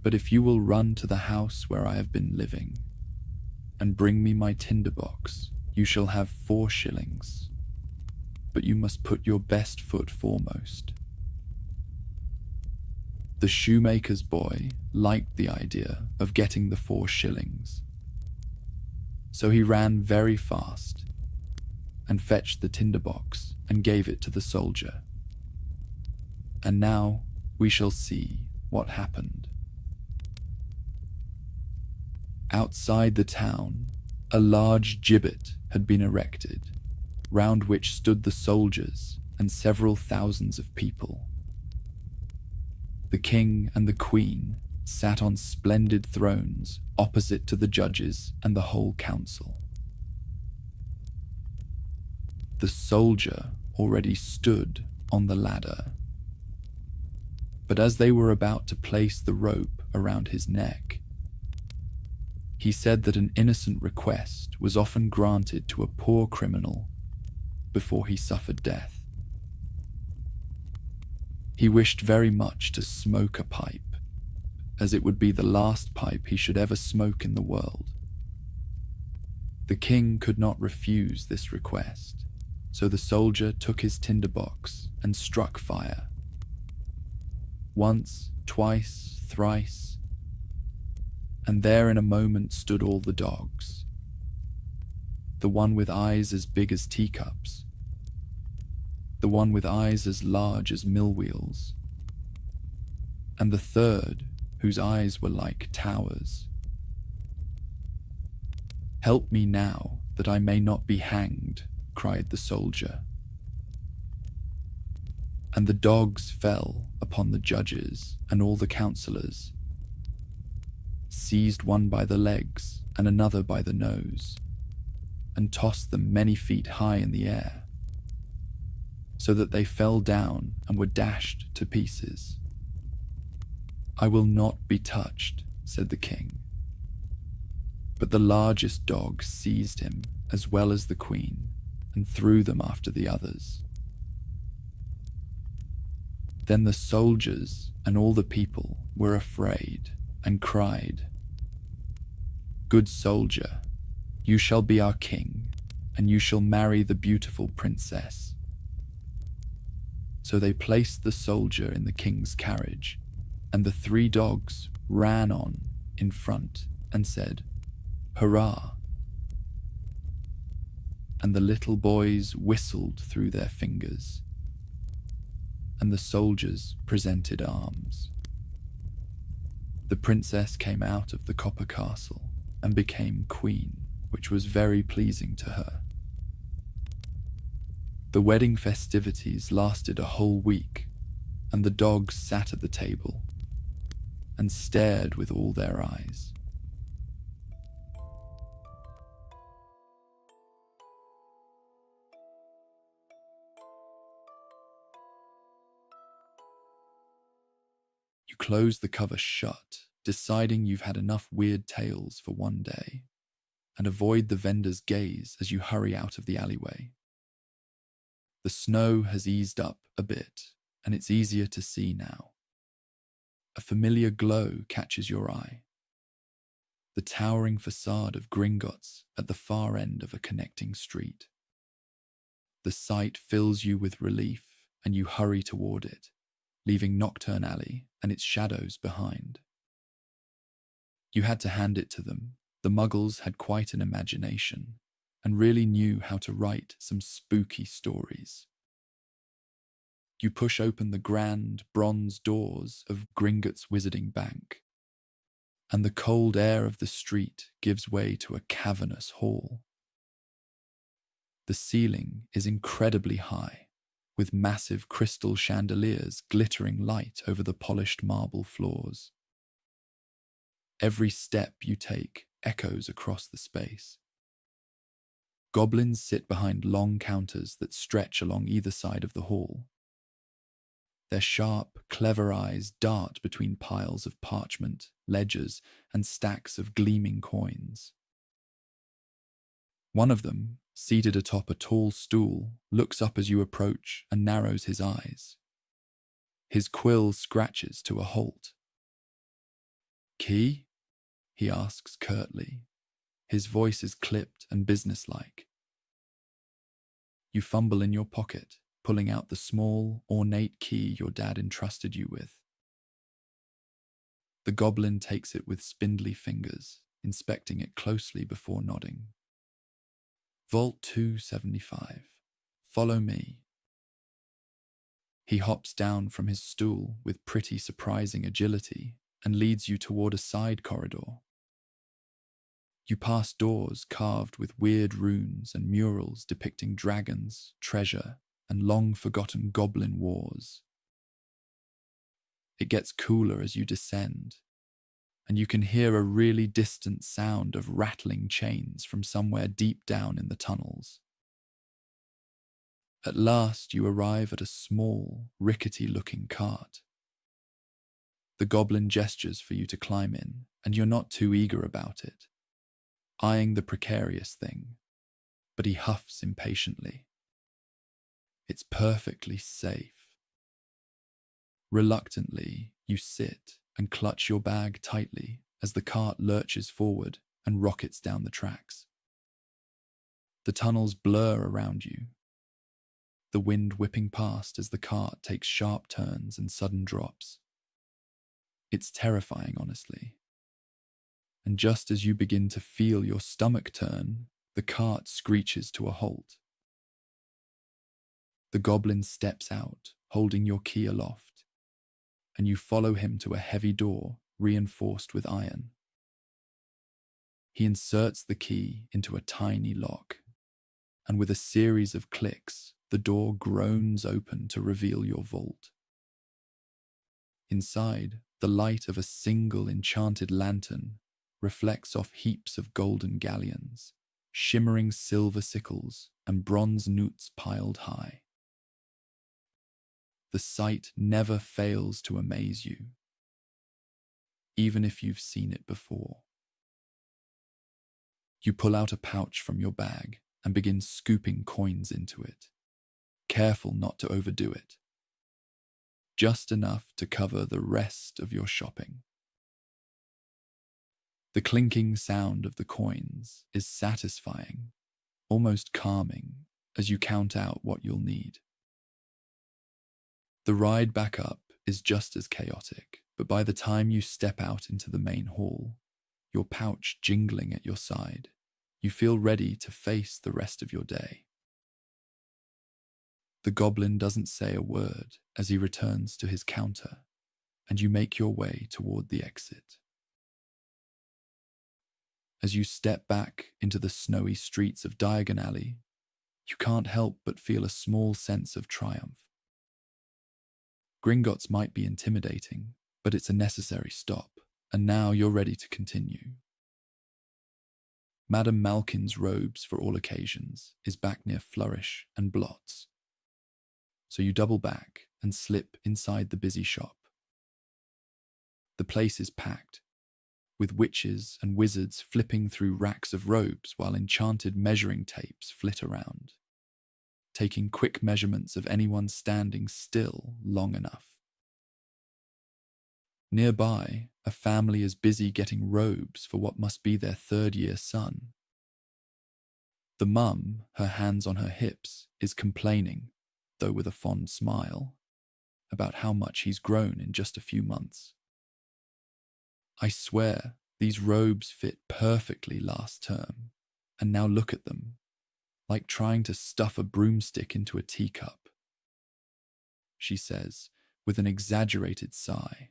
But if you will run to the house where I have been living and bring me my tinderbox, you shall have 4 shillings. But you must put your best foot foremost." The shoemaker's boy liked the idea of getting the 4 shillings, so he ran very fast and fetched the tinderbox and gave it to the soldier. And now we shall see what happened. Outside the town, a large gibbet had been erected, round which stood the soldiers and several thousands of people. The king and the queen sat on splendid thrones opposite to the judges and the whole council. The soldier already stood on the ladder, but as they were about to place the rope around his neck, he said that an innocent request was often granted to a poor criminal before he suffered death. He wished very much to smoke a pipe, as it would be the last pipe he should ever smoke in the world. The king could not refuse this request, so the soldier took his tinderbox and struck fire. Once, twice, thrice, and there in a moment stood all the dogs. The one with eyes as big as teacups, the one with eyes as large as mill wheels, and the third whose eyes were like towers. "Help me now, that I may not be hanged," cried the soldier. And the dogs fell upon the judges and all the councillors, seized one by the legs and another by the nose, and tossed them many feet high in the air, so that they fell down and were dashed to pieces. "I will not be touched," said the king. But the largest dog seized him as well as the queen and threw them after the others. Then the soldiers and all the people were afraid and cried, "Good soldier, you shall be our king, and you shall marry the beautiful princess." So they placed the soldier in the king's carriage, and the three dogs ran on in front and said, "Hurrah!" And the little boys whistled through their fingers, and the soldiers presented arms. The princess came out of the copper castle and became queen, which was very pleasing to her. The wedding festivities lasted a whole week, and the dogs sat at the table and stared with all their eyes. You close the cover shut, deciding you've had enough weird tales for one day, and avoid the vendor's gaze as you hurry out of the alleyway. The snow has eased up a bit, and it's easier to see now. A familiar glow catches your eye. The towering facade of Gringotts at the far end of a connecting street. The sight fills you with relief, and you hurry toward it, leaving Nocturne Alley and its shadows behind. You had to hand it to them. The Muggles had quite an imagination, and really knew how to write some spooky stories. You push open the grand bronze doors of Gringotts Wizarding Bank, and the cold air of the street gives way to a cavernous hall. The ceiling is incredibly high, with massive crystal chandeliers glittering light over the polished marble floors. Every step you take echoes across the space. Goblins sit behind long counters that stretch along either side of the hall. Their sharp, clever eyes dart between piles of parchment, ledgers, and stacks of gleaming coins. One of them, seated atop a tall stool, looks up as you approach and narrows his eyes. His quill scratches to a halt. "Key?" he asks curtly. His voice is clipped and businesslike. You fumble in your pocket, pulling out the small, ornate key your dad entrusted you with. The goblin takes it with spindly fingers, inspecting it closely before nodding. "Vault 275. Follow me." He hops down from his stool with pretty surprising agility and leads you toward a side corridor. You pass doors carved with weird runes and murals depicting dragons, treasure, and long-forgotten goblin wars. It gets cooler as you descend, and you can hear a really distant sound of rattling chains from somewhere deep down in the tunnels. At last you arrive at a small, rickety-looking cart. The goblin gestures for you to climb in, and you're not too eager about it, eyeing the precarious thing, but he huffs impatiently. It's perfectly safe. Reluctantly, you sit and clutch your bag tightly as the cart lurches forward and rockets down the tracks. The tunnels blur around you, the wind whipping past as the cart takes sharp turns and sudden drops. It's terrifying, honestly. And just as you begin to feel your stomach turn, the cart screeches to a halt. The goblin steps out, holding your key aloft, and you follow him to a heavy door reinforced with iron. He inserts the key into a tiny lock, and with a series of clicks, the door groans open to reveal your vault. Inside, the light of a single enchanted lantern reflects off heaps of golden galleons, shimmering silver sickles, and bronze newts piled high. The sight never fails to amaze you, even if you've seen it before. You pull out a pouch from your bag and begin scooping coins into it, careful not to overdo it. just enough to cover the rest of your shopping. The clinking sound of the coins is satisfying, almost calming, as you count out what you'll need. The ride back up is just as chaotic, but by the time you step out into the main hall, your pouch jingling at your side, you feel ready to face the rest of your day. The goblin doesn't say a word as he returns to his counter, and you make your way toward the exit. As you step back into the snowy streets of Diagon Alley, you can't help but feel a small sense of triumph. Gringotts might be intimidating, but it's a necessary stop, and now you're ready to continue. Madame Malkin's robes for all occasions is back near Flourish and Blots, so you double back and slip inside the busy shop. The place is packed, with witches and wizards flipping through racks of robes while enchanted measuring tapes flit around, taking quick measurements of anyone standing still long enough. Nearby, a family is busy getting robes for what must be their third-year son. The mum, her hands on her hips, is complaining, though with a fond smile, about how much he's grown in just a few months. I swear, these robes fit perfectly last term, and now look at them, like trying to stuff a broomstick into a teacup, she says, with an exaggerated sigh.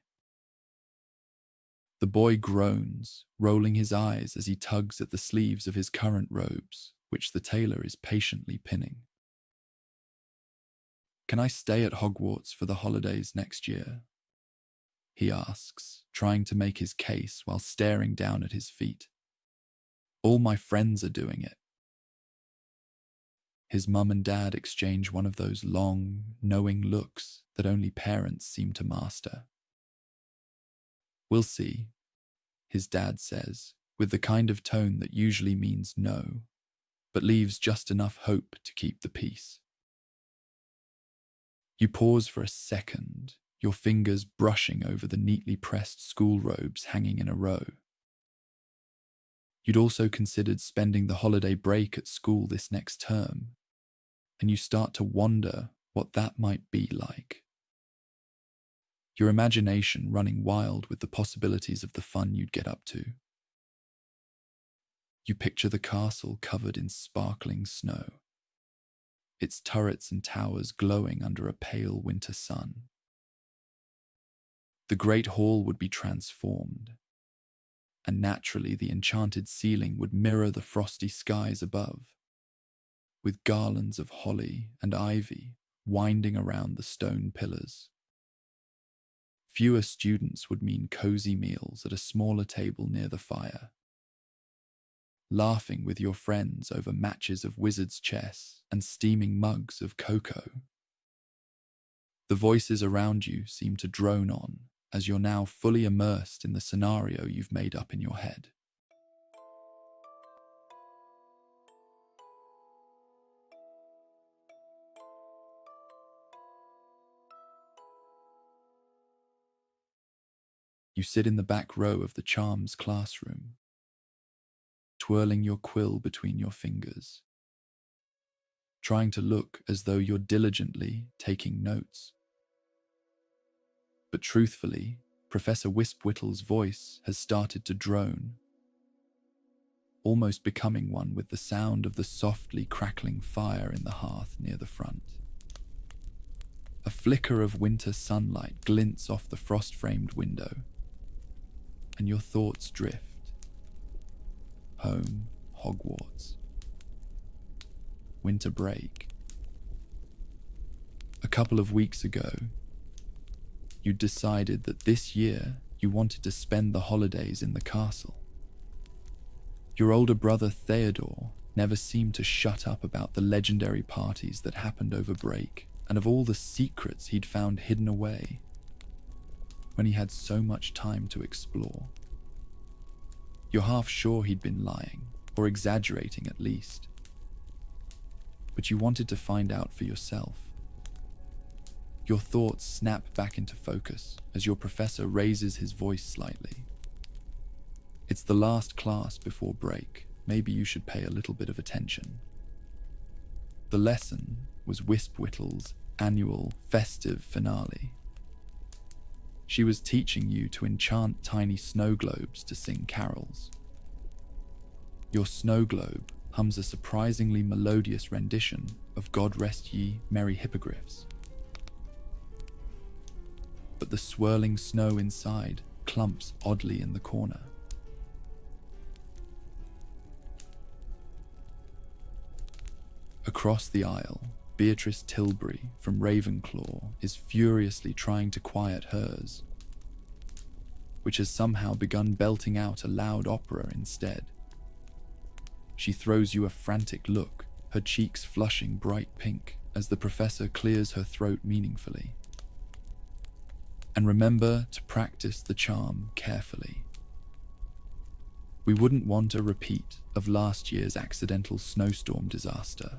The boy groans, rolling his eyes as he tugs at the sleeves of his current robes, which the tailor is patiently pinning. "Can I stay at Hogwarts for the holidays next year?" he asks, trying to make his case while staring down at his feet. "All my friends are doing it." His mum and dad exchange one of those long, knowing looks that only parents seem to master. "We'll see," his dad says, with the kind of tone that usually means no, but leaves just enough hope to keep the peace. You pause for a second, your fingers brushing over the neatly pressed school robes hanging in a row. You'd also considered spending the holiday break at school this next term, and you start to wonder what that might be like. Your imagination running wild with the possibilities of the fun you'd get up to. You picture the castle covered in sparkling snow, its turrets and towers glowing under a pale winter sun. The great hall would be transformed, and naturally the enchanted ceiling would mirror the frosty skies above, with garlands of holly and ivy winding around the stone pillars. Fewer students would mean cozy meals at a smaller table near the fire, laughing with your friends over matches of wizard's chess and steaming mugs of cocoa. The voices around you seem to drone on as you're now fully immersed in the scenario you've made up in your head. You sit in the back row of the charms classroom, twirling your quill between your fingers, trying to look as though you're diligently taking notes. But truthfully, Professor Wispwhittle's voice has started to drone, almost becoming one with the sound of the softly crackling fire in the hearth near the front. A flicker of winter sunlight glints off the frost-framed window, and your thoughts drift. Home, Hogwarts. Winter break. A couple of weeks ago, you decided that this year you wanted to spend the holidays in the castle. Your older brother Theodore never seemed to shut up about the legendary parties that happened over break and of all the secrets he'd found hidden away when he had so much time to explore. You're half sure he'd been lying, or exaggerating at least, but you wanted to find out for yourself. Your thoughts snap back into focus as your professor raises his voice slightly. It's the last class before break. Maybe you should pay a little bit of attention. The lesson was Wispwhittle's annual festive finale. She was teaching you to enchant tiny snow globes to sing carols. Your snow globe hums a surprisingly melodious rendition of God Rest Ye Merry Hippogriffs. But the swirling snow inside clumps oddly in the corner. Across the aisle, Beatrice Tilbury from Ravenclaw is furiously trying to quiet hers, which has somehow begun belting out a loud opera instead. She throws you a frantic look, her cheeks flushing bright pink as the professor clears her throat meaningfully. And remember to practice the charm carefully. We wouldn't want a repeat of last year's accidental snowstorm disaster,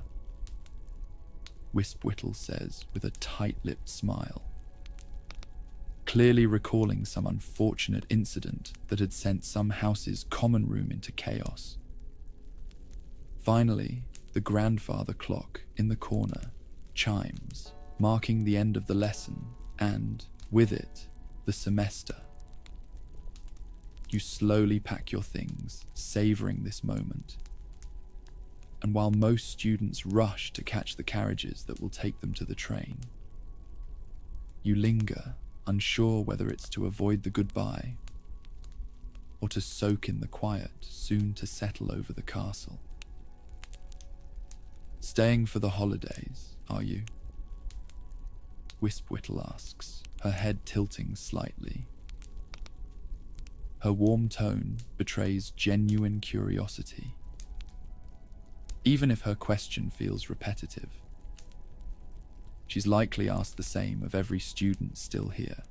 Wispwhittle says with a tight-lipped smile, clearly recalling some unfortunate incident that had sent some house's common room into chaos. Finally, the grandfather clock in the corner chimes, marking the end of the lesson and, with it, the semester. You slowly pack your things, savoring this moment. And while most students rush to catch the carriages that will take them to the train, you linger, unsure whether it's to avoid the goodbye or to soak in the quiet soon to settle over the castle. Staying for the holidays, are you? Wispwhittle asks, her head tilting slightly. Her warm tone betrays genuine curiosity, even if her question feels repetitive. She's likely asked the same of every student still here.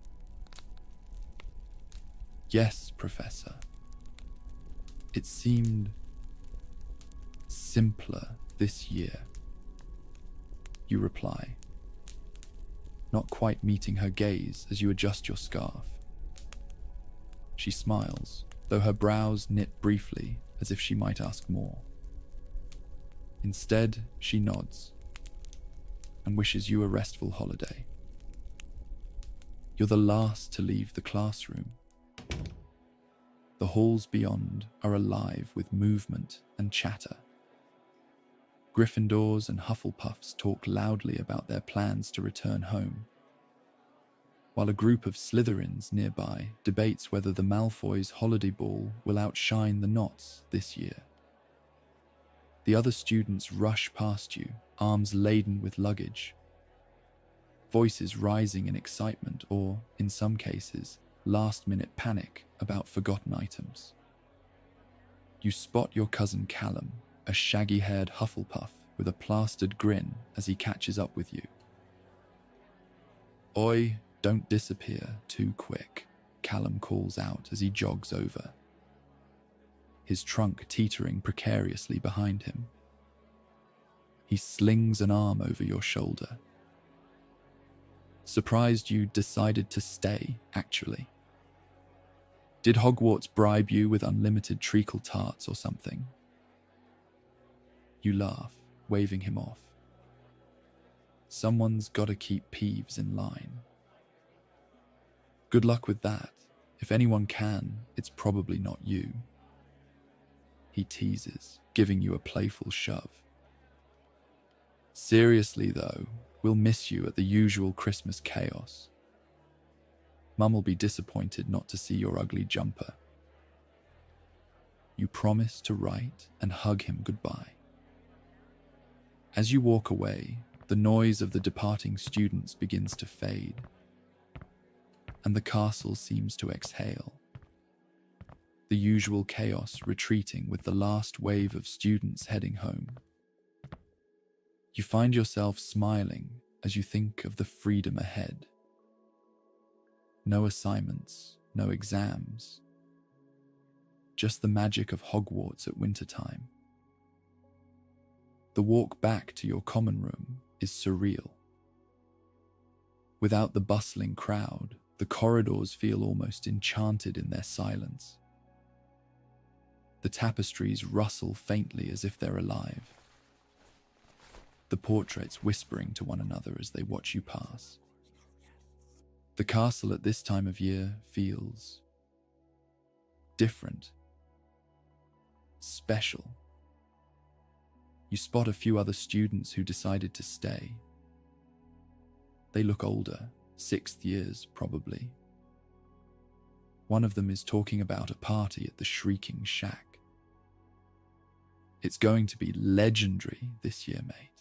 Yes, Professor. It seemed simpler this year, you reply, not quite meeting her gaze as you adjust your scarf. She smiles, though her brows knit briefly as if she might ask more. Instead, she nods and wishes you a restful holiday. You're the last to leave the classroom. The halls beyond are alive with movement and chatter. Gryffindors and Hufflepuffs talk loudly about their plans to return home, while a group of Slytherins nearby debates whether the Malfoys' holiday ball will outshine the Knots this year. The other students rush past you, arms laden with luggage, voices rising in excitement or, in some cases, last-minute panic about forgotten items. You spot your cousin Callum, a shaggy-haired Hufflepuff with a plastered grin as he catches up with you. Oi, don't disappear too quick, Callum calls out as he jogs over, his trunk teetering precariously behind him. He slings an arm over your shoulder. Surprised you decided to stay, actually. Did Hogwarts bribe you with unlimited treacle tarts or something? You laugh, waving him off. Someone's gotta keep Peeves in line. Good luck with that. If anyone can, it's probably not you. He teases, giving you a playful shove. Seriously though, we'll miss you at the usual Christmas chaos. Mum will be disappointed not to see your ugly jumper. You promise to write and hug him goodbye. As you walk away, the noise of the departing students begins to fade, and the castle seems to exhale, the usual chaos retreating with the last wave of students heading home. You find yourself smiling as you think of the freedom ahead. No assignments, no exams, just the magic of Hogwarts at wintertime. The walk back to your common room is surreal. Without the bustling crowd, the corridors feel almost enchanted in their silence. The tapestries rustle faintly as if they're alive, the portraits whispering to one another as they watch you pass. The castle at this time of year feels different, special. You spot a few other students who decided to stay. They look older, 6th years probably. One of them is talking about a party at the Shrieking Shack. It's going to be legendary this year, mate.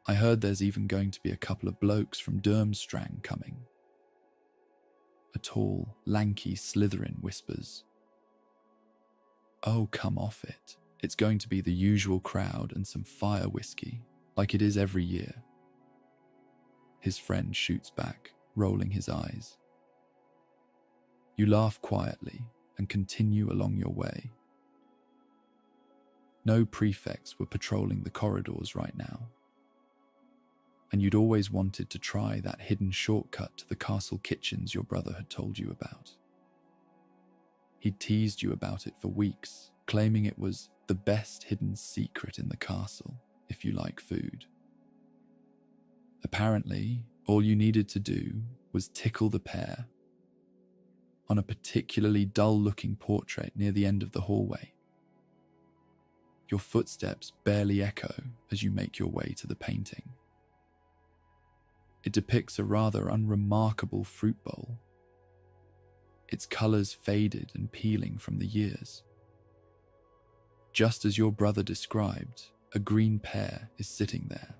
I heard there's even going to be a couple of blokes from Durmstrang coming. A tall, lanky Slytherin whispers. Oh, come off it. It's going to be the usual crowd and some fire whiskey, like it is every year. His friend shoots back, rolling his eyes. You laugh quietly and continue along your way. No prefects were patrolling the corridors right now, and you'd always wanted to try that hidden shortcut to the castle kitchens your brother had told you about. He'd teased you about it for weeks, claiming it was the best hidden secret in the castle, if you like food. Apparently, all you needed to do was tickle the pair on a particularly dull-looking portrait near the end of the hallway. Your footsteps barely echo as you make your way to the painting. It depicts a rather unremarkable fruit bowl, its colours faded and peeling from the years. Just as your brother described, a green pear is sitting there,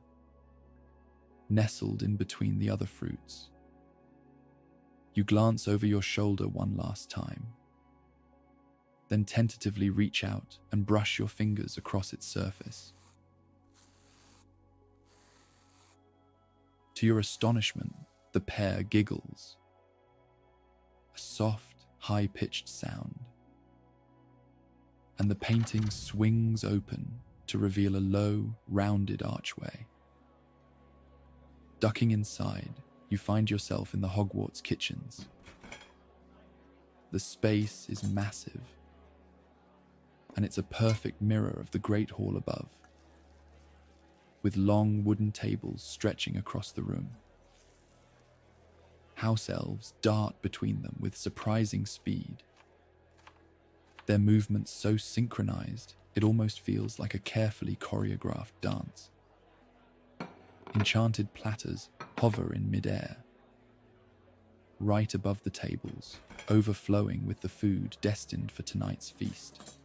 nestled in between the other fruits. You glance over your shoulder one last time, then tentatively reach out and brush your fingers across its surface. To your astonishment, the pear giggles, a soft, high-pitched sound, and the painting swings open to reveal a low, rounded archway. Ducking inside, you find yourself in the Hogwarts kitchens. The space is massive, and it's a perfect mirror of the Great Hall above, with long wooden tables stretching across the room. House elves dart between them with surprising speed, their movements so synchronized it almost feels like a carefully choreographed dance. Enchanted platters hover in mid-air, right above the tables, overflowing with the food destined for tonight's feast.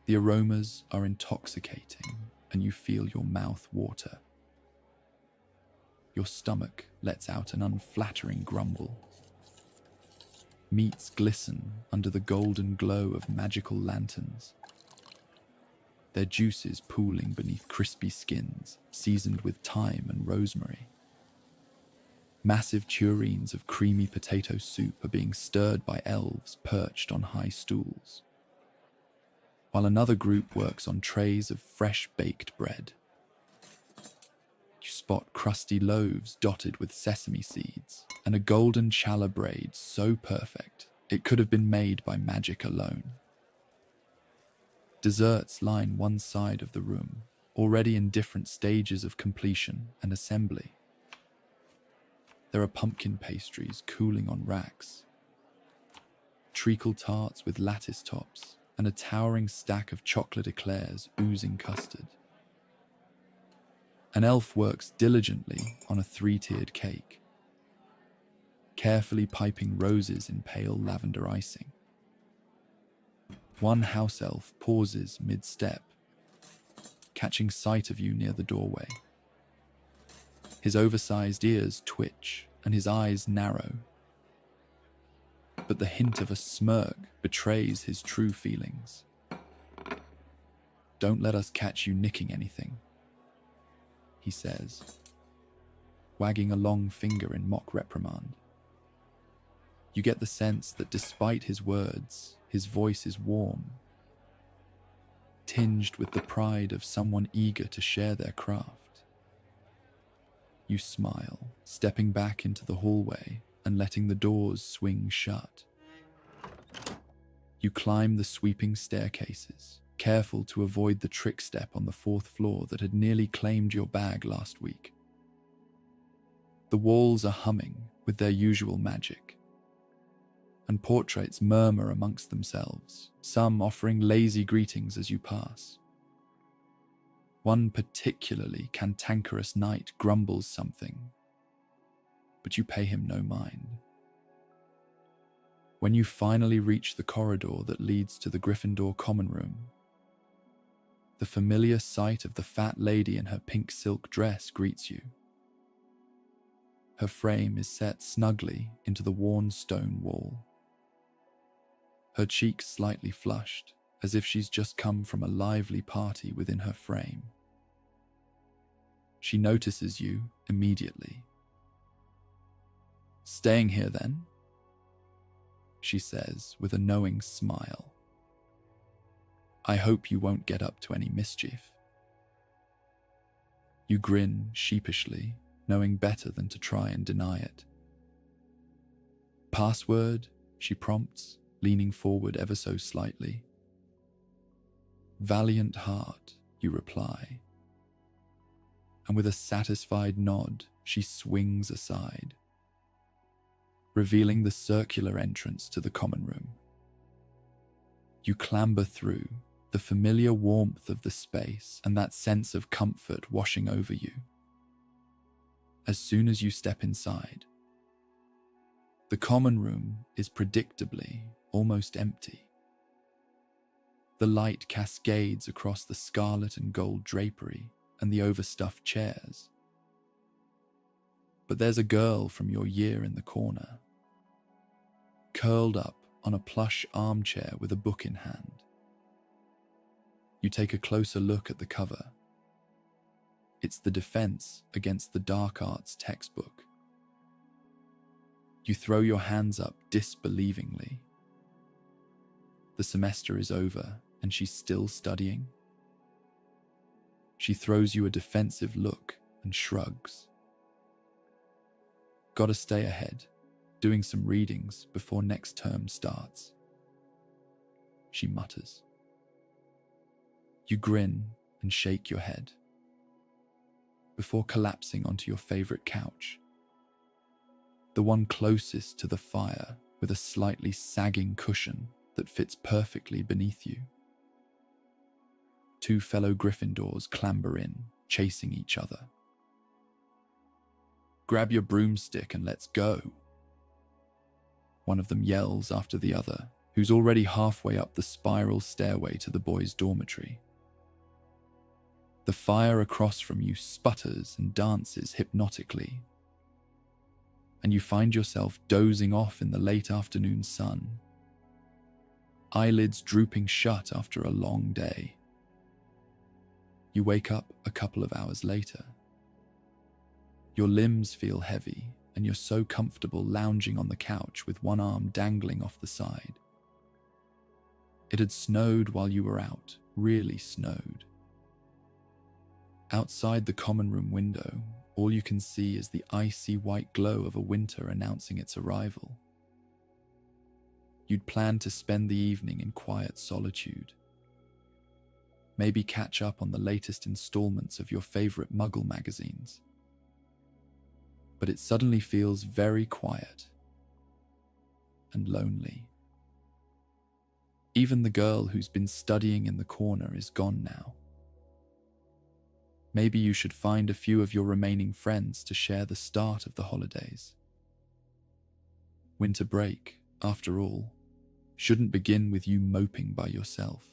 The aromas are intoxicating, and you feel your mouth water. Your stomach lets out an unflattering grumble. Meats glisten under the golden glow of magical lanterns, their juices pooling beneath crispy skins seasoned with thyme and rosemary. Massive tureens of creamy potato soup are being stirred by elves perched on high stools, while another group works on trays of fresh baked bread. You spot crusty loaves dotted with sesame seeds and a golden challah braid so perfect it could have been made by magic alone. Desserts line one side of the room, already in different stages of completion and assembly. There are pumpkin pastries cooling on racks, treacle tarts with lattice tops, and a towering stack of chocolate eclairs oozing custard. An elf works diligently on a 3-tiered cake, carefully piping roses in pale lavender icing. One house elf pauses mid-step, catching sight of you near the doorway. His oversized ears twitch and his eyes narrow, but the hint of a smirk betrays his true feelings. "Don't let us catch you nicking anything," he says, wagging a long finger in mock reprimand. You get the sense that despite his words, his voice is warm, tinged with the pride of someone eager to share their craft. You smile, stepping back into the hallway and letting the doors swing shut. You climb the sweeping staircases, careful to avoid the trick step on the fourth floor that had nearly claimed your bag last week. The walls are humming with their usual magic, and portraits murmur amongst themselves, some offering lazy greetings as you pass. One particularly cantankerous knight grumbles something, but you pay him no mind. When you finally reach the corridor that leads to the Gryffindor common room, the familiar sight of the fat lady in her pink silk dress greets you. Her frame is set snugly into the worn stone wall. Her cheeks slightly flushed, as if she's just come from a lively party within her frame. She notices you immediately. "Staying here, then?" she says with a knowing smile. "I hope you won't get up to any mischief." You grin sheepishly, knowing better than to try and deny it. "Password?" she prompts, leaning forward ever so slightly. "Valiant heart," you reply. And with a satisfied nod, she swings aside, revealing the circular entrance to the common room. You clamber through, the familiar warmth of the space and that sense of comfort washing over you. As soon as you step inside, the common room is predictably almost empty. The light cascades across the scarlet and gold drapery and the overstuffed chairs. But there's a girl from your year in the corner, curled up on a plush armchair with a book in hand. You take a closer look at the cover. It's the Defense Against the Dark Arts textbook. You throw your hands up disbelievingly. The semester is over and she's still studying. She throws you a defensive look and shrugs. "Gotta stay ahead, doing some readings before next term starts," she mutters. You grin and shake your head, before collapsing onto your favorite couch, the one closest to the fire with a slightly sagging cushion that fits perfectly beneath you. Two fellow Gryffindors clamber in, chasing each other. "Grab your broomstick and let's go," one of them yells after the other, who's already halfway up the spiral stairway to the boys' dormitory. The fire across from you sputters and dances hypnotically, and you find yourself dozing off in the late afternoon sun, eyelids drooping shut after a long day. You wake up a couple of hours later. Your limbs feel heavy, and you're so comfortable lounging on the couch with one arm dangling off the side. It had snowed while you were out, really snowed. Outside the common room window, all you can see is the icy white glow of a winter announcing its arrival. You'd planned to spend the evening in quiet solitude. Maybe catch up on the latest installments of your favorite Muggle magazines. But it suddenly feels very quiet and lonely. Even the girl who's been studying in the corner is gone now. Maybe you should find a few of your remaining friends to share the start of the holidays. Winter break, after all, shouldn't begin with you moping by yourself.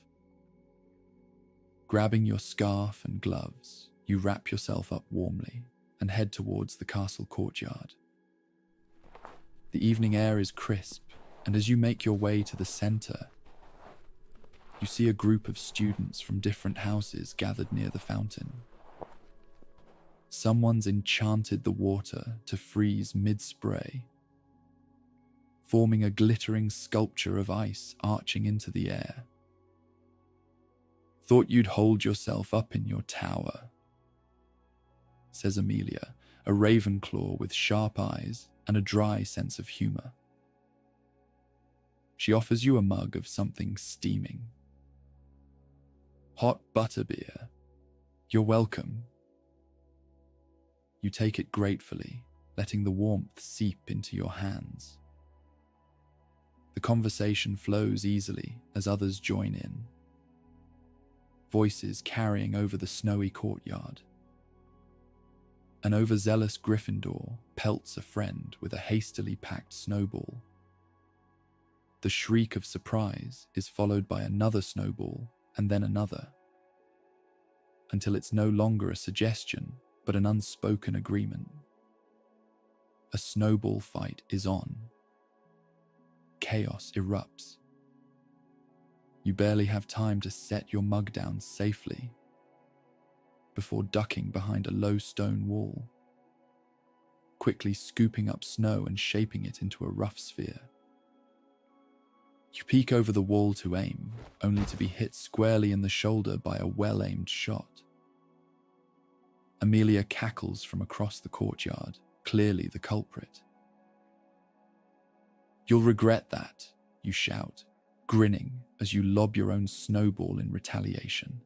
Grabbing your scarf and gloves, you wrap yourself up warmly and head towards the castle courtyard. The evening air is crisp, and as you make your way to the center, you see a group of students from different houses gathered near the fountain. Someone's enchanted the water to freeze mid-spray, forming a glittering sculpture of ice arching into the air. "Thought you'd hold yourself up in your tower," says Amelia, a Ravenclaw with sharp eyes and a dry sense of humor. She offers you a mug of something steaming. Hot butterbeer. You're welcome. You take it gratefully, letting the warmth seep into your hands. The conversation flows easily as others join in, voices carrying over the snowy courtyard. An overzealous Gryffindor pelts a friend with a hastily packed snowball. The shriek of surprise is followed by another snowball and then another, until it's no longer a suggestion but an unspoken agreement. A snowball fight is on. Chaos erupts. You barely have time to set your mug down safely before ducking behind a low stone wall, quickly scooping up snow and shaping it into a rough sphere. You peek over the wall to aim, only to be hit squarely in the shoulder by a well-aimed shot. Amelia cackles from across the courtyard, clearly the culprit. "You'll regret that," you shout, grinning as you lob your own snowball in retaliation.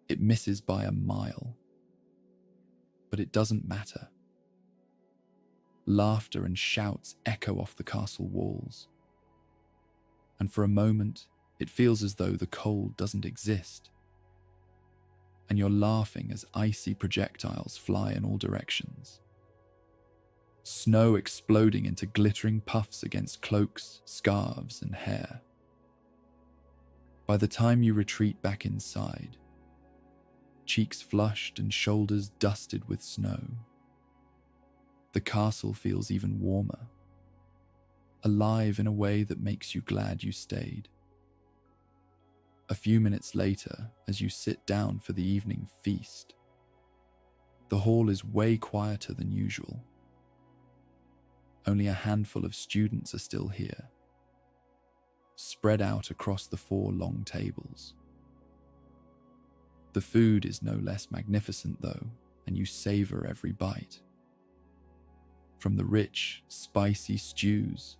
It misses by a mile, but it doesn't matter. Laughter and shouts echo off the castle walls, and for a moment, it feels as though the cold doesn't exist, and you're laughing as icy projectiles fly in all directions. Snow exploding into glittering puffs against cloaks, scarves, and hair. By the time you retreat back inside, cheeks flushed and shoulders dusted with snow, the castle feels even warmer, alive in a way that makes you glad you stayed. A few minutes later, as you sit down for the evening feast, the hall is way quieter than usual. Only a handful of students are still here, spread out across the 4 long tables. The food is no less magnificent though, and you savor every bite. From the rich, spicy stews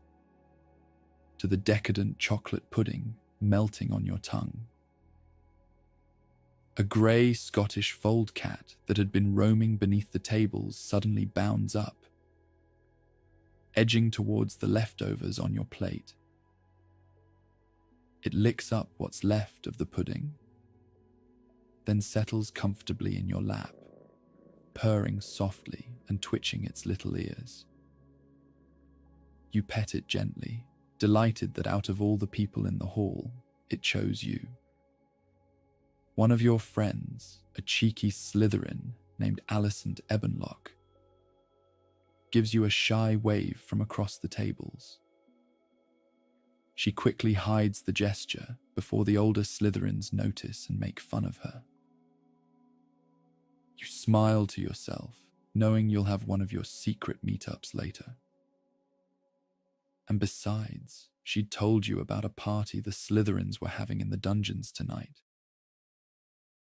to the decadent chocolate pudding melting on your tongue. A grey Scottish fold cat that had been roaming beneath the tables suddenly bounds up, edging towards the leftovers on your plate. It licks up what's left of the pudding, then settles comfortably in your lap, purring softly and twitching its little ears. You pet it gently, delighted that out of all the people in the hall, it chose you. One of your friends, a cheeky Slytherin named Alicent Ebenlock, gives you a shy wave from across the tables. She quickly hides the gesture before the older Slytherins notice and make fun of her. You smile to yourself, knowing you'll have one of your secret meetups later. And besides, she'd told you about a party the Slytherins were having in the dungeons tonight,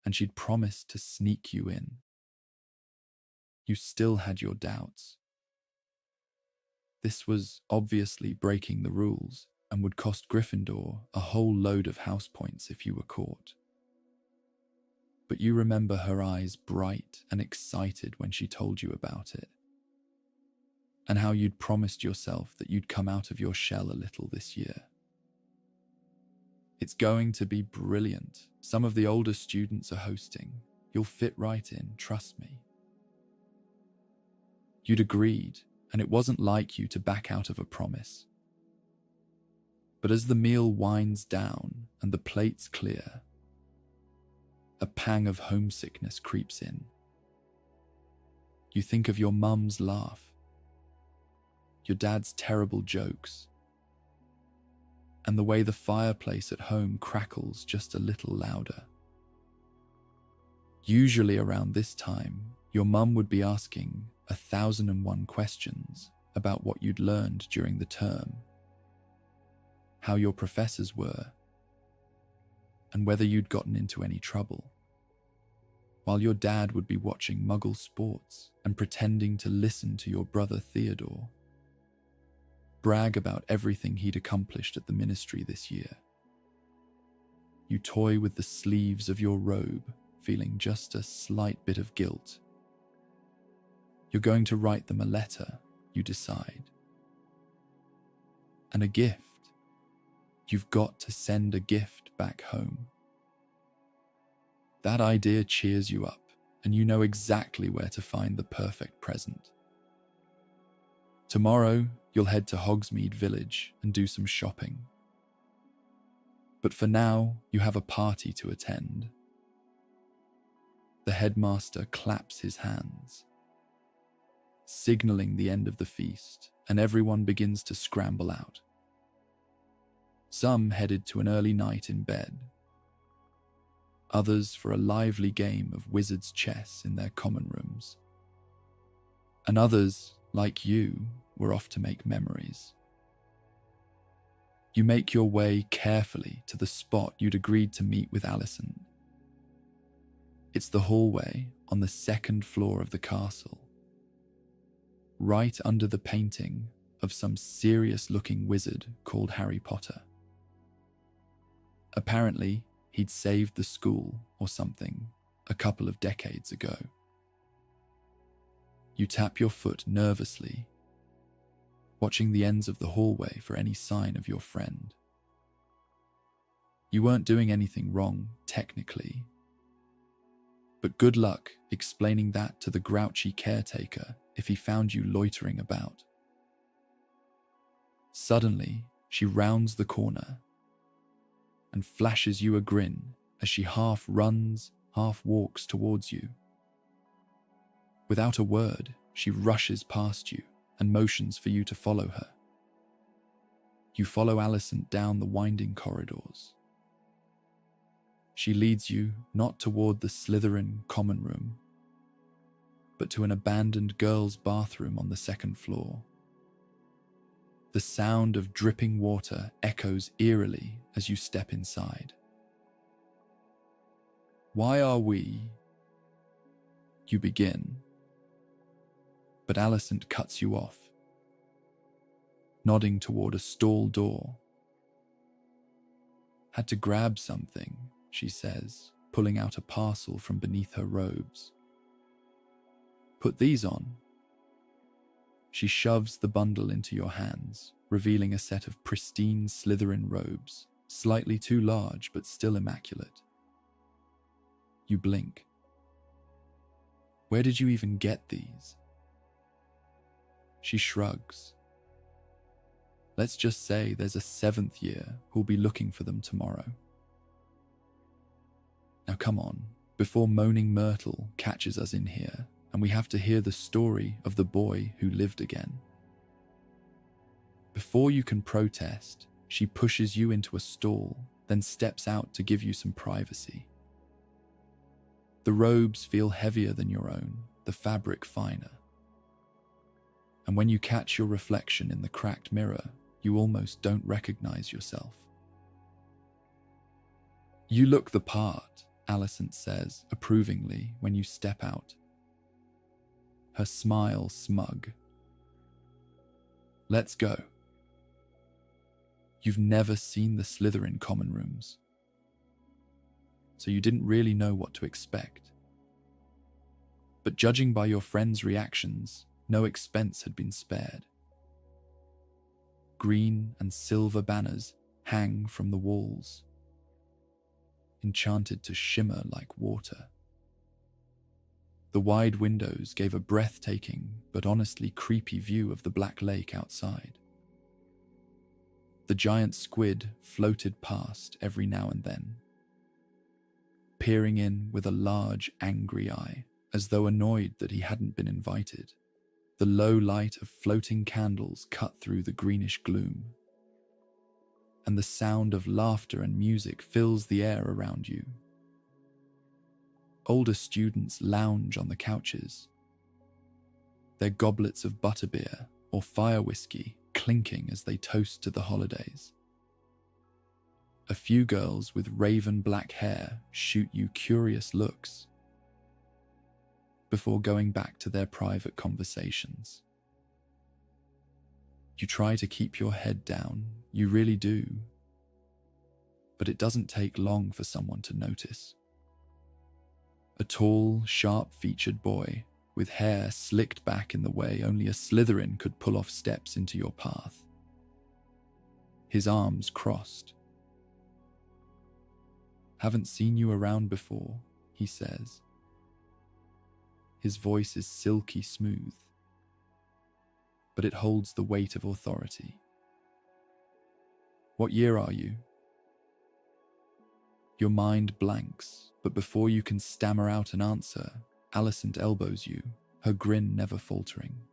and she'd promised to sneak you in. You still had your doubts. This was obviously breaking the rules and would cost Gryffindor a whole load of house points if you were caught. But you remember her eyes bright and excited when she told you about it, and how you'd promised yourself that you'd come out of your shell a little this year. It's going to be brilliant. Some of the older students are hosting. You'll fit right in, trust me. You'd agreed, and it wasn't like you to back out of a promise. But as the meal winds down and the plates clear, a pang of homesickness creeps in. You think of your mum's laugh, your dad's terrible jokes, and the way the fireplace at home crackles just a little louder. Usually around this time, your mum would be asking 1,001 questions about what you'd learned during the term, how your professors were, and whether you'd gotten into any trouble. while your dad would be watching Muggle sports and pretending to listen to your brother Theodore brag about everything he'd accomplished at the ministry this year. You toy with the sleeves of your robe, feeling just a slight bit of guilt. You're going to write them a letter, you decide. And a gift. You've got to send a gift back home. That idea cheers you up, and you know exactly where to find the perfect present. Tomorrow, you'll head to Hogsmeade Village and do some shopping. But for now, you have a party to attend. The headmaster claps his hands, signaling the end of the feast, and everyone begins to scramble out. Some headed to an early night in bed, others for a lively game of wizard's chess in their common rooms, and others, like you, were off to make memories. You make your way carefully to the spot you'd agreed to meet with Alicent. It's the hallway on the second floor of the castle, right under the painting of some serious-looking wizard called Harry Potter. Apparently, he'd saved the school or something a couple of decades ago. You tap your foot nervously, watching the ends of the hallway for any sign of your friend. You weren't doing anything wrong, technically, but good luck explaining that to the grouchy caretaker if he found you loitering about. Suddenly, she rounds the corner and flashes you a grin as she half runs, half walks towards you. Without a word, she rushes past you and motions for you to follow her. You follow Alicent down the winding corridors. She leads you not toward the Slytherin common room, but to an abandoned girls' bathroom on the second floor. The sound of dripping water echoes eerily as you step inside. "Why are we?" You begin, but Alicent cuts you off, nodding toward a stall door. "Had to grab something," she says, pulling out a parcel from beneath her robes. "Put these on." She shoves the bundle into your hands, revealing a set of pristine Slytherin robes, slightly too large but still immaculate. You blink. "Where did you even get these?" She shrugs. "Let's just say there's a 7th year who'll be looking for them tomorrow. Now come on, before Moaning Myrtle catches us in here, and we have to hear the story of the boy who lived again." Before you can protest, she pushes you into a stall, then steps out to give you some privacy. The robes feel heavier than your own, the fabric finer. And when you catch your reflection in the cracked mirror, you almost don't recognize yourself. "You look the part," Alicent says approvingly when you step out, her smile smug. "Let's go." You've never seen the Slytherin common rooms, so you didn't really know what to expect. But judging by your friend's reactions, no expense had been spared. Green and silver banners hang from the walls, enchanted to shimmer like water. The wide windows gave a breathtaking but honestly creepy view of the Black Lake outside. The giant squid floated past every now and then, peering in with a large, angry eye, as though annoyed that he hadn't been invited. The low light of floating candles cut through the greenish gloom, and the sound of laughter and music fills the air around you. Older students lounge on the couches, their goblets of butterbeer or fire whiskey clinking as they toast to the holidays. A few girls with raven black hair shoot you curious looks, before going back to their private conversations. You try to keep your head down, you really do. But it doesn't take long for someone to notice. A tall, sharp-featured boy with hair slicked back in the way only a Slytherin could pull off steps into your path. His arms crossed. "Haven't seen you around before," he says. His voice is silky smooth, but it holds the weight of authority. "What year are you?" Your mind blanks, but before you can stammer out an answer, Alicent elbows you, her grin never faltering.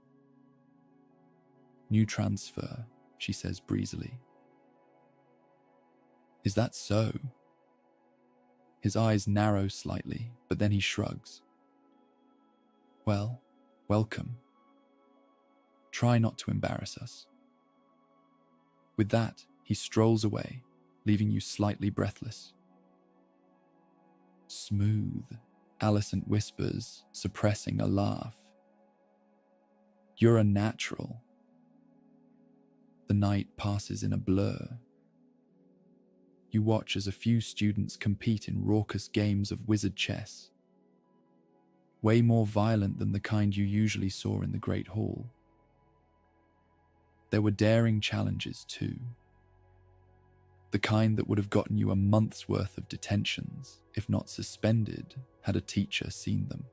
"New transfer," she says breezily. "Is that so?" His eyes narrow slightly, but then he shrugs. "Well, welcome. Try not to embarrass us." With that, he strolls away, leaving you slightly breathless. "Smooth," Alicent whispers, suppressing a laugh. "You're a natural." The night passes in a blur. You watch as a few students compete in raucous games of wizard chess, way more violent than the kind you usually saw in the Great Hall. There were daring challenges too, the kind that would have gotten you a month's worth of detentions, if not suspended, had a teacher seen them.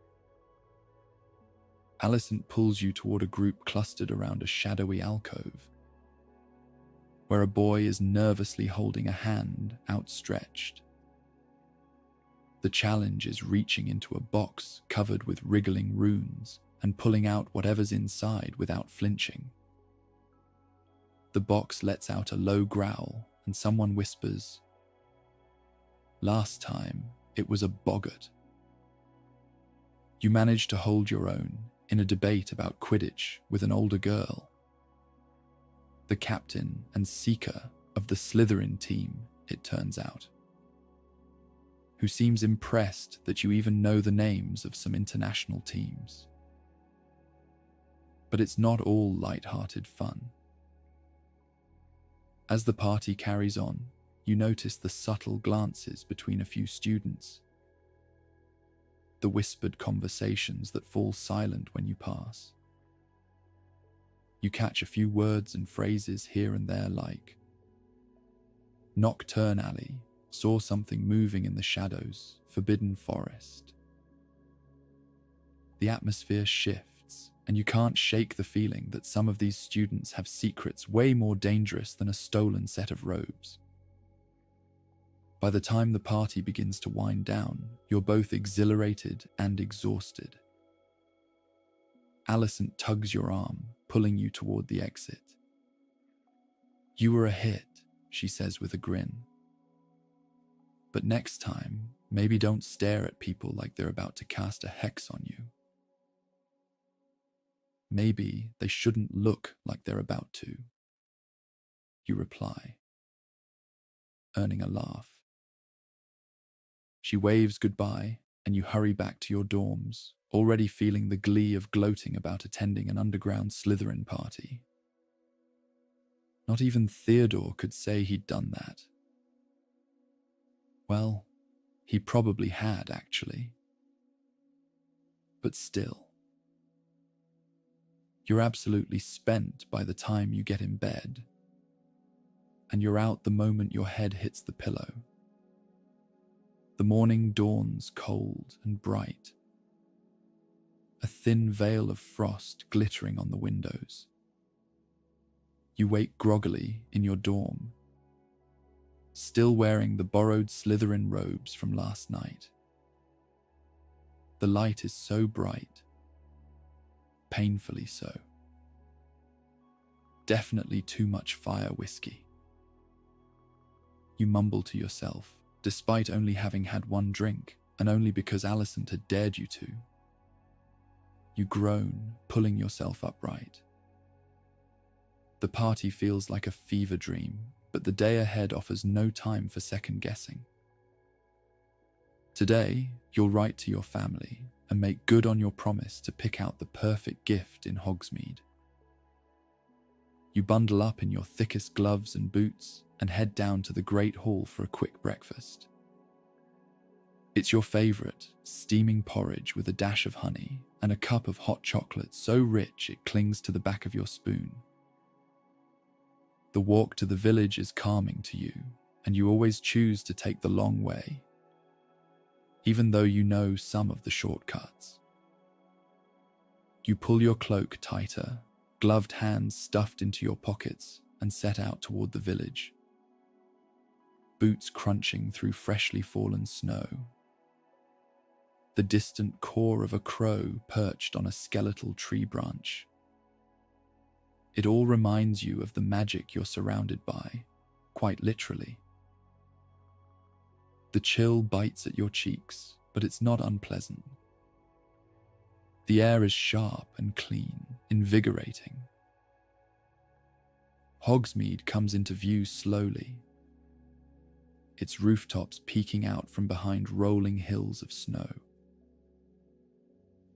Alicent pulls you toward a group clustered around a shadowy alcove, where a boy is nervously holding a hand outstretched. The challenge is reaching into a box covered with wriggling runes and pulling out whatever's inside without flinching. The box lets out a low growl, and someone whispers, "Last time, it was a boggart." You manage to hold your own in a debate about Quidditch with an older girl. The captain and seeker of the Slytherin team, it turns out, who seems impressed that you even know the names of some international teams. But it's not all light-hearted fun. As the party carries on, you notice the subtle glances between a few students, the whispered conversations that fall silent when you pass. You catch a few words and phrases here and there like, "Nocturne Alley, saw something moving in the shadows, Forbidden Forest." The atmosphere shifts, and you can't shake the feeling that some of these students have secrets way more dangerous than a stolen set of robes. By the time the party begins to wind down, you're both exhilarated and exhausted. Alicent tugs your arm, pulling you toward the exit. "You were a hit," she says with a grin. "But next time, maybe don't stare at people like they're about to cast a hex on you." "Maybe they shouldn't look like they're about to," you reply, earning a laugh. She waves goodbye, and you hurry back to your dorms, already feeling the glee of gloating about attending an underground Slytherin party. Not even Theodore could say he'd done that. Well, he probably had, actually. But still. You're absolutely spent by the time you get in bed, and you're out the moment your head hits the pillow. The morning dawns cold and bright, a thin veil of frost glittering on the windows. You wake groggily in your dorm, still wearing the borrowed Slytherin robes from last night. The light is so bright, painfully so. Definitely too much fire whiskey. You mumble to yourself, despite only having had one drink, and only because Alicent had dared you to. You groan, pulling yourself upright. The party feels like a fever dream, but the day ahead offers no time for second guessing. Today, you'll write to your family, and make good on your promise to pick out the perfect gift in Hogsmeade. You bundle up in your thickest gloves and boots and head down to the Great Hall for a quick breakfast. It's your favourite, steaming porridge with a dash of honey and a cup of hot chocolate so rich it clings to the back of your spoon. The walk to the village is calming to you, and you always choose to take the long way, even though you know some of the shortcuts. You pull your cloak tighter, gloved hands stuffed into your pockets, and set out toward the village, boots crunching through freshly fallen snow. The distant caw of a crow perched on a skeletal tree branch. It all reminds you of the magic you're surrounded by, quite literally. The chill bites at your cheeks, but it's not unpleasant. The air is sharp and clean, invigorating. Hogsmeade comes into view slowly, its rooftops peeking out from behind rolling hills of snow.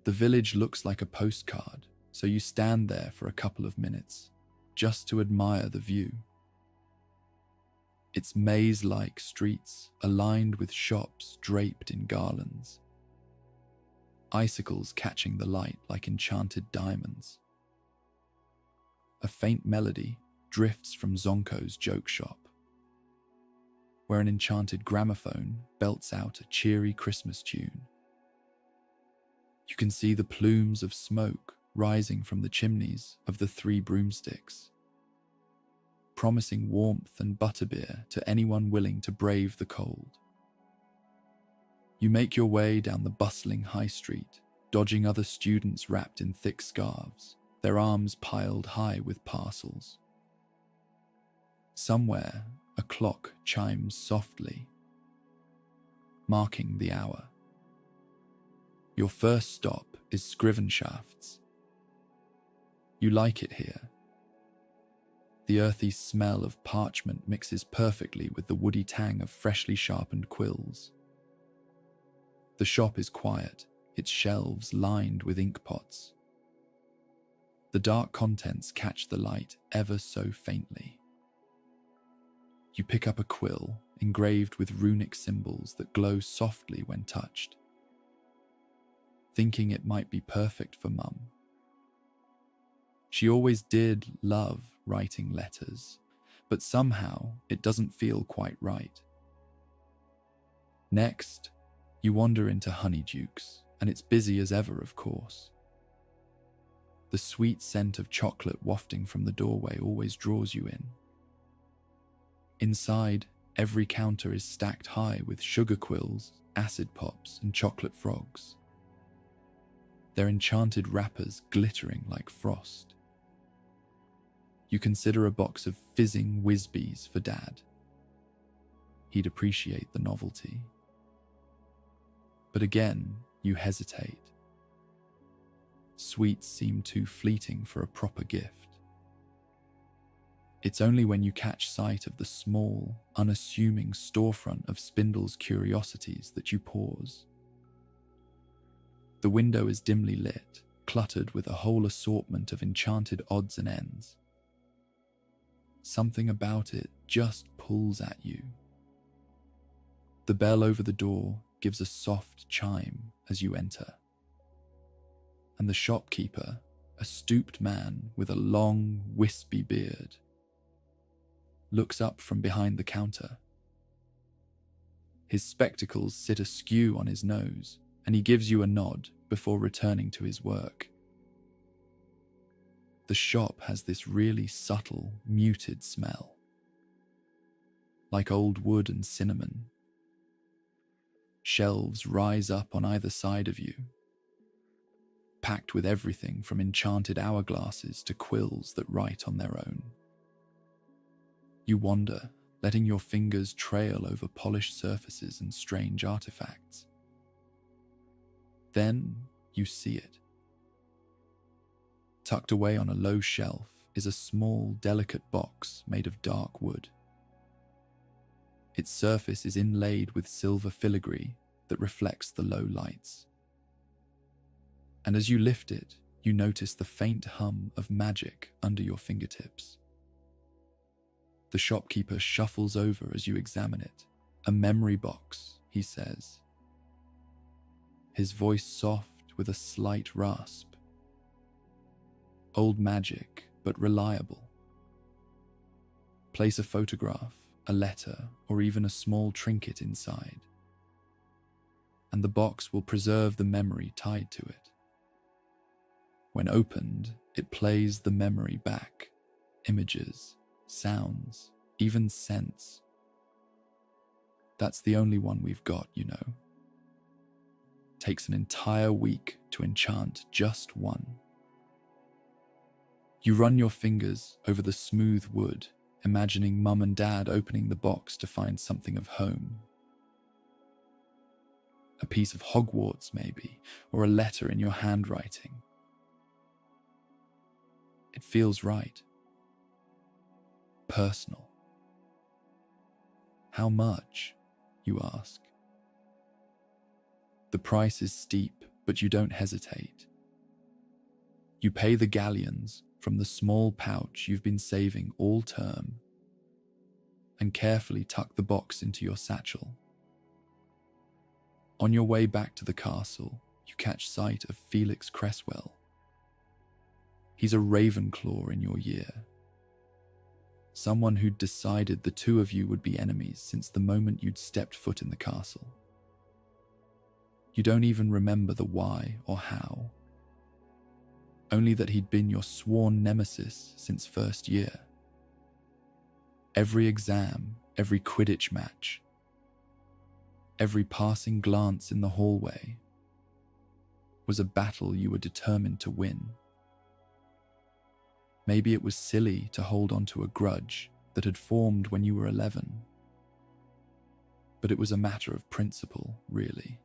The village looks like a postcard, so you stand there for a couple of minutes, just to admire the view. Its maze-like streets are lined with shops draped in garlands, icicles catching the light like enchanted diamonds. A faint melody drifts from Zonko's joke shop, where an enchanted gramophone belts out a cheery Christmas tune. You can see the plumes of smoke rising from the chimneys of the Three Broomsticks, promising warmth and butterbeer to anyone willing to brave the cold. You make your way down the bustling high street, dodging other students wrapped in thick scarves, their arms piled high with parcels. Somewhere, a clock chimes softly, marking the hour. Your first stop is Scrivenshafts. You like it here. The earthy smell of parchment mixes perfectly with the woody tang of freshly sharpened quills. The shop is quiet, its shelves lined with ink pots. The dark contents catch the light ever so faintly. You pick up a quill engraved with runic symbols that glow softly when touched, thinking it might be perfect for Mum. She always did love writing letters, but somehow it doesn't feel quite right. Next, you wander into Honeydukes, and it's busy as ever, of course. The sweet scent of chocolate wafting from the doorway always draws you in. Inside, every counter is stacked high with sugar quills, acid pops, and chocolate frogs, their enchanted wrappers glittering like frost. You consider a box of fizzing Whizbees for Dad. He'd appreciate the novelty. But again, you hesitate. Sweets seem too fleeting for a proper gift. It's only when you catch sight of the small, unassuming storefront of Spindle's Curiosities that you pause. The window is dimly lit, cluttered with a whole assortment of enchanted odds and ends. Something about it just pulls at you. The bell over the door gives a soft chime as you enter, and the shopkeeper, a stooped man with a long, wispy beard, looks up from behind the counter. His spectacles sit askew on his nose, and he gives you a nod before returning to his work. The shop has this really subtle, muted smell, like old wood and cinnamon. Shelves rise up on either side of you, packed with everything from enchanted hourglasses to quills that write on their own. You wander, letting your fingers trail over polished surfaces and strange artifacts. Then you see it. Tucked away on a low shelf is a small, delicate box made of dark wood. Its surface is inlaid with silver filigree that reflects the low lights. and as you lift it, you notice the faint hum of magic under your fingertips. The shopkeeper shuffles over as you examine it. "A memory box," he says, his voice soft with a slight rasp. "Old magic, but reliable. Place a photograph, a letter, or even a small trinket inside, and the box will preserve the memory tied to it. When opened, it plays the memory back, images, sounds, even scents. That's the only one we've got, you know. Takes an entire week to enchant just one." You run your fingers over the smooth wood, imagining Mum and Dad opening the box to find something of home. A piece of Hogwarts, maybe, or a letter in your handwriting. It feels right. Personal. "How much?" you ask. The price is steep, but you don't hesitate. You pay the galleons from the small pouch you've been saving all term and carefully tuck the box into your satchel. On your way back to the castle, you catch sight of Felix Cresswell. He's a Ravenclaw in your year. Someone who'd decided the two of you would be enemies since the moment you'd stepped foot in the castle. You don't even remember the why or how, only that he'd been your sworn nemesis since first year. Every exam, every Quidditch match, every passing glance in the hallway was a battle you were determined to win. Maybe it was silly to hold on to a grudge that had formed when you were 11, but it was a matter of principle, really.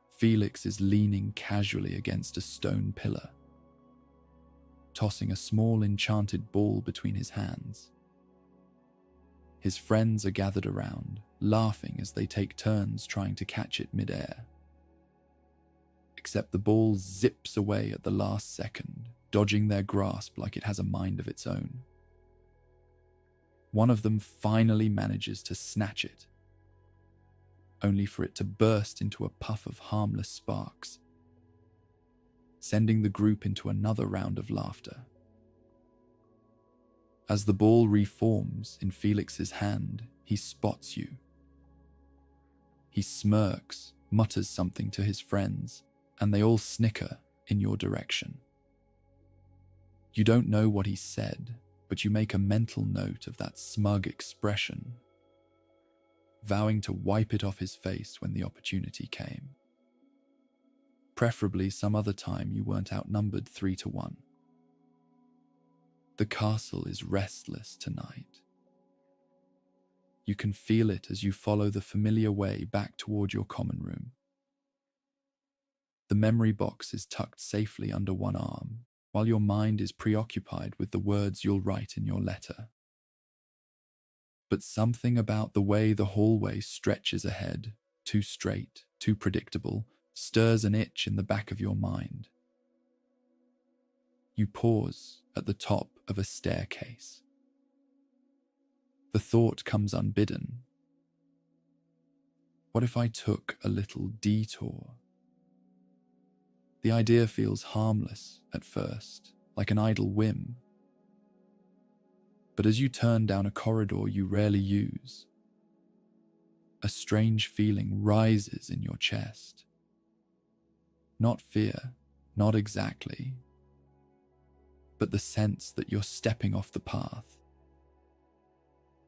Felix is leaning casually against a stone pillar, tossing a small enchanted ball between his hands. His friends are gathered around, laughing as they take turns trying to catch it mid-air. Except the ball zips away at the last second, dodging their grasp like it has a mind of its own. One of them finally manages to snatch it, only for it to burst into a puff of harmless sparks, sending the group into another round of laughter. As the ball reforms in Felix's hand, he spots you. He smirks, mutters something to his friends, and they all snicker in your direction. You don't know what he said, but you make a mental note of that smug expression, vowing to wipe it off his face when the opportunity came. Preferably some other time you weren't outnumbered 3-1. The castle is restless tonight. You can feel it as you follow the familiar way back toward your common room. The memory box is tucked safely under one arm, while your mind is preoccupied with the words you'll write in your letter. But something about the way the hallway stretches ahead, too straight, too predictable, stirs an itch in the back of your mind. You pause at the top of a staircase. The thought comes unbidden. What if I took a little detour? The idea feels harmless at first, like an idle whim. But as you turn down a corridor you rarely use, a strange feeling rises in your chest. Not fear, not exactly, but the sense that you're stepping off the path,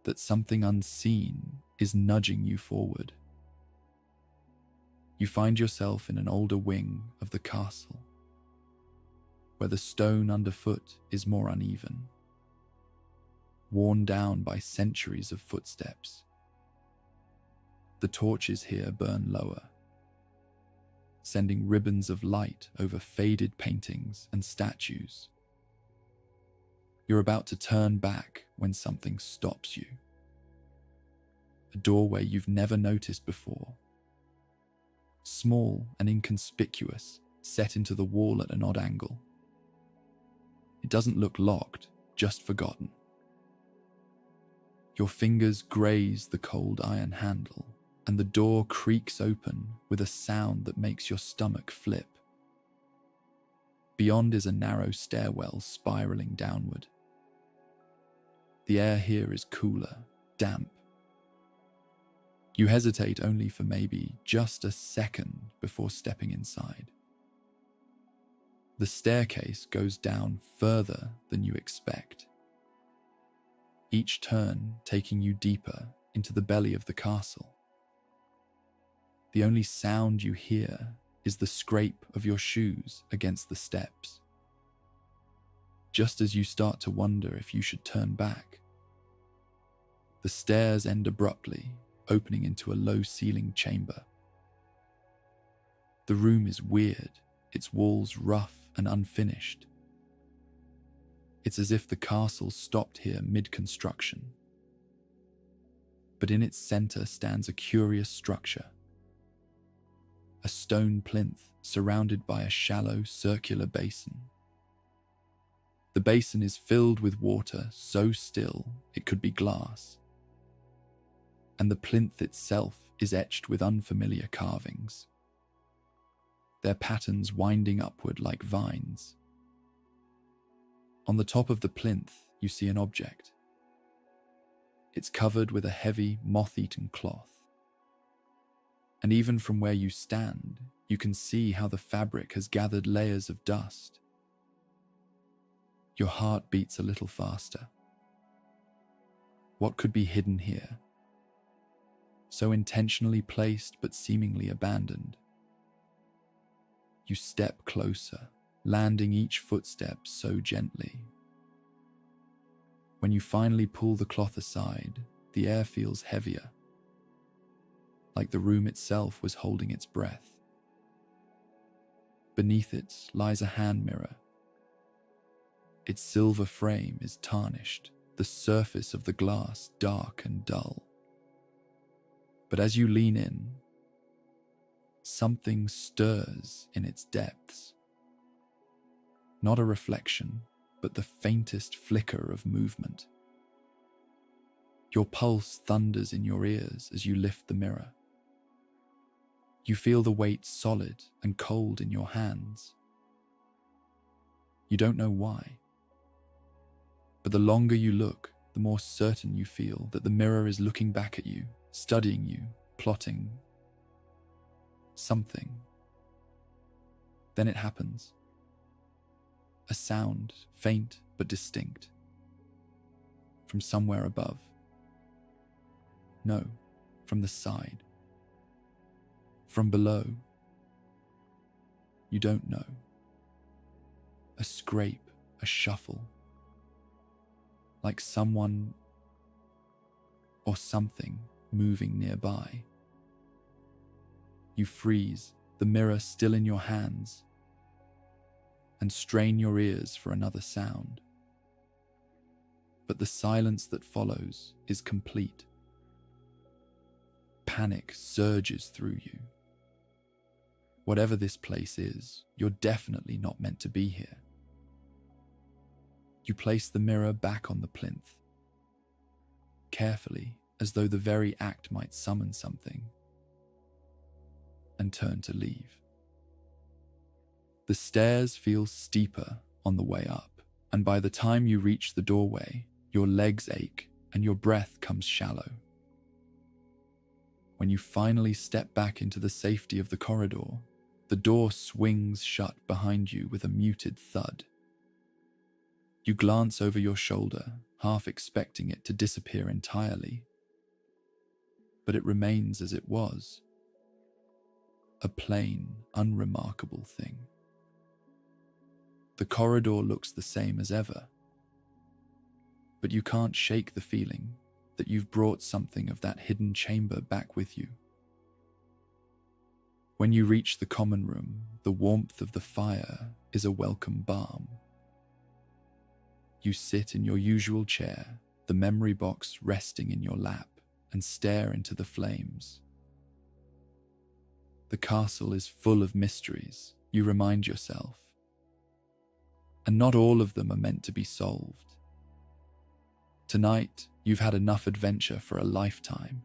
that something unseen is nudging you forward. You find yourself in an older wing of the castle, where the stone underfoot is more uneven, worn down by centuries of footsteps. The torches here burn lower, sending ribbons of light over faded paintings and statues. You're about to turn back when something stops you. A doorway you've never noticed before. Small and inconspicuous, set into the wall at an odd angle. It doesn't look locked, just forgotten. Your fingers graze the cold iron handle, and the door creaks open with a sound that makes your stomach flip. Beyond is a narrow stairwell spiraling downward. The air here is cooler, damp. You hesitate only for maybe just a second before stepping inside. The staircase goes down further than you expect, each turn taking you deeper into the belly of the castle. The only sound you hear is the scrape of your shoes against the steps. Just as you start to wonder if you should turn back, the stairs end abruptly, opening into a low-ceilinged chamber. The room is weird, its walls rough and unfinished. It's as if the castle stopped here mid-construction. But in its center stands a curious structure. A stone plinth surrounded by a shallow, circular basin. The basin is filled with water so still it could be glass. And the plinth itself is etched with unfamiliar carvings, their patterns winding upward like vines. On the top of the plinth, you see an object. It's covered with a heavy, moth-eaten cloth. And even from where you stand, you can see how the fabric has gathered layers of dust. Your heart beats a little faster. What could be hidden here? So intentionally placed but seemingly abandoned. You step closer, landing each footstep so gently. When you finally pull the cloth aside, the air feels heavier, like the room itself was holding its breath. Beneath it lies a hand mirror. Its silver frame is tarnished, the surface of the glass dark and dull. But as you lean in, something stirs in its depths. Not a reflection, but the faintest flicker of movement. Your pulse thunders in your ears as you lift the mirror. You feel the weight solid and cold in your hands. You don't know why. But the longer you look, the more certain you feel that the mirror is looking back at you, studying you, plotting something. Then it happens. A sound, faint but distinct, from somewhere above. No, from the side. From below. You don't know. A scrape, a shuffle. Like someone or something moving nearby. You freeze, the mirror still in your hands, and strain your ears for another sound. But the silence that follows is complete. Panic surges through you. Whatever this place is, you're definitely not meant to be here. You place the mirror back on the plinth, carefully, as though the very act might summon something, and turn to leave. The stairs feel steeper on the way up, and by the time you reach the doorway, your legs ache and your breath comes shallow. When you finally step back into the safety of the corridor, the door swings shut behind you with a muted thud. You glance over your shoulder, half expecting it to disappear entirely. But it remains as it was. A plain, unremarkable thing. The corridor looks the same as ever. But you can't shake the feeling that you've brought something of that hidden chamber back with you. When you reach the common room, the warmth of the fire is a welcome balm. You sit in your usual chair, the memory box resting in your lap, and stare into the flames. The castle is full of mysteries, you remind yourself. And not all of them are meant to be solved. Tonight, you've had enough adventure for a lifetime.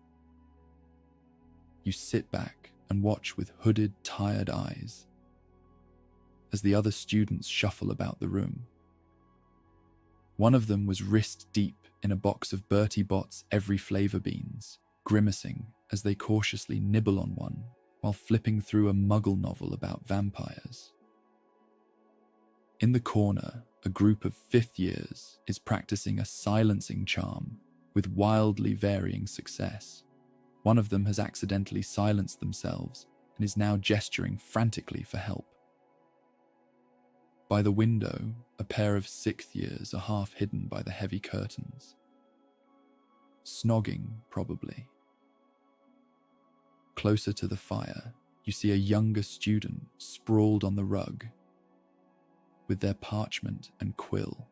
You sit back and watch with hooded, tired eyes as the other students shuffle about the room. One of them was wrist deep in a box of Bertie Bott's every flavor beans, grimacing as they cautiously nibble on one while flipping through a muggle novel about vampires. In the corner, a group of fifth years is practicing a silencing charm with wildly varying success. One of them has accidentally silenced themselves and is now gesturing frantically for help. By the window, a pair of sixth years are half hidden by the heavy curtains. Snogging, probably. Closer to the fire, you see a younger student sprawled on the rug with their parchment and quill,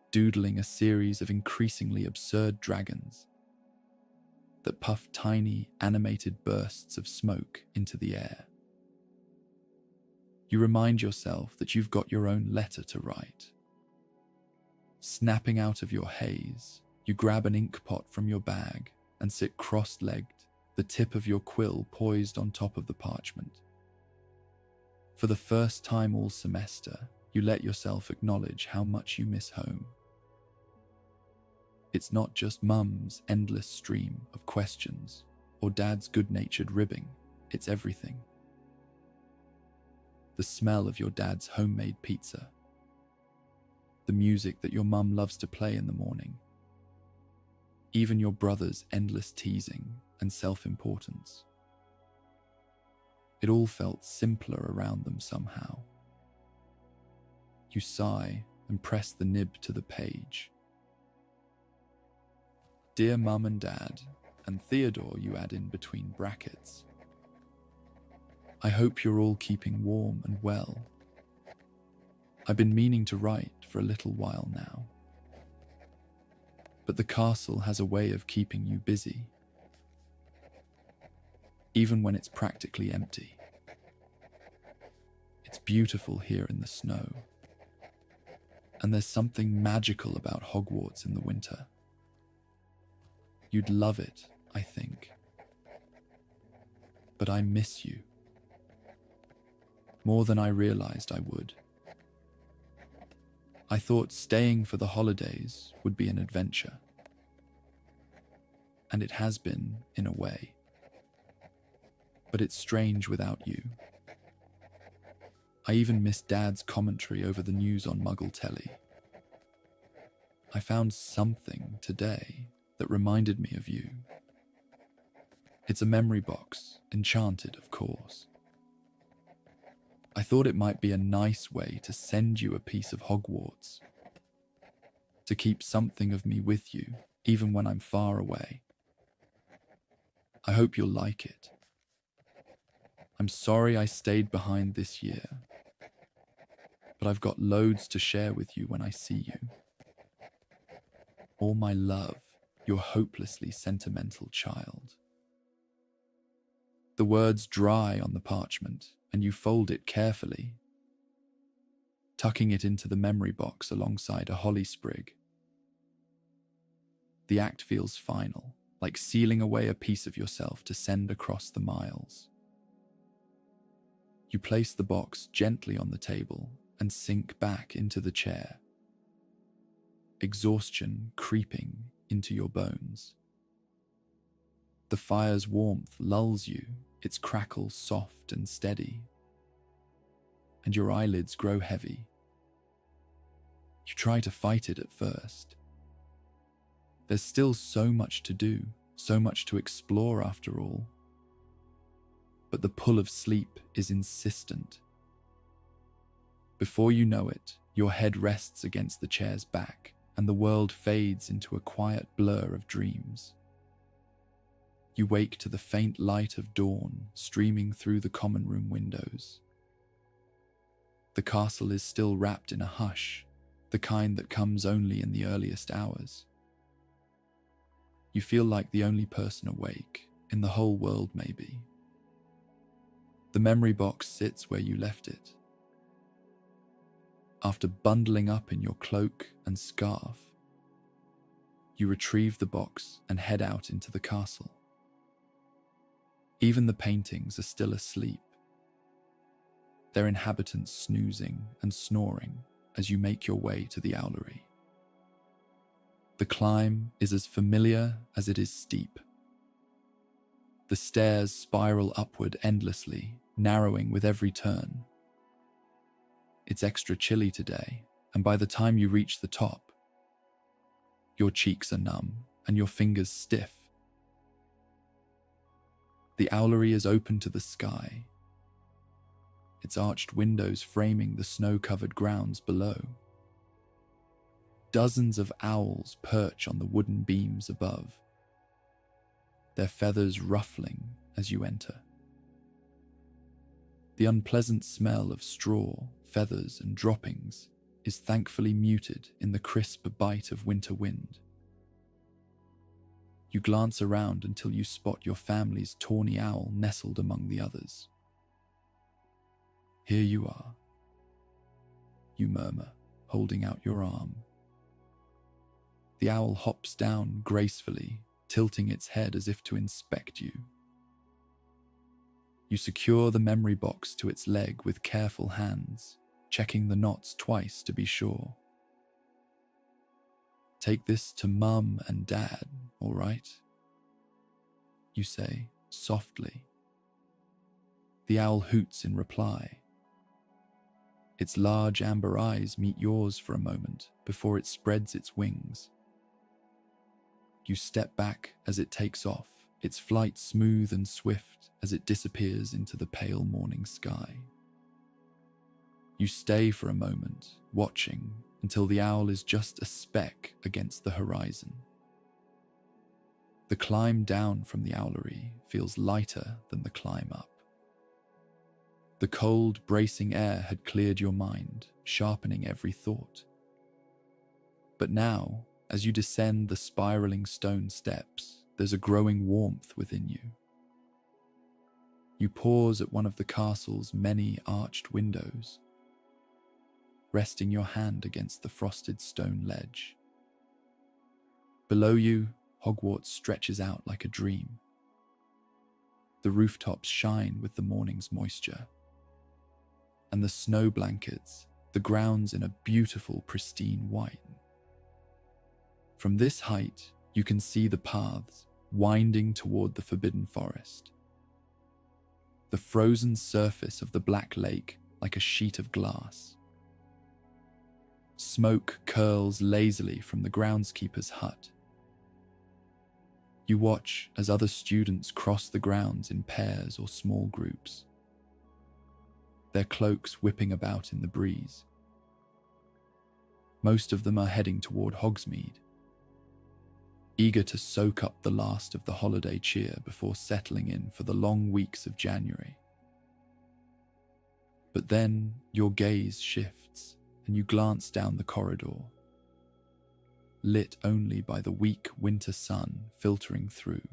doodling a series of increasingly absurd dragons that puff tiny, animated bursts of smoke into the air. You remind yourself that you've got your own letter to write. Snapping out of your haze, you grab an ink pot from your bag and sit cross-legged, the tip of your quill poised on top of the parchment. For the first time all semester, you let yourself acknowledge how much you miss home. It's not just Mum's endless stream of questions or Dad's good-natured ribbing, it's everything. The smell of your dad's homemade pizza. The music that your mum loves to play in the morning. Even your brother's endless teasing and self-importance. It all felt simpler around them somehow. You sigh and press the nib to the page. Dear Mum and Dad, and Theodore you add in between brackets. I hope you're all keeping warm and well. I've been meaning to write for a little while now. But the castle has a way of keeping you busy, even when it's practically empty. It's beautiful here in the snow, and there's something magical about Hogwarts in the winter. You'd love it, I think. But I miss you. More than I realized I would. I thought staying for the holidays would be an adventure. And it has been, in a way. But it's strange without you. I even miss Dad's commentary over the news on Muggle Telly. I found something today that reminded me of you. It's a memory box, enchanted, of course. I thought it might be a nice way to send you a piece of Hogwarts, to keep something of me with you, even when I'm far away. I hope you'll like it. I'm sorry I stayed behind this year, but I've got loads to share with you when I see you. All my love, your hopelessly sentimental child. The words dry on the parchment, and you fold it carefully, tucking it into the memory box alongside a holly sprig. The act feels final, like sealing away a piece of yourself to send across the miles. You place the box gently on the table and sink back into the chair, exhaustion creeping into your bones. The fire's warmth lulls you, its crackle soft and steady, and your eyelids grow heavy. You try to fight it at first. There's still so much to do, so much to explore after all. But the pull of sleep is insistent. Before you know it, your head rests against the chair's back, and the world fades into a quiet blur of dreams. You wake to the faint light of dawn streaming through the common room windows. The castle is still wrapped in a hush, the kind that comes only in the earliest hours. You feel like the only person awake, in the whole world maybe. The memory box sits where you left it. After bundling up in your cloak and scarf, you retrieve the box and head out into the castle. Even the paintings are still asleep, their inhabitants snoozing and snoring as you make your way to the owlery. The climb is as familiar as it is steep. The stairs spiral upward endlessly, narrowing with every turn. It's extra chilly today, and by the time you reach the top, your cheeks are numb and your fingers stiff. The owlery is open to the sky, its arched windows framing the snow-covered grounds below. Dozens of owls perch on the wooden beams above, their feathers ruffling as you enter. The unpleasant smell of straw, feathers, and droppings is thankfully muted in the crisp bite of winter wind. You glance around until you spot your family's tawny owl nestled among the others. "Here you are," you murmur, holding out your arm. The owl hops down gracefully, tilting its head as if to inspect you. You secure the memory box to its leg with careful hands, checking the knots twice to be sure. "Take this to Mum and Dad, all right?" you say, softly. The owl hoots in reply. Its large amber eyes meet yours for a moment before it spreads its wings. You step back as it takes off, its flight smooth and swift as it disappears into the pale morning sky. You stay for a moment, watching until the owl is just a speck against the horizon. The climb down from the owlery feels lighter than the climb up. The cold, bracing air had cleared your mind, sharpening every thought. But now, as you descend the spiraling stone steps, there's a growing warmth within you. You pause at one of the castle's many arched windows, resting your hand against the frosted stone ledge. Below you, Hogwarts stretches out like a dream. The rooftops shine with the morning's moisture, and the snow blankets the grounds in a beautiful, pristine white. From this height, you can see the paths winding toward the Forbidden Forest. The frozen surface of the Black Lake like a sheet of glass. Smoke curls lazily from the groundskeeper's hut. You watch as other students cross the grounds in pairs or small groups, their cloaks whipping about in the breeze. Most of them are heading toward Hogsmeade, eager to soak up the last of the holiday cheer before settling in for the long weeks of January. But then your gaze shifts and you glance down the corridor, lit only by the weak winter sun filtering through.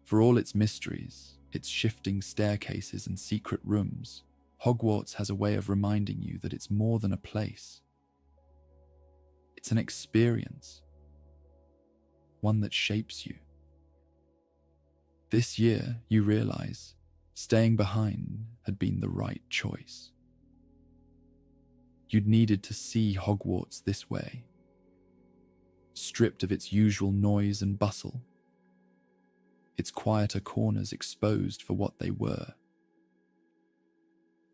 For all its mysteries, its shifting staircases and secret rooms, Hogwarts has a way of reminding you that it's more than a place. It's an experience, one that shapes you. This year, you realize, staying behind had been the right choice. You'd needed to see Hogwarts this way, stripped of its usual noise and bustle, its quieter corners exposed for what they were.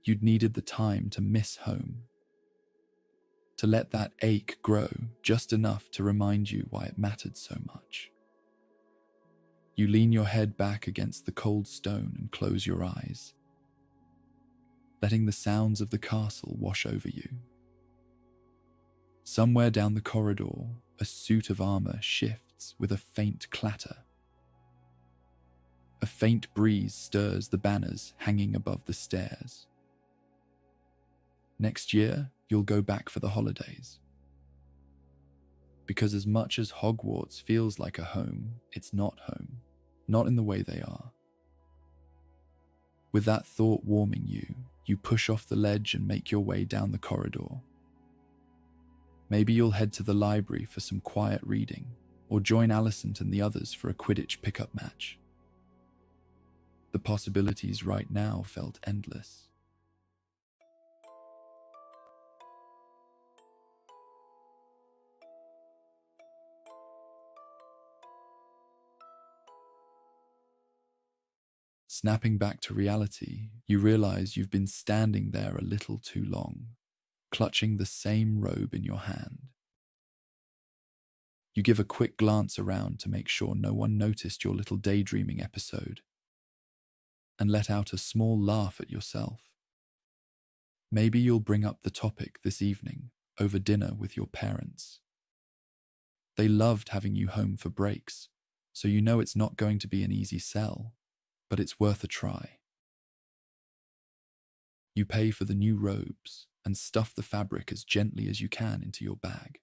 You'd needed the time to miss home, to let that ache grow just enough to remind you why it mattered so much. You lean your head back against the cold stone and close your eyes, letting the sounds of the castle wash over you. Somewhere down the corridor, a suit of armor shifts with a faint clatter. A faint breeze stirs the banners hanging above the stairs. Next year, you'll go back for the holidays. Because as much as Hogwarts feels like a home, it's not home. Not in the way they are. With that thought warming you, you push off the ledge and make your way down the corridor. Maybe you'll head to the library for some quiet reading, or join Alicent and the others for a Quidditch pickup match. The possibilities right now felt endless. Snapping back to reality, you realize you've been standing there a little too long, clutching the same robe in your hand. You give a quick glance around to make sure no one noticed your little daydreaming episode, and let out a small laugh at yourself. Maybe you'll bring up the topic this evening over dinner with your parents. They loved having you home for breaks, so you know it's not going to be an easy sell, but it's worth a try. You pay for the new robes and stuff the fabric as gently as you can into your bag.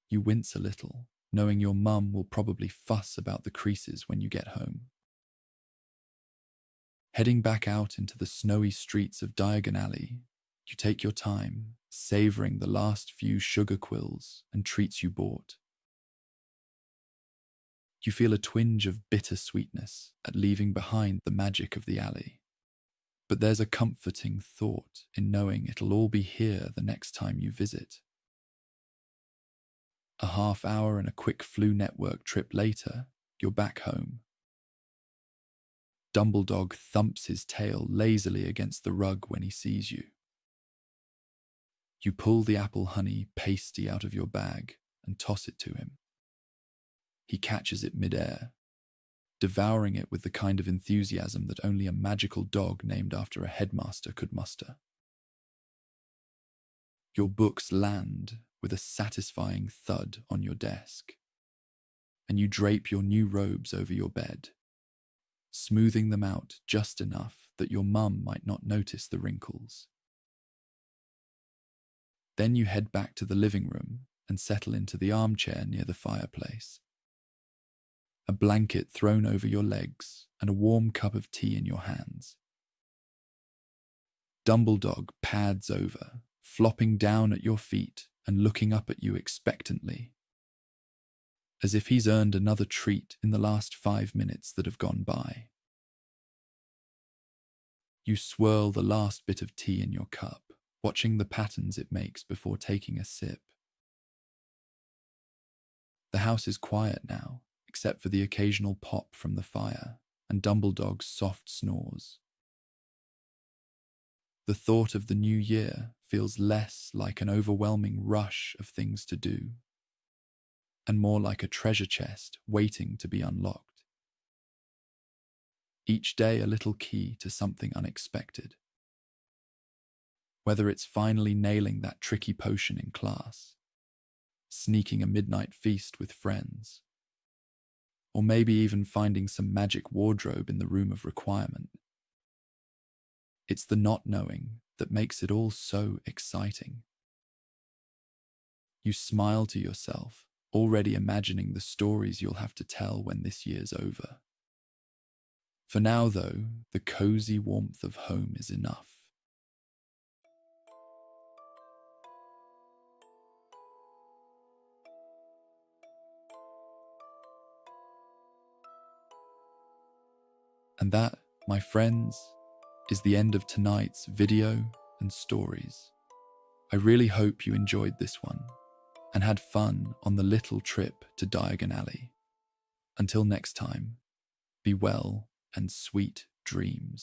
You wince a little, knowing your mum will probably fuss about the creases when you get home. Heading back out into the snowy streets of Diagon Alley, you take your time, savouring the last few sugar quills and treats you bought. You feel a twinge of bitter sweetness at leaving behind the magic of the alley. But there's a comforting thought in knowing it'll all be here the next time you visit. A half hour and a quick Flu Network trip later, you're back home. Dumbledore thumps his tail lazily against the rug when he sees you. You pull the apple honey pasty out of your bag and toss it to him. He catches it mid-air, devouring it with the kind of enthusiasm that only a magical dog named after a headmaster could muster. Your books land with a satisfying thud on your desk, and you drape your new robes over your bed, smoothing them out just enough that your mum might not notice the wrinkles. Then you head back to the living room and settle into the armchair near the fireplace. A blanket thrown over your legs and a warm cup of tea in your hands. Dumbledore pads over, flopping down at your feet and looking up at you expectantly, as if he's earned another treat in the last 5 minutes that have gone by. You swirl the last bit of tea in your cup, watching the patterns it makes before taking a sip. The house is quiet now, except for the occasional pop from the fire and Dumbledore's soft snores. The thought of the new year feels less like an overwhelming rush of things to do, and more like a treasure chest waiting to be unlocked. Each day a little key to something unexpected. Whether it's finally nailing that tricky potion in class, sneaking a midnight feast with friends, or maybe even finding some magic wardrobe in the room of requirement. It's the not knowing that makes it all so exciting. You smile to yourself, already imagining the stories you'll have to tell when this year's over. For now, though, the cozy warmth of home is enough. And that, my friends, is the end of tonight's video and stories. I really hope you enjoyed this one and had fun on the little trip to Diagon Alley. Until next time, be well and sweet dreams.